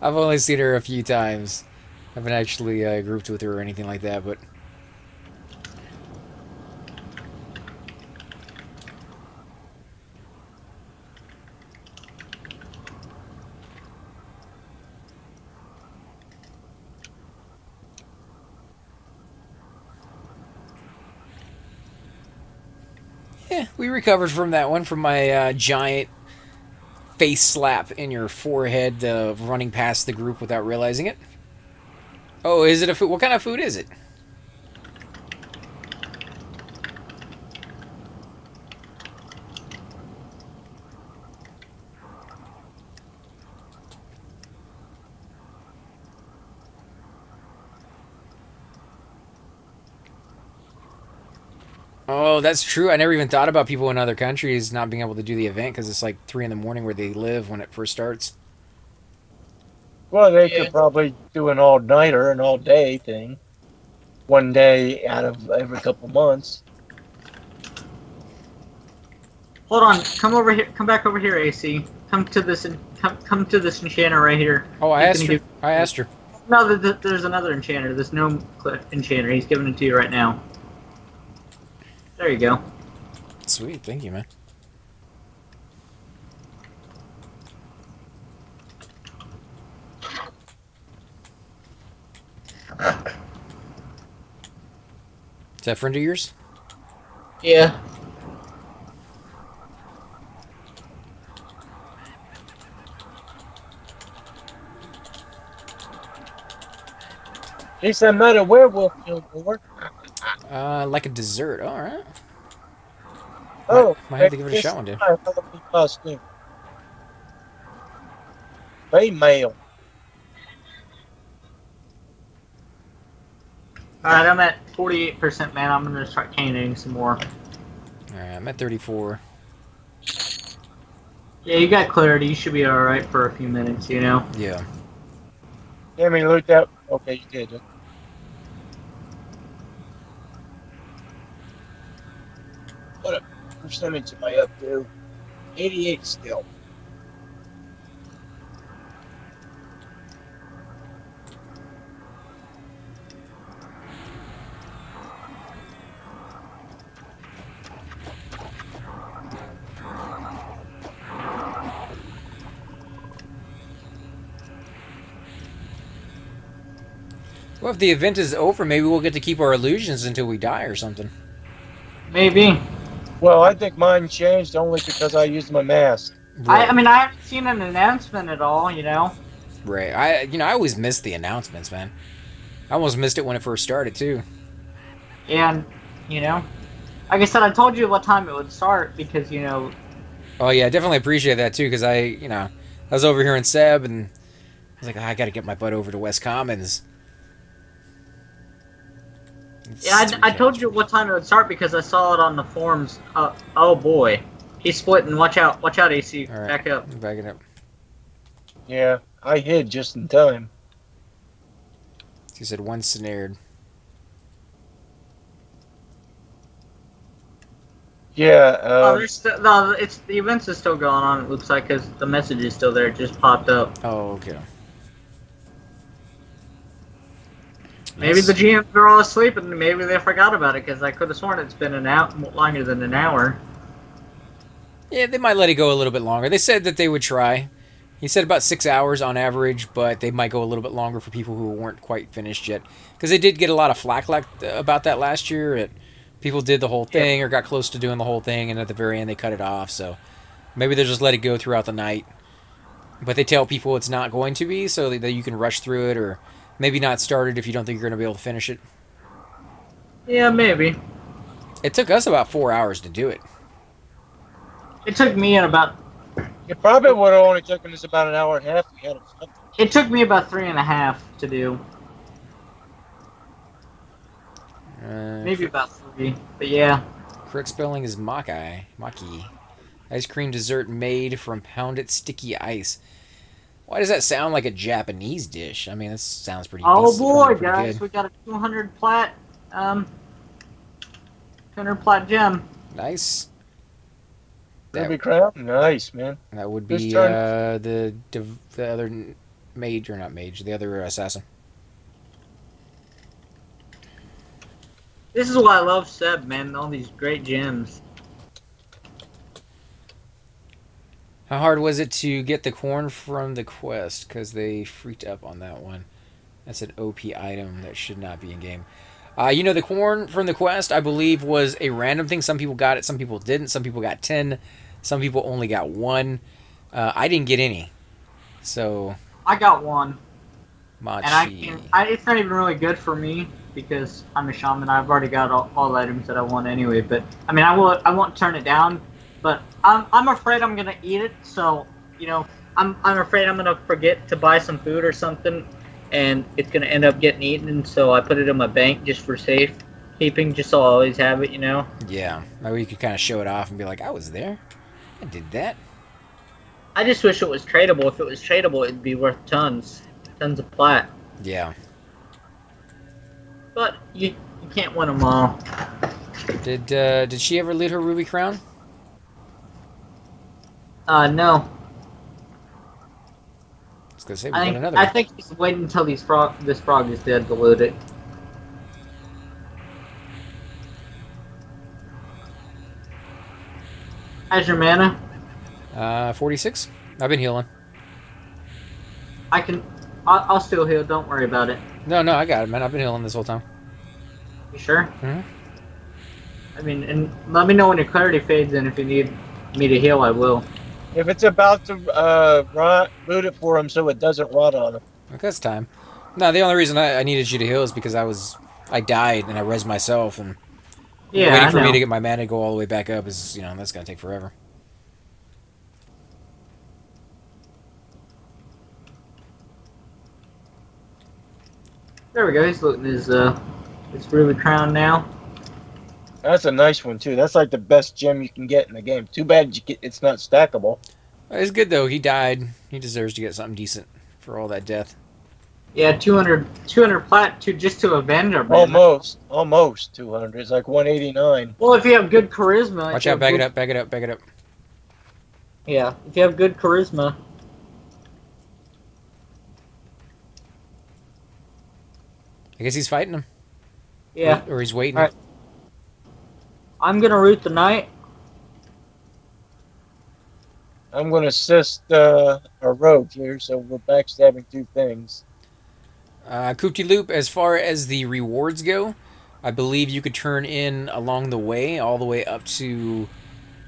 I've only seen her a few times. I haven't actually grouped with her or anything like that, but... Yeah, we recovered from that one, from my giant face slap in your forehead running past the group without realizing it. Oh, is it a food? What kind of food is it? Oh, that's true. I never even thought about people in other countries not being able to do the event because it's like 3 in the morning where they live when it first starts.
Well, they could probably do an all-nighter, an all-day thing. One day out of every couple months.
Hold on, come over here. Come back over here, AC. Come to this. Come to this enchanter right here.
Oh, I asked her. I asked her.
No, there's another enchanter. There's no enchanter. He's giving it to you right now. There you go.
Sweet, thank you, man. Is that a friend of yours?
Yeah.
At least I'm not a werewolf no more.
Like a dessert. All right.
Oh,
might have to give it a shot one day.
Costume. Female.
Alright, I'm at 48%, man. I'm gonna start canning some more.
Alright, I'm at 34.
Yeah, you got clarity. You should be alright for a few minutes, you know?
Yeah.
Yeah, me looked out. Okay, you did. Huh? What percentage am I up to? 88 still.
Well, if the event is over, maybe we'll get to keep our illusions until we die or something.
Maybe.
Well, I think mine changed only because I used my mask.
Right.
I mean, I haven't seen an announcement at all, you know?
Right. I always miss the announcements, man. I almost missed it when it first started, too.
And, you know, like I said, I told you what time it would start because, you know...
Oh, yeah, I definitely appreciate that, too, because I was over here in Seb, and I was like, I gotta get my butt over to West Commons.
Yeah, I told you what time it would start because I saw it on the forums. Oh boy, he's splitting. Watch out, AC.
All right.
Back up.
I'm backing up.
Yeah, I hid just in time.
He said one snared.
Yeah.
The events is still going on. It looks like because the message is still there. It just popped up.
Oh, okay.
Maybe the GMs are all asleep and maybe they forgot about it because I could have sworn it's been longer than an hour.
Yeah, they might let it go a little bit longer. They said that they would try. He said about 6 hours on average, but they might go a little bit longer for people who weren't quite finished yet. Because they did get a lot of flack about that last year. People did the whole thing or got close to doing the whole thing, and at the very end they cut it off. So maybe they'll just let it go throughout the night. But they tell people it's not going to be, so that you can rush through it, or maybe not start it if you don't think you're going to be able to finish it.
Yeah, maybe.
It took us about 4 hours to do it.
It took me about...
It probably would have only taken us about an hour and a half. We had it.
It took me about 3.5 to do. Maybe about 3, but yeah.
Correct spelling is Maki. Ice cream dessert made from pounded sticky ice. Why does that sound like a Japanese dish? I mean, this sounds pretty
Oh
decent,
boy,
pretty
guys,
good.
we got a 200 plat Um, 200 plat gem.
Nice.
Ruby Crown? Nice, man.
That would
Whose
be
turn?
the other mage, or not mage, the other assassin.
This is why I love Seb, man. All these great gems.
How hard was it to get the corn from the quest? Because they freaked up on that one. That's an OP item that should not be in game. You know, the corn from the quest, I believe, was a random thing. Some people got it, some people didn't. Some people got 10. Some people only got 1. I didn't get any. So...
I got 1.
Machi.
And it's not even really good for me because I'm a shaman. I've already got all the items that I want anyway. But I mean, I won't turn it down. But I'm afraid I'm gonna eat it. So you know, I'm afraid I'm gonna forget to buy some food or something, and it's gonna end up getting eaten. So I put it in my bank just for safekeeping, just so I always have it. You know.
Yeah, maybe you could kind of show it off and be like, I was there. I did that.
I just wish it was tradable. If it was tradable, it'd be worth tons of plat.
Yeah.
But you can't win them all.
Did she ever loot her ruby crown?
No.
I was gonna say we got another.
I think he's waiting until this frog is dead to loot it. How's your mana?
46. I've been healing.
I'll still heal. Don't worry about it.
No, I got it, man. I've been healing this whole time.
You sure?
Mm-hmm.
I mean, and let me know when your clarity fades, and if you need me to heal, I will.
If it's about to loot it for him so it doesn't rot on him.
Okay, it's time. No, the only reason I needed you to heal is because I died and I rezzed myself, and waiting for me to get my mana to go all the way back up is, you know, that's gonna take forever.
There we go. He's looting his ruby crown now.
That's a nice one too. That's like the best gem you can get in the game. Too bad it's not stackable.
It's good though. He died. He deserves to get something decent for all that death.
Yeah, 200 plat just to avenge our man.
Almost 200. It's like 189.
Well, if you have good charisma.
Watch out! Back it up!
Yeah, if you have good charisma.
I guess he's fighting him.
Yeah.
Or he's waiting.
All right. I'm gonna root the knight.
I'm gonna assist our rogue here, so we're backstabbing 2 things.
Koopty Loop, as far as the rewards go, I believe you could turn in along the way, all the way up to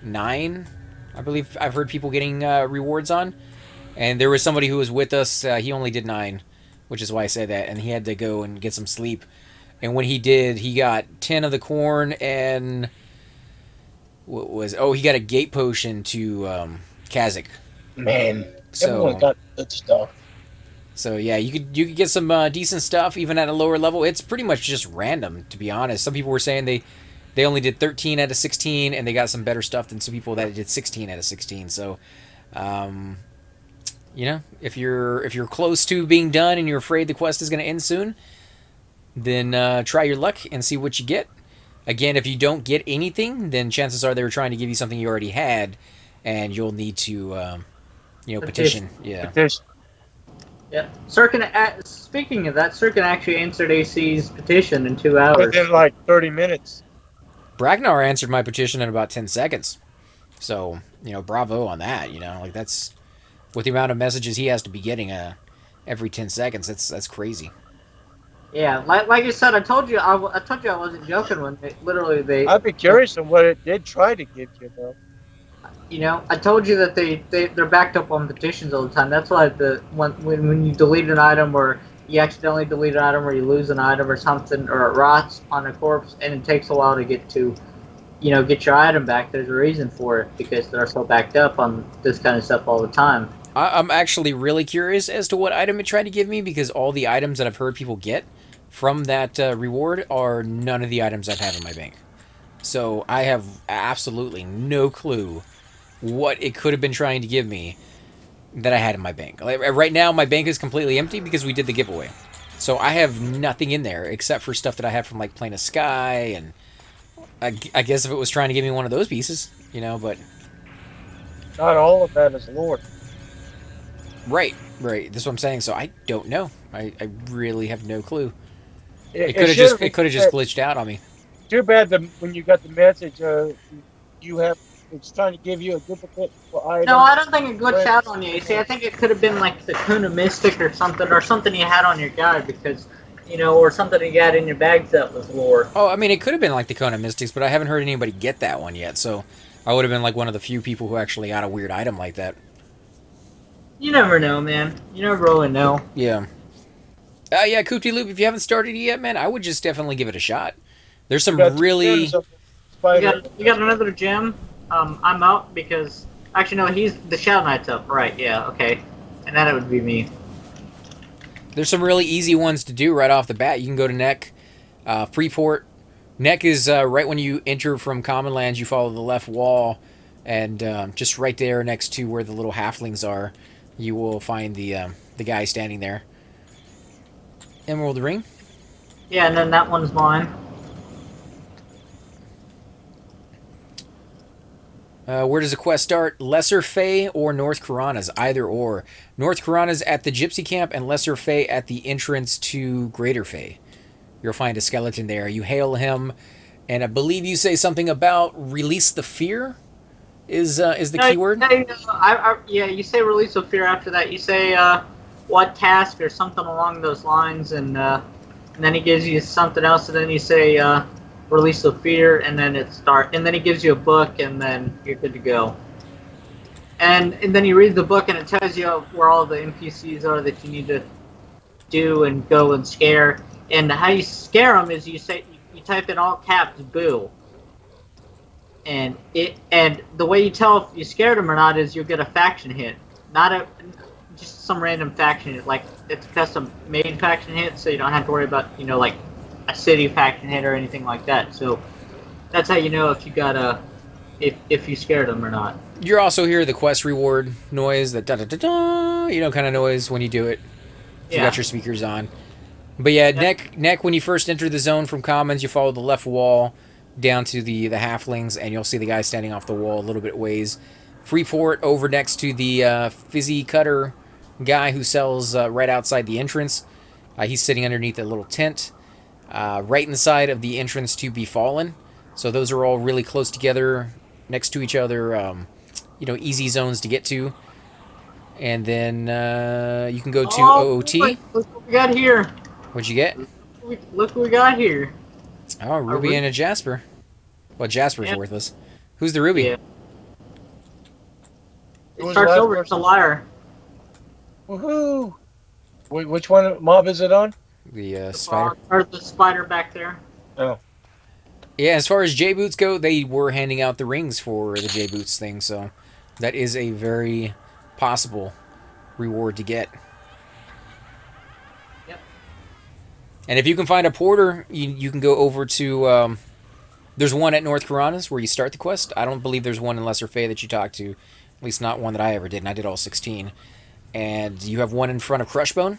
9. I believe I've heard people getting rewards on. And there was somebody who was with us, he only did 9, which is why I said that, and he had to go and get some sleep. And when he did, he got 10 of the corn and... he got a gate potion to Kazakh.
Man, everyone got good stuff.
So yeah, you could get some decent stuff even at a lower level. It's pretty much just random, to be honest. Some people were saying they only did 13 out of 16, and they got some better stuff than some people that did 16 out of 16. So, you know, if you're close to being done and you're afraid the quest is going to end soon, then try your luck and see what you get. Again, if you don't get anything, then chances are they were trying to give you something you already had, and you'll need to, petition. Yeah.
Petition.
Yeah. Speaking of that, Sirkin actually answered AC's petition in 2 hours.
Within like 30 minutes.
Bragnar answered my petition in about 10 seconds. So, you know, bravo on that, you know. Like, that's... With the amount of messages he has to be getting every 10 seconds, that's crazy.
Yeah, like you said, I told you I wasn't joking when they
I'd be curious on what it did try to give you, though.
You know, I told you that they're backed up on petitions all the time. That's why when you delete an item or you accidentally delete an item or you lose an item or something or it rots on a corpse and it takes a while to get your item back. There's a reason for it because they're so backed up on this kind of stuff all the time.
I'm actually really curious as to what item it tried to give me because all the items that I've heard people get from that reward are none of the items I've had in my bank. So I have absolutely no clue what it could have been trying to give me that I had in my bank. Like, right now, my bank is completely empty because we did the giveaway. So I have nothing in there except for stuff that I have from like Plane of Sky, and I guess if it was trying to give me one of those pieces, you know, but
Not all of that is lore.
right, that's what I'm saying. So I don't know. I really have no clue. It could have just glitched out on me.
Too bad that when you got the message, it's trying to give you a duplicate item.
No, I don't think it glitched out on you. You see, I think it could have been like the Kuna Mystic or something you had on your guide because, you know, or something you had in your bags that was lore.
Oh, I mean, it could have been like the Kona Mystics, but I haven't heard anybody get that one yet, so I would have been like one of the few people who actually got a weird item like that.
You never know, man. You never really know.
Yeah. Yeah, Koopty Loop, if you haven't started it yet, man, I would just definitely give it a shot. There's some really...
You got another gem? I'm out because... Actually, no, the Shadow Knight's up. Right, yeah, okay. And then it would be me.
There's some really easy ones to do right off the bat. You can go to Neck, Freeport. Neck is right when you enter from Common Lands, you follow the left wall, and just right there next to where the little halflings are, you will find the guy standing there. Emerald Ring.
Yeah, and then that one's mine.
Where does the quest start? Lesser Fae or North Karanas? Either or. North Karanas at the Gypsy Camp and Lesser Fae at the entrance to Greater Fae. You'll find a skeleton there. You hail him, and I believe you say something about release the fear. Is the keyword?
Yeah, you say release the fear. After that, you say what task or something along those lines, and then he gives you something else, and then you say release the fear, and then and then he gives you a book, and then you're good to go. And then you read the book, and it tells you where all the NPCs are that you need to do and go and scare. And how you scare them is you type in all caps "boo," and the way you tell if you scared them or not is you'll get a faction hit, not just some random faction hit. Like it's a custom made faction hit, so you don't have to worry about like a city faction hit or anything like that. So that's how you know if you got if you scared them or not.
You're also hear the quest reward noise, that da da da da, kind of noise when you do it. If you got your speakers on. But yeah, Neck. When you first enter the zone from Commons, you follow the left wall down to the halflings, and you'll see the guy standing off the wall a little bit ways. Freeport over next to the fizzy cutter guy who sells right outside the entrance. He's sitting underneath a little tent. Right inside of the entrance to Befallen. So those are all really close together, next to each other, easy zones to get to. And then you can go to OOT.
Look what we got here.
What'd you get?
Look what we got here.
Oh, Ruby and a Jasper. Well, Jasper's worthless. Who's the Ruby?
Yeah. It starts over. It's a liar.
Woohoo! Which one mob is it on?
The spider.
Or the spider back there.
Oh.
Yeah, as far as J-Boots go, they were handing out the rings for the J-Boots thing, so that is a very possible reward to get.
Yep.
And if you can find a porter, you can go over to... there's one at North Karanas where you start the quest. I don't believe there's one in Lesser Fae that you talk to. At least not one that I ever did, and I did all 16. And you have one in front of Crushbone,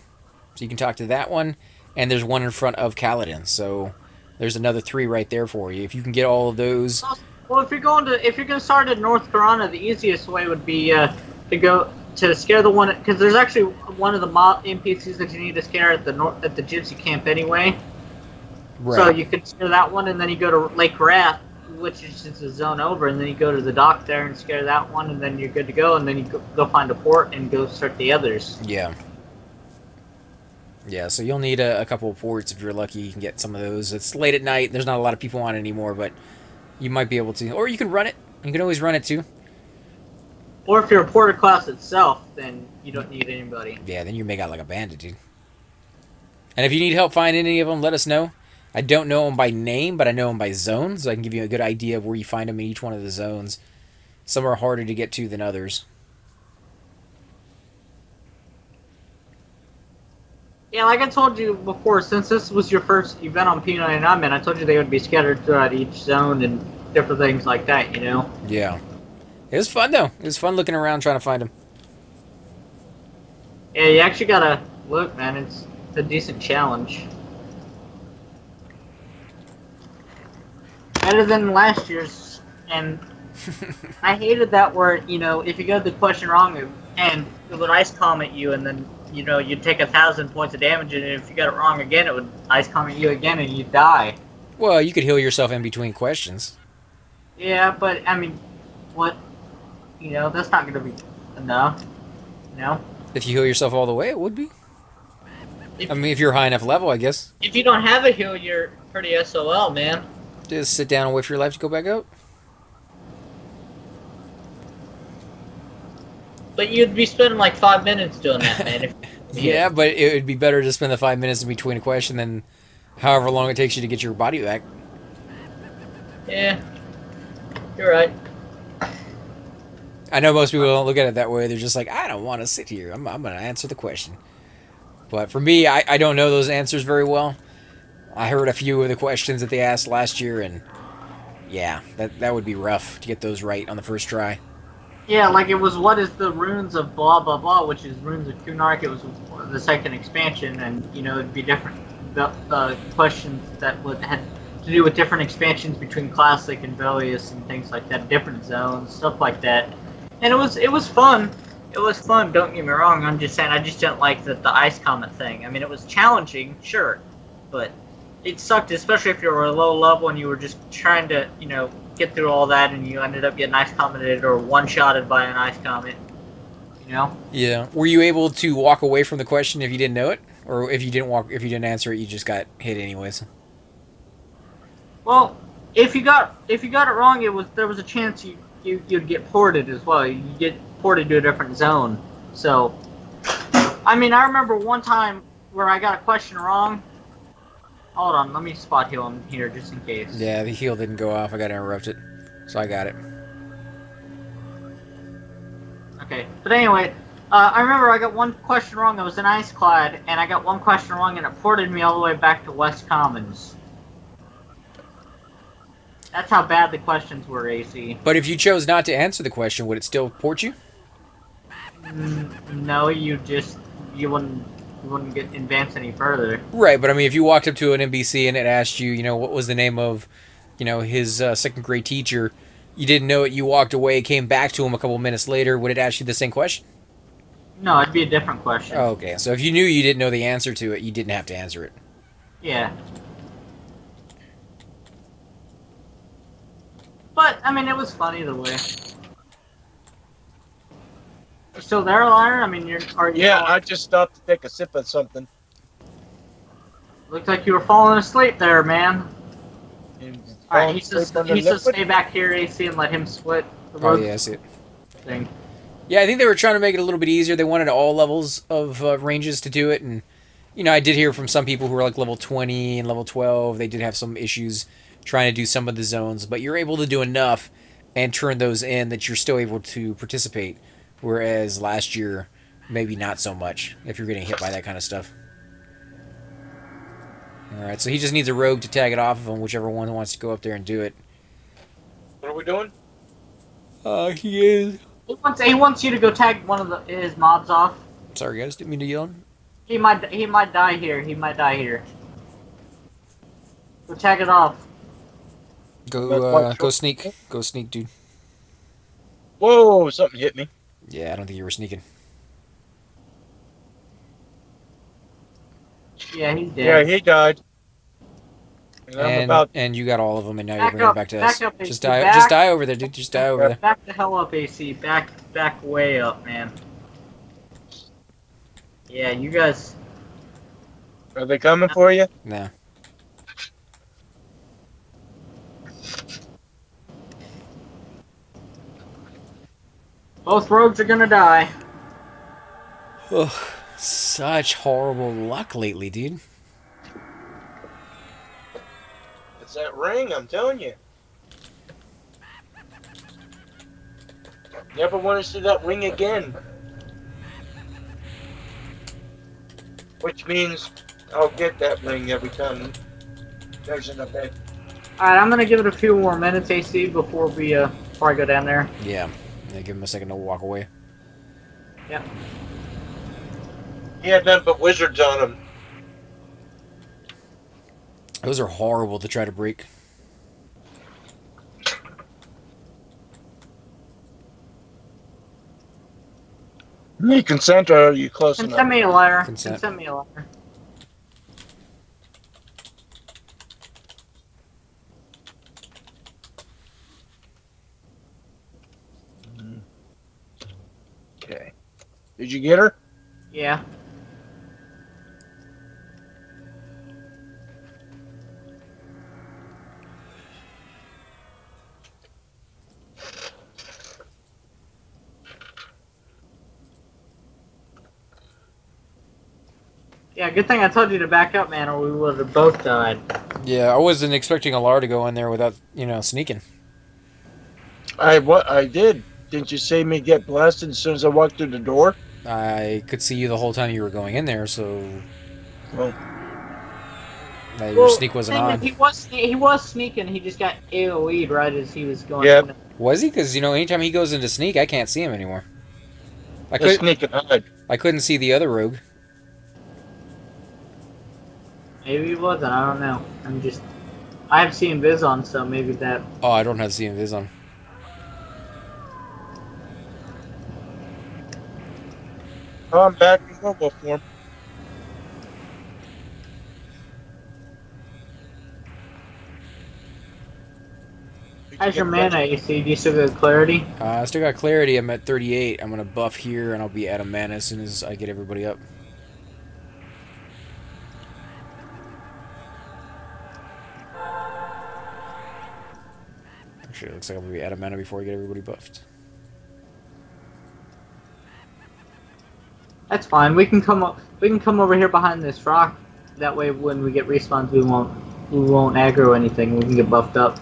so you can talk to that one. And there's one in front of Kaladin, so there's another 3 right there for you. If you can get all of those...
Well, if you're going to start at North Karana, the easiest way would be to go to scare the one, because there's actually one of the mob NPCs that you need to scare at the Gypsy Camp anyway. Right. So you can scare that one, and then you go to Lake Wrath, which is just a zone over, and then you go to the dock there and scare that one, and then you're good to go, and then you go find a port and go start the others.
Yeah. Yeah, so you'll need a couple of ports if you're lucky. You can get some of those. It's late at night. There's not a lot of people on anymore, but you might be able to. Or you can run it. You can always run it, too.
Or if you're a porter class itself, then you don't need anybody.
Yeah, then you make out like a bandit, dude. And if you need help finding any of them, let us know. I don't know them by name, but I know them by zones, so I can give you a good idea of where you find them in each one of the zones. Some are harder to get to than others.
Yeah, like I told you before, since this was your first event on P99, man, I told you they would be scattered throughout each zone and different things like that,
Yeah. It was fun, though. It was fun looking around trying to find them.
Yeah, you actually gotta look, man. It's a decent challenge. Better than last year's, and I hated that where, you know, if you got the question wrong and it would ice comment you, and then, you know, you'd take 1,000 points of damage, and if you got it wrong again, it would ice comment you again and you'd die.
Well, you could heal yourself in between questions.
Yeah, but, I mean, what, you know, that's not going to be enough, you know?
If you heal yourself all the way, it would be. I mean, if you're high enough level, I guess.
If you don't have a heal, you're pretty SOL, man.
Just sit down and wait for your life to go back up.
But you'd be spending like 5 minutes doing that, man.
Yeah, but it would be better to spend the 5 minutes in between a question than however long it takes you to get your body back.
Yeah, you're right.
I know most people don't look at it that way. They're just like, I don't want to sit here. I'm going to answer the question. But for me, I don't know those answers very well. I heard a few of the questions that they asked last year, and yeah, that would be rough to get those right on the first try.
Yeah, like it was, what is the runes of blah blah blah, which is runes of Kunark. It was the second expansion, and you know it'd be different. The questions that had to do with different expansions between Classic and Velius and things like that, different zones, stuff like that. And it was fun. It was fun. Don't get me wrong. I'm just saying I just didn't like the ice comet thing. I mean, it was challenging, sure, but it sucked, especially if you were a low level and you were just trying to, you know, get through all that, and you ended up getting ice commented or one-shotted by an ice comet. You know?
Yeah. Were you able to walk away from the question if you didn't know it, or if you didn't answer it, you just got hit anyways?
Well, if you got it wrong, there was a chance you'd get ported as well. You'd get ported to a different zone. So, I mean, I remember one time where I got a question wrong. Hold on, let me spot heal him here just in case.
Yeah, the heal didn't go off. I got interrupted, so I got it.
Okay, but anyway, I remember I got one question wrong. It was an ice clad, and I got one question wrong, and it ported me all the way back to West Commons. That's how bad the questions were, AC.
But if you chose not to answer the question, would it still port you?
No, you wouldn't get advanced any further.
Right, but I mean, if you walked up to an NPC and it asked you, you know, what was the name of, you know, his second grade teacher, you didn't know it, you walked away, came back to him a couple minutes later, would it ask you the same question?
No, it'd be a different question.
Oh, okay, so if you knew you didn't know the answer to it, you didn't have to answer it.
Yeah. But, I mean, it was fun either way. You still there, Liar? I mean,
Yeah, I just stopped to take a sip of something.
Looks like you were falling asleep there, man. Alright, he says stay back here, AC, and let him split the road.
Oh, yeah, I see it.
Thing.
Yeah, I think they were trying to make it a little bit easier. They wanted all levels of ranges to do it, and, you know, I did hear from some people who were like level 20 and level 12, they did have some issues trying to do some of the zones, but you're able to do enough and turn those in that you're still able to participate. Whereas last year, maybe not so much, if you're getting hit by that kind of stuff. Alright, so he just needs a rogue to tag it off of him, whichever one wants to go up there and do it.
What are we doing?
He is.
He wants you to go tag one of his mobs off.
Sorry guys, didn't mean to yell.
He might die here. Go tag it off.
Go sneak. Go sneak, dude.
Whoa, something hit me.
Yeah, I don't think you were sneaking.
Yeah, he's dead.
Yeah, he died.
And you got all of them, and now you're bringing it back to us.
Up,
just die over there, dude. Just die over there.
Back the hell up, AC. Back way up, man. Yeah, you guys.
Are they coming for you?
No.
Both rogues are gonna die.
Ugh, such horrible luck lately, dude.
It's that ring, I'm telling you. Never want to see that ring again. Which means I'll get that ring every time there's an event.
Alright, I'm gonna give it a few more minutes, AC, before I go down there.
Yeah. Give him a second to walk away.
Yep.
He had nothing but wizards on him.
Those are horrible to try to break.
You consent or are you close
Can
enough?
send me a letter.
Consent.
Can send me a letter.
Okay. Did you get her?
Yeah. Yeah, good thing I told you to back up, man, or we would have both died.
Yeah, I wasn't expecting Alar to go in there without, sneaking.
I did. Didn't you see me get blasted as soon as I walked through the door?
I could see you the whole time you were going in there, so
Well,
your sneak wasn't
thing
on.
is, he was sneaking. He just got AOE'd right as he was going.
Yep.
Was he? Because, anytime he goes into sneak, I can't see him anymore.
let's sneak and hide.
I couldn't see the other rogue.
Maybe he wasn't. I don't know. I have seen Viz on, so maybe that.
Oh, I don't have CMViz on.
Oh, I'm back in mobile form.
How's your mana, AC? Do you still got clarity?
I still got clarity. I'm at 38. I'm going to buff here, and I'll be out of mana as soon as I get everybody up. Actually, it looks like I'm going to be out of mana before I get everybody buffed.
That's fine. We can come up. We can come over here behind this rock. That way, when we get respawns, we won't aggro anything. We can get buffed up.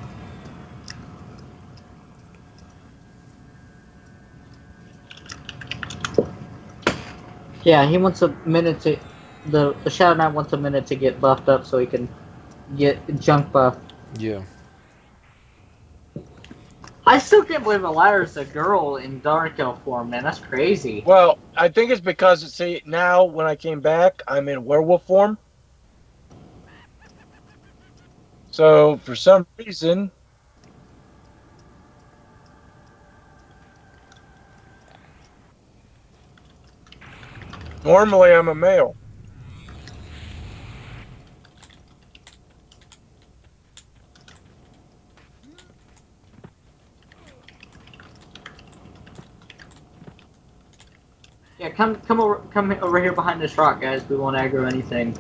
Yeah, he wants a minute to. The Shadow Knight wants a minute to get buffed up so he can get junk buff.
Yeah.
I still can't believe Alar's a girl in Dark Elf form, man. That's crazy.
Well, I think it's because, see, now when I came back, I'm in werewolf form. So, for some reason... Normally, I'm a male.
Yeah, come over here behind this rock, guys. We won't aggro anything.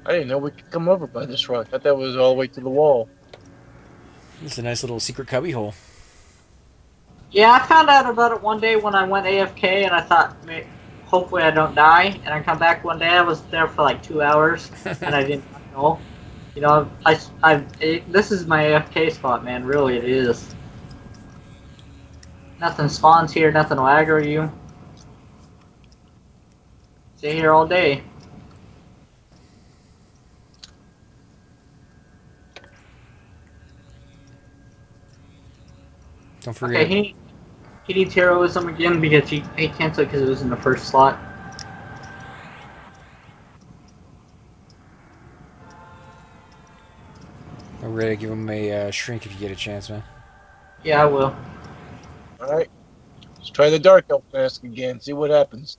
I didn't know we could come over by this rock. I thought that was all the way to the wall.
It's a nice little secret cubby hole.
Yeah, I found out about it one day when I went AFK, and I thought, hopefully I don't die. And I come back one day, I was there for like 2 hours, and I didn't know. You know, this is my AFK spot, man. Really, it is. Nothing spawns here. Nothing will aggro you. Stay here all day.
Don't forget.
Okay, he needs heroism again because he canceled because it was in the first slot.
I'm ready to give him a shrink if you get a chance, man.
Yeah, I will.
Alright. Let's try the Dark Elf Mask again, see what happens.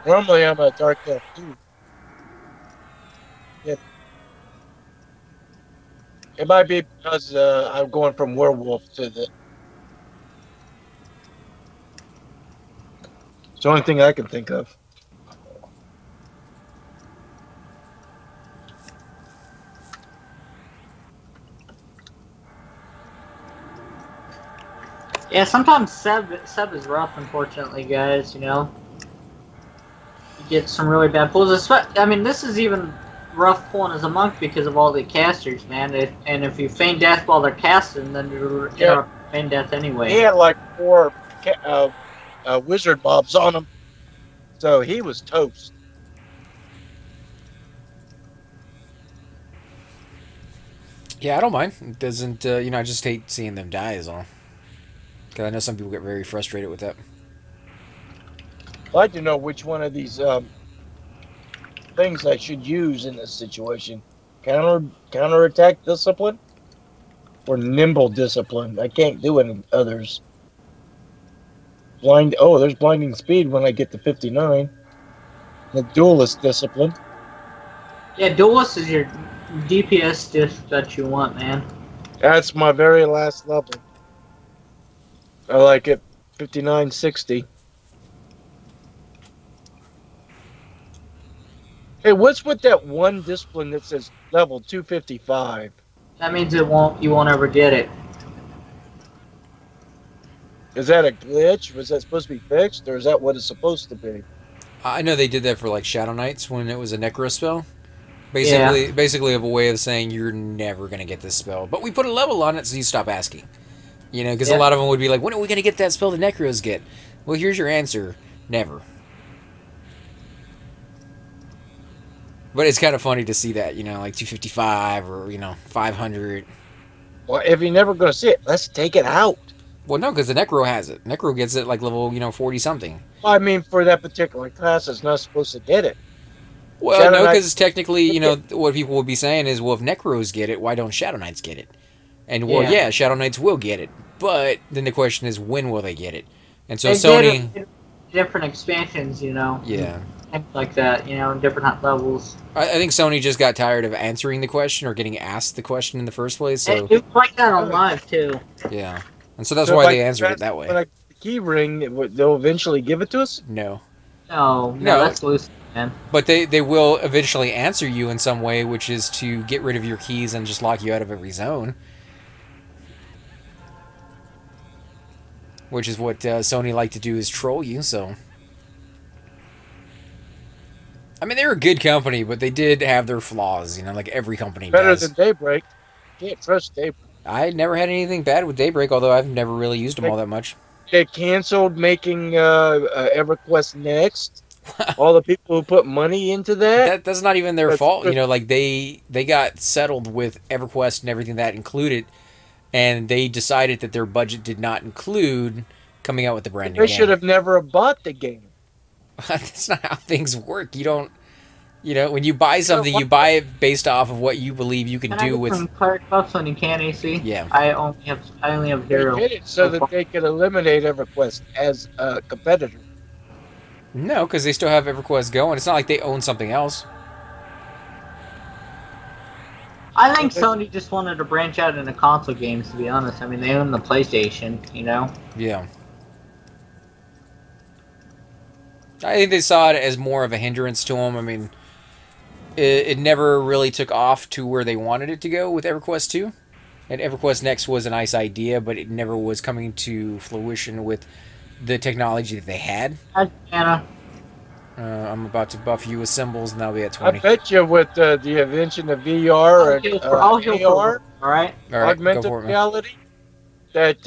Normally I'm a Dark Elf too. Yeah. It might be because I'm going from werewolf to the... It's the only thing I can think of.
Yeah, sometimes Seb is rough, unfortunately, guys. You know, you get some really bad pulls. I mean, this is even rough pulling as a monk because of all the casters, man. And if you feign death while they're casting, then you're feign death anyway.
He had like 4 wizard mobs on him, so he was toast.
Yeah, I don't mind. It doesn't, you know, I just hate seeing them die is all. Because I know some people get very frustrated with that.
I'd like to know which one of these things I should use in this situation. Counterattack discipline or nimble discipline. I can't do any others. Oh, there's blinding speed when I get to 59. The duelist discipline.
Yeah, duelist is your DPS diff that you want, man.
That's my very last level. I like it. 5960. Hey, what's with that one discipline that says level 255?
That means you won't ever get it.
Is that a glitch? Was that supposed to be fixed, or is that what it's supposed to be?
I know they did that for like Shadow Knights when it was a Necro spell. Basically, of a way of saying you're never gonna get this spell, but we put a level on it so you stop asking. You know, because a lot of them would be like, "When are we gonna get that spell the Necros get?" Well, here's your answer: never. But it's kind of funny to see that, you know, like 255 or 500.
Well, if you're never gonna see it, let's take it out.
Well, no, because the Necro has it. Necro gets it like level 40 something.
Well, I mean, for that particular class, it's not supposed to get it.
Well,
Shadow
no,
Knight-
because technically, what people would be saying is, well, if Necros get it, why don't Shadow Knights get it? And, well, yeah, Shadow Knights will get it. But then the question is, when will they get it? And so Sony...
different expansions,
Yeah.
Things like that, in different levels.
I think Sony just got tired of answering the question or getting asked the question in the first place. So
It was like that on live, too.
Yeah. And so that's why they answered it that way.
When I get the key ring, they'll eventually give it to us?
No.
No, that's loose, man.
But they will eventually answer you in some way, which is to get rid of your keys and just lock you out of every zone. Which is what Sony like to do, is troll you, so... I mean, they're a good company, but they did have their flaws, like every company
Better
does.
than Daybreak. Can't trust Daybreak.
I never had anything bad with Daybreak, although I've never really used them all that much.
They canceled making Everquest Next. All the people who put money into
That's not even their fault. Like they got settled with Everquest and everything that included, and they decided that their budget did not include coming out with the brand new game.
They should have never bought the game.
That's not how things work. You don't, when you buy something, you buy it based off of what you believe you can do with.
Some Cleric buffs on you can AC.
Yeah.
I only have hero.
They did it so that they could eliminate Everquest as a competitor.
No, because they still have Everquest going. It's not like they own something else.
I think Sony just wanted to branch out into console games, to be honest. I mean, they own the PlayStation,
Yeah. I think they saw it as more of a hindrance to them. I mean, it never really took off to where they wanted it to go with EverQuest 2. And EverQuest Next was a nice idea, but it never was coming to fruition with the technology that they had.
Hi, Anna.
I'm about to buff you with symbols, and that'll be at 20.
I bet you with the invention of VR and AR,
all right,
augmented reality, that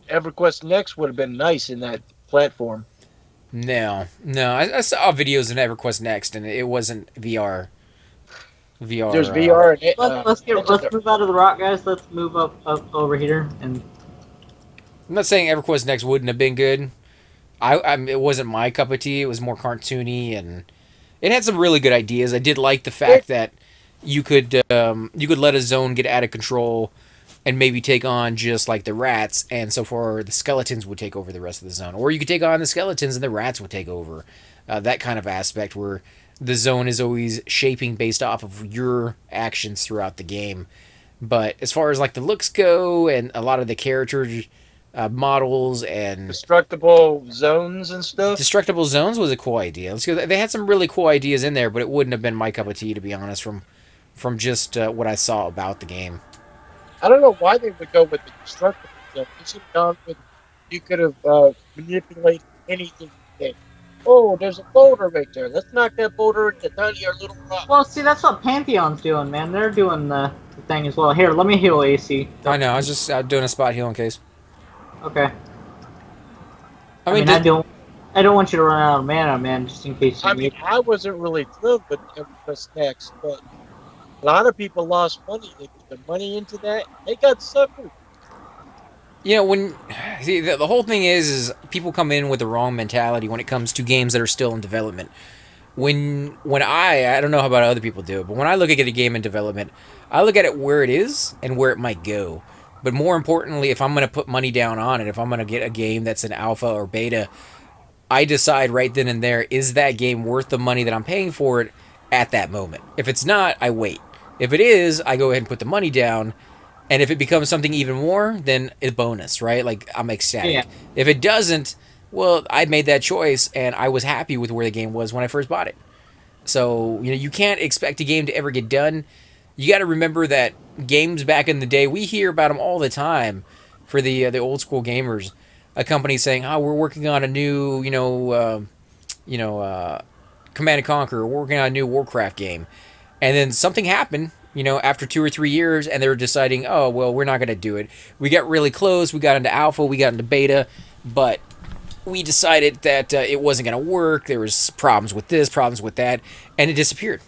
EverQuest Next would have been nice in that platform.
No. I saw videos in EverQuest Next, and it wasn't VR.
There's VR. And,
let's move out of the rock, guys. Let's move up over here. And
I'm not saying EverQuest Next wouldn't have been good. It wasn't my cup of tea. It was more cartoony, and it had some really good ideas. I did like the fact that you could let a zone get out of control and maybe take on just like the rats, and so far the skeletons would take over the rest of the zone. Or you could take on the skeletons and the rats would take over. That kind of aspect where the zone is always shaping based off of your actions throughout the game. But as far as like the looks go and a lot of the character models and...
Destructible zones and stuff?
Destructible zones was a cool idea. They had some really cool ideas in there, but it wouldn't have been my cup of tea, to be honest, from just what I saw about the game.
I don't know why they would go with the destructible zone. They should have gone with... You could have manipulated anything you did. Oh, there's a boulder right there. Let's knock that boulder into tinier little rock.
Well, see, that's what Pantheon's doing, man. They're doing the thing as well. Here, let me heal AC.
I know. I was just doing a spot heal in case.
Okay.
I mean,
I don't want you to run out of mana, man, just in case.
I wasn't really thrilled with EverQuest Next, but A lot of people lost money. They put their money into that. They got suckered.
You know, when see the whole thing is people come in with the wrong mentality when it comes to games that are still in development. When I don't know how about other people do it, but when I look at a game in development, I look at it where it is and where it might go. But more importantly, if I'm going to put money down on it, if I'm going to get a game that's an alpha or beta, I decide right then and there, is that game worth the money that I'm paying for it at that moment? If it's not, I wait. If it is, I go ahead and put the money down. And if it becomes something even more, then it's bonus, right? Like, I'm ecstatic.
Yeah.
If it doesn't, well, I made that choice, and I was happy with where the game was when I first bought it. So, you know, you can't expect a game to ever get done. You got to remember that games back in the day, we hear about them all the time for the old school gamers. A company saying, "Oh, we're working on a new, Command and Conquer. We're working on a new Warcraft game," and then something happened, you know, after 2 or 3 years, and they were deciding, "Oh, well, we're not going to do it." We got really close. We got into alpha. We got into beta, but we decided that it wasn't going to work. There was problems with this, problems with that, and it disappeared.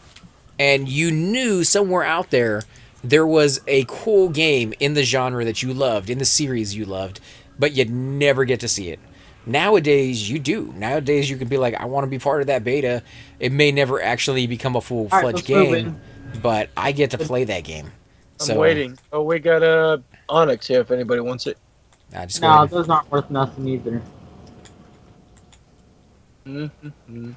And you knew somewhere out there was a cool game in the genre that you loved, in the series you loved, but you'd never get to see it. Nowadays, you do. Nowadays, you can be like, I want to be part of that beta. It may never actually become a full-fledged game, but I get to play that game.
I'm waiting. Oh, we got Onyx here if anybody wants it.
No, those aren't worth nothing either.
Mm-hmm.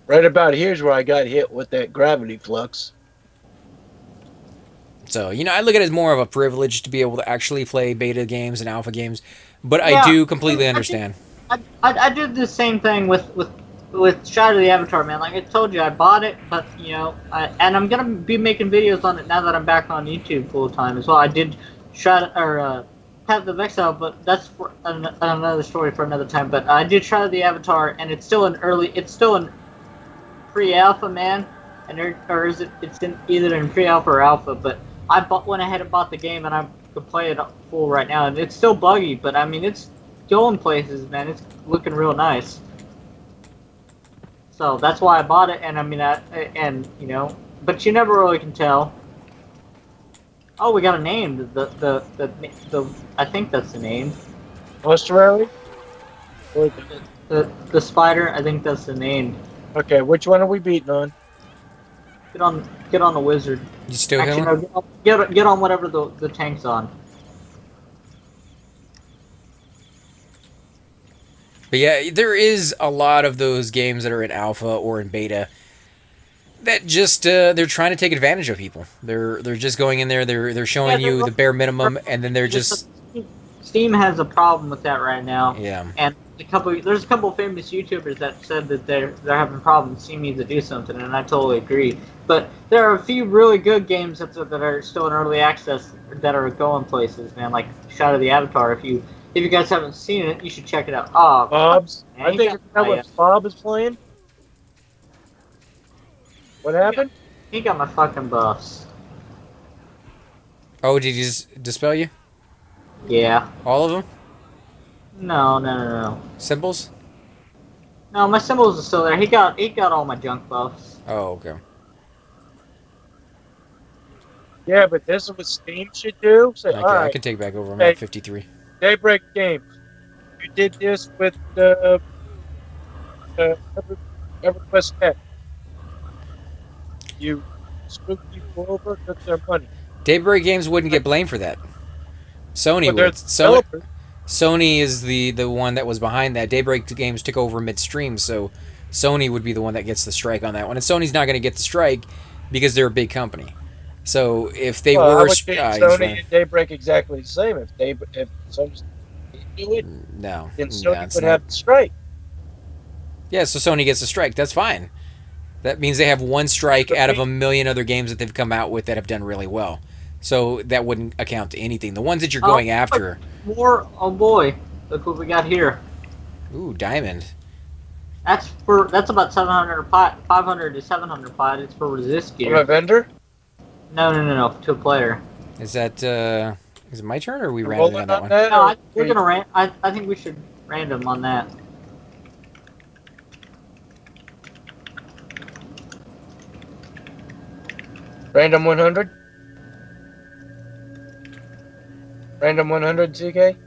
Right about here's where I got hit with that gravity flux.
So, you know, I look at it as more of a privilege to be able to actually play beta games and alpha games, but I do completely understand.
I did the same thing with Shadow of the Avatar, man. Like I told you, I bought it, but, you know, and I'm going to be making videos on it now that I'm back on YouTube full time as well. I did Path of Exile, but that's for another story for another time. But I did Shadow of the Avatar, and it's still in pre-alpha, man. It's either in pre-alpha or alpha, but went ahead and bought the game, and I could play it full right now, and it's still buggy, but I mean, it's going places, man. It's looking real nice. So that's why I bought it, and I mean, you know, but you never really can tell. Oh, we got a name. I think that's the name.
Australia?
The spider. I think that's the name.
Okay, which one are we beating on?
Get on the wizard.
You still
Actually, no, get on whatever the tank's on.
But yeah, there is a lot of those games that are in alpha or in beta that just they're trying to take advantage of people. They're just going in there. They're showing you the bare minimum, and then they're just.
Steam has a problem with that right now.
Yeah.
And there's a couple of famous YouTubers that said that they're having problems. Steam needs to do something, and I totally agree. But there are a few really good games that are still in early access that are going places, man. Like Shadow of the Avatar. If you guys haven't seen it, you should check it out. Oh,
Bob's.
Man,
I think that's what Bob is playing. What happened?
He got my fucking buffs.
Oh, did he just dispel you?
Yeah.
All of them?
No.
Symbols?
No, my symbols are still there. He got all my junk buffs.
Oh, okay.
Yeah, but this is what Steam should do. So,
Okay,
right.
I can take back over. I'm at 53.
Daybreak Games. You did this with the Everquest Tech. You screwed people over, took their money.
Daybreak Games wouldn't get blamed for that. Sony
But they're
would.
developers.
Sony is the one that was behind that. Daybreak Games took over midstream, so Sony would be the one that gets the strike on that one. And Sony's not going to get the strike because they're a big company. So if they
I
were
would think Sony and Daybreak exactly the same. If Sony do it,
no,
then Sony
it's
would
not.
have the strike.
Yeah, so Sony gets the strike. That's fine. That means they have one strike out of a million other games that they've come out with that have done really well. So that wouldn't account to anything. The ones that you're going after.
Oh boy, look what we got here.
Ooh, diamond.
That's about 700 500 to 700 pot. It's for resist gear.
From a vendor?
No, to a player.
Is that is it my turn or are we random on that one?
No, we're gonna I think we should random on that.
Random 100. Random 100, CK.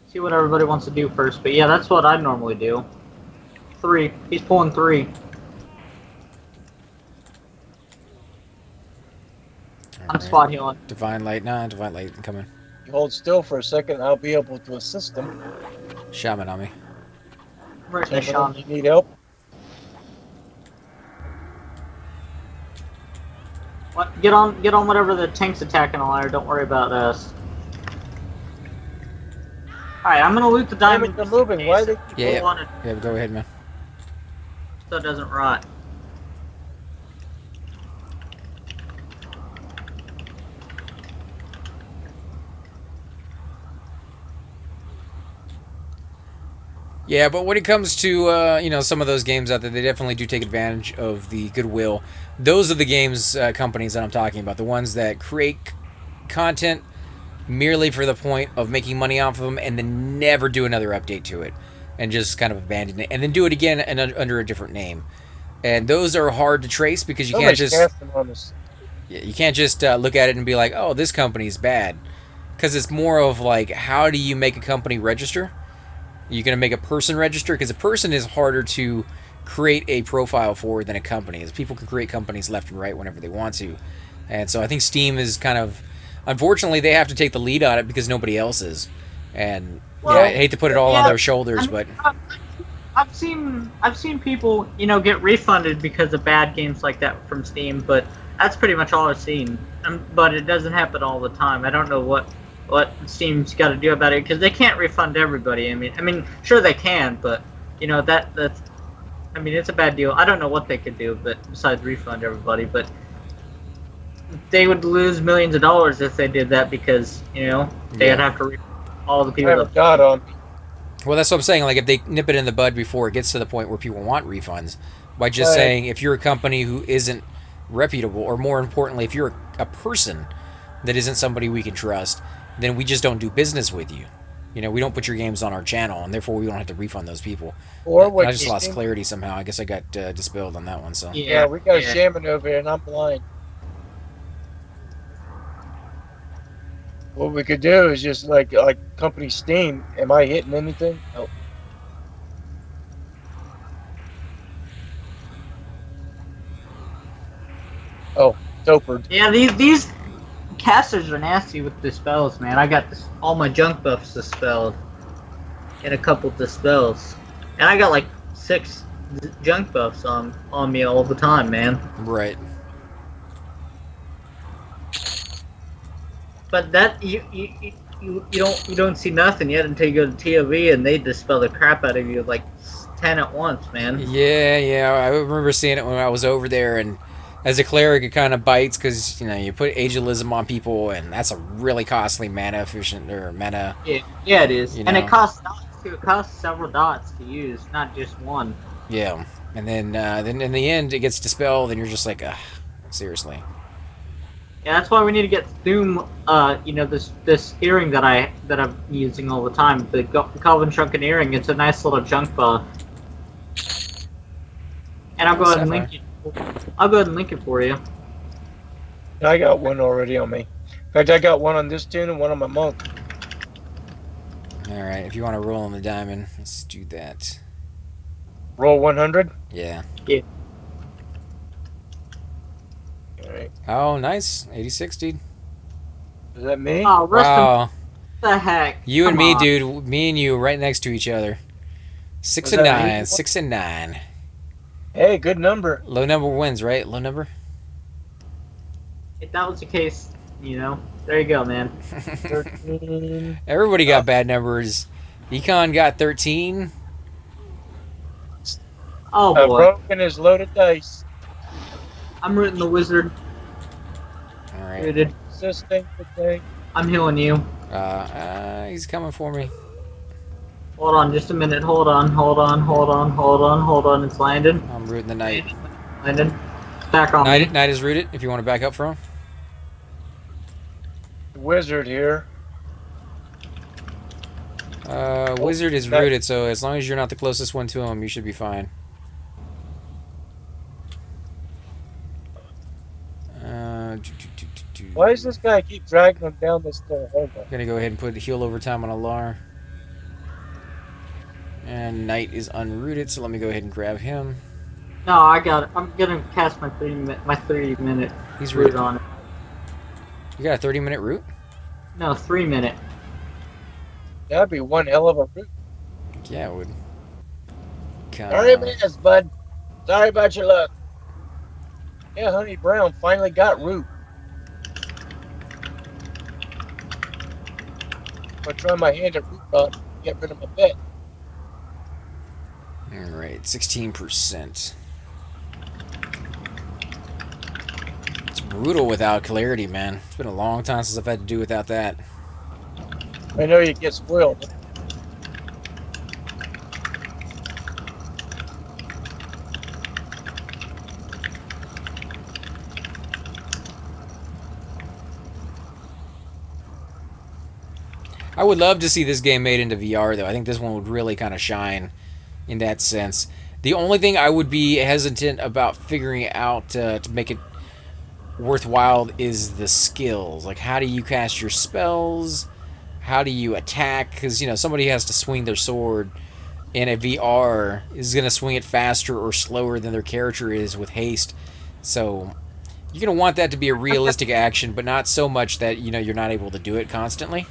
See what everybody wants to do first, but yeah, that's what I normally do. 3. He's pulling 3. I'm spot healing.
Divine Light. Nah, Divine Light coming.
You hold still for a second, I'll be able to assist him.
Shaman on me.
Right in the shot.
You need help?
What? Get on whatever the tank's attacking on, don't worry about us. Alright, I'm gonna loot the diamond.
They're moving. Why are they?
Yeah, go ahead, man.
So it doesn't rot.
Yeah, but when it comes to you know, some of those games out there, they definitely do take advantage of the goodwill. Those are the games companies that I'm talking about, the ones that create content merely for the point of making money off of them, and then never do another update to it, and just kind of abandon it, and then do it again and under a different name. And those are hard to trace because you can't just look at it and be like, oh, this company's bad, because it's more of like, how do you make a company register? You're going to make a person register, because a person is harder to create a profile for than a company. As people can create companies left and right whenever they want to. And so I think Steam is kind of, unfortunately, they have to take the lead on it because nobody else is. And well, yeah, I hate to put it all on their shoulders, but
I've seen people, you know, get refunded because of bad games like that from Steam, but that's pretty much all I've seen. But it doesn't happen all the time. I don't know what Steam's got to do about it, because they can't refund everybody. I mean, sure they can, but you know, that's, I mean, it's a bad deal. I don't know what they could do, but besides refund everybody, but they would lose millions of dollars if they did that, because you know they'd have to refund all the people.
Well, that's what I'm saying. Like, if they nip it in the bud before it gets to the point where people want refunds, by just saying, if you're a company who isn't reputable, or more importantly, if you're a person that isn't somebody we can trust, then we just don't do business with you. You know, we don't put your games on our channel, and therefore we don't have to refund those people. Or what? I just lost clarity somehow. I guess I got dispelled on that one. So
yeah, we got a shaman over here, and I'm blind. What we could do is just like company Steam. Am I hitting anything? Oh. Oh, Topered.
Yeah, these casters are nasty with dispels, man. I got all my junk buffs dispelled, and a couple dispels, and I got like 6 junk buffs on me all the time, man.
Right.
But that you don't see nothing yet until you go to TOV, and they dispel the crap out of you like 10 at once, man.
Yeah. I remember seeing it when I was over there, and as a cleric, it kind of bites because, you know, you put ageism on people, and that's a really costly mana efficient, or mana.
Yeah, it is. And it costs dots too. It costs several dots to use, not just one.
Yeah, and then in the end, it gets dispelled, and you're just like, ugh, seriously.
Yeah, that's why we need to get Doom. You know, this earring that I'm using all the time, the Calvin Shrunken earring. It's a nice little junk buff. And I'll go ahead and link it. I'll go ahead and link it for you.
I got one already on me. In fact, I got one on this tune and one on my monk.
Alright, if you want to roll on the diamond, let's do that.
Roll 100?
Yeah.
Alright.
Oh, nice. 86, dude.
Is that me?
Oh,
wow.
What the heck?
You and me, dude. Me and you right next to each other. 6 and 9. 6 and 9.
Hey, good number.
Low number wins, right? Low number?
If that was the case, you know, there you go, man.
13.
Everybody got bad numbers. Econ got 13.
Oh, boy.
Broken his loaded dice.
I'm rooting the wizard.
Alright.
Rooted. I'm healing you.
He's coming for me.
Hold on, just a minute. Hold on. It's landed.
I'm rooting the knight.
Landed. Back on me.
Knight is rooted, if you want to back up from him.
Wizard here.
Wizard is rooted, so as long as you're not the closest one to him, you should be fine.
Why does this guy keep dragging them down this hole?
Gonna go ahead and put the heal overtime on Alar. And Knight is unrooted, so let me go ahead and grab him.
No, I got it. I'm gonna cast my 3-minute.
He's
route
rooted
on it.
You got a 30-minute route?
No, 3-minute.
That'd be one hell of a route.
Yeah, it would.
Sorry, miss, bud. Sorry about your luck. Yeah, Honey Brown finally got root. I'm trying my hand at root bud. Get rid of my pet.
Alright, 16%. It's brutal without clarity, man. It's been a long time since I've had to do without that.
I know you get spoiled.
I would love to see this game made into VR, though. I think this one would really kind of shine in that sense. The only thing I would be hesitant about figuring out to make it worthwhile is the skills. Like, how do you cast your spells? How do you attack? Because, you know, somebody has to swing their sword in a VR is going to swing it faster or slower than their character is with haste. So you're going to want that to be a realistic action, but not so much that, you know, you're not able to do it constantly.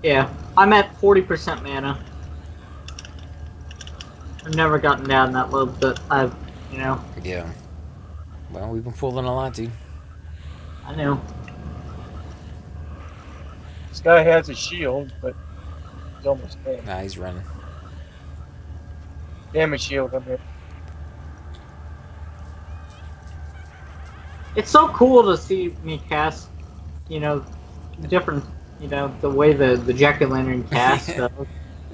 Yeah, I'm at 40% mana. I've never gotten down that low, but I've, you know.
Yeah. Well, we've been pulling a lot, dude.
I know.
This guy has a shield, but he's almost dead.
Nah, he's running.
Damn a shield on there.
It's so cool to see me cast, you know, different, you know, the way the jack-o'-lantern cast stuff.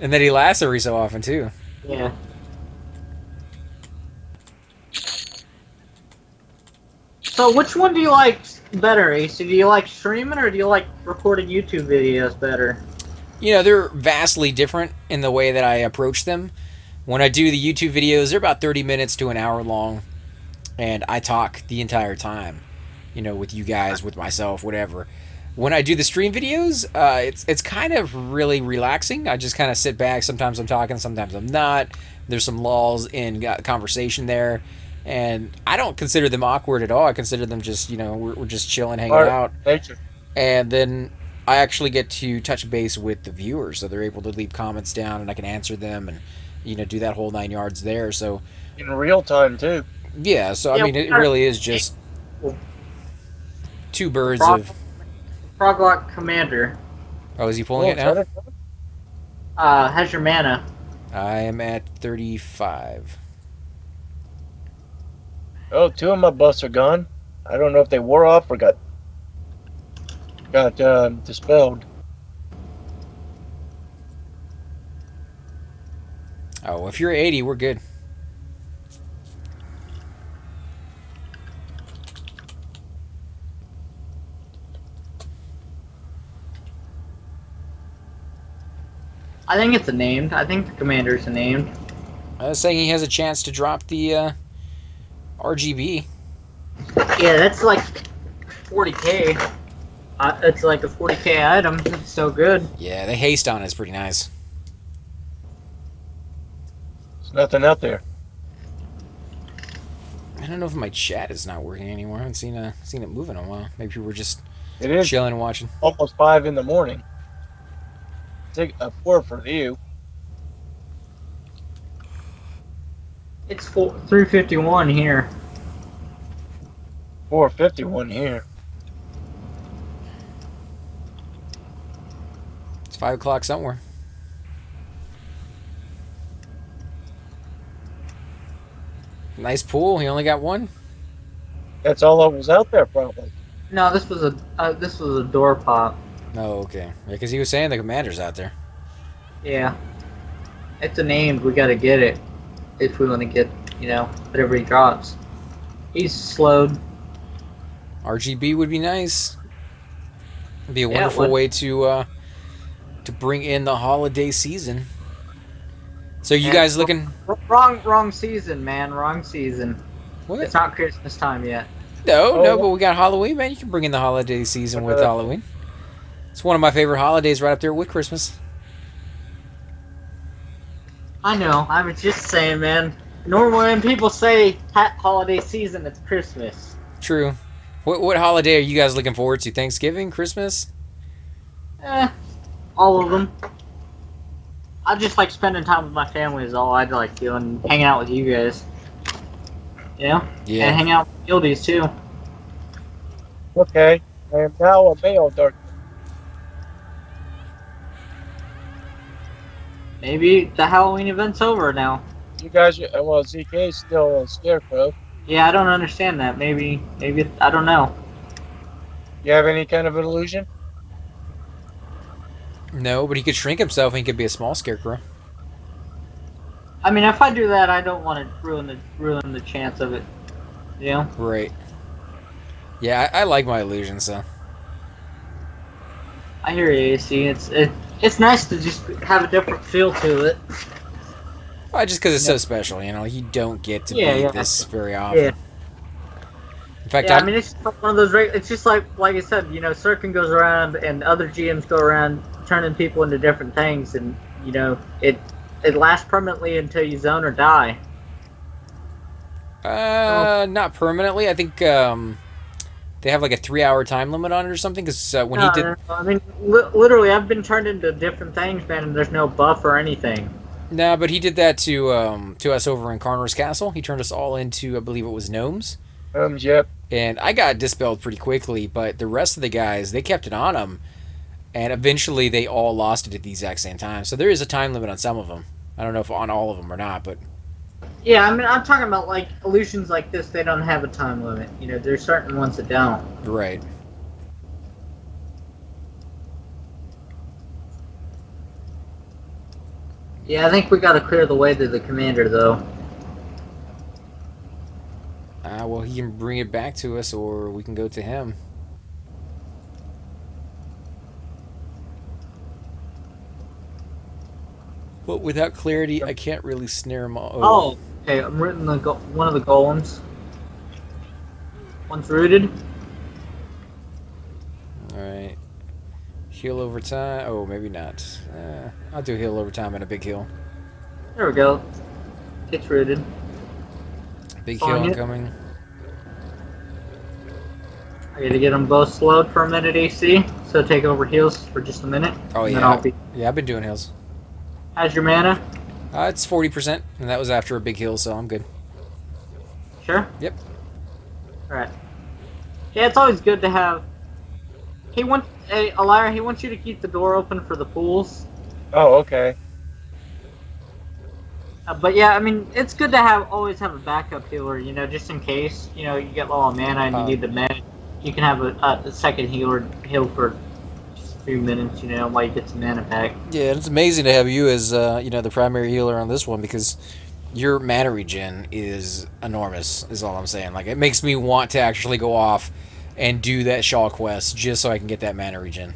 And then he lasts every so often, too.
Yeah. So which one do you like better, Ace? Do you like streaming or do you like recording YouTube videos better?
You know, they're vastly different in the way that I approach them. When I do the YouTube videos, they're about 30 minutes to an hour long. And I talk the entire time. You know, with you guys, with myself, whatever. When I do the stream videos, it's kind of really relaxing. I just kind of sit back. Sometimes I'm talking, sometimes I'm not. There's some lulls in conversation there. And I don't consider them awkward at all. I consider them just, you know, we're just chilling, hanging out. And then I actually get to touch base with the viewers. So they're able to leave comments down and I can answer them and, you know, do that whole 9 yards there. So
in real time, too.
Yeah, so, I mean, it really is just two birds of...
Froglock Commander.
Oh, is he pulling it now?
How's your mana?
I am at 35.
Oh, 2 of my buffs are gone. I don't know if they wore off or got dispelled.
Oh, if you're 80, we're good.
I think it's a named. I think the commander's a named.
I was saying he has a chance to drop the RGB.
Yeah, that's like 40k. It's like a 40k item. It's so good.
Yeah, the haste on it is pretty nice.
There's nothing out there.
I don't know if my chat is not working anymore. I haven't seen it move in a while. Maybe we're just
It is
chilling and watching.
almost 5 in the morning. Take a 4 for you.
It's 351 here.
4:51 here.
It's 5 o'clock somewhere. Nice pool. He only got one.
That's all that was out there, probably.
No, this was a door pop.
Oh, okay. Yeah, because he was saying the commander's out there.
Yeah. It's a named. We gotta get it if we want to get, you know, whatever he drops. He's slowed.
RGB would be nice. It'd be a wonderful way to bring in the holiday season. So you guys looking?
Wrong season, man. Wrong season.
What?
It's not Christmas time yet.
No,
Oh,
no, but we got Halloween, man. You can bring in the holiday season with Halloween. It's one of my favorite holidays, right up there with Christmas.
I know. I was just saying, man. Normally, when people say holiday season, it's Christmas.
True. What holiday are you guys looking forward to? Thanksgiving, Christmas?
All of them. I just like spending time with my family is all I'd like doing. Hanging out with you guys. You know?
Yeah.
And hang out with guildies, too.
Okay. I am now a male dark.
Maybe the Halloween event's over now.
You guys, well, ZK is still a scarecrow.
Yeah, I don't understand that. Maybe, I don't know.
You have any kind of an illusion?
No, but he could shrink himself and he could be a small scarecrow.
I mean, if I do that, I don't want to ruin the chance of it. You know?
Right. Yeah, I like my illusion, so.
I hear you, AC. It's nice to just have a different feel to it.
Just because it's so special, you know? You don't get to be this very often.
Yeah.
In fact,
I mean, it's just like one of those. It's just like I said, you know, Circin goes around and other GMs go around turning people into different things, and you know, it lasts permanently until you zone or die.
Not permanently. I think they have like a 3-hour time limit on it or something. Because when he did,
no. I mean, literally, I've been turned into different things, man, and there's no buff or anything.
No, but he did that to us over in Carnor's Castle. He turned us all into, I believe it was gnomes.
Yep.
And I got dispelled pretty quickly, but the rest of the guys, they kept it on them. And eventually they all lost it at the exact same time. So there is a time limit on some of them. I don't know if on all of them or not, but...
Yeah, I mean, I'm talking about, like, illusions like this, they don't have a time limit. You know, there's certain ones that don't.
Right.
Yeah, I think we gotta clear the way to the commander, though.
Well, he can bring it back to us, or we can go to him. But without clarity, I can't really snare him all.
Oh, okay, I'm rooting one of the golems. One's rooted.
Alright. Heal over time. Oh, maybe not. I'll do heal over time and a big heal.
There we go. It's rooted.
Big heal incoming.
I gotta get them both slowed for a minute, AC. So take over heals for just a minute.
Oh,
and
yeah.
Then I'll be...
Yeah, I've been doing heals.
How's your mana?
It's 40%, and that was after a big heal, so I'm good.
Sure?
Yep.
Alright. Yeah, it's always good to have... Hey, Alara, he wants you to keep the door open for the pools.
Oh, okay.
But yeah, I mean, it's good to always have a backup healer, you know, just in case, you know, you get low on mana and you need the med. You can have a second healer heal for just a few minutes, you know, while you get some mana back.
Yeah, it's amazing to have you as, you know, the primary healer on this one, because your mana regen is enormous, is all I'm saying. Like, it makes me want to actually go off and do that Shaw quest just so I can get that mana regen.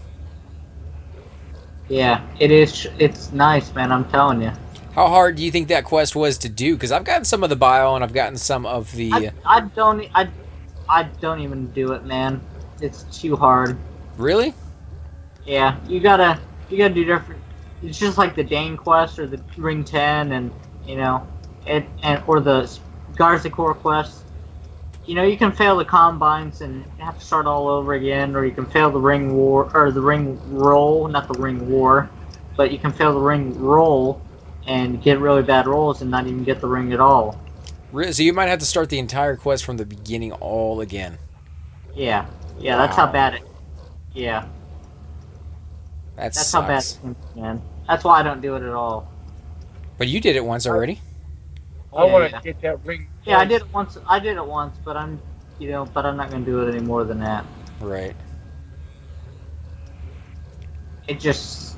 Yeah, it's nice, man, I'm telling you.
How hard do you think that quest was to do? Because I've gotten some of the bio and I've gotten some of the...
I don't even do it, man. It's too hard.
Really?
Yeah, you gotta do different... It's just like the Dane quest or the Ring 10 and, you know, or the Garzakor quest. You know, you can fail the combines and have to start all over again, or you can fail the ring war, or the ring roll, not the ring war, but you can fail the ring roll and get really bad rolls and not even get the ring at all.
So you might have to start the entire quest from the beginning all again.
Yeah, that's how bad it. Yeah,
that's
how bad it is, man. That's why I don't do it at all.
But you did it once already.
I want to get that ring.
Yeah, I did it once. But I'm not gonna do it any more than that.
Right.
It just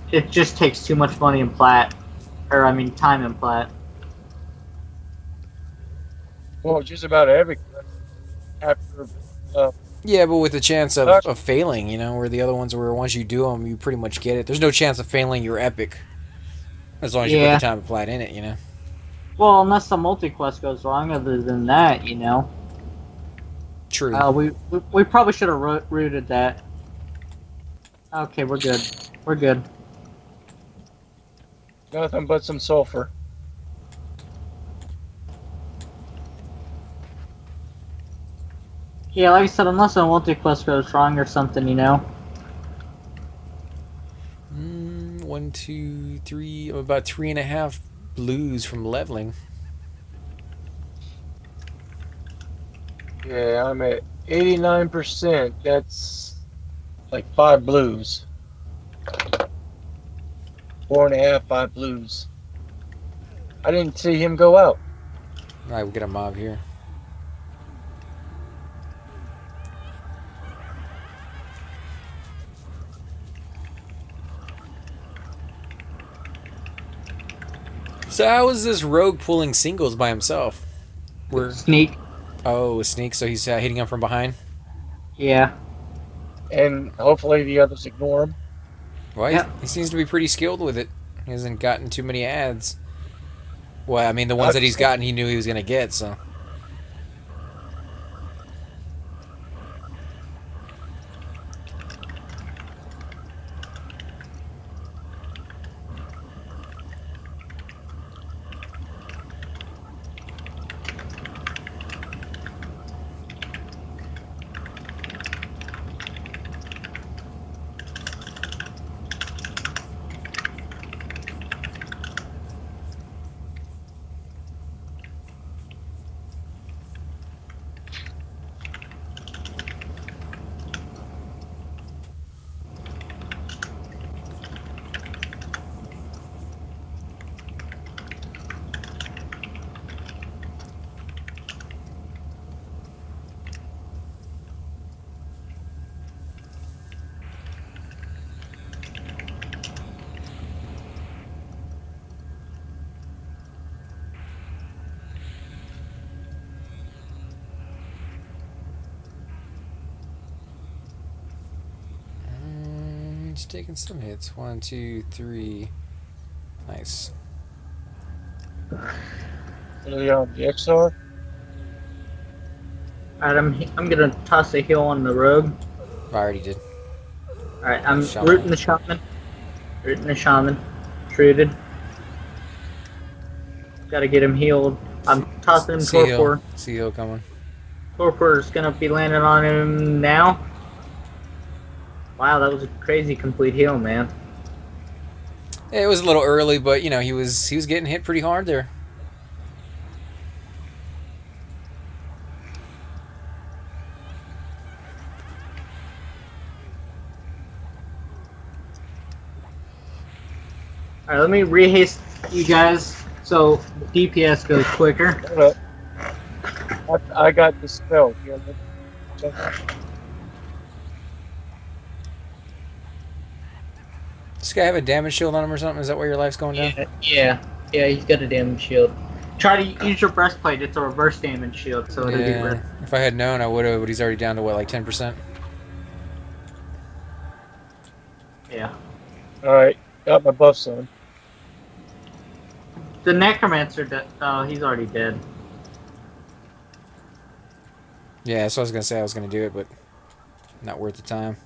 takes too much money in plat, or I mean time in plat.
Well, just about every after.
Yeah, but with the chance of failing, you know, where the other ones where once you do them, you pretty much get it. There's no chance of failing your epic, as long as you put the time applied in it, you know.
Well, unless the multi-quest goes wrong, other than that, you know.
True.
We probably should have routed that. Okay, we're good. We're good.
Nothing but some sulfur.
Yeah, like I said, unless a multi-quest goes wrong or something, you know.
1, 2, 3. I'm about 3.5 blues from leveling.
Yeah, I'm at 89%. That's like 5 blues. 4.5, 5 blues. I didn't see him go out.
Alright, we got a mob here. So how is this rogue pulling singles by himself?
Sneak.
Oh, a sneak, so he's hitting him from behind?
Yeah.
And hopefully the others ignore him.
Well,
Yep.
he seems to be pretty skilled with it. He hasn't gotten too many ads. Well, I mean, the ones that he's gotten, he knew he was going to get, so... He's taking some hits. 1, 2, 3. Nice.
Really on the XR.
Alright, I'm gonna toss a heal on the rogue.
I already did.
Alright, I'm
Shaman.
rooting the shaman. Rooting the shaman. Rooted. Gotta get him healed. I'm tossing him Torpor.
Sea coming.
Torpor's gonna be landing on him now. Wow, that was a crazy complete heal, man.
It was a little early, but you know he was getting hit pretty hard there.
Alright, let me rehaste you guys so the DPS goes quicker.
Hold up. I got the spell here.
Does this guy have a damage shield on him or something? Is that why your life's going down?
Yeah, he's got a damage shield. Try to use your breastplate, it's a reverse damage shield, so it'll be worth.
If I had known, I would have, but he's already down to what, like 10%?
Yeah.
Alright, got my buffs on.
The necromancer, oh, he's already dead.
Yeah, so I was gonna say I was gonna do it, but not worth the time.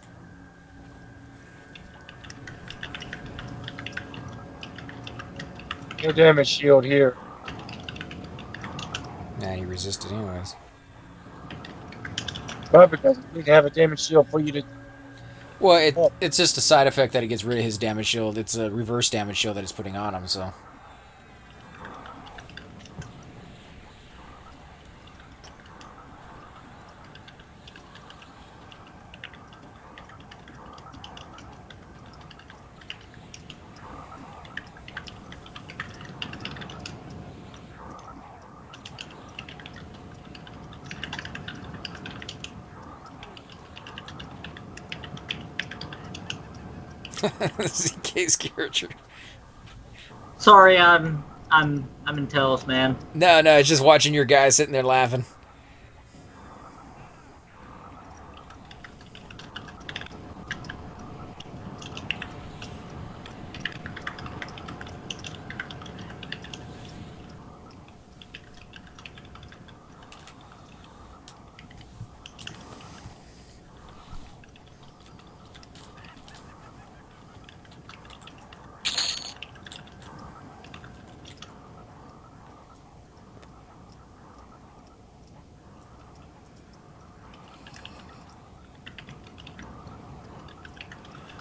No damage shield here.
Nah, he resisted anyways.
But because you need to have a damage shield for you to.
Well, it's just a side effect that it gets rid of his damage shield. It's a reverse damage shield that it's putting on him, so. ZK's character.
Sorry, I'm in tails, man.
No, it's just watching your guy sitting there laughing.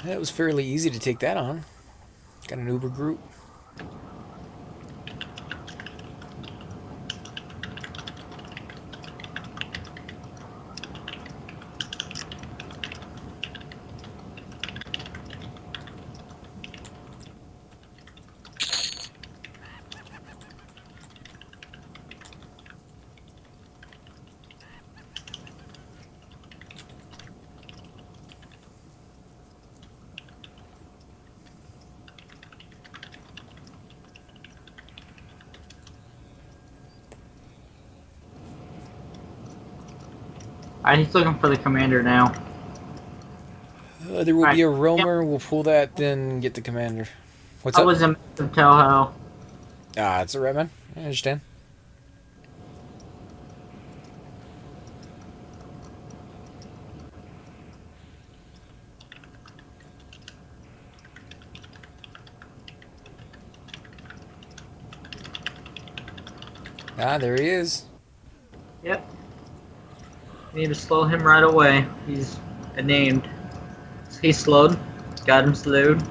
It was fairly easy to take that on. Got an Uber group.
Alright, he's looking for the commander now.
There will be a
Right.
roamer. We'll pull that, then get the commander. What's
I
up?
was in Toho.
Ah, it's alright, man. I understand. Ah, there he is.
Yep. Need to slow him right away. He's named. He's slowed. Got him slowed.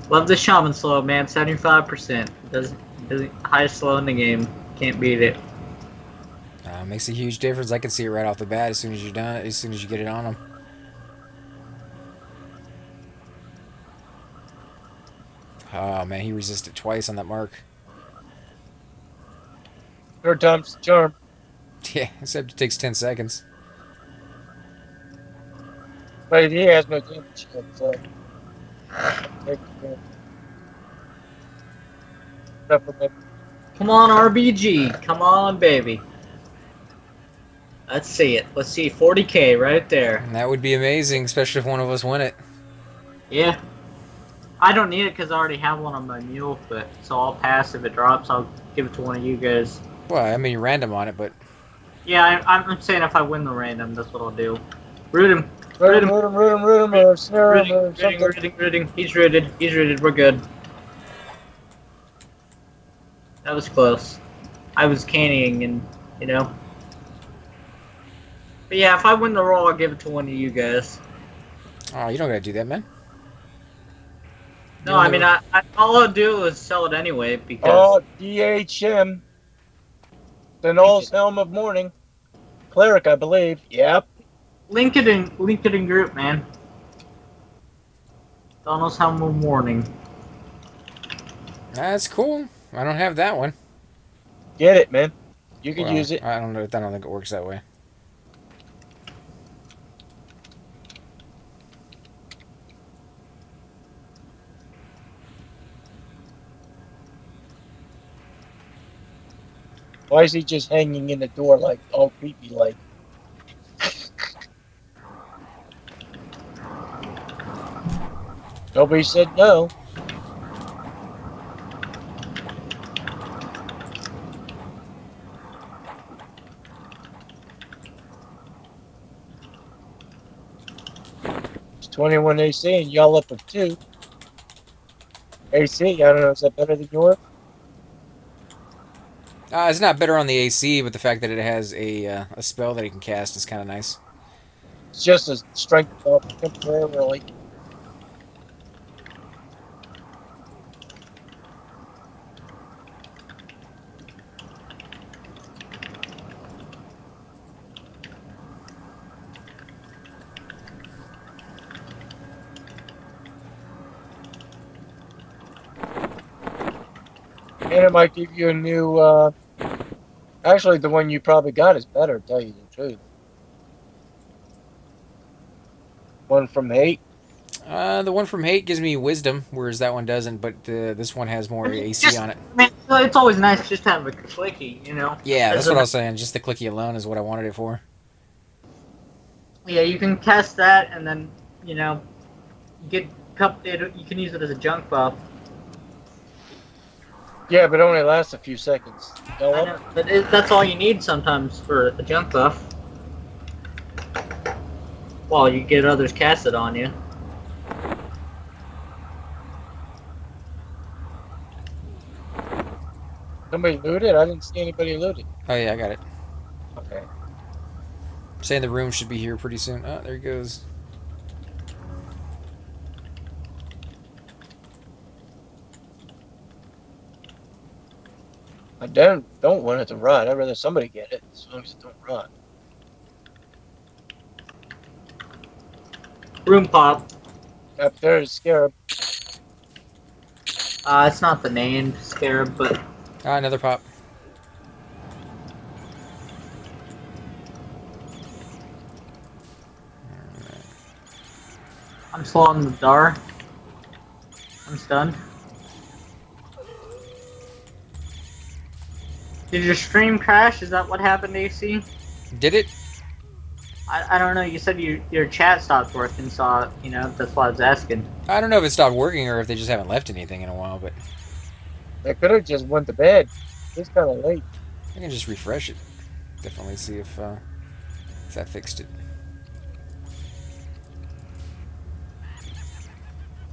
Love the shaman slow, man. 75%. Does highest slow in the game. Can't beat it.
Makes a huge difference. I can see it right off the bat as soon as you're done. As soon as you get it on him. Oh man, he resisted twice on that mark.
Third time's the charm.
Yeah, except it takes 10 seconds.
But he has no damage yet, so.
Come on, RBG. Come on, baby. Let's see it. Let's see. 40k right there.
And that would be amazing, especially if one of us win it.
Yeah. I don't need it because I already have one on my mule, but so I'll pass if it drops. I'll give it to one of you guys.
Well, I mean, you're random on it, but...
Yeah, I'm saying if I win the random, that's what I'll do. Root him.
Root him, or snare him, or something.
Rooting. He's rooted. We're good. That was close. I was canning and, you know. But yeah, if I win the roll, I'll give it to one of you guys.
Oh, you don't gotta do that, man.
No, I mean, all I'll do is sell it anyway, because...
Oh, DHM. The Null's Helm of Morning. Cleric, I believe. Yep.
Link it in group, man. Donald's Helm of Morning.
That's cool. I don't have that one.
Get it, man. You can
Well,
use it.
I don't know. I don't think it works that way.
Why is he just hanging in the door like all creepy like? Nobody said no. It's 21 AC and y'all up with 2. AC, I don't know, is that better than yours?
It's not better on the AC, but the fact that it has a spell that it can cast is kind of nice.
It's just a strength buff temporarily. And it might give you a new, actually the one you probably got is better, to tell you the truth. One from Hate.
The one from Hate gives me Wisdom, whereas that one doesn't, but this one has more AC on it.
I mean, it's always nice just to have a clicky, you know?
Yeah, that's what I was saying. Just the clicky alone is what I wanted it for.
Yeah, you can cast that and then, you know, you can use it as a junk buff.
Yeah, but it only lasts a few seconds.
I know, but that's all you need sometimes for a junk buff. While you get others cast it on you.
Somebody looted? I didn't see anybody looted.
Oh yeah, I got it.
Okay.
I'm saying the room should be here pretty soon. Oh, there he goes.
I don't want it to rot. I'd rather somebody get it as long as it don't rot.
Room pop.
Up there is Scarab.
It's not the name Scarab, but
Ah, another pop.
I'm slow on the door. I'm stunned. Did your stream crash? Is that what happened, AC?
Did it?
I don't know. You said your chat stopped working, so you know that's why I was asking.
I don't know if it stopped working or if they just haven't left anything in a while, but
I could have just went to bed. It's kind of late.
I can just refresh it. Definitely see if that fixed it.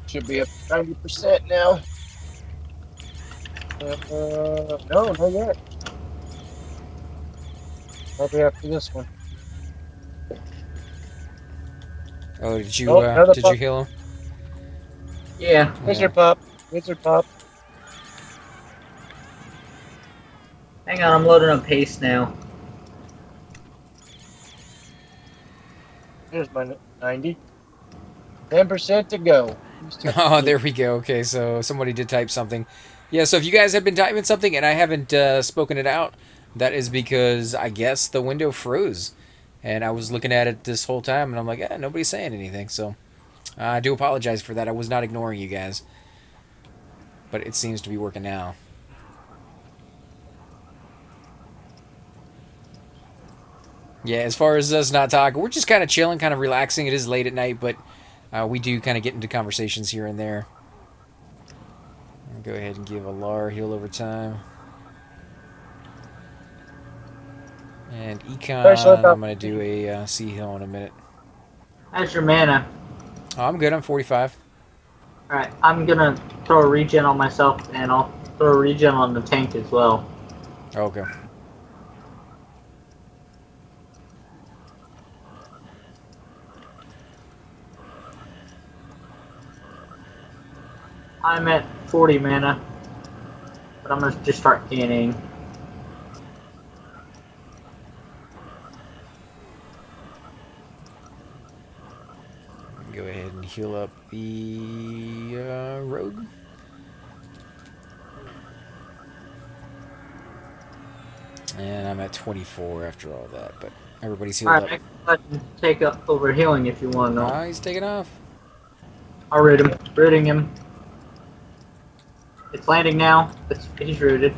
Should be up 90% now. No, not yet. Probably after this one.
Oh, did you
Oh,
did you heal him?
Yeah.
Wizard pop. Wizard pop.
Hang on, I'm loading up paste now.
Here's my 90. 10% to go.
Oh, there we go. Okay, so somebody did type something. Yeah, so if you guys have been typing something and I haven't spoken it out, that is because I guess the window froze. And I was looking at it this whole time, and I'm like, nobody's saying anything. So I do apologize for that. I was not ignoring you guys. But it seems to be working now. Yeah, as far as us not talking, we're just kind of chilling, kind of relaxing. It is late at night, but we do kind of get into conversations here and there. I'll go ahead and give a Lar heal over time. And Econ, I'm going to do a C heal in a minute.
How's your mana?
Oh, I'm good. I'm 45.
Alright, I'm gonna throw a regen on myself, and I'll throw a regen on the tank as well.
Okay.
I'm at 40 mana, but I'm gonna just start gaining.
Go ahead and heal up the rogue. And I'm at 24 after all that, but everybody's healed
Alright, I can take over healing if you want to know.
He's taking off.
I'll root him. Rooting him. It's landing now. He's rooted.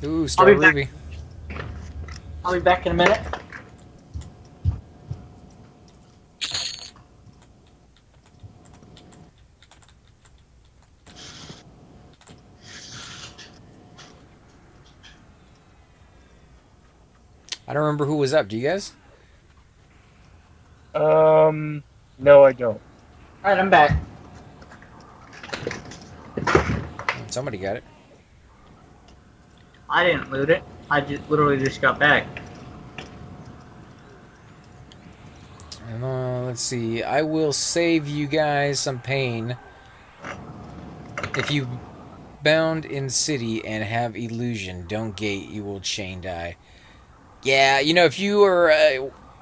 Ooh, Star
I'll be
Ruby.
I'll be back in a minute.
I don't remember who was up. Do you guys?
No, I don't.
Alright, I'm back.
Somebody got it.
I didn't loot it. I just literally just got back.
And, let's see. I will save you guys some pain. If you bound in city and have illusion, don't gate, you will chain die. Yeah, you know, if you are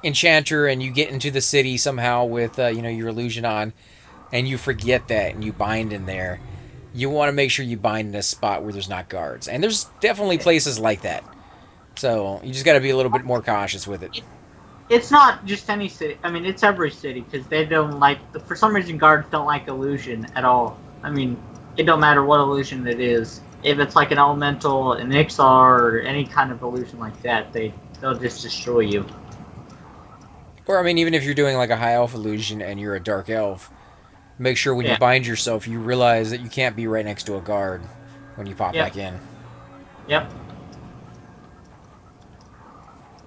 enchanter and you get into the city somehow with, you know, your illusion on, and you forget that and you bind in there, you want to make sure you bind in a spot where there's not guards. And there's definitely places like that. So you just got to be a little bit more cautious with it.
It's not just any city. I mean, it's every city, because they don't like, for some reason, guards don't like illusion at all. I mean, it don't matter what illusion it is. If it's like an elemental, an Ixar, or any kind of illusion like that, they'll just destroy you.
Or, I mean, even if you're doing like a high elf illusion and you're a dark elf, make sure when you bind yourself, you realize that you can't be right next to a guard when you pop back in.
Yep.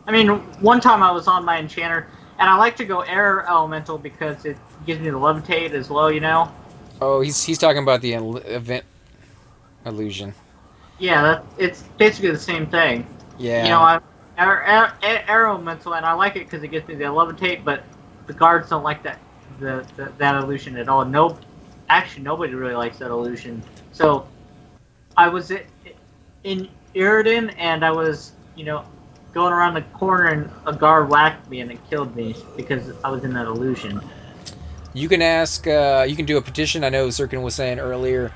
I mean, one time I was on my enchanter, and I like to go air elemental because it gives me the levitate as well, you know?
Oh, he's talking about the event illusion.
Yeah, it's basically the same thing.
Yeah.
You know, I'm air elemental, and I like it because it gives me the levitate, but the guards don't like that that illusion at all. Actually, nobody really likes that illusion. So, I was in Iridan, and I was, going around the corner, and a guard whacked me and it killed me because I was in that illusion.
You can ask. You can do a petition. I know Sirkin was saying earlier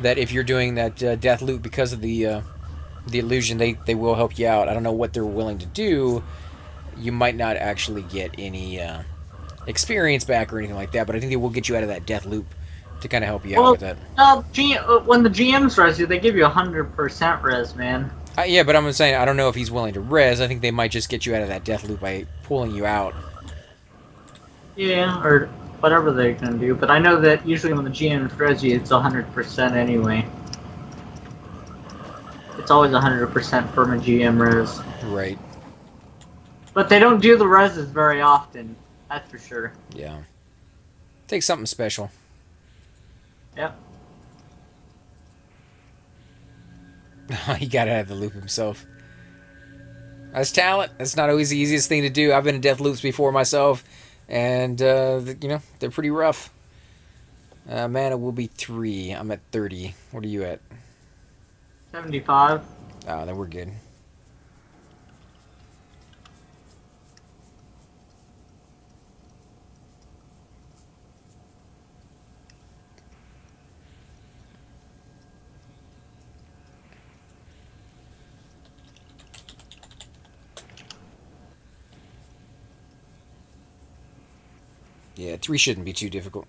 that if you're doing that death loop because of the illusion, they will help you out. I don't know what they're willing to do. You might not actually get any experience back or anything like that, but I think they will get you out of that death loop to kind of help you out with that.
When the GMs res you, they give you 100% res, man.
Yeah, but I'm saying I don't know if he's willing to res. I think they might just get you out of that death loop by pulling you out.
Yeah, or whatever they're gonna do. But I know that usually when the GMs res you, it's 100% anyway. It's always 100% from a GM res.
Right.
But they don't do the reses very often. That's for sure.
Yeah. Take something special.
Yep.
He got out of the loop himself. That's talent. That's not always the easiest thing to do. I've been in death loops before myself, and they're pretty rough. Mana will be 3. I'm at 30. What are you at?
75.
Oh, then we're good. Yeah, 3 shouldn't be too difficult.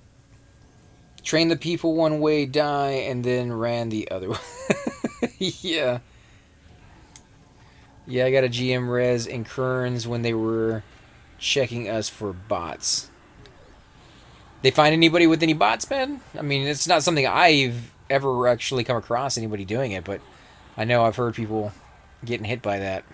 Train the people one way, die, and then ran the other way. Yeah. Yeah, I got a GM res in Kearns when they were checking us for bots. They find anybody with any bots, man? I mean, it's not something I've ever actually come across anybody doing it, but I know I've heard people getting hit by that.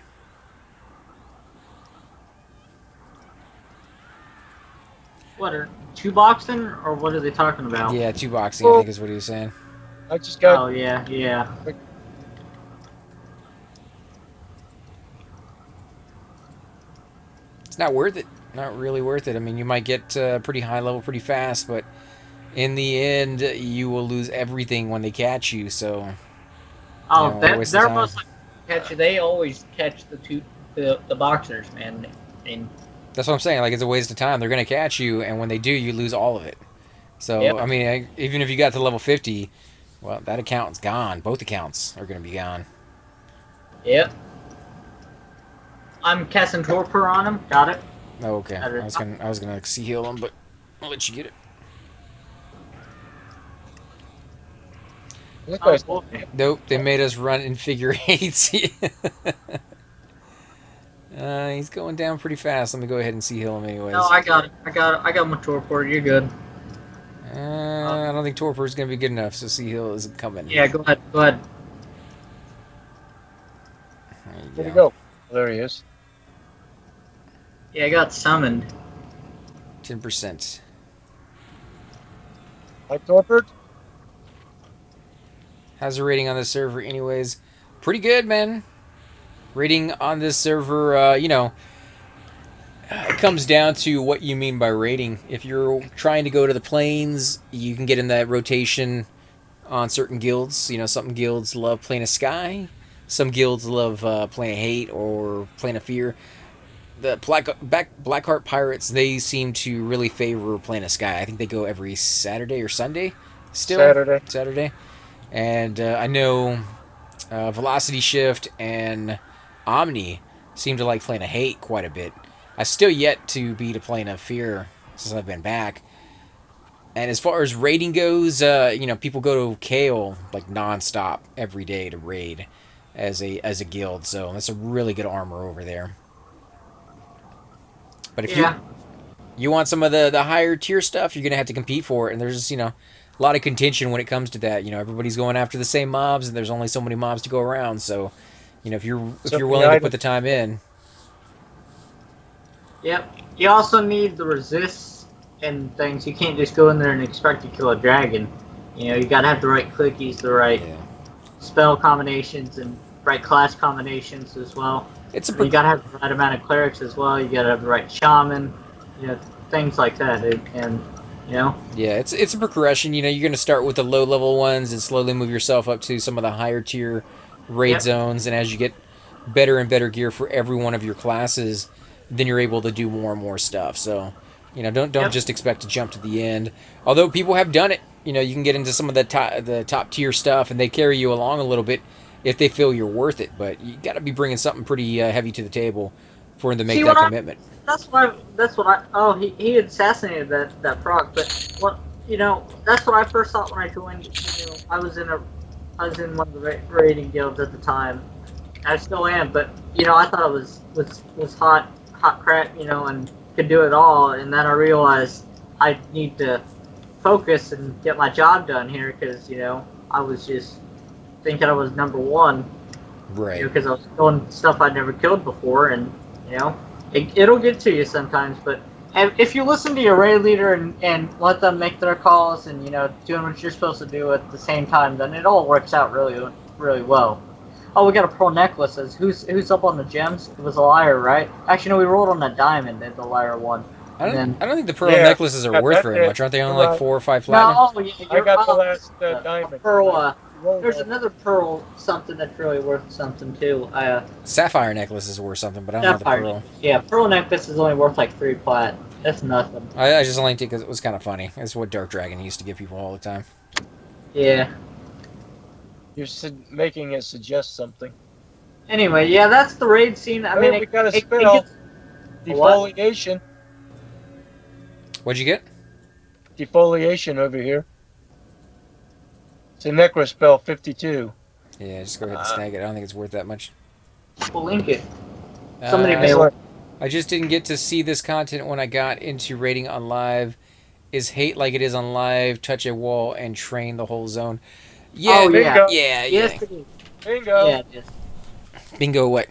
What are 2-boxing, or what are they talking about?
Yeah, 2-boxing, I think is what he was saying.
I just got.
Oh yeah.
It's not worth it. Not really worth it. I mean, you might get pretty high level pretty fast, but in the end, you will lose everything when they catch you. So.
Oh, they're most likely to catch you. They always catch the boxers, man. And
that's what I'm saying. Like, it's a waste of time. They're going to catch you, and when they do, you lose all of it. So,
yep.
I mean, even if you got to level 50, well, that account's gone. Both accounts are going to be gone.
Yep. I'm casting Torpor on him. Got it.
Oh, okay. I was gonna sea heal him, but I'll let you get it. Nope, they made us run in figure 8s. He's going down pretty fast. Let me go ahead and sea heal him anyways.
No, I got it. I got my Torpor. You're good.
I don't think Torpor is gonna be good enough, so sea heal isn't coming.
Yeah, go ahead.
Where'd he go? Oh, there he is.
Yeah, I got summoned.
10%.
Like Torpor?
How's the rating on this server anyways? Pretty good, man. Rating on this server, it comes down to what you mean by rating. If you're trying to go to the plains, you can get in that rotation on certain guilds. You know, some guilds love Plane of Sky. Some guilds love Plane of Hate or Plane of Fear. The Blackheart Pirates, they seem to really favor Plane of Sky. I think they go every Saturday or Sunday still? Saturday. And I know Velocity Shift and Omni seem to like Plane of Hate quite a bit. I still yet to beat a Plane of Fear since I've been back. And as far as raiding goes, people go to Kale like non-stop every day to raid as a guild. So that's a really good armor over there. But if you want some of the higher tier stuff, you're going to have to compete for it. And there's, a lot of contention when it comes to that. Everybody's going after the same mobs, and there's only so many mobs to go around. So, if you're willing to put the time in.
Yep. You also need the resists and things. You can't just go in there and expect to kill a dragon. You got to have the right clickies, the right spell combinations, and right class combinations as well. You gotta have the right amount of clerics as well. You gotta have the right shaman, things like that. And You know?
Yeah, it's a progression. You know, you're going to start with the low level ones and slowly move yourself up to some of the higher tier raid
Yep.
zones. And as you get better and better gear for every one of your classes, then you're able to do more and more stuff. So, you know, don't
Yep.
just expect to jump to the end. Although people have done it. You know, you can get into some of the top tier stuff, and they carry you along a little bit if they feel you're worth it. But you got to be bringing something pretty heavy to the table for them to make
See,
that commitment.
That's what I. Oh, he assassinated that frog. But what you know? That's what I first thought when I joined. You know, I was in one of the raiding guilds at the time. I still am, but you know, I thought it was hot crap. You know, and could do it all. And then I realized I need to focus and get my job done here because you know I was just thinking I was number one.
Right.
Because I was killing stuff I'd never killed before, and you know. It'll get to you sometimes, but if you listen to your raid leader and let them make their calls and, you know, doing what you're supposed to do at the same time, then it all works out really, really well. Oh, we got a pearl necklaces. Who's up on the gems? It was a liar, right? Actually, no, we rolled on that diamond and the liar one.
I don't think the pearl
Yeah,
necklaces are worth very much. Aren't they only like 4 or 5 platinum?
No, yeah,
I got the last diamond.
Pearl, there's another pearl something that's really worth something too.
Sapphire necklace is worth something, but I don't know the pearl.
Yeah, pearl necklace is only worth like 3 plat. That's nothing.
I just linked it because it was kind of funny. It's what Dark Dragon used to give people all the time.
Yeah.
You're making it suggest something.
Anyway, yeah, that's the raid scene. I mean,
we got a spell. Defoliation.
What'd you get?
Defoliation over here. It's a necro spell 52.
Yeah, just go ahead and snag it. I don't think it's worth that much.
We'll link it. Somebody may.
I just didn't get to see this content when I got into raiding on live. Is hate like it is on live, touch a wall, and train the whole zone. Yeah,
oh, yeah.
Yeah,
yes, it is.
Bingo.
Yeah, it is.
Bingo what?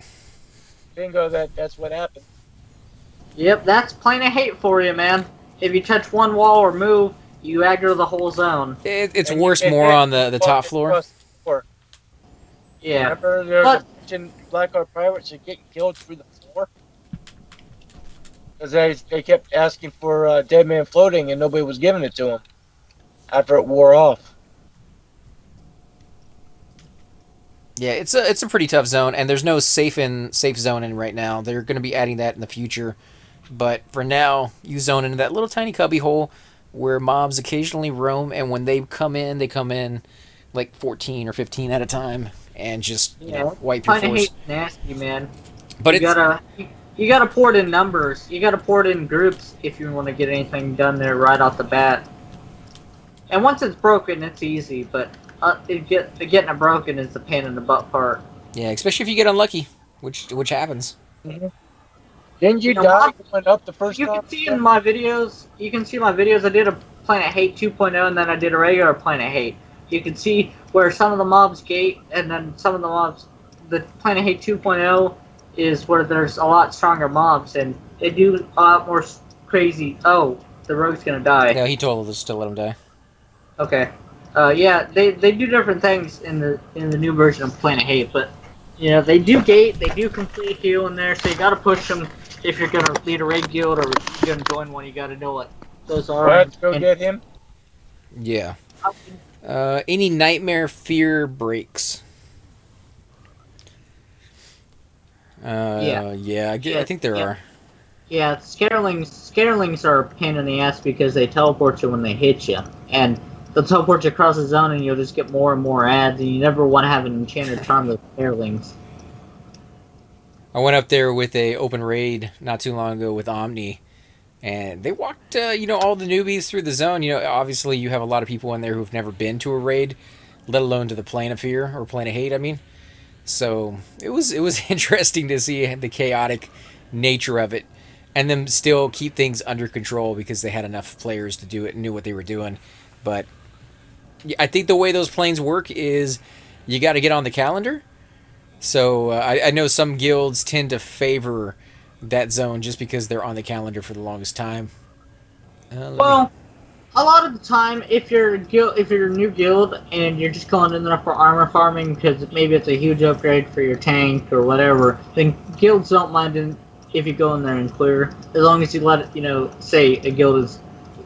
Bingo, that's what happened.
Yep, that's plain of hate for you, man. If you touch one wall or move, you aggro the whole zone.
It's worse more on the top floor.
Yeah.
Remember there was Black Art Pirates are getting killed through the floor? Because they kept asking for Dead Man Floating and nobody was giving it to them after it wore off.
Yeah, it's a pretty tough zone, and there's no safe zone in right now. They're going to be adding that in the future. But for now, you zone into that little tiny cubby hole where mobs occasionally roam, and when they come in like 14 or 15 at a time, and just wipe your force.
Hate nasty, man.
But
you gotta pour it in numbers. You gotta pour it in groups if you want to get anything done there right off the bat. And once it's broken, it's easy. But getting it broken is the pain in the butt part.
Yeah, especially if you get unlucky, which happens.
Mm-hmm. Didn't you die going up the first time?
You can see in my videos. You can see my videos. I did a Planet Hate 2.0, and then I did a regular Planet Hate. You can see where some of the mobs gate, and then some of the mobs. The Planet Hate 2.0 is where there's a lot stronger mobs, and they do a lot more crazy. Oh, the rogue's gonna die.
Yeah, he told us to let him die.
Okay. Yeah, they do different things in the new version of Planet Hate, but you know they do gate, they do complete heal in there, so you gotta push them if you're gonna lead a raid guild or if you're gonna join one. You gotta know what those are.
Let's go get him.
Yeah. Any nightmare fear breaks? Yeah, I think there are.
Yeah, scarelings are a pain in the ass because they teleport you when they hit you, and they'll teleport you across the zone, and you'll just get more and more ads, and you never want to have an enchanted charm with scarelings.
I went up there with a open raid not too long ago with Omni, and they walked, all the newbies through the zone. You know, obviously you have a lot of people in there who've never been to a raid, let alone to the Plane of Fear, or Plane of Hate, I mean. So it was interesting to see the chaotic nature of it, and them still keep things under control because they had enough players to do it and knew what they were doing. But I think the way those planes work is you got to get on the calendar. So I know some guilds tend to favor that zone just because they're on the calendar for the longest time.
Well, a lot of the time, if you're a new guild and you're just going in there for armor farming because maybe it's a huge upgrade for your tank or whatever, then guilds don't mind if you go in there and clear, as long as you let it, say a guild is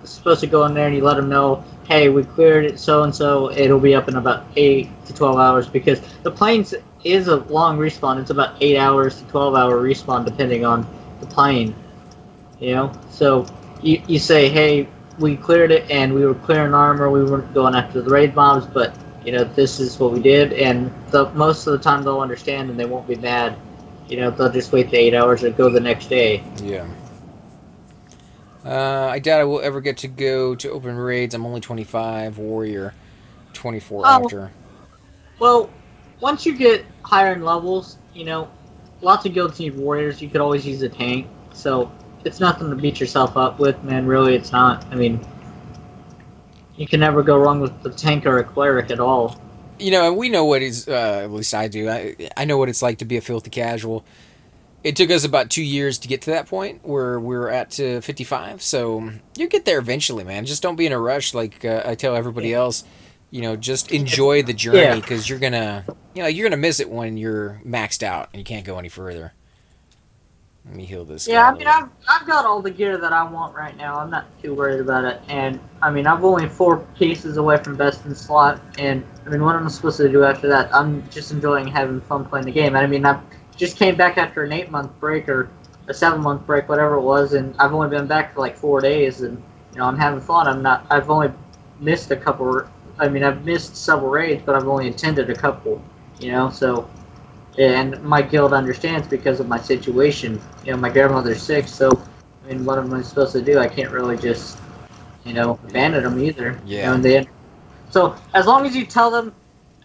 supposed to go in there and you let them know, hey, we cleared it so and so. It'll be up in about 8 to 12 hours because the planes is a long respawn. It's about 8 hours to 12-hour respawn depending on the plane. You know, so you say, hey, we cleared it and we were clearing armor. We weren't going after the raid mobs, but you know, this is what we did, and most of the time they'll understand and they won't be mad. You know, they'll just wait the 8 hours and go the next day.
Yeah. I doubt I will ever get to go to open raids. I'm only 25, warrior 24 after.
Well, once you get higher in levels, you know, lots of guilds need warriors. You could always use a tank, so it's nothing to beat yourself up with, man. Really, it's not. I mean, you can never go wrong with the tank or a cleric at all.
You know, and we know what is, at least I do, I know what it's like to be a filthy casual. It took us about 2 years to get to that point where we're at 55, so you get there eventually, man. Just don't be in a rush like I tell everybody else. You know, just enjoy the journey because you're gonna miss it when you're maxed out and you can't go any further. Let me heal this.
Yeah, I mean, I've got all the gear that I want right now. I'm not too worried about it. And, I mean, I'm only 4 pieces away from best in slot. And, I mean, what am I supposed to do after that? I'm just enjoying having fun playing the game. I mean, I just came back after an 8-month break or a 7-month break, whatever it was. And I've only been back for like 4 days. And, you know, I'm having fun. I've only missed a couple. I mean, I've missed several raids, but I've only attended a couple, you know, so. And my guild understands because of my situation. You know, my grandmother's sick, so, I mean, what am I supposed to do? I can't really just, you know, abandon them either.
Yeah.
You know, so, as long as you tell them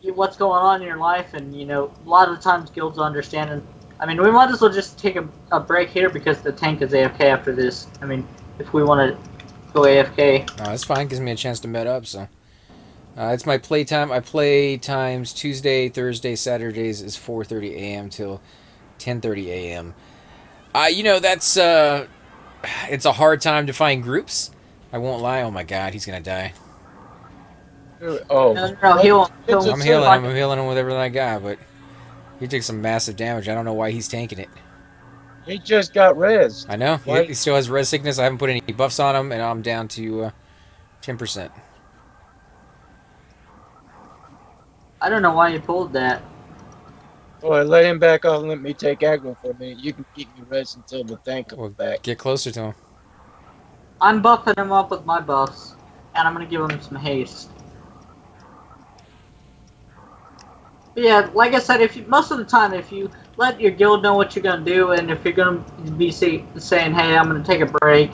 what's going on in your life, and, you know, a lot of the times guilds will understand. And, I mean, we might as well just take a break here because the tank is AFK after this. I mean, if we want to go AFK.
Oh, that's fine. Gives me a chance to med up, so. It's my playtime. I play times Tuesday, Thursday, Saturdays is 4:30 a.m. till 10:30 a.m. You know, that's it's a hard time to find groups. I won't lie. Oh my God, he's gonna die.
Oh,
No,
I'm healing him with everything I got, but he took some massive damage. I don't know why he's tanking it.
he just got res.
I know. He still has res sickness. I haven't put any buffs on him, and I'm down to 10%.
I don't know why you pulled that.
Boy, let him back off and let me take aggro for a minute. You can keep me res until the tank comes back.
Get closer to him.
I'm buffing him up with my buffs, and I'm going to give him some haste. But yeah, like I said, most of the time, if you let your guild know what you're going to do, and if you're going to be saying, hey, I'm going to take a break,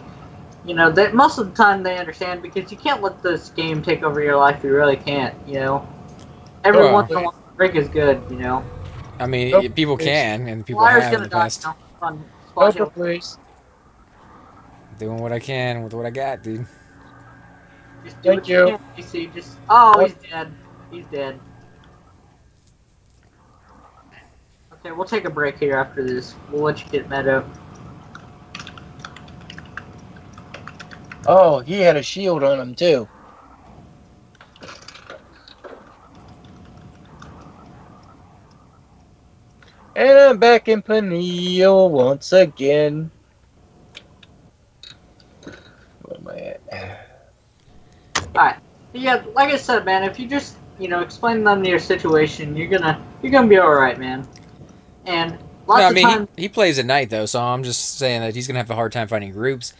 you know, most of the time they understand, because you can't let this game take over your life. You really can't, you know. Every once in a while, a break is good, you know.
I mean, people can, and people have in the past.
Help, please.
Doing what I can with what I got, dude.
Thank you.
Oh, he's dead. He's dead. Okay, we'll take a break here after this. We'll let you get med up.
Oh, he had a shield on him, too. And I'm back in Peniel once again. Where am I at?
Alright. Yeah, like I said, man, if you just, you know, explain them your situation, you're gonna be alright, man. And lots of times...
he plays at night, though, so I'm just saying that he's gonna have a hard time finding groups.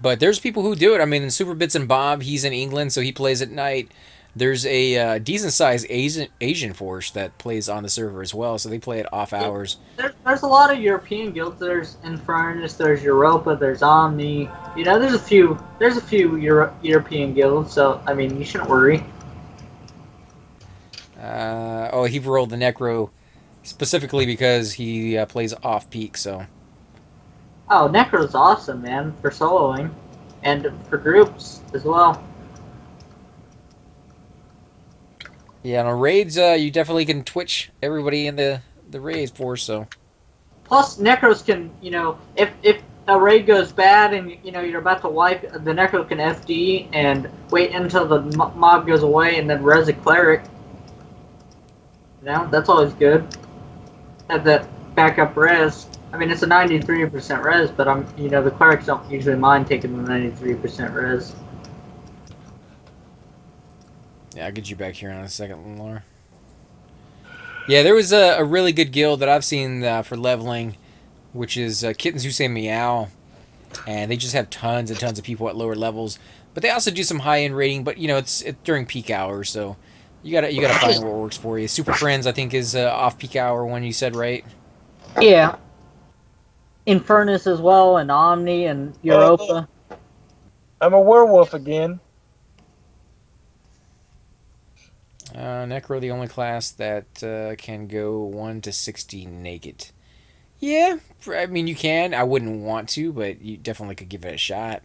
But there's people who do it. I mean, in Super Bits and Bob, he's in England, so he plays at night. There's a decent-sized Asian force that plays on the server as well, so they play it off hours.
There's a lot of European guilds. There's Infernus, there's Europa, there's Omni. You know, there's a few European guilds, so, I mean, you shouldn't worry.
Oh, he rolled the Necro specifically because he plays off-peak, so...
Oh, Necro's awesome, man, for soloing. And for groups as well.
Yeah, on raids, you definitely can twitch everybody in the raids force, so...
Plus, Necros can, you know, if a raid goes bad and, you know, you're about to wipe, the Necro can FD and wait until the mob goes away and then res a Cleric. You know, that's always good. Have that backup res. I mean, it's a 93% res, but you know, the Clerics don't usually mind taking the 93% res.
Yeah, I'll get you back here in a second, Laura. Yeah, there was a really good guild that I've seen for leveling, which is Kittens Who Say Meow, and they just have tons and tons of people at lower levels. But they also do some high-end rating, but you know it's during peak hours, so you gotta find what works for you. Super Friends, I think, is off peak hour one. You said, right?
Yeah. Infernus as well, and Omni, and Europa.
I'm a werewolf again.
Necro, the only class that can go 1 to 60 naked. Yeah, I mean, you can. I wouldn't want to, but you definitely could give it a shot.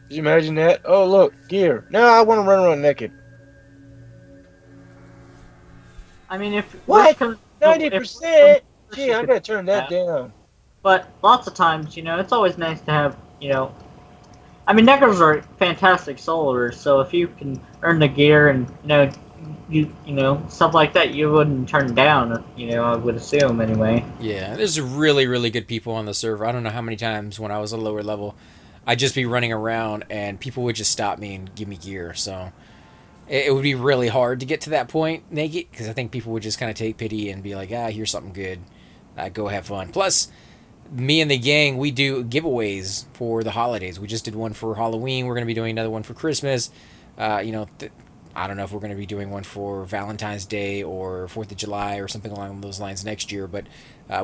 Did you imagine that? Oh, look, gear. No, I want to run around naked.
I mean, if...
What? 90%? Gee, I gotta turn that down.
But lots of times, you know, it's always nice to have, you know... I mean, Necros are fantastic soldiers, so if you can earn the gear and, you know, stuff like that, you wouldn't turn down, you know, I would assume, anyway.
Yeah, there's really, really good people on the server. I don't know how many times when I was a lower level, I'd just be running around and people would just stop me and give me gear, so... It would be really hard to get to that point naked, because I think people would just kind of take pity and be like, here's something good. Go have fun. Plus, me and the gang, we do giveaways for the holidays. We just did one for Halloween. We're going to be doing another one for Christmas. You know, I don't know if we're going to be doing one for Valentine's Day or 4th of July or something along those lines next year. But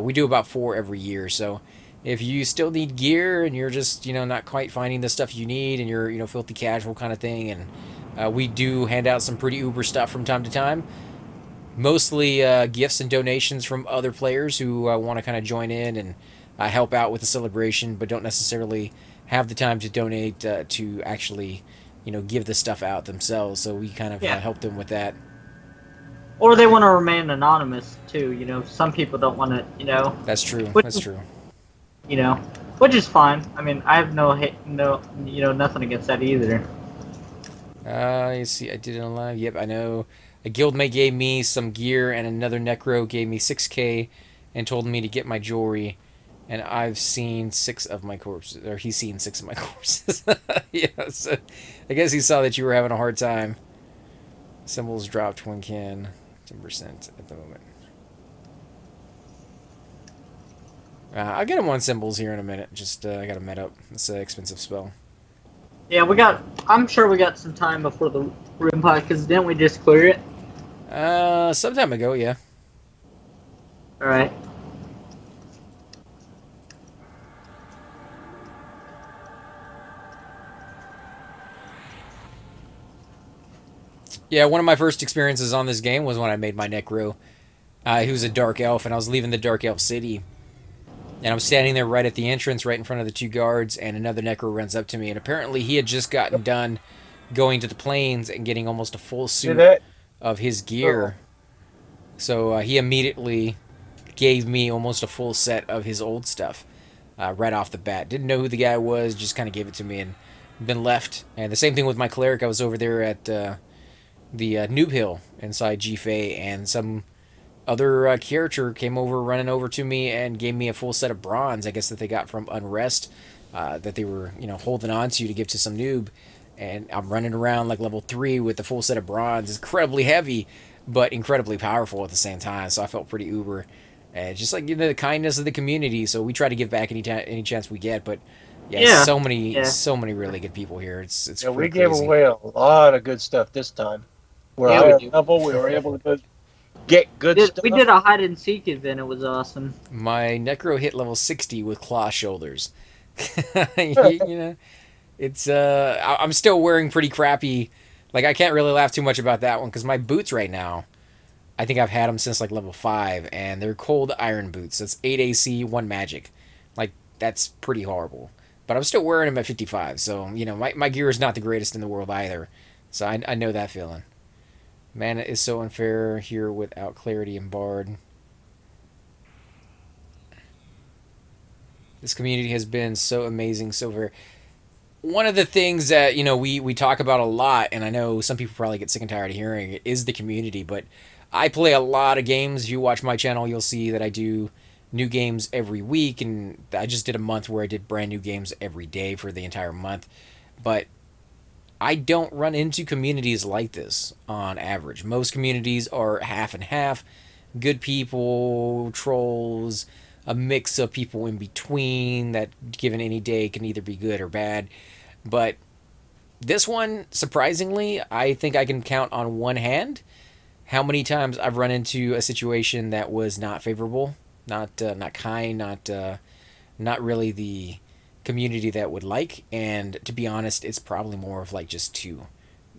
we do about 4 every year. So if you still need gear and you're just, you know, not quite finding the stuff you need and you're, you know, filthy casual kind of thing, and we do hand out some pretty uber stuff from time to time. Mostly gifts and donations from other players who want to kind of join in and help out with the celebration, but don't necessarily have the time to donate to actually, you know, give the stuff out themselves. So we kind of help them with that.
Or they want to remain anonymous too. You know, some people don't want to. You know.
That's true. That's true.
You know, which is fine. I mean, I have nothing against that either.
You see, I did it on live. Yep, I know. A guildmate gave me some gear, and another necro gave me 6K and told me to get my jewelry. And I've seen 6 of my corpses, or he's seen 6 of my corpses. Yeah, so I guess he saw that you were having a hard time. Symbols dropped when can 10% at the moment. I'll get him on symbols here in a minute. Just I got to met up. It's an expensive spell.
Yeah, I'm sure we got some time before the room pod, because didn't we just clear it?
Some time ago, yeah.
Alright.
Yeah, one of my first experiences on this game was when I made my Necro. He was a Dark Elf, and I was leaving the Dark Elf city. And I'm standing there right at the entrance, right in front of the 2 guards, and another Necro runs up to me. And apparently he had just gotten done going to the plains and getting almost a full suit of his gear. So he immediately gave me almost a full set of his old stuff right off the bat. Didn't know who the guy was, just kind of gave it to me and then left. And the same thing with my Cleric. I was over there at the Noob Hill inside GFA, and some other character came over, running over to me and gave me a full set of bronze, I guess, that they got from Unrest, that they were, you know, holding on to give to some noob. And I'm running around like level 3 with the full set of bronze. It's incredibly heavy, but incredibly powerful at the same time. So I felt pretty uber. Just like, you know, the kindness of the community. So we try to give back any chance we get. But yeah, so many really good people here. It's
we gave away a lot of good stuff this time. We're higher level. We were able to get good stuff.
We did a hide and seek event. It was awesome.
My Necro hit level 60 with claw shoulders. You know, it's I'm still wearing pretty crappy. Like, I can't really laugh too much about that one, because my boots right now, I think I've had them since like level 5, and they're cold iron boots. That's 8 AC, 1 magic. Like, that's pretty horrible. But I'm still wearing them at 55, so, you know, my gear is not the greatest in the world either. So I know that feeling. Mana is so unfair here without clarity and Bard. This community has been so amazing, so fair. One of the things that, you know, we talk about a lot, and I know some people probably get sick and tired of hearing it, is the community. But I play a lot of games. If you watch my channel, you'll see that I do new games every week, and I just did a month where I did brand new games every day for the entire month. But I don't run into communities like this on average. Most communities are half and half, good people, trolls, a mix of people in between that, given any day, can either be good or bad. But this one, surprisingly, I think I can count on one hand how many times I've run into a situation that was not favorable, not kind, not really the community that would like. And to be honest, it's probably more of like just two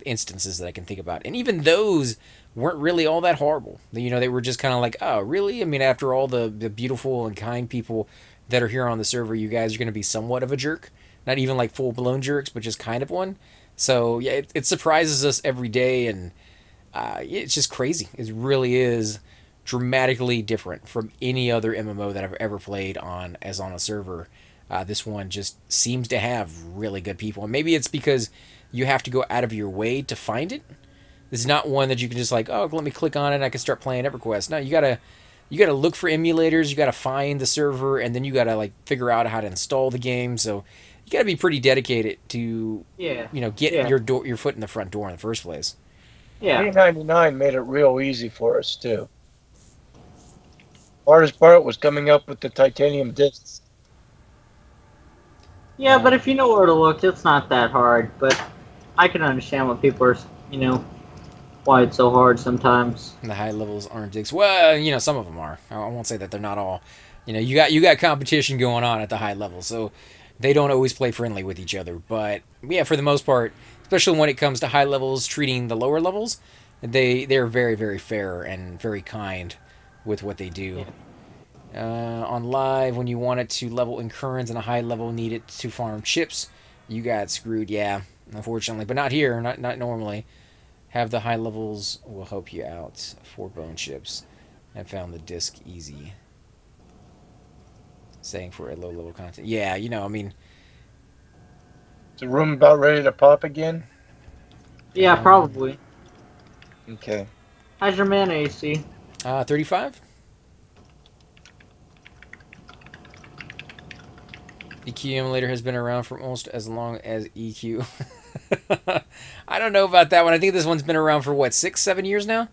instances that I can think about, and even those weren't really all that horrible. You know, they were just kind of like, oh, really? I mean, after all the beautiful and kind people that are here on the server, you guys are going to be somewhat of a jerk. Not even like full blown jerks, but just kind of one. So yeah, it surprises us every day, and it's just crazy. It really is dramatically different from any other MMO that I've ever played on a server. This one just seems to have really good people, and maybe it's because you have to go out of your way to find it. It's not one that you can just like, oh, let me click on it and I can start playing Everquest. No, you gotta look for emulators, you gotta find the server, and then you gotta like figure out how to install the game. So you gotta be pretty dedicated to get your foot in the front door in the first place.
Yeah. P99 made it real easy for us too. Hardest part was coming up with the titanium discs.
Yeah, but if you know where to look, it's not that hard. But I can understand what people are, why it's so hard sometimes.
And the high levels aren't dicks. Well, some of them are. I won't say that they're not all. You got competition going on at the high level, so they don't always play friendly with each other. But yeah, for the most part, especially when it comes to high levels treating the lower levels, they're very, very fair and very kind with what they do. On live, when you wanted to level incurrence and a high level needed to farm chips, you got screwed. Yeah, unfortunately, but not here. Not normally. Have the high levels will help you out. 4 bone chips. I found the disc easy. Saying for a low level content. Yeah, I mean.
Is the room about ready to pop again?
Yeah, probably.
Okay.
How's your mana AC?
35. EQ emulator has been around for almost as long as EQ. I don't know about that one. I think this one's been around for, what, 6-7 years now?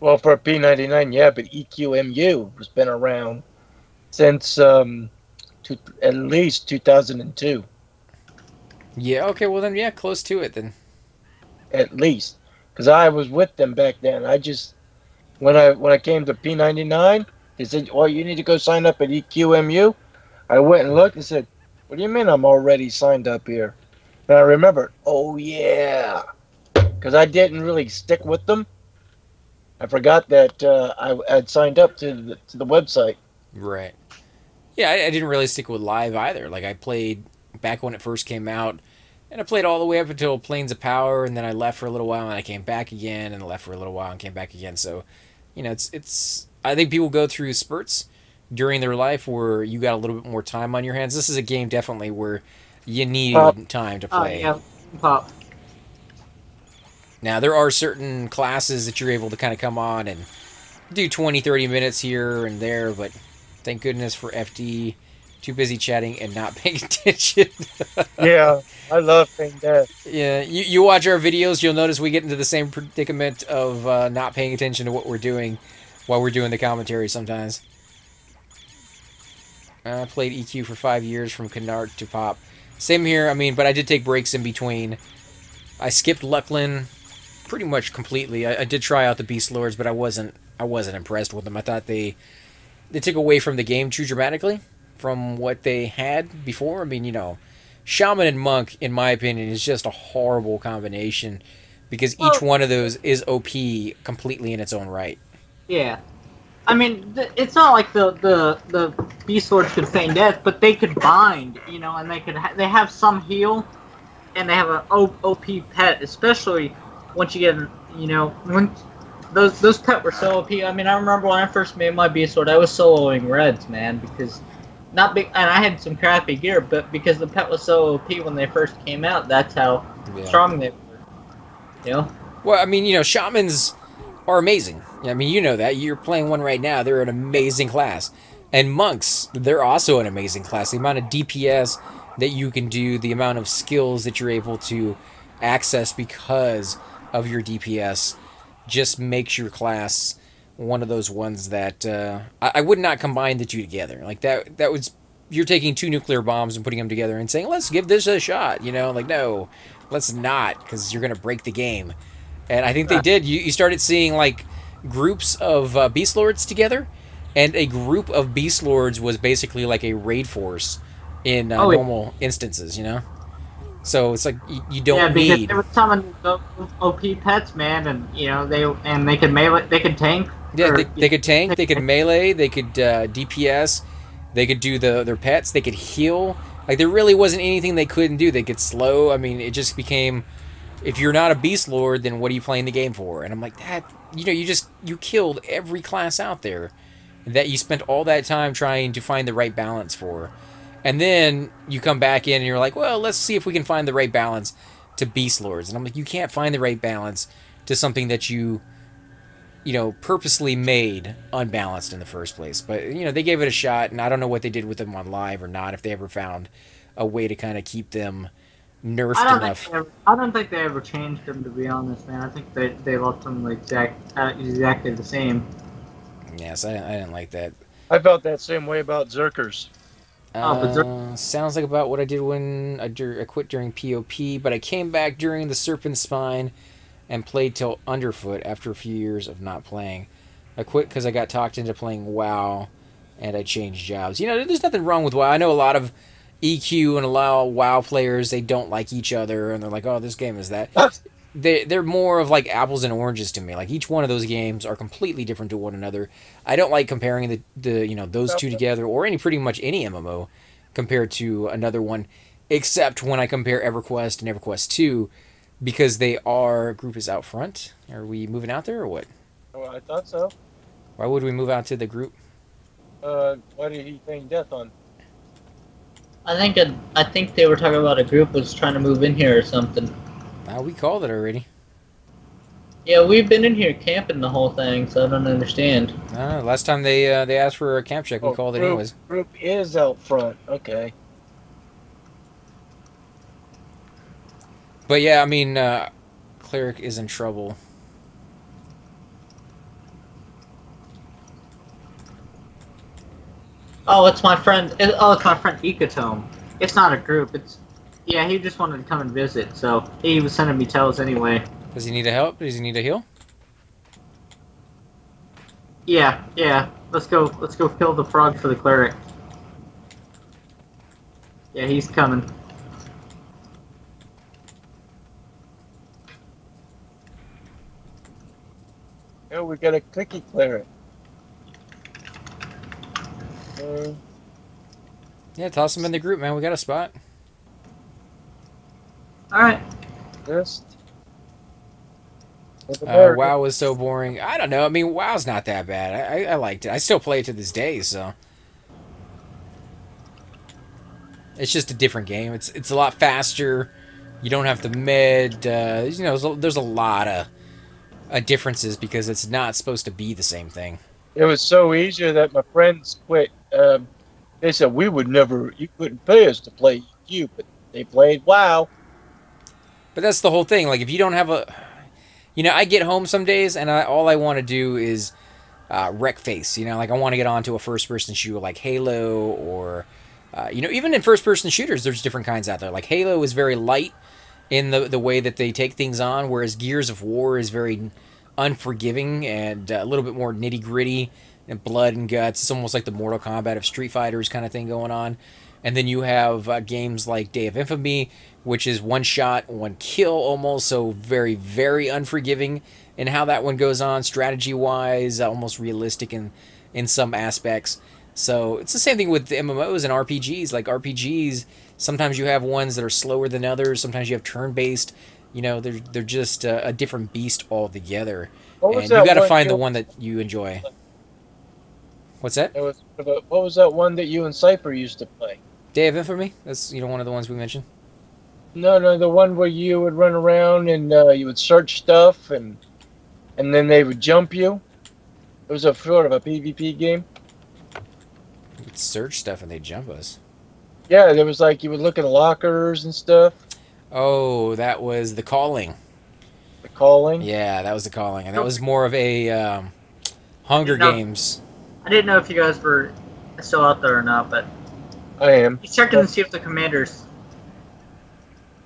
Well, for a P99, yeah, but EQMU has been around since at least 2002.
Yeah, okay, well then, yeah, close to it then.
At least. Because I was with them back then. I just, when I came to P99, they said, well, you need to go sign up at EQMU. I went and looked and said, what do you mean I'm already signed up here? And I remembered, oh yeah, because I didn't really stick with them. I forgot that I had signed up to the website.
Right. Yeah, I didn't really stick with live either. Like, I played back when it first came out, and I played all the way up until Planes of Power, and then I left for a little while, and I came back again, and left for a little while, and came back again. So, it's I think people go through spurts during their life where you got a little bit more time on your hands. This is a game definitely where you need time to play.
Yeah, pop.
Now, there are certain classes that you're able to kind of come on and do 20-30 minutes here and there, but thank goodness for FD. Too busy chatting and not paying attention.
Yeah, I love paying that.
Yeah, you watch our videos, you'll notice we get into the same predicament of not paying attention to what we're doing while we're doing the commentary sometimes. I played EQ for 5 years from Canard to Pop. Same here, I mean, but I did take breaks in between. I skipped Lucklin pretty much completely. I did try out the Beast Lords, but I wasn't impressed with them. I thought they took away from the game too dramatically from what they had before. I mean, Shaman and Monk, in my opinion, is just a horrible combination because each one of those is OP completely in its own right.
Yeah. I mean, it's not like the Beast Swords could feign death, but they could bind, and they have some heal, and they have an OP pet, especially once you get, when those pet were so OP. I mean, I remember when I first made my Beast Sword, I was soloing Reds, man, because not big, and I had some crappy gear, but because the pet was so OP when they first came out, that's how strong they were.
Well, I mean, Shamans are amazing. I mean, you know that. You're playing one right now. They're an amazing class. And Monks, they're also an amazing class. The amount of DPS that you can do, the amount of skills that you're able to access because of your DPS just makes your class one of those ones that I would not combine the two together. Like that was, you're taking two nuclear bombs and putting them together and saying, let's give this a shot, you know, like, no, let's not, because you're going to break the game. And I think they did. You started seeing like groups of Beast Lords together, and a group of Beast Lords was basically like a raid force in normal instances, you know? So it's like you don't need. Yeah, because
they were summoning OP pets, man, and you know they could melee, they could tank.
Yeah, they could tank, they could melee, they could DPS, they could do their pets, they could heal. Like there really wasn't anything they couldn't do. They could slow. I mean, it just became, if you're not a Beast Lord, then what are you playing the game for? And I'm like, that, you know, you killed every class out there that you spent all that time trying to find the right balance for. And then you come back in and you're like, well, let's see if we can find the right balance to Beast Lords. And I'm like, you can't find the right balance to something that you know, purposely made unbalanced in the first place. But, you know, they gave it a shot, and I don't know what they did with them on live or not, if they ever found a way to kind of keep them nerfed enough.
I don't think they ever changed them, to be honest, man. I think they left them like exactly the same.
Yes, I didn't like that.
I felt that same way about Zerkers.
Sounds like about what I did when I quit during POP, but I came back during the Serpent Spine and played till Underfoot after a few years of not playing. I quit because I got talked into playing WoW, and I changed jobs. You know, there's nothing wrong with WoW. I know a lot of EQ and a lot of WoW players, they don't like each other, and they're like, oh, this game is that. They're more of like apples and oranges to me. Like each one of those games are completely different to one another. I don't like comparing the you know, those two together, or pretty much any MMO compared to another one, except when I compare EverQuest and EverQuest 2, because group is out front. Are we moving out there or what?
Oh, I thought so.
Why would we move out to the group?
Why did he feign death on?
I think they were talking about a group was trying to move in here or something.
We called it already.
Yeah, we've been in here camping the whole thing, so I don't understand.
Last time they asked for a camp check, we called it anyways.
Group is out front. Okay.
But yeah, I mean, Cleric is in trouble.
Oh, it's my friend. It's my friend Ecotome. It's not a group. Yeah, he just wanted to come and visit, so he was sending me tells anyway.
Does he need a help? Does he need a heal?
Yeah. Let's go kill the frog for the cleric. Yeah, he's coming.
Oh, we got a clicky cleric.
Yeah, toss him in the group, man. We got a spot.
Alright.
WoW was so boring. I don't know. I mean, WoW's not that bad. I liked it. I still play it to this day, so. It's just a different game. It's a lot faster. You don't have to med. You know, there's a lot of differences because it's not supposed to be the same thing.
It was so easy that my friends quit. They said, you couldn't pay us to play you, but they played WoW.
But that's the whole thing. Like, if you don't have a... You know, I get home some days, and all I want to do is wreck face. You know, like, I want to get onto a first-person shooter like Halo, or... you know, even in first-person shooters, there's different kinds out there. Like, Halo is very light in the way that they take things on, whereas Gears of War is very unforgiving and a little bit more nitty-gritty and blood and guts. It's almost like the Mortal Kombat of Street Fighters kind of thing going on. And then you have games like Day of Infamy, which is one shot, one kill almost, so very, very unforgiving in how that one goes on, strategy-wise, almost realistic in some aspects. So it's the same thing with the MMOs and RPGs. Like RPGs, sometimes you have ones that are slower than others, sometimes you have turn-based. You know, they're just a different beast altogether. And you got to find the one that you enjoy. What's that?
What was that one that you and Cypher used to play?
Day of Infamy? That's, you know, one of the ones we mentioned.
No, the one where you would run around and you would search stuff and then they would jump you. It was a sort of a PvP game.
You would search stuff and they'd jump us.
Yeah, there was like you would look in lockers and stuff.
Oh, that was The Calling.
The Calling.
Yeah, that was The Calling, and that was more of a Hunger
No.
Games.
I didn't know if you guys were still out there or not, but
I am.
he's checking to see if the commanders.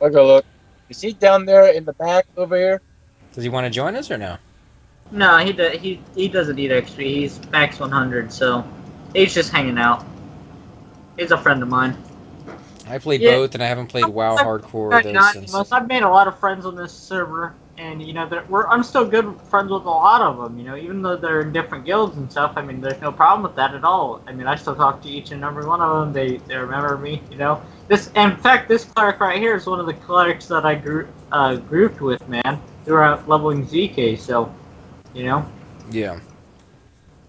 I'll go look. Is he down there in the back over here?
Does he want to join us or no?
No, he doesn't need XP. He's max 100, so he's just hanging out. He's a friend of mine.
I played both, and I haven't played WoW Hardcore those since.
I've made a lot of friends on this server, and you know, I'm still good friends with a lot of them. You know, even though they're in different guilds and stuff. I mean, there's no problem with that at all. I mean, I still talk to each and every one of them. They remember me. You know, in fact, this cleric right here is one of the clerics that I grouped with, man. They were out leveling ZK, so you know.
Yeah.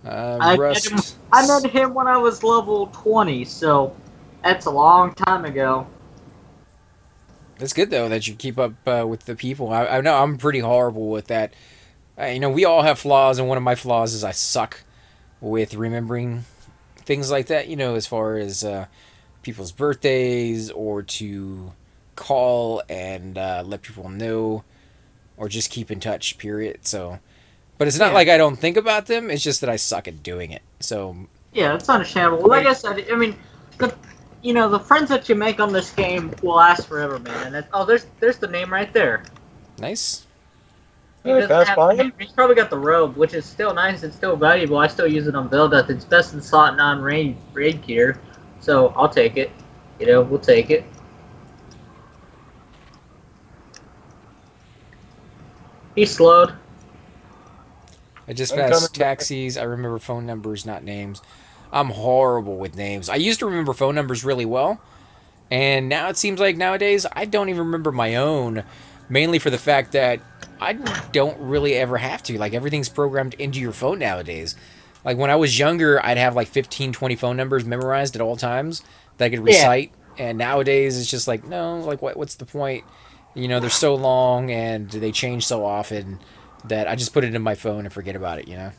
I met him when I was level 20, so that's a long time ago.
It's good though that you keep up with the people. I know I'm pretty horrible with that. You know, we all have flaws, and one of my flaws is I suck with remembering things like that. You know, as far as people's birthdays, or to call and let people know, or just keep in touch. Period. So, but it's not like I don't think about them. It's just that I suck at doing it. So
yeah, it's understandable. Like I said, I mean, you know, the friends that you make on this game will last forever, man. And there's the name right there.
Nice.
He's probably got the robe, which is still nice and still valuable. I still use it on build up. It's best in slot non-raid gear, so I'll take it. You know, we'll take it. He slowed.
I just passed taxis. I remember phone numbers, not names. I'm horrible with names. I used to remember phone numbers really well, and now it seems like nowadays I don't even remember my own, mainly for the fact that I don't really ever have to. Like, everything's programmed into your phone nowadays. Like, when I was younger, I'd have like 15, 20 phone numbers memorized at all times that I could recite, and nowadays it's just like, no, like, what's the point? You know, they're so long, and they change so often that I just put it in my phone and forget about it, you know?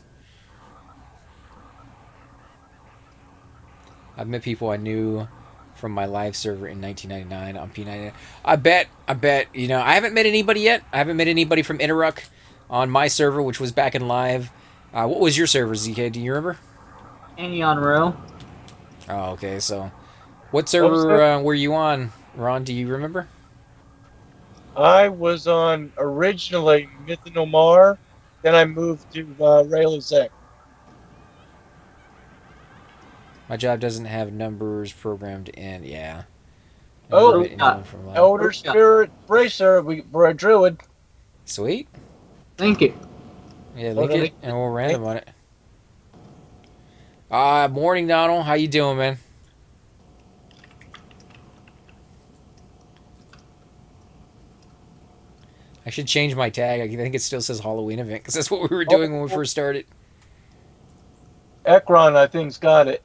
I've met people I knew from my live server in 1999 on P99. I bet, you know, I haven't met anybody yet. I haven't met anybody from Interruck on my server, which was back in live. What was your server, ZK? Do you remember?
Anion Row.
Oh, okay. So, what server were you on, Ron? Do you remember?
I was on originally Myth and Omar, then I moved to Railazek.
My job doesn't have numbers programmed in. Yeah.
Oh, Elder Spirit Bracer. We're a druid.
Sweet.
Thank you.
Yeah, link it, and we'll random on it. Morning, Donald. How you doing, man? I should change my tag. I think it still says Halloween event, because that's what we were doing when we first started.
Ekron, I think's got it.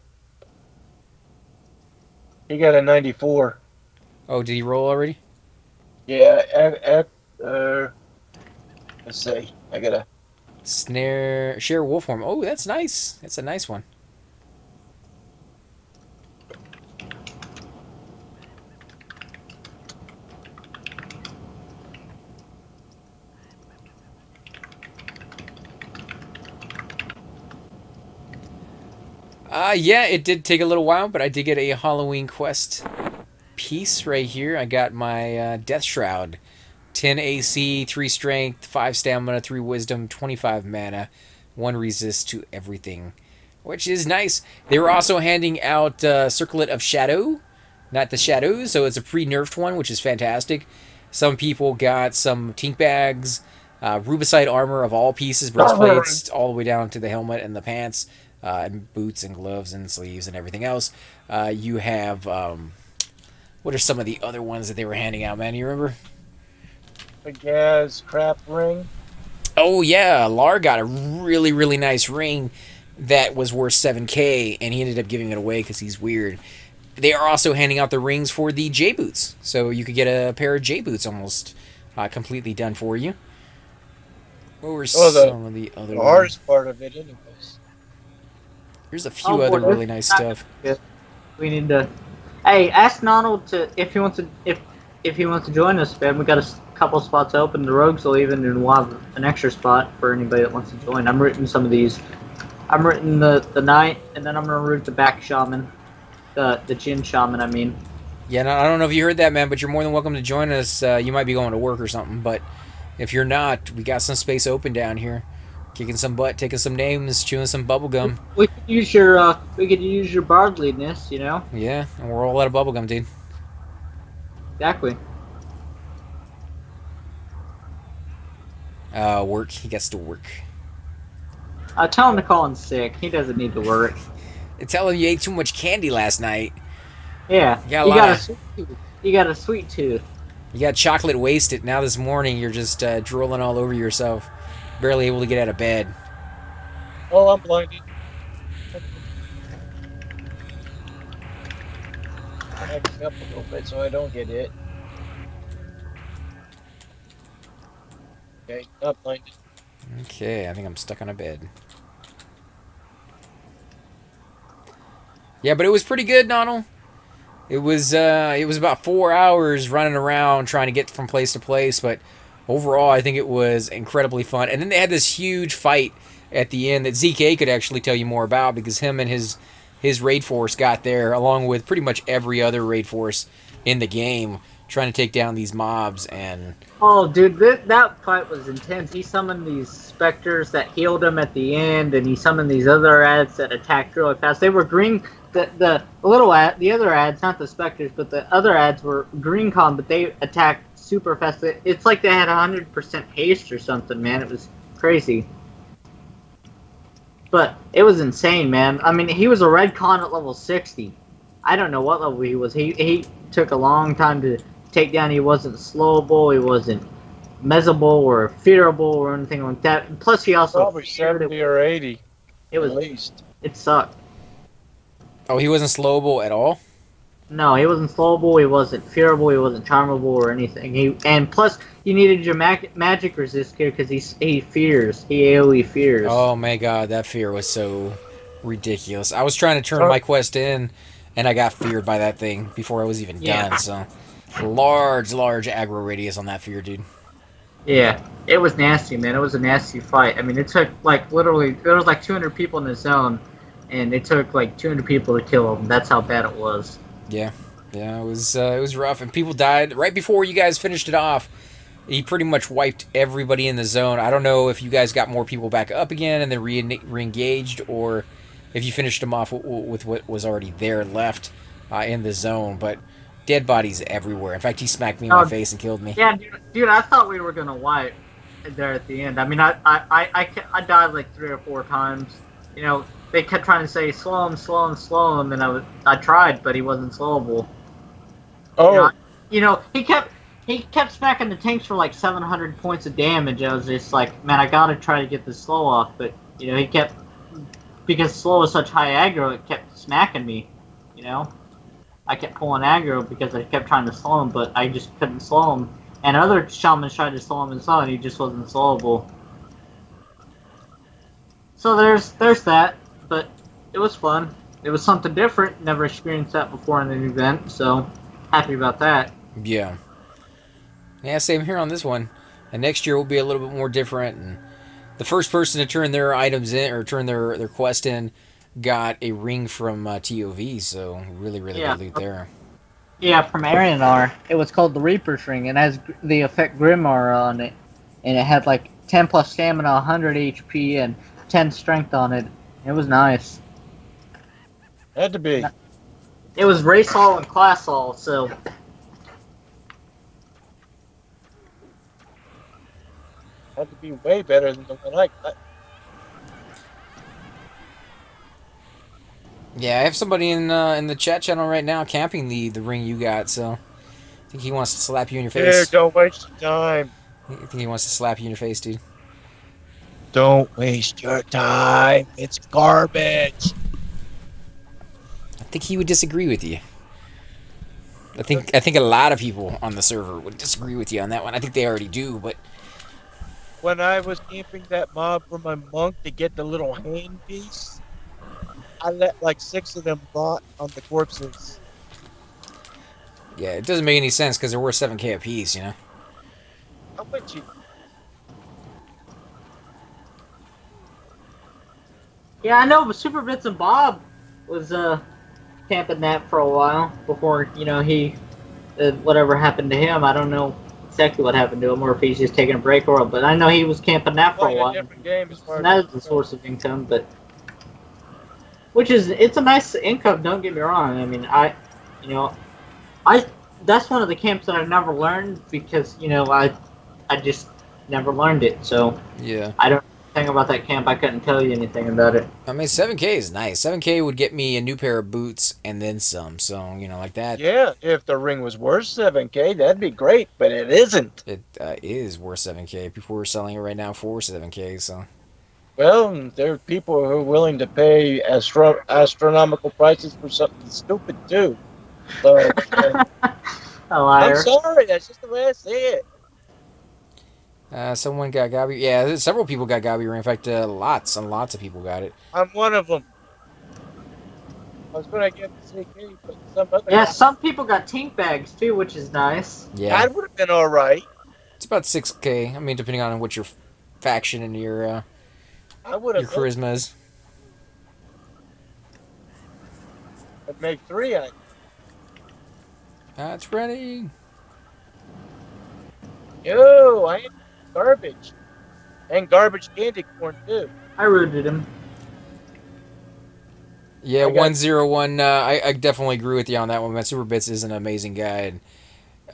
He got a 94.
Oh, did he roll already?
Yeah, let's see. I gotta...
Share Wolfform. Oh, that's nice. That's a nice one. Yeah, it did take a little while, but I did get a Halloween quest piece right here. I got my Death Shroud. 10 AC, 3 Strength, 5 Stamina, 3 Wisdom, 25 Mana, 1 Resist to everything, which is nice. They were also handing out Circlet of Shadow, not the Shadows, so it's a pre-nerfed one, which is fantastic. Some people got some Tink Bags, Rubicite Armor of all pieces, breastplates, all the way down to the helmet and the pants, and boots and gloves and sleeves and everything else. You have, what are some of the other ones that they were handing out, man? You remember?
The Gaz crap ring.
Oh, yeah. Lar got a really, really nice ring that was worth 7K, and he ended up giving it away because he's weird. They are also handing out the rings for the J-Boots, so you could get a pair of J-Boots almost completely done for you. What were some of the other ones?
The hardest part of it, anyways.
Here's a few other really nice stuff.
We need to... Hey, ask Donald if he wants to... if he wants to join us, man, we got a couple spots open. The rogues will even, and we'll have an extra spot for anybody that wants to join. I'm rooting some of these. I'm rooting the knight, and then I'm gonna root the back shaman, the Jin shaman. I mean.
Yeah, no, I don't know if you heard that, man, but you're more than welcome to join us. You might be going to work or something, but if you're not, we got some space open down here. Kicking some butt, taking some names, chewing some bubblegum.
We could use your bardliness, you know?
Yeah, and we're all out of bubblegum, dude.
Exactly.
Work. He gets to work.
Tell him to call in sick. He doesn't need to work.
Tell him you ate too much candy last night.
Yeah.
You got a
sweet tooth. You got a sweet tooth.
You got chocolate wasted. Now this morning you're just drooling all over yourself. Barely able to get out of bed.
Oh, I'm blinded. Back up a little bit so I don't get hit. Okay, not blinded.
Okay, I think I'm stuck on a bed. Yeah, but it was pretty good, Donald. It was about 4 hours running around trying to get from place to place, but overall I think it was incredibly fun. And then they had this huge fight at the end that ZK could actually tell you more about, because him and his raid force got there along with pretty much every other raid force in the game, trying to take down these mobs. And
oh, dude, that fight was intense. He summoned these specters that healed him at the end, and he summoned these other ads that attacked really fast. They were green. The other ads, not the specters, but the other ads were green con, but they attacked super fast. It's like they had 100% haste or something, man. It was crazy. But it was insane, man. I mean, he was a red con at level 60. I don't know what level he was. He took a long time to take down. He wasn't slowable. He wasn't mezzable or fearable or anything like that. And plus, he also
probably 70 or 80.
It was
at least.
It sucked.
oh, he wasn't slowable at all?
No, he wasn't slowable. He wasn't fearable. He wasn't charmable or anything. And plus, you needed your magic resist here because he fears. He AOE fears.
Oh my god, that fear was so ridiculous. I was trying to turn my quest in, and I got feared by that thing before I was even done. So, large aggro radius on that fear, dude.
Yeah, it was nasty, man. It was a nasty fight. I mean, it took, like, literally, there was like 200 people in the zone, and it took like 200 people to kill him. That's how bad it was.
Yeah, it was rough, and people died right before you guys finished it off. He pretty much wiped everybody in the zone. I don't know if you guys got more people back up again and then re-engaged, or if you finished them off with what was already there left in the zone, but dead bodies everywhere. In fact, he smacked me in my face and killed me.
Yeah, dude, I thought we were gonna wipe there at the end. I mean, I died like 3 or 4 times. You know, they kept trying to say slow him, and I tried, but he wasn't slowable.
Oh,
you know, he kept smacking the tanks for like 700 points of damage. I was just like, man, I gotta try to get this slow off, but you know, he kept, because slow is such high aggro, it kept smacking me. You know, I kept pulling aggro because I kept trying to slow him, but I just couldn't slow him. And other shamans tried to slow him and and he just wasn't slowable. So there's that, but it was fun. It was something different. Never experienced that before in an event, so happy about that.
Yeah. Yeah, same here on this one. And next year will be a little bit more different. And the first person to turn their items in, or turn their quest in, got a ring from TOV. So really good loot there.
Yeah, from Arianar. It was called the Reaper's Ring, and has the effect Grimoire on it. And it had like 10 plus stamina, 100 HP, and 10 strength on it. It was nice.
Had to be.
It was race all and class all, so.
Had to be way better than the one I got.
Yeah, I have somebody in the chat channel right now camping the ring you got, so I think he wants to slap you in your face.
Dude, don't waste your time.
I think he wants to slap you in your face, dude.
Don't waste your time. It's garbage.
I think he would disagree with you. I think a lot of people on the server would disagree with you on that one. I think they already do, but
when I was camping that mob for my monk to get the little hand piece, I let like 6 of them rot on the corpses.
Yeah, it doesn't make any sense because they're worth 7K a piece, you know?
How much you?
Yeah, I know, but Super Bits and Bob was camping that for a while before, you know, he whatever happened to him. I don't know exactly what happened to him, or if he's just taking a break or what. But I know he was camping that for a
Playing a
while.
different game as far
And
as
that is a source of income, but it's a nice income. Don't get me wrong. I mean, you know, I that's one of the camps that I've never learned because you know I just never learned it. So
Yeah.
I don't know anything about that camp. I couldn't tell you anything about it.
I mean, 7K is nice. 7K would get me a new pair of boots and then some. So, you know, like that.
Yeah, if the ring was worth 7K, that'd be great, but it isn't.
It is worth 7K. People are selling it right now for 7K, so.
Well, there are people who are willing to pay astronomical prices for something stupid too. So,
A liar.
I'm sorry, that's just the way I see it.
Someone got Gabi. Yeah, several people got Gabi ring. In fact, lots and lots of people got it.
I'm one of them. I was going to get the CK, but some other
Yeah,
guy-
some people got tink bags too, which is nice.
Yeah.
that would have been all right.
It's about 6K. I mean, depending on what your faction and your
I would have
charisma is.
make 3 on it.
It's ready.
Yo, I ain't garbage. And garbage candy corn too.
I rooted him.
Yeah,
I got-
101. I definitely agree with you on that one. Man, Super Bits is an amazing guy,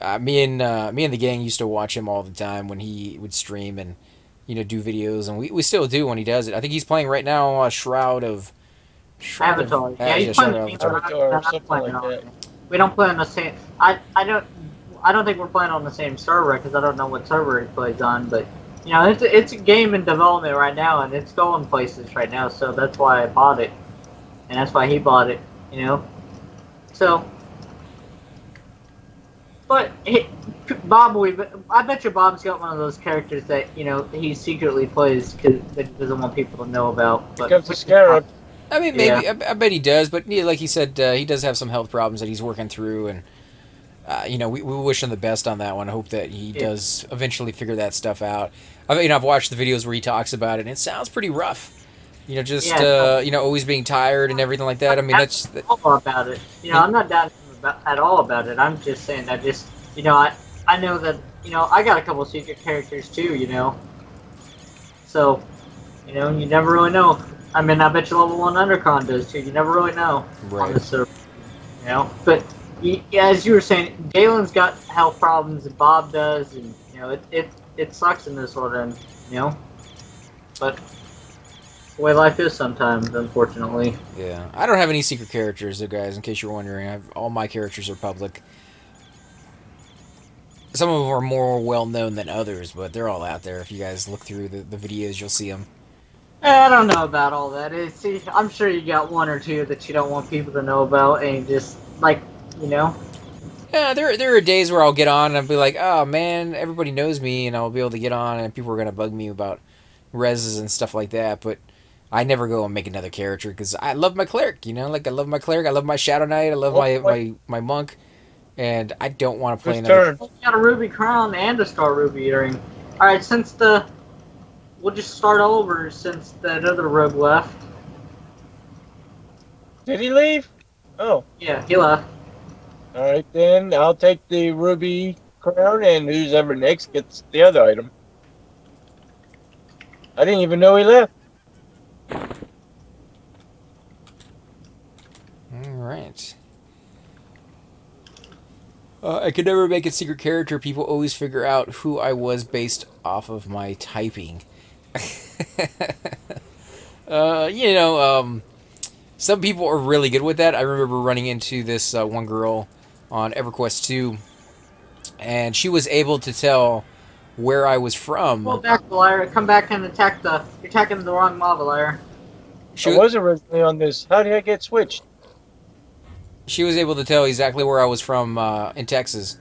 and me and the gang used to watch him all the time when he would stream and do videos, and we still do when he does it. I think he's playing right now Shroud of
Avatar. Yeah, he's
Shroud
playing
of
the
Avatar.
Avatar or
I'm
something
playing
like
on
that.
it. We don't play on the same. I don't think we're playing on the same server because I don't know what server he plays on. But you know, it's a game in development right now, and it's going places right now. So that's why I bought it, and that's why he bought it. You know, so. But Bob, I bet you Bob's got one of those characters that he secretly plays because that he doesn't want people to know about. But
Becomes a scarab.
I mean, maybe I bet he does, but yeah, like he said, he does have some health problems that he's working through, and we wish him the best on that one. I hope that he does eventually figure that stuff out. I've watched the videos where he talks about it, and it sounds pretty rough. Always being tired and everything like that. I mean, that's
all about it. I'm not down at all about it. I'm just saying I know that I got a couple secret characters too. So you never really know. I mean, I bet you level 1 Undercon does too. You never really know on the server. But as you were saying, Dalen's got health problems and Bob does, and it sucks in this sort of but the way life is sometimes, unfortunately.
Yeah, I don't have any secret characters, though, guys. In case you're wondering, all my characters are public. Some of them are more well known than others, but they're all out there. If you guys look through the videos, you'll see them.
I don't know about all that. I'm sure you got one or two that you don't want people to know about, and just
Yeah, there are days where I'll get on and I'll be like, oh man, everybody knows me, and I'll be able to get on, and people are gonna bug me about reses and stuff like that. But I never go and make another character because I love my cleric. Like I love my cleric, I love my shadow knight, I love my monk, and I don't want to play another.
You got a ruby crown and a star ruby earring. All right, we'll just start over since that other rogue left.
Did he leave? Oh.
Yeah, he left.
Alright then, I'll take the ruby crown, and who's ever next gets the other item. I didn't even know he left.
Alright. I could never make a secret character. People always figure out who I was based off of my typing. Some people are really good with that. I remember running into this one girl on Everquest 2, and she was able to tell where I was from.
Go back, liar. Come back and attack you're attacking the wrong mob, liar.
I was originally on this. How did I get switched?
She was able to tell exactly where I was from in Texas,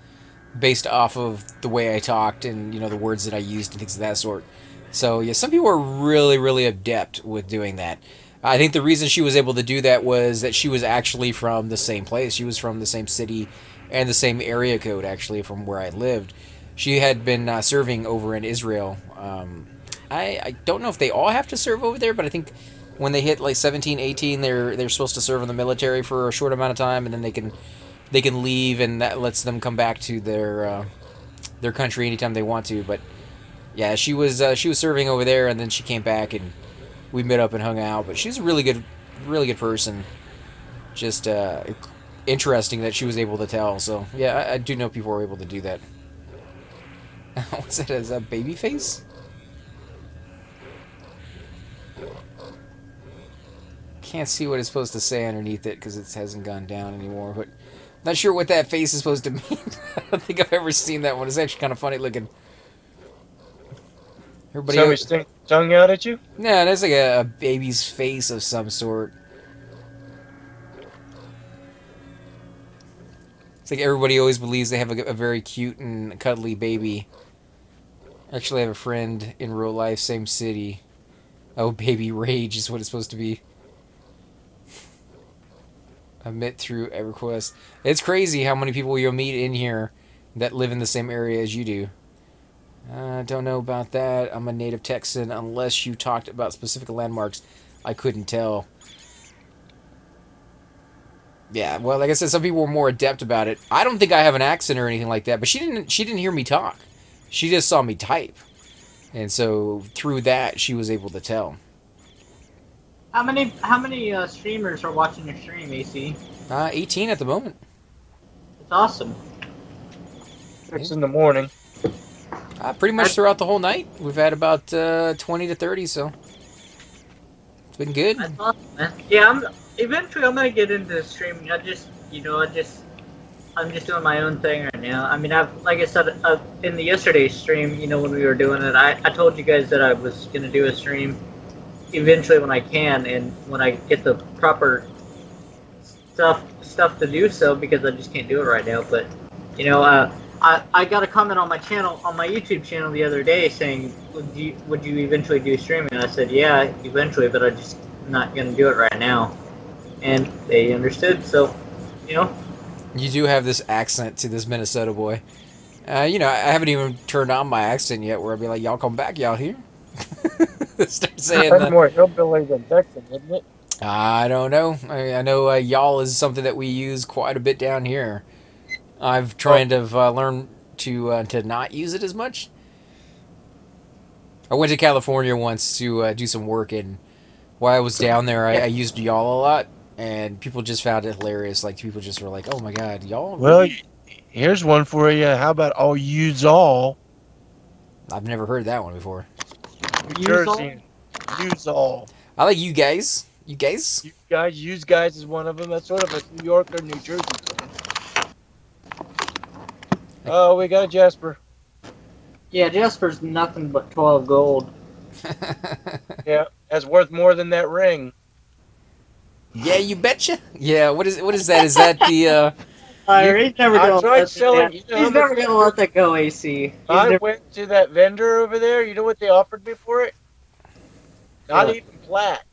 based off of the way I talked and the words that I used and things of that sort. So yeah, some people are really, really adept with doing that. I think the reason she was able to do that was that she was actually from the same place. She was from the same city and the same area code actually from where I lived. She had been serving over in Israel. I don't know if they all have to serve over there, but I think when they hit like 17, 18, they're supposed to serve in the military for a short amount of time, and then they can leave, and that lets them come back to their country anytime they want to. But yeah, she was serving over there, and then she came back, and we met up and hung out. But she's a really good person. Just interesting that she was able to tell. So yeah, I do know people are able to do that. What's that? Is that baby face? Can't see what it's supposed to say underneath it because it hasn't gone down anymore. But not sure what that face is supposed to mean. I don't think I've ever seen that one. It's actually kind of funny looking. Everybody
Somebody tongue out at you?
No, that's like a baby's face of some sort. It's like everybody always believes they have a very cute and cuddly baby. Actually, I have a friend in real life, same city. Oh, baby rage is what it's supposed to be. I met through Everquest. It's crazy how many people you'll meet in here that live in the same area as you do. I don't know about that. I'm a native Texan. Unless you talked about specific landmarks, I couldn't tell. Yeah, well, like I said, some people were more adept about it. I don't think I have an accent or anything like that, but she didn't hear me talk. She just saw me type. And so through that, she was able to tell.
How many streamers are watching your stream, AC?
18 at the moment.
It's awesome.
6 in the morning.
Pretty much throughout the whole night. We've had about 20 to 30, so it's been good.
That's awesome, man. Yeah, eventually I'm gonna get into streaming. I'm just doing my own thing right now. I mean, like I said, in the yesterday's stream, when we were doing it, I told you guys that I was gonna do a stream eventually when I can, and when I get the proper stuff to do so, because I just can't do it right now. But I got a comment on my channel, on my YouTube channel the other day saying, would you eventually do streaming? And I said, yeah, eventually, but I'm just not gonna do it right now. And they understood, so
You do have this accent to this Minnesota boy. I haven't even turned on my accent yet, where I'd be like, "Y'all come back, y'all here." Start saying
That's more hillbilly than Texan, isn't it?
I don't know. I know y'all is something that we use quite a bit down here. I've tried to learn to not use it as much. I went to California once to do some work, and while I was down there, I used y'all a lot, and people just found it hilarious. Like, people just were like, "Oh my god, y'all!"
Well, here's one for you. How about all use all?
I've never heard that one before.
Jersey, use all.
I like you guys. You guys?
Use guys is one of them. That's sort of a New York or New Jersey thing. Oh, we got a Jasper.
Yeah, Jasper's nothing but 12 gold.
Yeah, that's worth more than that ring.
Yeah, you betcha. Yeah, what is that? Is that the
He's never gonna let
selling.
He's never gonna let that go, AC.
I went to that vendor over there. You know what they offered me for it? Not even flat.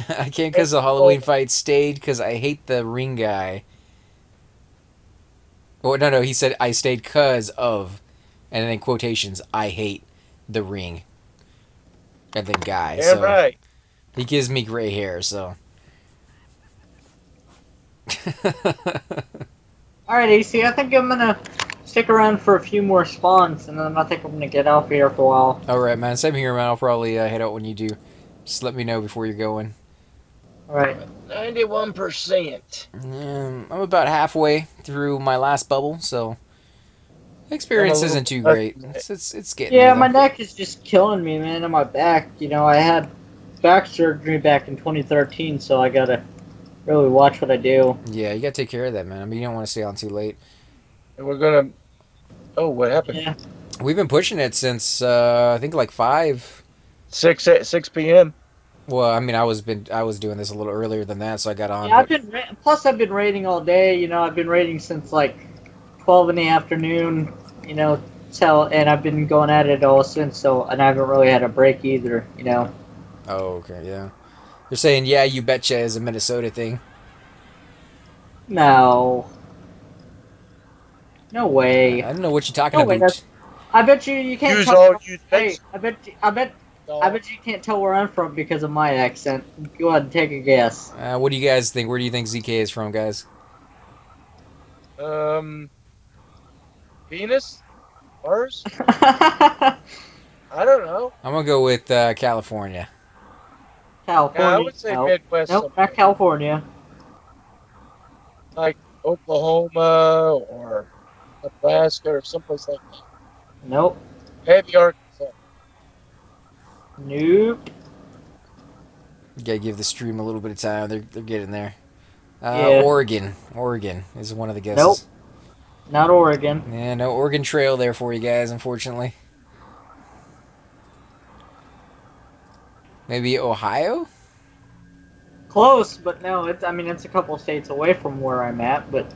I can't because the Halloween fight stayed because I hate the ring guy. Oh, no, he said I stayed because of, and then in quotations, I hate the ring. And then guy.
Yeah,
so
right.
He gives me gray hair, so.
Alright, AC, I think I'm gonna stick around for a few more spawns, and then I think I'm gonna get off here for a while.
Alright, man. Same here, man. I'll probably head out when you do. Just let me know before you're going.
Alright.
91%.
I'm about halfway through my last bubble, so experience isn't too great. It's getting.
Yeah, my neck is just killing me, man, and my back. I had back surgery back in 2013, so I gotta really watch what I do.
Yeah, you gotta take care of that, man. I mean, you don't want to stay on too late.
And we're gonna. Oh, what happened?
Yeah.
We've been pushing it since I think like 5.
6 p.m.
Well, I mean, I was doing this a little earlier than that, so I got on.
Yeah, plus I've been raiding all day. I've been raiding since like 12 in the afternoon. And I've been going at it all since. So, and I haven't really had a break either.
Oh, okay, yeah. They're saying, yeah, you betcha is a Minnesota thing.
No. No way.
I don't know what you're talking
No way.
about.
I bet you can't
Use
tell.
all you
Hey, I bet you can't tell where I'm from because of my accent. Go ahead and take a guess.
What do you guys think? Where do you think ZK is from, guys?
Venus? Mars? I don't know.
I'm gonna go with California.
California.
Yeah, I would say
nope.
Midwest.
Nope, not California.
Like Oklahoma or Nebraska or someplace like that.
Nope.
Maybe Arkansas.
Nope.
You gotta give the stream a little bit of time. They're getting there.
Yeah.
Oregon is one of the guesses.
Nope. Not Oregon.
Yeah, no Oregon Trail there for you guys, unfortunately. Maybe Ohio?
Close, but no. It's a couple states away from where I'm at, but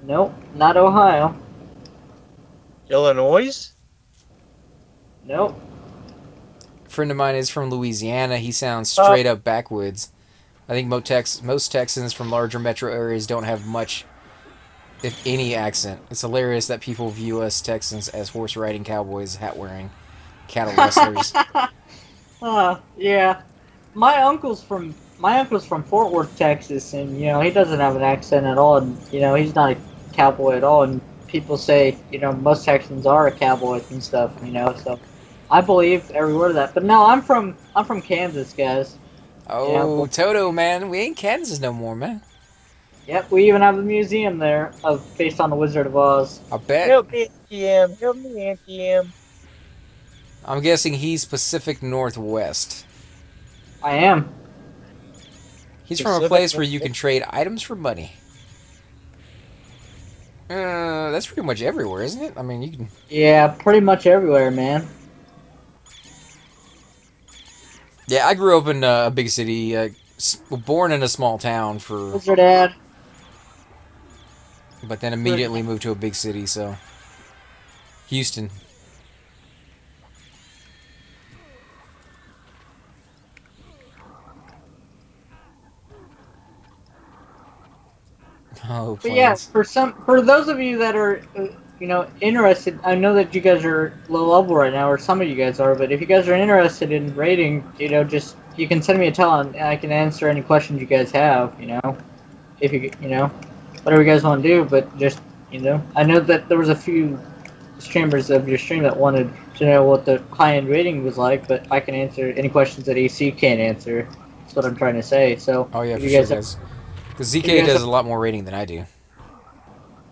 nope, not Ohio.
Illinois?
Nope.
A friend of mine is from Louisiana. He sounds straight up backwoods. I think most Texans from larger metro areas don't have much, if any, accent. It's hilarious that people view us Texans as horse-riding cowboys, hat-wearing cattle rustlers.
Yeah. My uncle's from Fort Worth, Texas, and he doesn't have an accent at all, and he's not a cowboy at all. And people say most Texans are cowboys and stuff, so I believe every word of that. But no, I'm from Kansas, guys.
Oh, Toto, man, we ain't Kansas no more, man.
Yep, we even have a museum there based on the Wizard of Oz.
I bet.
Help me, NTM. Help me, NTM.
I'm guessing he's Pacific Northwest.
I am.
He's from a place where you can trade items for money. That's pretty much everywhere, isn't it? I mean, you can...
Yeah, pretty much everywhere, man.
Yeah, I grew up in a big city, born in a small town for...
What's your dad?
But then immediately moved to a big city, so... Houston. Oh,
but yeah, for those of you that are, interested, I know that you guys are low level right now, or some of you guys are, but if you guys are interested in rating, just, you can send me a tell and I can answer any questions you guys have, if you, whatever you guys want to do, but just, I know that there was a few streamers of your stream that wanted to know what the high-end rating was like, but I can answer any questions that AC can't answer. That's what I'm trying to say, so.
Oh yeah,
if
for
you
sure,
guys
guys. Because ZK does a lot more rating than I do.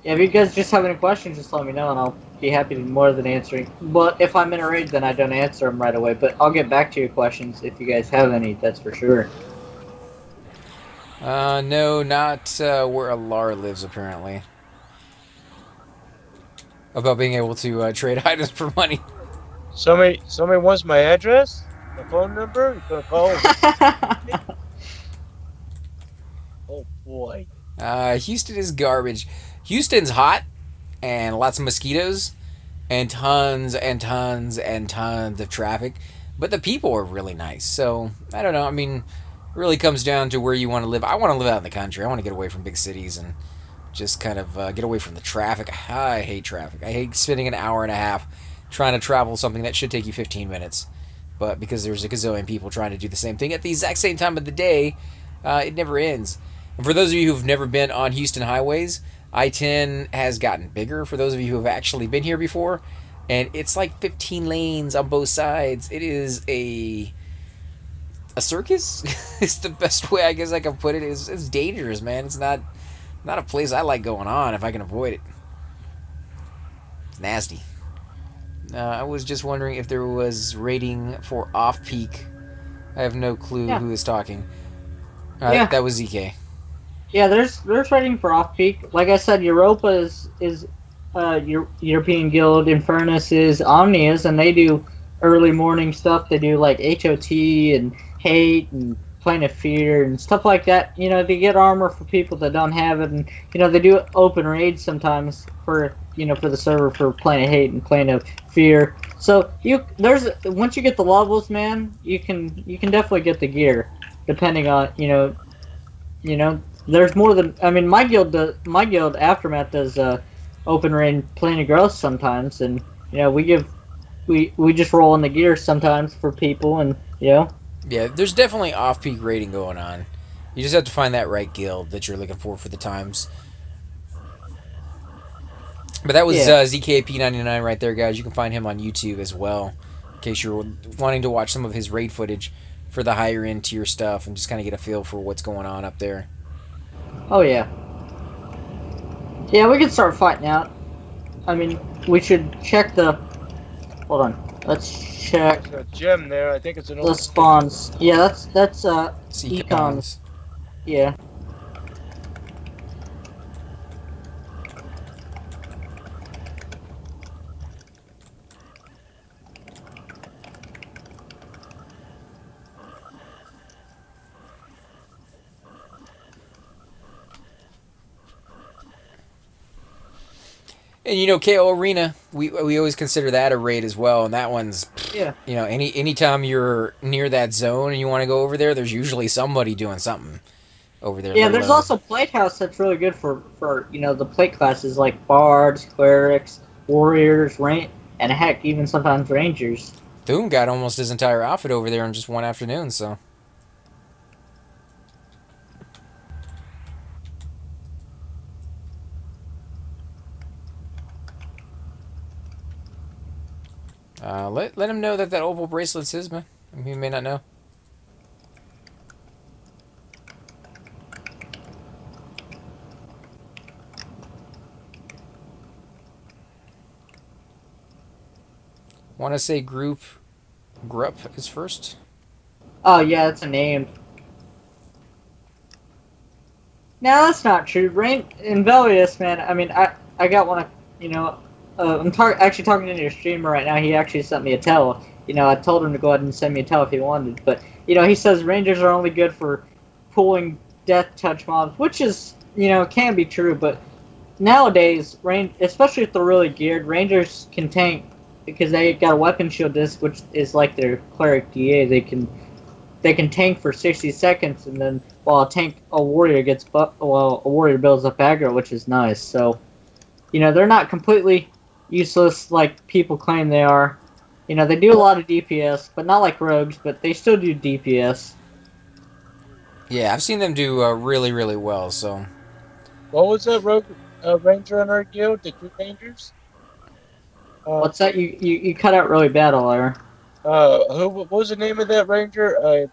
Yeah, if you guys just have any questions, just let me know, and I'll be happy to more than answering. But if I'm in a raid, then I don't answer them right away. But I'll get back to your questions if you guys have any, that's for sure.
No, not where Alar lives, apparently. About being able to trade items for money.
Somebody wants my address? My phone number? You gonna call? Oh boy.
Houston is garbage. Houston's hot, and lots of mosquitoes, and tons and tons and tons of traffic. But the people are really nice. So, I don't know. I mean, it really comes down to where you want to live. I want to live out in the country. I want to get away from big cities and just kind of get away from the traffic. I hate traffic. I hate spending an hour and a half trying to travel something that should take you 15 minutes. But because there's a gazillion people trying to do the same thing at the exact same time of the day, it never ends. And for those of you who've never been on Houston highways, I-10 has gotten bigger for those of you who have actually been here before. And it's like 15 lanes on both sides. It is a circus. It's the best way I guess I can put it. It's dangerous, man. It's not a place I like going on if I can avoid it. It's nasty. I was just wondering if there was rating for off-peak. I have no clue who is talking. That was ZK.
Yeah, there's rating for off-peak. Like I said, Europa is European Guild. Infernus is Omnias, and they do early morning stuff. They do like HOT and Hate and Plane of Fear and stuff like that. They get armor for people that don't have it, and they do open raids sometimes for for the server for Plane of Hate and Plane of Fear. So once you get the levels, man, you can definitely get the gear, depending on there's more than my guild Aftermath does open range plenty of growth sometimes, and you know we just roll in the gear sometimes for people, and you know.
Yeah, there's definitely off-peak rating going on. You just have to find that right guild that you're looking for the times. But that was
Yeah.
ZKP99 right there, guys. You can find him on YouTube as well, in case you're wanting to watch some of his raid footage for the higher end tier stuff and just kind of get a feel for what's going on up there.
Oh yeah. Yeah, we can start fighting out. I mean, we should check the. Hold on. Let's check
There's a gem there. I think it's an
the
old.
spawns. Yeah, that's
Seek
econs. Yeah.
And you know, KO Arena, we always consider that a raid as well, and that one's,
Yeah.
you know, anytime you're near that zone and you want to go over there, there's usually somebody doing something over there.
Yeah, there's also Plate House that's really good for you know the plate classes like bards, clerics, warriors, and heck, even sometimes rangers.
Doom got almost his entire outfit over there in just one afternoon, so. Let him know that opal bracelet's his, man. He may not know. Want to say Grupp is first?
Oh yeah, that's a name. No, that's not true. Rain in Velius, man. I mean, I got one of you know. I'm actually talking to your streamer right now. He actually sent me a tell. You know, I told him to go ahead and send me a tell if he wanted. But you know, he says Rangers are only good for pulling death touch mobs, which is you know can be true. But nowadays, especially if they're really geared, Rangers can tank because they got a weapon shield disc, which is like their cleric DA. They can tank for 60 seconds, and then while a warrior builds up aggro, which is nice. So, you know, they're not completely useless like people claim they are. You know, they do a lot of DPS, but not like rogues, but they still do DPS.
Yeah, I've seen them do really, really well, so.
What was that rogue ranger in our guild? The two rangers?
What's that? You cut out really bad, Alair.
What was the name of that ranger? I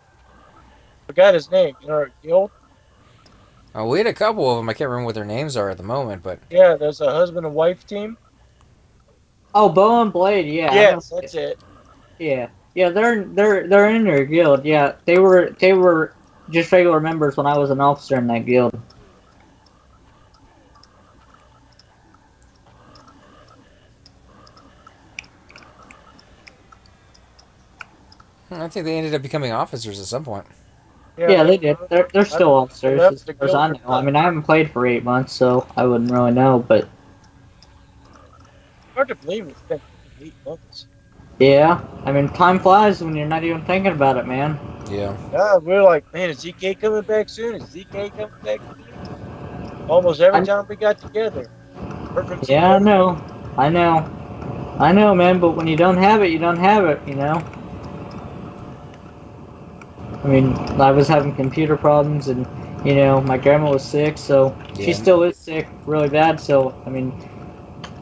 forgot his name. In our guild?
We had a couple of them. I can't remember what their names are at the moment, but.
Yeah, there's a husband and wife team.
Oh, Bow and Blade, yeah.
Yes, that's it.
Yeah, yeah, they're in their guild. Yeah, they were just regular members when I was an officer in that guild.
I think they ended up becoming officers at some point.
Yeah, they did. They're still officers,
left
as far as I know. I mean, I haven't played for 8 months, so I wouldn't really know, but...
Hard to believe it's been 8 months.
Yeah, I mean, time flies when you're not even thinking about it, man.
Yeah.
Yeah, we're like, man, is ZK coming back soon? Is ZK coming back soon? Almost every time we got together.
Yeah, I know, man, but when you don't have it, you don't have it, you know? I mean, I was having computer problems, and, you know, my grandma was sick, so
Yeah.
she still is sick really bad, so, I mean,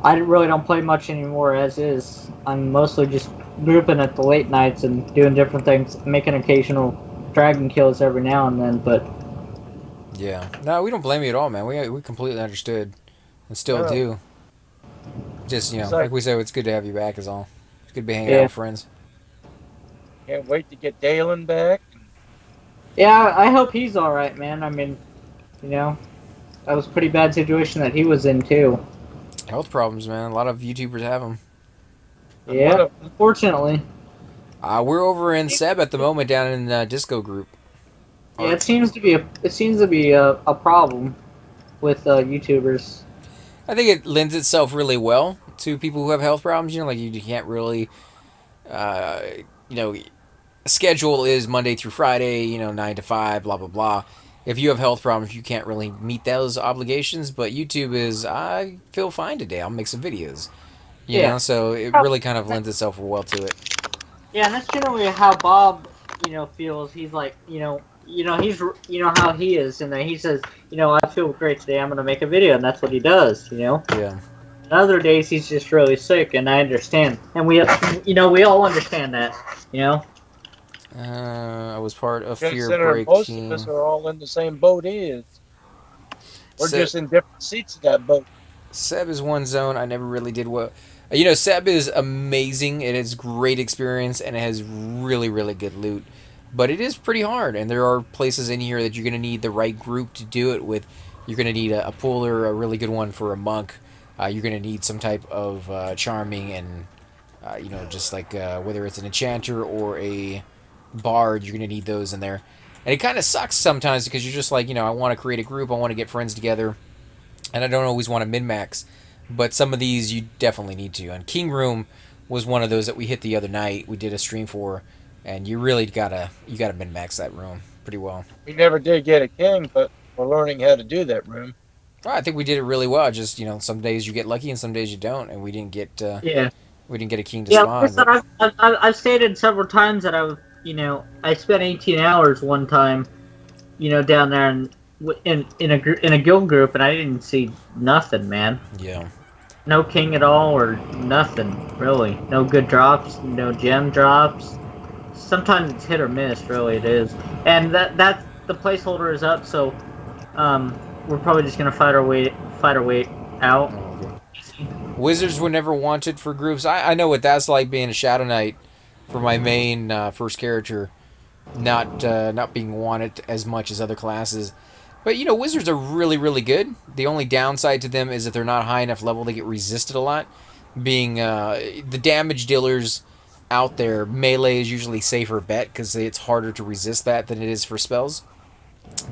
I really don't play much anymore as is. I'm mostly just grouping at the late nights and doing different things, making occasional dragon kills every now and then, but...
Yeah. No, we don't blame you at all, man. We completely understood and still do. Just, you know, like we said, it's good to have you back is all. It's good to be hanging out with friends.
Can't wait to get Dalen back.
Yeah, I hope he's alright, man. I mean, you know, that was a pretty bad situation that he was in, too.
Health problems, man. A lot of YouTubers have them.
Yeah, unfortunately.
We're over in Seb at the moment down in the Disco group.
Yeah, it seems to be a problem with YouTubers.
I think it lends itself really well to people who have health problems. You know, like you can't really, you know, schedule is Monday through Friday. You know, 9 to 5, blah blah blah. if you have health problems, you can't really meet those obligations. But YouTube is, I feel fine today. I'll make some videos. You
Yeah.
know, so it really kind of lends itself well to it.
Yeah, and that's generally how Bob, feels. He's like, he's, how he is, and then he says, I feel great today. I'm gonna make a video, and that's what he does.
Yeah.
And other days he's just really sick, and I understand, and we all understand that.
I was part of Fear
Considering most of
Breaking.
us are all in the same boat he is. We're
Seb,
just in different seats of that boat.
Seb is one zone I never really did well. Seb is amazing. It has great experience, and it has really, really good loot. But it is pretty hard, and there are places in here that you're going to need the right group to do it with. You're going to need a puller, a really good one for a monk. You're going to need some type of charming and, just like whether it's an enchanter or a bard, you're going to need those in there. And it kind of sucks sometimes because you're just like, I want to create a group, I want to get friends together, and I don't always want to min-max. But some of these you definitely need to. And King Room was one of those that we hit the other night. We did a stream for, and you really gotta min-max that room pretty well.
We never did get a king, but we're learning how to do that room.
Well, I think we did it really well. Just some days you get lucky and some days you don't, and we didn't get we didn't get a king to
Yeah,
spawn.
like I said, I've stated several times that I spent 18 hours one time, down there in a guild group, and I didn't see nothing, man.
Yeah.
No king at all, or nothing really. No good drops, no gem drops. Sometimes it's hit or miss, really it is. And that's the placeholder is up, so we're probably just gonna fight our way out.
Wizards were never wanted for groups. I know what that's like being a Shadow Knight for my main first character, not being wanted as much as other classes. But wizards are really, really good. The only downside to them is that they're not high enough level. They get resisted a lot. Being the damage dealers out there, melee is usually safer bet because it's harder to resist that than it is for spells.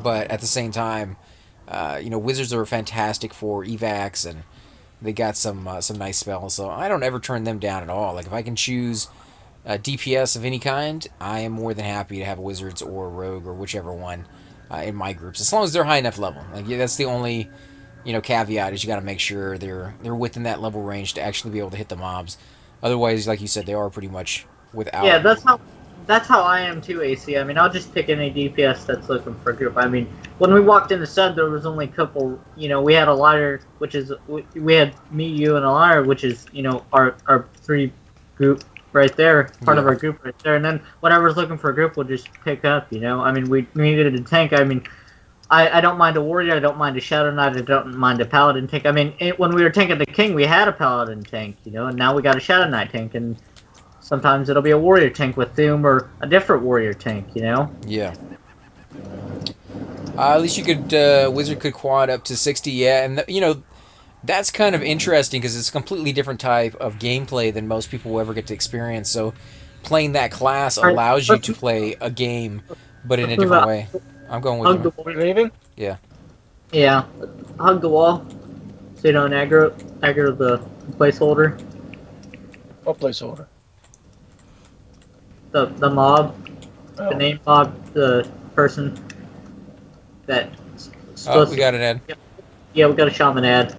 But at the same time, wizards are fantastic for evacs, and they got some nice spells. So I don't ever turn them down at all. Like if I can choose DPS of any kind, I am more than happy to have wizards or rogue or whichever one in my groups, as long as they're high enough level. Like that's the only caveat is you got to make sure they're within that level range to actually be able to hit the mobs. Otherwise, like you said, they are pretty much without.
Yeah, that's how I am too, AC. I mean, I'll just pick any DPS that's looking for a group. I mean, when we walked in the sub, there was only a couple. We had a liar, which is we had me, you, and a liar, which is our three group right there, part of our group right there. And then whatever's looking for a group, we'll just pick up. I mean, we needed a tank. I mean, I don't mind a warrior. I don't mind a shadow knight. I don't mind a paladin tank. I mean, when we were tanking the king, we had a paladin tank. And now we got a shadow knight tank, and sometimes it'll be a warrior tank with Doom or a different warrior tank,
Yeah. At least you could, wizard could quad up to 60, yeah, and, that's kind of interesting because it's a completely different type of gameplay than most people will ever get to experience, so playing that class allows you to play a game, but in a different way. I'm going with you.
Are we leaving?
Yeah.
Yeah. Hug the wall so you don't aggro the placeholder.
What placeholder?
The mob,
Oh.
the name mob, the person that.
Oh, we got an ad.
Yeah, we got a shaman ad.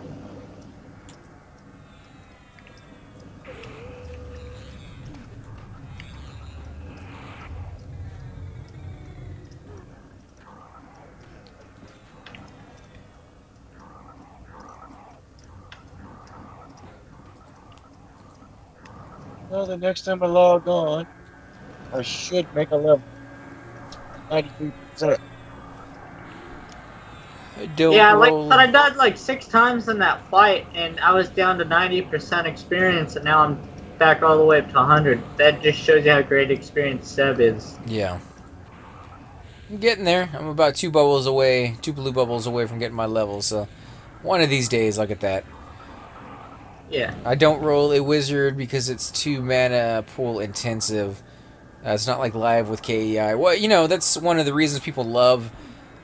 Well, the next time I log on, I should make a level. 93%.
Yeah, but I died like 6 times in that fight, and I was down to 90% experience, and now I'm back all the way up to 100. That just shows you how great experienced Seb is.
Yeah. I'm getting there. I'm about 2 blue bubbles away from getting my level, so one of these days I'll get that.
Yeah.
I don't roll a wizard because it's too mana pool intensive. It's not like live with KEI. Well, that's one of the reasons people love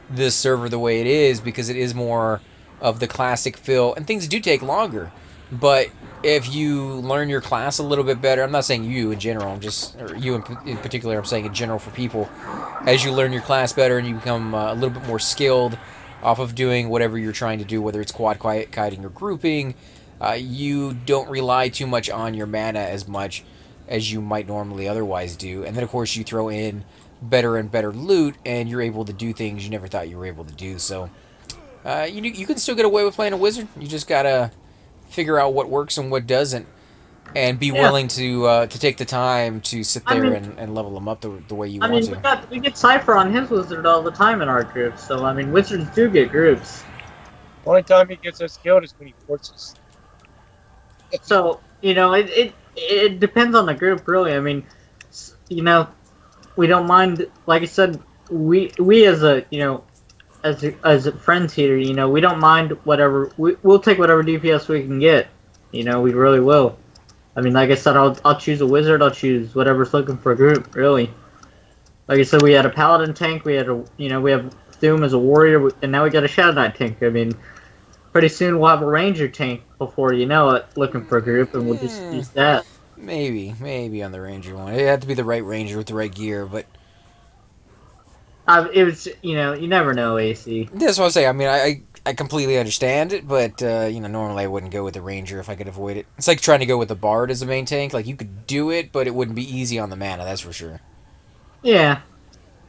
this server the way it is, because it is more of the classic feel, and things do take longer. But if you learn your class a little bit better, I'm not saying you in general, I'm just, or you in particular, I'm saying in general for people, as you learn your class better and you become a little bit more skilled off of doing whatever you're trying to do, whether it's quad kiting or grouping, you don't rely too much on your mana as much as you might normally otherwise do. And then, of course, you throw in better and better loot, and you're able to do things you never thought you were able to do. So you can still get away with playing a wizard. You just gotta figure out what works and what doesn't, and be willing to take the time to sit there and level them up the way you want to.
We get Cypher on his wizard all the time in our groups, so I mean, wizards do get groups.
The only time he gets us killed is when he forces.
So, you know, it depends on the group, really. I mean, you know, we don't mind, like I said, we as a, you know, as friends here, you know, we don't mind whatever, we'll take whatever DPS we can get. You know, we really will. I mean, like I said, I'll choose a wizard, I'll choose whatever's looking for a group, really. Like I said, we had a paladin tank, we had we have Doom as a warrior, and now we got a Shadow Knight tank. I mean, pretty soon we'll have a ranger tank before you know it, looking for a group, and we'll just use that.
Maybe on the ranger one. It had to be the right ranger with the right gear, but
it was, you know, you never know, AC.
That's what I say. I mean, I completely understand it, but you know, normally I wouldn't go with the ranger if I could avoid it. It's like trying to go with the bard as the main tank. Like, you could do it, but it wouldn't be easy on the mana. That's for sure.
Yeah,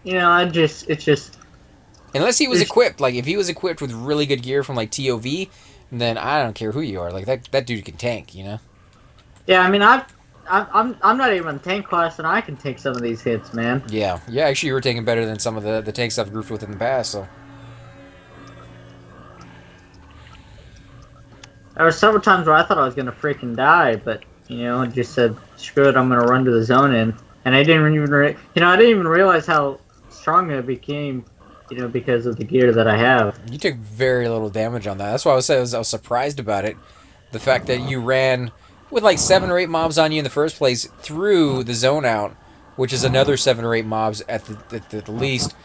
you know, it's just
unless he was equipped. Like, if he was equipped with really good gear from like TOV, then I don't care who you are. Like, that dude can tank. You know.
Yeah, I mean, I'm not even tank class, and I can take some of these hits, man.
Yeah. Actually, you were taking better than some of the tanks I've grouped with in the past. So.
There were several times where I thought I was gonna freaking die, but you know, I just said, "Screw it, I'm gonna run to the zone in." And I didn't even, I didn't even realize how strong I became, you know, because of the gear that I have.
You took very little damage on that. That's why I was surprised about it. The fact that you ran with like 7 or 8 mobs on you in the first place through the zone out, which is another 7 or 8 mobs at the least,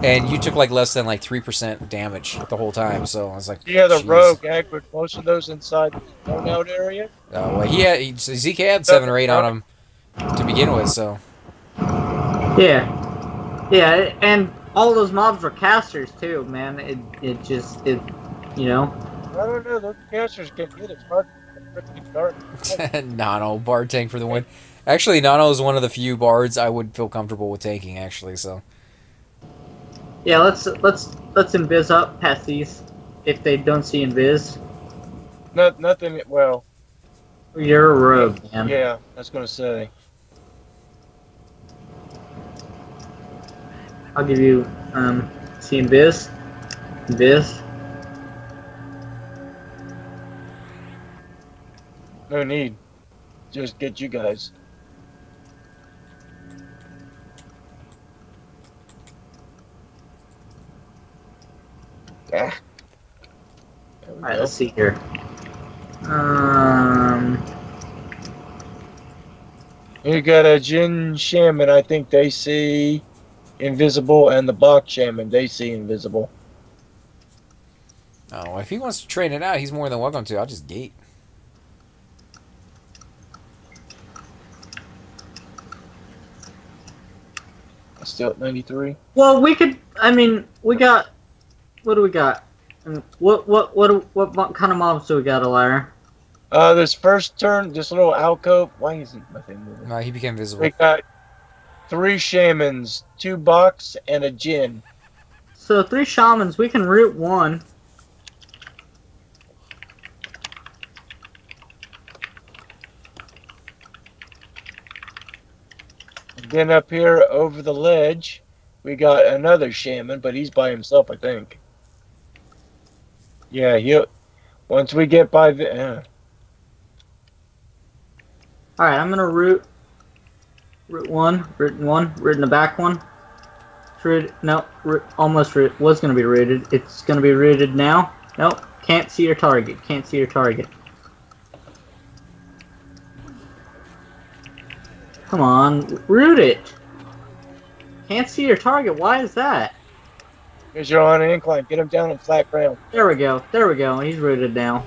and you took like less than like 3% damage the whole time. So I was like,
yeah, the rogue aggroed most of those inside the zone out area.
Well, Zeke had 7 or 8 on him to begin with, so.
Yeah, and all those mobs were casters too, man. It you know.
I don't know, those casters get hit. It's hard to start.
Nano, bard tank for the win. Actually, Nano is one of the few bards I would feel comfortable with tanking, actually, so.
Yeah, let's invis up past these if they don't see invis.
Nothing, well.
You're a rogue, man.
Yeah, I was gonna say.
I'll give you, see invis. Invis.
No need. Just get you guys. Yeah.
Alright, let's see here.
You got a Jin Shaman, I think they see invisible, and the Bach Shaman, they see invisible.
Oh, if he wants to train it out, he's more than welcome to. I'll just gate.
Still at 93.
Well, we could. I mean, we got. What do we got? What kind of mobs do we got, Alara?
This first turn, this little alcove. Why isn't my thing moving?
No, he became visible.
We got 3 shamans, 2 Bachs, and a Jin.
So 3 shamans. We can root 1.
Then up here over the ledge, we got another shaman, but he's by himself, I think. Yeah, he'll. Once we get by the.
All right, I'm gonna root. Root 1, root in the back one. Almost root. Was gonna be rooted. It's gonna be rooted now. Nope. Can't see your target. Can't see your target. Come on, root it. Can't see your target. Why is that?
Because you're on an incline. Get him down on flat ground.
There we go. There we go. He's rooted now.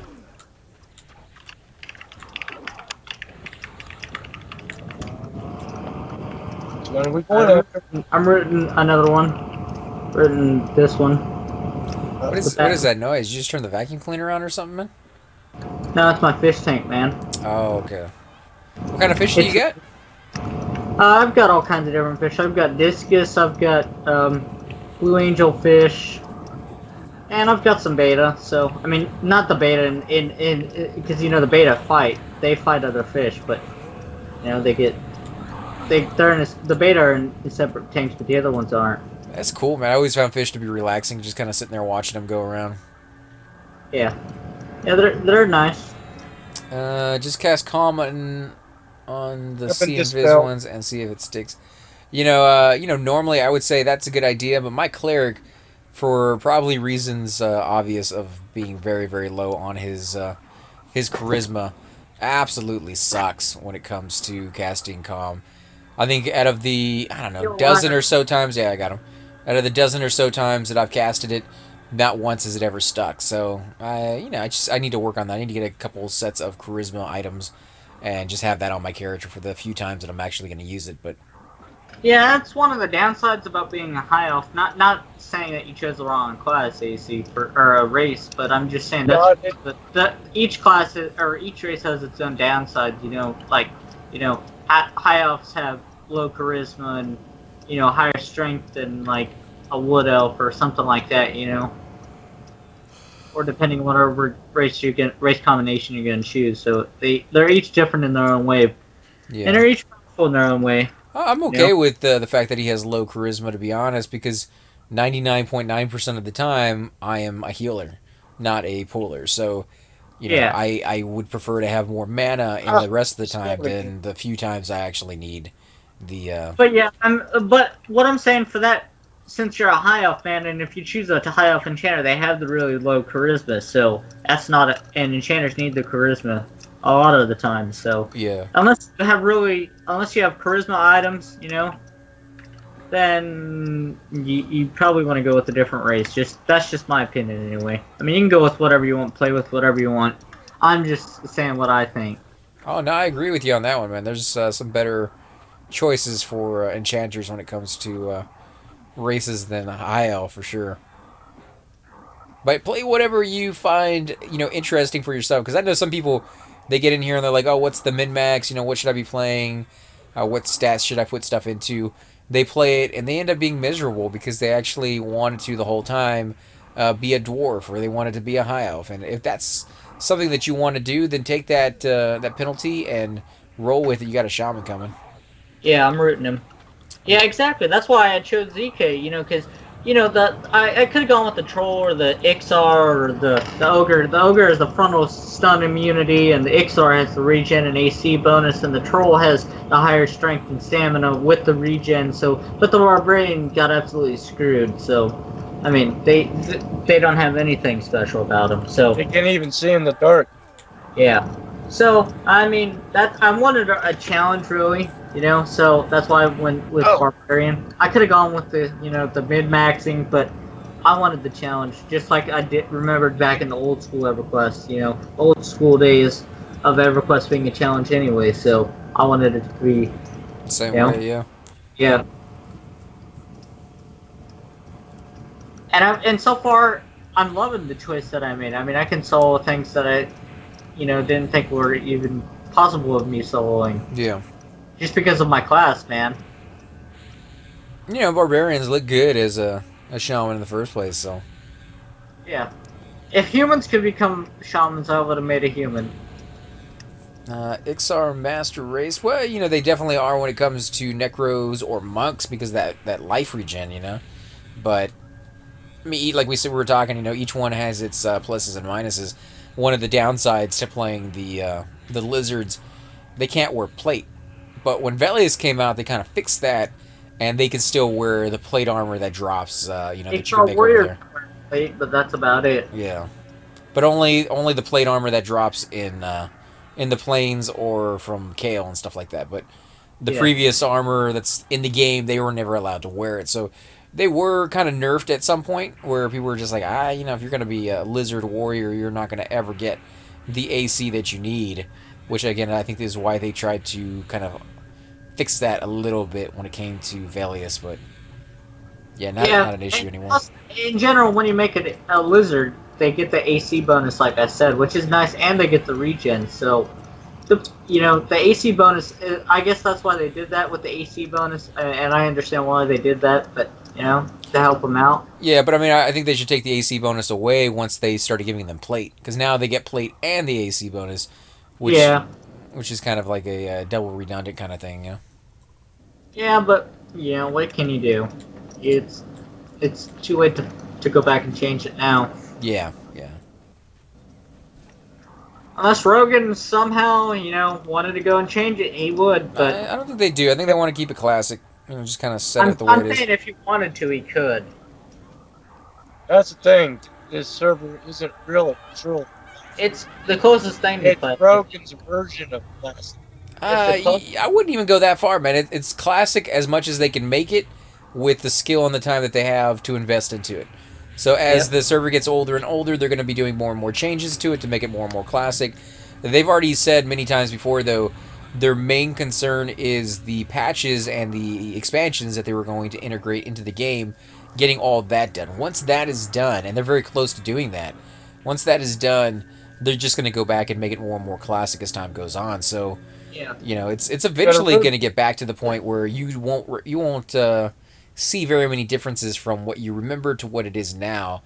When are we going?
I'm rooting another one. Rooting this one.
What is that noise? You just turned the vacuum cleaner on or something, man?
No, it's my fish tank, man.
Oh, okay. What kind of fish do you get?
I've got all kinds of different fish. I've got discus, I've got blue angel fish, and I've got some beta. So, I mean, not the beta in because you know the beta fight. They fight other fish, but you know they're in the beta are in separate tanks, but the other ones aren't.
That's cool, man. I always found fish to be relaxing, just kind of sitting there watching them go around.
Yeah, they're nice.
Just cast calm on the sea invis ones and see if it sticks. You know, normally I would say that's a good idea, but my cleric, for probably reasons obvious of being very, very low on his charisma, absolutely sucks when it comes to casting calm. I think out of the, I don't know, dozen or so times, yeah, I got him. Out of the dozen or so times that I've casted it, not once has it ever stuck. So, I need to work on that. I need to get a couple sets of charisma items and just have that on my character for the few times that I'm actually going to use it. But
yeah, that's one of the downsides about being a high elf. Not saying that you chose the wrong class, AC, or a race, but I'm just saying that each class or each race has its own downsides. You know, like high elves have low charisma and higher strength than like a wood elf or something like that. You know. Or depending on whatever race combination you're going to choose. So they're each different in their own way. Yeah. And they're each powerful in their own way.
I'm okay with the fact that he has low charisma, to be honest, because 99.9% of the time I am a healer, not a puller. So, I would prefer to have more mana in the rest of the time than the few times I actually need the...
But yeah, but what I'm saying for that, since you're a high elf, man, and if you choose a high elf enchanter, they have the really low charisma, so that's not and enchanters need the charisma a lot of the time, so
yeah.
Unless you have charisma items, then you probably want to go with a different race. That's just my opinion anyway. I mean, you can go with whatever you want, play with whatever you want. I'm just saying what I think.
Oh no, I agree with you on that one, man. There's some better choices for enchanters when it comes to races than high elf for sure. But play whatever you find interesting for yourself, because I know some people, they get in here and they're like, oh, what's the min max, what should I be playing, what stats should I put stuff into. They play it and they end up being miserable because they actually wanted to the whole time be a dwarf, or they wanted to be a high elf. And if that's something that you want to do, then take that penalty and roll with it. You got a shaman coming.
Yeah, I'm rooting him. Yeah, exactly. That's why I chose ZK, because, I could have gone with the Troll or the Ixar or the Ogre. The Ogre is the frontal stun immunity, and the Ixar has the regen and AC bonus, and the Troll has the higher strength and stamina with the regen, but the Barbarian got absolutely screwed, so, I mean, they don't have anything special about them, so...
You can't even see in the dark.
Yeah. So, I mean, I wanted a challenge, really. So that's why I went with Barbarian. I could have gone with the mid-maxing, but I wanted the challenge, just like I remembered back in the old school EverQuest, old school days of EverQuest being a challenge anyway, so I wanted it to be...
Same way, yeah.
Yeah. And so far, I'm loving the choice that I made. I mean, I can solo things that I, didn't think were even possible of me soloing.
Yeah.
Just because of my class, man.
Barbarians look good as a shaman in the first place, so...
Yeah. If humans could become shamans, I would have made a human.
Ixar Master Race, well, they definitely are when it comes to necros or monks, because that life regen, But, I mean, like we were talking, each one has its pluses and minuses. One of the downsides to playing the lizards, they can't wear plate. But when Velius came out, they kind of fixed that, and they can still wear the plate armor that drops, that you can make over there.
Plate, but that's about it.
Yeah, but only the plate armor that drops in the plains or from Kale and stuff like that. But the previous armor that's in the game, they were never allowed to wear it. So they were kind of nerfed at some point, where people were just like, if you're going to be a lizard warrior, you're not going to ever get the AC that you need. Which, again, I think is why they tried to kind of fixed that a little bit when it came to Velius, but yeah, not an issue anymore.
Plus, in general, when you make it a lizard, they get the AC bonus, like I said, which is nice, and they get the regen. So, the AC bonus, I guess that's why they did that with the AC bonus, and I understand why they did that, but, to help them out.
Yeah, but I mean, I think they should take the AC bonus away once they started giving them plate, because now they get plate and the AC bonus, which is kind of like a double redundant kind of thing,
Yeah, but what can you do? It's too late to go back and change it now.
Yeah.
Unless Rogan somehow, wanted to go and change it, he would, but...
I don't think they do. I think they want to keep it classic. Just kind of set it the way it is.
I'm saying if he wanted to, he could.
That's the thing. This server isn't really true.
It's the closest thing to classic.
It's Rogan's version of classic.
I wouldn't even go that far, man. It's classic as much as they can make it with the skill and the time that they have to invest into it. So as the server gets older and older, they're going to be doing more and more changes to it to make it more and more classic. They've already said many times before, though, their main concern is the patches and the expansions that they were going to integrate into the game, getting all that done. Once that is done, and they're very close to doing that, once that is done, they're just going to go back and make it more and more classic as time goes on. So, it's eventually going to get back to the point where you won't see very many differences from what you remember to what it is now.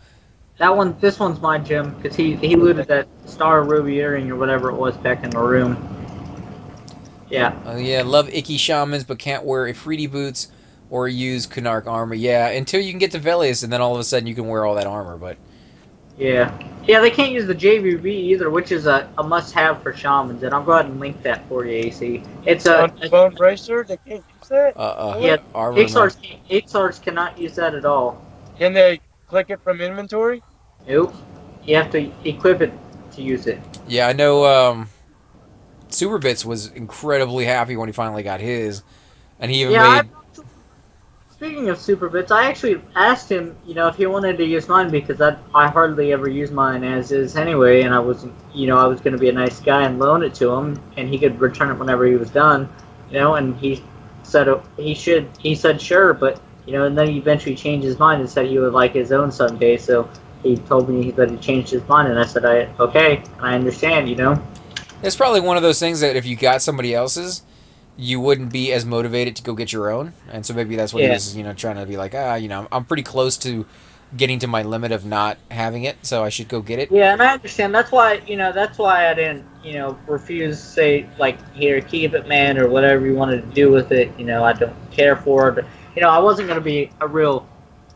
This one's my gym, because he looted that Star Ruby earring or whatever it was back in the room. Yeah.
Love icky shamans, but can't wear Ifriti boots or use Kunark armor. Yeah, until you can get to Velius, and then all of a sudden you can wear all that armor, but...
Yeah, they can't use the JVB either, which is a must-have for shamans, and I'll go ahead and link that for you, AC. It's a
bone bracer. They can't use that.
Ixars cannot use that at all.
Can they click it from inventory?
Nope. You have to equip it to use it.
Yeah, I know. Superbits was incredibly happy when he finally got his, and he even made.
Speaking of Superbits, I actually asked him, if he wanted to use mine, because I hardly ever use mine as is anyway, and I was going to be a nice guy and loan it to him, and he could return it whenever he was done, and he said he said sure, but, and then he eventually changed his mind and said he would like his own someday, so he told me that he changed his mind, and I said, okay, I understand,
It's probably one of those things that if you got somebody else's, you wouldn't be as motivated to go get your own, and so maybe that's what he was, trying to be like, I'm pretty close to getting to my limit of not having it, so I should go get it.
Yeah, and I understand. That's why I didn't, refuse, say, like, here, keep it, man, or whatever you wanted to do with it. I don't care for it. I wasn't going to be a real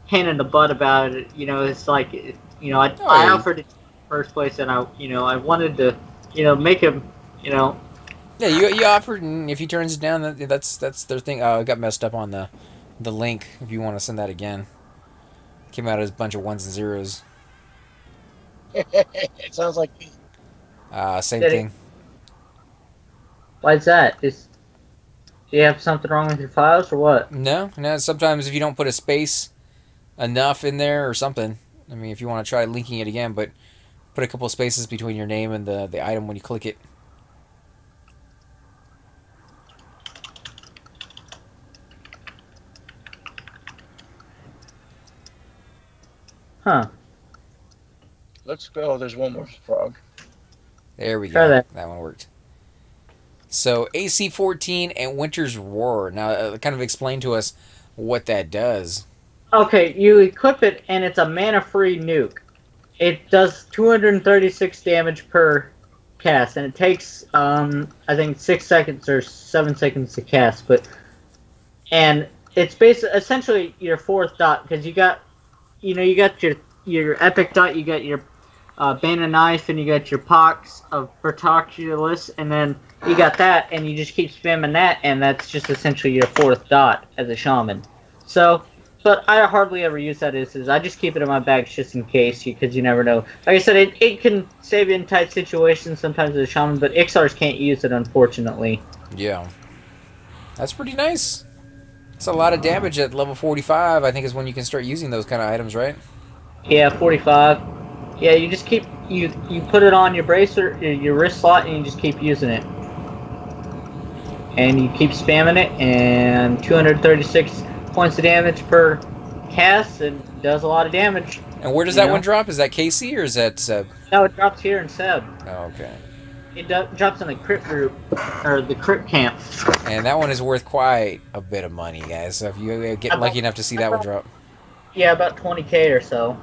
pain in the butt about it. It's like, I offered it in the first place, and I wanted to, make him,
Yeah, you offered, and if he turns it down, that's their thing. Oh, it got messed up on the link. If you want to send that again, came out as a bunch of ones and zeros.
It sounds like me.
Same thing.
Why's that? Do you have something wrong with your files or what?
No. Sometimes if you don't put a space enough in there or something. I mean, if you want to try linking it again, but put a couple of spaces between your name and the item when you click it.
Huh.
Let's go. There's one more frog.
There we go. That one worked. So AC-14 and Winter's Roar. Now, kind of explain to us what that does.
Okay, you equip it, and it's a mana-free nuke. It does 236 damage per cast, and it takes, I think, 6 seconds or 7 seconds to cast. And it's essentially your fourth dot, because you got your epic dot, you got your Bane of Knife, and you got your Pox of Protoculus, and then you got that, and you just keep spamming that, and that's just essentially your fourth dot as a shaman. So, but I hardly ever use that as I just keep it in my bags just in case, because you never know. Like I said, it can save you in tight situations sometimes as a shaman, but Ixars can't use it, unfortunately.
Yeah. That's pretty nice. It's a lot of damage at level 45, I think, is when you can start using those kind of items, right?
Yeah, 45. Yeah, you just keep, you put it on your bracer, your wrist slot, and you just keep using it. and you keep spamming it, and 236 points of damage per cast, and does a lot of damage.
And where does that one drop? Is that KC or is that Seb?
No, it drops here in Seb.
Oh, okay.
It drops in the crypt group, or the crypt camp.
And that one is worth quite a bit of money, guys. So if you get lucky enough to see that one drop.
Yeah, about 20k or so.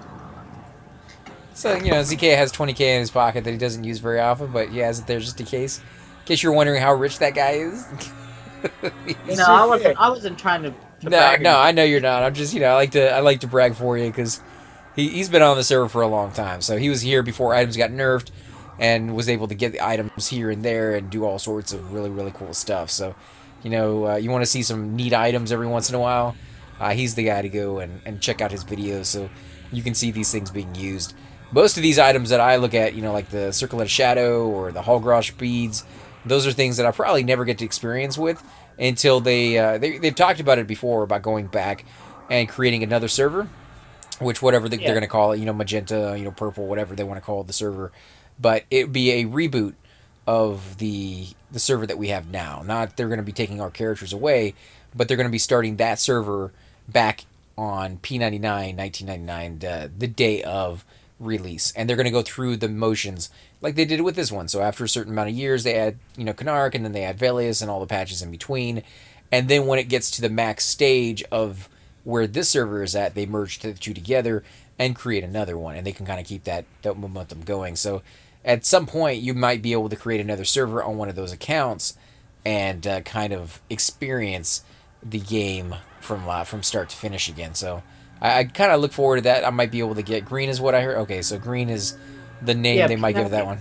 So, you know, ZK has 20k in his pocket that he doesn't use very often, but he has it there just in case. In case you're wondering how rich that guy is.
You know, I wasn't trying to
no, I know you're not. I'm just, you know, I like to brag for you because he's been on the server for a long time. So he was here before items got nerfed and was able to get the items here and there and do all sorts of really, really cool stuff. So, you know, you want to see some neat items every once in a while, he's the guy to go and check out his videos so you can see these things being used. Most of these items that I look at, you know, like the Circlet of Shadow or the Hallgrosh beads, those are things that I probably never get to experience with until they've talked about it before, about going back and creating another server, which whatever they're going to call it, you know, magenta, you know, purple, whatever they want to call the server. But it would be a reboot of the server that we have now. Not they're going to be taking our characters away, but they're going to be starting that server back on P99, 1999, the day of release, and they're going to go through the motions like they did with this one. So after a certain amount of years, they add, you know, Cleric, and then they add Velius and all the patches in between, and then when it gets to the max stage of where this server is at, they merge the two together and create another one, and they can kind of keep that momentum going. So at some point, you might be able to create another server on one of those accounts and kind of experience the game from start to finish again. So I kind of look forward to that. I might be able to get green is what I heard. Okay, so green is the name they might give that one.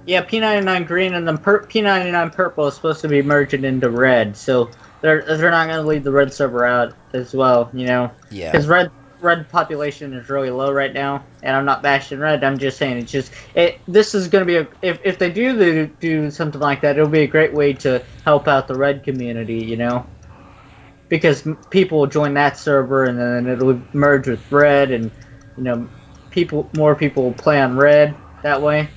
Yeah, P99 green, and then P99 purple is supposed to be merging into red. So they're not going to leave the red server out as well, you know?
Yeah.
Because red population is really low right now, and I'm not bashing red. I'm just saying this is going to be if they do something like that, it'll be a great way to help out the red community, you know? Because people will join that server, and then it'll merge with red, and you know, more people will play on red that way.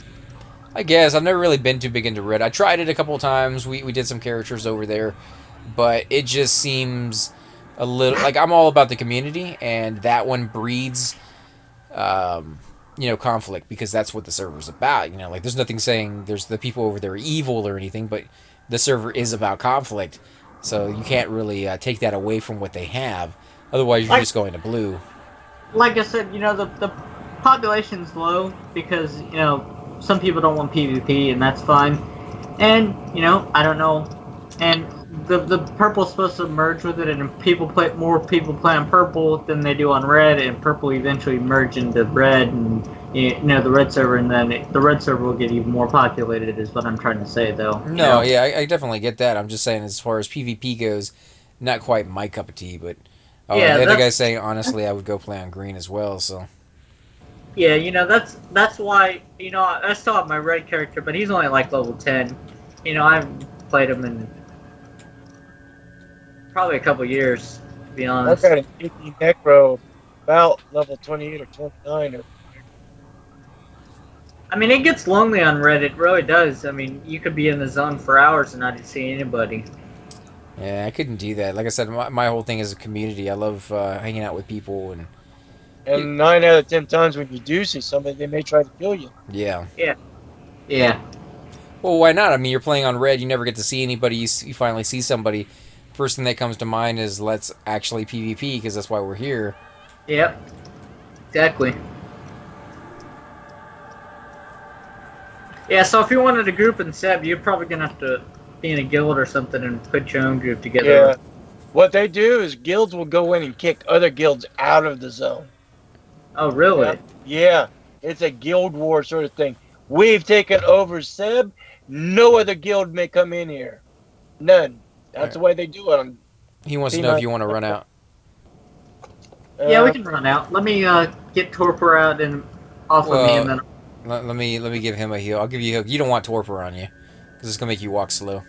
I guess I've never really been too big into red. I tried it a couple of times. We did some characters over there, but it just seems a little like I'm all about the community, and that one breeds, you know, conflict, because that's what the server's about. You know, like there's nothing saying there's the people over there are evil or anything, but the server is about conflict. So you can't really take that away from what they have. Otherwise, you're just going to blue.
Like I said, you know, the population's low because, you know, some people don't want PvP, and that's fine. And, you know, I don't know. And the purple's supposed to merge with it, and more people play on purple than they do on red, and purple eventually merge into red, and, you know, the red server, and then the red server will get even more populated, is what I'm trying to say, though.
No, yeah, I definitely get that. I'm just saying, as far as PvP goes, not quite my cup of tea, but the other guy's saying, honestly, I would go play on green as well, so.
Yeah, you know, that's why, you know, I still have my red character, but he's only like level 10. You know, I haven't played him in probably a couple years, to be honest.
I've got an 80 necro about level 28 or 29.
I mean, it gets lonely on red, it really does. I mean, you could be in the zone for hours and not see anybody.
Yeah, I couldn't do that. Like I said, my whole thing is a community. I love hanging out with people.
And 9 out of 10 times when you do see somebody, they may try to kill you.
Yeah.
Yeah.
Well, why not? I mean, you're playing on red, you never get to see anybody, you finally see somebody. First thing that comes to mind is let's actually PvP, because that's why we're here.
Yep. Exactly. Yeah, so if you wanted a group in Seb, you're probably going to have to be in a guild or something and put your own group together.
Yeah. What they do is guilds will go in and kick other guilds out of the zone.
Oh, really?
Yeah. It's a guild war sort of thing. We've taken over Seb. No other guild may come in here. None. That's the way they do it.
He wants to know if you want to run out.
Yeah, we can run out. Let me get Torpor out and off of me, and then...
Let me give him a heal. I'll give you a heal. You don't want Torpor on you, because it's going to make you walk slow.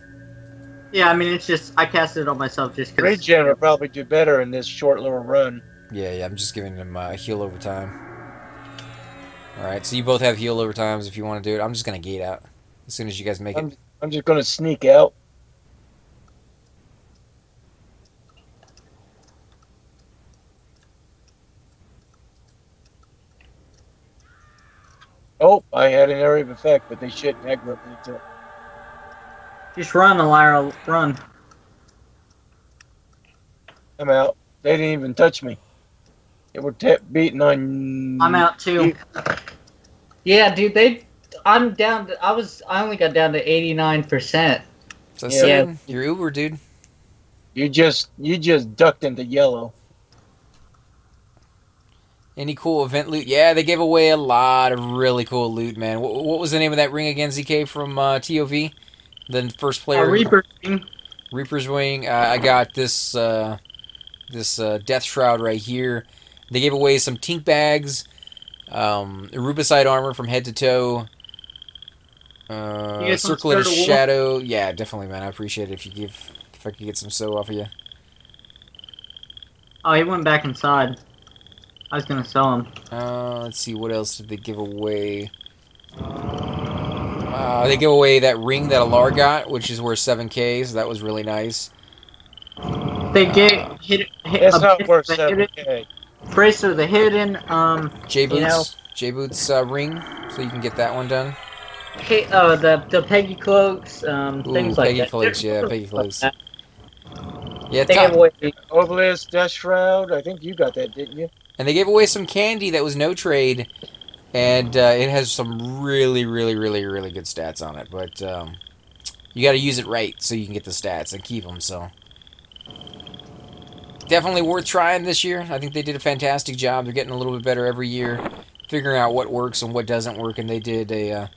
Yeah, I mean, it's just... I casted it on myself just because...
Regen will probably do better in this short little run.
Yeah, I'm just giving him a heal over time. Alright, so you both have heal over times if you want to do it. I'm just going to gate out as soon as you guys make it.
I'm just going to sneak out. Oh, I had an area of effect, but they shouldn't aggro me to it.
Just run, Lyra, run.
I'm out. They didn't even touch me. They were beating on.
I'm out too. Yeah, dude, I'm down to, I only got down to 89%.
So
Yeah.
saying, you're Uber, dude.
You just ducked into yellow.
Any cool event loot? Yeah, they gave away a lot of really cool loot, man. What was the name of that ring again, ZK, from TOV? The first player.
Reaper.
Reaper's Wing. I got this Death Shroud right here. They gave away some Tink bags, Rubicide armor from head to toe, Circlet of Shadow. Yeah, definitely, man. I appreciate it if I could get some off of you.
Oh, he went back inside. I was gonna sell him.
Let's see, what else did they give away? They give away that ring that Alar got, which is worth 7K, so that was really nice.
They gave
It's not worth 7K.
Bracer the Hidden,
J-Boots ring, so you can get that one done.
The Peggy Cloaks, things like
Peggy
that.
Cloaks, yeah, Peggy Cloaks. Yeah,
they gave away
Obelisk, Death Shroud. I think you got that, didn't you?
and they gave away some candy that was no trade, and it has some really, really, really, really good stats on it. But you got to use it right so you can get the stats and keep them. So definitely worth trying this year. I think they did a fantastic job. They're getting a little bit better every year, figuring out what works and what doesn't work, and they did a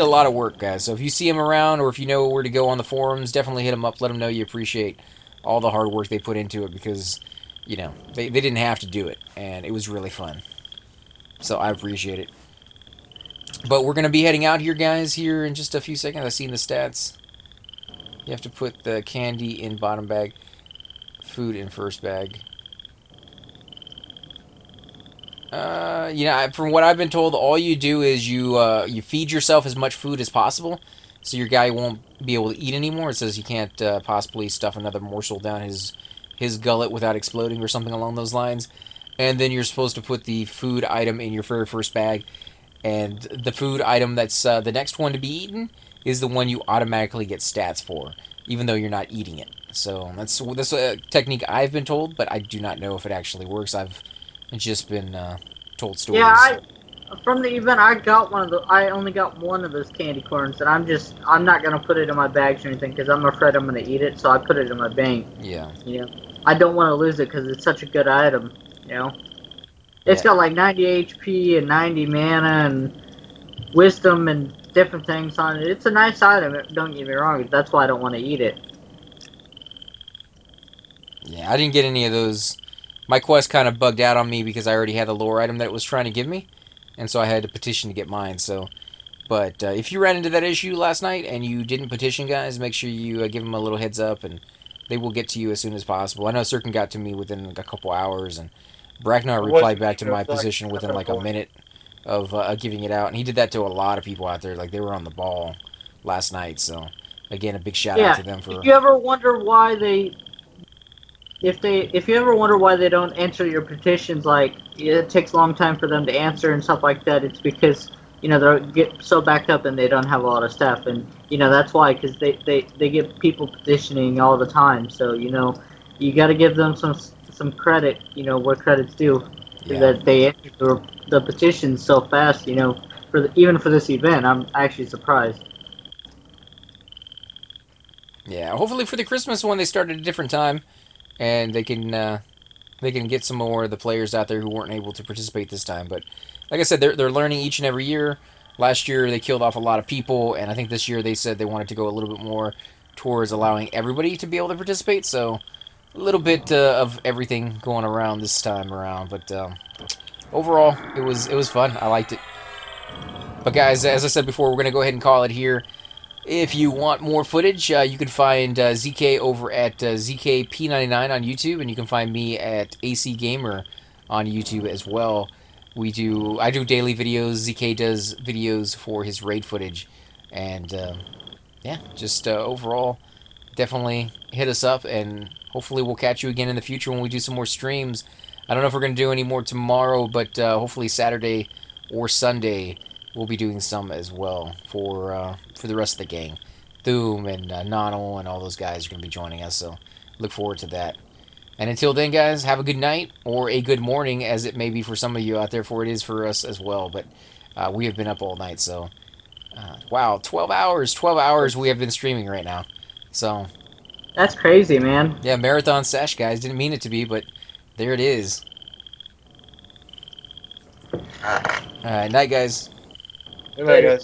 lot of work, guys. So if you see them around, or if you know where to go on the forums, definitely hit them up. Let them know you appreciate all the hard work they put into it, because, you know, they didn't have to do it, and it was really fun. So I appreciate it. But we're going to be heading out here, guys, here in just a few seconds. I've seen the stats. You have to put the candy in bottom bag, food in first bag. You know, from what I've been told, all you do is you feed yourself as much food as possible, so your guy won't be able to eat anymore. It says you can't possibly stuff another morsel down his gullet without exploding or something along those lines. And then you're supposed to put the food item in your very first bag, and the food item that's the next one to be eaten is the one you automatically get stats for, even though you're not eating it. So that's a technique I've been told, but I do not know if it actually works. I've just been told stories.
Yeah, from the event, I only got one of those candy corns, and I'm not gonna put it in my bags or anything because I'm afraid I'm gonna eat it. So I put it in my bank.
Yeah.
You know, I don't want to lose it because it's such a good item. You know, it's got like 90 HP and 90 mana and wisdom and different things on it. It's a nice item. Don't get me wrong. That's why I don't want to eat it.
Yeah, I didn't get any of those. My quest kind of bugged out on me because I already had the lore item that it was trying to give me, and so I had to petition to get mine. So, but if you ran into that issue last night and you didn't petition, guys, make sure you give them a little heads up, and they will get to you as soon as possible. I know Cirkin got to me within a couple hours, and Bracknar replied back to my position within like a minute of giving it out, and he did that to a lot of people out there. Like, they were on the ball last night. So, again, a big shout out to them for.
If you ever wonder why if you ever wonder why they don't answer your petitions, like it takes a long time for them to answer and stuff like that, it's because, you know, they get so backed up and they don't have a lot of staff, and, you know, that's why, because they get people petitioning all the time. So, you know, you got to give them some credit, you know, where credit's due.
Yeah.
That they answer the petitions so fast, you know, even for this event. I'm actually surprised.
Yeah, hopefully for the Christmas one they start at a different time, and they can get some more of the players out there who weren't able to participate this time. But like I said, they're learning each and every year. Last year they killed off a lot of people, and I think this year they said they wanted to go a little bit more towards allowing everybody to be able to participate. So a little bit of everything going around this time around. But overall, it was fun. I liked it. But guys, as I said before, we're gonna go ahead and call it here. If you want more footage, you can find ZK over at ZK P99 on YouTube, and you can find me at AC Gamer on YouTube as well. I do daily videos. ZK does videos for his raid footage, and yeah, just overall, definitely hit us up, and hopefully we'll catch you again in the future when we do some more streams. I don't know if we're going to do any more tomorrow, but hopefully Saturday or Sunday we'll be doing some as well for the rest of the gang. Doom and Nonal and all those guys are going to be joining us, so look forward to that. And until then, guys, have a good night or a good morning, as it may be for some of you out there, for it is for us as well. But we have been up all night, so wow, 12 hours! 12 hours we have been streaming right now. So
that's crazy, man.
yeah, marathon sesh, guys. Didn't mean it to be, but there it is. All right, night, guys.
Good night, guys.